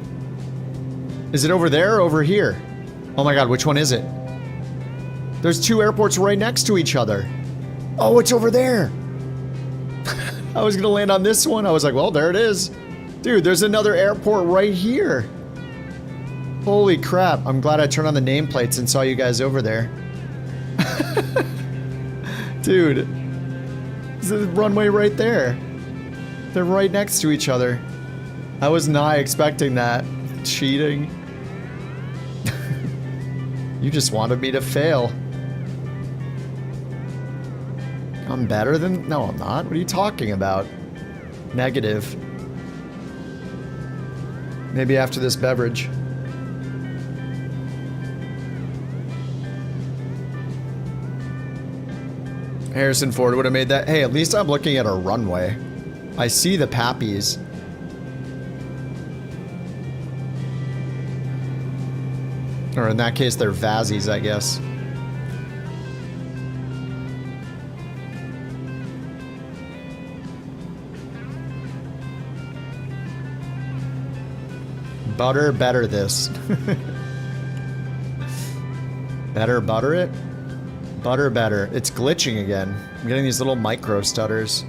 Is it over there or over here? Oh my god, which one is it? There's two airports right next to each other. Oh, it's over there. I was gonna land on this one. I was like, well, there it is. Dude, there's another airport right here. Holy crap. I'm glad I turned on the nameplates and saw you guys over there. Dude, this is the runway right there. They're right next to each other. I was not expecting that. Cheating. You just wanted me to fail. I'm better than... No, I'm not. What are you talking about? Negative. Maybe after this beverage. Harrison Ford would have made that. Hey, at least I'm looking at a runway. I see the pappies. Or in that case, they're Vazzies, I guess. Better this. Butter it? Better. It's glitching again. I'm getting these little micro stutters.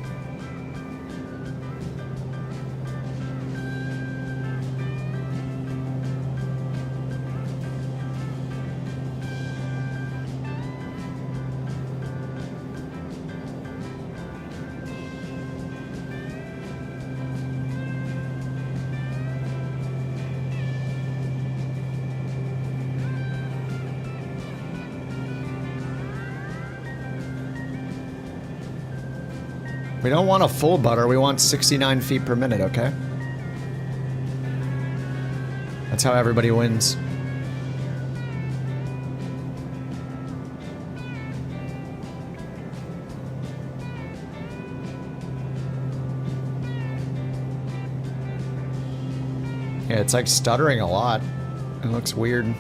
We don't want a full butter, we want 69 feet per minute, okay? That's how everybody wins. Yeah, it's like stuttering a lot. It looks weird.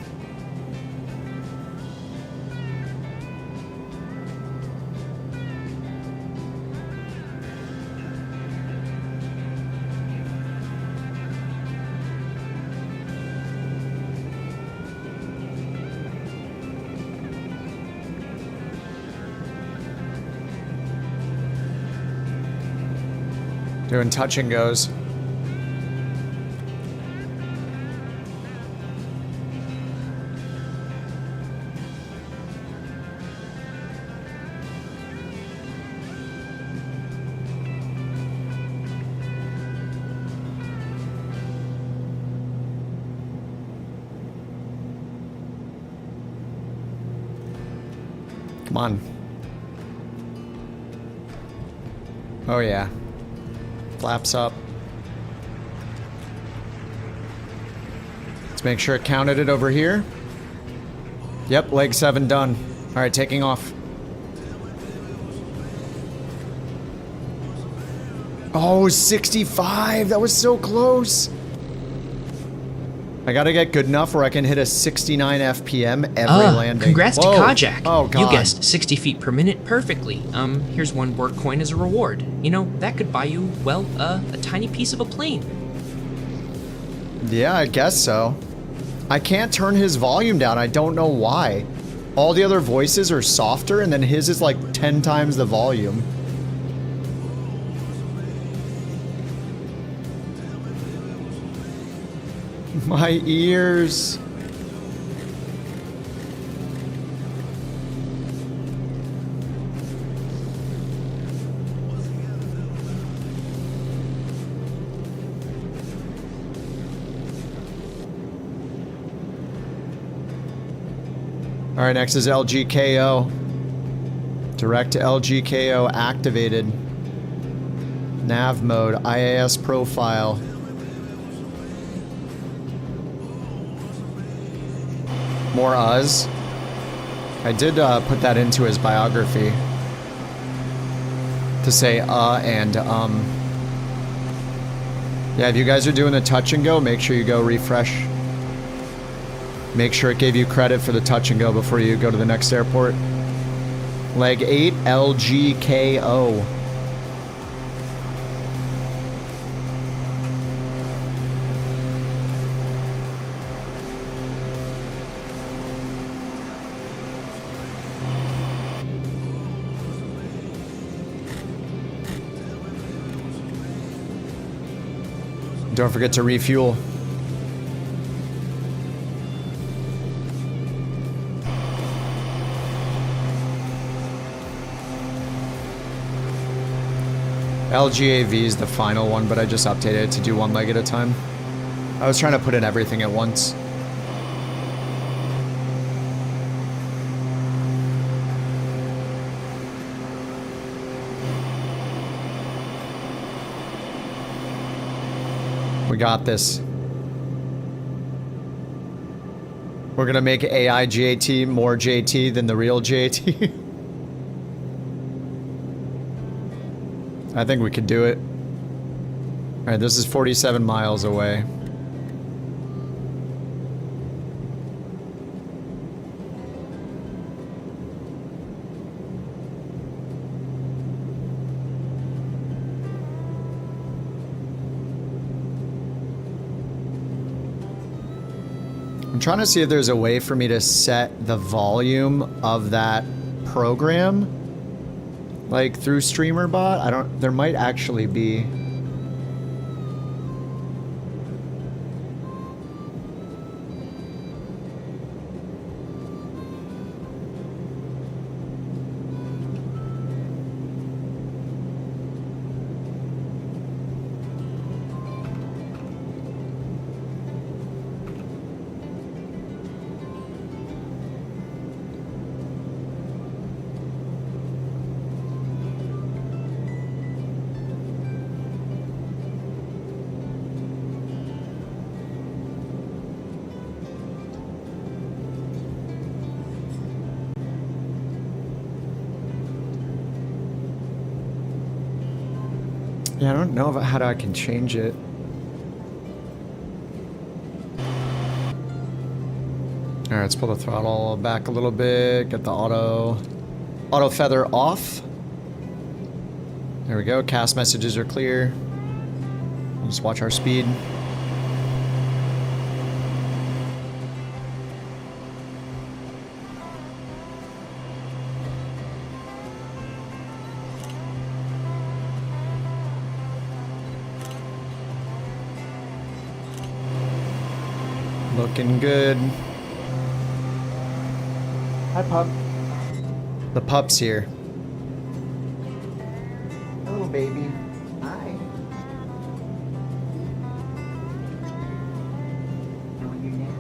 Doing touch and goes. Come on. Oh yeah. Flaps up. Let's make sure it counted it over here. Yep, leg 7 done. All right, taking off. Oh, 65. That was so close. I gotta get good enough where I can hit a 69 FPM every landing. Congrats to Kajak. Oh, God. You guessed 60 feet per minute perfectly. Here's one BorkCoin as a reward. You know, that could buy you, well, a tiny piece of a plane. Yeah, I guess so. I can't turn his volume down. I don't know why. All the other voices are softer, and then his is like 10 times the volume. My ears. All right, next is LGKO. Direct to LGKO activated. Nav mode, IAS profile. More us. I did put that into his biography. To say and Yeah, if you guys are doing the touch and go, make sure you go refresh. Make sure it gave you credit for the touch and go before you go to the next airport. Leg 8, LGKO. Don't forget to refuel. LGAV is the final one, but I just updated it to do one leg at a time. I was trying to put in everything at once. We got this. We're gonna make AI JT more JT than the real JT. I think we could do it. Alright, this is 47 miles away. I'm trying to see if there's a way for me to set the volume of that program, like through StreamerBot. I don't, there might actually be. Yeah, I don't know how I can change it. Alright, let's pull the throttle back a little bit, get the auto feather off. There we go, cast messages are clear. We'll just watch our speed. Looking good. Hi, pup. The pup's here. Hello, baby. Hi. How are you now?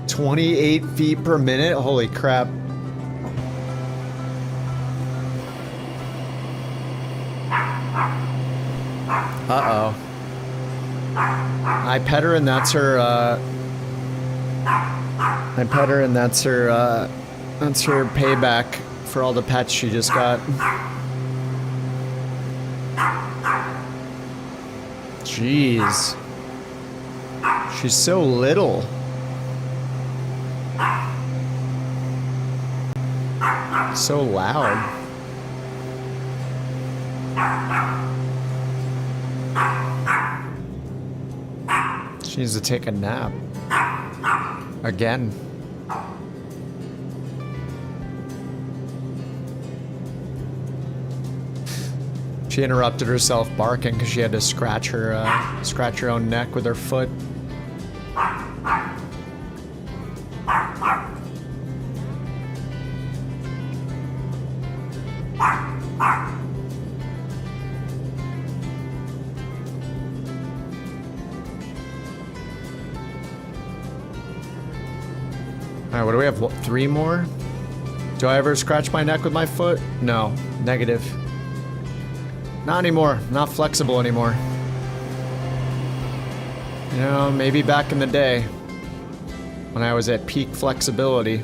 $28 feet per minute? Holy crap. Uh-oh. I pet her and that's her, I pet her and that's her payback for all the pets she just got. Jeez. She's so little. So loud. She needs to take a nap. Again. She interrupted herself barking because she had to scratch her own neck with her foot. Alright, what do we have? What, 3 more? Do I ever scratch my neck with my foot? No. Negative. Not anymore. Not flexible anymore. You know, maybe back in the day when I was at peak flexibility.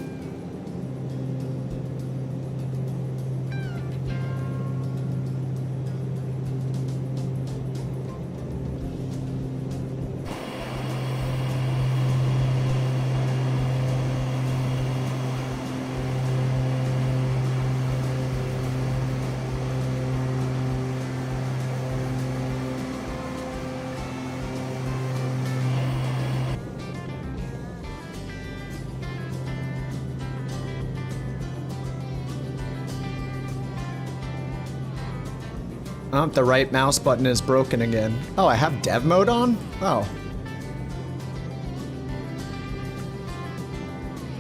Oh, the right mouse button is broken again. Oh, I have dev mode on? Oh.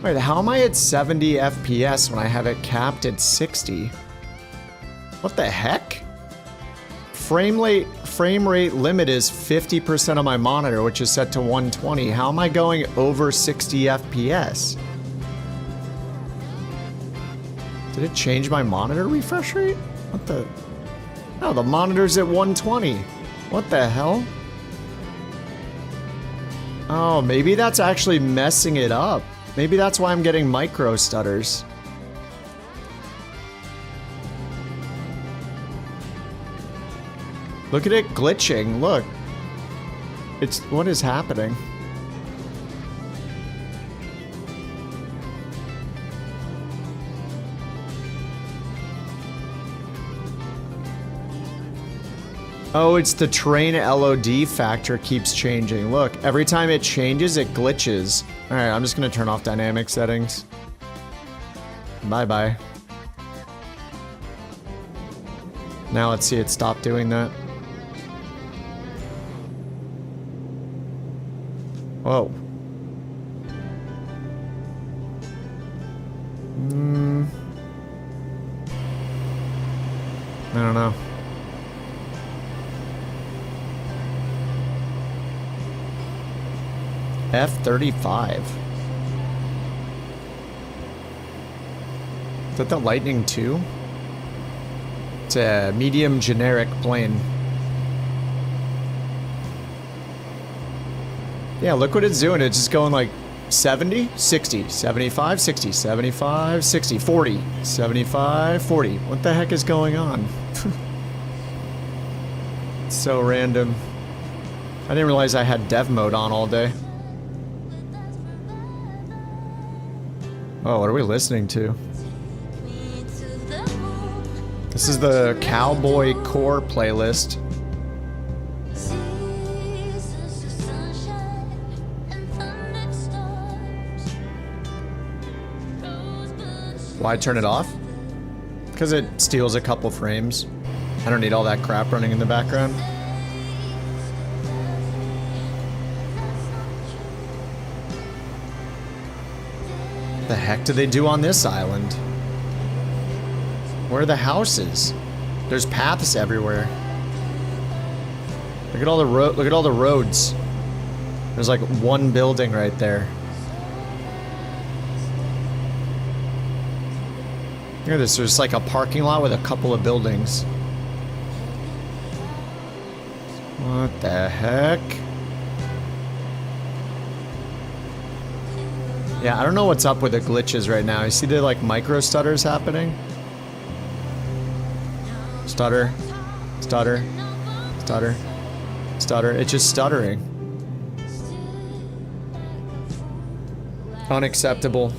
Wait, how am I at 70 FPS when I have it capped at 60? What the heck? Frame rate limit is 50% on my monitor, which is set to 120. How am I going over 60 FPS? Did it change my monitor refresh rate? What the... Oh, the monitor's at 120. What the hell? Oh, maybe that's actually messing it up. Maybe that's why I'm getting micro stutters. Look at it glitching. Look. It's... What is happening? Oh, it's the train LOD factor keeps changing. Look, every time it changes, it glitches. Alright, I'm just gonna turn off dynamic settings. Bye-bye. Now let's see it stop doing that. Whoa. I don't know. F-35. Is that the Lightning II? It's a medium generic plane. Yeah, look what it's doing. It's just going like 70, 60, 75, 60, 75, 60, 40, 75, 40. What the heck is going on? It's so random. I didn't realize I had dev mode on all day. Oh, what are we listening to? This is the Cowboy Core playlist. Why turn it off? Because it steals a couple frames. I don't need all that crap running in the background. What the heck do they do on this island? Where are the houses? There's paths everywhere. Look at all the roads. There's like one building right there. Look at this, there's like a parking lot with a couple of buildings. What the heck? Yeah, I don't know what's up with the glitches right now. You see the like micro stutters happening? Stutter, stutter, stutter, stutter. It's just stuttering. Unacceptable.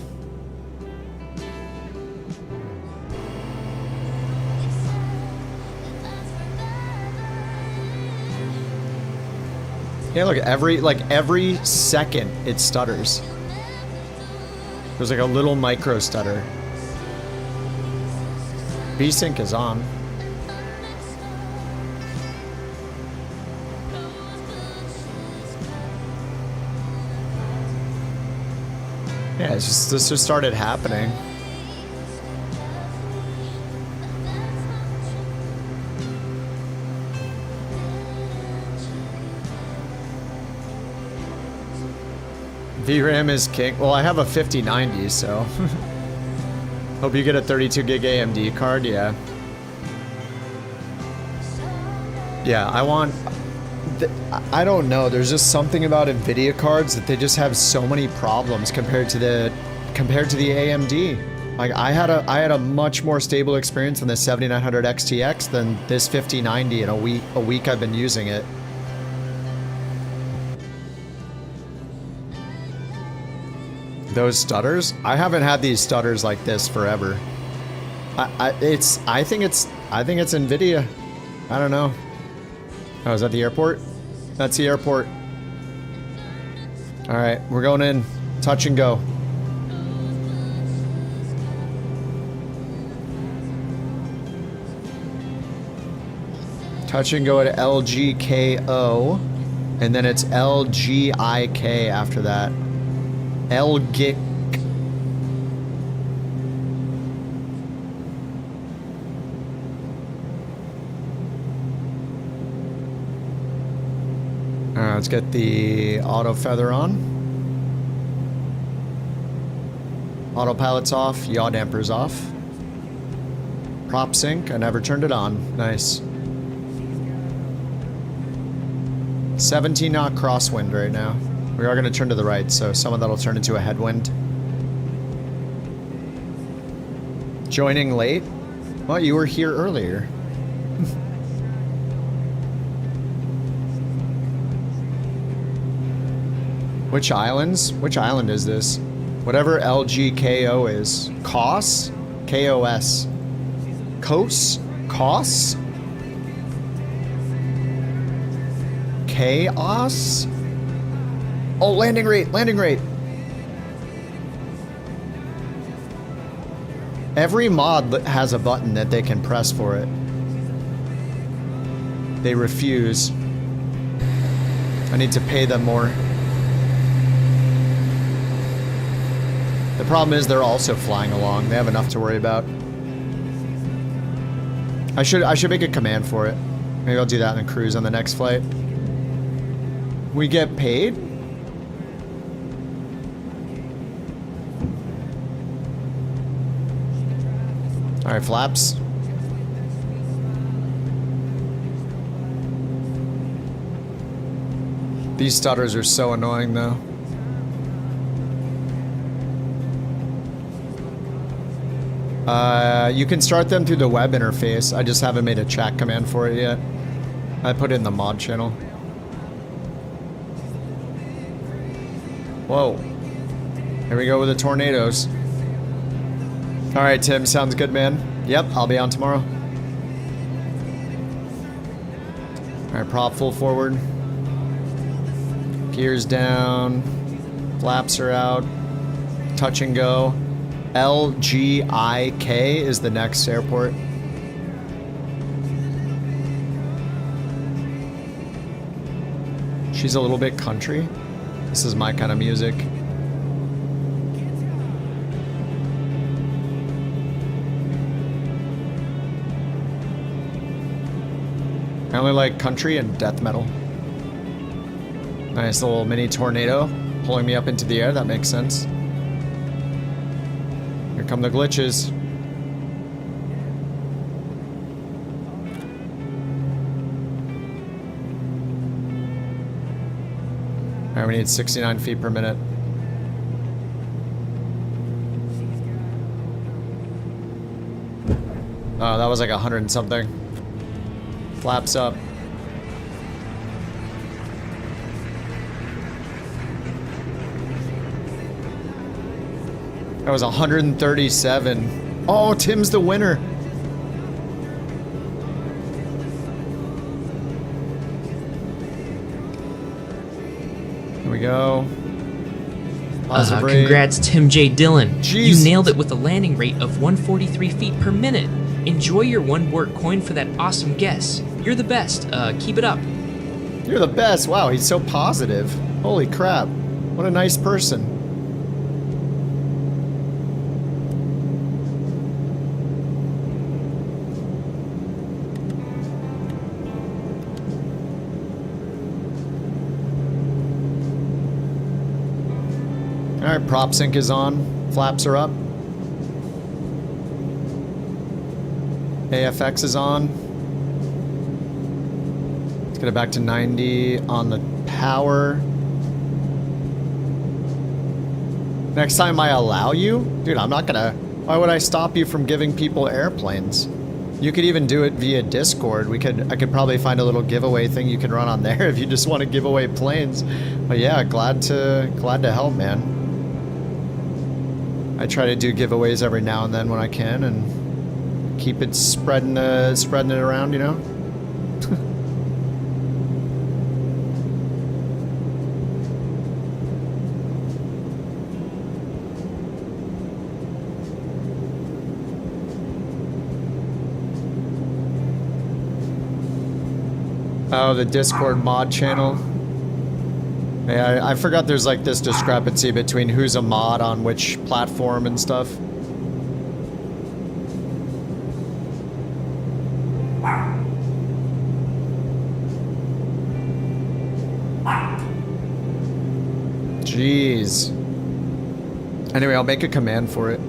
Yeah, look, every second it stutters. There's like a little micro stutter. VSync is on. Yeah, it's just, this just started happening. VRAM is king. Well, I have a 5090, so. Hope you get a 32 gig AMD card, yeah. Yeah, I want I don't know. There's just something about NVIDIA cards that they just have so many problems compared to the AMD. Like I had a much more stable experience in the 7900 XTX than this 5090 in a week I've been using it. Those stutters? I haven't had these stutters like this forever. I think it's NVIDIA. I don't know. Oh, is that the airport? That's the airport. All right, we're going in. Touch and go. Touch and go at LGKO, and then it's LGIK after that. LGIK. Alright, let's get the auto feather on. Autopilot's off, yaw damper's off. Prop sync, I never turned it on. Nice. 17 knot crosswind right now. We are going to turn to the right, so some of that'll turn into a headwind. Joining late? Well, you were here earlier. Which islands? Which island is this? Whatever LGKO is. KOS? KOS. KOS? KOS? Chaos? Oh, landing rate, landing rate. Every mod has a button that they can press for it. They refuse. I need to pay them more. The problem is they're also flying along. They have enough to worry about. I should make a command for it. Maybe I'll do that in a cruise on the next flight. We get paid? Alright, flaps. These stutters are so annoying though. You can start them through the web interface. I just haven't made a chat command for it yet. I put it in the mod channel. Whoa. Here we go with the tornadoes. Alright, Tim, sounds good, man. Yep, I'll be on tomorrow. Alright, prop full forward. Gears down. Flaps are out. Touch and go. LGIK is the next airport. She's a little bit country. This is my kind of music. I only like country and death metal. Nice little mini tornado pulling me up into the air. That makes sense. Here come the glitches. Alright, we need 69 feet per minute. Oh, that was like 100 and something. Flaps up. That was 137. Oh, Tim's the winner. Here we go. Congrats, Tim J. Dillon. Jeez. You nailed it with a landing rate of 143 feet per minute. Enjoy your one BorkCoin for that awesome guess. You're the best. Keep it up. You're the best. Wow, he's so positive. Holy crap. What a nice person. Alright, prop sync is on. Flaps are up. AFX is on. get it back to 90 on the power. Next time I allow you? Dude, I'm not gonna... Why would I stop you from giving people airplanes? You could even do it via Discord. I could probably find a little giveaway thing you can run on there if you just want to give away planes. But yeah, glad to help, man. I try to do giveaways every now and then when I can and keep it spreading it around, you know? Oh, the Discord mod channel. Yeah, I forgot there's like this discrepancy between who's a mod on which platform and stuff. Jeez. Anyway, I'll make a command for it.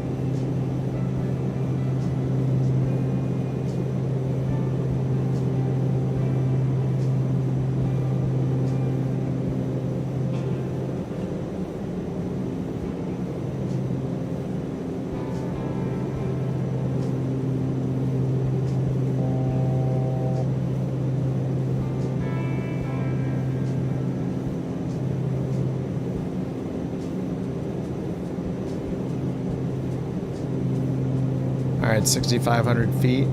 Alright, 6,500 feet.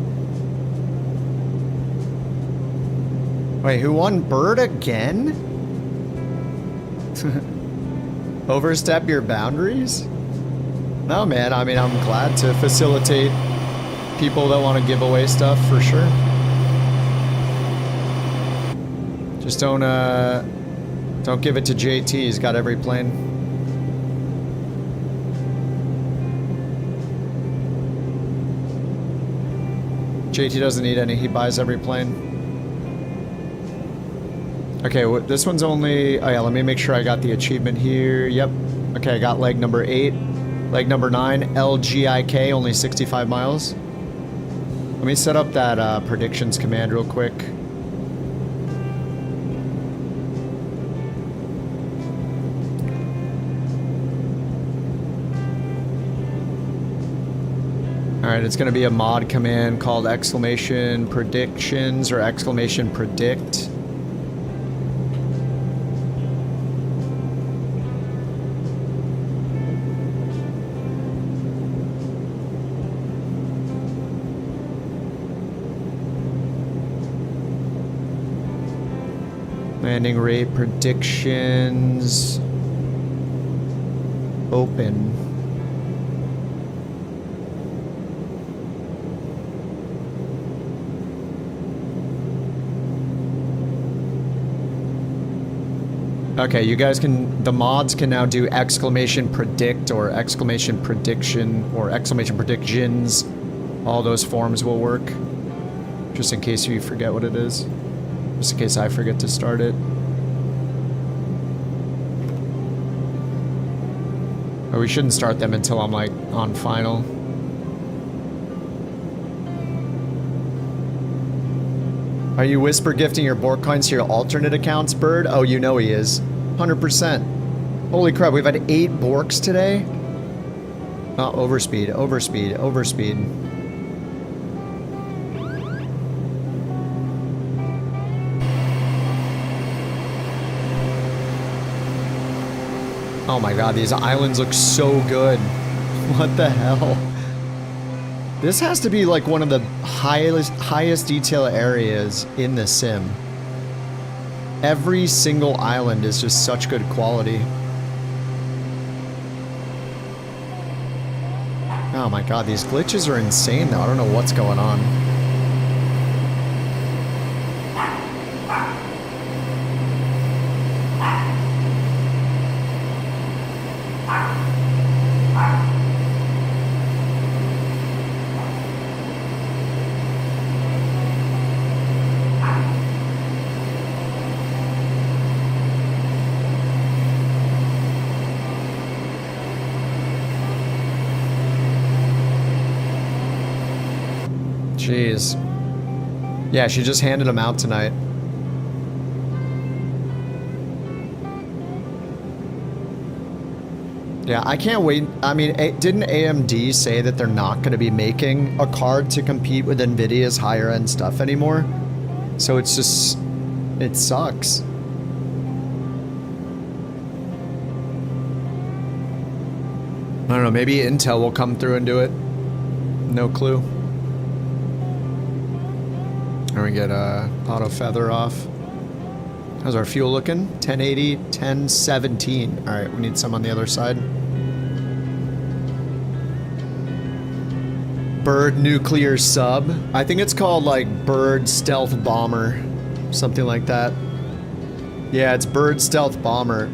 Wait, who won Bird again? Overstep your boundaries? No, man, I mean, I'm glad to facilitate people that want to give away stuff, for sure. Just don't give it to JT, he's got every plane. JT doesn't need any, he buys every plane. Okay, this one's only... Oh yeah, let me make sure I got the achievement here. Yep. Okay, I got leg number 8. Leg number 9, LGIK, only 65 miles. Let me set up that predictions command real quick. Alright, it's gonna be a mod command called exclamation predictions or exclamation predict. Landing rate predictions. Open. Okay, you guys can, the mods can now do exclamation predict or exclamation prediction or exclamation predictions. All those forms will work. Just in case you forget what it is. Just in case I forget to start it. Or we shouldn't start them until I'm like on final. Are you whisper gifting your Bork coins to your alternate accounts, Bird? Oh, you know he is. 100%. Holy crap, we've had 8 Borks today? Oh, overspeed, overspeed, overspeed. Oh my god, these islands look so good. What the hell? This has to be like one of the highest detail areas in the sim. Every single island is just such good quality. Oh my god, these glitches are insane though. I don't know what's going on. Jeez. Yeah, she just handed them out tonight. Yeah, I can't wait. I mean, didn't AMD say that they're not going to be making a card to compete with NVIDIA's higher end stuff anymore? So it's just, it sucks. I don't know, maybe Intel will come through and do it. No clue. And we get auto feather off. How's our fuel looking? 1080, 1017. All right, we need some on the other side. Bird nuclear sub. I think it's called like Bird stealth bomber. Something like that. Yeah, it's Bird stealth bomber.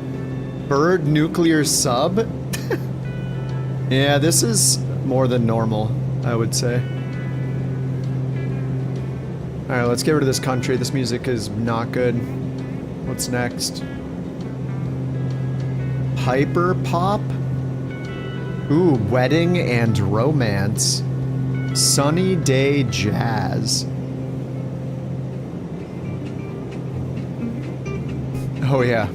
Bird nuclear sub? Yeah, this is more than normal, I would say. Alright, let's get rid of this country. This music is not good. What's next? Hyper pop? Ooh, wedding and romance. Sunny day jazz. Oh yeah.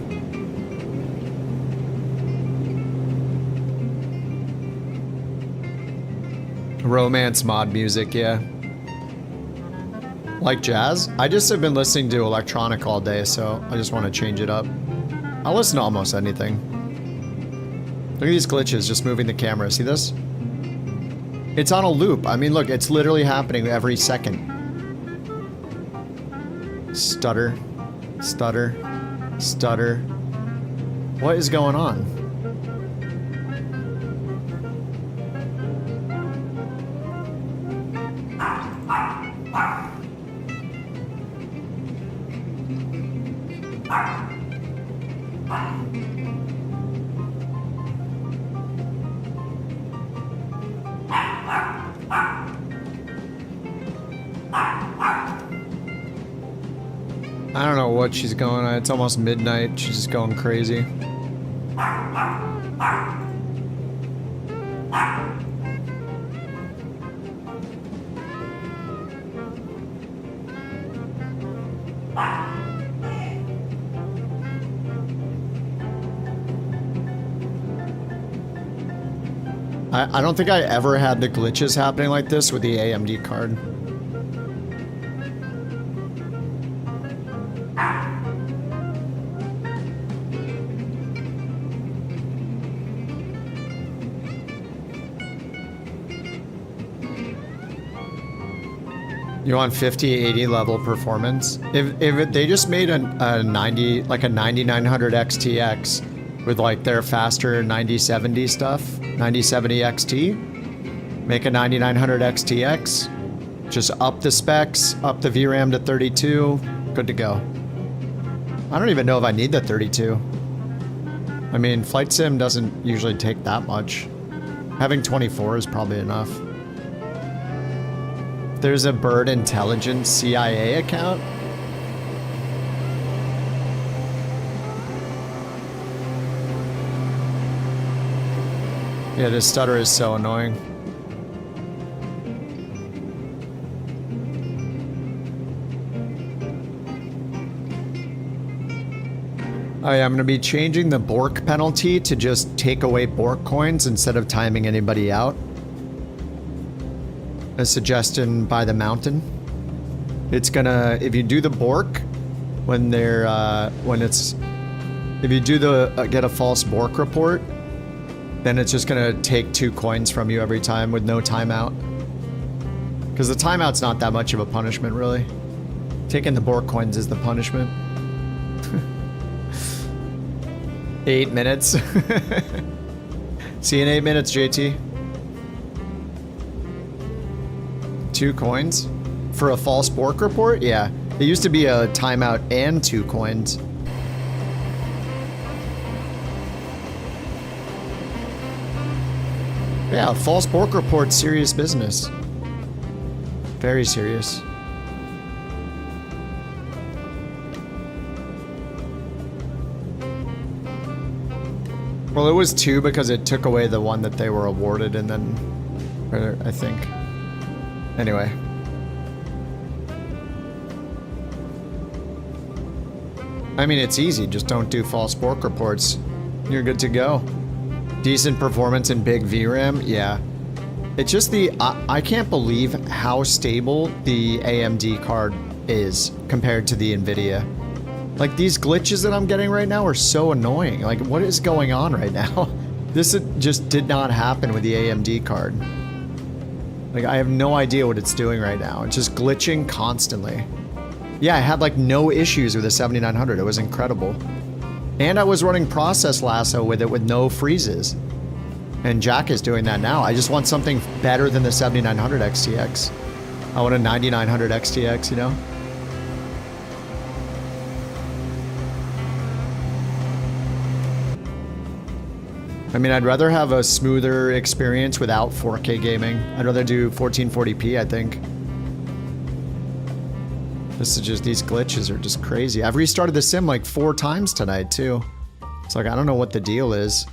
Romance mod music, yeah. Like jazz? I just have been listening to electronic all day, so I just want to change it up. I'll listen to almost anything. Look at these glitches, just moving the camera. See this? It's on a loop. I mean, look, it's literally happening every second. Stutter. Stutter. Stutter. What is going on? I don't know what she's going on. It's almost midnight. She's just going crazy. I don't think I ever had the glitches happening like this with the AMD card. You want 50, 80 level performance? If they just made a 90, like a 9900 XTX with like their faster 9070 stuff, 9070 XT, make a 9900 XTX, just up the specs, up the VRAM to 32, good to go. I don't even know if I need the 32. I mean, Flight Sim doesn't usually take that much. Having 24 is probably enough. There's a Bird Intelligence CIA account. Yeah, this stutter is so annoying. Oh yeah, I'm gonna be changing the Bork penalty to just take away Bork coins instead of timing anybody out. A suggestion by the mountain. It's gonna, if you do the Bork, when they're, if you do the, get a false Bork report, then it's just gonna take 2 coins from you every time with no timeout. Because the timeout's not that much of a punishment, really. Taking the Bork coins is the punishment. 8 minutes. See you in 8 minutes, JT. 2 coins? For a false Bork report? Yeah. It used to be a timeout and 2 coins. Yeah, false Bork report, serious business. Very serious. Well, it was 2 because it took away the one that they were awarded and then, or I think. Anyway. I mean, it's easy. Just don't do false Bork reports. You're good to go. Decent performance in big VRAM, yeah. It's just I can't believe how stable the AMD card is compared to the NVIDIA. Like, these glitches that I'm getting right now are so annoying. Like, what is going on right now? This just did not happen with the AMD card. Like, I have no idea what it's doing right now. It's just glitching constantly. Yeah, I had like no issues with the 7900. It was incredible. And I was running Process Lasso with it with no freezes. And Jack is doing that now. I just want something better than the 7900 XTX. I want a 9900 XTX, you know? I mean, I'd rather have a smoother experience without 4K gaming. I'd rather do 1440p, I think. This is just, these glitches are just crazy. I've restarted the sim like 4 times tonight, too. It's like, I don't know what the deal is.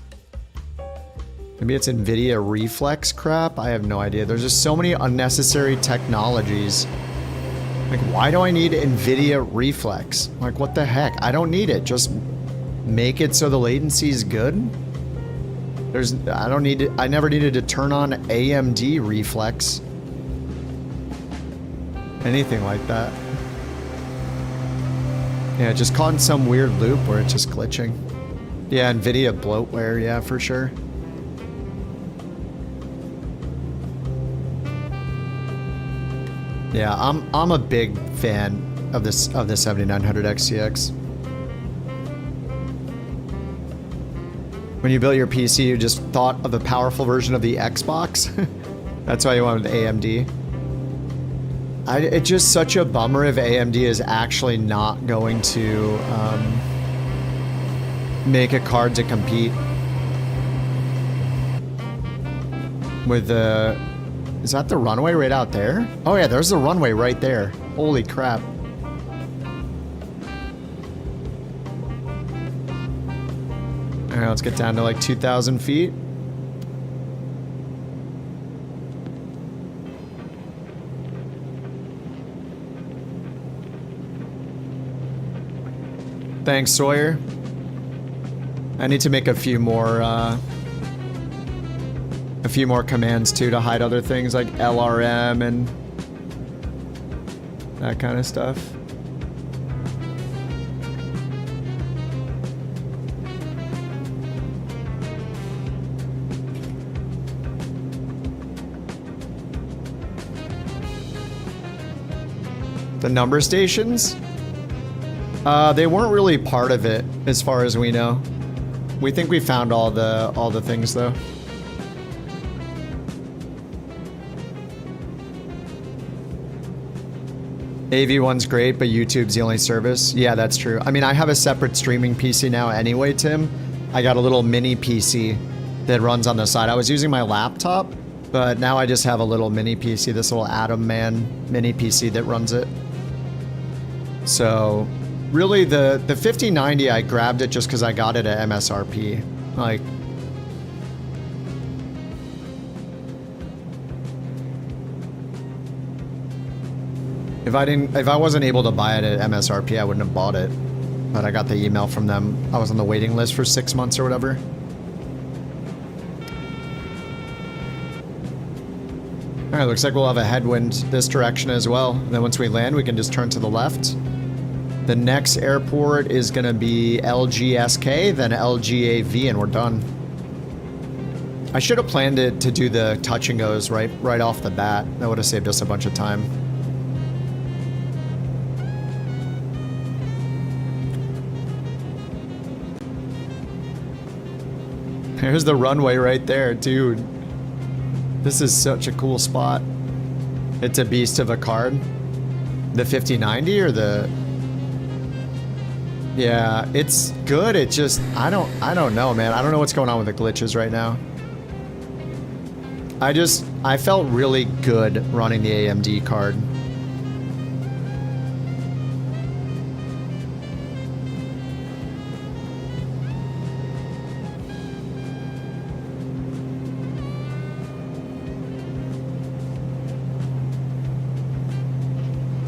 Maybe it's NVIDIA reflex crap? I have no idea. There's just so many unnecessary technologies. Like, why do I need NVIDIA reflex? Like, what the heck? I don't need it. Just make it so the latency is good. I don't need it. I never needed to turn on AMD reflex. Anything like that. Yeah, just caught in some weird loop where it's just glitching. Yeah, NVIDIA bloatware, yeah, for sure. Yeah, I'm a big fan of the 7900 XTX. When you built your PC, you just thought of a powerful version of the Xbox. That's why you wanted the AMD. It's just such a bummer if AMD is actually not going to make a card to compete with the... Is that the runway right out there? Oh yeah, there's the runway right there. Holy crap. Alright, let's get down to like 2,000 feet. Thanks, Sawyer. I need to make a few more commands too to hide other things like LRM and that kind of stuff. The number stations? They weren't really part of it, as far as we know. We think we found all the things though. AV1's great, but YouTube's the only service. Yeah, that's true. I mean, I have a separate streaming PC now anyway, Tim. I got a little mini PC that runs on the side. I was using my laptop, but now I just have a little mini PC, this little Atom Man mini PC that runs it. So, really, the 5090, I grabbed it just because I got it at MSRP. Like, if I wasn't able to buy it at MSRP, I wouldn't have bought it. But I got the email from them. I was on the waiting list for 6 months or whatever. Alright, looks like we'll have a headwind this direction as well. And then once we land, we can just turn to the left. The next airport is going to be LGSK, then LGAV, and we're done. I should have planned it to do the touch and goes right off the bat. That would have saved us a bunch of time. There's the runway right there, dude. This is such a cool spot. It's a beast of a card. The 5090 or the... Yeah, it's good. It just... I don't know, man. I don't know what's going on with the glitches right now. I felt really good running the AMD card.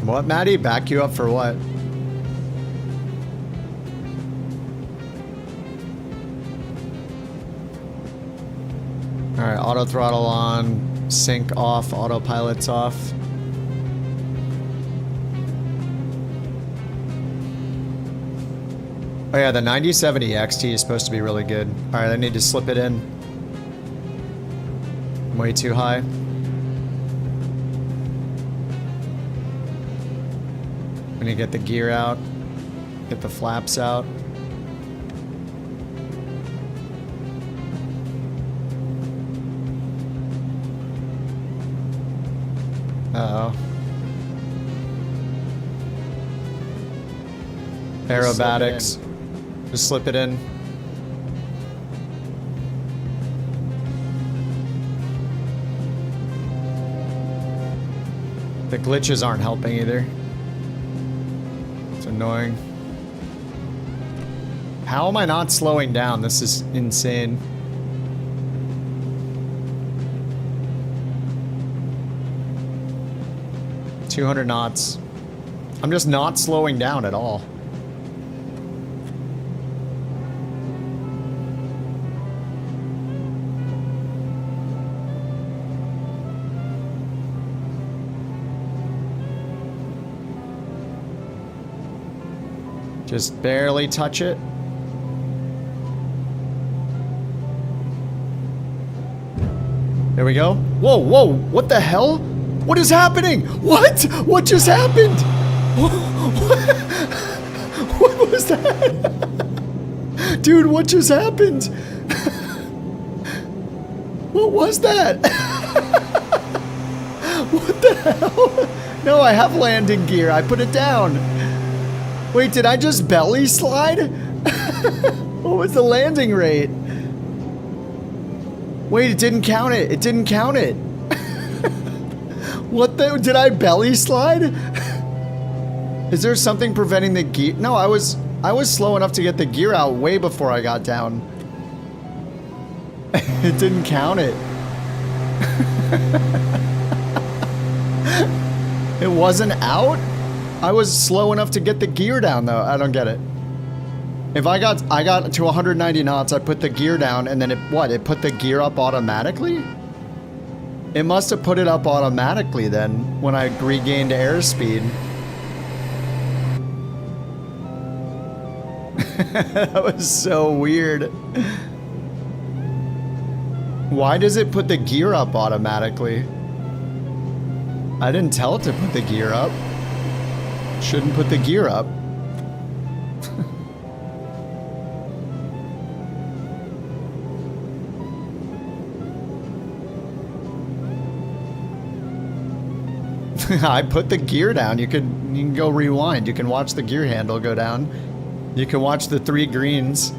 What, Maddie? Back you up for what? Alright, auto throttle on, sync off, autopilot's off. Oh yeah, the 9070 XT is supposed to be really good. Alright, I need to slip it in. Way too high. I'm gonna get the gear out, get the flaps out. Uh-oh. Aerobatics. Just slip it in. The glitches aren't helping either. It's annoying. How am I not slowing down? This is insane. $200 knots. I'm just not slowing down at all. Just barely touch it. There we go. Whoa, whoa, what the hell? What is happening? What? What just happened? What was that? Dude, what just happened? What was that? What the hell? No, I have landing gear. I put it down. Wait, did I just belly slide? What was the landing rate? Wait, it didn't count it. It didn't count it. What the? Did I belly slide? Is there something preventing the gear? No, I was slow enough to get the gear out way before I got down. It didn't count it. It wasn't out? I was slow enough to get the gear down though. I don't get it. If I got to 190 knots, I put the gear down and then it put the gear up automatically? It must have put it up automatically then when I regained airspeed. That was so weird. Why does it put the gear up automatically? I didn't tell it to put the gear up. Shouldn't put the gear up. I put the gear down. You can go rewind. You can watch the gear handle go down. You can watch the 3 greens.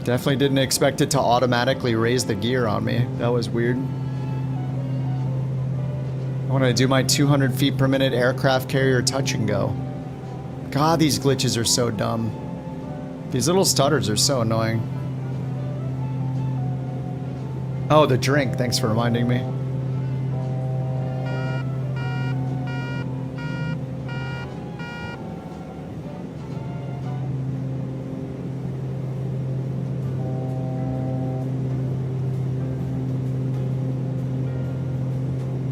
Definitely didn't expect it to automatically raise the gear on me. That was weird. I want to do my 200 feet per minute aircraft carrier touch and go. God, these glitches are so dumb. These little stutters are so annoying. Oh, the drink. Thanks for reminding me.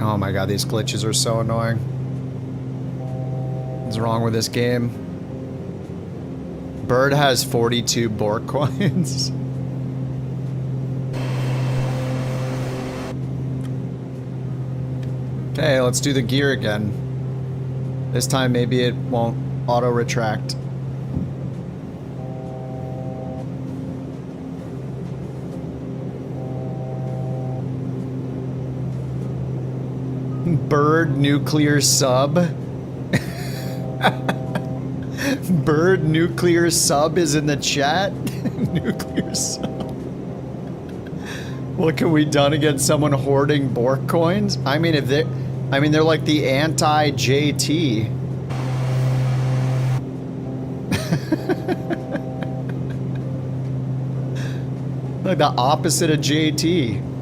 Oh my god, these glitches are so annoying. What's wrong with this game? Bird has 42 Bork coins. Okay, let's do the gear again. This time maybe it won't auto-retract. Bird nuclear sub. Bird nuclear sub is in the chat. Nuclear sub. What can we done against someone hoarding Bork coins? I mean, if they, they're like the anti-JT. Like the opposite of JT.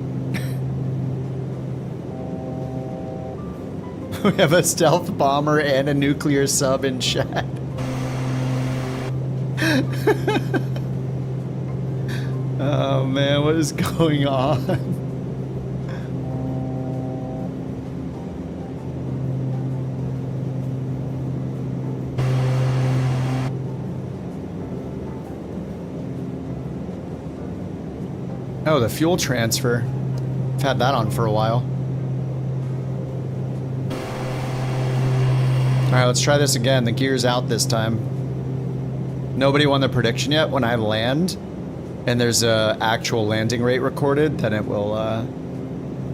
We have a stealth bomber and a nuclear sub in chat. Oh man, what is going on? Oh, the fuel transfer. I've had that on for a while. Alright, let's try this again. The gear's out this time. Nobody won the prediction yet. When I land and there's a actual landing rate recorded, then it will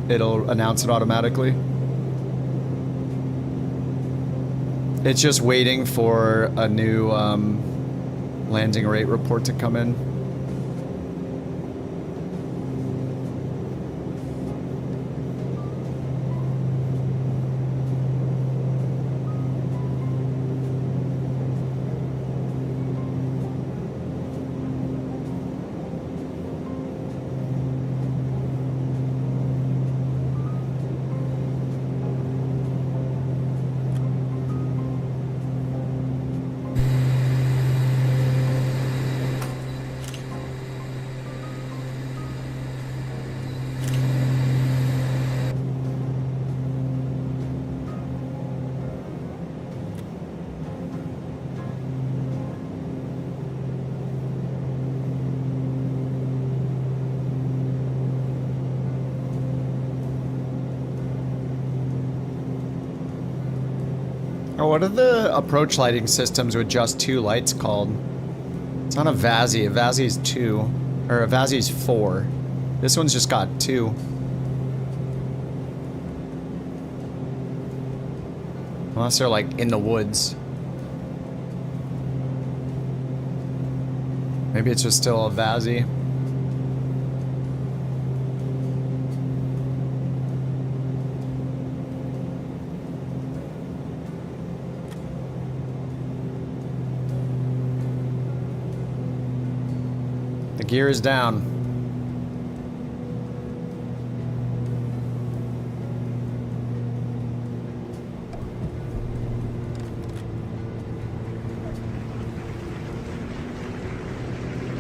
it'll announce it automatically. It's just waiting for a new landing rate report to come in. What are the approach lighting systems with just 2 lights called? It's not a Vazzy. A Vazzy's 2. Or a Vazzy's 4. This one's just got 2. Unless they're like in the woods. Maybe it's just still a Vazzy. Gear is down.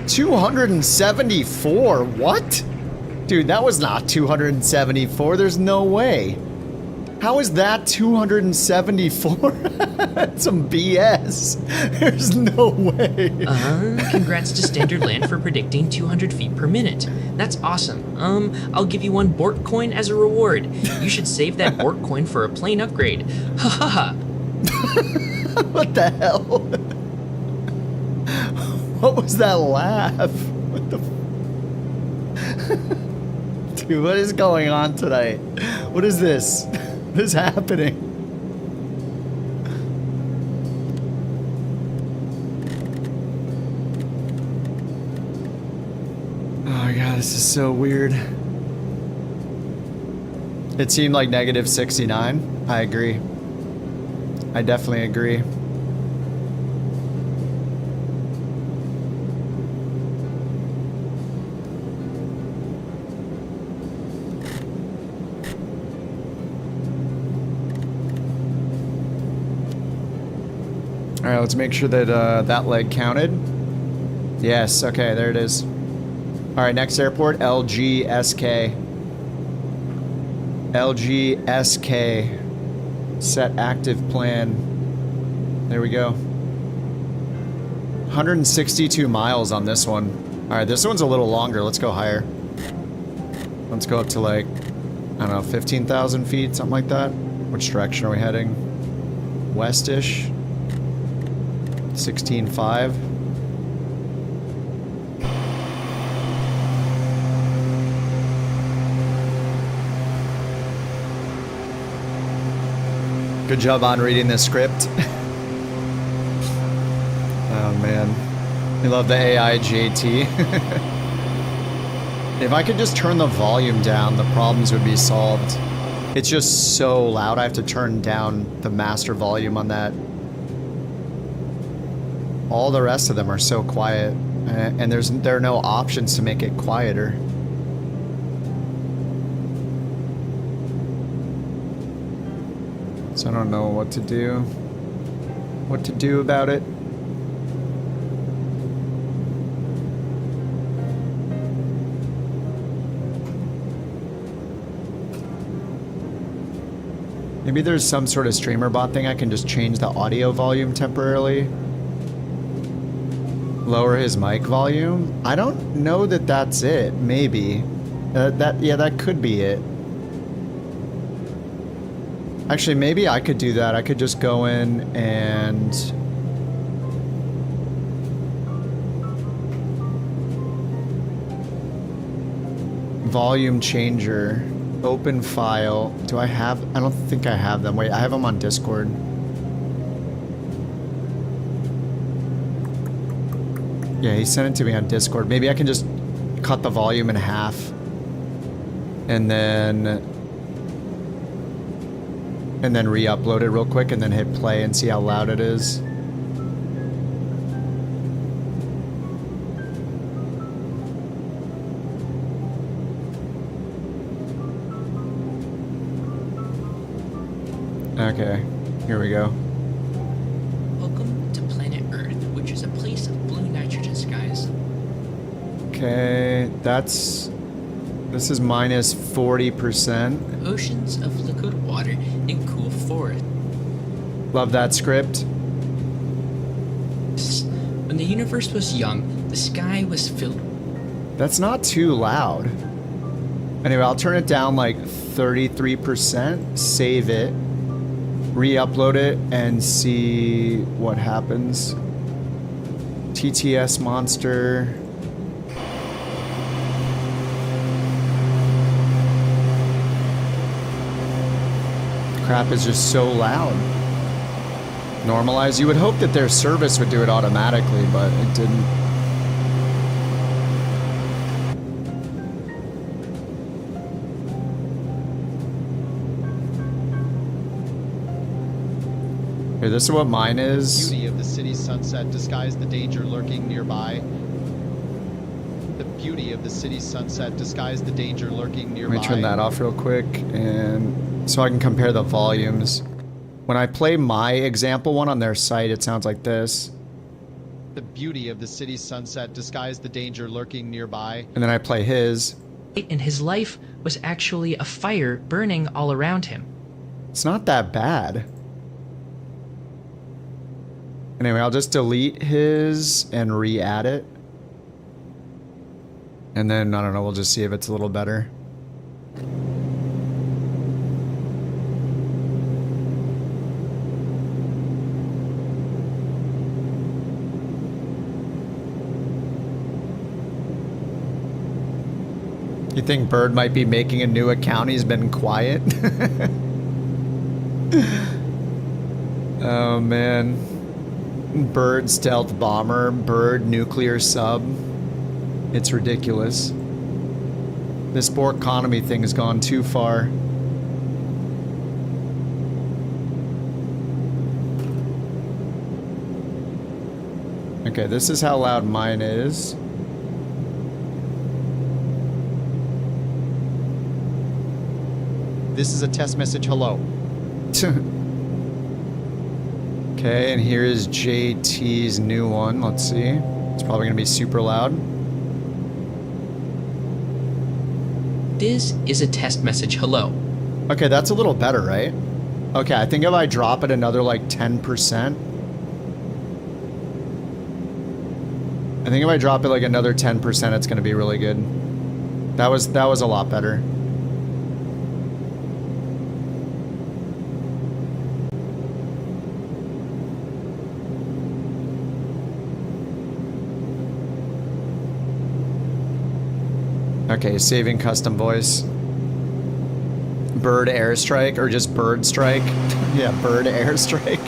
$274? What? Dude, that was not 274. There's no way. How is that 274? That's some BS. There's no way. Congrats to Standard Land for predicting 200 feet per minute. That's awesome. I'll give you 1 BorkCoin as a reward. You should save that BorkCoin for a plane upgrade. Ha ha ha. What the hell? What was that laugh? What the Dude, what is going on tonight? What is this? What is happening? Oh my god, this is so weird. It seemed like -69. I agree. I definitely agree. All right, let's make sure that that leg counted. Yes, okay, there it is. All right, next airport, LGSK. LGSK. Set active plan. There we go. 162 miles on this one. All right, this one's a little longer. Let's go higher. Let's go up to like, I don't know, 15,000 feet, something like that. Which direction are we heading? Westish. 16.5. Good job on reading the script. Oh man. We love the AI JT. If I could just turn the volume down, the problems would be solved. It's just so loud, I have to turn down the master volume on that. All the rest of them are so quiet, and there are no options to make it quieter. So I don't know what to do. What to do about it. Maybe there's some sort of streamer bot thing I can just change the audio volume temporarily. Lower his mic volume. I don't know that that's it. Maybe. Yeah, that could be it. Actually, maybe I could do that. I could just go in and... volume changer. Open file. Do I have... I don't think I have them. Wait, I have them on Discord. Yeah, he sent it to me on Discord. Maybe I can just cut the volume in half. And then re-upload it real quick and then hit play and see how loud it is. Okay, here we go. Welcome to planet Earth, which is a place of blue nitrogen skies. Okay, this is minus 40%. Oceans of liquid water and cool forest. Love that script. When the universe was young, the sky was filled. That's not too loud. Anyway, I'll turn it down like 33%, save it, re-upload it, and see what happens. TTSMonster. Crap is just so loud. Normalize. You would hope that their service would do it automatically, but it didn't. Here, this is what mine is. Beauty of the city's sunset disguised the danger lurking nearby. The beauty of the city's sunset disguised the danger lurking nearby. Let me turn that off real quick, and so I can compare the volumes. When I play my example one on their site, it sounds like this. The beauty of the city's sunset disguised the danger lurking nearby. And then I play his. And his life was actually a fire burning all around him. It's not that bad. Anyway, I'll just delete his and re-add it. And then, I don't know, we'll just see if it's a little better. You think Bird might be making a new account? He's been quiet. Oh, man. Bird stealth bomber, Bird nuclear sub. It's ridiculous. This Bork economy thing has gone too far. Okay, this is how loud mine is. This is a test message, hello. Okay, and here is JT's new one. Let's see. It's probably going to be super loud. This is a test message, hello. Okay, that's a little better, right? Okay, I think if I drop it another like 10%. I think if I drop it like another 10%, it's going to be really good. That was a lot better. Okay, saving custom voice. Bird airstrike, or just bird strike? Yeah, bird airstrike.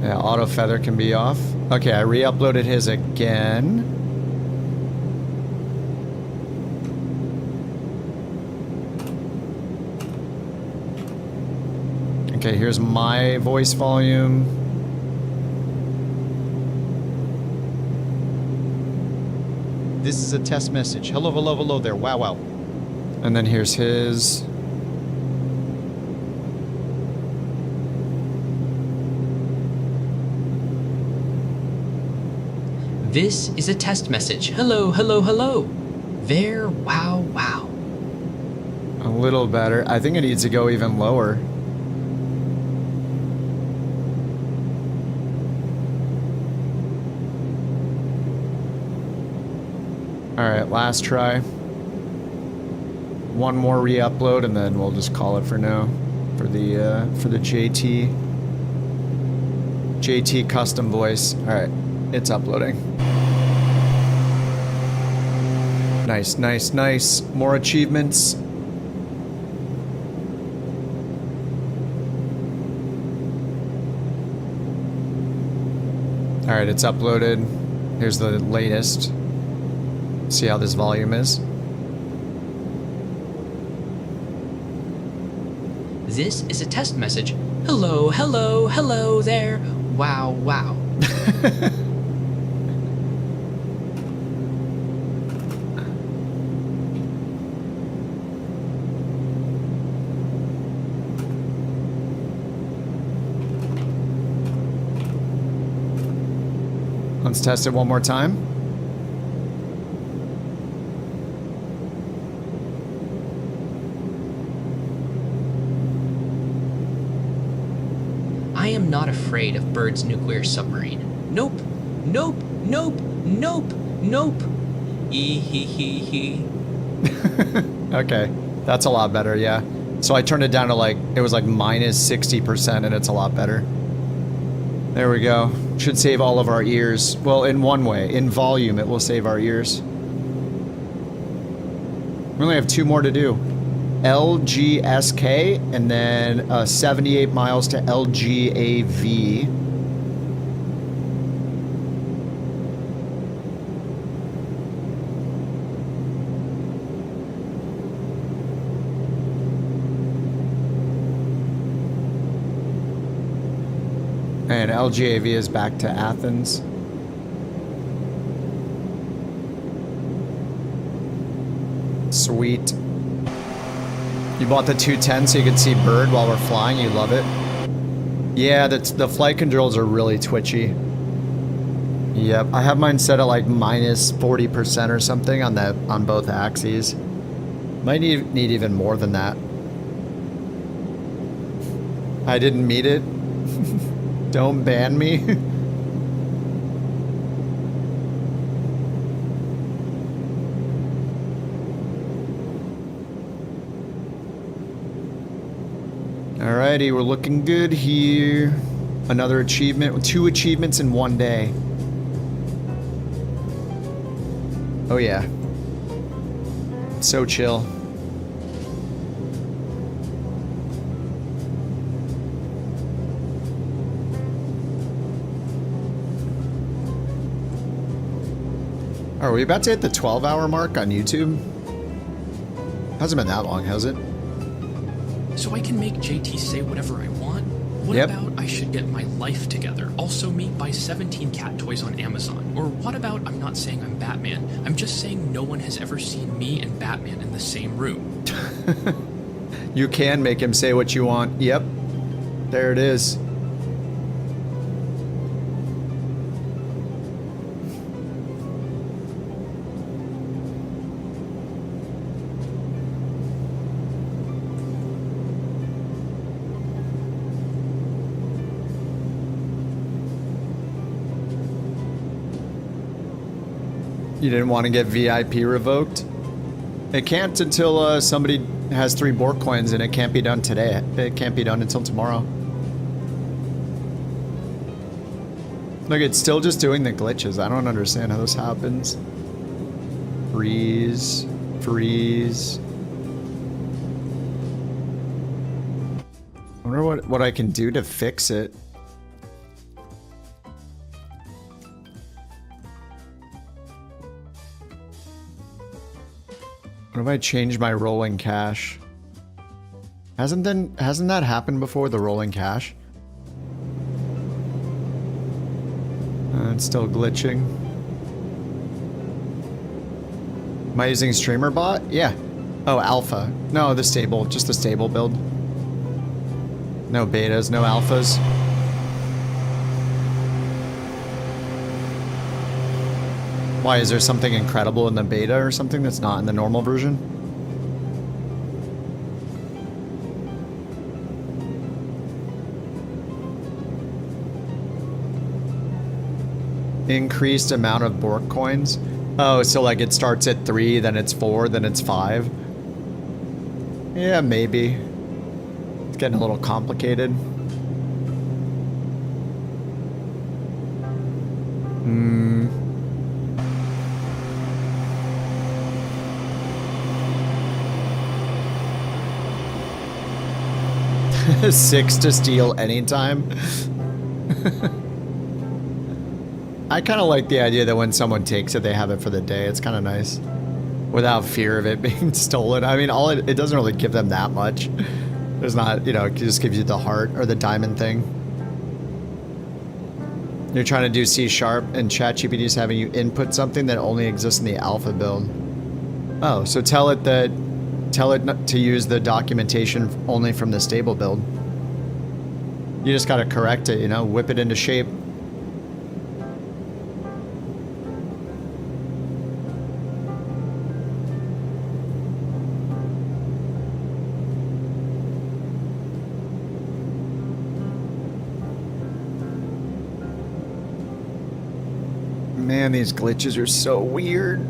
Yeah, auto feather can be off. Okay, I re-uploaded his again. Okay, here's my voice volume. This is a test message. Hello, hello, hello there. Wow, wow. And then here's his. This is a test message. Hello, hello, hello. There, wow, wow. A little better. I think it needs to go even lower. Alright, last try. One more re-upload and then we'll just call it for now. For the JT custom voice. Alright, it's uploading. Nice, nice, nice. More achievements. Alright, it's uploaded. Here's the latest. See how this volume is. This is a test message. Hello, hello, hello there. Wow, wow. Let's test it one more time. I am not afraid of Bird's nuclear submarine. Nope, nope, nope, nope, nope. Ee-hee-hee-hee. Okay, that's a lot better, yeah. So I turned it down to like, it was like minus 60% and it's a lot better. There we go. Should save all of our ears. Well, in one way. In volume, it will save our ears. We only have 2 more to do. LGSK, and then 78 miles to LGAV. And LGAV is back to Athens. Sweet. You bought the 210 so you could see Bird while we're flying. You love it. Yeah, the flight controls are really twitchy. Yep, I have mine set at like minus 40% or something on both axes. Might need even more than that. I didn't meet it. Don't ban me. Alrighty, we're looking good here. Another achievement, 2 achievements in one day. Oh yeah. So chill. Are we about to hit the 12-hour mark on YouTube? Hasn't been that long, has it? So I can make JT say whatever I want? What about I should get my life together? Also me buy 17 cat toys on Amazon? Or what about I'm not saying I'm Batman, I'm just saying no one has ever seen me and Batman in the same room? You can make him say what you want. Yep. There it is. You didn't want to get VIP revoked? It can't until somebody has 3 Bork coins, and it can't be done today. It can't be done until tomorrow. Look, it's still just doing the glitches. I don't understand how this happens. Freeze. Freeze. I wonder what I can do to fix it. What if I change my rolling cache? Hasn't that happened before, the rolling cache? It's still glitching. Am I using streamer bot? Yeah. Oh, alpha. No, the stable, just the stable build. No betas, no alphas. Why, is there something incredible in the beta or something that's not in the normal version? Increased amount of Bork coins. Oh, so like it starts at 3, then it's 4, then it's 5. Yeah, maybe. It's getting a little complicated. Hmm. 6 to steal anytime. I kind of like the idea that when someone takes it, they have it for the day. It's kind of nice. Without fear of it being stolen. I mean, it doesn't really give them that much. There's not, you know, it just gives you the heart or the diamond thing. You're trying to do C# and ChatGPT is having you input something that only exists in the alpha build. Oh, so tell it to use the documentation only from the stable build. You just gotta correct it, you know, whip it into shape. Man, these glitches are so weird.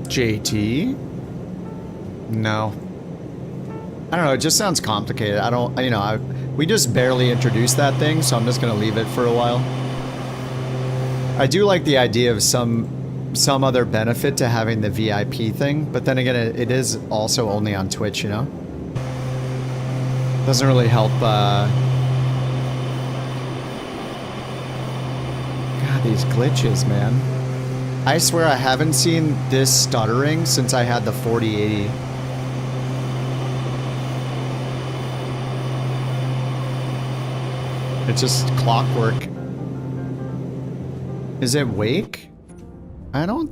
JT? No. I don't know, it just sounds complicated. I don't, you know, we just barely introduced that thing, so I'm just gonna leave it for a while. I do like the idea of some other benefit to having the VIP thing, but then again, it is also only on Twitch, you know? Doesn't really help, God, these glitches, man. I swear I haven't seen this stuttering since I had the 4080. It's just clockwork. Is it Wake? I don't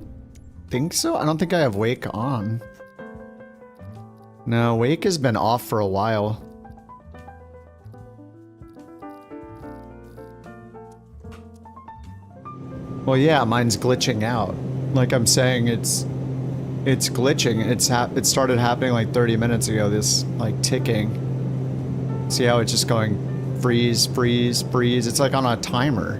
think so. I don't think I have Wake on. No, Wake has been off for a while. Well, yeah, mine's glitching out. Like I'm saying, it's glitching. It started happening like 30 minutes ago, this like ticking. See how it's just going freeze, freeze, freeze. It's like on a timer.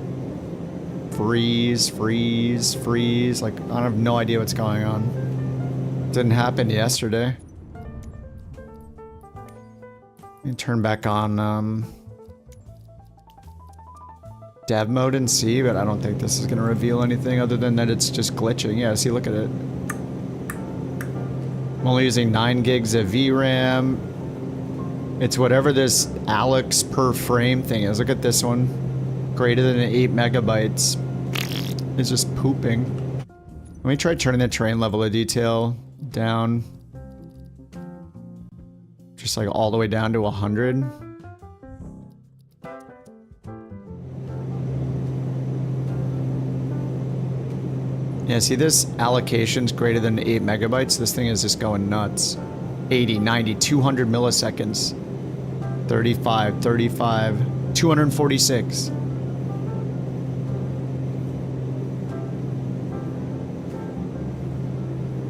Freeze, freeze, freeze. Like, I have no idea what's going on. Didn't happen yesterday. Let me turn back on, dev mode and see, but I don't think this is going to reveal anything other than that it's just glitching. Yeah, see, look at it. I'm only using 9 gigs of VRAM. It's whatever this Alex per frame thing is. Look at this one. Greater than 8 megabytes. It's just pooping. Let me try turning the terrain level of detail down. Just like all the way down to 100. Yeah, see this allocation's greater than 8 megabytes. This thing is just going nuts. 80, 90, 200 milliseconds. 35, 35, 246.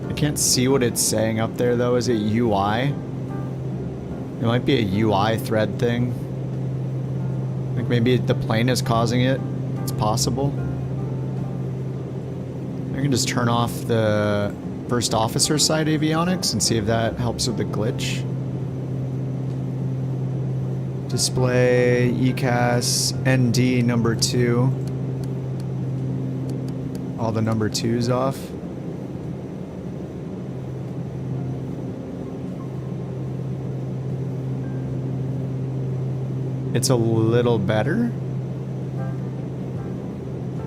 I can't see what it's saying up there though. Is it UI? It might be a UI thread thing. Like maybe the plane is causing it. It's possible. I can just turn off the first officer side avionics and see if that helps with the glitch. Display, ECAS, ND number 2. All the number 2's off. It's a little better.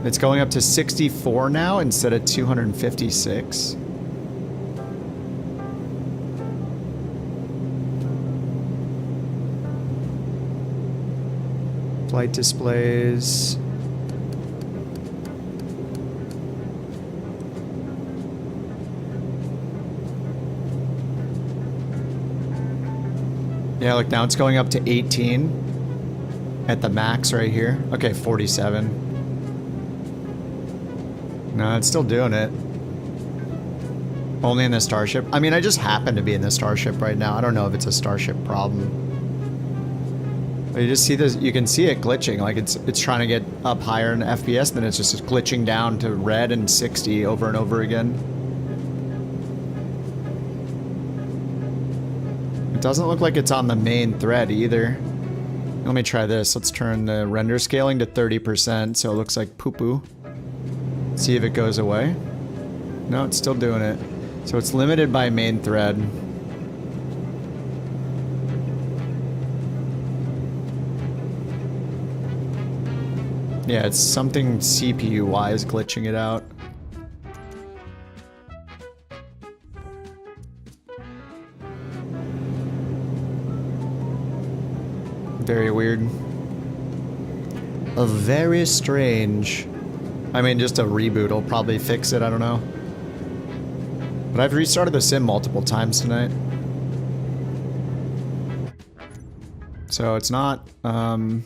It's going up to 64 now instead of 256. Flight displays. Yeah, look, now it's going up to 18. At the max right here. Okay, 47. No, it's still doing it. Only in the Starship. I mean, I just happen to be in the Starship right now. I don't know if it's a Starship problem. But you just see this, you can see it glitching. Like it's trying to get up higher in FPS, then it's just glitching down to red and 60 over and over again. It doesn't look like it's on the main thread either. Let me try this. Let's turn the render scaling to 30% so it looks like poo-poo. See if it goes away. No, it's still doing it. So it's limited by main thread. Yeah, it's something CPU-wise glitching it out. Very weird. Very strange. I mean, just a reboot will probably fix it, I don't know. But I've restarted the sim multiple times tonight. So it's not, I'm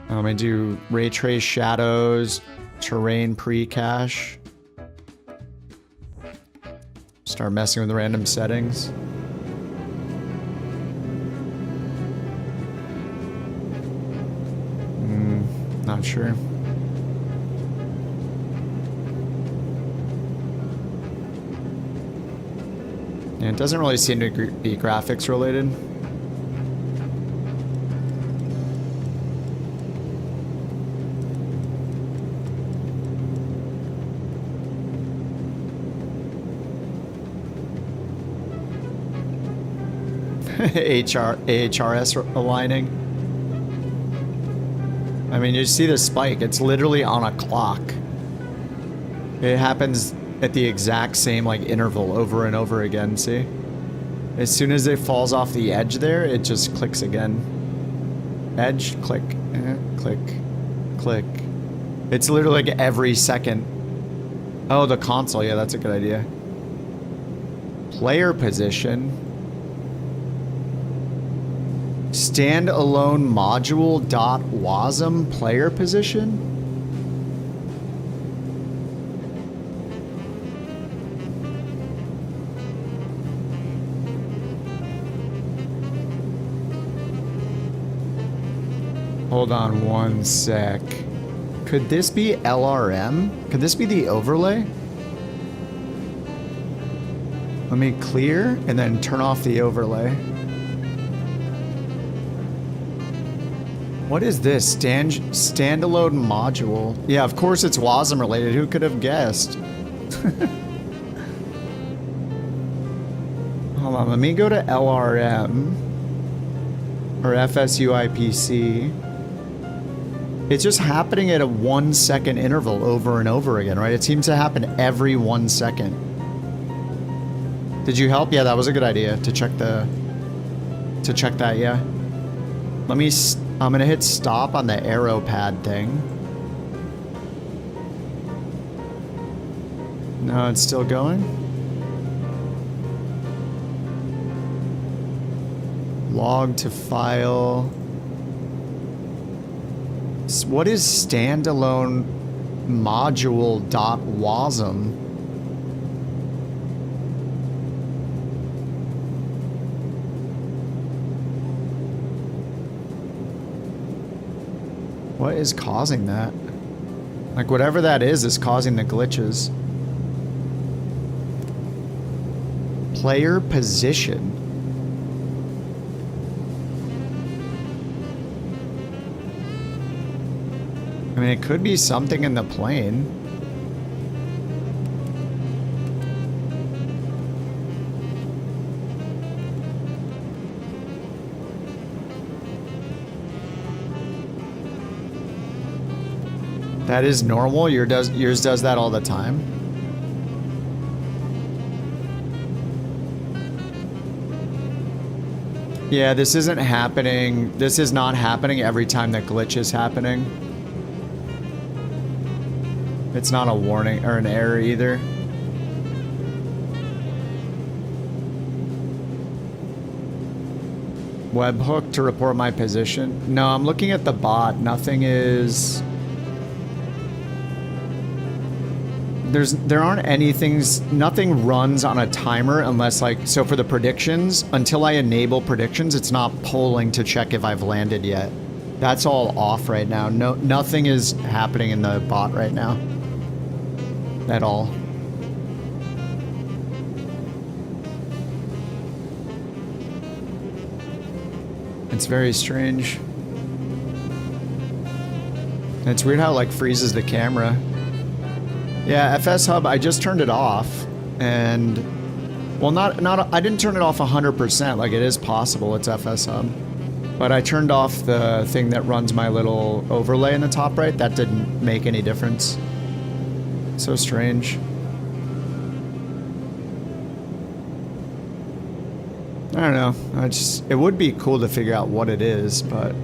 gonna do ray trace shadows, terrain pre-cache. Start messing with the random settings. Not sure. Yeah, it doesn't really seem to be graphics related. AHRS aligning. I mean, you see the spike. It's literally on a clock. It happens at the exact same like interval over and over again, see? As soon as it falls off the edge there, it just clicks again. Edge, click, click, click. It's literally like every second. Oh, the console. Yeah, that's a good idea. Player position. Standalone module dot wasm player position. Hold on one sec. Could this be LRM? Could this be the overlay? Let me clear and then turn off the overlay. What is this? Standalone module. Yeah, of course it's WASM related. Who could have guessed? Hold on, let me go to LRM. Or FSUIPC. It's just happening at a 1 second interval over and over again, right? It seems to happen every 1 second. Did you help? Yeah, that was a good idea to check that, yeah. Let me, I'm gonna hit stop on the arrow pad thing. No, it's still going. Log to file. What is standalone module dot wasm? What is causing that? Like whatever that is causing the glitches. Player position. I mean, it could be something in the plane. That is normal? Yours does that all the time? Yeah, this isn't happening. This is not happening every time the glitch is happening. It's not a warning or an error either. Webhook to report my position. No, I'm looking at the bot. Nothing is... There aren't nothing runs on a timer unless like, so for the predictions, until I enable predictions, it's not polling to check if I've landed yet. That's all off right now. No, nothing is happening in the bot right now. At all. It's very strange. And it's weird how it like freezes the camera. Yeah, FSHub, I just turned it off, and well, I didn't turn it off 100%. Like, it is possible it's FSHub, but I turned off the thing that runs my little overlay in the top right. That didn't make any difference. So strange. I don't know. It would be cool to figure out what it is, but.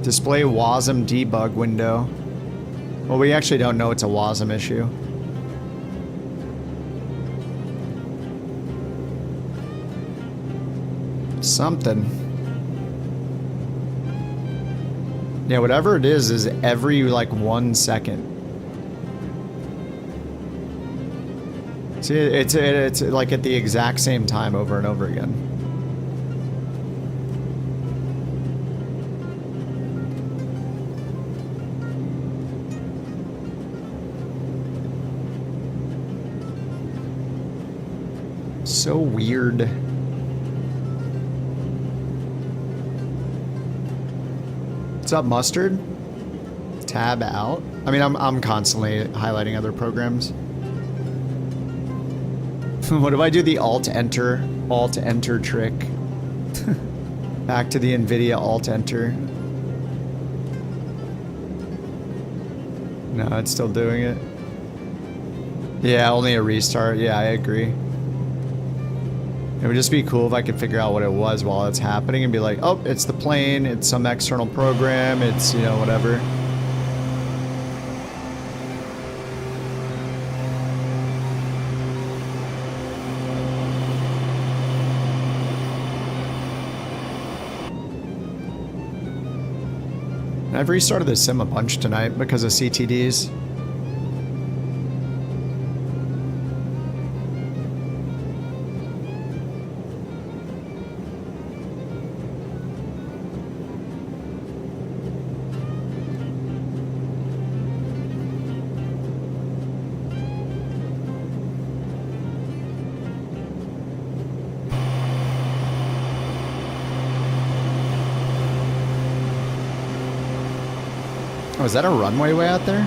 Display WASM debug window. Well, we actually don't know it's a WASM issue. Something. Yeah, whatever it is every like 1 second. See, it's like at the exact same time over and over again. So weird. What's up, Mustard? Tab out. I mean, I'm constantly highlighting other programs. What if I do the Alt-Enter trick? Back to the NVIDIA Alt-Enter. No, it's still doing it. Yeah, only a restart. Yeah, I agree. It would just be cool if I could figure out what it was while it's happening and be like, oh, it's the plane, it's some external program, it's, you know, whatever. I've restarted the sim a bunch tonight because of CTDs. Oh, is that a runway way out there?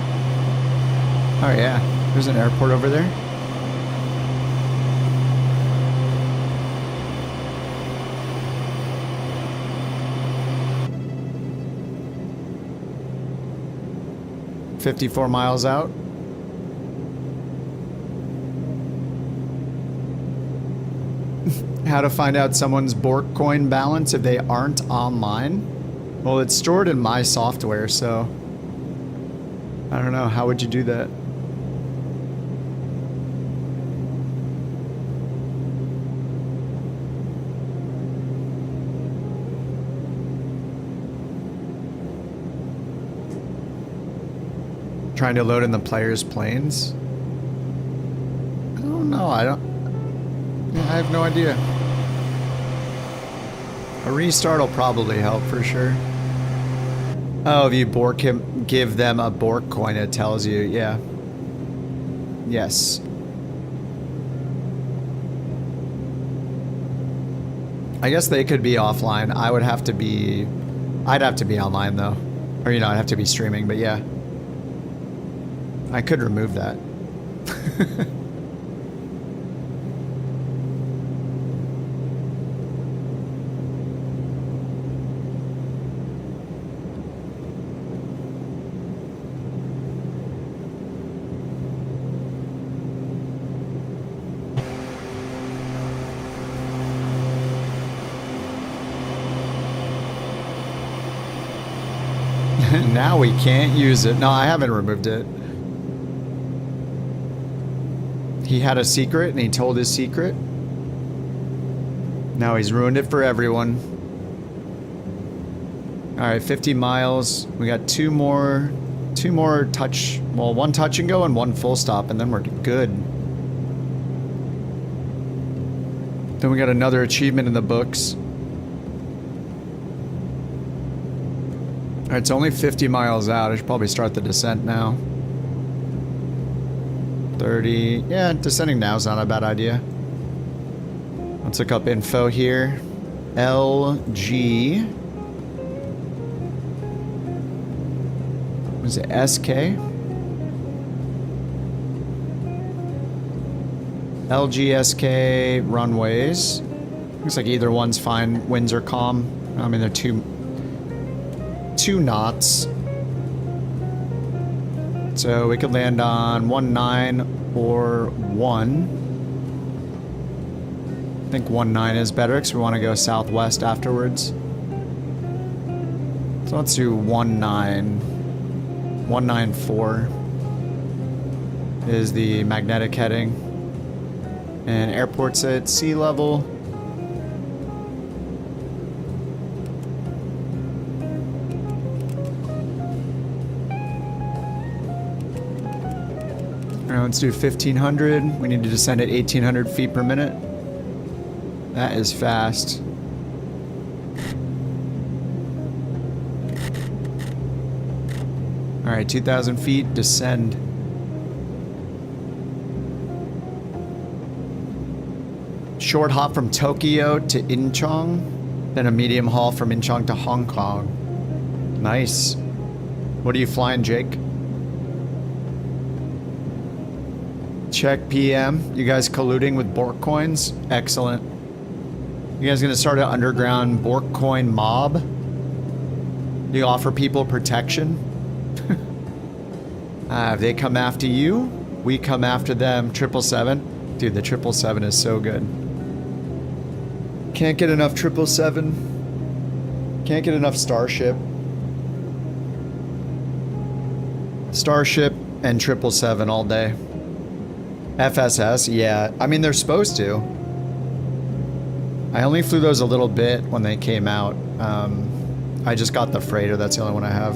Oh yeah, there's an airport over there. $54 miles out. How to find out someone's BorkCoin balance if they aren't online? Well, it's stored in my software, so I don't know. How would you do that? Trying to load in the players' planes? I don't know. I have no idea. A restart will probably help for sure. Oh, if you give them a BorkCoin, it tells you, yeah. Yes. I guess they could be offline. I'd have to be online though. Or, you know, I'd have to be streaming, but yeah. I could remove that. Now we can't use it. No, I haven't removed it. He had a secret and he told his secret. Now he's ruined it for everyone. All right, 50 miles. We got two more touch, well, one touch and go and one full stop, and then we're good. Then we got another achievement in the books. All right, it's only 50 miles out. I should probably start the descent now. 30, yeah, descending now is not a bad idea. Let's look up info here. LG. Was it SK? LGSK runways. Looks like either one's fine. Winds are calm. I mean, they're two knots. So we could land on 19 or 1. I think 19 is better because we want to go southwest afterwards. So let's do 194 is the magnetic heading. And airport's at sea level. All right, let's do 1500. We need to descend at 1800 feet per minute. That is fast. All right, 2,000 feet, descend. Short hop from Tokyo to Incheon, then a medium haul from Incheon to Hong Kong. Nice. What are you flying, Jake? Check PM. You guys colluding with Bork coins? Excellent. You guys gonna start an underground BorkCoin mob? You offer people protection? If they come after you, we come after them. 777. Dude, the 777 is so good. Can't get enough 777. Can't get enough Starship. Starship and 777 all day. FSS, yeah. I mean, they're supposed to. I only flew those a little bit when they came out. I just got the freighter. That's the only one I have.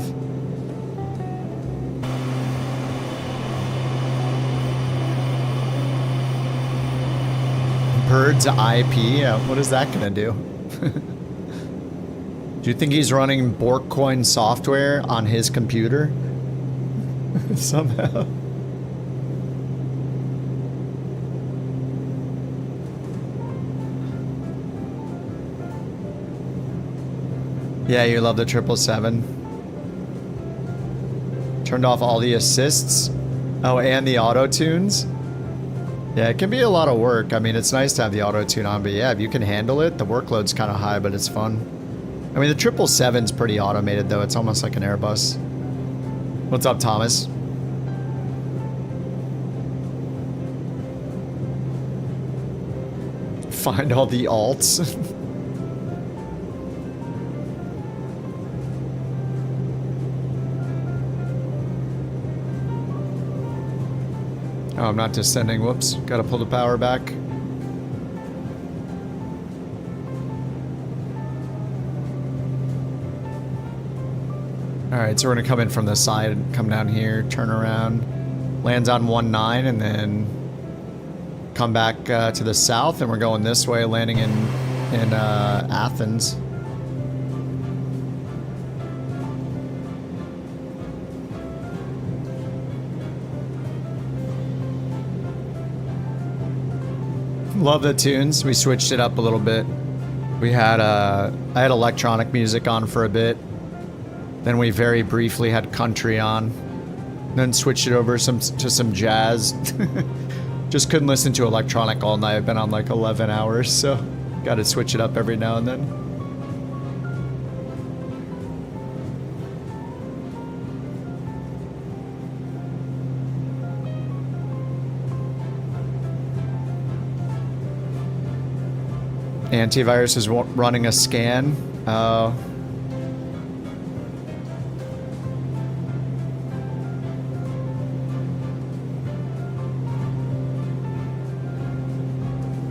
Bird's IP? Yeah, what is that gonna do? Do you think he's running BorkCoin software on his computer? Somehow. Yeah, you love the 777. Turned off all the assists. Oh, and the auto tunes. Yeah, it can be a lot of work. I mean, it's nice to have the auto tune on, but yeah, if you can handle it, the workload's kind of high, but it's fun. I mean, the 777's pretty automated though. It's almost like an Airbus. What's up, Thomas? Find all the alts. Oh, I'm not descending. Whoops. Gotta pull the power back. Alright, so we're gonna come in from the side, come down here, turn around, lands on 19, and then come back to the south, and we're going this way, landing in Athens. Love the tunes. We switched it up a little bit. We had I had electronic music on for a bit. Then we very briefly had country on. Then switched it over to some jazz. Just couldn't listen to electronic all night. I've been on like 11 hours, so gotta switch it up every now and then. Antivirus is running a scan.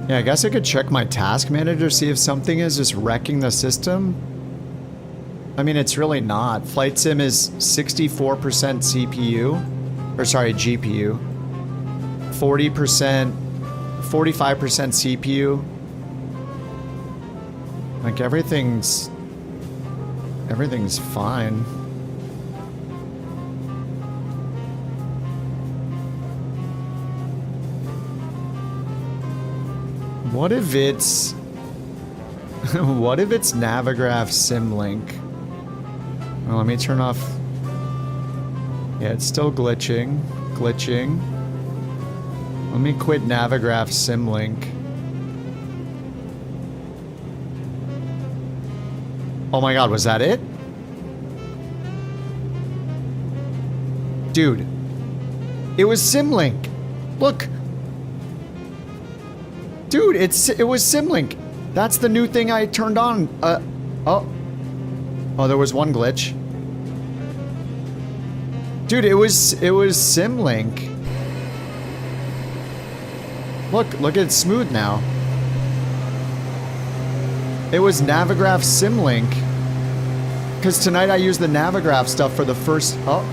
Yeah, I guess I could check my task manager, see if something is just wrecking the system. I mean, it's really not. Flight Sim is 64% CPU, or sorry, GPU. 40%, 45% CPU. Like everything's fine. What if it's Navigraph Symlink? Well, let me turn off. Yeah, it's still glitching. Let me quit Navigraph Symlink. Oh my god, was that it? Dude. It was Symlink. Look. Dude, it was Symlink. That's the new thing I turned on. Oh, there was one glitch. Dude, it was Symlink. Look, it's smooth now. It was Navigraph Symlink. Because tonight I used the Navigraph stuff for the first... Oh,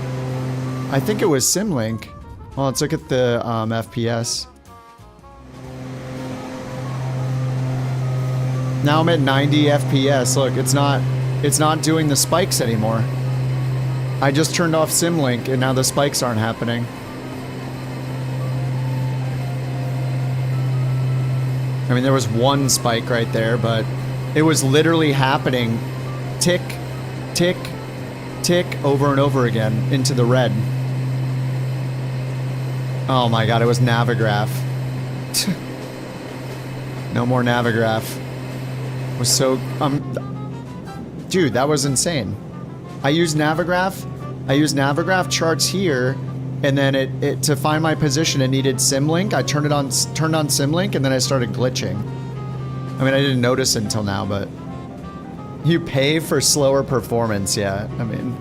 I think it was Symlink. Well, let's look at the FPS. Now I'm at 90 FPS. Look, it's not doing the spikes anymore. I just turned off Symlink and now the spikes aren't happening. I mean, there was one spike right there, but it was literally happening tick, tick, tick over and over again into the red. Oh my god, it was Navigraph. No more Navigraph. It was so dude, that was insane. I used Navigraph charts here, and then it to find my position it needed Symlink. I turned on Symlink, and then I started glitching. I mean, I didn't notice until now, but you pay for slower performance, yeah. I mean,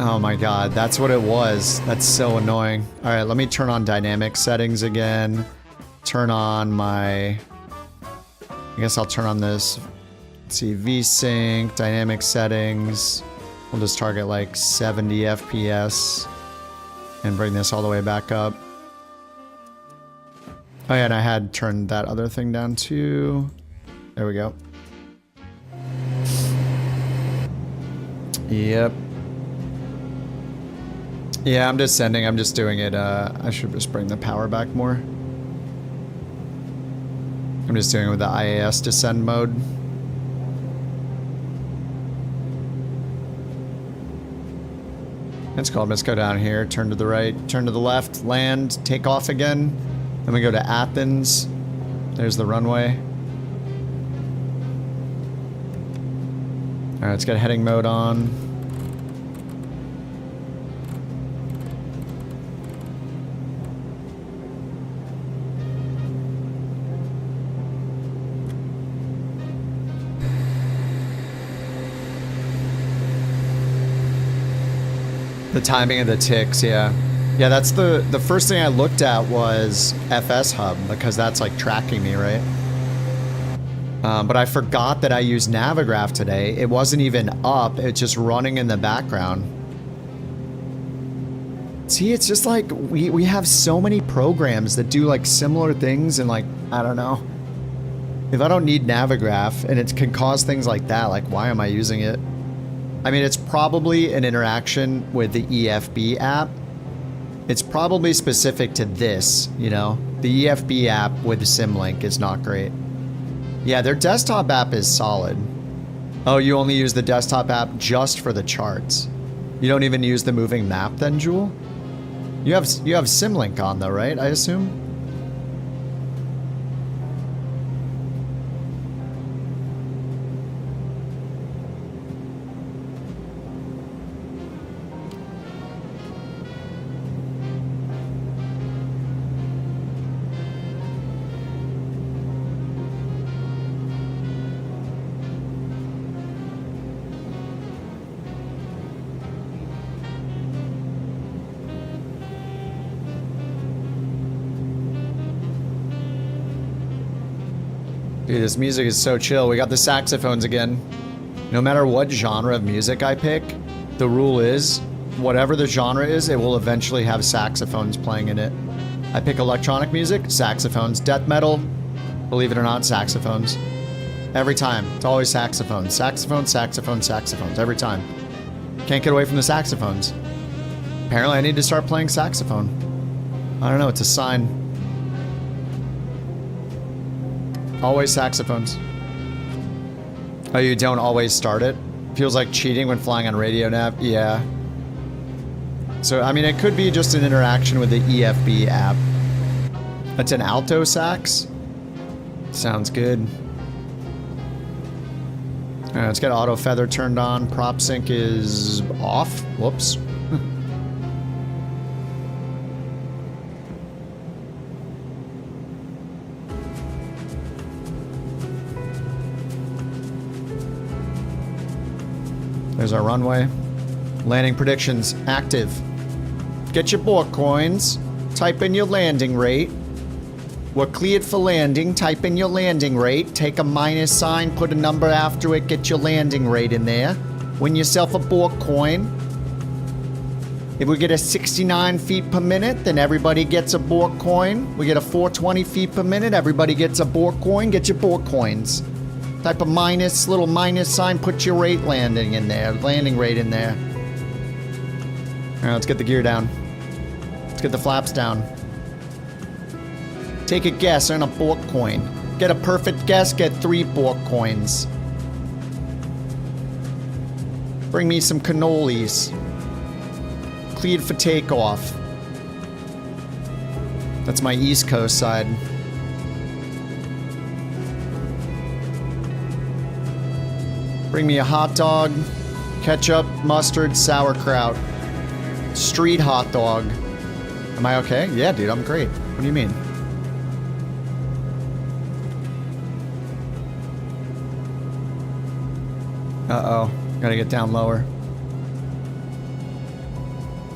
oh my god, that's what it was. That's so annoying. All right, let me turn on dynamic settings again. Turn on my... I guess I'll turn on this. Let's see, VSync, dynamic settings. We'll just target like 70 FPS and bring this all the way back up. Oh yeah, and I had turned that other thing down too. There we go. Yep. Yeah, I'm descending. I'm just doing it. I should just bring the power back more. I'm just doing it with the IAS descend mode. That's cool. Let's go down here, turn to the right, turn to the left, land, take off again. Then we go to Athens. There's the runway. Alright, let's get heading mode on. The timing of the ticks, yeah. Yeah, that's the first thing I looked at was FSHub, because that's like tracking me, right? But I forgot that I used Navigraph today. It wasn't even up, it's just running in the background. See, it's just like, we have so many programs that do like similar things and like, I don't know. If I don't need Navigraph and it can cause things like that, like why am I using it? I mean, it's probably an interaction with the EFB app. It's probably specific to this, you know? The EFB app with Symlink is not great. Yeah, their desktop app is solid. Oh, you only use the desktop app just for the charts. You don't even use the moving map then, Jewel? You have Symlink on though, right? I assume? Dude, this music is so chill. We got the saxophones again. No matter what genre of music I pick, the rule is, whatever the genre is, it will eventually have saxophones playing in it. I pick electronic music, saxophones. Death metal, believe it or not, saxophones. Every time. It's always saxophones. Saxophones, saxophones, saxophones. Every time. Can't get away from the saxophones. Apparently I need to start playing saxophone. I don't know, it's a sign. Always saxophones. Oh, you don't always start it? Feels like cheating when flying on radio nav? Yeah. So, I mean, it could be just an interaction with the EFB app. It's an alto sax? Sounds good. Alright, let's get auto feather turned on. Prop sync is off. Whoops. There's our runway. Landing predictions active. Get your Bork coins. Type in your landing rate. We're cleared for landing. Type in your landing rate. Take a minus sign, put a number after it, get your landing rate in there. Win yourself a Bork coin. If we get a 69 feet per minute, then everybody gets a Bork coin. We get a 420 feet per minute, everybody gets a Bork coin. Get your Bork coins. Type a minus, little minus sign, put your rate landing in there, landing rate in there. All right, let's get the gear down. Let's get the flaps down. Take a guess, earn a Bork coin. Get a perfect guess, get 3 Bork coins. Bring me some cannolis. Cleared for takeoff. That's my East Coast side. Bring me a hot dog, ketchup, mustard, sauerkraut. Street hot dog. Am I okay? Yeah, dude, I'm great. What do you mean? Uh-oh. Gotta get down lower.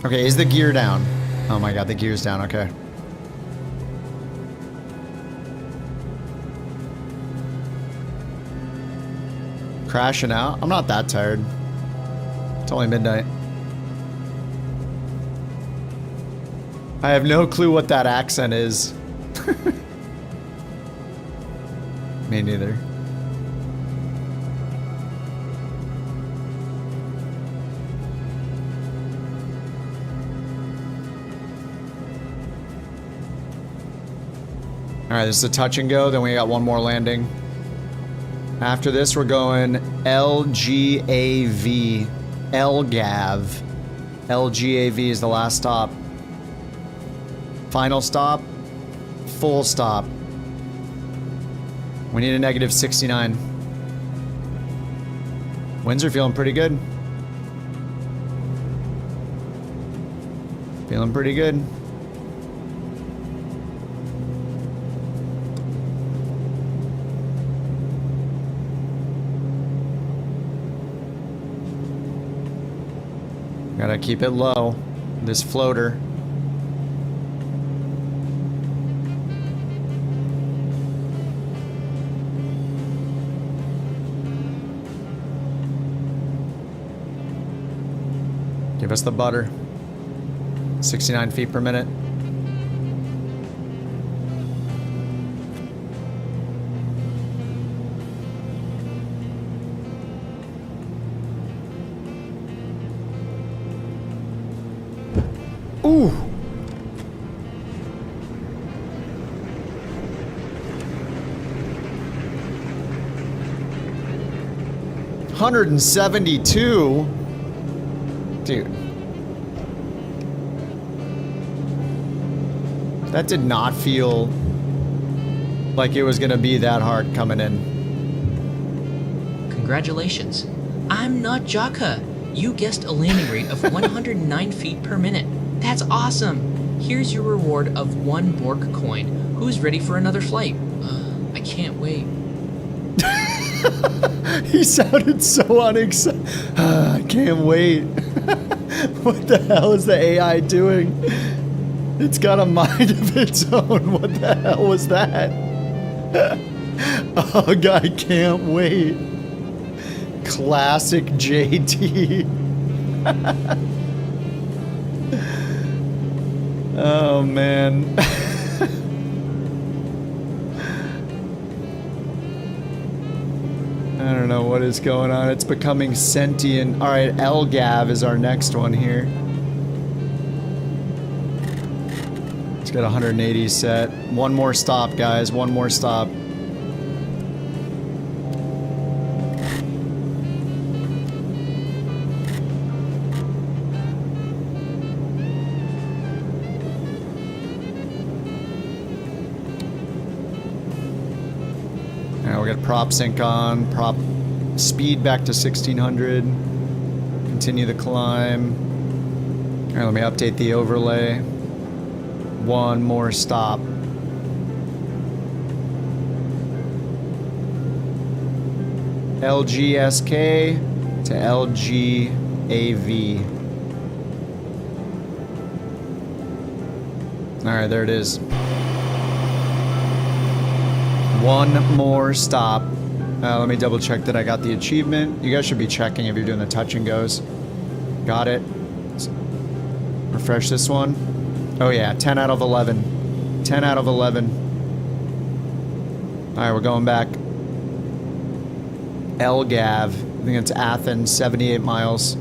Okay, is the gear down? Oh my god, the gear's down, okay. Crashing out? I'm not that tired. It's only midnight. I have no clue what that accent is. Me neither. Alright, this is a touch and go, then we got one more landing. After this, we're going LGAV. LGAV. LGAV is the last stop. Final stop. Full stop. We need a negative 69. Winds are feeling pretty good. Feeling pretty good. Gotta keep it low. This floater. Give us the butter. 69 feet per minute. Ooh. $172. Dude. That did not feel like it was gonna be that hard coming in. Congratulations. I'm not Jaka. You guessed a landing rate of 109 feet per minute. That's awesome. Here's your reward of 1 Bork coin. Who's ready for another flight? I can't wait. He sounded so unexcited. I can't wait. What the hell is the AI doing? It's got a mind of its own. What the hell was that? Oh, God, I can't wait. Classic JT. Oh, man. I don't know what is going on. It's becoming sentient. All right, LGAV is our next one here. Let's get 180 set. One more stop, guys. One more stop. We got prop sync on, prop speed back to 1600. Continue the climb. All right, let me update the overlay. One more stop. LGSK to LGAV. All right, there it is. One more stop. Let me double check that I got the achievement. You guys should be checking if you're doing the touch and goes. Got it. Refresh this one. Oh yeah, 10 out of 11. 10 out of 11. Alright, we're going back. LGAV. I think it's Athens, 78 miles.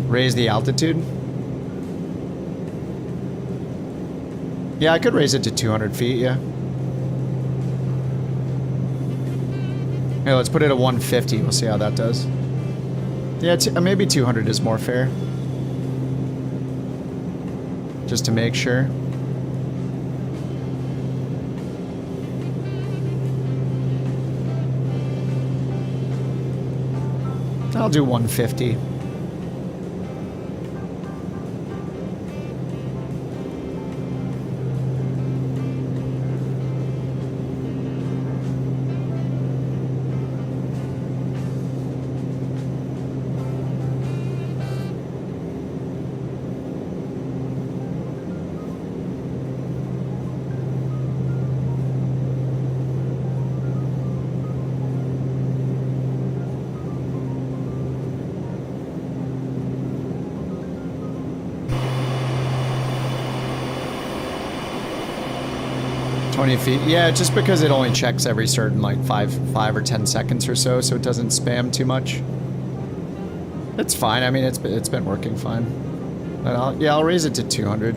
Raise the altitude? Yeah, I could raise it to 200 feet, yeah. Hey, let's put it at 150. We'll see how that does. Yeah, maybe 200 is more fair. Just to make sure. I'll do 150. Feet. Yeah, just because it only checks every certain like 5 or 10 seconds or so it doesn't spam too much. It's fine. I mean, it's been working fine. But I'll raise it to 200.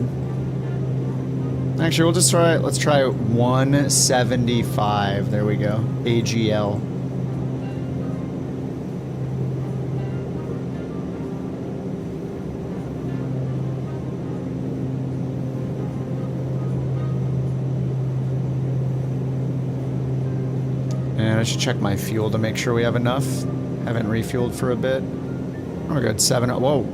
Actually, we'll just try. Let's try 175. There we go. AGL. And I should check my fuel to make sure we have enough. Haven't refueled for a bit. Oh, we're good. 7. Whoa.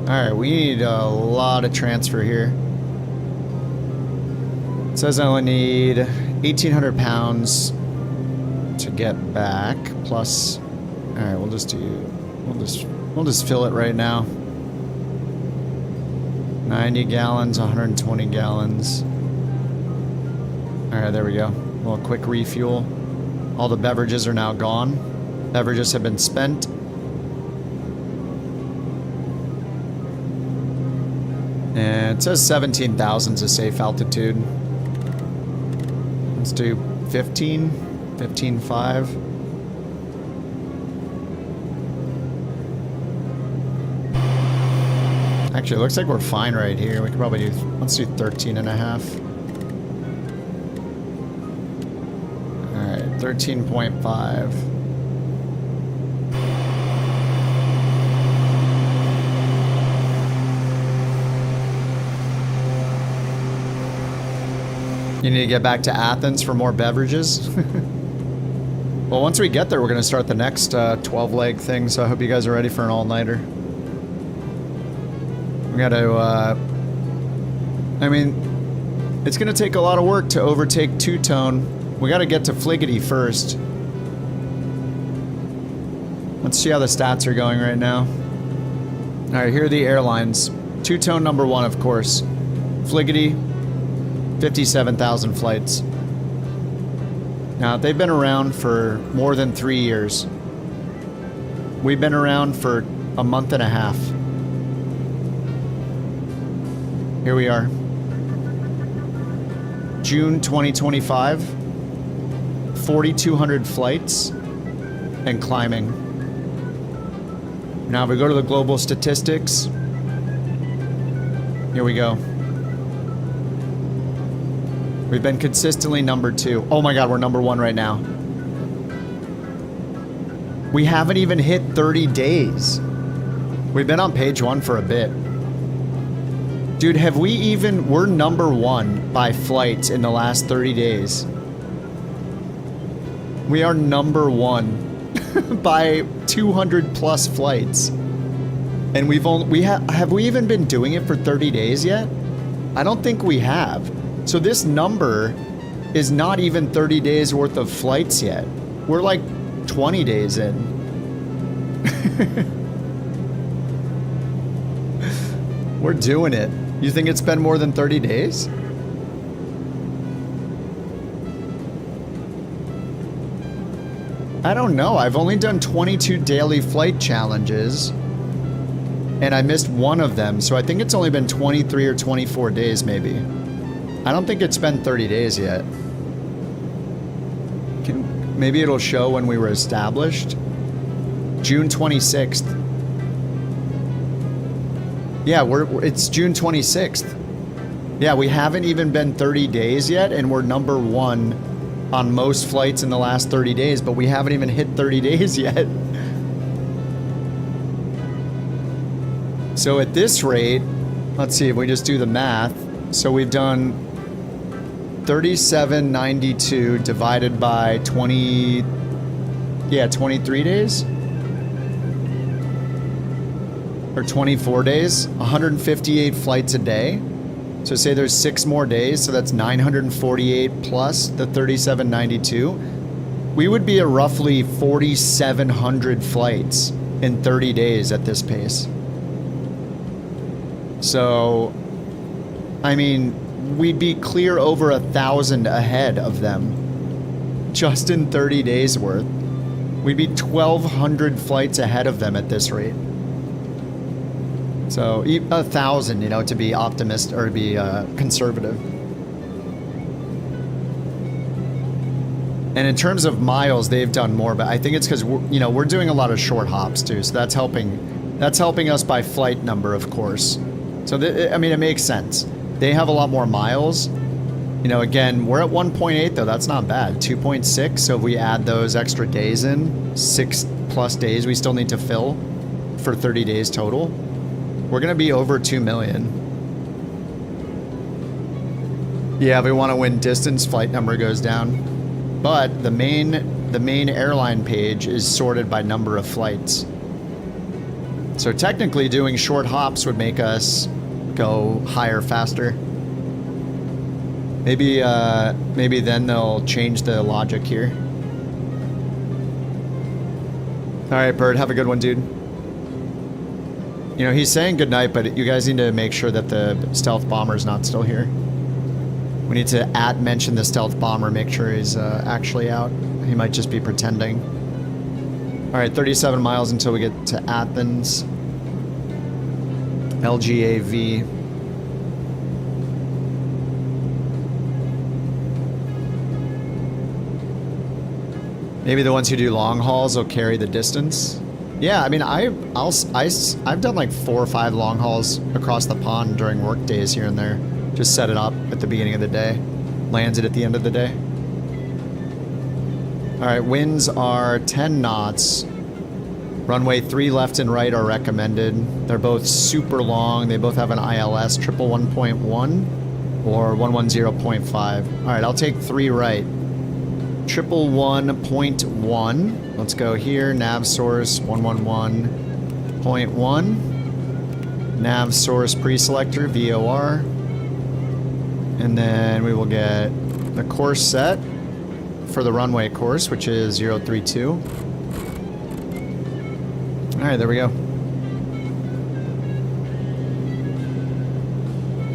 Alright, we need a lot of transfer here. It says I only need 1,800 pounds to get back. Plus, alright, we'll just fill it right now. 90 gallons, 120 gallons. Alright, there we go. A little quick refuel. All the beverages are now gone. Beverages have been spent. And it says 17,000 is a safe altitude. Let's do 15, 15.5. Actually, it looks like we're fine right here. We could probably do, let's do 13.5. 13.5. You need to get back to Athens for more beverages? Well, once we get there, we're going to start the next 12-leg thing, so I hope you guys are ready for an all-nighter. We got to, I mean, it's going to take a lot of work to overtake Two-Tone. We gotta get to Fliggity first. Let's see how the stats are going right now. All right, here are the airlines. Two-tone number one, of course. Fliggity, 57,000 flights. Now, they've been around for more than 3 years. We've been around for a month and a half. Here we are. June 2025. 4,200 flights and climbing. Now, if we go to the global statistics, here we go. We've been consistently number 2. Oh my god, we're number 1 right now. We haven't even hit 30 days. We've been on page 1 for a bit. Dude, have we even... We're number 1 by flights in the last 30 days. We are number 1 by 200 plus flights. And we've only... Have we even been doing it for 30 days yet? I don't think we have. So this number is not even 30 days worth of flights yet. We're like 20 days in. We're doing it. You think it's been more than 30 days? I don't know. I've only done 22 daily flight challenges. And I missed one of them. So I think it's only been 23 or 24 days maybe. I don't think it's been 30 days yet. Maybe it'll show when we were established. June 26th. Yeah, it's June 26th. Yeah, we haven't even been 30 days yet, and we're number 1 on most flights in the last 30 days, but we haven't even hit 30 days yet. So at this rate, let's see if we just do the math. So we've done 3792 divided by 23 days? Or 24 days, 158 flights a day. So say there's 6 more days, so that's 948 plus the 3792. We would be at roughly 4,700 flights in 30 days at this pace. So, I mean, we'd be clear over 1,000 ahead of them just in 30 days worth. We'd be 1,200 flights ahead of them at this rate. So 1,000, you know, to be optimistic or to be conservative. And in terms of miles, they've done more, but I think it's because we're doing a lot of short hops too, so that's helping. That's helping us by flight number, of course. So I mean, it makes sense. They have a lot more miles. You know, again, we're at 1.8 though. That's not bad. 2.6. So if we add those extra days in, 6+ days we still need to fill for 30 days total. We're gonna be over 2 million. Yeah, if we want to win distance, flight number goes down. But the main airline page is sorted by number of flights. So technically doing short hops would make us go higher faster. Maybe then they'll change the logic here. Alright, Bird, have a good one, dude. You know, he's saying goodnight, but you guys need to make sure that the stealth bomber's not still here. We need to mention the stealth bomber, make sure he's actually out. He might just be pretending. Alright, 37 miles until we get to Athens. LGAV. Maybe the ones who do long hauls will carry the distance. Yeah, I mean, I've done like 4 or 5 long hauls across the pond during work days here and there. Just set it up at the beginning of the day, lands it at the end of the day. All right, winds are 10 knots. Runway 3 left and right are recommended. They're both super long. They both have an ILS, 111.1 or 110.5. All right, I'll take 3 right. 111.1. Let's go here. Nav source 111.1. Nav source preselector VOR. And then we will get the course set for the runway course, which is 032. All right, there we go.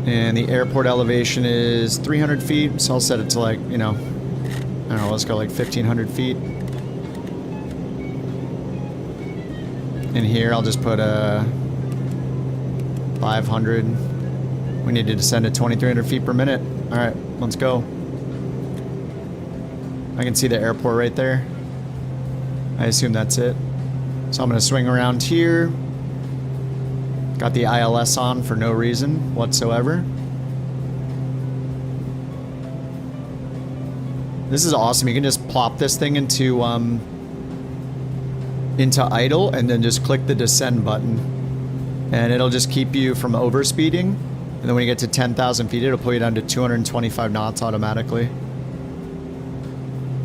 And the airport elevation is 300 feet, so I'll set it to like, you know, I don't know, let's go like 1,500 feet. In here, I'll just put a 500. We need to descend at 2,300 feet per minute. All right, let's go. I can see the airport right there. I assume that's it. So I'm gonna swing around here. Got the ILS on for no reason whatsoever. This is awesome. You can just plop this thing into idle and then just click the descend button. And it'll just keep you from overspeeding. And then when you get to 10,000 feet, it'll pull you down to 225 knots automatically.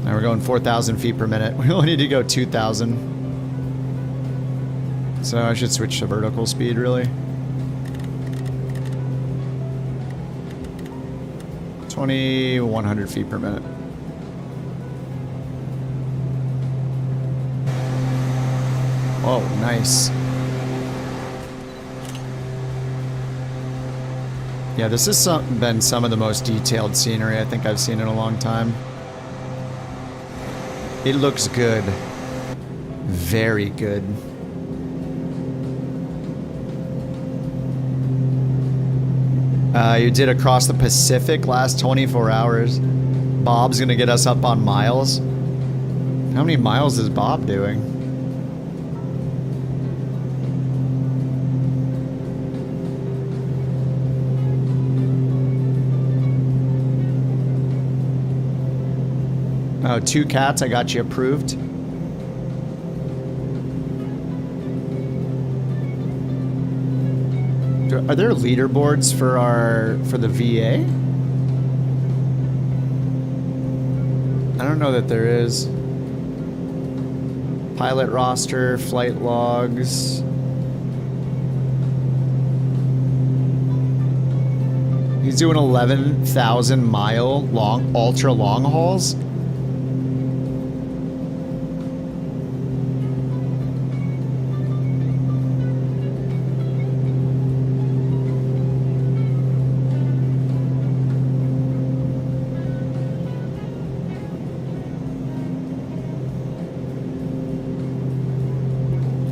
Now we're going 4,000 feet per minute. We only need to go 2,000. So I should switch to vertical speed, really. 2,100 feet per minute. Oh, nice. Yeah, this has been some of the most detailed scenery I think I've seen in a long time. It looks good. Very good. You did across the Pacific last 24 hours. Bob's gonna get us up on miles. How many miles is Bob doing? Oh, 2 cats, I got you approved. Are there leaderboards for the VA? I don't know that there is. Pilot roster, flight logs. He's doing 11,000 mile long, ultra long hauls.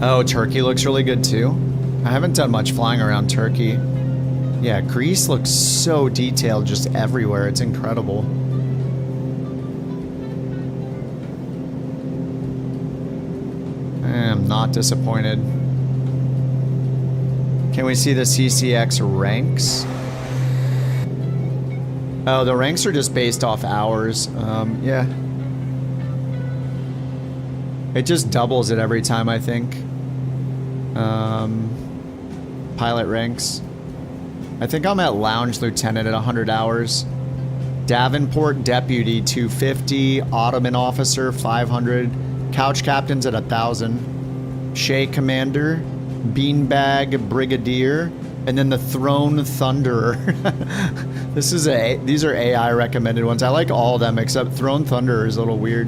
Oh, Turkey looks really good too. I haven't done much flying around Turkey. Yeah, Greece looks so detailed just everywhere. It's incredible. I am not disappointed. Can we see the CCX ranks? Oh, the ranks are just based off hours. Yeah. It just doubles it every time, I think. Pilot ranks. I think I'm at Lounge Lieutenant at 100 hours. Davenport Deputy 250. Ottoman Officer 500. Couch Captain's at 1,000. Shea Commander. Beanbag Brigadier. And then the Throne Thunderer. These are AI recommended ones. I like all of them except Throne Thunderer is a little weird.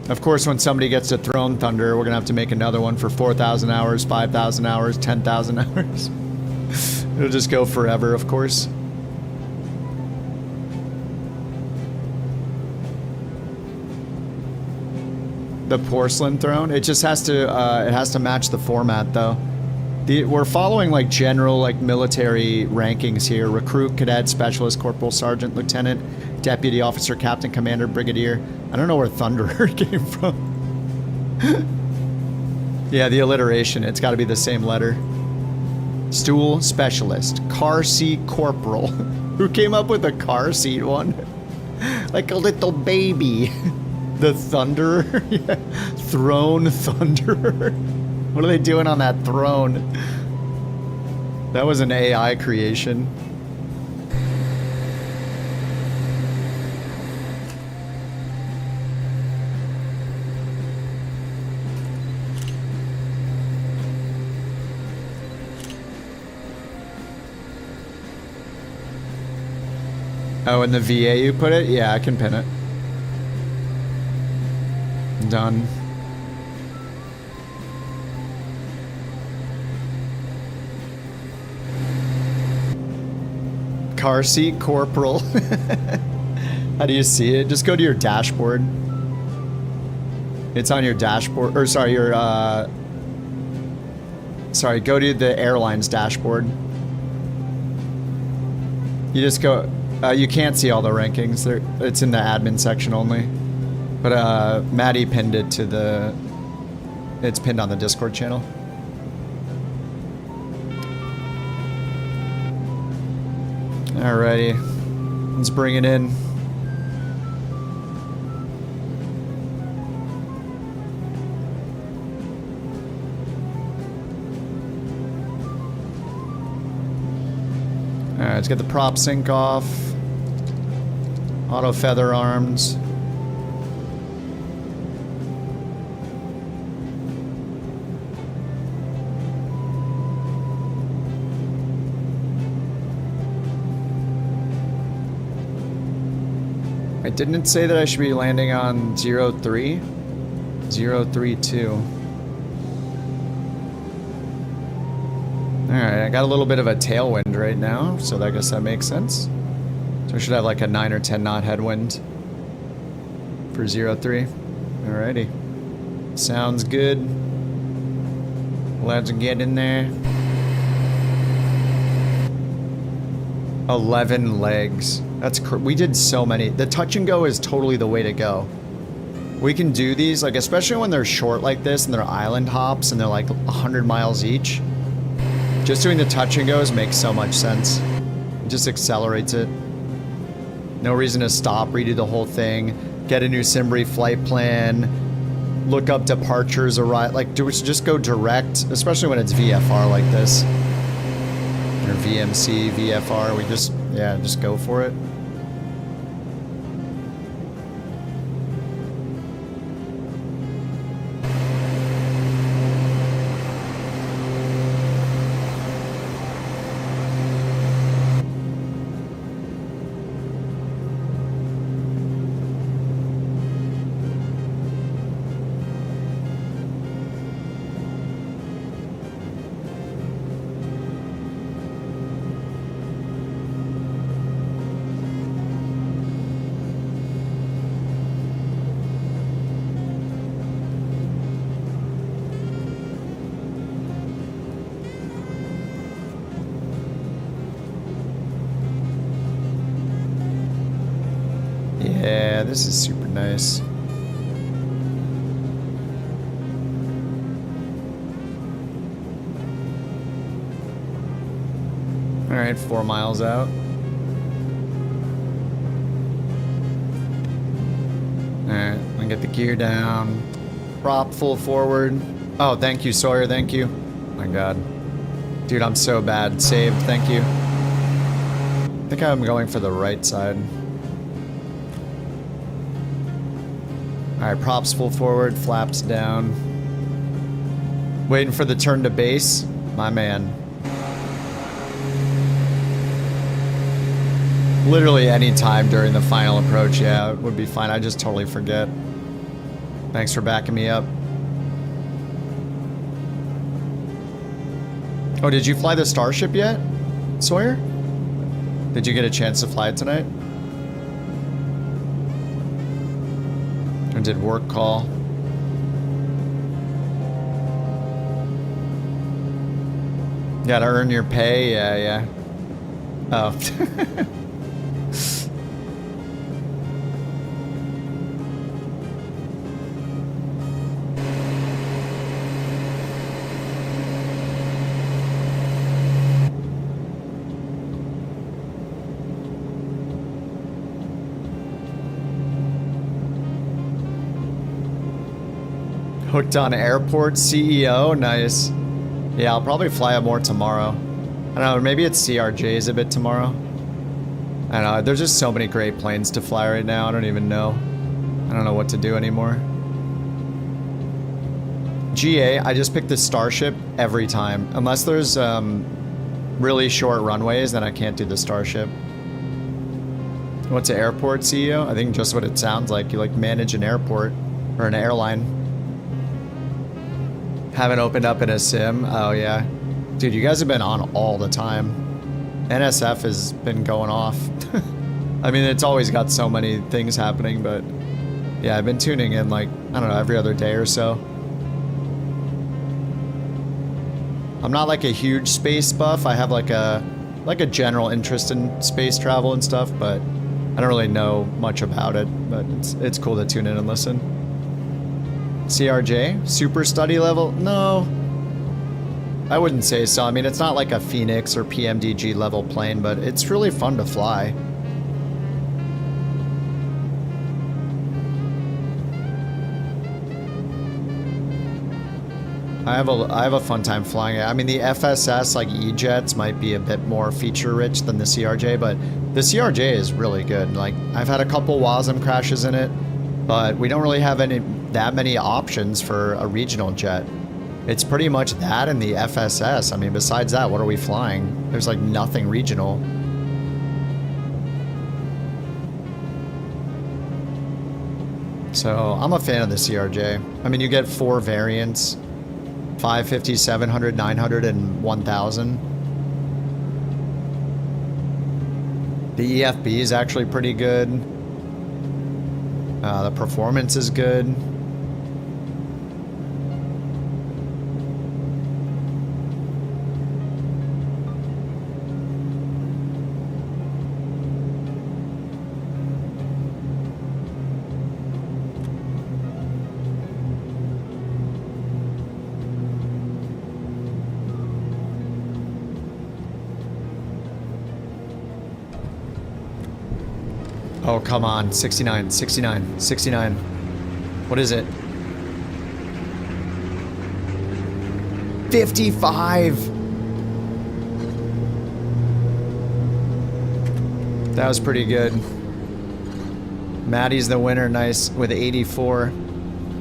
Of course, when somebody gets to Throne Thunder, we're going to have to make another one for 4,000 hours, 5,000 hours, 10,000 hours. It'll just go forever, of course. The Porcelain Throne? It just has to match the format, though. We're following, like, general, like, military rankings here. Recruit, Cadet, Specialist, Corporal, Sergeant, Lieutenant, Deputy Officer, Captain, Commander, Brigadier. I don't know where Thunderer came from. Yeah, the alliteration. It's got to be the same letter. Stool Specialist. Car Seat Corporal. Who came up with a car seat one? Like a little baby. The Thunderer? Yeah. Throne Thunderer. What are they doing on that throne? That was an AI creation. Oh, in the VA you put it? Yeah, I can pin it. Done. Car seat corporal. How do you see it? Just go to your dashboard. It's on your dashboard, or sorry, your, sorry, go to the airline's dashboard. You just go, you can't see all the rankings. It's in the admin section only. But Maddie pinned it to the, it's pinned on the Discord channel. Alrighty, let's bring it in. Alright, let's get the prop sync off. Auto feather arms. Didn't it say that I should be landing on 03? 032. Alright, I got a little bit of a tailwind right now, so I guess that makes sense. So we should have like a 9 or 10 knot headwind for 03. Alrighty. Sounds good. Let's get in there. 11 legs. That's we did so many. The touch and go is totally the way to go. We can do these, like, especially when they're short like this and they're island hops and they're like 100 miles each. Just doing the touch and goes makes so much sense. It just accelerates it. No reason to stop, redo the whole thing, get a new Simbri flight plan, look up departures, arrive, like, just go direct, especially when it's VFR like this. Or VMC, VFR, we just, yeah, just go for it. Yeah, this is super nice. Alright, 4 miles out. Alright, I'm gonna get the gear down. Prop full forward. Oh, thank you, Sawyer, thank you. My god. Dude, I'm so bad. Saved, thank you. I think I'm going for the right side. Alright, props full forward, flaps down. Waiting for the turn to base. My man. Literally any time during the final approach, yeah, it would be fine. I just totally forget. Thanks for backing me up. Oh, did you fly the Starship yet, Sawyer? Did you get a chance to fly it tonight? Or did work call? Gotta earn your pay? Yeah, yeah. Oh. Hooked on airport CEO, nice. Yeah, I'll probably fly it more tomorrow. I don't know, maybe it's CRJ's a bit tomorrow. I don't know, there's just so many great planes to fly right now, I don't even know. I don't know what to do anymore. GA, I just pick the Starship every time. Unless there's really short runways, then I can't do the Starship. What's an airport CEO? I think just what it sounds like. You like manage an airport or an airline. Haven't opened up in a sim. Oh yeah. Dude, you guys have been on all the time. NSF has been going off. I mean, it's always got so many things happening, but yeah, I've been tuning in like, I don't know, every other day or so. I'm not like a huge space buff. I have like a general interest in space travel and stuff, but I don't really know much about it, but it's cool to tune in and listen. CRJ? Super study level? No. I wouldn't say so. I mean, it's not like a Phoenix or PMDG level plane, but it's really fun to fly. I have a fun time flying it. I mean, the FSS, like E-Jets, might be a bit more feature-rich than the CRJ, but the CRJ is really good. Like, I've had a couple WASM crashes in it, but we don't really have that many options for a regional jet. It's pretty much that and the FSS. I mean, besides that, what are we flying? There's like nothing regional. So, I'm a fan of the CRJ. I mean, you get 4 variants. 550, 700, 900, and 1000. The EFB is actually pretty good. The performance is good. Oh, come on. 69, 69, 69. What is it? 55! That was pretty good. Maddie's the winner, nice, with 84.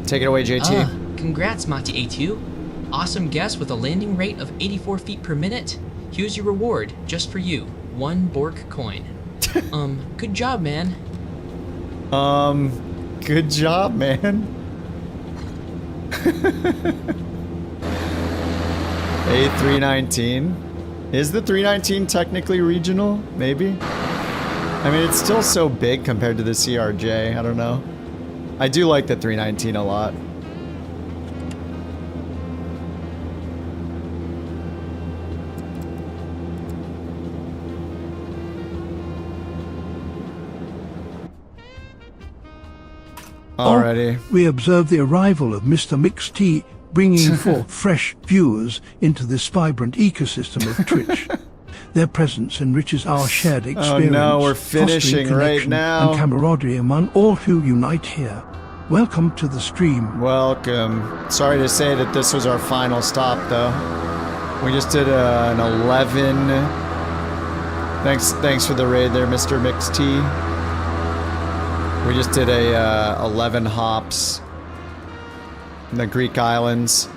Take it away, JT. Congrats, Mati82. Awesome guess with a landing rate of 84 feet per minute. Here's your reward, just for you. 1 BorkCoin. Good job, man. Good job, man. A319. Is the 319 technically regional? Maybe? I mean, it's still so big compared to the CRJ. I don't know. I do like the 319 a lot. Alrighty. We observe the arrival of Mr. Mix T, bringing forth fresh viewers into this vibrant ecosystem of Twitch. Their presence enriches our shared experience. Oh no, we're finishing right now. And camaraderie among all who unite here. Welcome to the stream. Welcome. Sorry to say that this was our final stop, though. We just did an 11. Thanks for the raid there, Mr. Mix T. We just did a 11 hops in the Greek islands.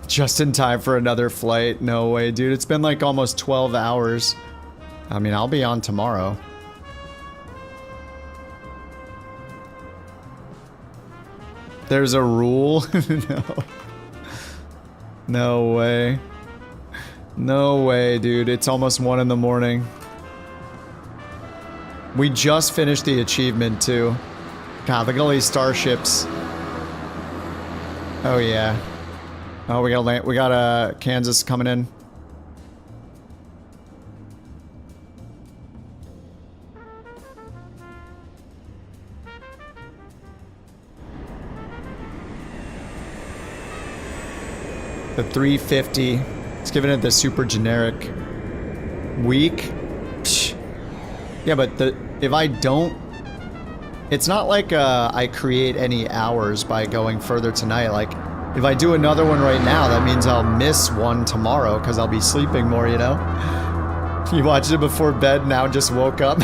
Just in time for another flight. No way, dude. It's been like almost 12 hours. I mean, I'll be on tomorrow. There's a rule? No. No way. No way, dude. It's almost 1 in the morning. We just finished the achievement, too. God, look at all these starships. Oh, yeah. Oh, we got land. We got Kansas coming in. The 350. It's giving it the super generic. Weak. Psh. Yeah, but if I don't, it's not like I create any hours by going further tonight. Like, if I do another one right now, that means I'll miss one tomorrow because I'll be sleeping more, you know? You watched it before bed, now just woke up.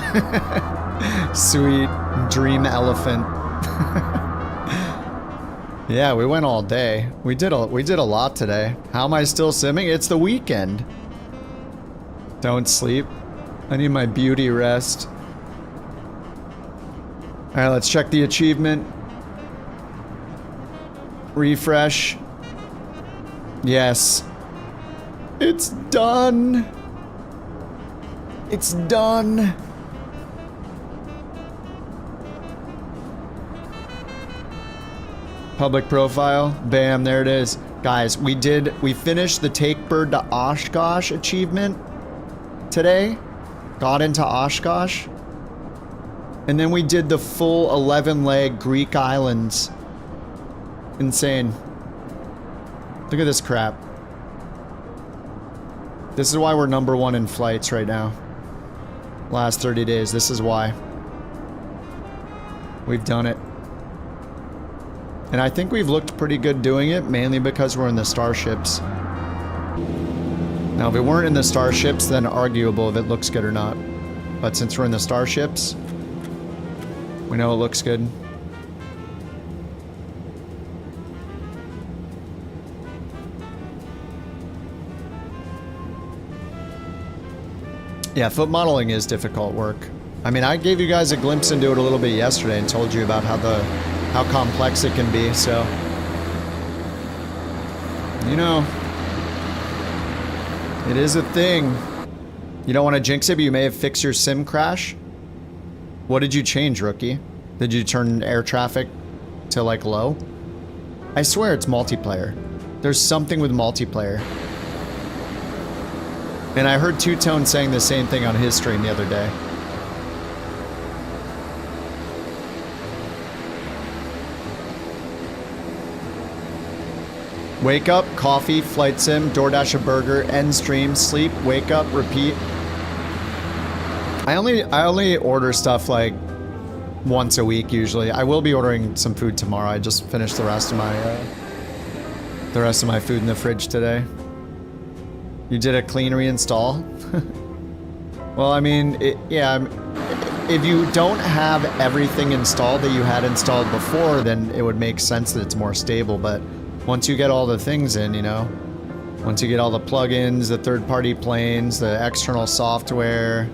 Sweet dream elephant. Yeah, we went all day. We did a lot today. How am I still simming? It's the weekend. Don't sleep. I need my beauty rest. Alright, let's check the achievement. Refresh. Yes. It's done. It's done. Public profile. Bam, there it is. Guys, we finished the Take Bird to Oshkosh achievement today. Got into Oshkosh. And then we did the full 11-leg Greek islands. Insane. Look at this crap. This is why we're #1 in flights right now. Last 30 days, this is why. We've done it. And I think we've looked pretty good doing it, mainly because we're in the Starships. Now, if we weren't in the Starships, then arguable if it looks good or not. But since we're in the Starships, we know it looks good. Yeah, foot modeling is difficult work. I mean, I gave you guys a glimpse into it a little bit yesterday and told you about how complex it can be, so... You know... It is a thing. You don't want to jinx it, but you may have fixed your sim crash? What did you change, rookie? Did you turn air traffic to, like, low? I swear it's multiplayer. There's something with multiplayer. And I heard Two Tone saying the same thing on his stream the other day. Wake up, coffee, flight sim, DoorDash a burger, end stream, sleep, wake up, repeat. I only order stuff like once a week usually. I will be ordering some food tomorrow. I just finished the rest of my food in the fridge today. You did a clean reinstall? Well, I mean, yeah, if you don't have everything installed that you had installed before, then it would make sense that it's more stable, but once you get all the things in, you know, once you get all the plugins, the third-party planes, the external software,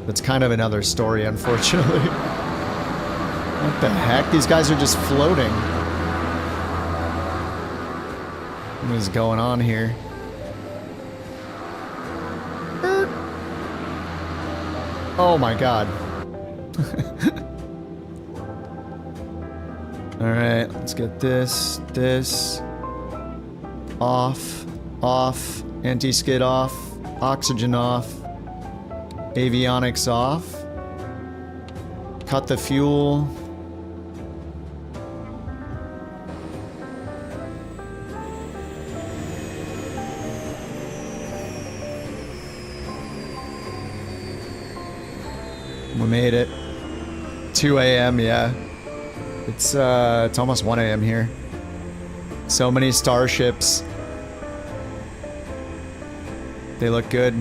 that's kind of another story, unfortunately. What the heck? These guys are just floating. What is going on here? Oh my god. Alright, let's get this, off, anti-skid off, oxygen off, avionics off, cut the fuel. We made it. 2 a.m., yeah. It's almost 1 a.m. here. So many starships. They look good.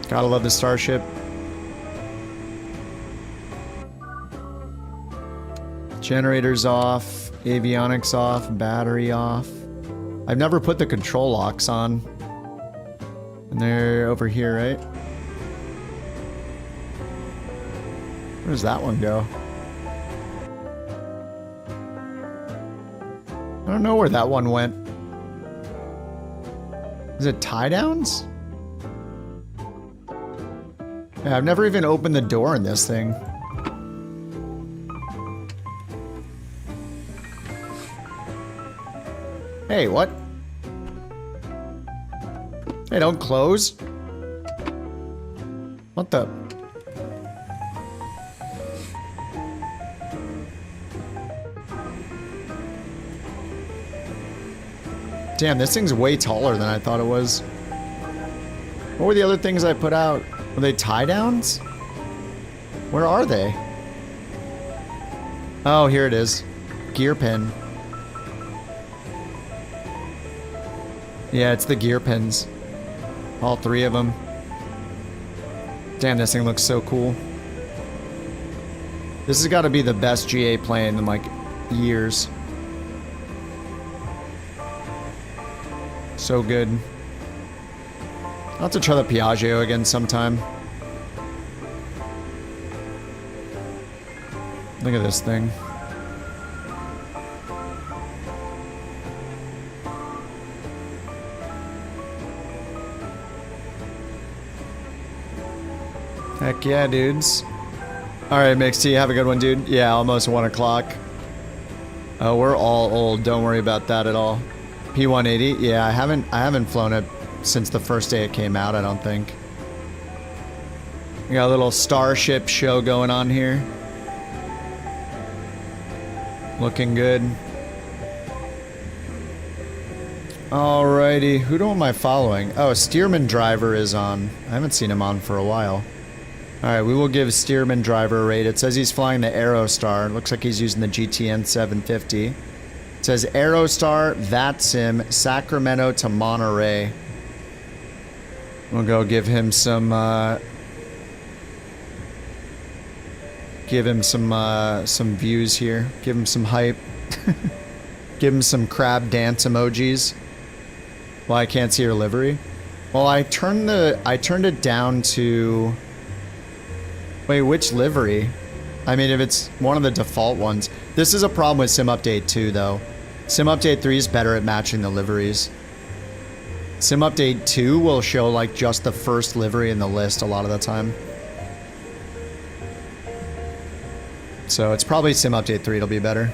Gotta love the Starship. Generators off, avionics off, battery off. I've never put the control locks on. And they're over here, right? Where does that one go? I don't know where that one went. Is it tie downs? Yeah, I've never even opened the door in this thing. Hey, what? Hey, don't close. What the? Damn, this thing's way taller than I thought it was. What were the other things I put out? Were they tie downs? Where are they? Oh, here it is. Gear pin. Yeah, it's the gear pins. All three of them. Damn, this thing looks so cool. This has got to be the best GA plane in like years. So good. I'll have to try the Piaggio again sometime. Look at this thing. Heck yeah, dudes. Alright, Mixty, have a good one, dude. Yeah, almost 1 o'clock. Oh, we're all old. Don't worry about that at all. P180? Yeah, I haven't flown it since the first day it came out, I don't think. We got a little Starship show going on here. Looking good. Alrighty, who am I following? Oh, Steerman Driver is on. I haven't seen him on for a while. Alright, we will give Steerman Driver a rate. It says he's flying the Aerostar. Looks like he's using the GTN 750. It says Aerostar, VATSIM, Sacramento to Monterey. We'll go give him some, some views here. Give him some hype. Give him some crab dance emojis. Well, I can't see her livery. Well, I turned it down to... Wait, which livery? I mean, if it's one of the default ones. This is a problem with Sim Update 2, though. Sim Update 3 is better at matching the liveries. Sim Update 2 will show, like, just the first livery in the list a lot of the time. So it's probably Sim Update 3, it'll be better.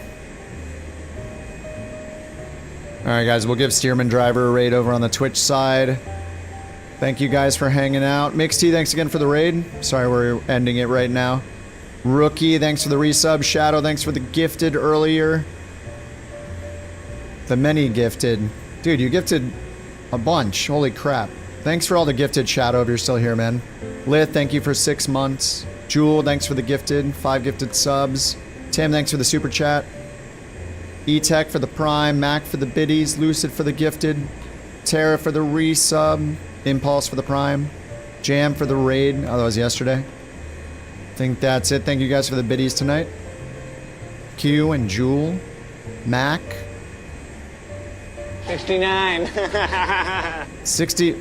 Alright, guys, we'll give Steerman Driver a raid over on the Twitch side. Thank you guys for hanging out. Mixty, thanks again for the raid. Sorry we're ending it right now. Rookie, thanks for the resub. Shadow, thanks for the gifted earlier. The many gifted. Dude, you gifted a bunch. Holy crap. Thanks for all the gifted, Shadow, if you're still here, man. Lith, thank you for 6 months. Jewel, thanks for the gifted. 5 gifted subs. Tim, thanks for the super chat. E-Tech for the prime. Mac for the biddies. Lucid for the gifted. Tara for the resub. Impulse for the prime. Jam for the raid. Oh, that was yesterday. I think that's it. Thank you guys for the biddies tonight. Q and Jewel. Mac. 69. 60.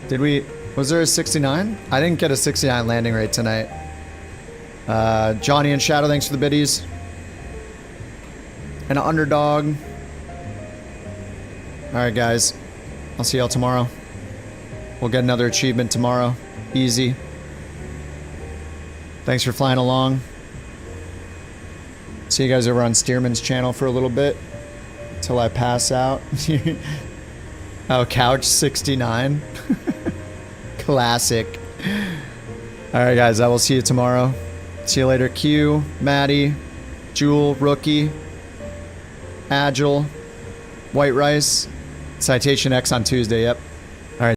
Did we... Was there a 69? I didn't get a 69 landing rate tonight. Johnny and Shadow, thanks for the biddies. And an underdog. Alright, guys. I'll see y'all tomorrow. We'll get another achievement tomorrow. Easy. Thanks for flying along. See you guys over on Steerman's channel for a little bit. Till I pass out. Oh, Couch 69. Classic. Alright, guys. I will see you tomorrow. See you later. Q, Maddie, Jewel, Rookie, Agile, White Rice. Citation X on Tuesday, yep.